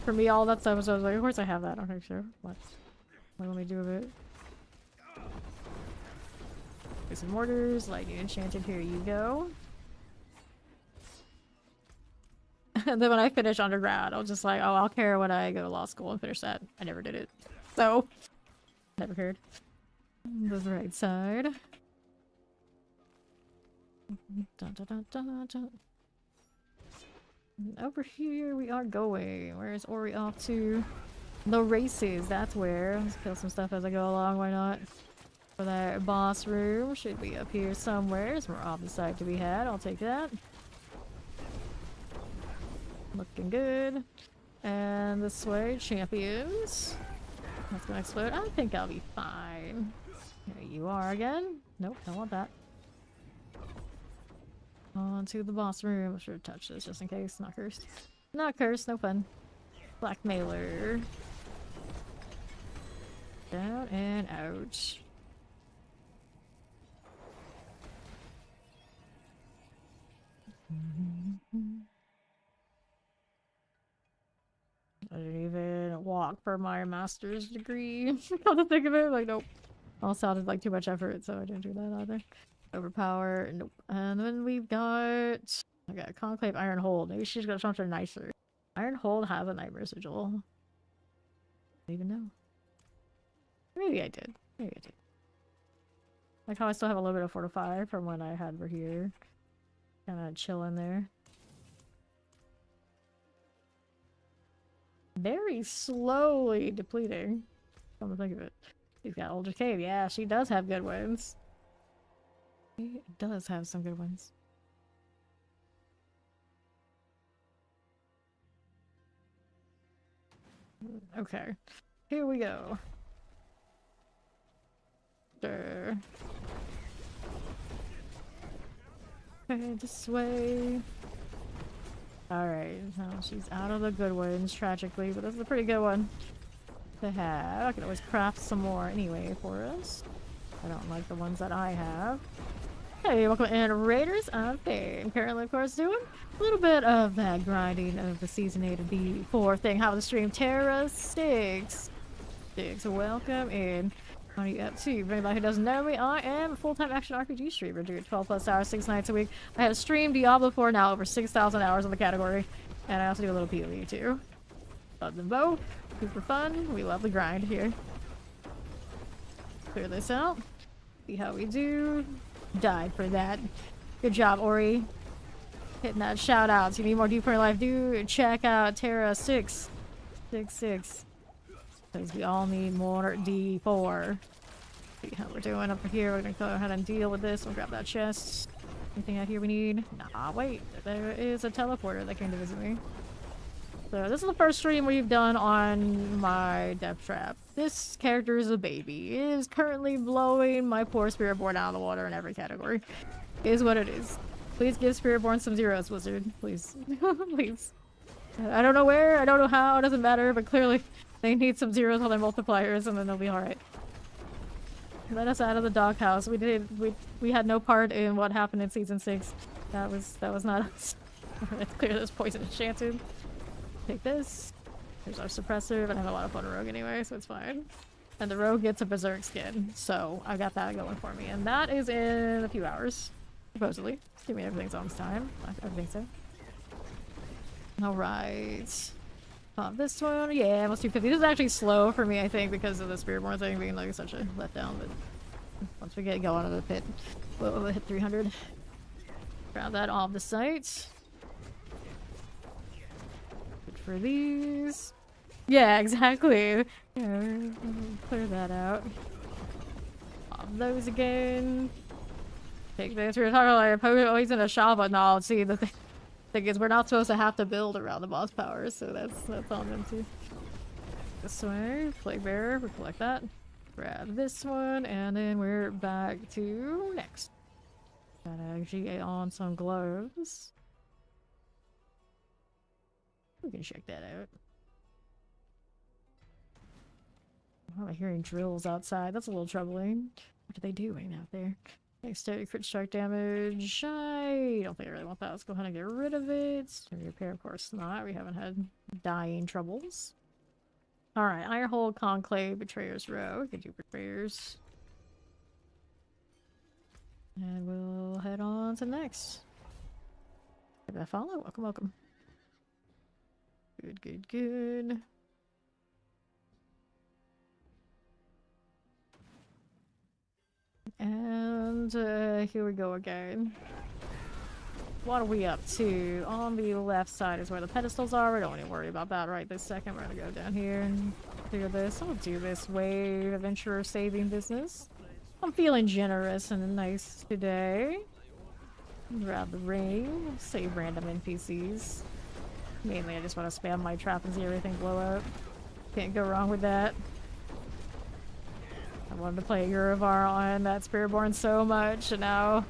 Speaker 1: For me, all that stuff was, I was like, of course I have that. I'm not sure. What do we do with it? There's some mortars, lightning enchanted, here you go. And then when I finish undergrad, I'll just like, oh, I'll care when I go to law school and finish that. I never did it. So, never cared. The right side. Dun, dun, dun, dun, dun. Over here we are going. Where is Ori off to? The races, that's where. Let's kill some stuff as I go along, why not? For that boss room, should be up here somewhere. There's more off the side to be had, I'll take that. Looking good. And this way, champions. That's gonna explode. I think I'll be fine. There you are again. Nope, don't want that. On to the boss room. I should have touched this just in case. Not cursed. Not cursed, no fun. Blackmailer. Down and out. I didn't even walk for my master's degree. Come to think of it, like, nope. All sounded like too much effort, so I didn't do that either. Overpower, nope. And then we've got... I got Conclave Iron Hold. Maybe she's got something nicer. Iron Hold has a Nightmare Sigil. I don't even know. Maybe I did. Maybe I did. Like how I still have a little bit of Fortify from when I had her here. Kinda chill in there. Very slowly depleting. Come to think of it. She's got Older Cave. Yeah, she does have good ones. She does have some good ones. Okay. Here we go. Sure. Okay, this way. Alright, so she's out of the good ones, tragically, but this is a pretty good one to have. I can always craft some more anyway for us. I don't like the ones that I have. Hey, welcome in, Raiders. I'm Faye. Currently, of course, doing a little bit of that grinding of the Season 8 of B4 thing. How was the stream? Terra Sticks. Welcome in. What are you up to? For anybody who doesn't know me, I am a full-time action RPG streamer doing 12 plus hours, 6 nights a week. I have streamed Diablo 4 now, over 6,000 hours in the category. And I also do a little PoE too. Love them both. Super fun. We love the grind here. Clear this out. See how we do. Died for that. Good job, Ori. Hitting that shout outs. You need more deeper in life, dude. Check out Terra 666. Because we all need more D4. See how we're doing up here. We're gonna go ahead and deal with this. We'll grab that chest. Anything out here we need? Nah, wait. There is a teleporter that came to visit me. So this is the first stream we've done on my Death Trap. This character is a baby. It is currently blowing my poor Spiritborn out of the water in every category. It is what it is. Please give Spiritborn some zeros, Wizard. Please. Please. I don't know where, I don't know how, it doesn't matter, but clearly they need some zeros on their multipliers and then they'll be alright. Let us out of the doghouse. We had no part in what happened in season 6. That was not us. Let's clear this poison enchanted. Take this. Here's our suppressor, but I have a lot of fun rogue anyway, so it's fine. And the rogue gets a berserk skin, so I got that going for me. And that is in a few hours, supposedly. Give me everything's on time. I think so. Alright. This one, yeah, almost 250. This is actually slow for me, I think, because of the Spiritborn thing being like such a letdown, but once we get going to the pit, we'll hit 300. Grab that off the site. Good for these. Yeah, exactly. Yeah, clear that out. Pop those again. Take this. We were talking like, oh, he's in a shop, but no, see, the thing is, we're not supposed to have to build around the boss powers, so that's on them too. This way, Plague Bearer, we collect that. Grab this one, and then we're back to next. Gotta actually get on some gloves. We can check that out. I'm hearing drills outside. That's a little troubling. What are they doing out there? Exterior crit strike damage. I don't think I really want that. Let's go ahead and get rid of it. Repair, of course not. We haven't had dying troubles. Alright, Ironhold, Conclave, Betrayer's Row. We can do Betrayers. And we'll head on to next. Did I follow? Welcome, welcome. Good, good, good. And here we go again. what are we up to? On the left side is where the pedestals are. We don't need to worry about that right this second. We're gonna go down here and do this. I'll do this wave adventurer saving business. I'm feeling generous and nice today. Grab the ring. Save random NPCs. Mainly, I just want to spam my trap and see everything blow up. Can't go wrong with that. I wanted to play Urivar on that Spiritborn so much, and now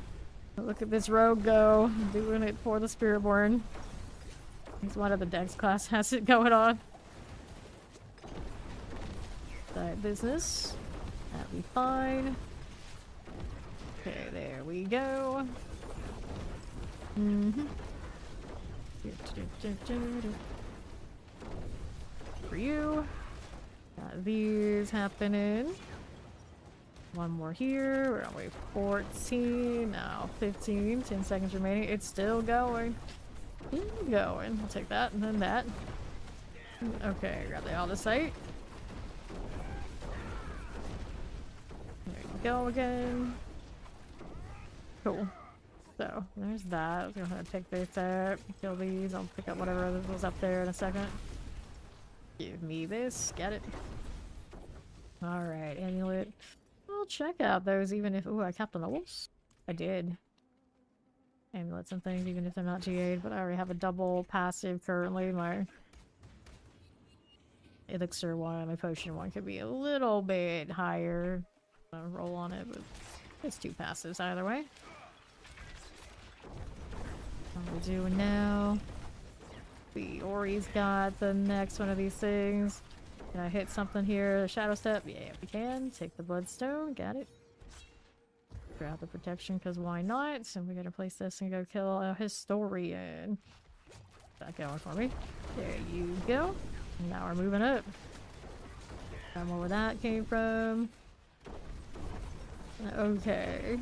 Speaker 1: look at this rogue go, doing it for the Spiritborn. He's one of the Dex class has it going on. That business. That'll be fine. Okay, there we go. For you. Got these happening. One more here. We're on wave 14. Now 15. 10 seconds remaining. It's still going. Still going. I'll take that and then that. Okay, grab the Aldecite. There you go again. Cool. So, there's that. I'm gonna take this out, kill these. I'll pick up whatever was up there in a second. Give me this. Get it. Alright, amulet. I'll check out those even if... Ooh, I capped the nobles? I did. Amulets and things, even if they're not GA'd, but I already have a double passive currently. My elixir one, my potion one could be a little bit higher. I'll roll on it, but it's two passives either way. What we're doing now. The Ori's got the next one of these things. Can I hit something here? Shadow step? Yeah, we can. Take the bloodstone. Got it. Grab the protection, because why not? So we're gonna place this and go kill a historian. Is that going for me? There you go. Now we're moving up. I don't know where that came from. Okay.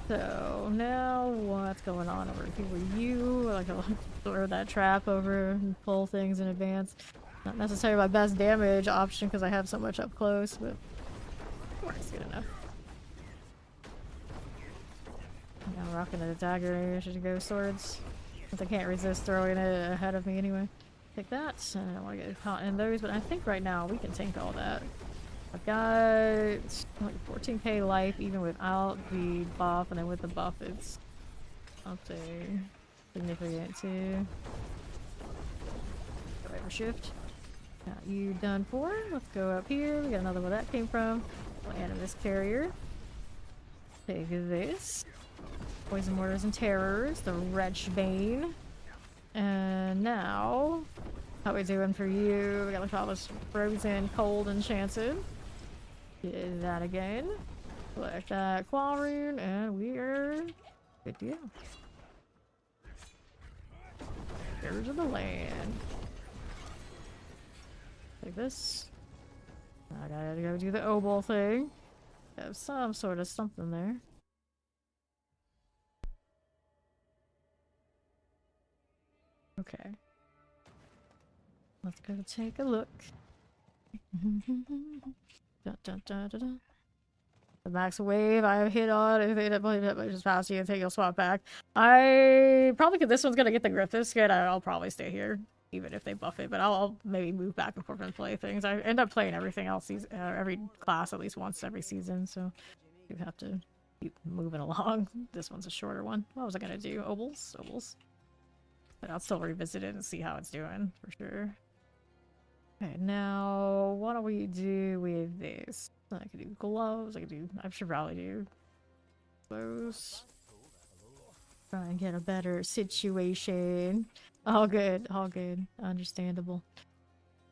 Speaker 1: So now what's going on over here with you? Like I'll throw that trap over and pull things in advance. Not necessarily my best damage option because I have so much up close, but works good enough. I'm rocking a dagger. I should go swords. Since I can't resist throwing it ahead of me anyway. Take that. I don't want to get caught in those, but I think right now we can tank all that. I've got like 14k life even without the buff, and then with the buff it's something significant too. Go over shift. Got you done for. Let's go up here. We got another one that came from. Animus carrier. Take this. Poison mortars and terrors. The wretch bane. And now, how we doing for you? We got like all this frozen, cold, enchanted. Get that again. Select that claw rune, and we are good deal. Scourge of the land. Take this. I gotta go do the obol thing. Have some sort of something there. Okay. Let's go take a look. Dun, dun, dun, dun, dun. The max wave I hit on, if they believe it, just pass you and take your swap back. I probably this one's gonna get the Griffiths good. I'll probably stay here, even if they buff it, but I'll maybe move back and forth and play things. I end up playing everything else, every class at least once every season, so you have to keep moving along. This one's a shorter one. What was I gonna do? Obols? Obols. But I'll still revisit it and see how it's doing, for sure. Okay, now, what do we do with this? I could do gloves, I should probably do those. Try and get a better situation. All good, understandable.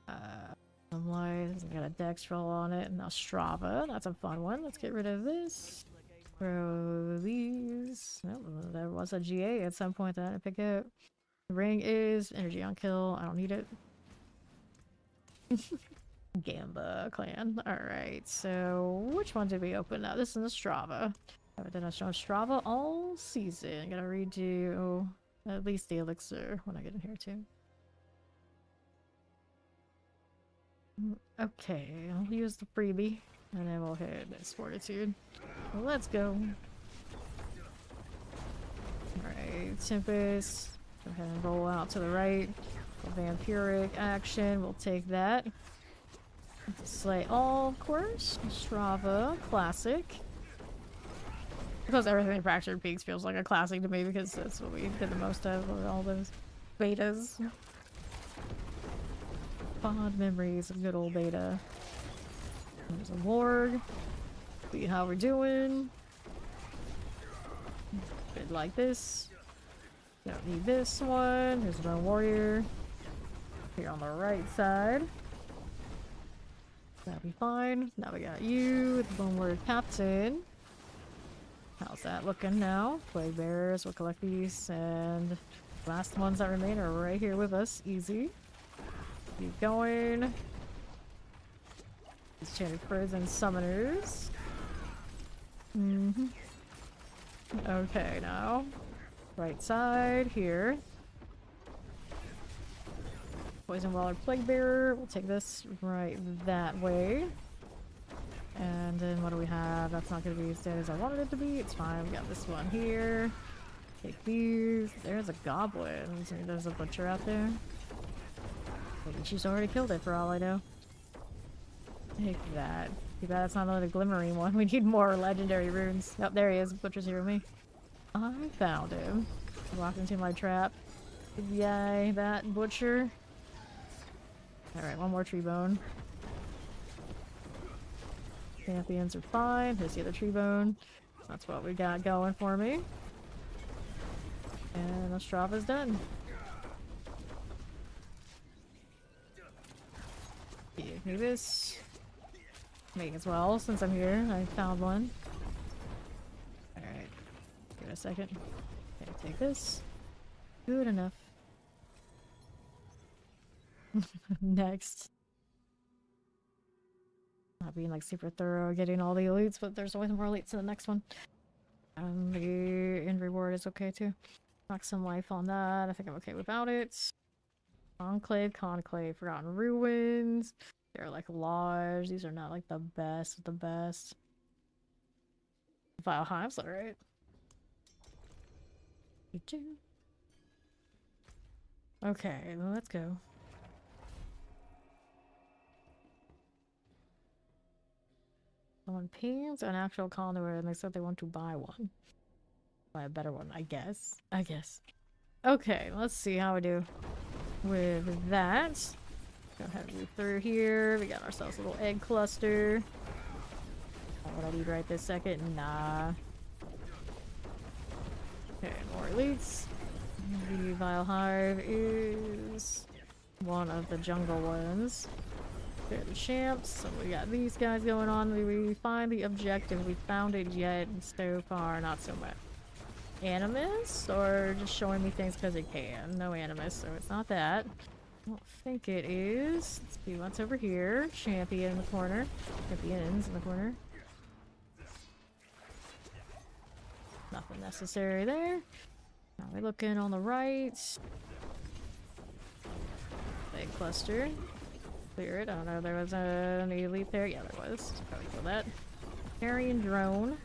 Speaker 1: I'm like, I got a dex roll on it, and now Strava, that's a fun one. Let's get rid of this. Throw these. Oh, there was a GA at some point that I pick up. The ring is energy on kill. I don't need it. Gamba clan. Alright, so which one did we open now? This is the Strava. I haven't done a Strava all season. Gotta redo at least the elixir when I get in here too. Okay, I'll use the freebie and then we'll hit this fortitude. Well, let's go. Alright, Tempest. Go ahead and roll out to the right. Vampiric action, we'll take that. Slay all, of course. Strava, classic. Because everything Fractured Peaks feels like a classic to me because that's what we did the most of with all those betas. Fond memories of good old beta. There's a Warg. See how we're doing. Bit like this. Don't need this one. Here's my warrior. Here on the right side. That'll be fine. Now we got you, the Boneward Captain. How's that looking now? Plague Bearers, we'll collect these, and the last ones that remain are right here with us. Easy. Keep going. These Enchanted Prison Summoners. Okay, now. Right side, here. Poison Waller Plague Bearer. We'll take this right that way. And then what do we have? That's not going to be as dead as I wanted it to be. It's fine. We got this one here. Take these. There's a goblin. There's a butcher out there. Maybe she's already killed it for all I know. Take that. Too bad it's not another glimmering one. We need more legendary runes. Oh, there he is. Butcher's here with me. I found him. I walked into my trap. Yay, that butcher. Alright, one more tree bone. Champions are fine. Here's the other tree bone. That's what we got going for me. And Ostrava's done. Give me this. Me as well, since I'm here. I found one. Alright. Give it a second. Okay, take this. Good enough. Next. Not being like super thorough getting all the elites, but there's always more elites in the next one. And the end reward is okay too. Knock some life on that. I think I'm okay without it. Conclave, Forgotten Ruins. They're like Lodge. These are not like the best of the best. Vile Hives, alright. Okay, let's go. Someone pings an actual conduit and they said they want to buy one. Buy a better one, I guess. Okay, let's see how we do with that. Go ahead and move through here. We got ourselves a little egg cluster. Not what I need right this second. Nah. Okay, more elites. The Vile Hive is one of the jungle ones. They're the champs, so we got these guys going on. We find the objective. We found it yet, and so far, not so much. Animus, or just showing me things because it can. No animus, so it's not that. I don't think it is. Let's see what's over here. Champion in the corner. Champions in the corner. Nothing necessary there. Now we're looking on the right. Big cluster. Clear it. I don't know if there was an elite there. Yeah, there was. Probably kill that. Carrion drone.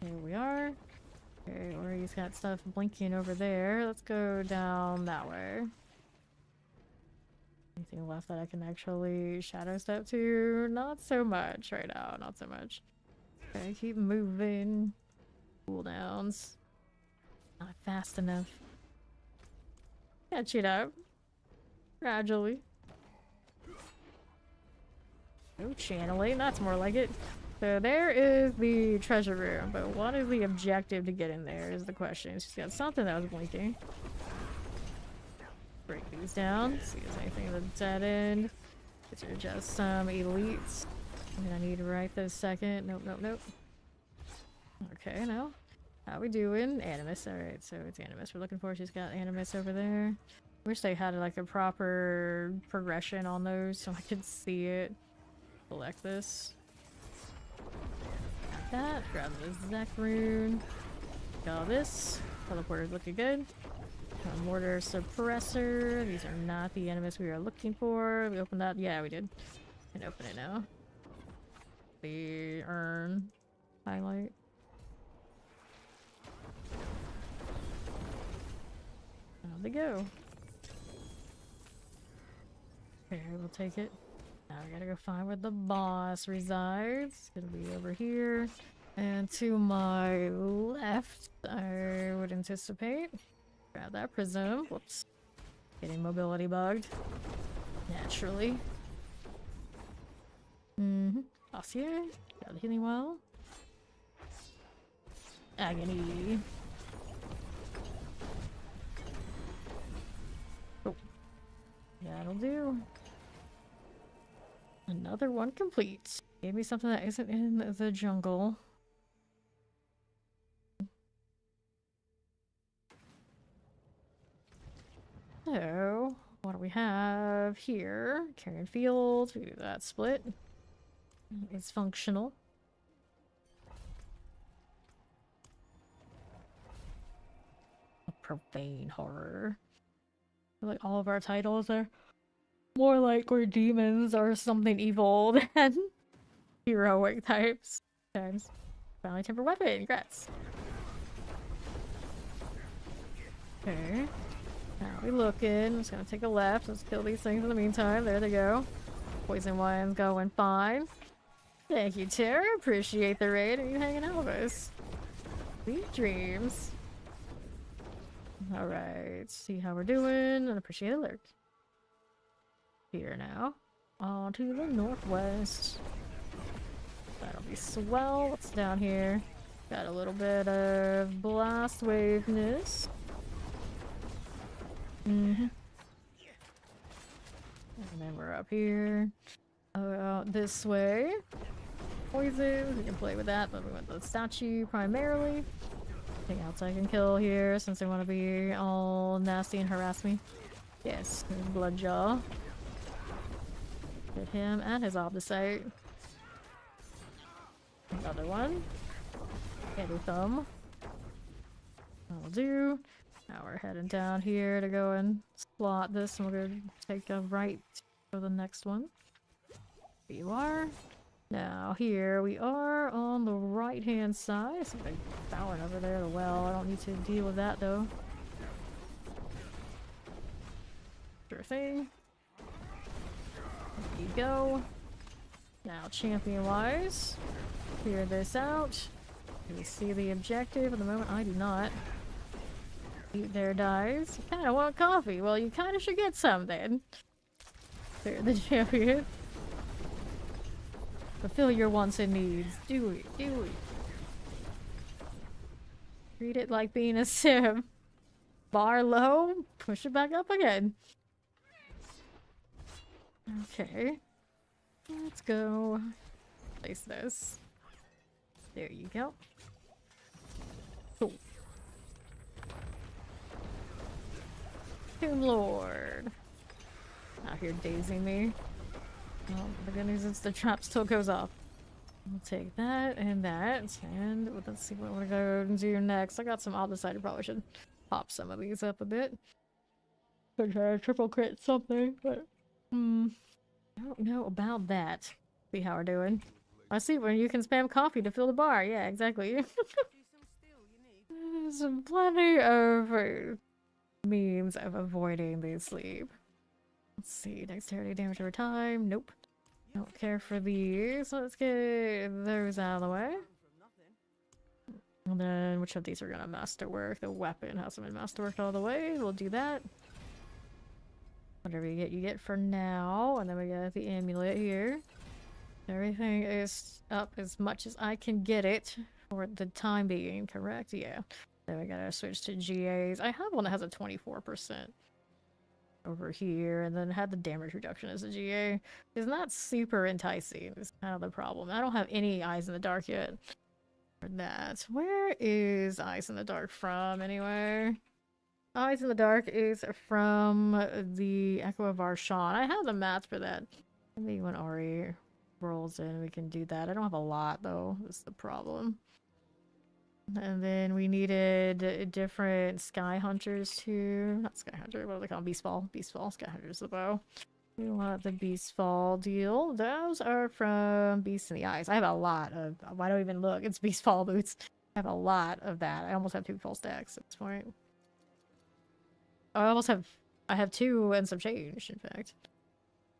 Speaker 1: Here we are. Okay, Ori's got stuff blinking over there. Let's go down that way. Anything left that I can actually shadow step to? Not so much right now. Not so much. Okay, keep moving. Cooldowns. Not fast enough. Catch it up. Gradually. No channeling, that's more like it. So there is the treasure room, but what is the objective to get in there is the question. She's got something that was blinking. Break these down, see if there's anything in the dead end. These are just some elites. And I need right this second. Nope, nope, nope. Okay, now. How we doing? Animus, alright, so it's Animus we're looking for. She's got Animus over there. Wish they had like a proper progression on those so I could see it. Select this. Got that. Grab the Zek rune. Got this. Teleporter's looking good. Mortar suppressor. These are not the enemies we are looking for. We opened that. Yeah, we did. Can open it now. The urn highlight. On to go. Okay, we'll take it. Now I gotta go find where the boss resides. It's gonna be over here. And to my left, I would anticipate. Grab that prism. Whoops. Getting mobility bugged. Naturally. Dossier. Got the healing well. Agony. Oh. That'll do. Another one complete. Gave me something that isn't in the jungle. So, what do we have here? Carrion field. We do that split. It's functional. A profane horror. I feel like all of our titles are more like we're demons or something evil than heroic types. Times. Finally temper weapon. Congrats. Okay. Now we looking. Just gonna take a left. Let's kill these things in the meantime. There they go. Poison one's going fine. Thank you, Tara. Appreciate the raid and you hanging out with us. Sweet dreams. Alright. See how we're doing and appreciate the lurk. Here now. On to the northwest. That'll be swell. What's down here? Got a little bit of blast waveness. And then we're up here. This way. Poison. We can play with that, but we want the statue primarily. Anything else I can kill here since they want to be all nasty and harass me? Yes, Bloodjaw. Hit him and his opposite. Another one. Heavy thumb. That'll do. Now we're heading down here to go and slot this, and we're gonna take a right for the next one. Here you are. Now here we are on the right hand side. Something bowing over there, the well. I don't need to deal with that though. Sure thing. There you go. Now champion wise, clear this out. You see the objective at the moment. I do not. Eat there dies. You kinda want coffee. Well, you kinda should get some then. Clear the champion. Fulfill your wants and needs. Do it. Do it. Treat it like being a sim. Bar low. Push it back up again. Okay. Let's go. Place this. There you go. Cool. Tomb Lord. Out here dazing me. Oh, the good news is the trap still goes off. We'll take that and that, and let's see what we're gonna do next. I got some opposite. I probably should pop some of these up a bit. Could try to triple crit something, but I don't know about that. See how we're doing. I see when you can spam coffee to fill the bar. Yeah, exactly. There's plenty of means of avoiding the sleep. Let's see, dexterity damage over time. Nope. Don't care for these. Let's get those out of the way. And then which of these are gonna masterwork? The weapon hasn't been masterworked all the way. We'll do that. Whatever you get for now. And then we got the amulet here. Everything is up as much as I can get it for the time being, correct? Yeah. Then we gotta switch to GAs. I have one that has a 24% over here, and then had the damage reduction as a GA. It's not super enticing. It's kind of the problem. I don't have any Eyes in the Dark yet for that. Where is Eyes in the Dark from, anyway? Eyes in the Dark is from the Echo of Arshawn. I have the mats for that. Maybe when Ari rolls in, we can do that. I don't have a lot, though. That's the problem. And then we needed different Sky Hunters too. Not Sky Hunter, what do they call them? Beastfall. Beastfall. Sky Hunter's the bow. We want the Beastfall deal. Those are from Beasts in the Eyes. I have a lot of... Why don't even look? It's Beastfall boots. I have a lot of that. I almost have 2 full stacks at this point. I have 2 and some change, in fact.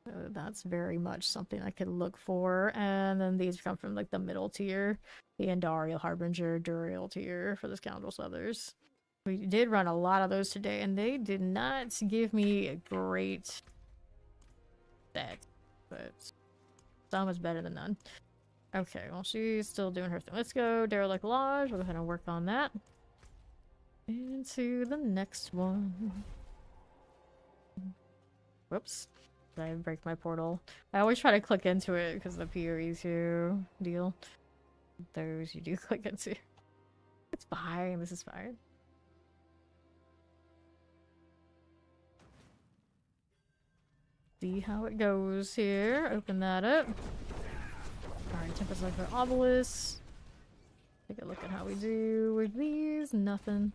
Speaker 1: So that's very much something I could look for. And then these come from like the middle tier. The Andariel Harbinger Duriel tier for the Scoundrels others. We did run a lot of those today, and they did not give me a great set. But some is better than none. Okay, well, she's still doing her thing. Let's go Derelict Lodge. We'll go ahead and work on that. Into the next one. Whoops. Did I break my portal? I always try to click into it because of the PoE2 deal. Those you do click into. It's fine. This is fine. See how it goes here. Open that up. Alright, Tempest like the Obelisk. Take a look at how we do with these. Nothing.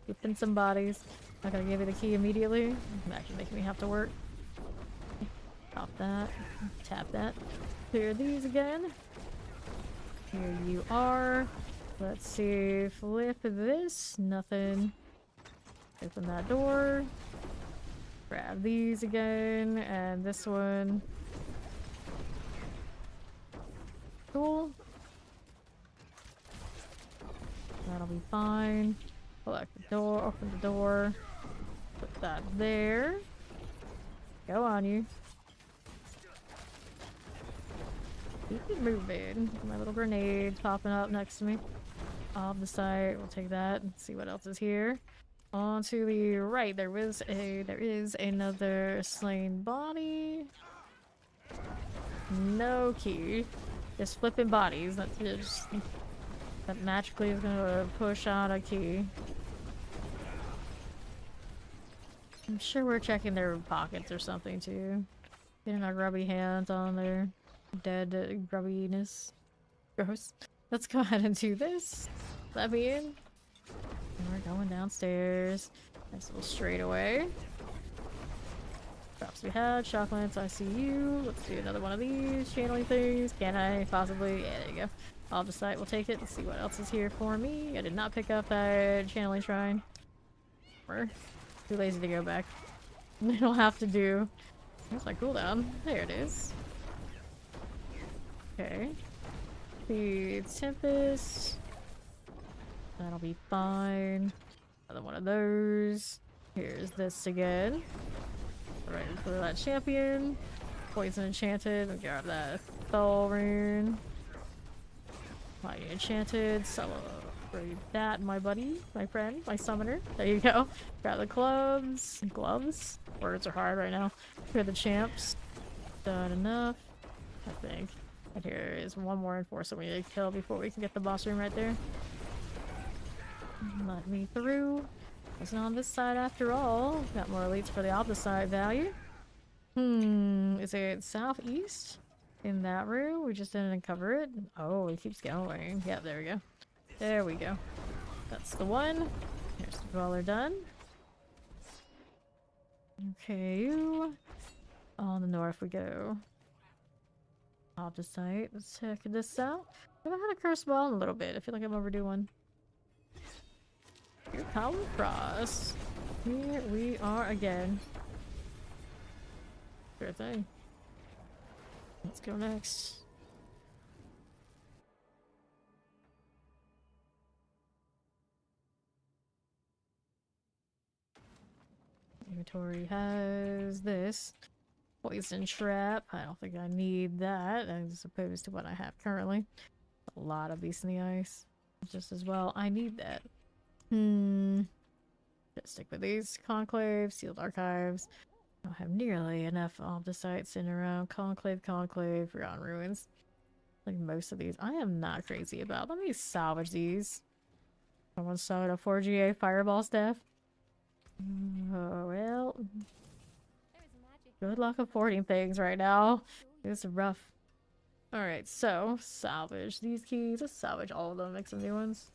Speaker 1: Flipping some bodies. Not gonna give you the key immediately. Imagine making me have to work. Pop that. Tap that. Clear these again. Here you are. Let's see. Flip this. Nothing. Open that door. Grab these again. And this one. Cool. That'll be fine. Collect the door. Open the door. Put that there. Go on, you. Keep it moving. My little grenade popping up next to me. Off the side, we'll take that and see what else is here. On to the right, there is another slain body. No key. Just flipping bodies. That magically is gonna push out a key. I'm sure we're checking their pockets or something too. Getting our grubby hands on their dead grubbiness. Gross. Let's go ahead and do this. Let me in. And we're going downstairs. Nice little straightaway. Drops we had. Shock lance, I see you. Let's do another one of these channeling things. Can I possibly? Yeah, there you go. Off the site, we'll take it and see what else is here for me. I did not pick up that channeling shrine. Or too lazy to go back. They don't have to do. Where's my cooldown? There it is. Okay. The Tempest. That'll be fine. Another one of those. Here's this again. Alright, for that champion. Poison enchanted. We'll grab that spell rune. Mighty enchanted. Celebrate that, my buddy, my friend, my summoner. There you go. Grab the clubs. Gloves. Words are hard right now. Here are the champs. Done enough. I think. And here is one more enforcer we need to kill before we can get the boss room right there. Let me through. Wasn't on this side after all. Got more elites for the opposite side value. Is it southeast? In that room? We just didn't uncover it? Oh, it keeps going. Yeah, there we go. There we go. That's the one. Here's the dweller done. Okay. On the north we go. Off the site. Let's check this out. I haven't had a curse ball in a little bit. I feel like I'm overdue one. Here, power cross. Here we are again. Sure thing. Let's go next. Inventory has this. Poison trap. I don't think I need that as opposed to what I have currently. A lot of beasts in the ice. Just as well. I need that. Just stick with these. Conclave, sealed archives. I don't have nearly enough sites sitting around. Conclave, Forgotten Ruins. Like most of these. I am not crazy about. Let me salvage these. Someone sewed a 4GA fireball staff. Oh, well. Good luck affording things right now. It's rough. Alright, so salvage these keys. Let's salvage all of them. Make some new ones.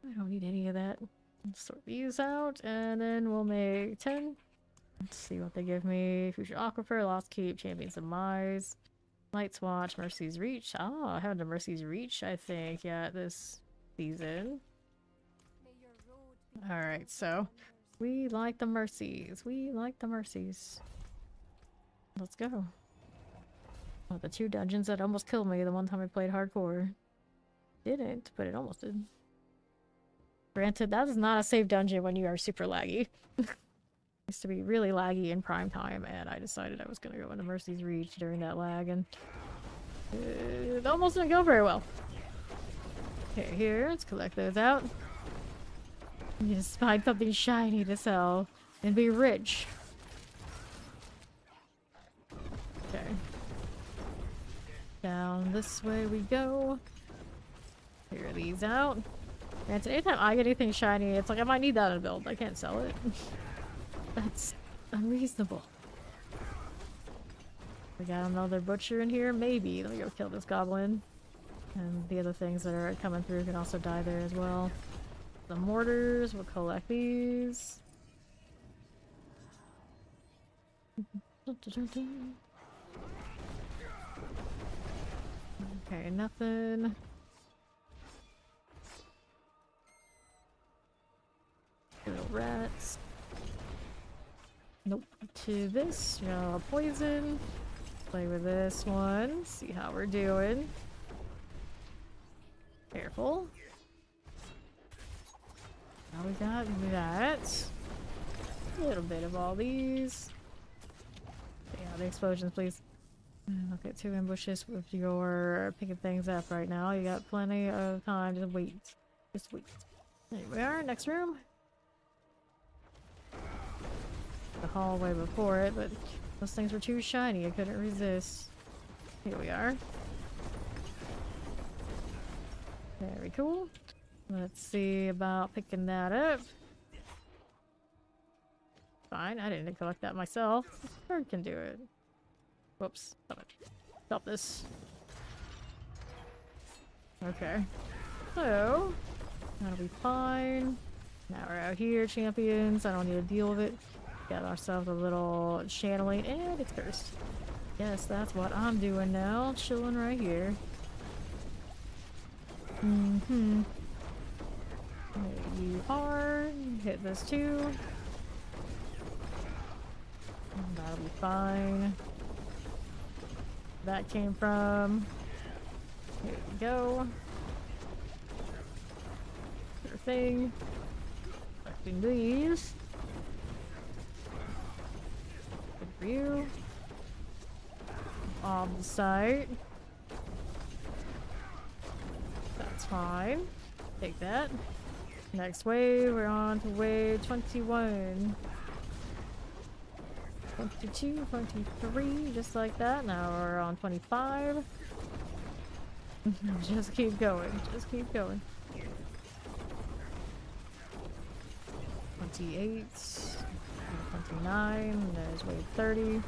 Speaker 1: I don't need any of that. Let's sort these out, and then we'll make 10. Let's see what they give me. Future Aquifer, Lost Keep, Champion's Demise, Light's Watch, Mercy's Reach. Oh, I haven't done Mercy's Reach, I think, yet this season. Alright, so We like the mercies. We like the mercies. Let's go. Oh, the 2 dungeons that almost killed me the one time I played hardcore. Didn't, but it almost did. Granted, that is not a safe dungeon when you are super laggy. Used to be really laggy in prime time, and I decided I was gonna go into Mercy's Reach during that lag, and it almost didn't go very well. Okay, here, let's collect those out. Just find something shiny to sell and be rich. Okay. Down this way we go. Clear these out. And anytime I get anything shiny, it's like I might need that in a build. I can't sell it. That's unreasonable. We got another butcher in here? Maybe. Let me go kill this goblin. And the other things that are coming through can also die there as well. The mortars, we'll collect these. Okay, nothing. Little rats. Nope. To this, poison. Play with this one. See how we're doing. Careful. Now we got that. A little bit of all these. Yeah, the explosions, please. Look at 2 ambushes with your picking things up right now. You got plenty of time. Just wait. Just wait. There we are. Next room. The hallway before it, but those things were too shiny. I couldn't resist. Here we are. Very cool. Let's see about picking that up. Fine, I didn't collect that myself. This bird can do it. Whoops. Stop it. Stop this. Okay. So, that'll be fine. Now we're out here, champions. I don't need to deal with it. Got ourselves a little channeling, and it's cursed. Yes, that's what I'm doing now. Chilling right here. There you are. Hit this too. That'll be fine. That came from. Here we go. Sure thing. Collecting these. Good for you. On the site. That's fine. Take that. Next wave, we're on to wave 21. 22, 23, just like that. Now we're on 25. Just keep going. Just keep going. 28. 29. There's wave 30.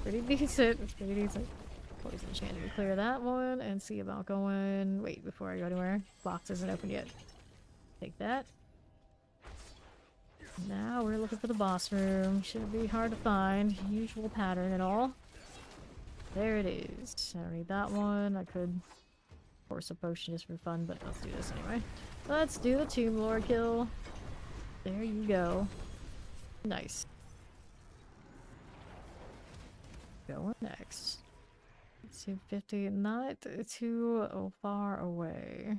Speaker 1: Pretty decent. It's pretty decent. Poison Chant to clear that one and see about going. Wait, before I go anywhere. Box isn't open yet. Take that. Now we're looking for the boss room. Shouldn't be hard to find. Usual pattern and all. There it is. I don't need that one. I could force a potion just for fun, but let's do this anyway. Let's do the Tomb Lord kill. There you go. Nice. Going next. 250, not too far away.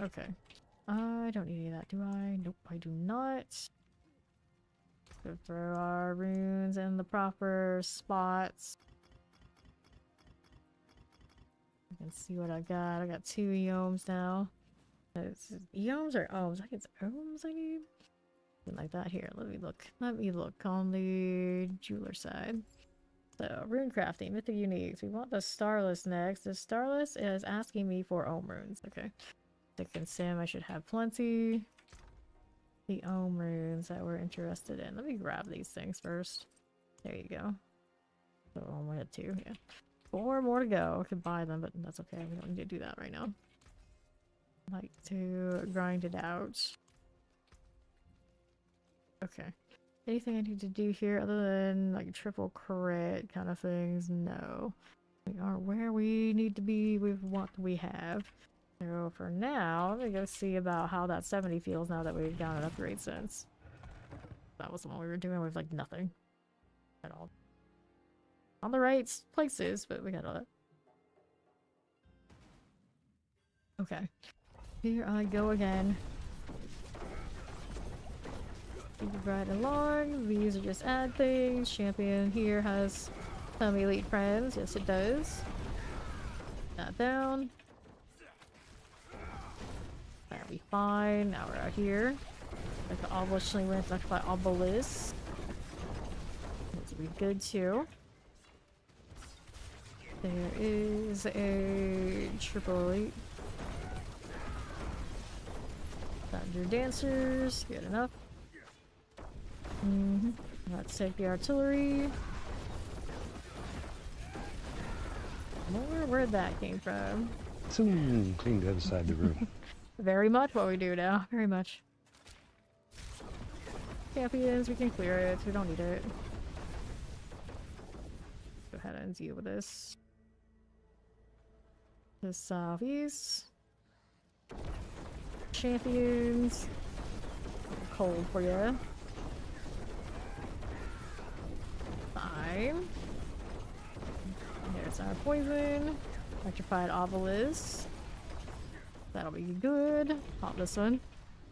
Speaker 1: Okay. I don't need any of that, do I? Nope, I do not. Go throw our runes in the proper spots. I can see what I got. I got 2 eomes now. Is it eomes or ohms? I think it's ohms I need. Something like that. Here, let me look. Let me look on the jeweler side. So, rune crafting, mythic uniques. We want the Starless next. The Starless is asking me for ohm runes. Okay. Thick and Sim, I should have plenty. The ohm runes that we're interested in. Let me grab these things first. There you go. So, only at 2, yeah. 4 more to go. I could buy them, but that's okay. We don't need to do that right now. I like to grind it out. Okay. Anything I need to do here other than like triple crit kind of things? No. We are where we need to be with what we have. So for now, I'm gonna go see about how that 70 feels now that we've got an upgrade since. That was the one we were doing with like nothing at all. On the right places, but we got all that. Okay. Here I go again. Keep it right along. These are just add things. Champion here has some elite friends. Yes, it does. That down. That'll be fine. Now we're out here. Like the obelisk, we're affected by obelisk. This will be good too. There is a triple elite. Thunder dancers, good enough. Let's take the artillery. Where'd that came from?
Speaker 4: Soon clean the other side of the room.
Speaker 1: Very much what we do now. Very much. Champions, we can clear it. We don't need it. Go ahead and deal with this. The southeast. Champions. Cold for you. Fine. There's our poison. Electrified obelisk. That'll be good. Pop this one.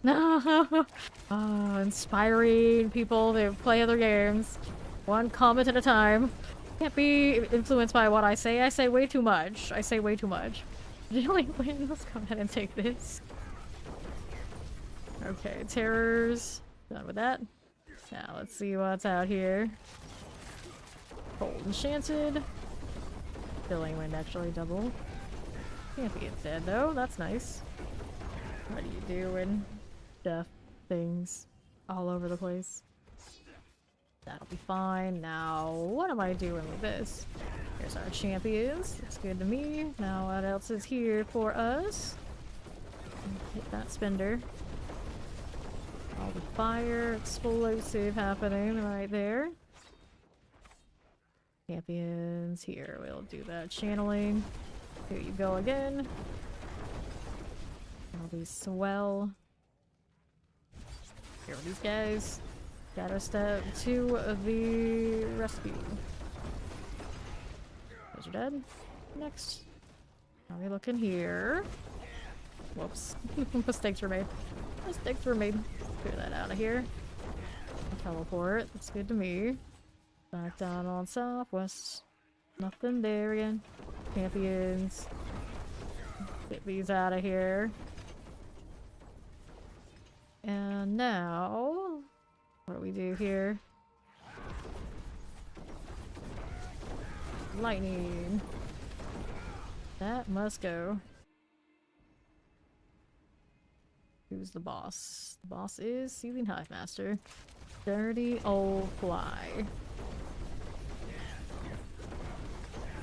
Speaker 1: No! Inspiring people to play other games. One comment at a time. Can't be influenced by what I say. I say way too much. I say way too much. Really? Let's go ahead and take this. Okay, terrors. Done with that. Now let's see what's out here. Cold enchanted. Filling wind actually double. Can't be dead though. That's nice. What are you doing? Death things all over the place. That'll be fine. Now, what am I doing with this? Here's our champions. Looks good to me. Now, what else is here for us? Hit that spender. All the fire explosive happening right there. Champions here. We'll do that channeling. Here you go again. All these swell. Here are these guys. Gotta step to the rescue. Those are dead. Next. How are we looking here? Whoops. Mistakes were made. Mistakes were made. Clear that out of here. Teleport. That's good to me. Back down on southwest. Nothing there again. Champions. Get these out of here. And now, what do we do here? Lightning. That must go. Who's the boss? The boss is Seething Hive Master. Dirty old fly.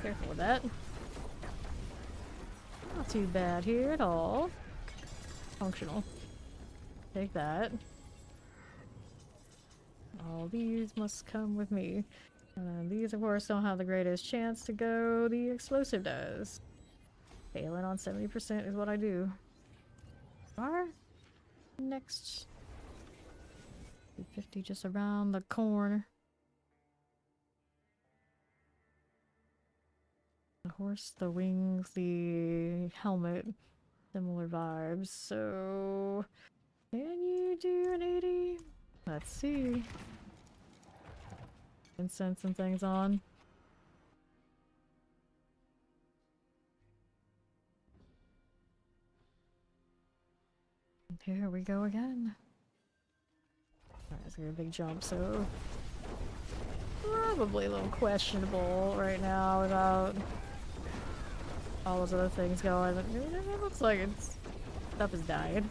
Speaker 1: Careful with that. Not too bad here at all. Functional. Take that. All these must come with me. And these, of course, don't have the greatest chance to go. The explosive does. Failing on 70% is what I do. Our next 50 just around the corner. The horse, the wings, the helmet. Similar vibes. So, can you do an 80? Let's see. Incense and things on. Here we go again. Alright, it's gonna be a big jump, so probably a little questionable right now without all those other things going. It looks like it's stuff is dying.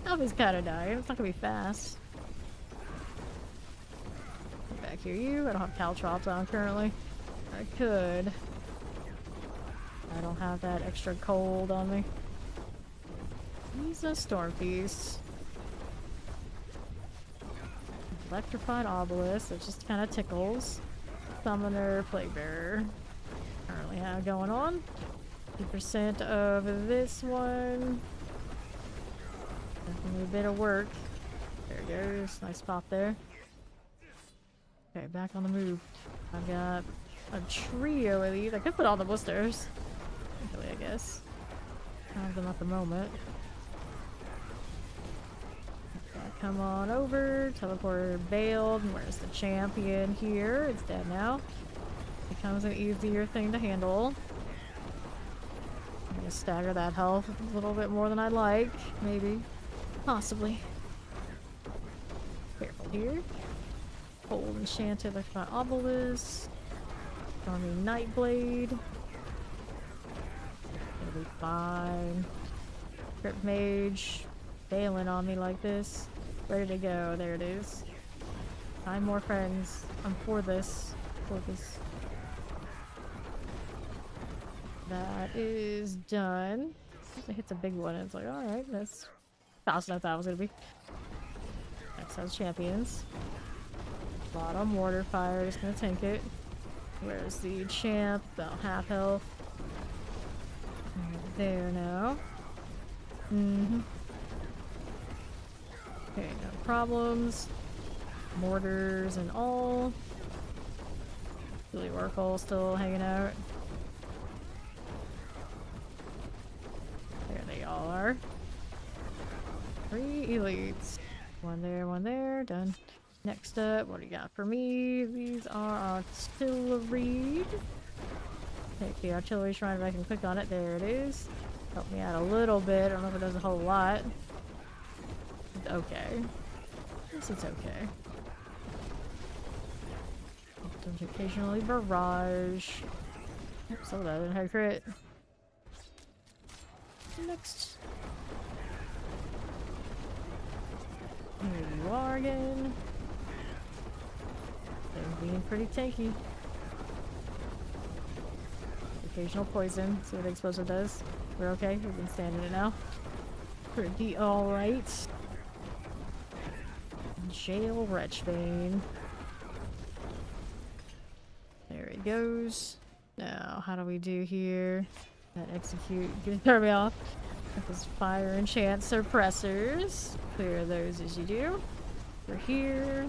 Speaker 1: Stuff is kinda dying. It's not gonna be fast. Get back here, you. I don't have caltrops on currently. I could. I don't have that extra cold on me. He's a storm piece. Electrified obelisk, it just kind of tickles. Summoner, plague bearer. Currently have going on. 50% of this one. Definitely a bit of work. There it goes. Nice pop there. Okay, back on the move. I've got a trio of these. I could put all the blisters. Actually, I guess. Have them at the moment. Okay, come on over. Teleporter bailed. Where's the champion here? It's dead now. Becomes an easier thing to handle. I'm gonna stagger that health a little bit more than I'd like. Maybe. Possibly. Careful here. Hold enchanted like my obelisk. Stormy Nightblade. It'll be fine. Crypt Mage. Bailing on me like this. Ready to go. There it is. 5 more friends. I'm for this. For this. That is done. It hits a big one and it's like, alright, that's faster than I thought it was gonna be. Next has champions. Bottom mortar fire is gonna tank it. Where's the champ? About half health. There now. Okay, no problems. Mortars and all. Billy Oracle still hanging out. There they are. 3 elites. One there, done. Next up, what do you got for me? These are artillery. Take the artillery shrine if I can click on it. There it is. Help me out a little bit. I don't know if it does a whole lot. It's okay. I guess it's okay. Does occasionally barrage. Oops, some of that didn't have crit. Next. Here you are again. They're being pretty tanky. Occasional poison. See what the explosive does. We're okay. We've been standing it now. Pretty alright. Jail Wretchbane. There he goes. Now, how do we do here? That execute. Get turn me off. Those fire enchant suppressors. Clear those as you do. We're here.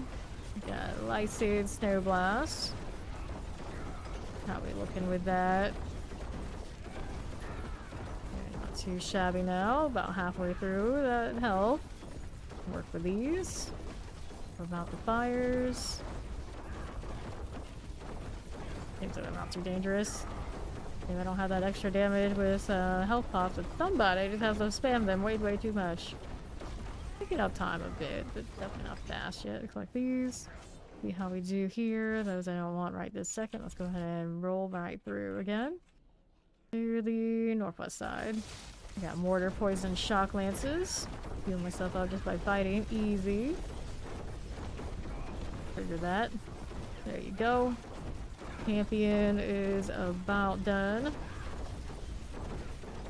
Speaker 1: We got Lycid Snow Blast. How are we looking with that? Okay, not too shabby now. About halfway through that health. Work with these. What about the fires? Seems like they're not too dangerous. Maybe I don't have that extra damage with health pops, but somebody just has to spam them way too much. Picking up time a bit, but definitely not fast yet. Collect these. See how we do here. Those I don't want right this second. Let's go ahead and roll right through again. To the northwest side. I got mortar, poison, shock lances. Heal myself up just by fighting. Easy. Trigger that. There you go. Champion is about done.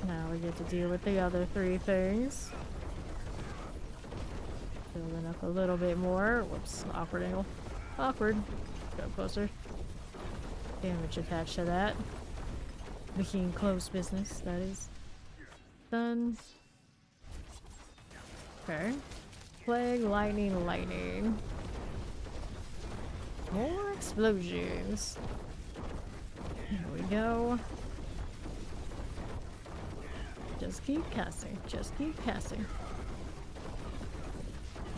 Speaker 1: Now we get to deal with the other 3 things. Building up a little bit more. Whoops, awkward angle. Awkward. Go closer. Damage attached to that. Making close business, that is. Done. Okay. Plague, lightning, lightning. More explosions. Here we go. Just keep casting. Just keep casting.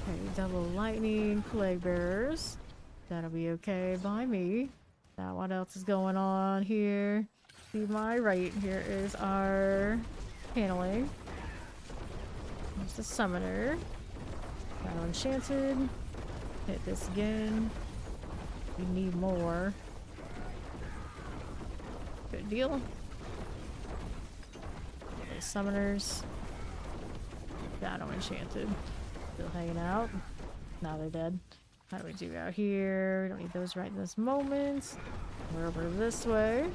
Speaker 1: Okay, double lightning, plague bearers. That'll be okay by me. Now what else is going on here? To my right here is our paneling. There's the summoner. Battle enchanted. Hit this again. We need more. Good deal. Okay, summoners. Battle enchanted. Still hanging out. Now they're dead. How do we do out here? We don't need those right in this moment. We're over this way.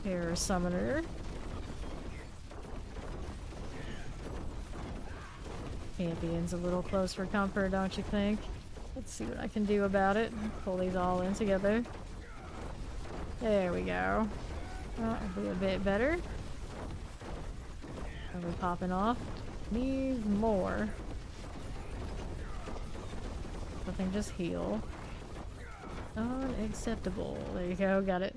Speaker 1: Terror summoner. Champion's a little close for comfort, don't you think? Let's see what I can do about it. Pull these all in together. There we go. That'll be a bit better. Are we popping off? Need more. Nothing, just heal. Unacceptable. There you go, got it.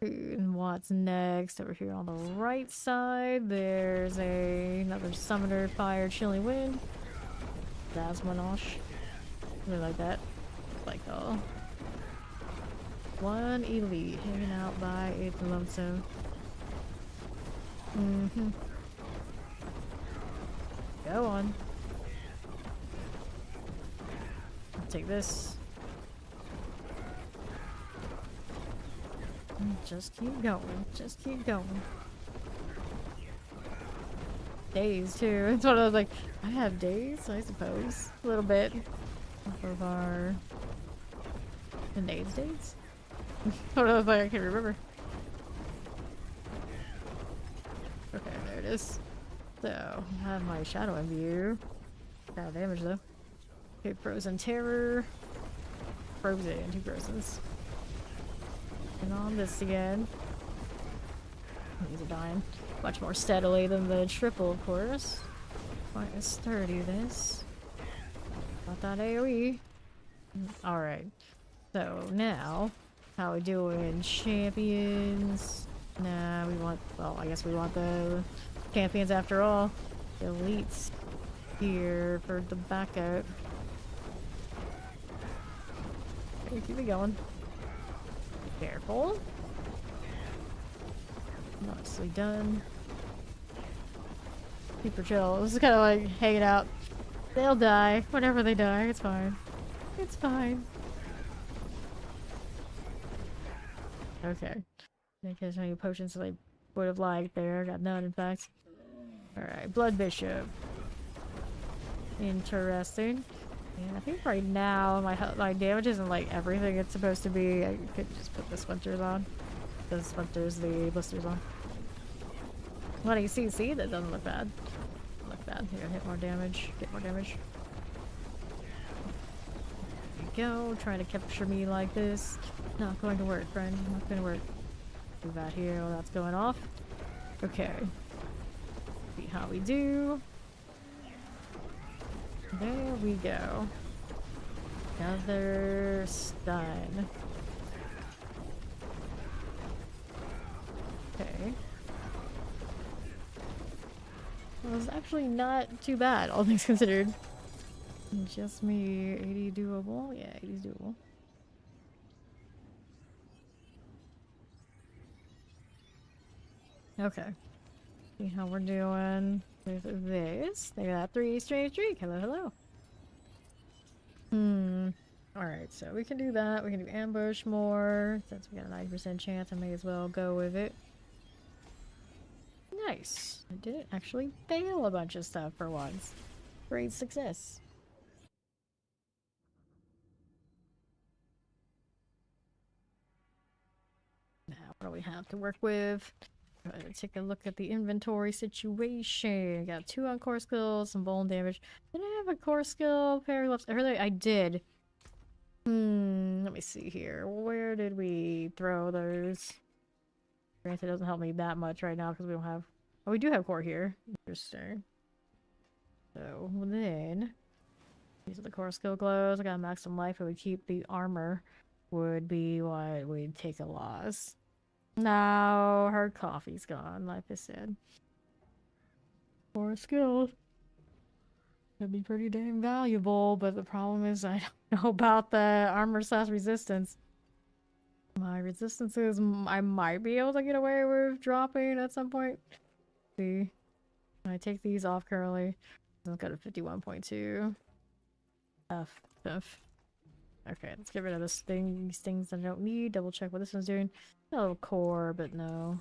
Speaker 1: And what's next? Over here on the right side, there's another summoner fire chilling wind. Dasmanosh. Really like that. Like, oh. One elite hanging out by its lonesome. Go on. I'll take this. Just keep going. Just keep going. Days too. It's one of those like, I have days, I suppose. A little bit. Off of our days. One of those like I can't remember. Okay, there it is. So, I have my shadow in view. Bad damage though. Okay, frozen terror. Frozen, 2 frozens. And on this again. These are dying much more steadily than the triple, of course. Quite a sturdy, this. Got that AoE. Alright. So now, how we doing? Champions? Nah, we want, well, I guess we want the champions after all. The elites here for the backup. Okay, keep it going. Careful. Nicely done. Super chill. This is kind of like hanging out. They'll die. Whenever they die, it's fine. It's fine. Okay. Didn't catch any potions that I would have liked there. Got none, in fact. Alright, Blood Bishop. Interesting. Yeah, I think right now my damage isn't like everything it's supposed to be. I could just put the splinters on. The splinters, the blisters on. What do you see? That doesn't look bad. Look bad. Here, hit more damage. Get more damage. There you go. Trying to capture me like this. Not going to work, friend. Not going to work. Do that here while that's going off. Okay. See how we do. There we go. Another stun. Okay. Well, it's actually not too bad, all things considered. Just me, 80 doable? Yeah, 80's doable. Okay. See how we're doing with this. They got 3 strange streak. Hello, hello. Alright, so we can do that. We can do ambush more. Since we got a 90% chance, I may as well go with it. Nice. I didn't actually fail a bunch of stuff for once. Great success. Now, what do we have to work with? Take a look at the inventory situation. Got 2 on core skills, some bone damage. Did I have a core skill? Paralypse? I did. Let me see here. Where did we throw those? Granted, it doesn't help me that much right now because we don't have... Oh, we do have core here. Interesting. So, then... These are the core skill glows. I got maximum life. It would keep the armor. Would be what we'd take a loss. No, her coffee's gone, like I said. Core skills. That'd be pretty dang valuable, but the problem is I don't know about the armor / resistance. My resistance is I might be able to get away with dropping at some point. See, I take these off currently. I've got a 51.2. Tough. Okay, let's get rid of these things I don't need. Double check what this one's doing. No core, but no.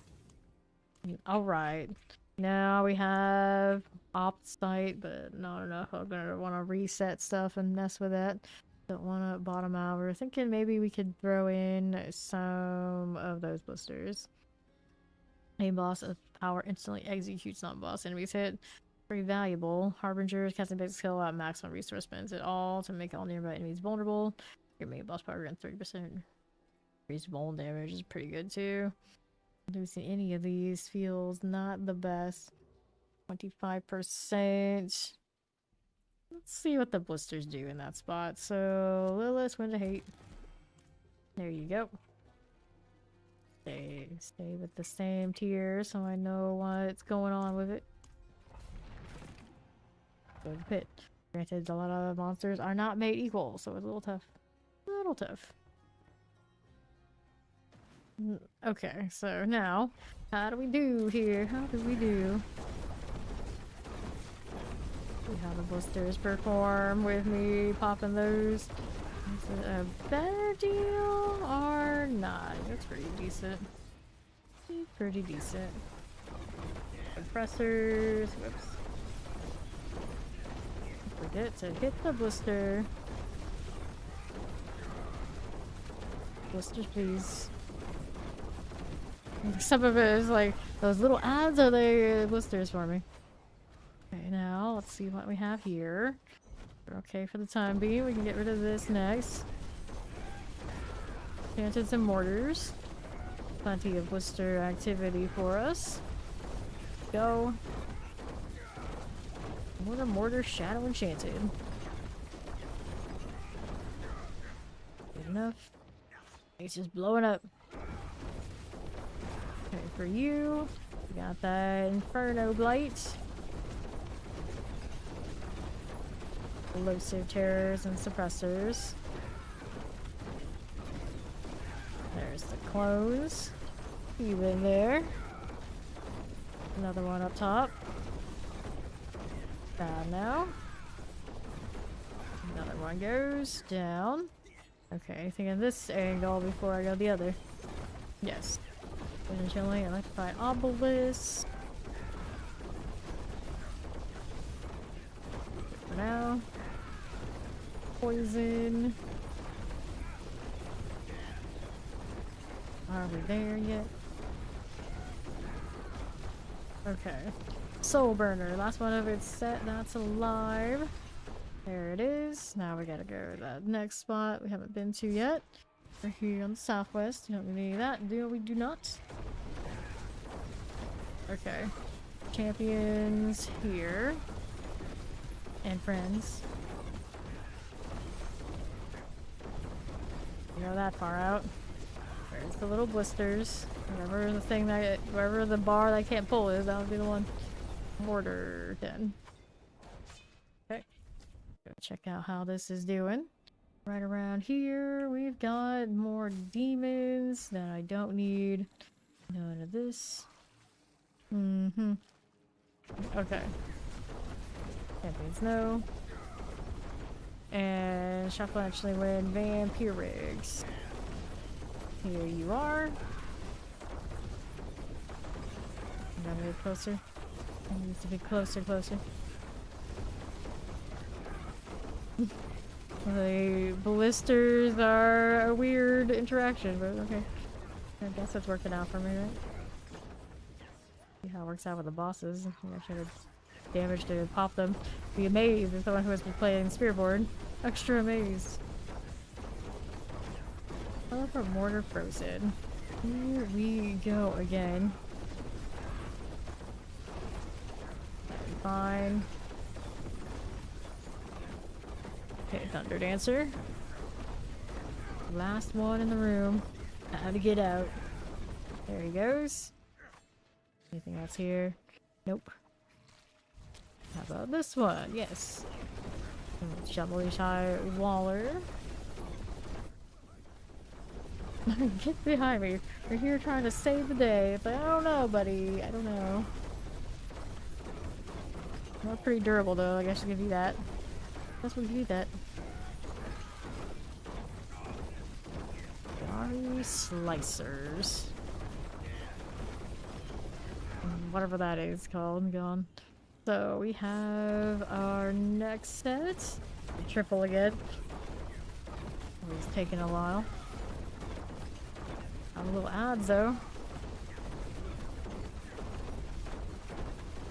Speaker 1: Alright. Now we have opt site, but not enough. I'm gonna want to reset stuff and mess with that. Don't want to bottom out. We're thinking maybe we could throw in some of those blisters. A boss of power instantly executes non-boss enemies hit. Pretty valuable. Harbingers, casting basic skill at maximum resource spends it all to make all nearby enemies vulnerable. Your main boss power and 30% increased bone damage is pretty good too. Losing any of these feels not the best. 25%. Let's see what the blisters do in that spot. So, Lilith, Wind of Hate. There you go. Stay with the same tier so I know what's going on with it. Go to the pit. Granted, a lot of monsters are not made equal, so it's a little tough. A little tough. Okay, so now, how do we do here? How do we do? See how the blisters perform with me popping those. Is it a better deal or not? It's pretty decent. Pretty decent. Compressors. Whoops. Forget to hit the blister. Blisters, please. Some of it is like those little ads are they blisters for me. Okay, now let's see what we have here. We're okay for the time being. We can get rid of this next. Planted some mortars. Plenty of blister activity for us. Go. Mortar, Shadow Enchanted. Good enough. It's just blowing up. Okay, for you, we got that Inferno Blight. Explosive terrors and suppressors. There's the close. Even there. Another one up top. Down now. Another one goes down. Okay, thinking this angle before I go the other. Yes. Chilling, electrified obelisk. For now. Poison. Are we there yet? Okay. Soul Burner. Last one of its set. That's alive. There it is. Now we gotta go to that next spot we haven't been to yet. We're here on the southwest. You don't need that. We do not. Okay. Champions here. And friends. You know that far out. Where's the little blisters? Whatever the thing that, wherever the bar that can't pull is, that'll be the one. Mortar 10. Okay. Go check out how this is doing. Right around here, we've got more demons that I don't need. None of this. Okay. Champions, no. And Shuffle actually win Vampire Rigs. Here you are. I gotta get closer. It needs to be closer. The blisters are a weird interaction, but okay. I guess it's working out for me, right? See how it works out with the bosses. I actually had damage to pop them. Be amazed if someone who has been playing Spiritborn. Extra amazed. Oh, for Mortar Frozen. Here we go again. Fine. Okay, Thunder Dancer. Last one in the room. How to get out. There he goes. Anything else here? Nope. How about this one? Yes. Shovelly Shy Waller. Get behind me. We're here trying to save the day. But I don't know, buddy. I don't know. Not pretty durable though. I guess I give you that. That's what give you that. Gary Slicers. Whatever that is called. Gone. So we have our next set. Triple again. It's taking a while. Got a little ads though.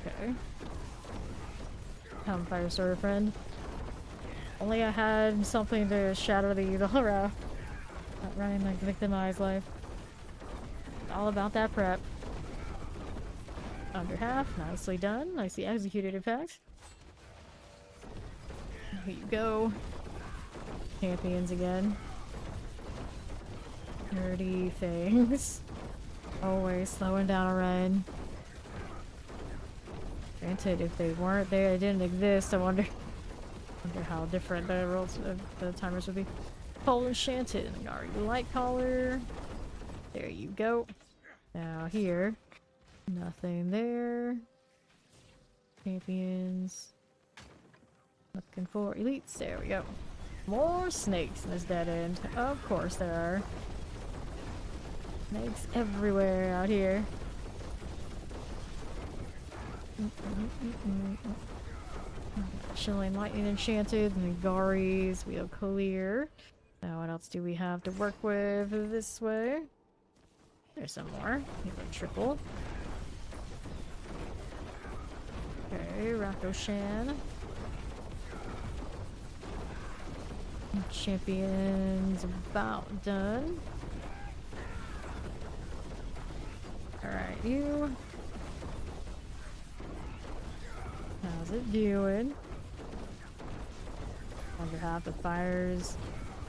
Speaker 1: Okay. Campfire sort of friend. Only I had something to shatter the Aura. Not running like victimized life. All about that prep. Under half, nicely done. Nicely executed, in fact. Here you go. Champions again. Dirty things. Always slowing down a run. Granted, if they weren't there, they didn't exist, I wonder how different the rolls of the timers would be. Pole Enchanted, Nagari Light Collar. There you go. Now here. Nothing there. Champions. Looking for elites. There we go. More snakes in this dead end. Of course there are. Snakes everywhere out here. Chilling Lightning Enchanted, Nagaris, we have clear. Now what else do we have to work with this way? There's some more. We have a triple. Okay, Rakoshan. Champions about done. Alright, you. How's it doing? Wonder half the fire's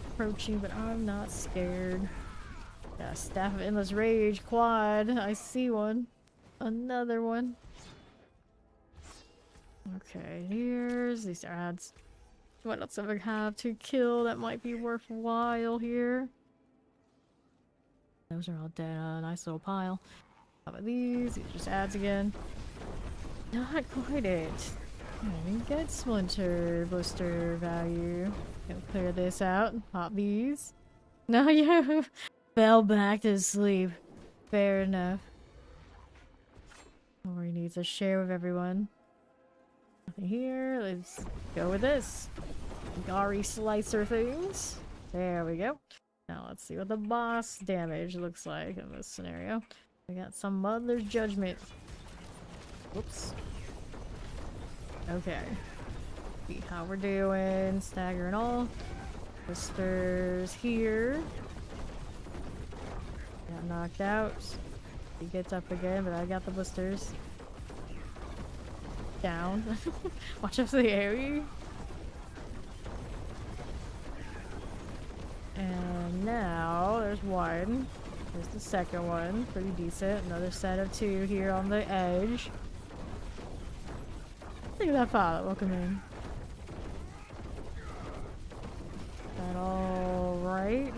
Speaker 1: approaching, but I'm not scared. Got a Staff of Endless Rage quad. I see one. Another one. Okay, here's these ads. What else do I have to kill that might be worthwhile here? Those are all dead. Nice little pile. How about these? These are just ads again. Not quite it. I didn't get Splinter Blister value. Gonna clear this out and pop these. No, you fell back to sleep. Fair enough. Or he needs to share with everyone. Nothing here. Let's go with this. Gari slicer things. There we go. Now let's see what the boss damage looks like in this scenario. We got some Mother's Judgment. Whoops. Okay. See how we're doing. Stagger and all. Blisters here. Got knocked out. He gets up again, but I got the blisters. Down. Watch out for the AoE. And now there's one. There's the second one. Pretty decent. Another set of two here on the edge. Look at that pilot. Welcome in. That all right?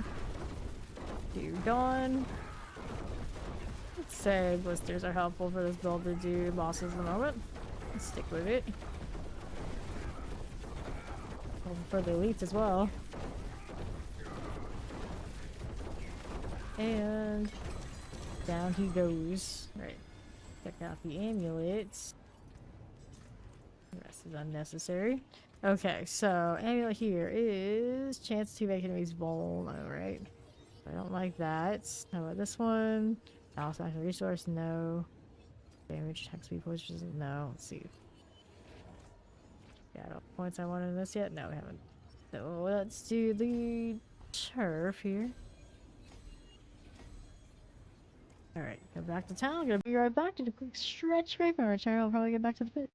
Speaker 1: Do Dawn. Let's say blisters are helpful for this build to do bosses at the moment. Let's stick with it. For the elites as well. And down he goes. Right. Check out the amulets. The rest is unnecessary. Okay, so amulet here is chance to make enemies vulnerable, right? I don't like that. How about this one? Also, resource, no. Damage, attack speed, pushes, no. Let's see. Got all the points I wanted in this yet? No, we haven't. So let's do the turf here. Alright, go back to town. I'm gonna be right back to do a quick stretch break. My return, I'll probably get back to the pit.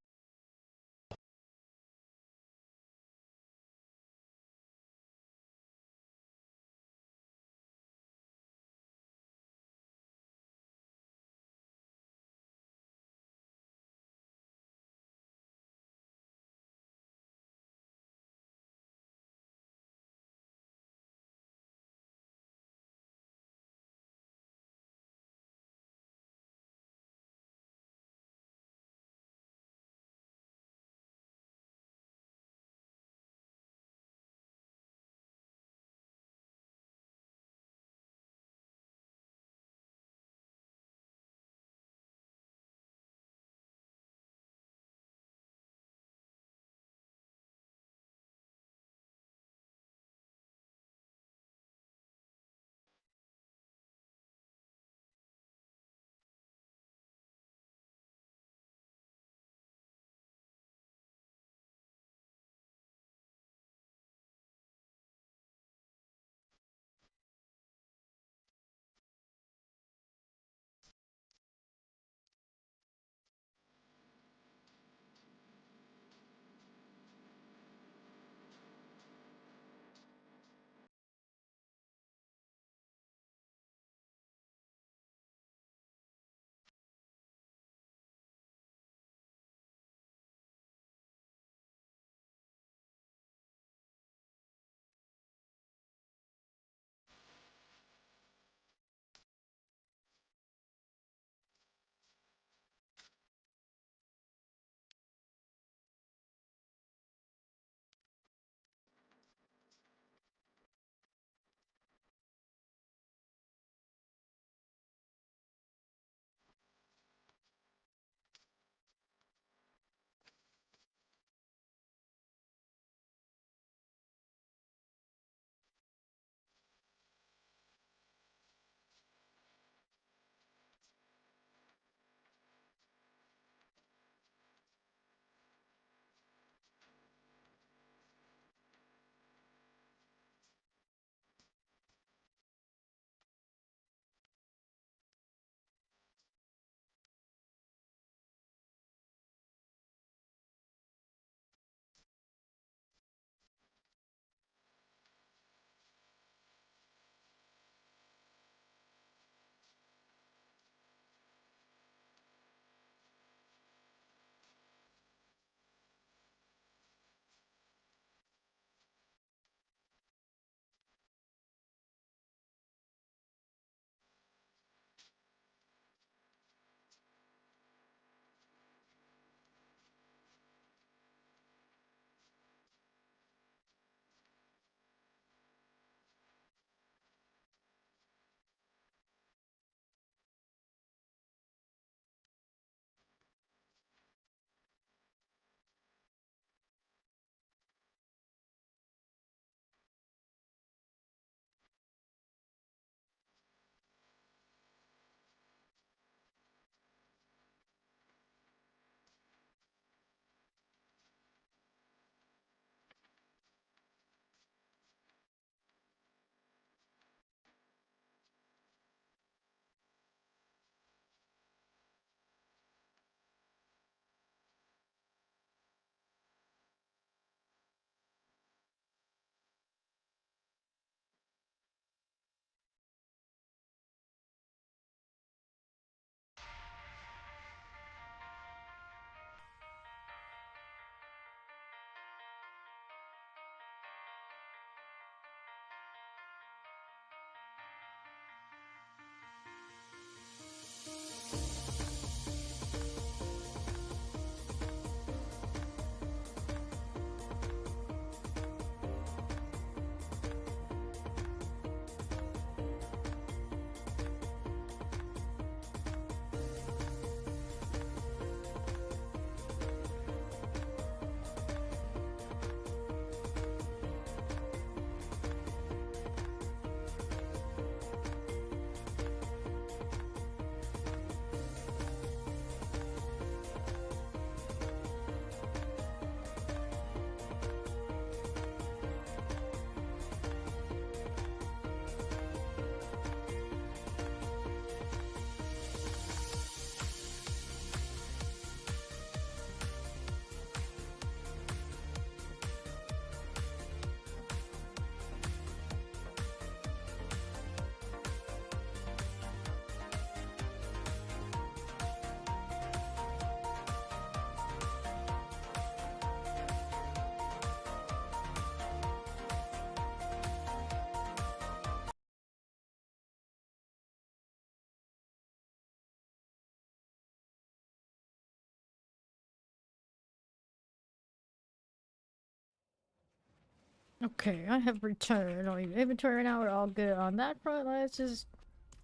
Speaker 1: Okay, I have returned. I'll leave inventory now. We're all good on that front. Let's just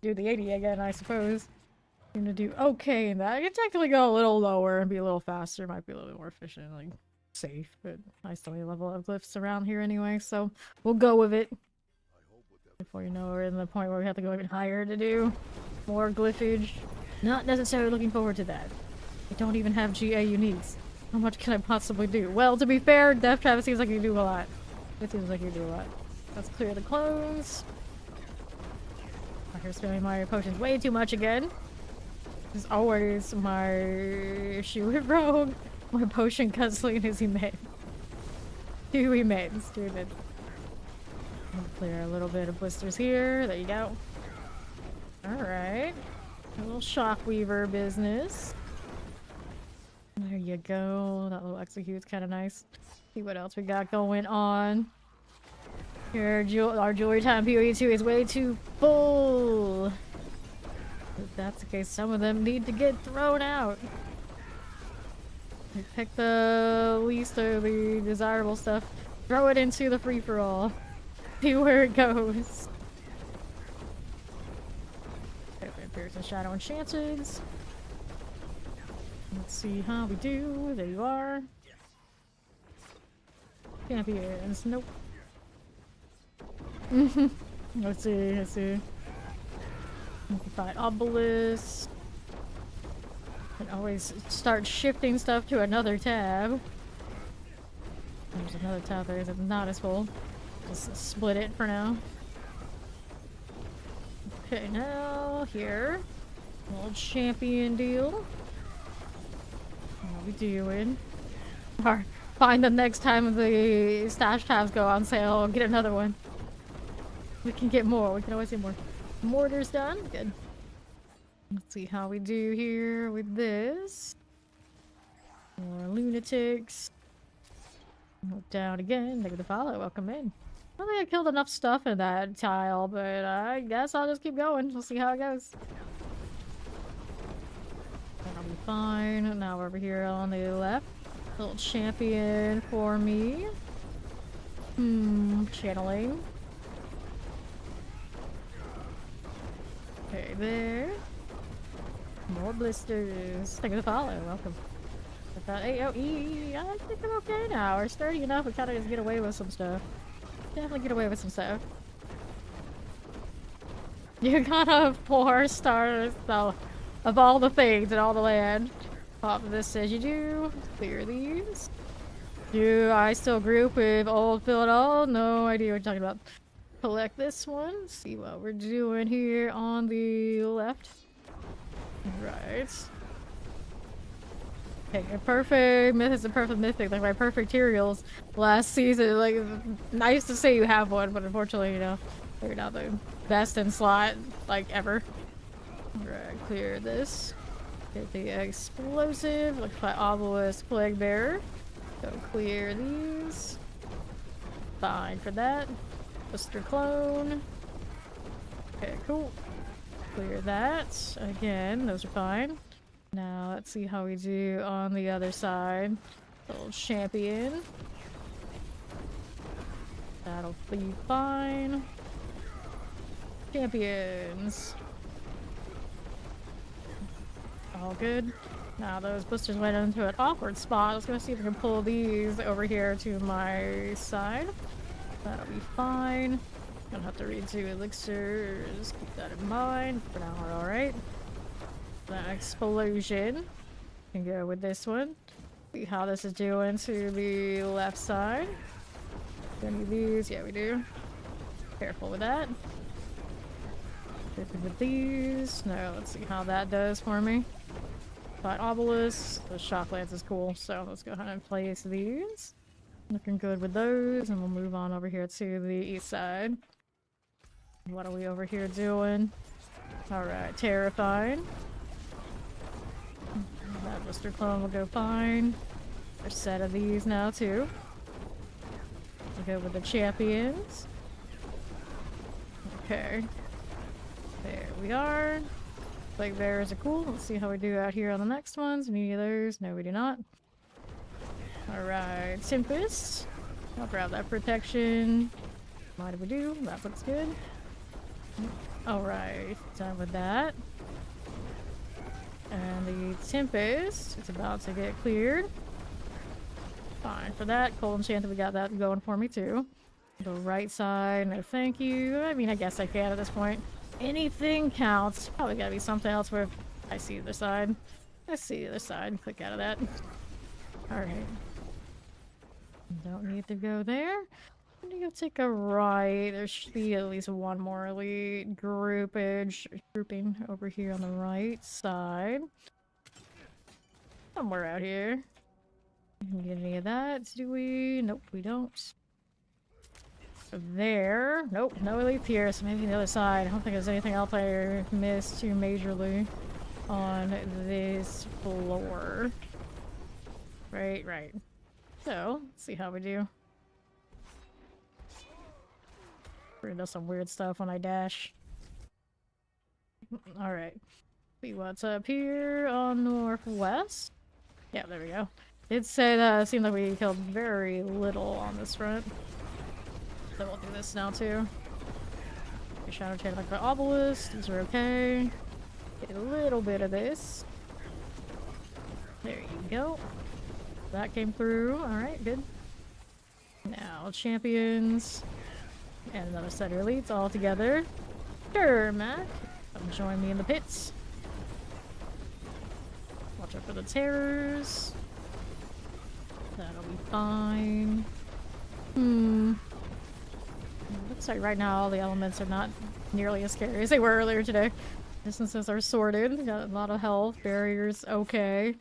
Speaker 1: do the 80 again, I suppose. I'm gonna do okay in that. I can technically go a little lower and be a little faster. Might be a little bit more efficient, like safe, but I still need to level up glyphs around here anyway, so we'll go with it. Before you know, we're in the point where we have to go even higher to do more glyphage. Not necessarily looking forward to that. I don't even have GA uniques. How much can I possibly do? Well, to be fair, Death Trap seems like you do a lot. It seems like you do a lot. Let's clear the clones. I'm here spending my potions way too much again. As always, my issue with Rogue. My potion guzzling is immense. Too immense, dude. Clear a little bit of blisters here. There you go. Alright. A little shockweaver business. There you go. That little execute's kind of nice. See what else we got going on. Here, our jewelry time PoE2 is way too full. If that's the case, some of them need to get thrown out. We pick the least of the desirable stuff. Throw it into the free-for-all. See where it goes. Okay, Vampires and Shadow Enchanteds. Let's see how we do. There you are. Champions. Nope. Let's see. Let's see. Fight Obelisk. And always start shifting stuff to another tab. There's another tab there that's not as full. Just split it for now. Okay, now here. Old champion deal. What are we doing? Or find the next time the stash tabs go on sale, get another one. We can get more. We can always get more. Mortars done. Good. Let's see how we do here with this. More lunatics. Look down again. Look at the follow. Welcome in. I don't think I killed enough stuff in that tile, but I guess I'll just keep going. We'll see how it goes. That'll be fine. Now we're over here on the left. Little champion for me. Channeling. Okay, there. More blisters. Thank you for the follow. Welcome. I thought AOE. I think I'm okay now. We're sturdy enough. We kind of just get away with some stuff. Definitely get away with some stuff. You got a 4-star so of all the things in all the land. Pop this says you do. Clear these. Do I still group with old Phil at all? No idea what you're talking about. Collect this one. See what we're doing here on the left. Right. Okay, a perfect myth is a perfect mythic. Like my perfect materials last season. Like, nice to say you have one, but unfortunately, you know, they're not the best in slot, like, ever. Right, clear this. Get the explosive. Look for obelisk plague bearer. Go clear these. Fine for that. Blister clone. Okay, cool. Clear that. Again, those are fine. Now let's see how we do on the other side. Little champion. That'll be fine. Champions. All good. Now those blisters went into an awkward spot. Let's go see if we can pull these over here to my side. That'll be fine. Gonna have to read 2 elixirs. Keep that in mind. For now, we're alright. That explosion. Can go with this one. See how this is doing to the left side. Do any of these? Yeah, we do. Careful with that. Careful with these. No, let's see how that does for me. But obelisk. The shock lance is cool, so let's go ahead and place these. Looking good with those, and we'll move on over here to the east side. What are we over here doing? Alright, terrifying. That blister clone will go fine. There's a set of these now, too. We'll go with the champions. Okay. There we are. Plague bearers are cool. Let's see how we do out here on the next ones. Any of those? No, we do not. Alright, Tempest. I'll grab that protection. What do we do? That looks good. Alright, done with that. And the Tempest is about to get cleared. Fine for that. Cold Enchanted, we got that going for me too. The right side, no thank you. I mean, I guess I can at this point. Anything counts. Probably gotta be something else where I see the other side. I see the other side. Click out of that. Alright. Don't need to go there. I'm gonna go take a right. There should be at least one more elite grouping over here on the right side. Somewhere out here. Didn't get any of that, do we? Nope, we don't. So there. Nope, no elite here, so maybe the other side. I don't think there's anything else I missed too majorly on this floor. Right. So, let's see how we do. We're gonna do some weird stuff when I dash. Alright. See what's up here on northwest. Yeah, there we go. Did say that it seemed like we killed very little on this front. So we'll do this now too. Shadow Chain like the obelisk. These are okay. Get a little bit of this. There you go. That came through. Alright, good. Now, champions. And another set of elites all together. Sure, Mac. Come join me in the pits. Watch out for the terrors. That'll be fine. Looks like right now all the elements are not nearly as scary as they were earlier today. Distances are sorted. Got a lot of health. Barriers okay.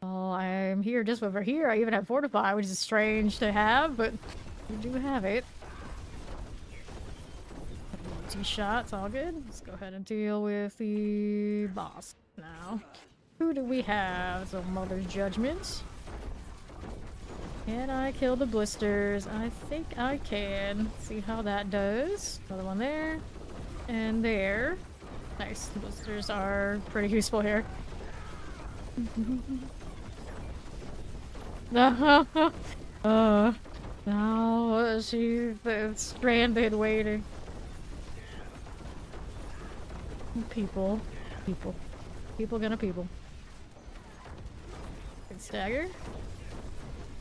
Speaker 1: Oh, I'm here just over here. I even have Fortify, which is strange to have, but we do have it. 2 shots, all good. Let's go ahead and deal with the boss now. Who do we have? So Mother's Judgment. Can I kill the blisters? I think I can. See how that does. Another one there. And there. Nice. The blisters are pretty useful here. Now she's stranded waiting. People gonna people. Good stagger.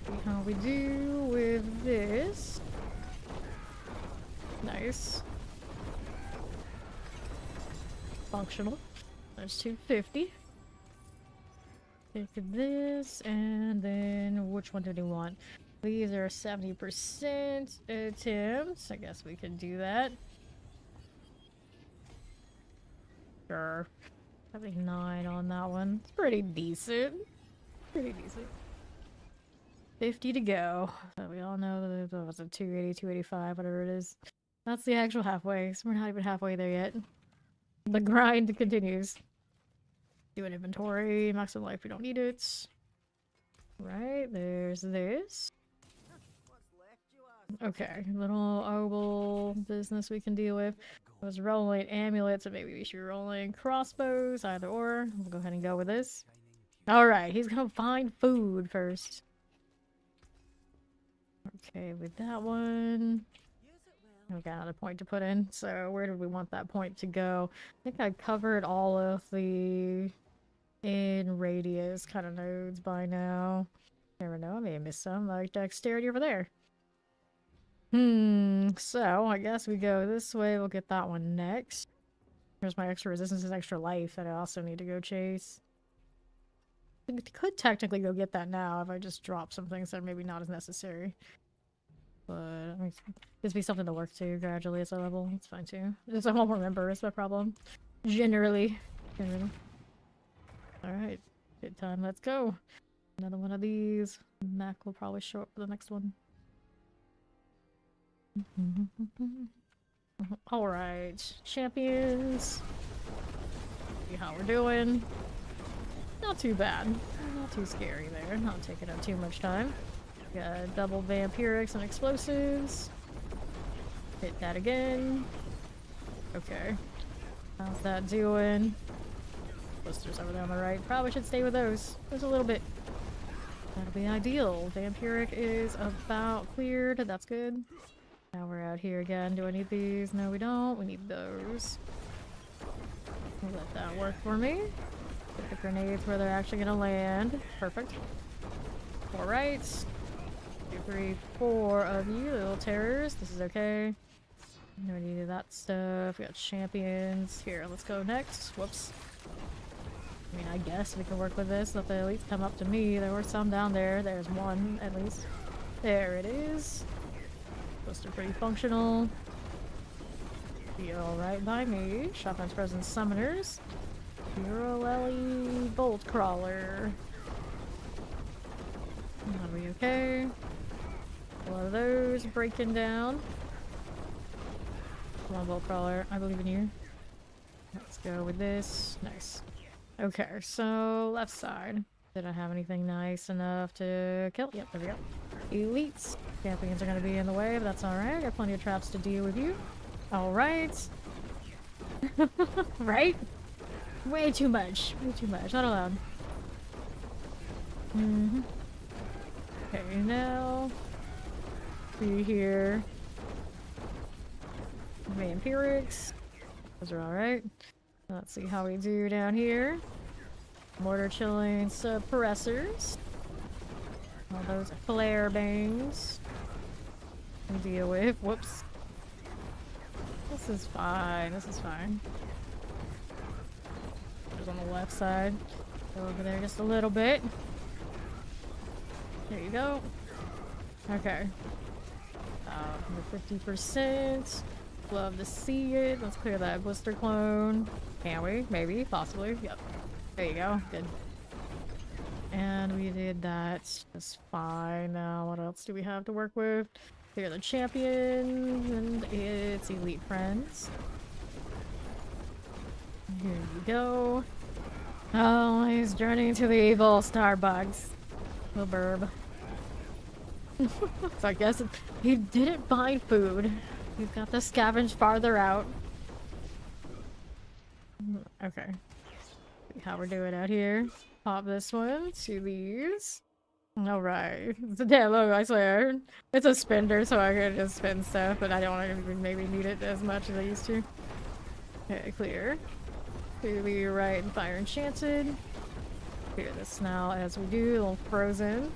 Speaker 1: See how we do with this. Nice. Functional. There's 250. Take this, and then which one do we want? These are 70% attempts. I guess we can do that. Sure. 79 on that one. It's pretty decent. 50 to go. So we all know that was a 280, 285, whatever it is. That's the actual halfway, so we're not even halfway there yet. The grind continues. Do an inventory, maximum life, we don't need it. Right, there's this. Okay, little oval business we can deal with. I was rolling amulets, so maybe we should be rolling crossbows, either or. We'll go ahead and go with this. Alright, he's gonna find food first. Okay, with that one. We got another point to put in, so where did we want that point to go? I think I covered all of the in radius kind of nodes by now. Never know, I may have missed some, like dexterity over there. So I guess we go this way, we'll get that one next. Here's my extra resistance and extra life that I also need to go chase. I could technically go get that now if I just drop some things that are maybe not as necessary. But I mean, gives me something to work to gradually as I level. It's fine too. Just I won't remember is my problem. Generally. Alright. Good time, let's go. Another one of these. Mac will probably show up for the next one. Alright. Champions. See how we're doing. Not too bad. Not too scary there. Not taking up too much time. Got double vampirics and explosives. Hit that again. Okay. How's that doing? Blisters over there on the right. Probably should stay with those. There's a little bit. That'll be ideal. Vampiric is about cleared. That's good. Now we're out here again. Do I need these? No, we don't. We need those. We'll let that work for me. Put the grenades where they're actually gonna land. Perfect. Alright. 2, 3, 4 of you little terrors. This is okay. No need of that stuff. We got champions. Here, let's go next. Whoops. I mean, I guess we can work with this. Let the elites come up to me. There were some down there. There's one, at least. There it is. Those are pretty functional. Be alright by me. Shotgun's Frozen Summoners. Urolelli Bolt Crawler. Are we okay? A lot of those breaking down. Come on, Bolt Crawler. I believe in you. Let's go with this. Nice. Okay, so left side. Did I have anything nice enough to kill? Yep, there we go. Elites. Champions are going to be in the way, but that's alright. Got plenty of traps to deal with you. Alright. Right? Way too much. Way too much. Not allowed. Okay, now. See here. Vampirics. Those are alright. Let's see how we do down here. Mortar chilling suppressors. All those flare bangs. To deal with. Whoops. This is fine. This is fine. There's on the left side. Go over there just a little bit. There you go. Okay. 50%. Love to see it. Let's clear that blister clone. Can we? Maybe. Possibly. Yep. There you go. Good. And we did that just fine. Now, what else do we have to work with? Clear the champion and its elite friends. Here you go. Oh, he's journeying to the evil Starbucks. The burb. So I guess he didn't find food. He's got to scavenge farther out. Okay. See how we're doing out here. Pop this one to these. Alright. It's a damn logo, I swear. It's a spender, so I can just spin stuff, but I don't even maybe need it as much as I used to. Okay, clear. To the right and fire enchanted. Clear this now as we do. A little frozen.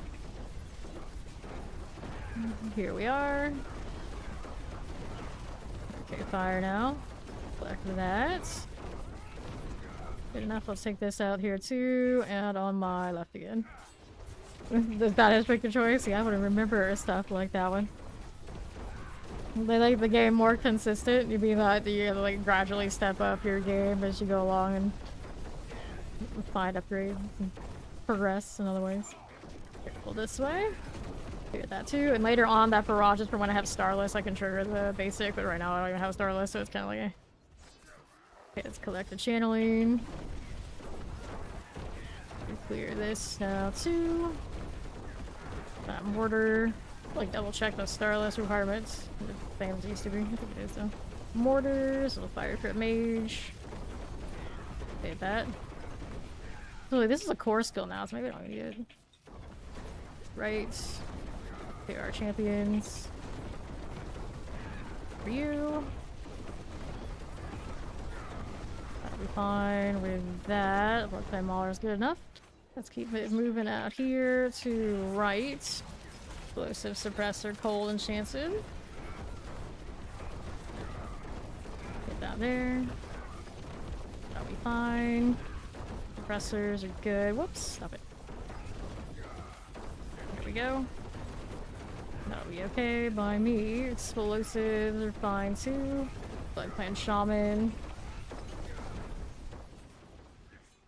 Speaker 1: Here we are. Okay, fire now. Collect that. Good enough. Let's take this out here too, and on my left again. Does that is pick a choice? Yeah, I want to remember stuff like that one. They make the game more consistent. You mean that you like gradually step up your game as you go along and find upgrades and progress in other ways. Careful this way. Clear that too. And later on, that barrage is for when I have Starless. I can trigger the basic, but right now I don't even have Starless, so it's kind of like a... Okay, let's collect the channeling. Clear this now too. That mortar. Like double check those Starless requirements. The same as it used to be. I think it is though. Mortars, little fire crit mage. Save that. Oh, this is a core skill now, so maybe I don't need it. Right. They are champions. For you. That'll be fine with that. Blood Flame Mauler is good enough. Let's keep it moving out here to right. Explosive Suppressor, Cold Enchanted. Get that there. That'll be fine. Suppressors are good. Whoops, stop it. There we go. That'll be okay by me. Explosives are fine too. Blood Clan Shaman.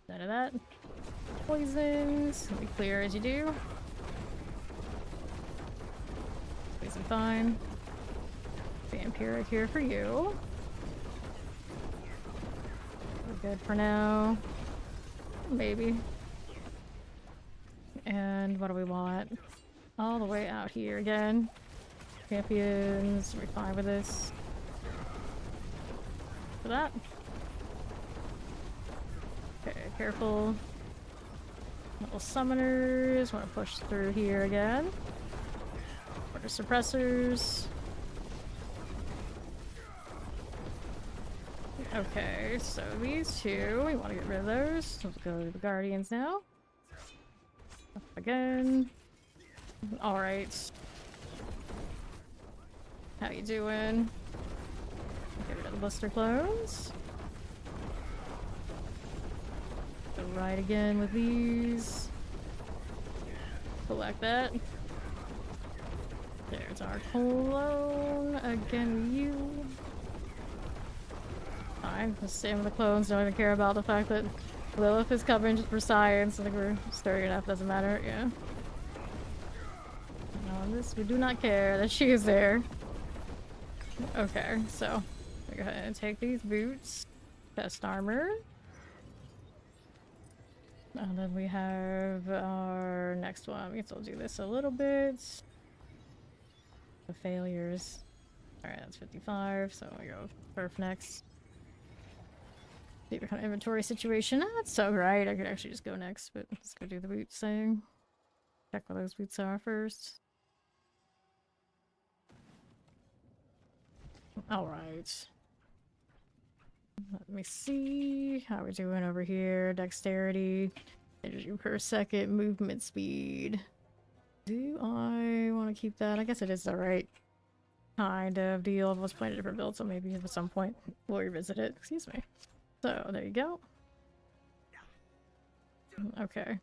Speaker 1: None of that. Poisons. Be clear as you do. Poison fine. Vampiric here for you. We're good for now. Maybe. And what do we want? All the way out here again. Champions. We're fine with this. For that. Okay, careful. Little summoners. Want to push through here again. Order suppressors. Okay, so these two, we want to get rid of those. Let's go to the Guardians now. Up again. Alright. How you doing? Get rid of the blister clones. Go right again with these. Collect that. There's our clone. Again with you. Fine. The same with the clones. Don't even care about the fact that Lilith is covering just for science. I think we're sturdy enough. Doesn't matter. Yeah. No, on this we do not care that she is there. Okay, so we go ahead and take these boots. Best armor. And then we have our next one. We can still do this a little bit. The failures. Alright, that's 55, so we go perf next. See what kind of inventory situation. Ah, that's so right. I could actually just go next, but let's go do the boots thing. Check what those boots are first. Alright. Let me see how we're doing over here. Dexterity, energy per second, movement speed. Do I want to keep that? I guess it is the right kind of deal. I've always played a different build, so maybe at some point we'll revisit it. Excuse me. So, there you go. Okay.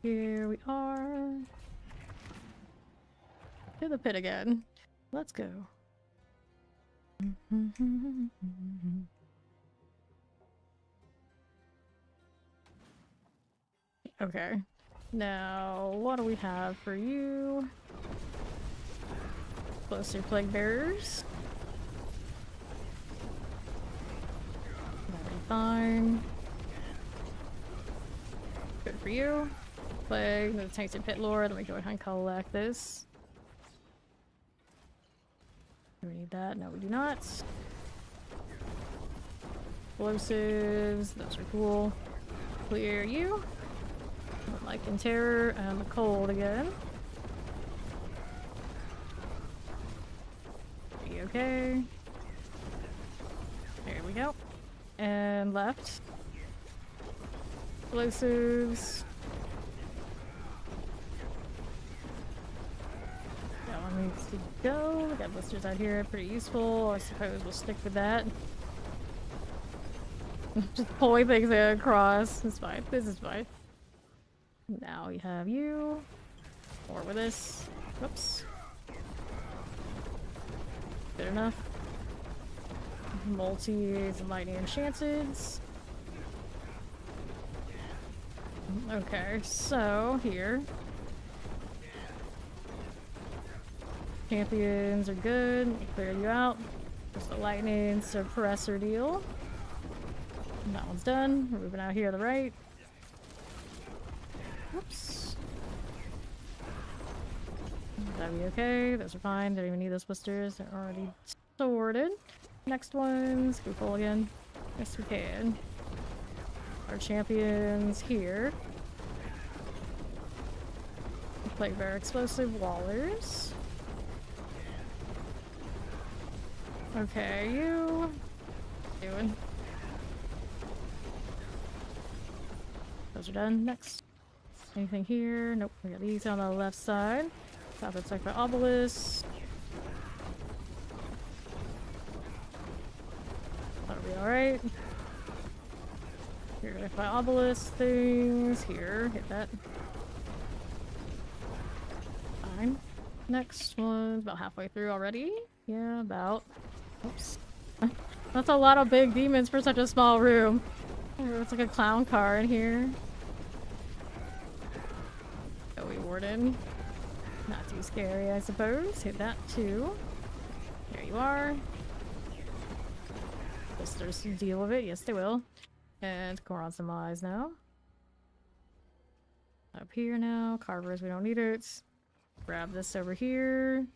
Speaker 1: Here we are. To the pit again. Let's go. Okay. Now, what do we have for you? Closer plague bearers. That'll be fine. Good for you. Plague, the tainted pit lord. Let me go ahead and collect this. Do we need that? No, we do not. Explosives. Those are cool. Clear you. Like in terror and the cold again. Be okay. There we go. And left. Explosives. That one needs to go. We got blisters out here, pretty useful. I suppose we'll stick with that. Just pulling things across. It's fine. This is fine. Now we have you. More with this. Whoops. Good enough. Multis and lightning enchanteds. Okay, so here. Champions are good. Clear you out. Just a lightning suppressor deal. And that one's done. We're moving out here to the right. Oops. That'll be okay. Those are fine. Don't even need those blisters. They're already sorted. Next ones. Can we pull again? Yes, we can. Our champions here. Plague Bear Explosive Wallers. Okay, you. Doing. Those are done. Next. Anything here? Nope. We got these on the left side. South attack by obelisk. That'll be alright. Here, if my obelisk things. Here, hit that. Fine. Next one's about halfway through already. Yeah, about. Oops. That's a lot of big demons for such a small room. It's like a clown car in here. Warden. Not too scary, I suppose. Hit that too. There you are. Blisters deal with it. Yes, they will. And pour on some eyes now. Up here now. Carvers, we don't need it. Grab this over here.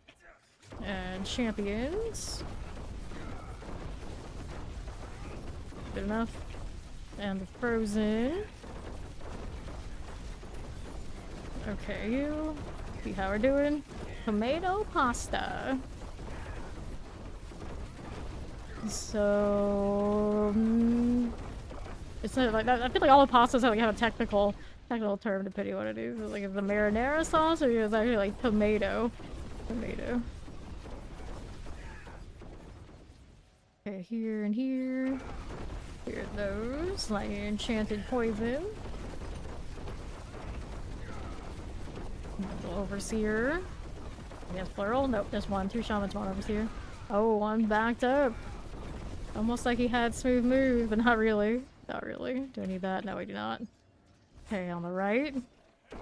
Speaker 1: And champions. Good enough. And the frozen. Okay, you. See how we're doing? Tomato pasta. So... it's not like that. I feel like all the pastas have a technical term depending on what it is. Like, is it the marinara sauce or is it actually like tomato? Tomato. Okay, here and here. Here are those. Like enchanted poison. Little overseer. Yes, plural? Nope, there's one. 2 shamans, 1 overseer. Oh, one backed up. Almost like he had smooth moves, but not really. Not really. Do I need that? No, we do not. Okay, on the right.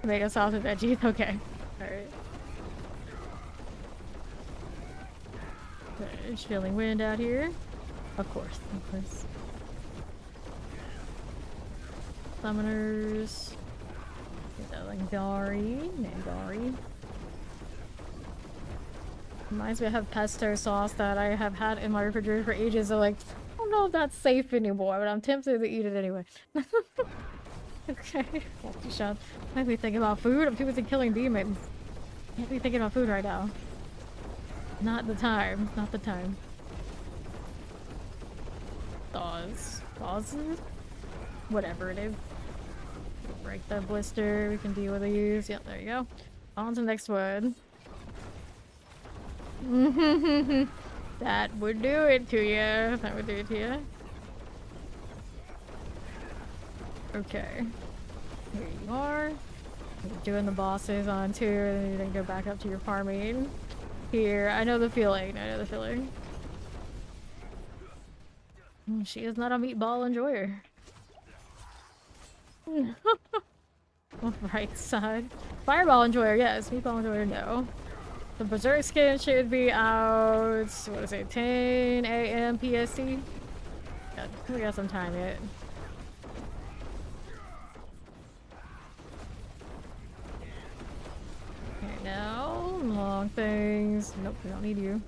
Speaker 1: Tomato sauce and veggies. Okay. Alright. Okay, chilling wind out here. Of course, of course. Summoners. Nangari. Reminds me I have pesto sauce that I have had in my refrigerator for ages, so like, I don't know if that's safe anymore, but I'm tempted to eat it anyway. Okay. Multi shot. Might be thinking about food. I'm too busy killing demons. Can't be thinking about food right now. Not the time. Not the time. Thaws. Whatever it is. Break that blister. We can deal with these. Yep, there you go. On to the next one. That would do it to you. That would do it to you. Okay. Here you are. You're doing the bosses on 2, and then go back up to your farming. Here, I know the feeling. She is not a meatball enjoyer. Right side. Fireball enjoyer, yes. Meatball enjoyer, no. The Berserk skin should be out, what is it, 10 a.m. PST? We got some time yet. Okay, now, long things. Nope, we don't need you.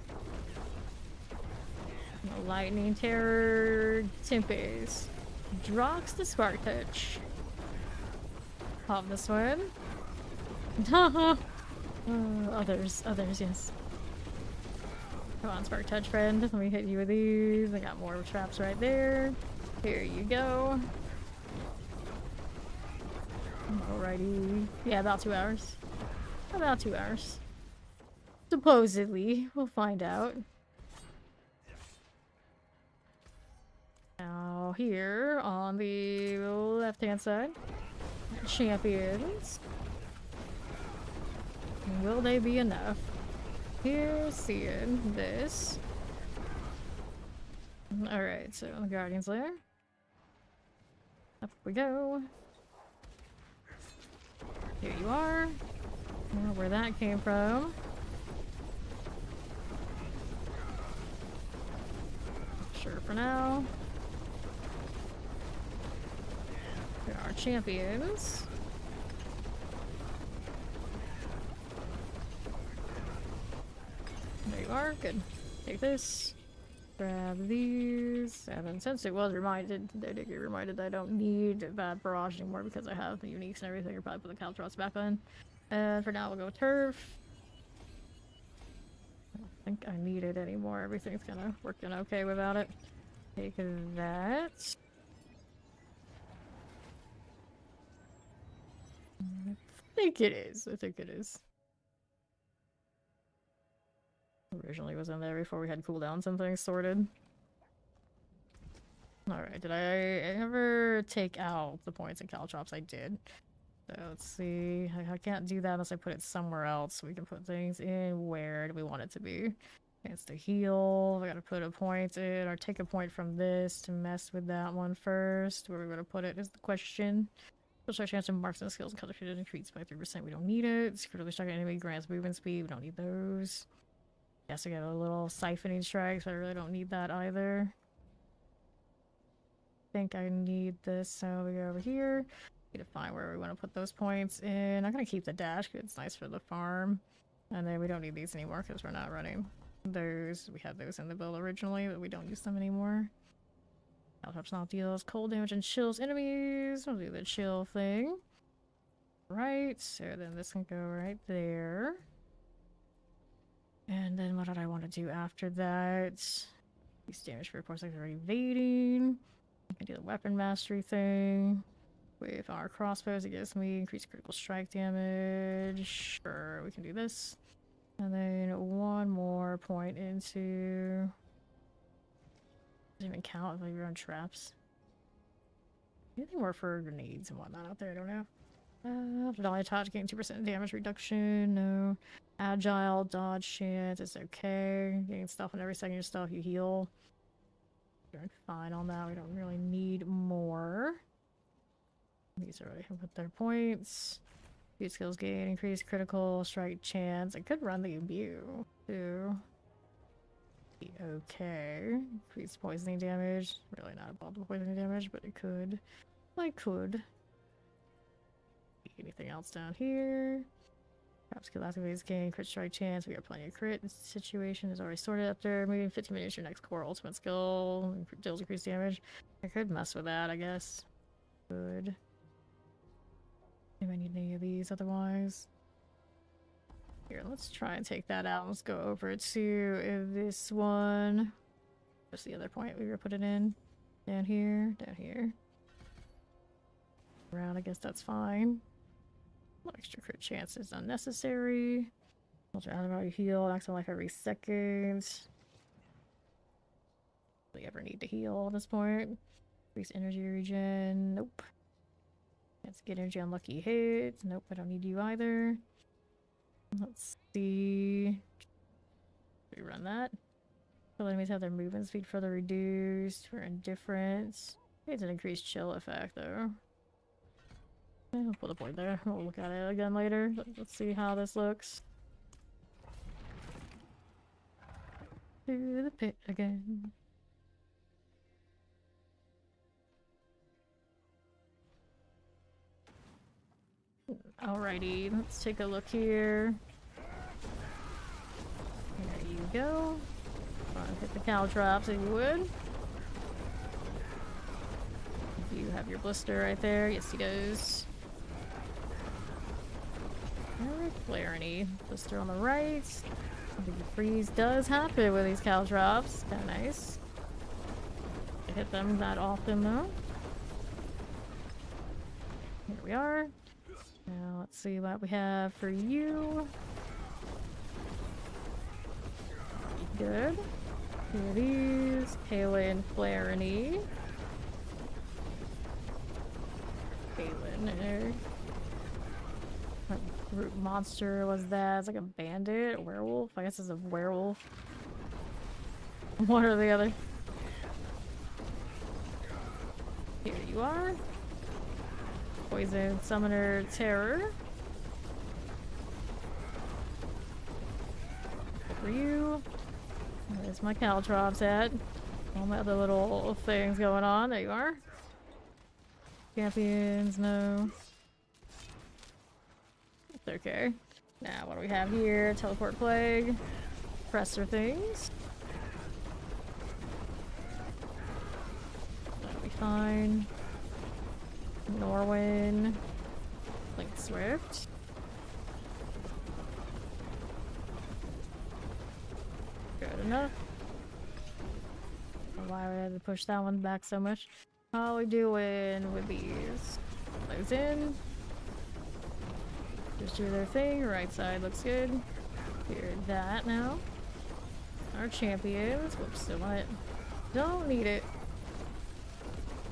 Speaker 1: No lightning, terror, Tempest. Drox the Spark Touch. Pop this one. Others, yes. Come on, Spark Touch friend. Let me hit you with these. I got more traps right there. Here you go. Alrighty. Yeah, about 2 hours. About 2 hours. Supposedly. We'll find out. Now here on the left-hand side. Champions. Will they be enough? Here's seeing this. Alright, so the Guardian's Lair. Up we go. Here you are. I don't know where that came from. Sure for now. There are champions. There you are. Good. Take this. Grab these. And then since it was reminded, I did get reminded that I don't need that barrage anymore because I have the uniques and everything. I'll probably put the Caltrops back on. And for now, we'll go with turf. I don't think I need it anymore. Everything's kind of working okay without it. Take that. I think it is. Originally was in there before we had cooldowns and things sorted. Alright, did I ever take out the points in Caltrops? I did. So let's see. I can't do that unless I put it somewhere else. We can put things in where do we want it to be. It's to heal. I gotta put a point in or take a point from this to mess with that one first. Where we're gonna put it is the question. Special chance of marks and skills and color shaded increased by 3%. We don't need it. Secretly struck enemy grants movement speed. We don't need those. Guess I got a little siphoning strikes, but I really don't need that either. I think I need this, so we go over here. Need to find where we want to put those points in. I'm gonna keep the dash because it's nice for the farm. And then we don't need these anymore because we're not running those. We had those in the build originally, but we don't use them anymore. Caltrops not deals cold damage and chills enemies. We'll do the chill thing. Right, so then this can go right there. And then what did I want to do after that? Use damage for reports like they're evading. I can do the weapon mastery thing. With our crossbows, it gives me increased critical strike damage. Sure, we can do this. And then one more point into... Doesn't even count if we run traps. Anything more for grenades and whatnot out there, I don't know. Did I attach getting 2% damage reduction? No. Agile, dodge chance, it's okay. Getting stuff on every second your stuff, you heal. Doing fine on that, we don't really need more. These are already put their points. Speed skills gain, increased critical strike chance. I could run the imbue too. Be okay. Increased poisoning damage. Really not about the poisoning damage, but it could. I could. Anything else down here? Perhaps skill activates gain crit strike chance. We got plenty of crit. This situation is already sorted up there. Moving 15 minutes your next core ultimate skill. Deals increased damage. I could mess with that, I guess. Good. Do I need any of these otherwise? Here, let's try and take that out. Let's go over to this one. What's the other point we were putting in? Down here, down here. Around, I guess that's fine. No extra crit chance is unnecessary. Ultra antibody heal, max on life every second. Do we ever need to heal at this point? Increase energy regen. Nope. Let's get energy on lucky hits. Nope, I don't need you either. Let's see. Rerun that. So enemies have their movement speed further reduced for indifference. It's an increased chill effect though. I'll put a point there. We'll look at it again later. Let's see how this looks. To the pit again. Alrighty, let's take a look here. There you go. Hit the cow traps if you would. You have your blister right there. Yes, he does. Alright, Clarity. Blister on the right. I think the freeze does happen with these cow traps. Kinda nice. I hit them that often though. Here we are. Now let's see what we have for you. Good. Here these. Kaylin, Clarity. Kaylin. What brute monster was that? It's like a bandit, a werewolf. I guess it's a werewolf. One or the other. Here you are. Poison Summoner Terror. For you. There's my Caltrops at. All my other little things going on. There you are. Champions, no. It's okay. Now, what do we have here? Teleport Plague. Presser things. That'll be fine. Norwin. Link Swift. Good enough. Why would I have to push that one back so much? How are we doing with these? Those in. Just do their thing. Right side looks good. Clear that now. Our champions. Whoops, don't want it. Don't need it.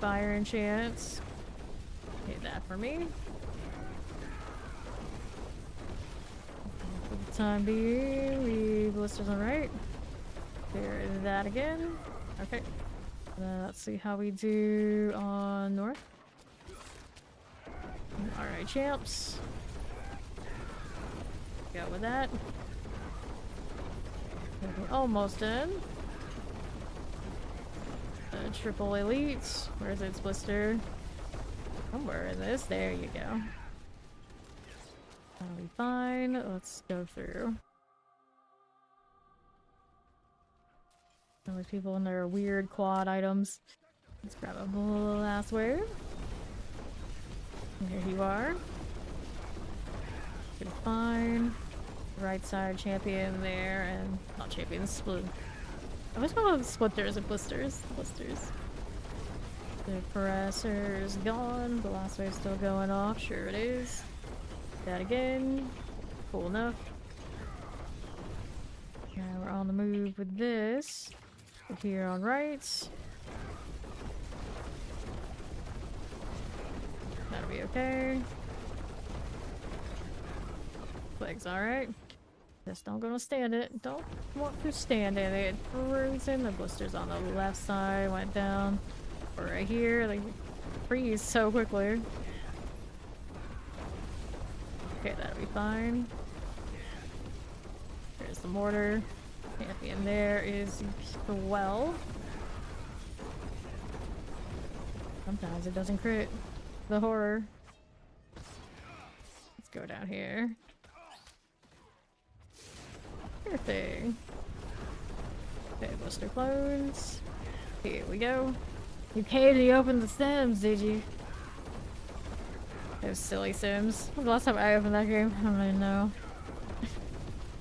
Speaker 1: Fire enchants. Hit that for me. For the time being, leave blisters on right. There is that again. Okay. Let's see how we do on north. Alright, champs. Go with that. Almost done. Triple elite. Where's its blister? Somewhere in this. There you go. That'll be fine. Let's go through. All these people and their weird quad items. Let's grab a last wave. Here you are. It's fine. Right side champion there, and not champion, split. I was calling them splitters and blisters. Blisters. The pressure's gone. The last wave's still going off. Sure it is. That again. Cool enough. Now we're on the move with this. Here on right. That'll be okay. Legs alright. Just don't gonna stand it. Don't want to stand in it. Frozen. The blisters on the left side went down. Or right here. Like, freeze so quickly. Okay, that'll be fine. There's the mortar. Champion there is the well. Sometimes it doesn't crit. The horror. Let's go down here. Sure thing. Okay, blister clones. Here we go. You caved and you opened the Sims, did you? Those silly Sims. When was the last time I opened that game? I don't even know.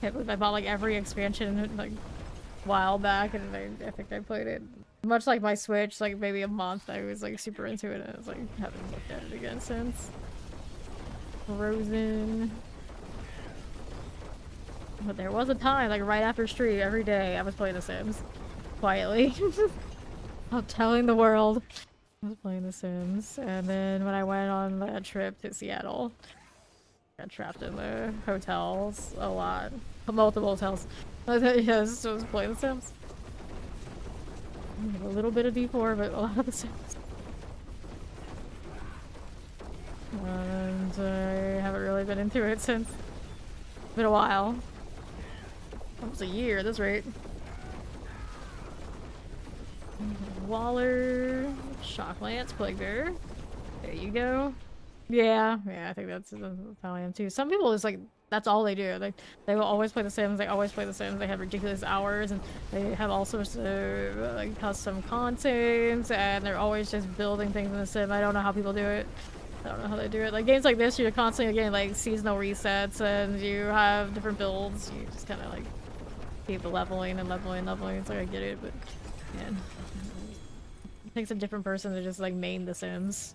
Speaker 1: Can't believe I bought like every expansion like a while back, and I think I played it much like my Switch, like maybe a month. I was like super into it, and I was like haven't looked at it again since. Frozen. But there was a time, like right after stream, every day I was playing The Sims quietly. I'm telling the world I was playing The Sims, and then when I went on that trip to Seattle. Got trapped in the hotels a lot. Multiple hotels. Yes, I was playing The Sims. A little bit of D4, but a lot of The Sims. And I haven't really been into it since. It's been a while. Almost a year at this rate. Waller. Shock Lance, Plague Bearer. There you go. Yeah, I think that's how I am too. Some people is like that's all they do. Like they will always play The Sims. They always play The Sims. They have ridiculous hours, and they have all sorts of like custom content, and they're always just building things in The Sim. I don't know how people do it. I don't know how they do it. Like games like this, you're constantly getting like seasonal resets, and you have different builds. You just kind of like keep leveling and leveling and leveling. It's like I get it, but man, it takes a different person to just like main The Sims.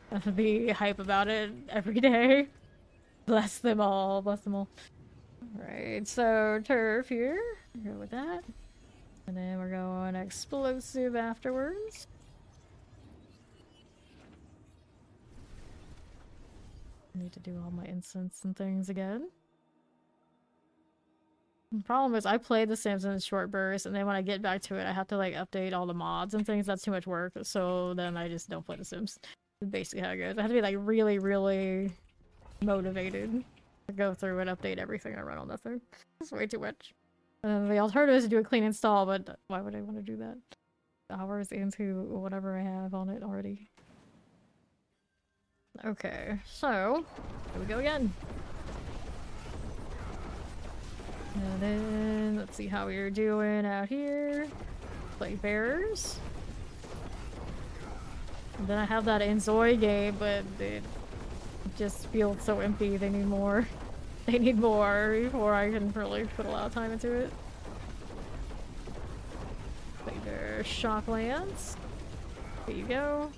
Speaker 1: And be hype about it every day. Bless them all. Bless them all. Alright, so turf here. Go with that. And then we're going explosive afterwards. Need to do all my instants and things again. The problem is I play The Sims in short bursts, and then when I get back to it, I have to like update all the mods and things. That's too much work, so then I just don't play The Sims. That's basically how it goes. I have to be like really, really motivated to go through and update everything I run on that thing. It's way too much. And then the alternative is to do a clean install, but why would I want to do that? Hours into whatever I have on it already. Okay, so here we go again. And then let's see how we're doing out here. Play bears. And then I have that Enzoi game, but it just feels so empty. They need more. They need more before I can really put a lot of time into it. Play their Shock Lance. There you go.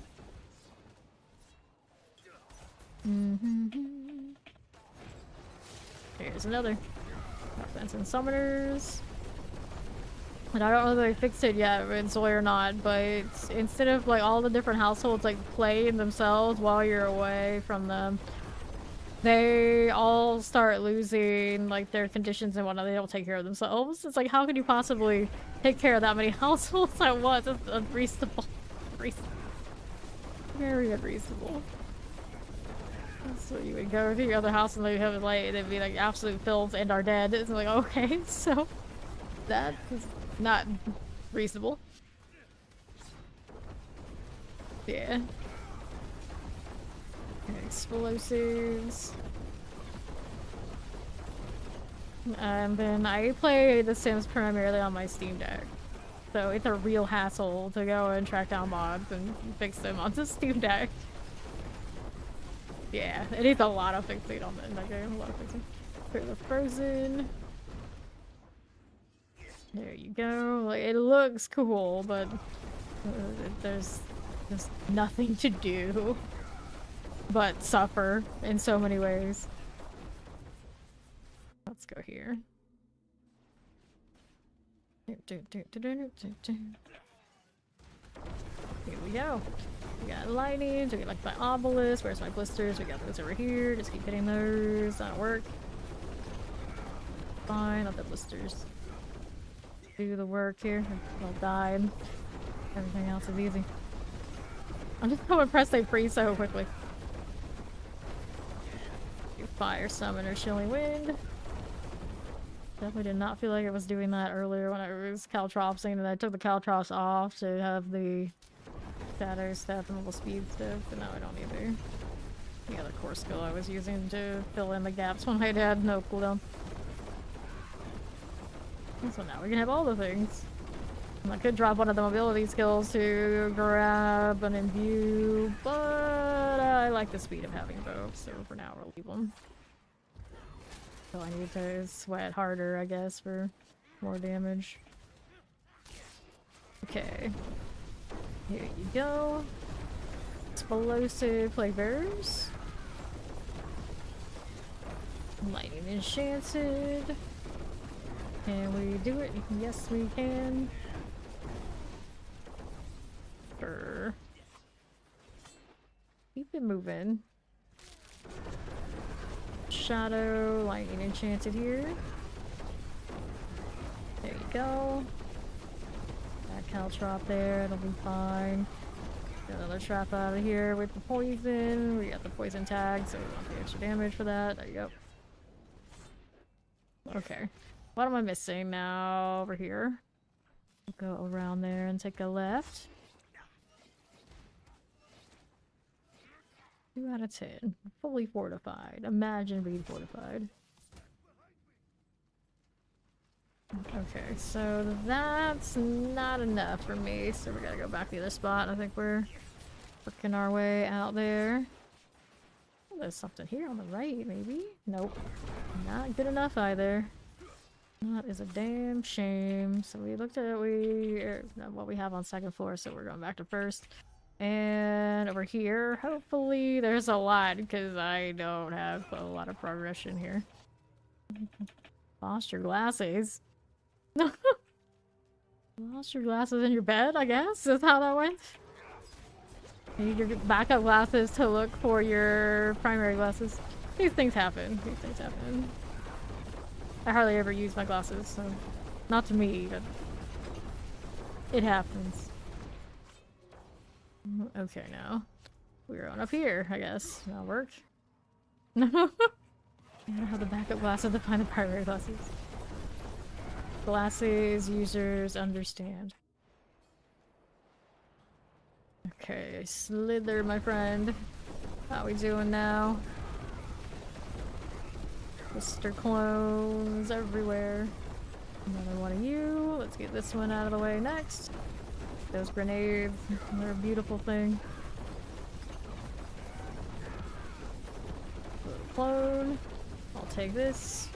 Speaker 1: Here's another. Offense and Summoners. And I don't know if they fixed it yet in Soy or not, but instead of like all the different households like playing themselves while you're away from them, they all start losing like their conditions and whatnot. They don't take care of themselves. It's like, how could you possibly take care of that many households at once? It's unreasonable. Very unreasonable. So you would go to your other house and they have like it'd be like absolute filth and are dead. It's like, okay, so that is not reasonable. Yeah. Explosives. And then I play The Sims primarily on my Steam Deck. So it's a real hassle to go and track down mods and fix them on the Steam Deck. Yeah, it needs a lot of fixing on that game. A lot of fixing. Put the frozen. There you go. Like, it looks cool, but there's just nothing to do but suffer in so many ways. Let's go here. Here we go. We got lightning, so we got like my obelisk. Where's my blisters? We got those over here. Just keep hitting those. That'll work. Fine, let the blisters do the work here. They'll die. Everything else is easy. I'm just so impressed they freeze so quickly. Fire summoner, chilling wind. Definitely did not feel like it was doing that earlier when I was caltropsing, and I took the caltrops off to have the shadow stuff and little speed stuff, but now I don't need to. The other core skill I was using to fill in the gaps when I had no cooldown. So now we can have all the things. And I could drop one of the mobility skills to grab and imbue, but I like the speed of having both, so for now we'll leave them. So I need to sweat harder, I guess, for more damage. Okay. Here you go. Explosive flavors. Lightning enchanted. Can we do it? Yes, we can. Sure. Keep it moving. Shadow, lightning enchanted here. There you go. That caltrop there, it'll be fine. Get another trap out of here with the poison. We got the poison tag, so we want the extra damage for that. There you go. Okay. What am I missing now? Over here. Go around there and take a left. 2 out of 10. Fully fortified. Imagine being fortified. Okay, so that's not enough for me, so we gotta go back to the other spot. I think we're working our way out there. Oh, there's something here on the right, maybe? Nope. Not good enough either. That is a damn shame. So we looked at what we have on second floor, so we're going back to first. And over here, hopefully there's a lot, because I don't have a lot of progression here. Lost your glasses. Lost your glasses in your bed, I guess? Is how that went? You need your backup glasses to look for your primary glasses. These things happen. These things happen. I hardly ever use my glasses, so... Not to me, but... It happens. Okay, now. We're on up here, I guess. That'll work. No. I don't have the backup glasses to find the primary glasses. Glasses users understand. Okay, Slither, my friend. How we doing now? Mr. Clones everywhere. Another one of you. Let's get this one out of the way next. Those grenades, they're a beautiful thing. Little clone. I'll take this.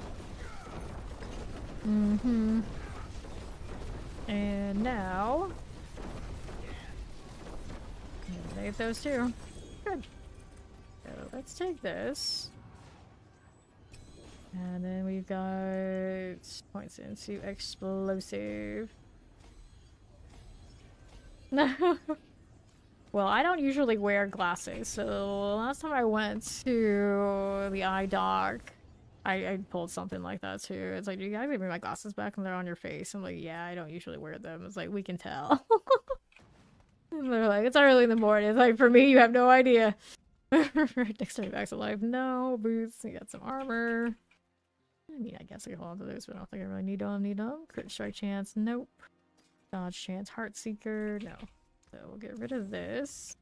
Speaker 1: And now... eliminate those two. Good. So let's take this. And then we've got points into explosive. Well, I don't usually wear glasses, so last time I went to the eye doc, I pulled something like that too. It's like, do you guys give me my glasses back? And they're on your face. I'm like, yeah, I don't usually wear them. It's like, we can tell. And they're like, it's early in the morning. It's like, for me, you have no idea. Dexterity back to life. No, boots. You got some armor. I mean, I guess I can hold on to those, but I don't think I really need them. Crit strike chance. Nope. Dodge chance. Heartseeker. No. So we'll get rid of this.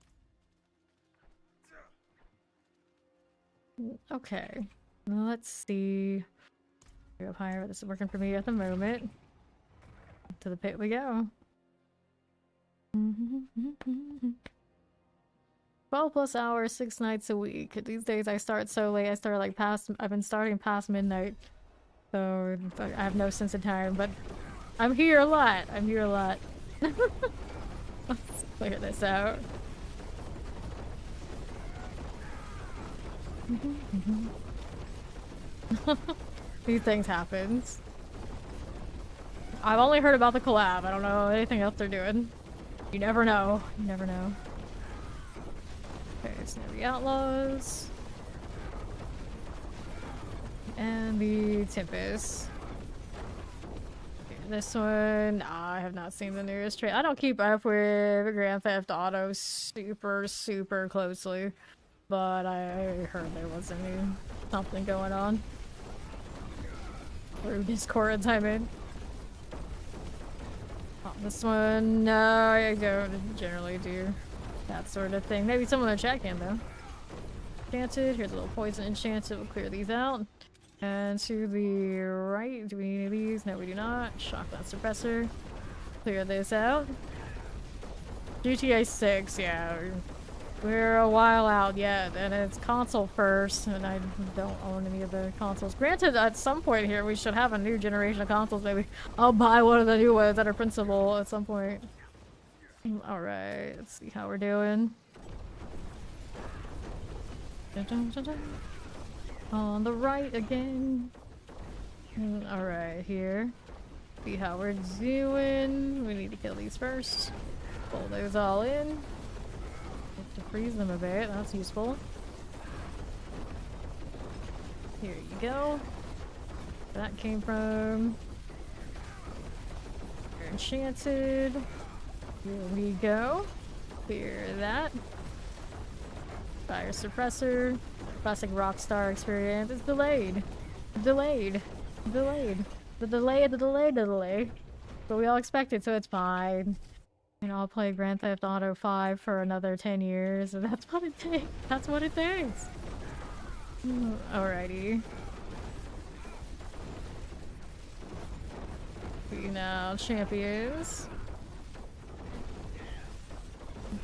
Speaker 1: Okay. Let's see. Go up higher. This is working for me at the moment. To the pit we go. 12 plus hours, 6 nights a week. These days I start so late. I start like I've been starting past midnight. So I have no sense of time, but I'm here a lot. I'm here a lot. Let's clear this out. These things happen. I've only heard about the collab. I don't know anything else they're doing. You never know. You never know. Okay, so the Outlaws. And the Tempest. Okay, this one, I have not seen the newest trailer. I don't keep up with Grand Theft Auto super closely. But I heard there was something going on. Through Discord time in. Oh, this one, no, I don't generally do that sort of thing. Maybe someone in the chat can, though. Enchanted, here's a little poison enchanted, we'll clear these out. And to the right, do we need any of these? No, we do not. Shotgun suppressor. Clear this out. GTA 6, yeah. We're a while out yet, and it's console first, and I don't own any of the consoles. Granted, at some point here, we should have a new generation of consoles, maybe. I'll buy one of the new ones that are principal at some point. Alright, let's see how we're doing. Dun, dun, dun, dun. On the right again. Alright, here. See how we're doing. We need to kill these first. Pull those all in. Have to freeze them a bit, that's useful. Here you go. That came from... You're enchanted. Here we go. Clear that. Fire suppressor. Classic Rockstar experience is delayed. Delayed. Delayed. The delay. But we all expected, so it's fine. And I'll play Grand Theft Auto 5 for another 10 years, and that's what it takes. That's what it takes. Alrighty. See now, champions.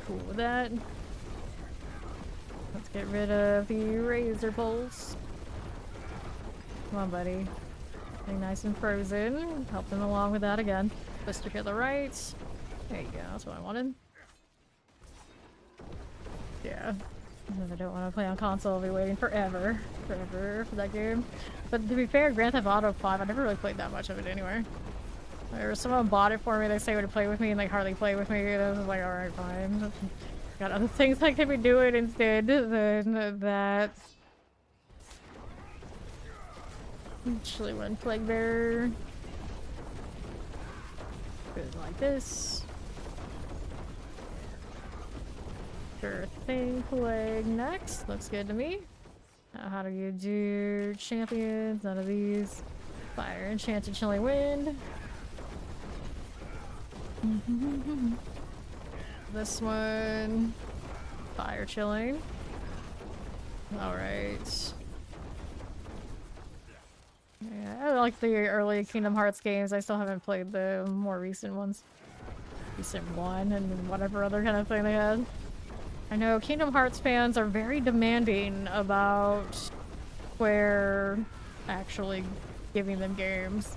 Speaker 1: Cool with that. Let's get rid of the razor pulse. Come on, buddy. Stay nice and frozen. Help them along with that again. Twister to the right. There you go, that's what I wanted. Yeah. I don't want to play on console, I'll be waiting forever for that game. But to be fair, Grand Theft Auto 5, I never really played that much of it anyway. Or someone bought it for me, they say would play with me, and they hardly play with me, and I was like, alright, fine. Got other things I could be doing instead than that. Actually, one Plague Bearer. Good like this. Sure thing, Plague next. Looks good to me. Now, how do you do champions? None of these. Fire, Enchanted Chilling Wind. This one. Fire Chilling. Alright. Yeah, I like the early Kingdom Hearts games. I still haven't played the more recent ones. Recent 1 and whatever other kind of thing they had. I know Kingdom Hearts fans are very demanding about Square actually giving them games.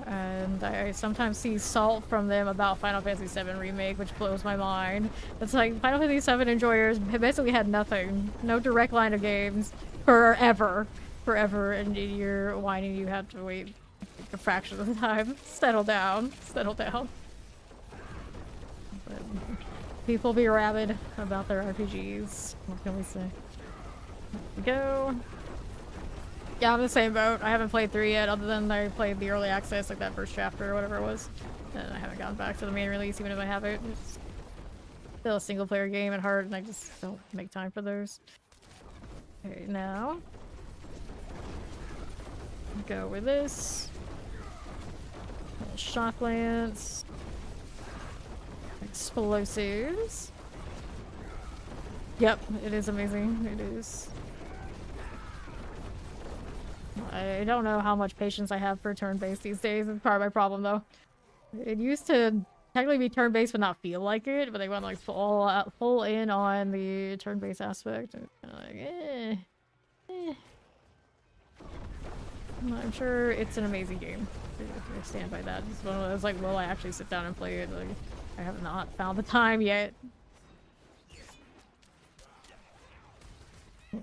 Speaker 1: And I sometimes see salt from them about Final Fantasy VII Remake, which blows my mind. It's like Final Fantasy VII enjoyers basically had nothing. No direct line of games. Forever. And you're whining you have to wait a fraction of the time. Settle down. Settle down. But people be rabid about their RPGs. What can we say? Here we go. Yeah, I'm in the same boat. I haven't played 3 yet, other than I played the early access, like that first chapter or whatever it was. And I haven't gotten back to the main release, even if I have it. It's still a single player game at heart, and I just don't make time for those. Okay, now. Go with this. Shock lance. Explosives. Yep, it is amazing. It is. I don't know how much patience I have for turn-based these days. It's part of my problem, though. It used to technically be turn-based but not feel like it, but they went like full in on the turn-based aspect. And kind of like, eh. I'm sure it's an amazing game. I stand by that. It's one of those like, will I actually sit down and play it? Like, I have not found the time yet.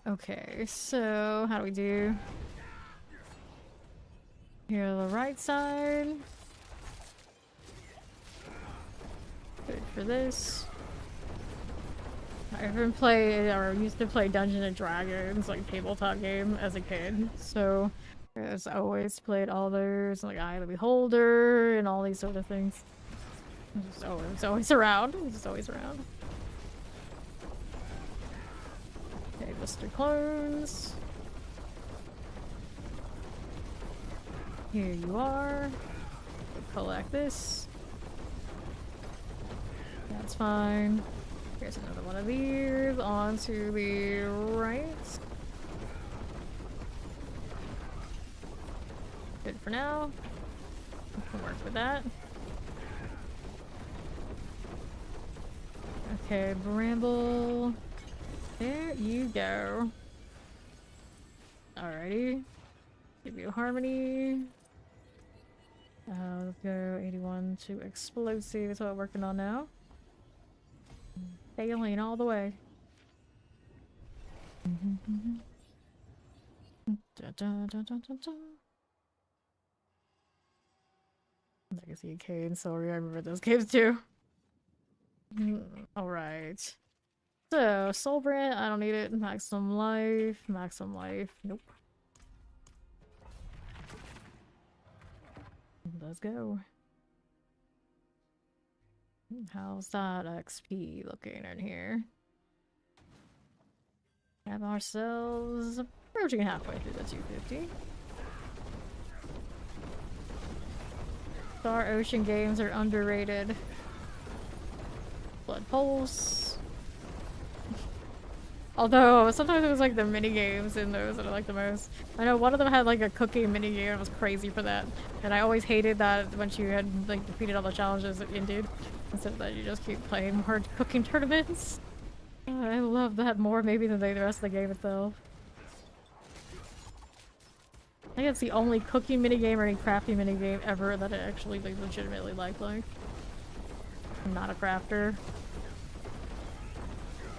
Speaker 1: Okay, so how do we do? Here on the right side. Good for this. I used to play Dungeons and Dragons, like tabletop game as a kid, so I always played all those, like Eye of the Beholder and all these sort of things. It's always around. It's just always around. Okay, Mr. Clones. Here you are. Collect this. That's fine. Here's another one of these. On to the right. Good for now. We can work with that. Okay, Bramble. There you go. Alrighty. Give you Harmony. Let's go 81 to Explosive. That's what we're working on now. Failing all the way. Legacy of Kane, sorry, I remember those games too. Alright. So, Soul Brand, I don't need it. Maximum Life. Nope. Let's go. How's that XP looking in here? Have ourselves approaching halfway through the 250. Star Ocean games are underrated. Blood Pulse. Although, sometimes it was like the mini games in those that I like the most. I know one of them had like a cooking mini game, and I was crazy for that. And I always hated that once you had like defeated all the challenges it ended. Instead of that, you just keep playing more cooking tournaments. I love that more maybe than the rest of the game itself. I think it's the only cooking minigame or any crafting minigame ever that I actually like, legitimately like. I'm not a crafter.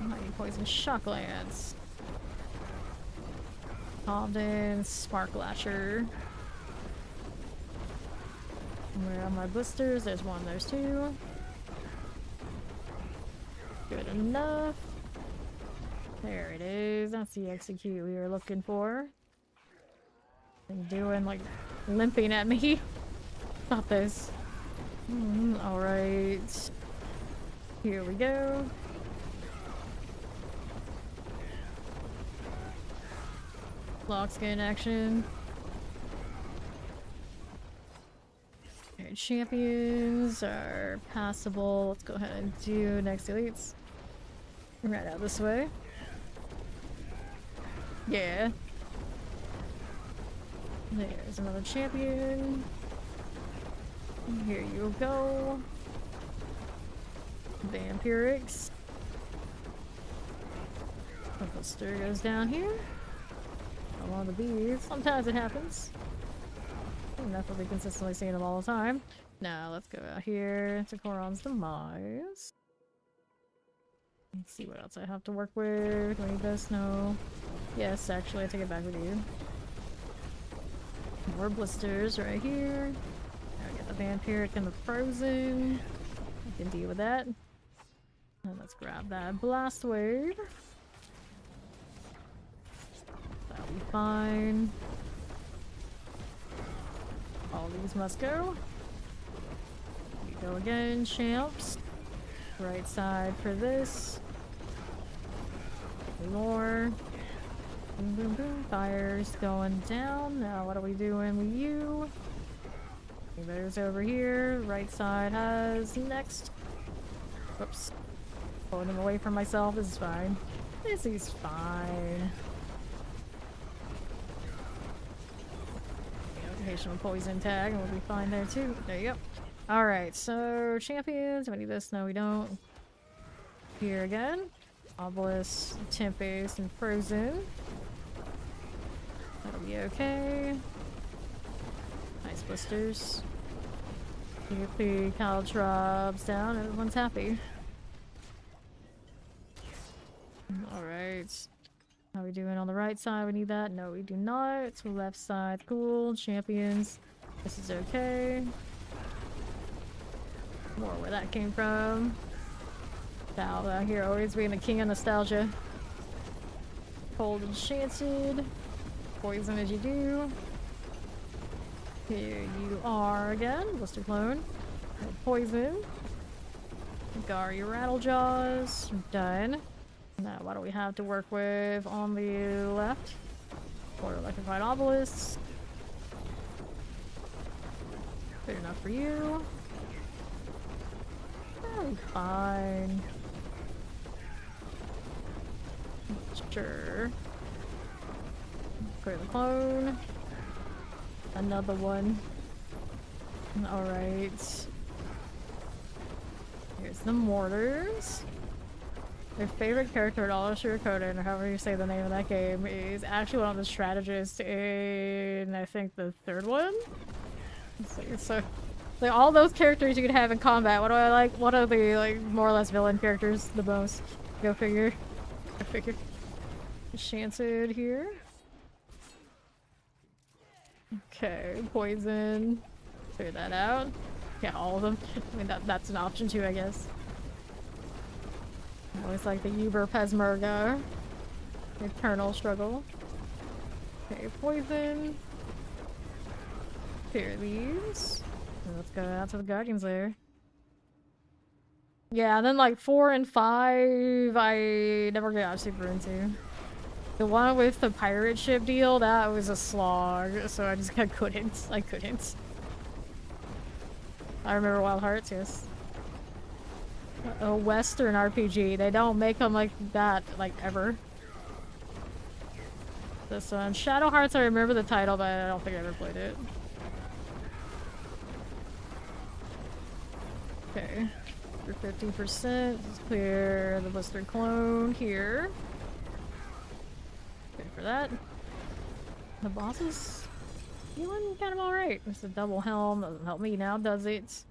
Speaker 1: Mighty Poison Shocklands. Alden, Spark Lasher. Where are my blisters? There's one, there's two. Good enough. There it is. That's the execute we were looking for. And doing like limping at me. Stop this. Alright. Here we go. Lock skin action. Okay, champions are passable. Let's go ahead and do next elites. Right out this way. Yeah. There's another champion. Here you go. Vampirics. Buster goes down here. Along the bees. Sometimes it happens. I'm definitely consistently seeing them all the time. Now let's go out here to Koron's Demise. Let's see what else I have to work with. Do I need this? No. Yes, actually, I take it back with you. More blisters right here. Now we got the Vampiric and the Frozen. I can deal with that. And let's grab that Blast Wave. That'll be fine. All these must go. We go again, champs. Right side for this. More. Boom, boom, boom. Fire's going down. Now what are we doing with you? There's over here. Right side has next. Whoops. Pulling him away from myself. This is fine. This is fine. Occasional poison tag and we'll be fine there too. There you go. Alright, so champions. Do we need this? No, we don't. Here again. Obelisk, Tempest, and Frozen. That'll be okay. Nice blisters. Get the caltrops down, everyone's happy. Alright. How are we doing on the right side? We need that? No, we do not. So left side, cool. Champions. This is okay. More where that came from. Val out here always being the king of nostalgia. Cold Enchanted. Poison as you do. Here you are again. Blister Clone. Poison. Gar your Rattlejaws. Done. Now what do we have to work with on the left? Or Electrified Obelisks. Good enough for you. Oh, fine. Sure. Clear the clone. Another one. Alright. Here's the mortars. My favorite character in all of Shirakoden, or however you say the name of that game, is actually one of the strategists in, I think, the third one? So like, all those characters you could have in combat, what do I like? What are the, like, more or less villain characters the most? Go figure. Go figure. Enchanted here. Okay, poison. Figure that out. Yeah, all of them. I mean, that's an option too, I guess. Always like the Uber Pesmerga. Eternal struggle. Okay, poison. Clear these. Let's go out to the Guardian's Lair. Yeah, and then like 4 and 5, I never got super into. The one with the pirate ship deal, that was a slog, so I couldn't. I couldn't. I remember Wild Hearts, yes. A Western RPG. They don't make them like that, like, ever. This one. Shadow Hearts, I remember the title, but I don't think I ever played it. Okay. For 50%, let's clear the Blister Clone here. Good for that. The bosses feeling kind of alright. It's a double helm. Doesn't help me now, does it?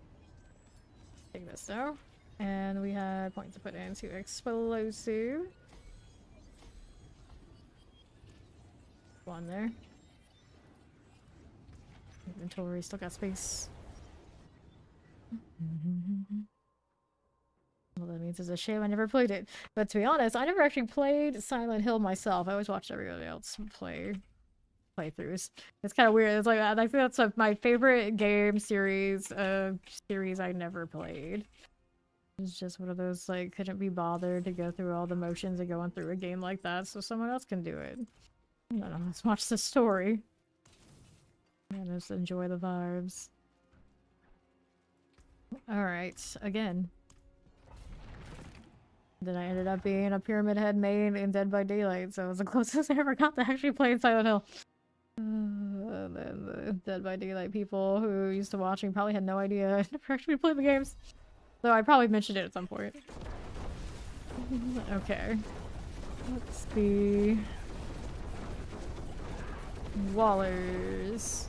Speaker 1: Take this though. And we have points to put into explosive. One there. Inventory still got space. Well, that means it's a shame I never played it. But to be honest, I never actually played Silent Hill myself. I always watched everybody else playthroughs. It's kind of weird. It's like I think that's my favorite game series. Series I never played. It's just one of those, like, couldn't be bothered to go through all the motions of going through a game like that, so someone else can do it. I don't know, let's watch the story. And just enjoy the vibes. Alright, again. Then I ended up being a Pyramid Head main in Dead by Daylight, so it was the closest I ever got to actually playing Silent Hill. And then the Dead by Daylight people who used to watch me probably had no idea I never actually played the games. Though I probably mentioned it at some point. Okay. Let's see. Wallers.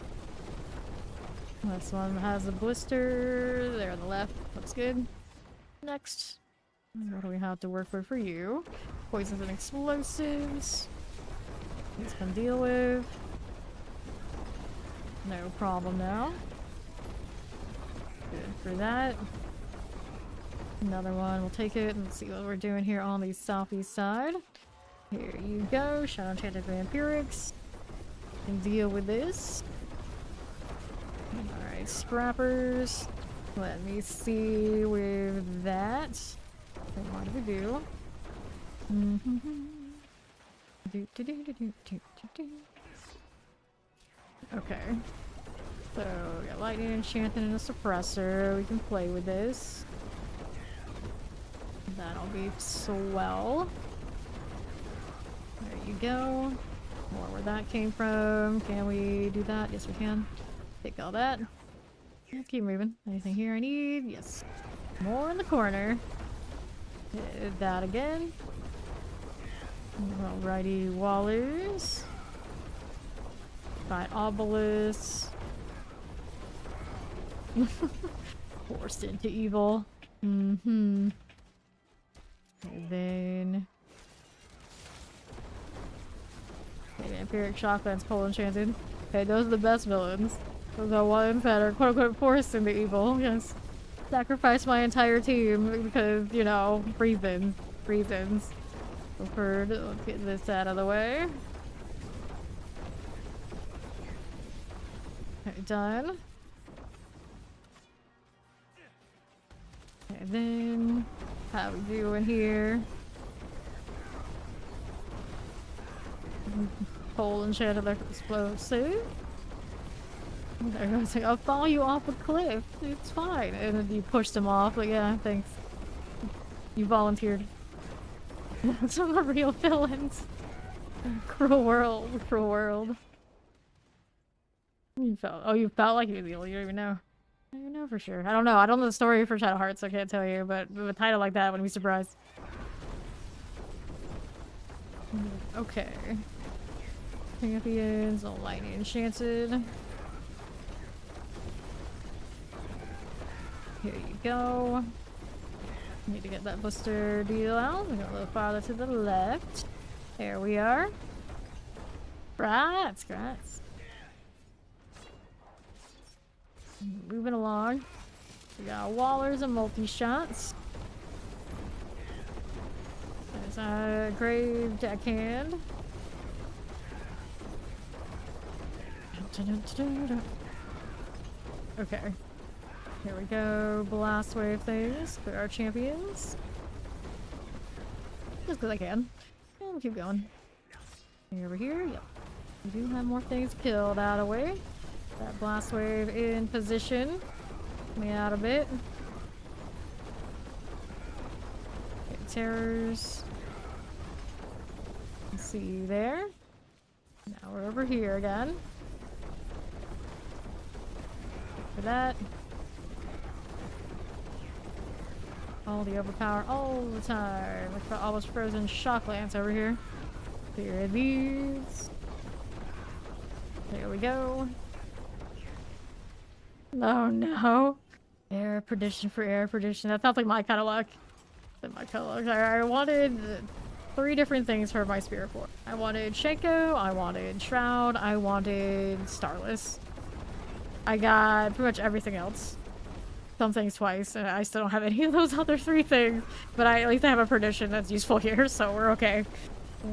Speaker 1: This one has a blister. There on the left. Looks good. Next. What do we have to work with for you? Poisons and explosives. These can deal with. No problem now. Good for that. Another one, we'll take it and let's see what we're doing here on the southeast side. Here you go, Shadow Enchanted Vampirics. Can deal with this. Alright, Scrappers. Let me see with that. What do we do? Okay. So, we got Lightning Enchanted and a Suppressor. We can play with this. That'll be swell. There you go. More where that came from. Can we do that? Yes, we can. Take all that. Let's keep moving. Anything here I need? Yes. More in the corner. Hit that again. Alrighty, Wallers. Fight obelisks. Forced into evil. And then... Vampiric Shocklands Pole Enchanted. Okay, those are the best villains. Those are ones that are quote-unquote forced into evil. Yes. Sacrifice my entire team because, you know, reasons. Reasons. Preferred. Let's get this out of the way. Okay, done. And then, how we doing here? Pole Enchanted Explosive. There goes like, I'll fall you off a cliff. It's fine. And then you pushed him off. Like, yeah, thanks. You volunteered. Some are real villains. Cruel world. Cruel world. You felt like you was evil. You don't even know. I don't know for sure. I don't know. I don't know the story for Shadow Hearts, so I can't tell you. But with a title like that, I wouldn't be surprised. Okay. Champions, all lightning enchanted. Here you go. Need to get that blister deal out. We got a little farther to the left. There we are. Rats, rats. Moving along. We got Wallers and multi-shots. There's a grave deckhand. Okay. Here we go. Blast wave things for our champions. Just because I can. And we'll keep going. Over here, yep. We do have more things killed out of the way. That blast wave in position. Me out a bit. Okay, terrors. See you there. Now we're over here again. For that. All the overpower all the time. Look for almost frozen shocklands over here. Here are these. There we go. Oh no. Air perdition for air perdition. That sounds like my kind of luck. My kind of luck. I wanted 3 different things for my Spiritborn. I wanted Shaco, I wanted Shroud, I wanted Starless. I got pretty much everything else. Some things twice, and I still don't have any of those other 3 things. But at least I have a perdition that's useful here, so we're okay.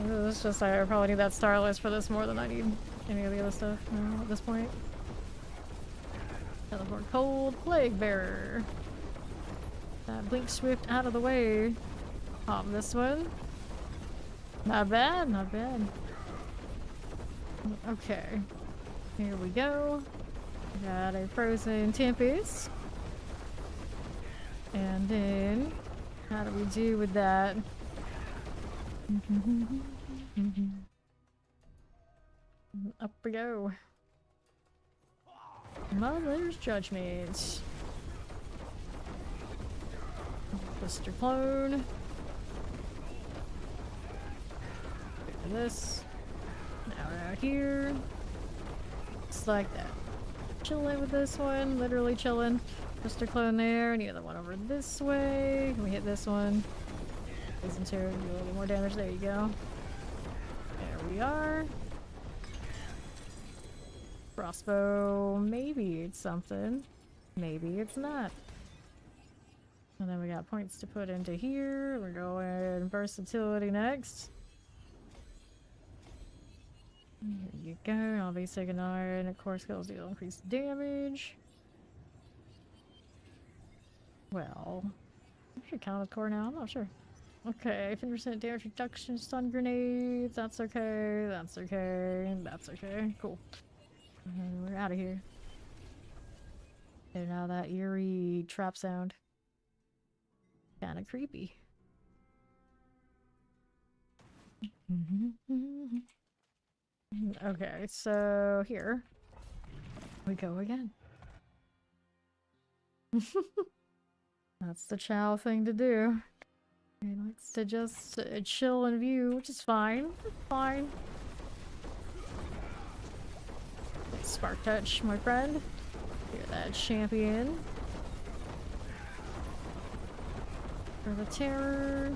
Speaker 1: It's just I probably need that Starless for this more than I need any of the other stuff at this point. Teleport Cold, Plague Bearer. That Blink Swift out of the way. Pop this one. Not bad, not bad. Okay. Here we go. Got a Frozen Tempest. And then, how do we do with that? Up we go. Mother's Judgment. Blister Clone. This. Now we're out here. Just like that. Chilling with this one. Literally chilling. Blister Clone there. Need another one over this way. Can we hit this one? Isn't here? Do a little more damage. There you go. There we are. Crossbow. Maybe it's something. Maybe it's not. And then we got points to put into here. We're going versatility next. There you go. All basic and iron. Of course, skills deal increased damage. Well, I should count as core now. I'm not sure. Okay, 50% damage reduction, stun grenades. That's okay. That's okay. That's okay. Cool. And we're out of here. And now that eerie trap sound. Kind of creepy. Okay, so here we go again. That's the Chow thing to do. He likes to just chill and view, which is fine. Fine. Spark touch, my friend. You're that champion. For the terror.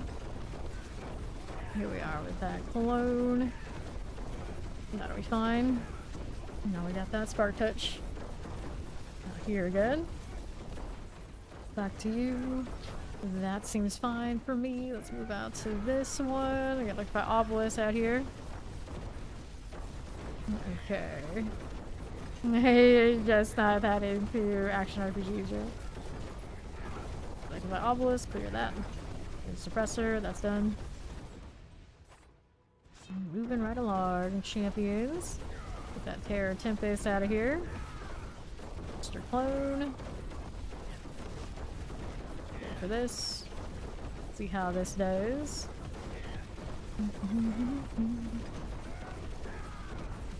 Speaker 1: Here we are with that clone. That'll be fine. Now we got that spark touch. Now here again. Back to you. That seems fine for me. Let's move out to this one. I got like 5 obelisks out here. Okay. Hey, just not that into action RPGs yet. Like my obelisk, clear that. Suppressor, that's done. Moving right along, champions. Get that Terror Tempest out of here. Mr. Clone. Go for this. See how this does.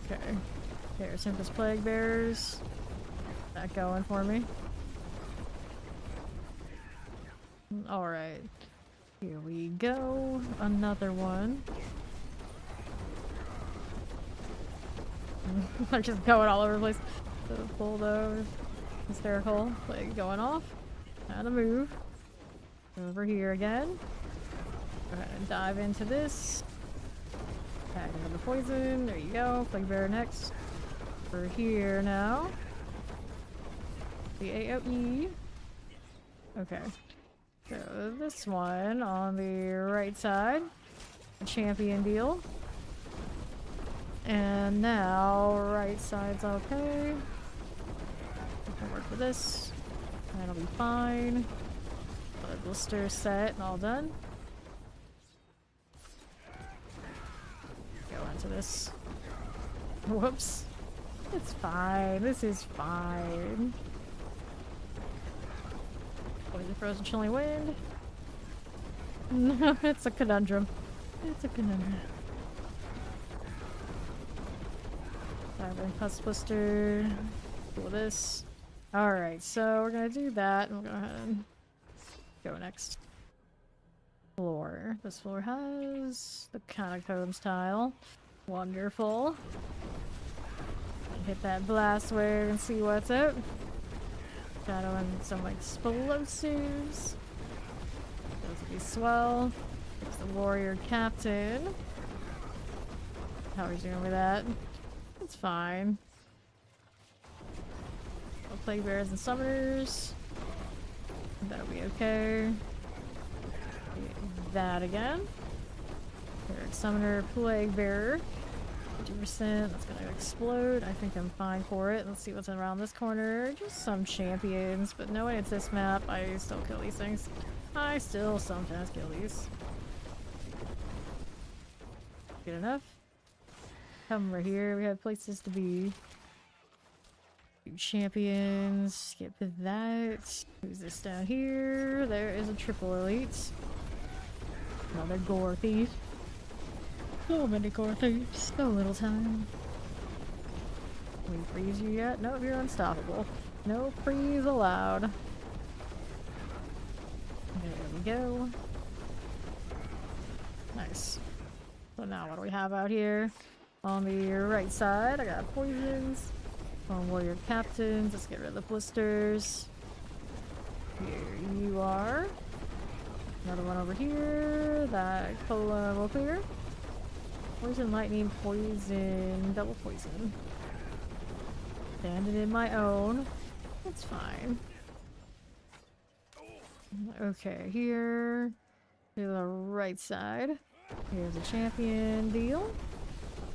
Speaker 1: Okay. Terror Tempest Plague Bearers. That going for me. Alright. Here we go. Another one. I'm just going all over the place. The bulldoze. Hysterical. Plague going off. How to move. Over here again. Go ahead and dive into this. Tag into the poison. There you go. Plague Bearer next. Over here now. The AoE. Okay. So this one on the right side. A champion deal. And now right side's okay. We can work with this. That'll be fine. The blister set and all done. Go into this. Whoops. It's fine. This is fine. Poison frozen chilling wind. No, it's a conundrum. It's a conundrum. Pus blister. Do this. Alright, so we're gonna do that and we're gonna go next. Floor. This floor has the catacombs tile. Wonderful. Hit that blast wave and see what's up. Shadow and some explosives. Those would be swell. There's the warrior captain. How are we doing with that? It's fine. Plague bears and summoners. That'll be okay. That again. Third summoner, plague bearer. 50%. That's gonna explode. I think I'm fine for it. Let's see what's around this corner. Just some champions, but knowing it's this map, I still kill these things. I still sometimes kill these. Good enough. Come over here. We have places to be. Champions. Skip that. Who's this down here? There is a triple elite. Another gore thief. So many gore thieves. So little time. Can we freeze you yet? No, you're unstoppable. No freeze allowed. There we go. Nice. So now what do we have out here? On the right side, I got poisons. Warrior captains, let's get rid of the blisters. Here you are. Another one over here. That cola will clear. Poison, lightning, poison, double poison. Standing in my own. It's fine. Okay, here to the right side. Here's a champion deal.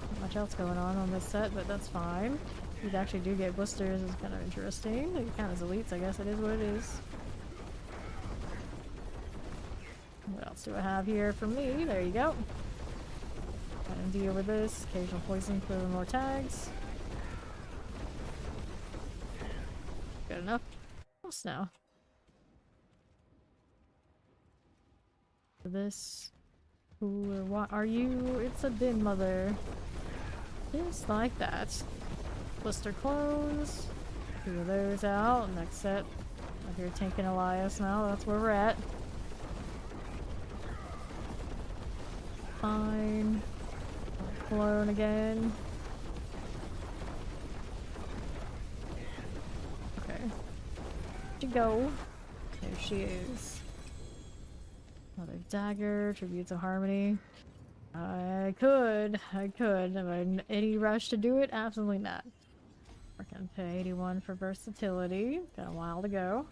Speaker 1: Not much else going on this set, but that's fine. You actually do get blisters, is kind of interesting. They count as elites, I guess it is what it is. What else do I have here for me? There you go. And deal with this. Occasional poison for more tags. Good enough. What's now? For this. Who or what are you? It's a din mother. Just like that. Blister clones. 2 of those out. Next set. Out here tanking Elias now, that's where we're at. Fine. Clone again. Okay. Where'd she go? There she is. Another dagger, tribute to Harmony. I could. Am I in any rush to do it? Absolutely not. We're gonna pay 81 for versatility. Got a while to go.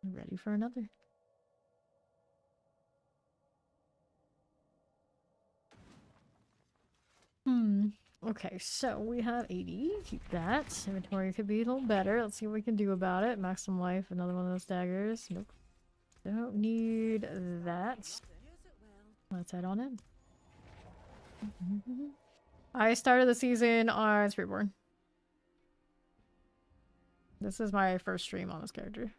Speaker 1: Ready for another. Okay, so we have 80. Keep that. Inventory could be a little better. Let's see what we can do about it. Maximum life, another one of those daggers. Nope. Don't need that. Let's head on in. I started the season on Spiritborn. This is my first stream on this character.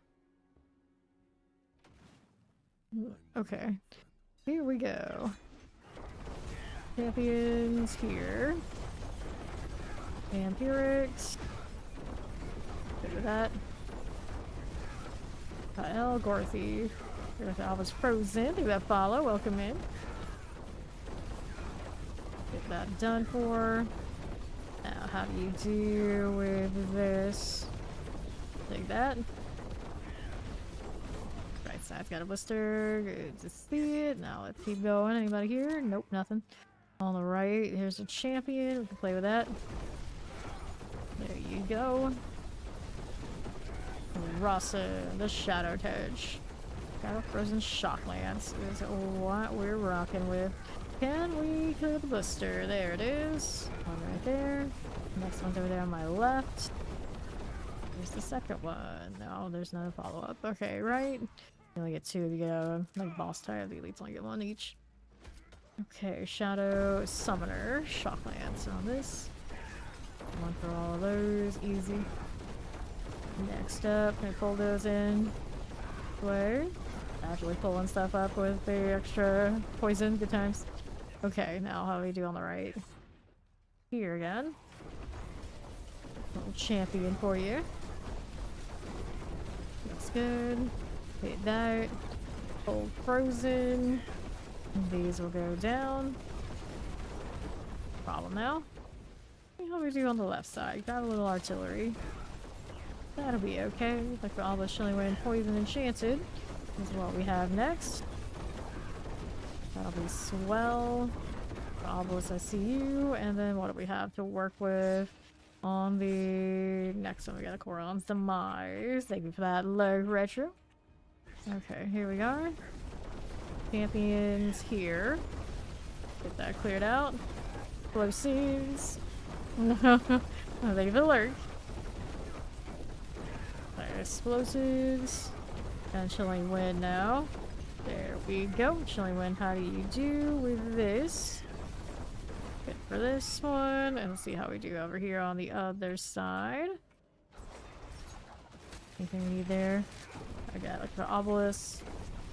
Speaker 1: Okay. Here we go. Champions here. Vampirics. Good with that. Kyle, Gorthy. Alva's frozen. Thank you for that follow. Welcome in. Get that done for. Now, how do you do with this? Take that. Right side's got a blister. Good to see it. Now let's keep going. Anybody here? Nope, nothing. On the right, here's a champion. We can play with that. There you go. Rasa, the Shadow Touch. Shadow Frozen Shocklance is what we're rocking with. Can we clear the blister? There it is. One right there. Next one's over there on my left. Here's the second one. No, there's no follow-up. Okay, right. You only get two if you go like boss type. The elites only get one each. Okay, Shadow Summoner. Shocklance on this. One for all of those. Easy. Next up, I pull those in. Way. Actually pulling stuff up with the extra poison. Good times. Okay, now how do we do on the right? Here again. Little champion for you. Looks good. Hit that. Hold frozen. These will go down. Problem now. How do we do on the left side? Got a little artillery. That'll be okay. Like all the Shilling Wind, Poison, Enchanted is what we have next. That'll be swell. Obelisk, I see you. And then what do we have to work with on the next one? We got a Coron's Demise. Thank you for that low retro. Okay, here we are. Champions here. Get that cleared out. Explosives. Oh, thank you for the lurk. Explosives. And Chilling Wind now. There we go. Chilling Wind, how do you do with this? Good for this one. And let's see how we do over here on the other side. Anything we need there? I got like the obelisk.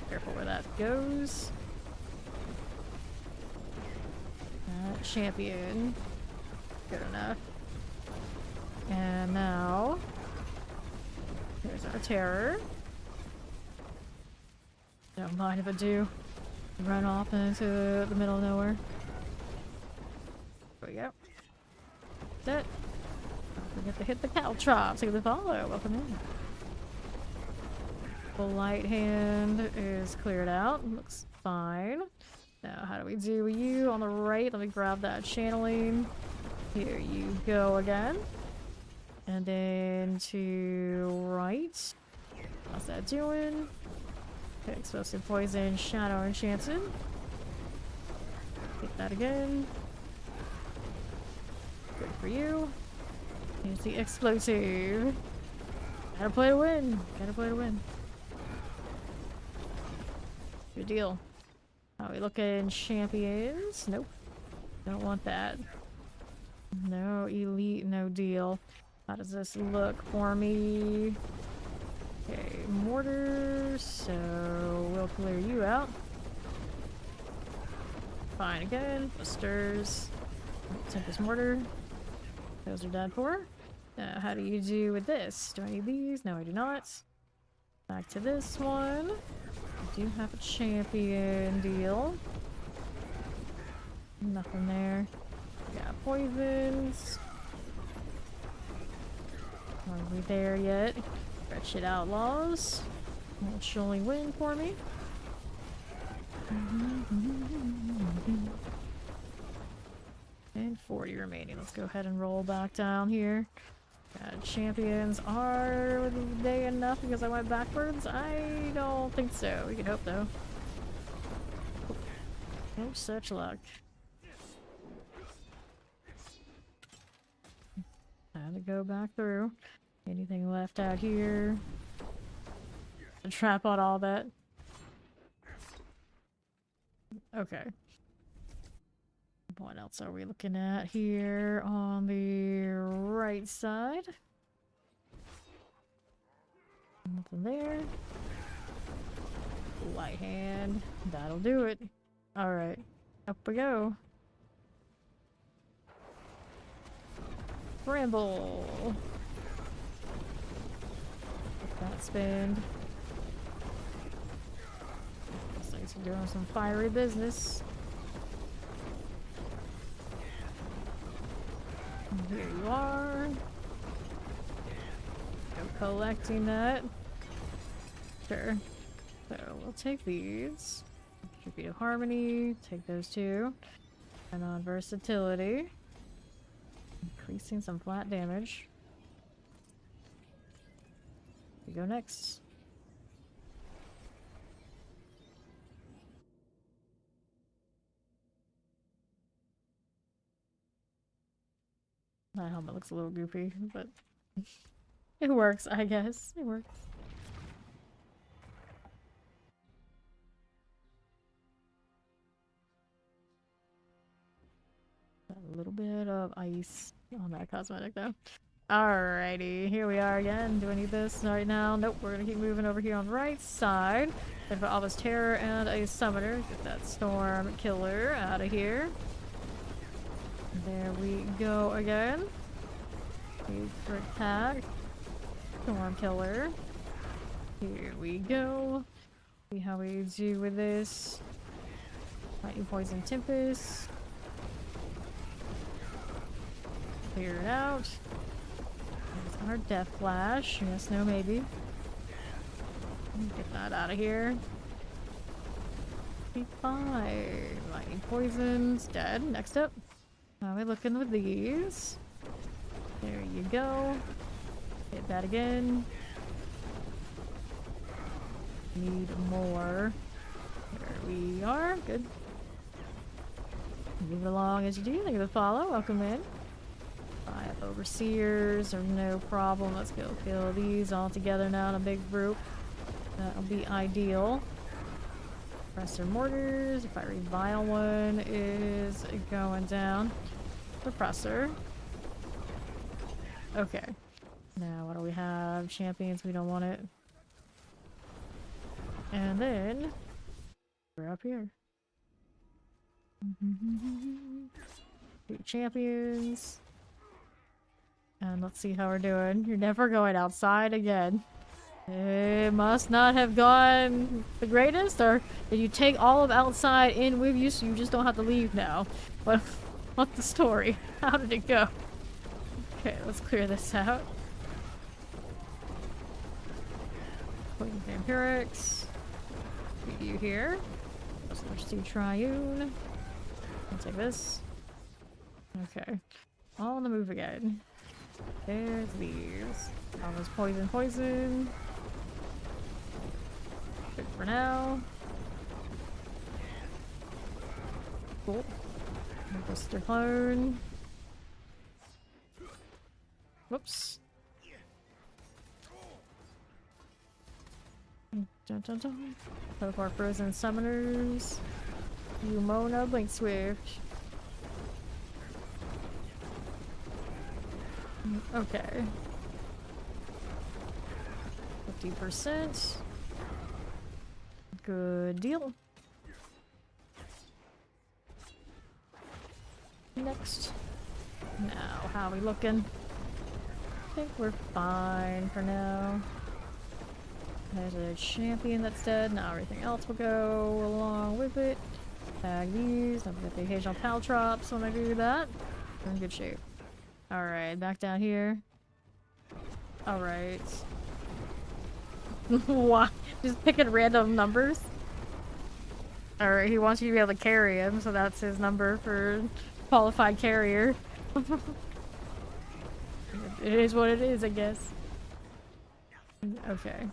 Speaker 1: Careful where that goes. Champion. Good enough. And now here's our terror. Don't mind if I do run off into the middle of nowhere. There we go. That's it. Don't forget to hit the caltrops. Take the follow. Welcome in. The light hand is cleared out. Looks fine. Now, how do we do with you on the right? Let me grab that channeling. Here you go again. And then to right. How's that doing? Okay, explosive poison, shadow enchanted. Hit that again. Good for you. Here's the explosive. Gotta play to win. Gotta play to win. Good deal. How we looking? Champions? Nope. Don't want that. No elite, no deal. How does this look for me? Okay, mortar, so we'll clear you out. Fine again. Blisters. Tempest Mortar. Those are dead for. Now, how do you do with this? Do I need these? No, I do not. Back to this one. I do have a champion deal. Nothing there. Got poisons. Are we there yet? Wretched Outlaws. Won't surely win for me. And 40 remaining. Let's go ahead and roll back down here. Champions. Are they enough because I went backwards? I don't think so. We can hope though. No such luck. Had to go back through. Anything left out here? A trap on all that. Okay. What else are we looking at here on the right side? Nothing there. Light hand. That'll do it. Alright. Up we go. Bramble. That spin. These things are doing some fiery business. And here you are. Go collecting that. Sure. So we'll take these. Tribute of Harmony. Take those two. And on versatility. Increasing some flat damage. We go next. That helmet looks a little goofy, but it works, I guess. It works. A little bit of ice on that cosmetic though. Alrighty, here we are again. Do I need this right now? Nope, we're gonna keep moving over here on the right side. Gonna put Alva's Terror and a Summoner. Get that Storm Killer out of here. There we go again. Big brick pack. Storm Killer. Here we go. See how we do with this. Lightning Poison Tempest. Clear it out. There's our Death Flash. Yes, no, maybe. Get that out of here. 55. Lightning Poison's dead. Next up. How are we looking with these? There you go. Hit that again. Need more. There we are. Good. Move along as you do. Thank you for the follow. Welcome in. 5 Overseers are no problem. Let's go kill these all together now in a big group. That'll be ideal. Suppressor Mortars. If I revile one is going down. Suppressor. Okay. Now what do we have? Champions, we don't want it. And then we're up here. 2 champions. And let's see how we're doing. You're never going outside again. It must not have gone the greatest, or did you take all of outside in with you so you just don't have to leave now? What's the story? How did it go? Okay, let's clear this out. Poison Vampirics. Put you here. Let's do Triune. I'll take this. Okay. All on the move again. There's these. All those poison. Good for now. Cool. Mr. Clone. Whoops. Dun, dun, dun. Both our frozen summoners. Umona, Blink Swift. Okay. 50%. Good deal. next. Now, how we looking? I think we're fine for now. There's a champion that's dead. Now everything else will go along with it. Tag these. Don't forget the occasional pal drops when I do that. We're in good shape. Alright, back down here. Alright. What? Just picking random numbers? Alright, he wants you to be able to carry him, so that's his number for qualified carrier. It is what it is, I guess. Okay.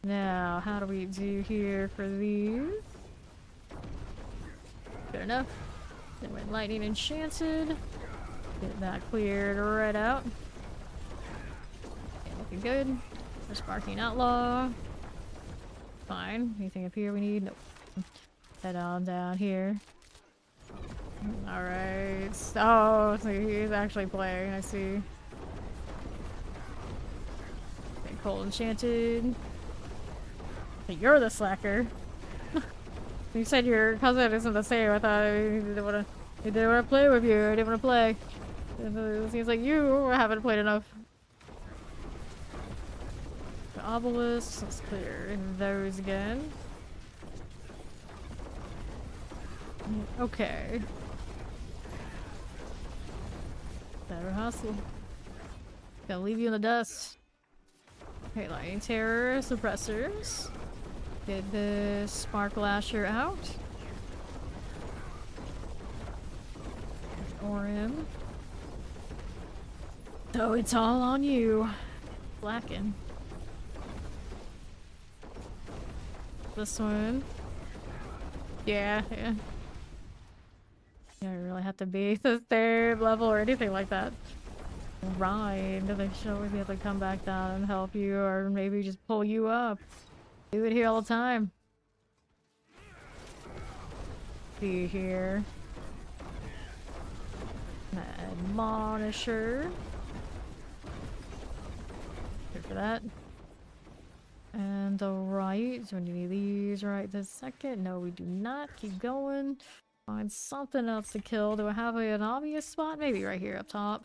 Speaker 1: Now, how do we do here for these? Good enough. Then when lightning enchanted. Get that cleared right out. Okay, looking good. The sparking outlaw. Fine. Anything up here we need? Nope. Head on down here. Alright. Oh, so he's actually playing, I see. Okay, cold enchanted. Hey, you're the slacker. You said your cousin isn't the same. I thought he didn't want to play with you. I didn't want to play. It seems like you haven't played enough. The obelisks, let's clear those again. Okay. Better hustle. Gonna leave you in the dust. Okay, lightning terror, suppressors. Get the spark lasher out. Orin. So it's all on you. Blackened. This one. Yeah. You don't really have to be the third level or anything like that. Rind. They should always be able to come back down and help you, or maybe just pull you up. Do it here all the time. See here. Admonisher. Here for that. And alright, so we need these right this second. No, we do not. Keep going. Find something else to kill. Do I have an obvious spot? Maybe right here up top.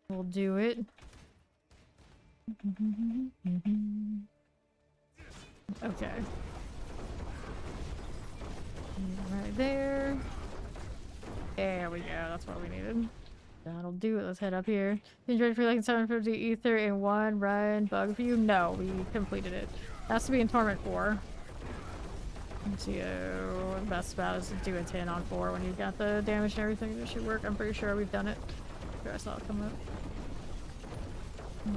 Speaker 1: We'll do it. Okay. Right there. There we go. That's what we needed. That'll do it. Let's head up here. Enjoyed for like 750 ether in one run. Bug for you? No, we completed it. Has to be in Torment 4. So, best bet is to do a 10 on 4 when you've got the damage and everything. That should work. I'm pretty sure we've done it. Sure, I saw it come up.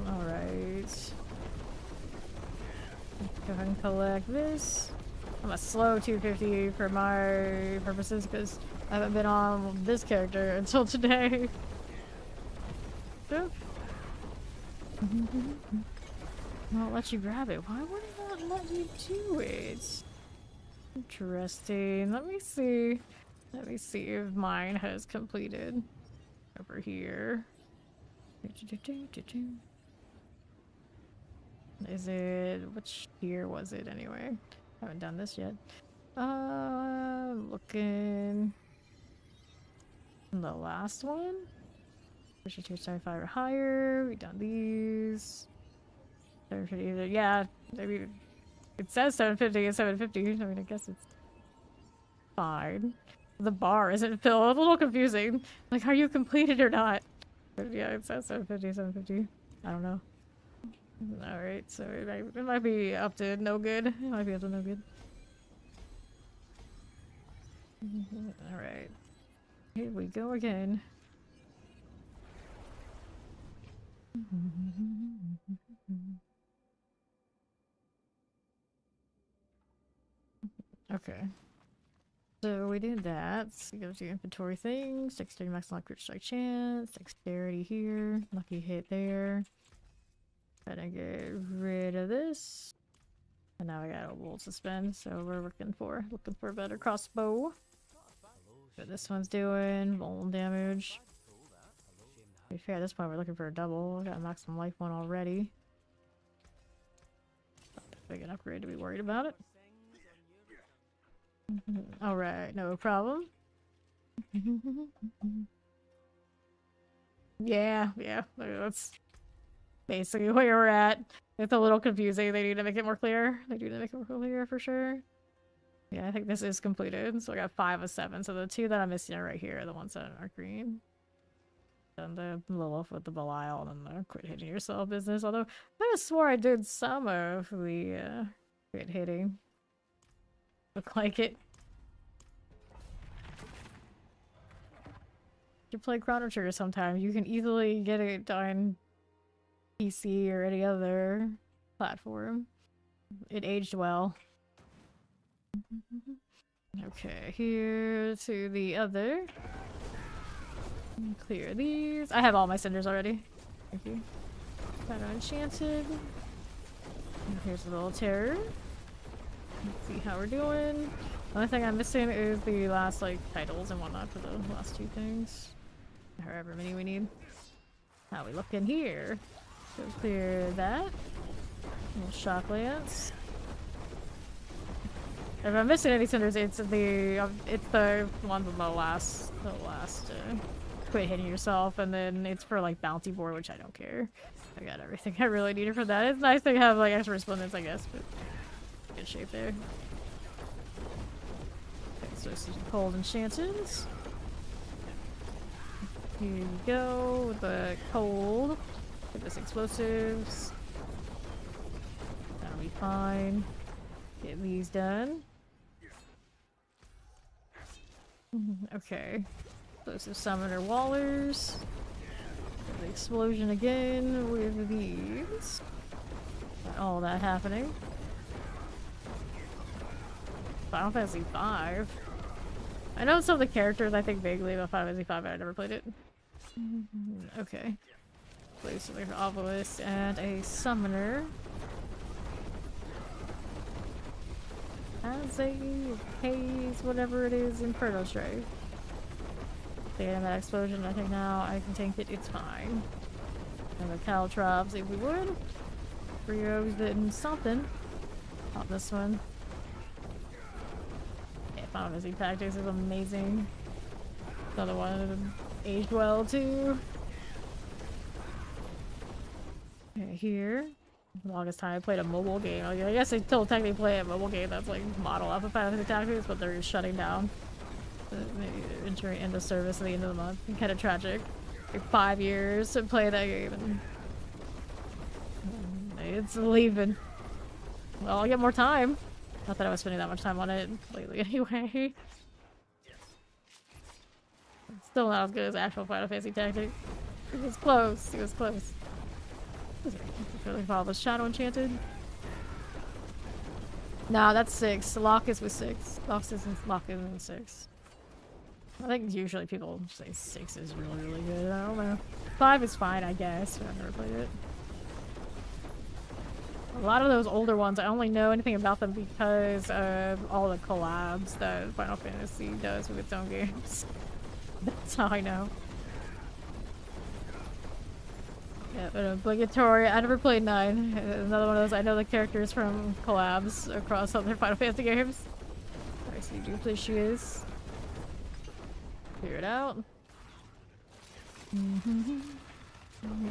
Speaker 1: Alright. Go ahead and collect this. I'm a slow 250 for my purposes because I haven't been on this character until today. Won't let you grab it. Why would it not let you do it? Interesting. Let me see. Let me see if mine has completed. Over here. Is it... which year was it anyway? Haven't done this yet. Looking... the last one? 275 or higher. We've done these. 750 either. Yeah, maybe it says 750 and 750. I mean, I guess it's fine. The bar isn't filled. It's a little confusing. Like, are you completed or not? But yeah, it says 750, 750. I don't know. Alright, so it might be up to no good. It might be up to no good. Alright. Here we go again. Okay. So we did that. So go to inventory things. Dexterity max on crit strike chance. Dexterity here. Lucky hit there. Gotta get rid of this. And now I got a wool suspend, so we're looking for a better crossbow. What this one's doing, vuln damage. To be fair, at this point we're looking for a double. I got a maximum life one already. Not a big an upgrade to be worried about it. Alright, no problem. Yeah, that's basically where we're at. It's a little confusing. They need to make it more clear. They do need to make it more clear for sure. Yeah, I think this is completed. So I got 5 of 7. So the 2 that I'm missing are right here, the ones that are green. And the Lilith with the Belial and the quit hitting yourself business. Although I could have swore I did some of the quit hitting. Look like it. You play Chrono Trigger sometime, you can easily get it on PC or any other platform. It aged well. Okay, here to the other. Clear these. I have all my cinders already. Thank you. Got enchanted. And here's a little terror. Let's see how we're doing. The only thing I'm missing is the last like titles and whatnot for the last 2 things. However many we need. How we looking here? So clear that. Little shock lance. If I'm missing any cinders, it's the one with the last quit hitting yourself, and then it's for like bounty board, which I don't care. I got everything I really needed for that. It's nice to have like extra resplendence, I guess, but good shape there. Okay, so this is cold enchantments. Here we go with the cold. Get this explosives. That'll be fine. Get these done. Okay. Explosive summoner wallers. The explosion again with these. Got all that happening. Final Fantasy V. I know some of the characters I think vaguely about Final Fantasy V, but I never played it. Okay. Place of the obelisk and a summoner. As a haze, whatever it is, Inferno Strike. Stay in that explosion, I think now I can tank it, it's fine. And the Caltrops, if we would. Rio's did something. Not this one. Yeah, Final Fantasy Tactics is amazing. Another one aged well too. Okay, here. The longest time I played a mobile game. I guess they still technically play a mobile game that's like model off of Final Fantasy Tactics, but they're shutting down. Entering into service at the end of the month. Kind of tragic. Like 5 years to play that game and it's leaving. Well, I'll get more time. Not that I was spending that much time on it lately anyway. Still not as good as actual Final Fantasy Tactics. It was close. It was close. Really follow the Shadow Enchanted. Nah, that's 6. Locus was 6. Locus isn't 6. I think usually people say 6 is really good. I don't know. 5 is fine, I guess, but I've never played it. A lot of those older ones, I only know anything about them because of all the collabs that Final Fantasy does with its own games. That's how I know. Yeah, but obligatory. I never played 9. Another one of those. I know the characters from collabs across other Final Fantasy games. I see Duplicious. Figure it out.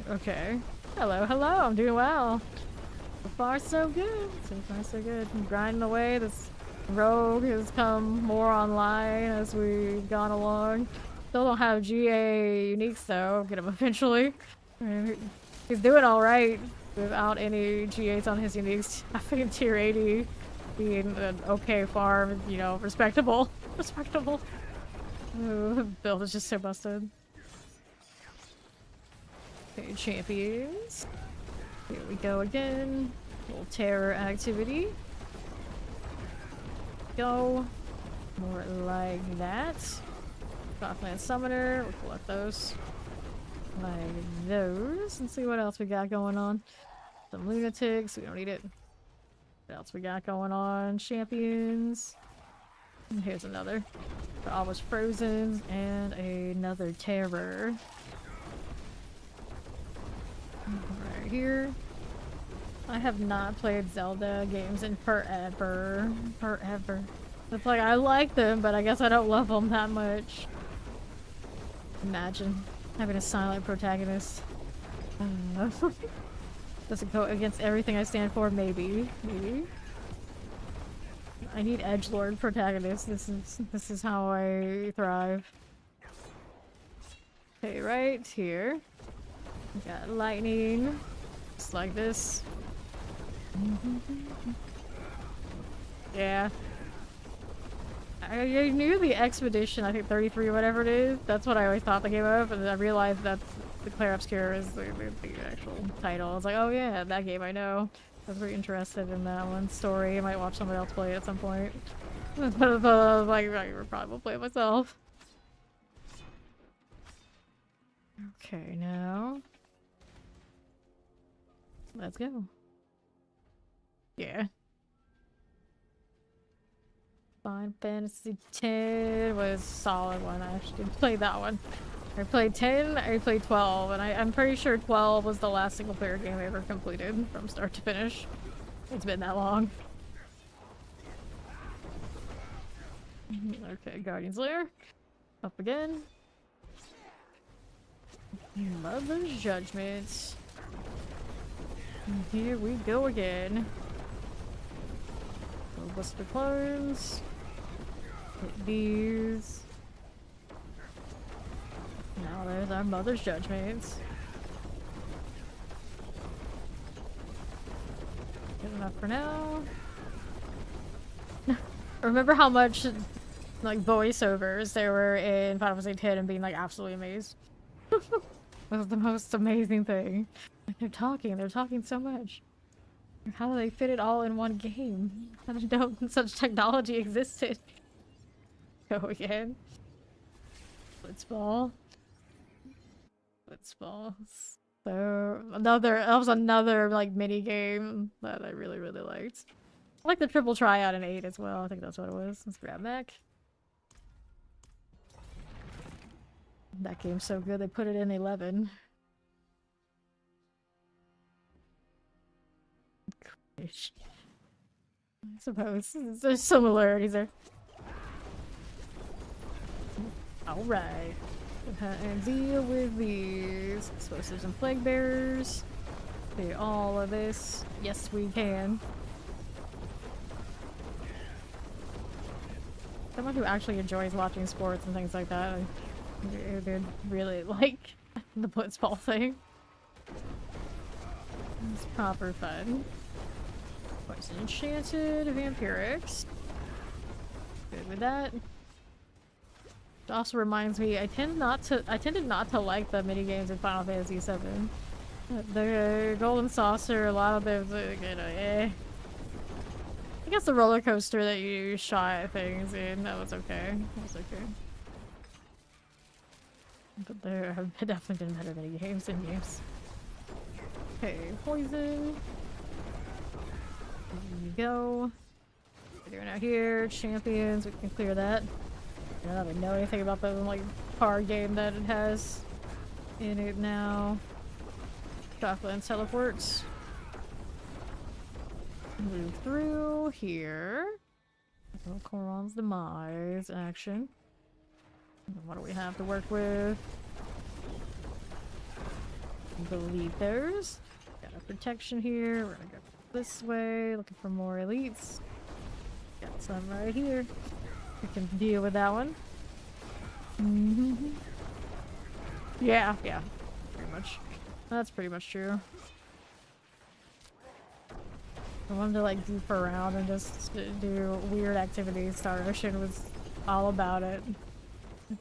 Speaker 1: Okay. Hello, hello. I'm doing well. So far, so good. So far, so good. I'm grinding away. This rogue has come more online as we've gone along. Still don't have GA uniques though. I'll get them eventually. He's doing alright without any GAs on his uniques. I think tier 80 being an okay farm, you know, respectable. Respectable. Ooh, the build is just so busted. Okay, champions. Here we go again. Little terror activity. Go. More like that. Gothland Summoner. We'll collect those. Like those. And see what else we got going on. Some lunatics. We don't need it. What else we got going on? Champions. And here's another. All was frozen. And another terror. Right here. I have not played Zelda games in forever. Forever. It's like I like them, but I guess I don't love them that much. Imagine. Having a silent protagonist. Does it go against everything I stand for? Maybe. Maybe. I need edgelord protagonists. This is how I thrive. Okay, right here. We got lightning. Just like this. Yeah. I knew the expedition, I think 33 or whatever it is. That's what I always thought the game of, and I realized that's the Claire Obscure is the actual title. I was like, oh yeah, that game I know. I was very interested in that one story. I might watch somebody else play it at some point. But I was like, I would probably play it myself. Okay, now let's go. Yeah. Final Fantasy X was a solid one. I actually did play that one. I played 10, I played 12, and I'm pretty sure 12 was the last single player game I ever completed from start to finish. It's been that long. Okay, Guardian's Lair. Up again. Mother's Judgment. Here we go again. Buster clones. Hit these. Now there's our Mother's Judgments. Good enough for now. Remember how much like voiceovers there were in Final Fantasy X and being like absolutely amazed. That was the most amazing thing. Like they're talking so much. How do they fit it all in one game? I didn't know such technology existed. Go again. Blitzball. Blitzball. So that was another like mini game that I really liked. I like the triple tryout in 8 as well. I think that's what it was. Let's grab Mac. That game's so good they put it in 11. I suppose there's similarities there. Alright. And deal with these explosives and plague bearers. Do all of this. Yes, we can. Someone who actually enjoys watching sports and things like that, they'd really like the blitzball thing. It's proper fun. Poison Enchanted, Vampirics. Good with that. It also reminds me, I tended not to like the minigames in Final Fantasy VII. The Golden Saucer, a lot of those, you know, eh. I guess the roller coaster that you shot things in, that was okay. That was okay. But there have definitely been better minigames in games. Okay, poison. There you go. We're doing out here. Champions, we can clear that. I don't even know anything about the like card game that it has in it now. Chocolate and teleports. Move through here. Koron's Demise action. What do we have to work with? The Leapers. Got a protection here. We're gonna go this way, looking for more elites. Got some right here. We can deal with that one. Yeah, pretty much. That's pretty much true. I wanted to like goof around and just do weird activities. Star Ocean was all about it.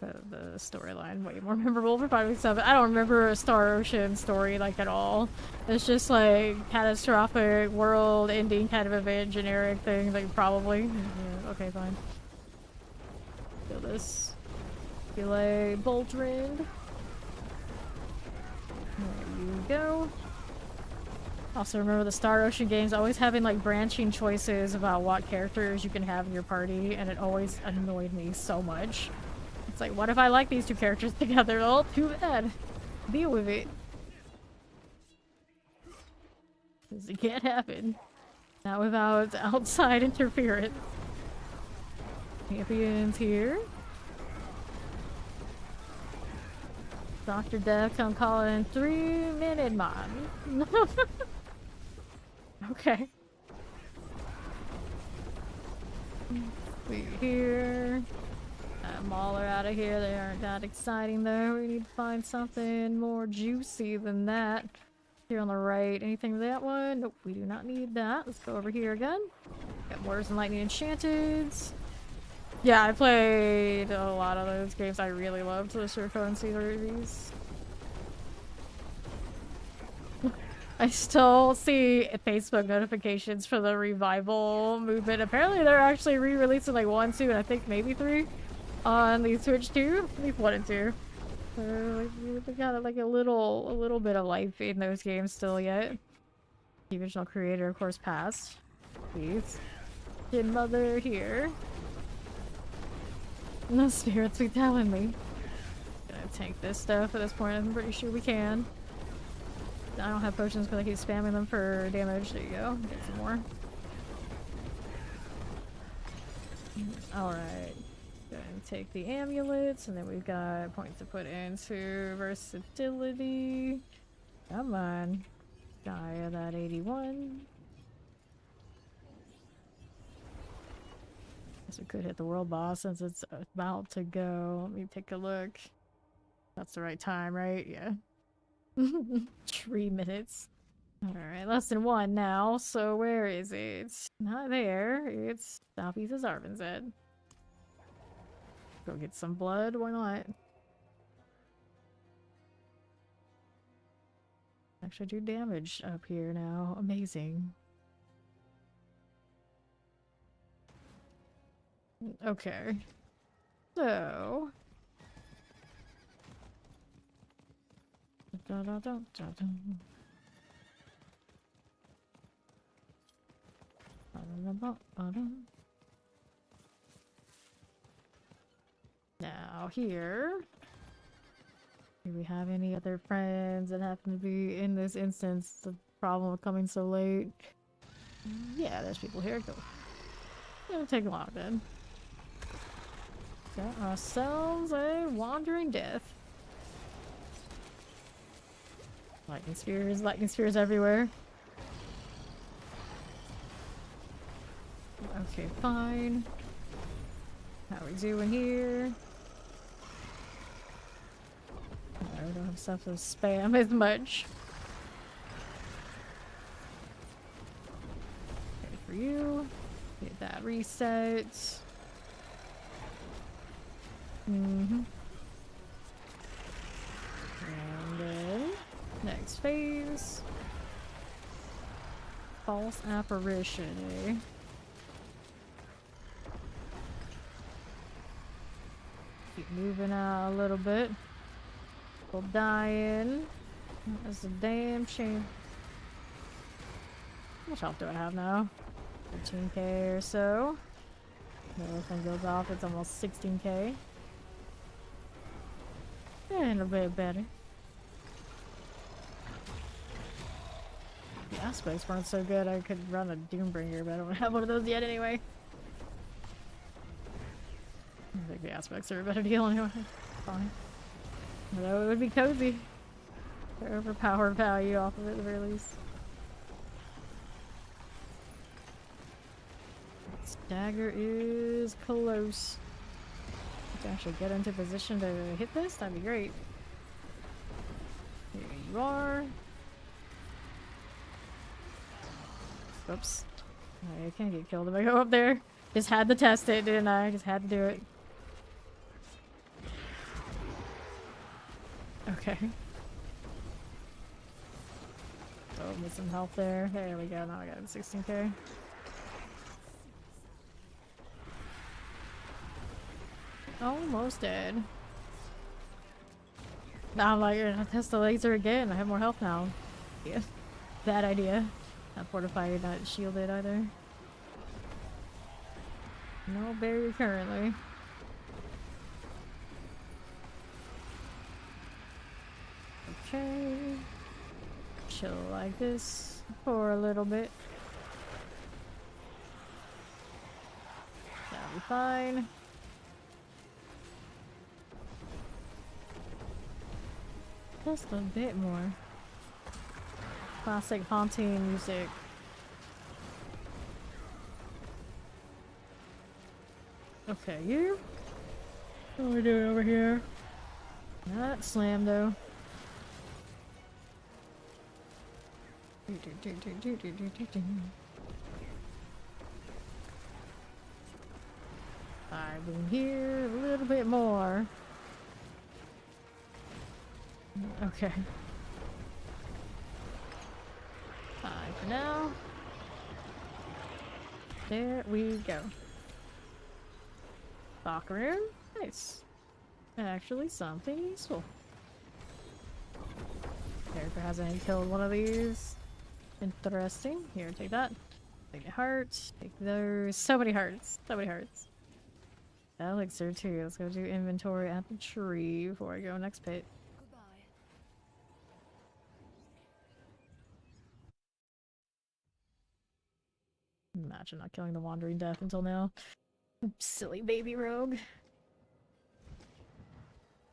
Speaker 1: The storyline way more memorable for 5.7. I don't remember a Star Ocean story like at all. It's just like catastrophic world ending kind of event, generic thing, like probably. Yeah, okay, fine. Feel this. Delay Boltrand. There you go. Also remember the Star Ocean games always having like branching choices about what characters you can have in your party, and it always annoyed me so much. It's like, what if I like these two characters together? Oh, too bad. Deal with it. Because it can't happen. Not without outside interference. Champions here. Dr. Death come calling 3-minute man. Okay. We here. Mauler out of here. They aren't that exciting though. We need to find something more juicy than that. Here on the right. Anything with that one? Nope, we do not need that. Let's go over here again. Got Waters and Lightning Enchanteds. Yeah, I played a lot of those games. I really loved the Sugarcoat series. I still see Facebook notifications for the revival movement. Apparently they're actually re-releasing like 1, 2, and I think maybe 3 on the Switch too. At least 1 and 2. They got like a little bit of life in those games still yet. The original creator, of course, passed. Please. Kid mother here. No spirits, we telling me. Gonna tank this stuff at this point. I'm pretty sure we can. I don't have potions because I keep spamming them for damage. There you go. Get some more. Alright. Go ahead and take the amulets, and then we've got points to put into versatility. Come on. Die of that 81. Guess we could hit the world boss since it's about to go. Let me take a look. That's the right time, right? Yeah. 3 minutes. Alright, less than 1 now. So where is it? Not there. It's southeast of Zarvanzed. Go get some blood. Why not? Actually do damage up here now. Amazing. Okay. So... Da, da, da, da, da. Now here, do we have any other friends that happen to be in this instance? The problem of coming so late. Yeah, there's people here. Go. It'll take long then. Got ourselves a wandering death. Lightning spears everywhere. Okay, fine. How we doing here? I don't have stuff to spam as much. Okay, for you. Get that reset. And then next phase. False apparition, eh? Keep moving out a little bit. People dying. That's a damn shame. How much health do I have now? 13k or so. The other thing goes off, it's almost 16k. And a bit better. The aspects weren't so good, I could run a Doombringer, but I don't have one of those yet anyway. I think the aspects are a better deal anyway. Fine. Although it would be cozy. For overpowered value off of it at the very least. Stagger is close. To actually get into position to hit this, that'd be great. Here you are. Oops. I can't get killed if I go up there. Just had to test it, didn't I? Just had to do it. Okay. Oh, with some health there. There we go. Now I got 16k. Almost dead. Now I'm like, gonna test the laser again. I have more health now. Yeah. Bad idea. Not fortified, not shielded either. No barrier currently. Okay. Chill like this for a little bit. That'll be fine. Just a bit more. Classic haunting music. Okay, you? What are we doing over here? Not slam though. Alright, boom here, a little bit more. Okay. Fine for now. There we go. Locker room? Nice. Actually, something useful. Character hasn't killed one of these. Interesting. Here, take that. Take your hearts. Take those. So many hearts. So many hearts. Elixir too. Let's go do inventory at the tree before I go next pit. Imagine not killing the Wandering Death until now. Silly baby rogue.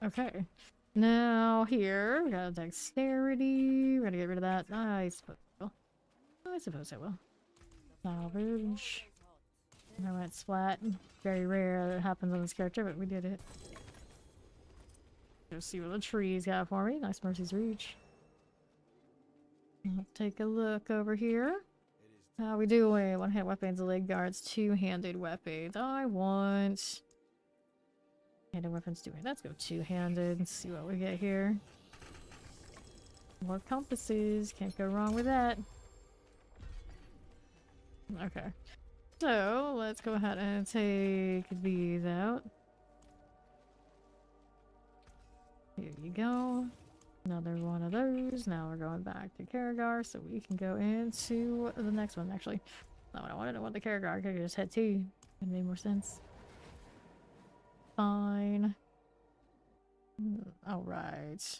Speaker 1: Okay. Now here, we got dexterity. We're gonna get rid of that. I suppose I will. Salvage. I went splat. Very rare that it happens on this character, but we did it. Go see what the trees got for me. Nice Mercy's Reach. Let's take a look over here. How we doing? One-handed weapons, leg guards, two-handed weapons. I want handed weapons. Let's go two-handed and see what we get here. More compasses. Can't go wrong with that. Okay. So, let's go ahead and take these out. Here you go. Another one of those. Now we're going back to Karragar, so we can go into the next one, actually. Not what I wanted. I want the Karragar. I could just head to. It made more sense. Fine. Alright.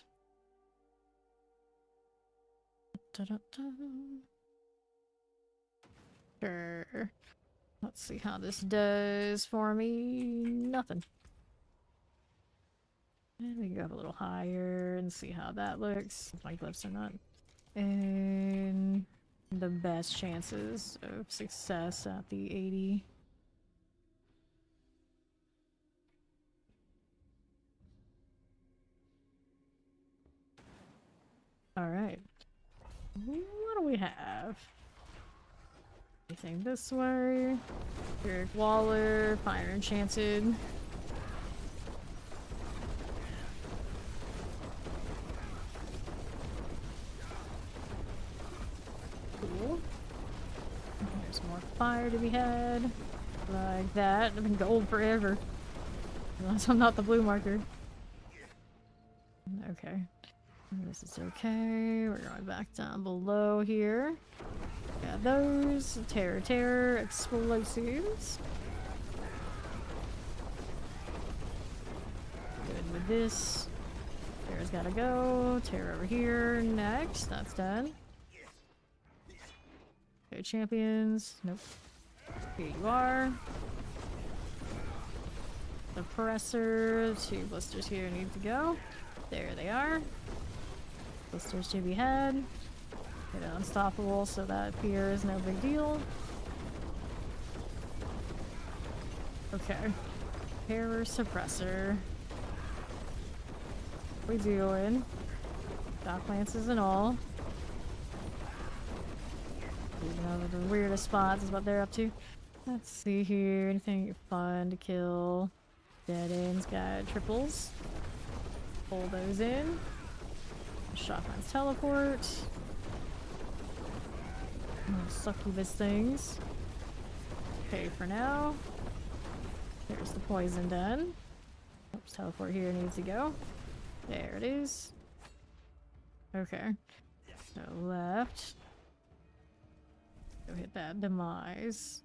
Speaker 1: Sure. Let's see how this does for me. Nothing. And we can go up a little higher and see how that looks. If my glyphs are not. And the best chances of success at the 80. Alright. What do we have? Anything this way? Eric Waller, Fire Enchanted. Cool. There's more fire to be had. Like that. I've been gold forever. Unless I'm not the blue marker. Okay. This is okay. We're going back down below here. Got those. Terror, explosives. Good with this. Terror's gotta go. Terror over here. Next. That's done. Okay, champions. Nope. Here you are. Suppressor. Two blisters here need to go. There they are. Blisters to be had. Get it unstoppable, so that fear is no big deal. Okay. Terror suppressor. What we doing? Dock lances and all. You know, the weirdest spots is what they're up to. Let's see here. Anything fun to kill? Dead ends, got triples. Pull those in. Shotgun's teleport. Succubus things. Okay, for now. There's the poison done. Oops, teleport here needs to go. There it is. Okay. So left. Go hit that demise.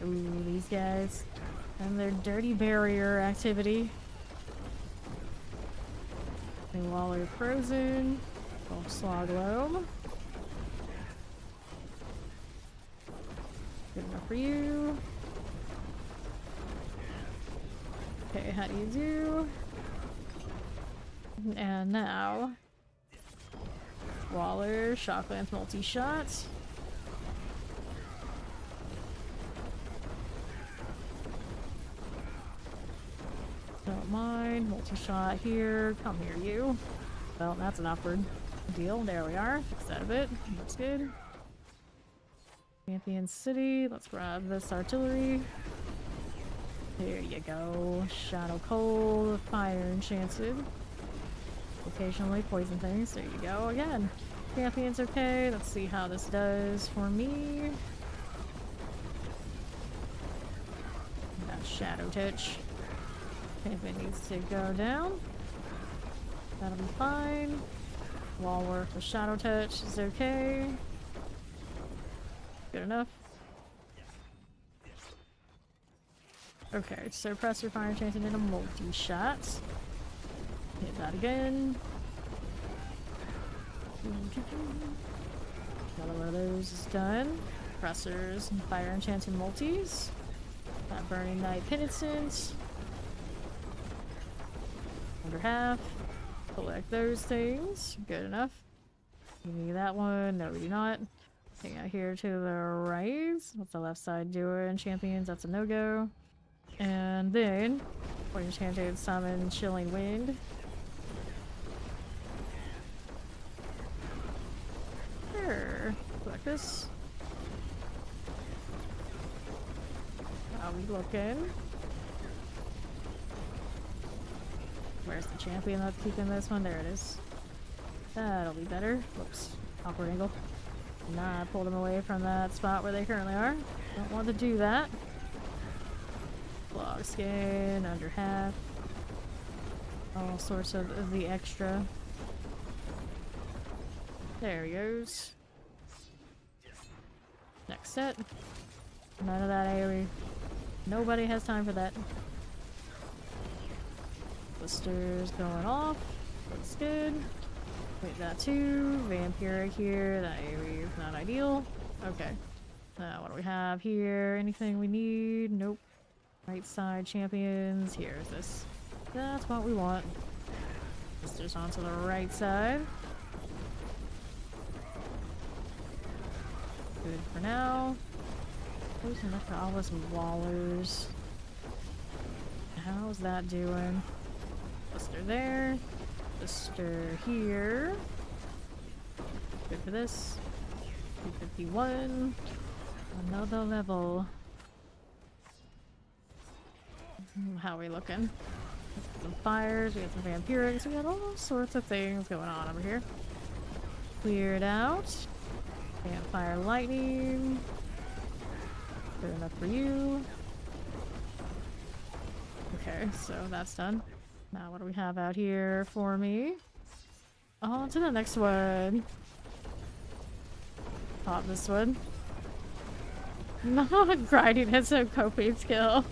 Speaker 1: Ooh, these guys. And their dirty barrier activity. Waller frozen. Slogloam. Good enough for you. Okay, how do you do? And now, Waller, Shocklands multi-shot. Don't mind, multi-shot here. Come here, you. Well, that's an awkward deal. There we are. Fix that a bit. Looks good. Champion City. Let's grab this artillery. There you go. Shadow Cold, Fire Enchanted. Occasionally poison things. There you go. Again. Champion's okay. Let's see how this does for me. Got Shadow Touch. Champion needs to go down. That'll be fine. Wall work with Shadow Touch is okay. Good enough. Okay, so press your Fire Enchanted in a multi-shot. Hit that again. Another one of those is done. Pressers and Fire Enchanted multis. That Burning Knight Penitent. Under half. Collect those things. Good enough. You need that one. No, we do not. Hang out here to the right. What's the left side doing? Champions, that's a no-go. And then, Point Enchanted Summon Chilling Wind. Sure. Collect this. How we looking? Where's the champion that's keeping this one? There it is. That'll be better. Whoops. Awkward angle. Nah, I pulled them away from that spot where they currently are. Don't want to do that. Log skin, under half. All sorts of the extra. There he goes. Next set. None of that AoE. Nobody has time for that. Blisters going off. Looks good. Wait, that too. Vampiric here. That AoE is not ideal. Okay. What do we have here? Anything we need? Nope. Right side champions. Here's this. That's what we want. Blisters onto the right side. Good for now. Who's enough for all those wallers? How's that doing? Blister there. Blister here. Good for this. 251. Another level. How are we looking? Some fires, we got some vampirics, we got all sorts of things going on over here. Cleared out. Campfire lightning. Good enough for you. Okay, so that's done. Now what do we have out here for me? On to the next one. Pop this one. No, grinding has no coping skill.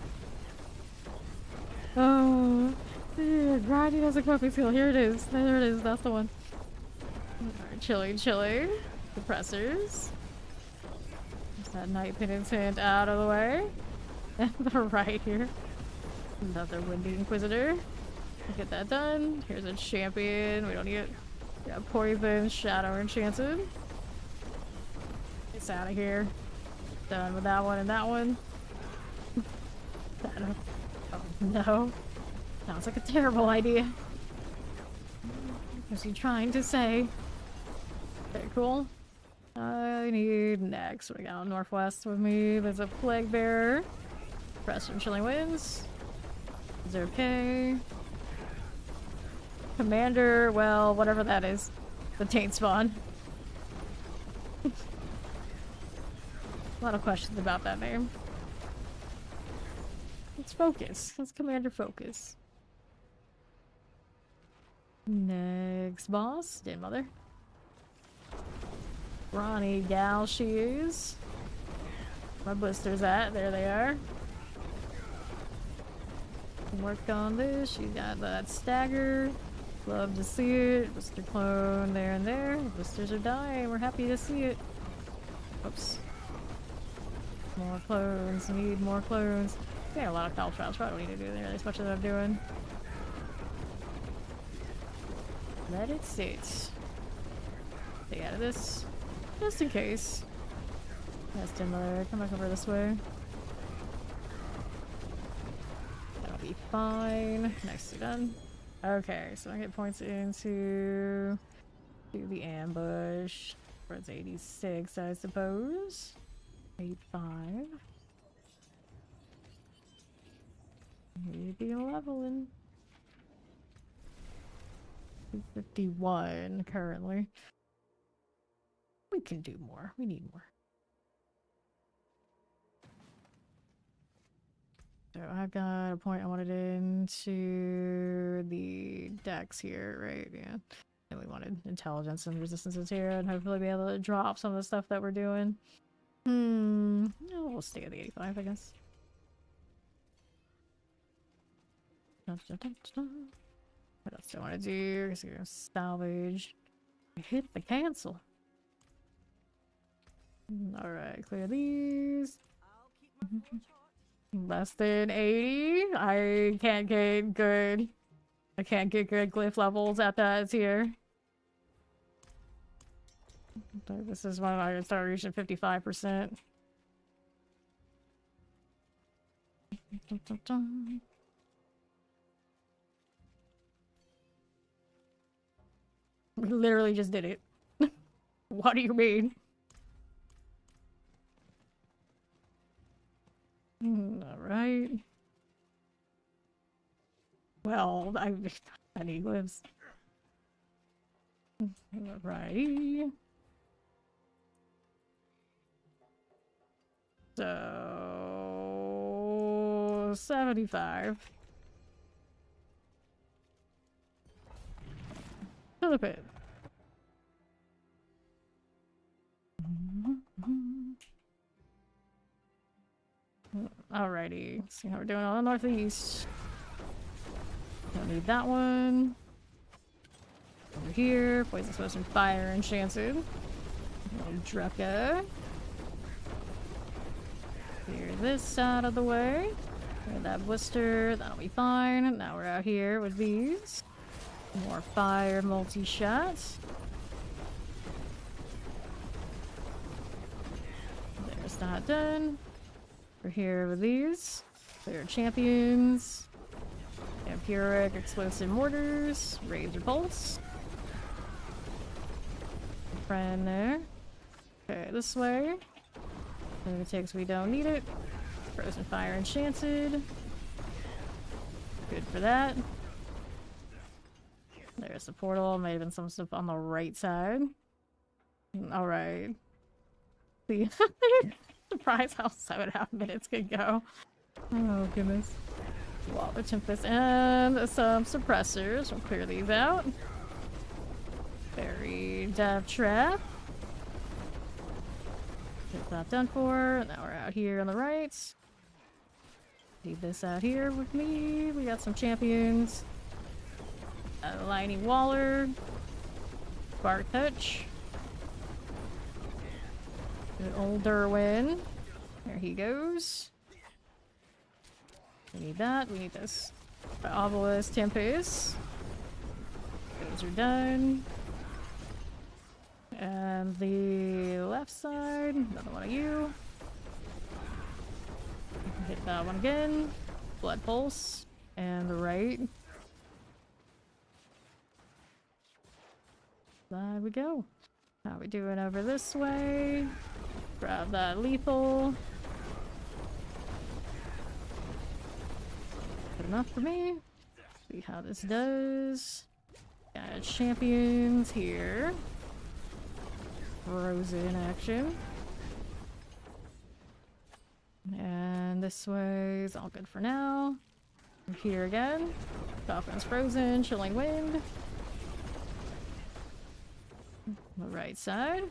Speaker 1: Oh, yeah, grinding has a coping skill. Here it is. There it is. That's the one. Alright, chilling. Suppressors. There's that Night Penitent out of the way. And the right here. Another Windy Inquisitor. Get that done. Here's a champion. We don't need it. Got Poison, Shadow Enchanted. It's out of here. Done with that one and that one. Oh no. Sounds like a terrible idea. What's he trying to say? Okay, cool. I need next. What do we got on Northwest with me? There's a Plague Bearer. Press from Chilling Winds. Is it okay? Commander, well, whatever that is. The Taint Spawn. A lot of questions about that name. Let's focus. Let's Commander focus. Next boss. Dead Mother. Ronnie gal she is. My blisters at. There they are. Work on this. She got that stagger. Love to see it. Blister clone there and there. Blisters are dying. We're happy to see it. Oops. More clones. Need more clones. We got a lot of Caltrials. Probably don't need to do nearly as much as I'm doing. Let it sit. Stay out of this. Just in case. That's similar. Come back over this way. That'll be fine. Nicely done. Okay, so I get points into the ambush. Where it's 86, I suppose. 85. Maybe leveling. 51 currently. We can do more. We need more. So I've got a point I wanted into the decks here, right? Yeah. And we wanted intelligence and resistances here and hopefully be able to drop some of the stuff that we're doing. No, we'll stay at the 85, I guess. What else do I want to do? I guess I'm gonna salvage. Hit the cancel. Alright, clear these. Less than 80. I can't get good. I can't get good glyph levels at that tier. This is when I can start reaching 55%. We literally just did it. What do you mean? Alright. Well, I need glyphs. Alrighty. So 75. To the pit. Alrighty. See how we're doing on the northeast. Don't need that one. Over here, poison supposed and fire enchanted. Little Drucka. Clear this out of the way. Clear that blister, that'll be fine. Now we're out here with these. More fire multi-shots. There's that done. We're here with these. Clear champions. Vampiric explosive mortars. Razor bolts. Friend there. Okay, this way. Lunatics, we don't need it. Frozen fire enchanted. Good for that. There's the portal. Might have been some stuff on the right side. Alright. See. Surprise how 7.5 minutes could go. Oh goodness. Lava Tempest and some suppressors. We'll clear these out. Buried Death Trap. Get that done for. Now we're out here on the right. Leave this out here with me. We got some champions. Lightning Waller. Spark Touch. Good old Derwin. There he goes. We need that. We need this. Obelisk Tempest. Those are done. And the left side. Another one of you. Hit that one again. Blood Pulse. And the right. There we go. How we doing over this way? Grab that lethal. Good enough for me. See how this does. Got champions here. Frozen action. And this way is all good for now. Here again. Dolphin's frozen, chilling wind. The right side.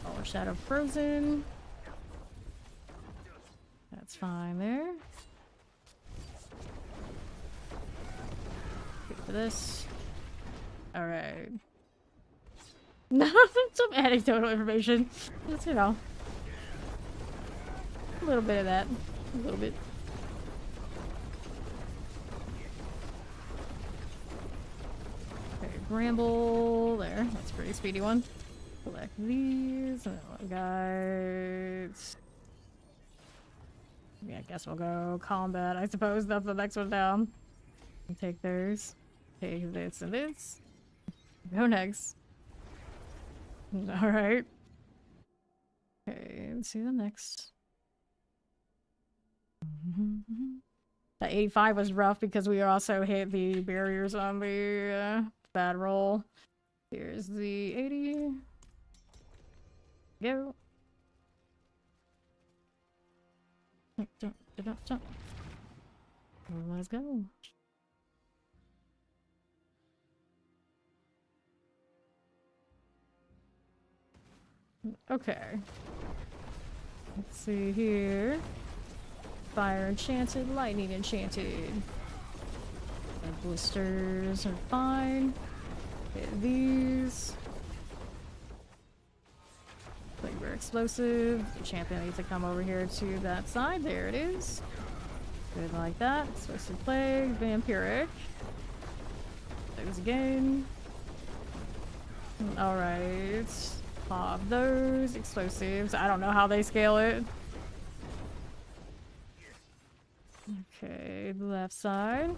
Speaker 1: Polar Shadow frozen. That's fine there. Good for this. Alright. Some anecdotal information. Just, you know. A little bit of that. A little bit. Okay, Bramble. There. That's a pretty speedy one. Collect these. And then we got... Yeah, I guess we'll go combat. I suppose that's the next one down. Take those. Take this and this. Go next. Alright. Okay, let's see the next. That 85 was rough because we also hit the barriers on the bad roll. Here's the 80. Go. Jump, jump, jump. Let's go. Okay. Let's see here. Fire enchanted, lightning enchanted. And blisters are fine. Hit these. Flavor explosive. The champion needs to come over here to that side. There it is. Good like that. Explosive plague, vampiric. Those again. Alright. Pop those explosives. I don't know how they scale it. Okay, the left side.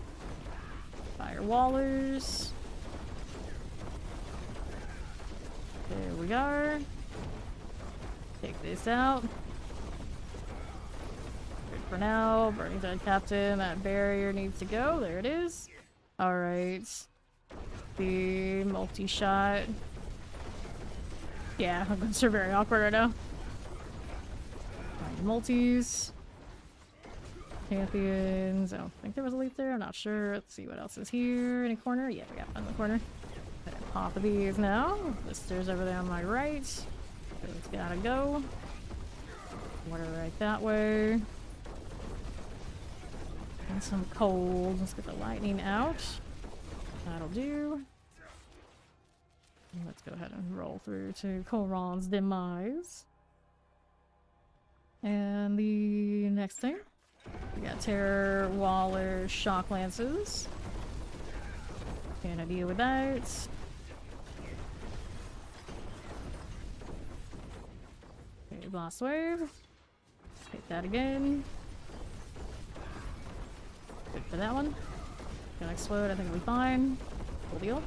Speaker 1: Fire wallers. There we are. Take this out. Good for now. Burning Dead Captain. That barrier needs to go. There it is. Alright. The multi-shot. Yeah, they're very awkward right now. Alright, multis. Champions. I don't think there was a leaf there. I'm not sure. Let's see what else is here. Any corner? Yeah, we got one in the corner. Pop of these now. Blisters over there on my right. It's gotta go. Water right that way. And some cold. Let's get the lightning out. That'll do. And let's go ahead and roll through to Koron's demise. And the next thing. We got Terror, Waller, Shock Lances. Can I deal with that? Okay, Blast Wave. Hit that again. Good for that one. Gonna explode, I think it'll be fine. Cool deal.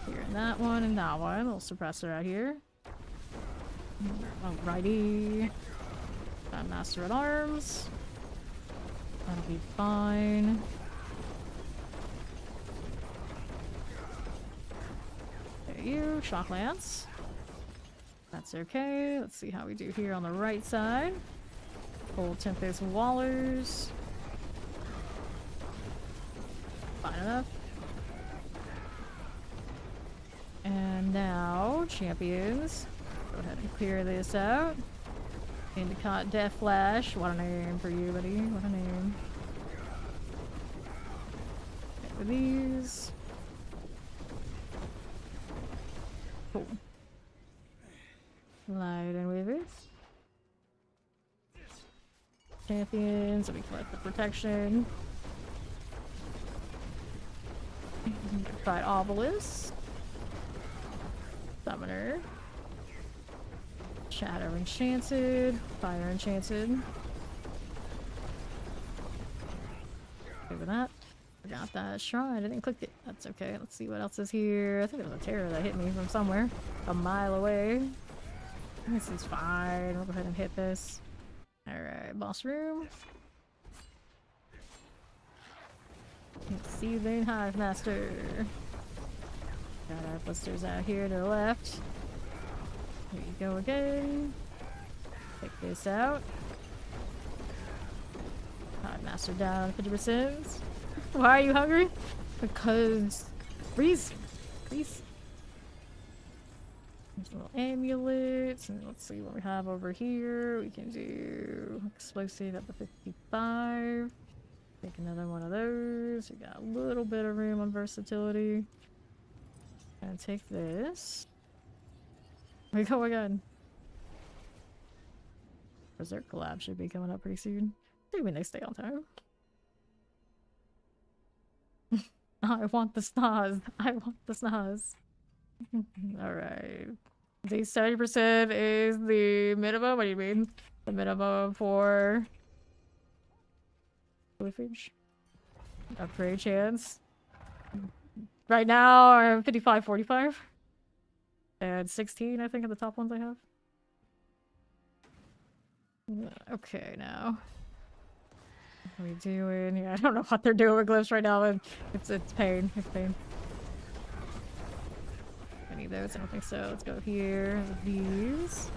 Speaker 1: Here in that one and that one. Little suppressor out here. Alrighty. Got Master at Arms. That'll be fine. There you, Shock Lance. That's okay. Let's see how we do here on the right side. Cold Tempest Wallers. Fine enough. And now, champions. Go ahead and clear this out. Endicott Death Flash. What a name for you, buddy. What a name. Get with these. Cool. Light and with it. Champions. Let me collect the protection. Fight Obelisk. Summoner. Shadow Enchanted. Fire Enchanted. Okay with that. Forgot that shrine. I didn't click it. That's okay. Let's see what else is here. I think it was a terror that hit me from somewhere. A mile away. This is fine. I'll go ahead and hit this. Alright, boss room. Seething Hive Master. Got our blisters out here to the left. Here you go again. Take this out. Hive Master down 50%. Why are you hungry? Because reason. Reason. There's a little amulets, and let's see what we have over here. We can do explosive up to 55. Take another one of those. We got a little bit of room on versatility. And take this. We go again. Berserk collab should be coming up pretty soon. Assuming they stay on time. I want the stars. I want the stars. Alright. The 70% is the minimum? What do you mean? The minimum for... Woofage? Upgrade chance. Right now, I'm 55, 45. And 16, I think, are the top ones I have. Okay, now. What are we doing? Yeah, I don't know what they're doing with glyphs right now, but it's pain. It's pain. I need those. I don't think so. Let's go here. These.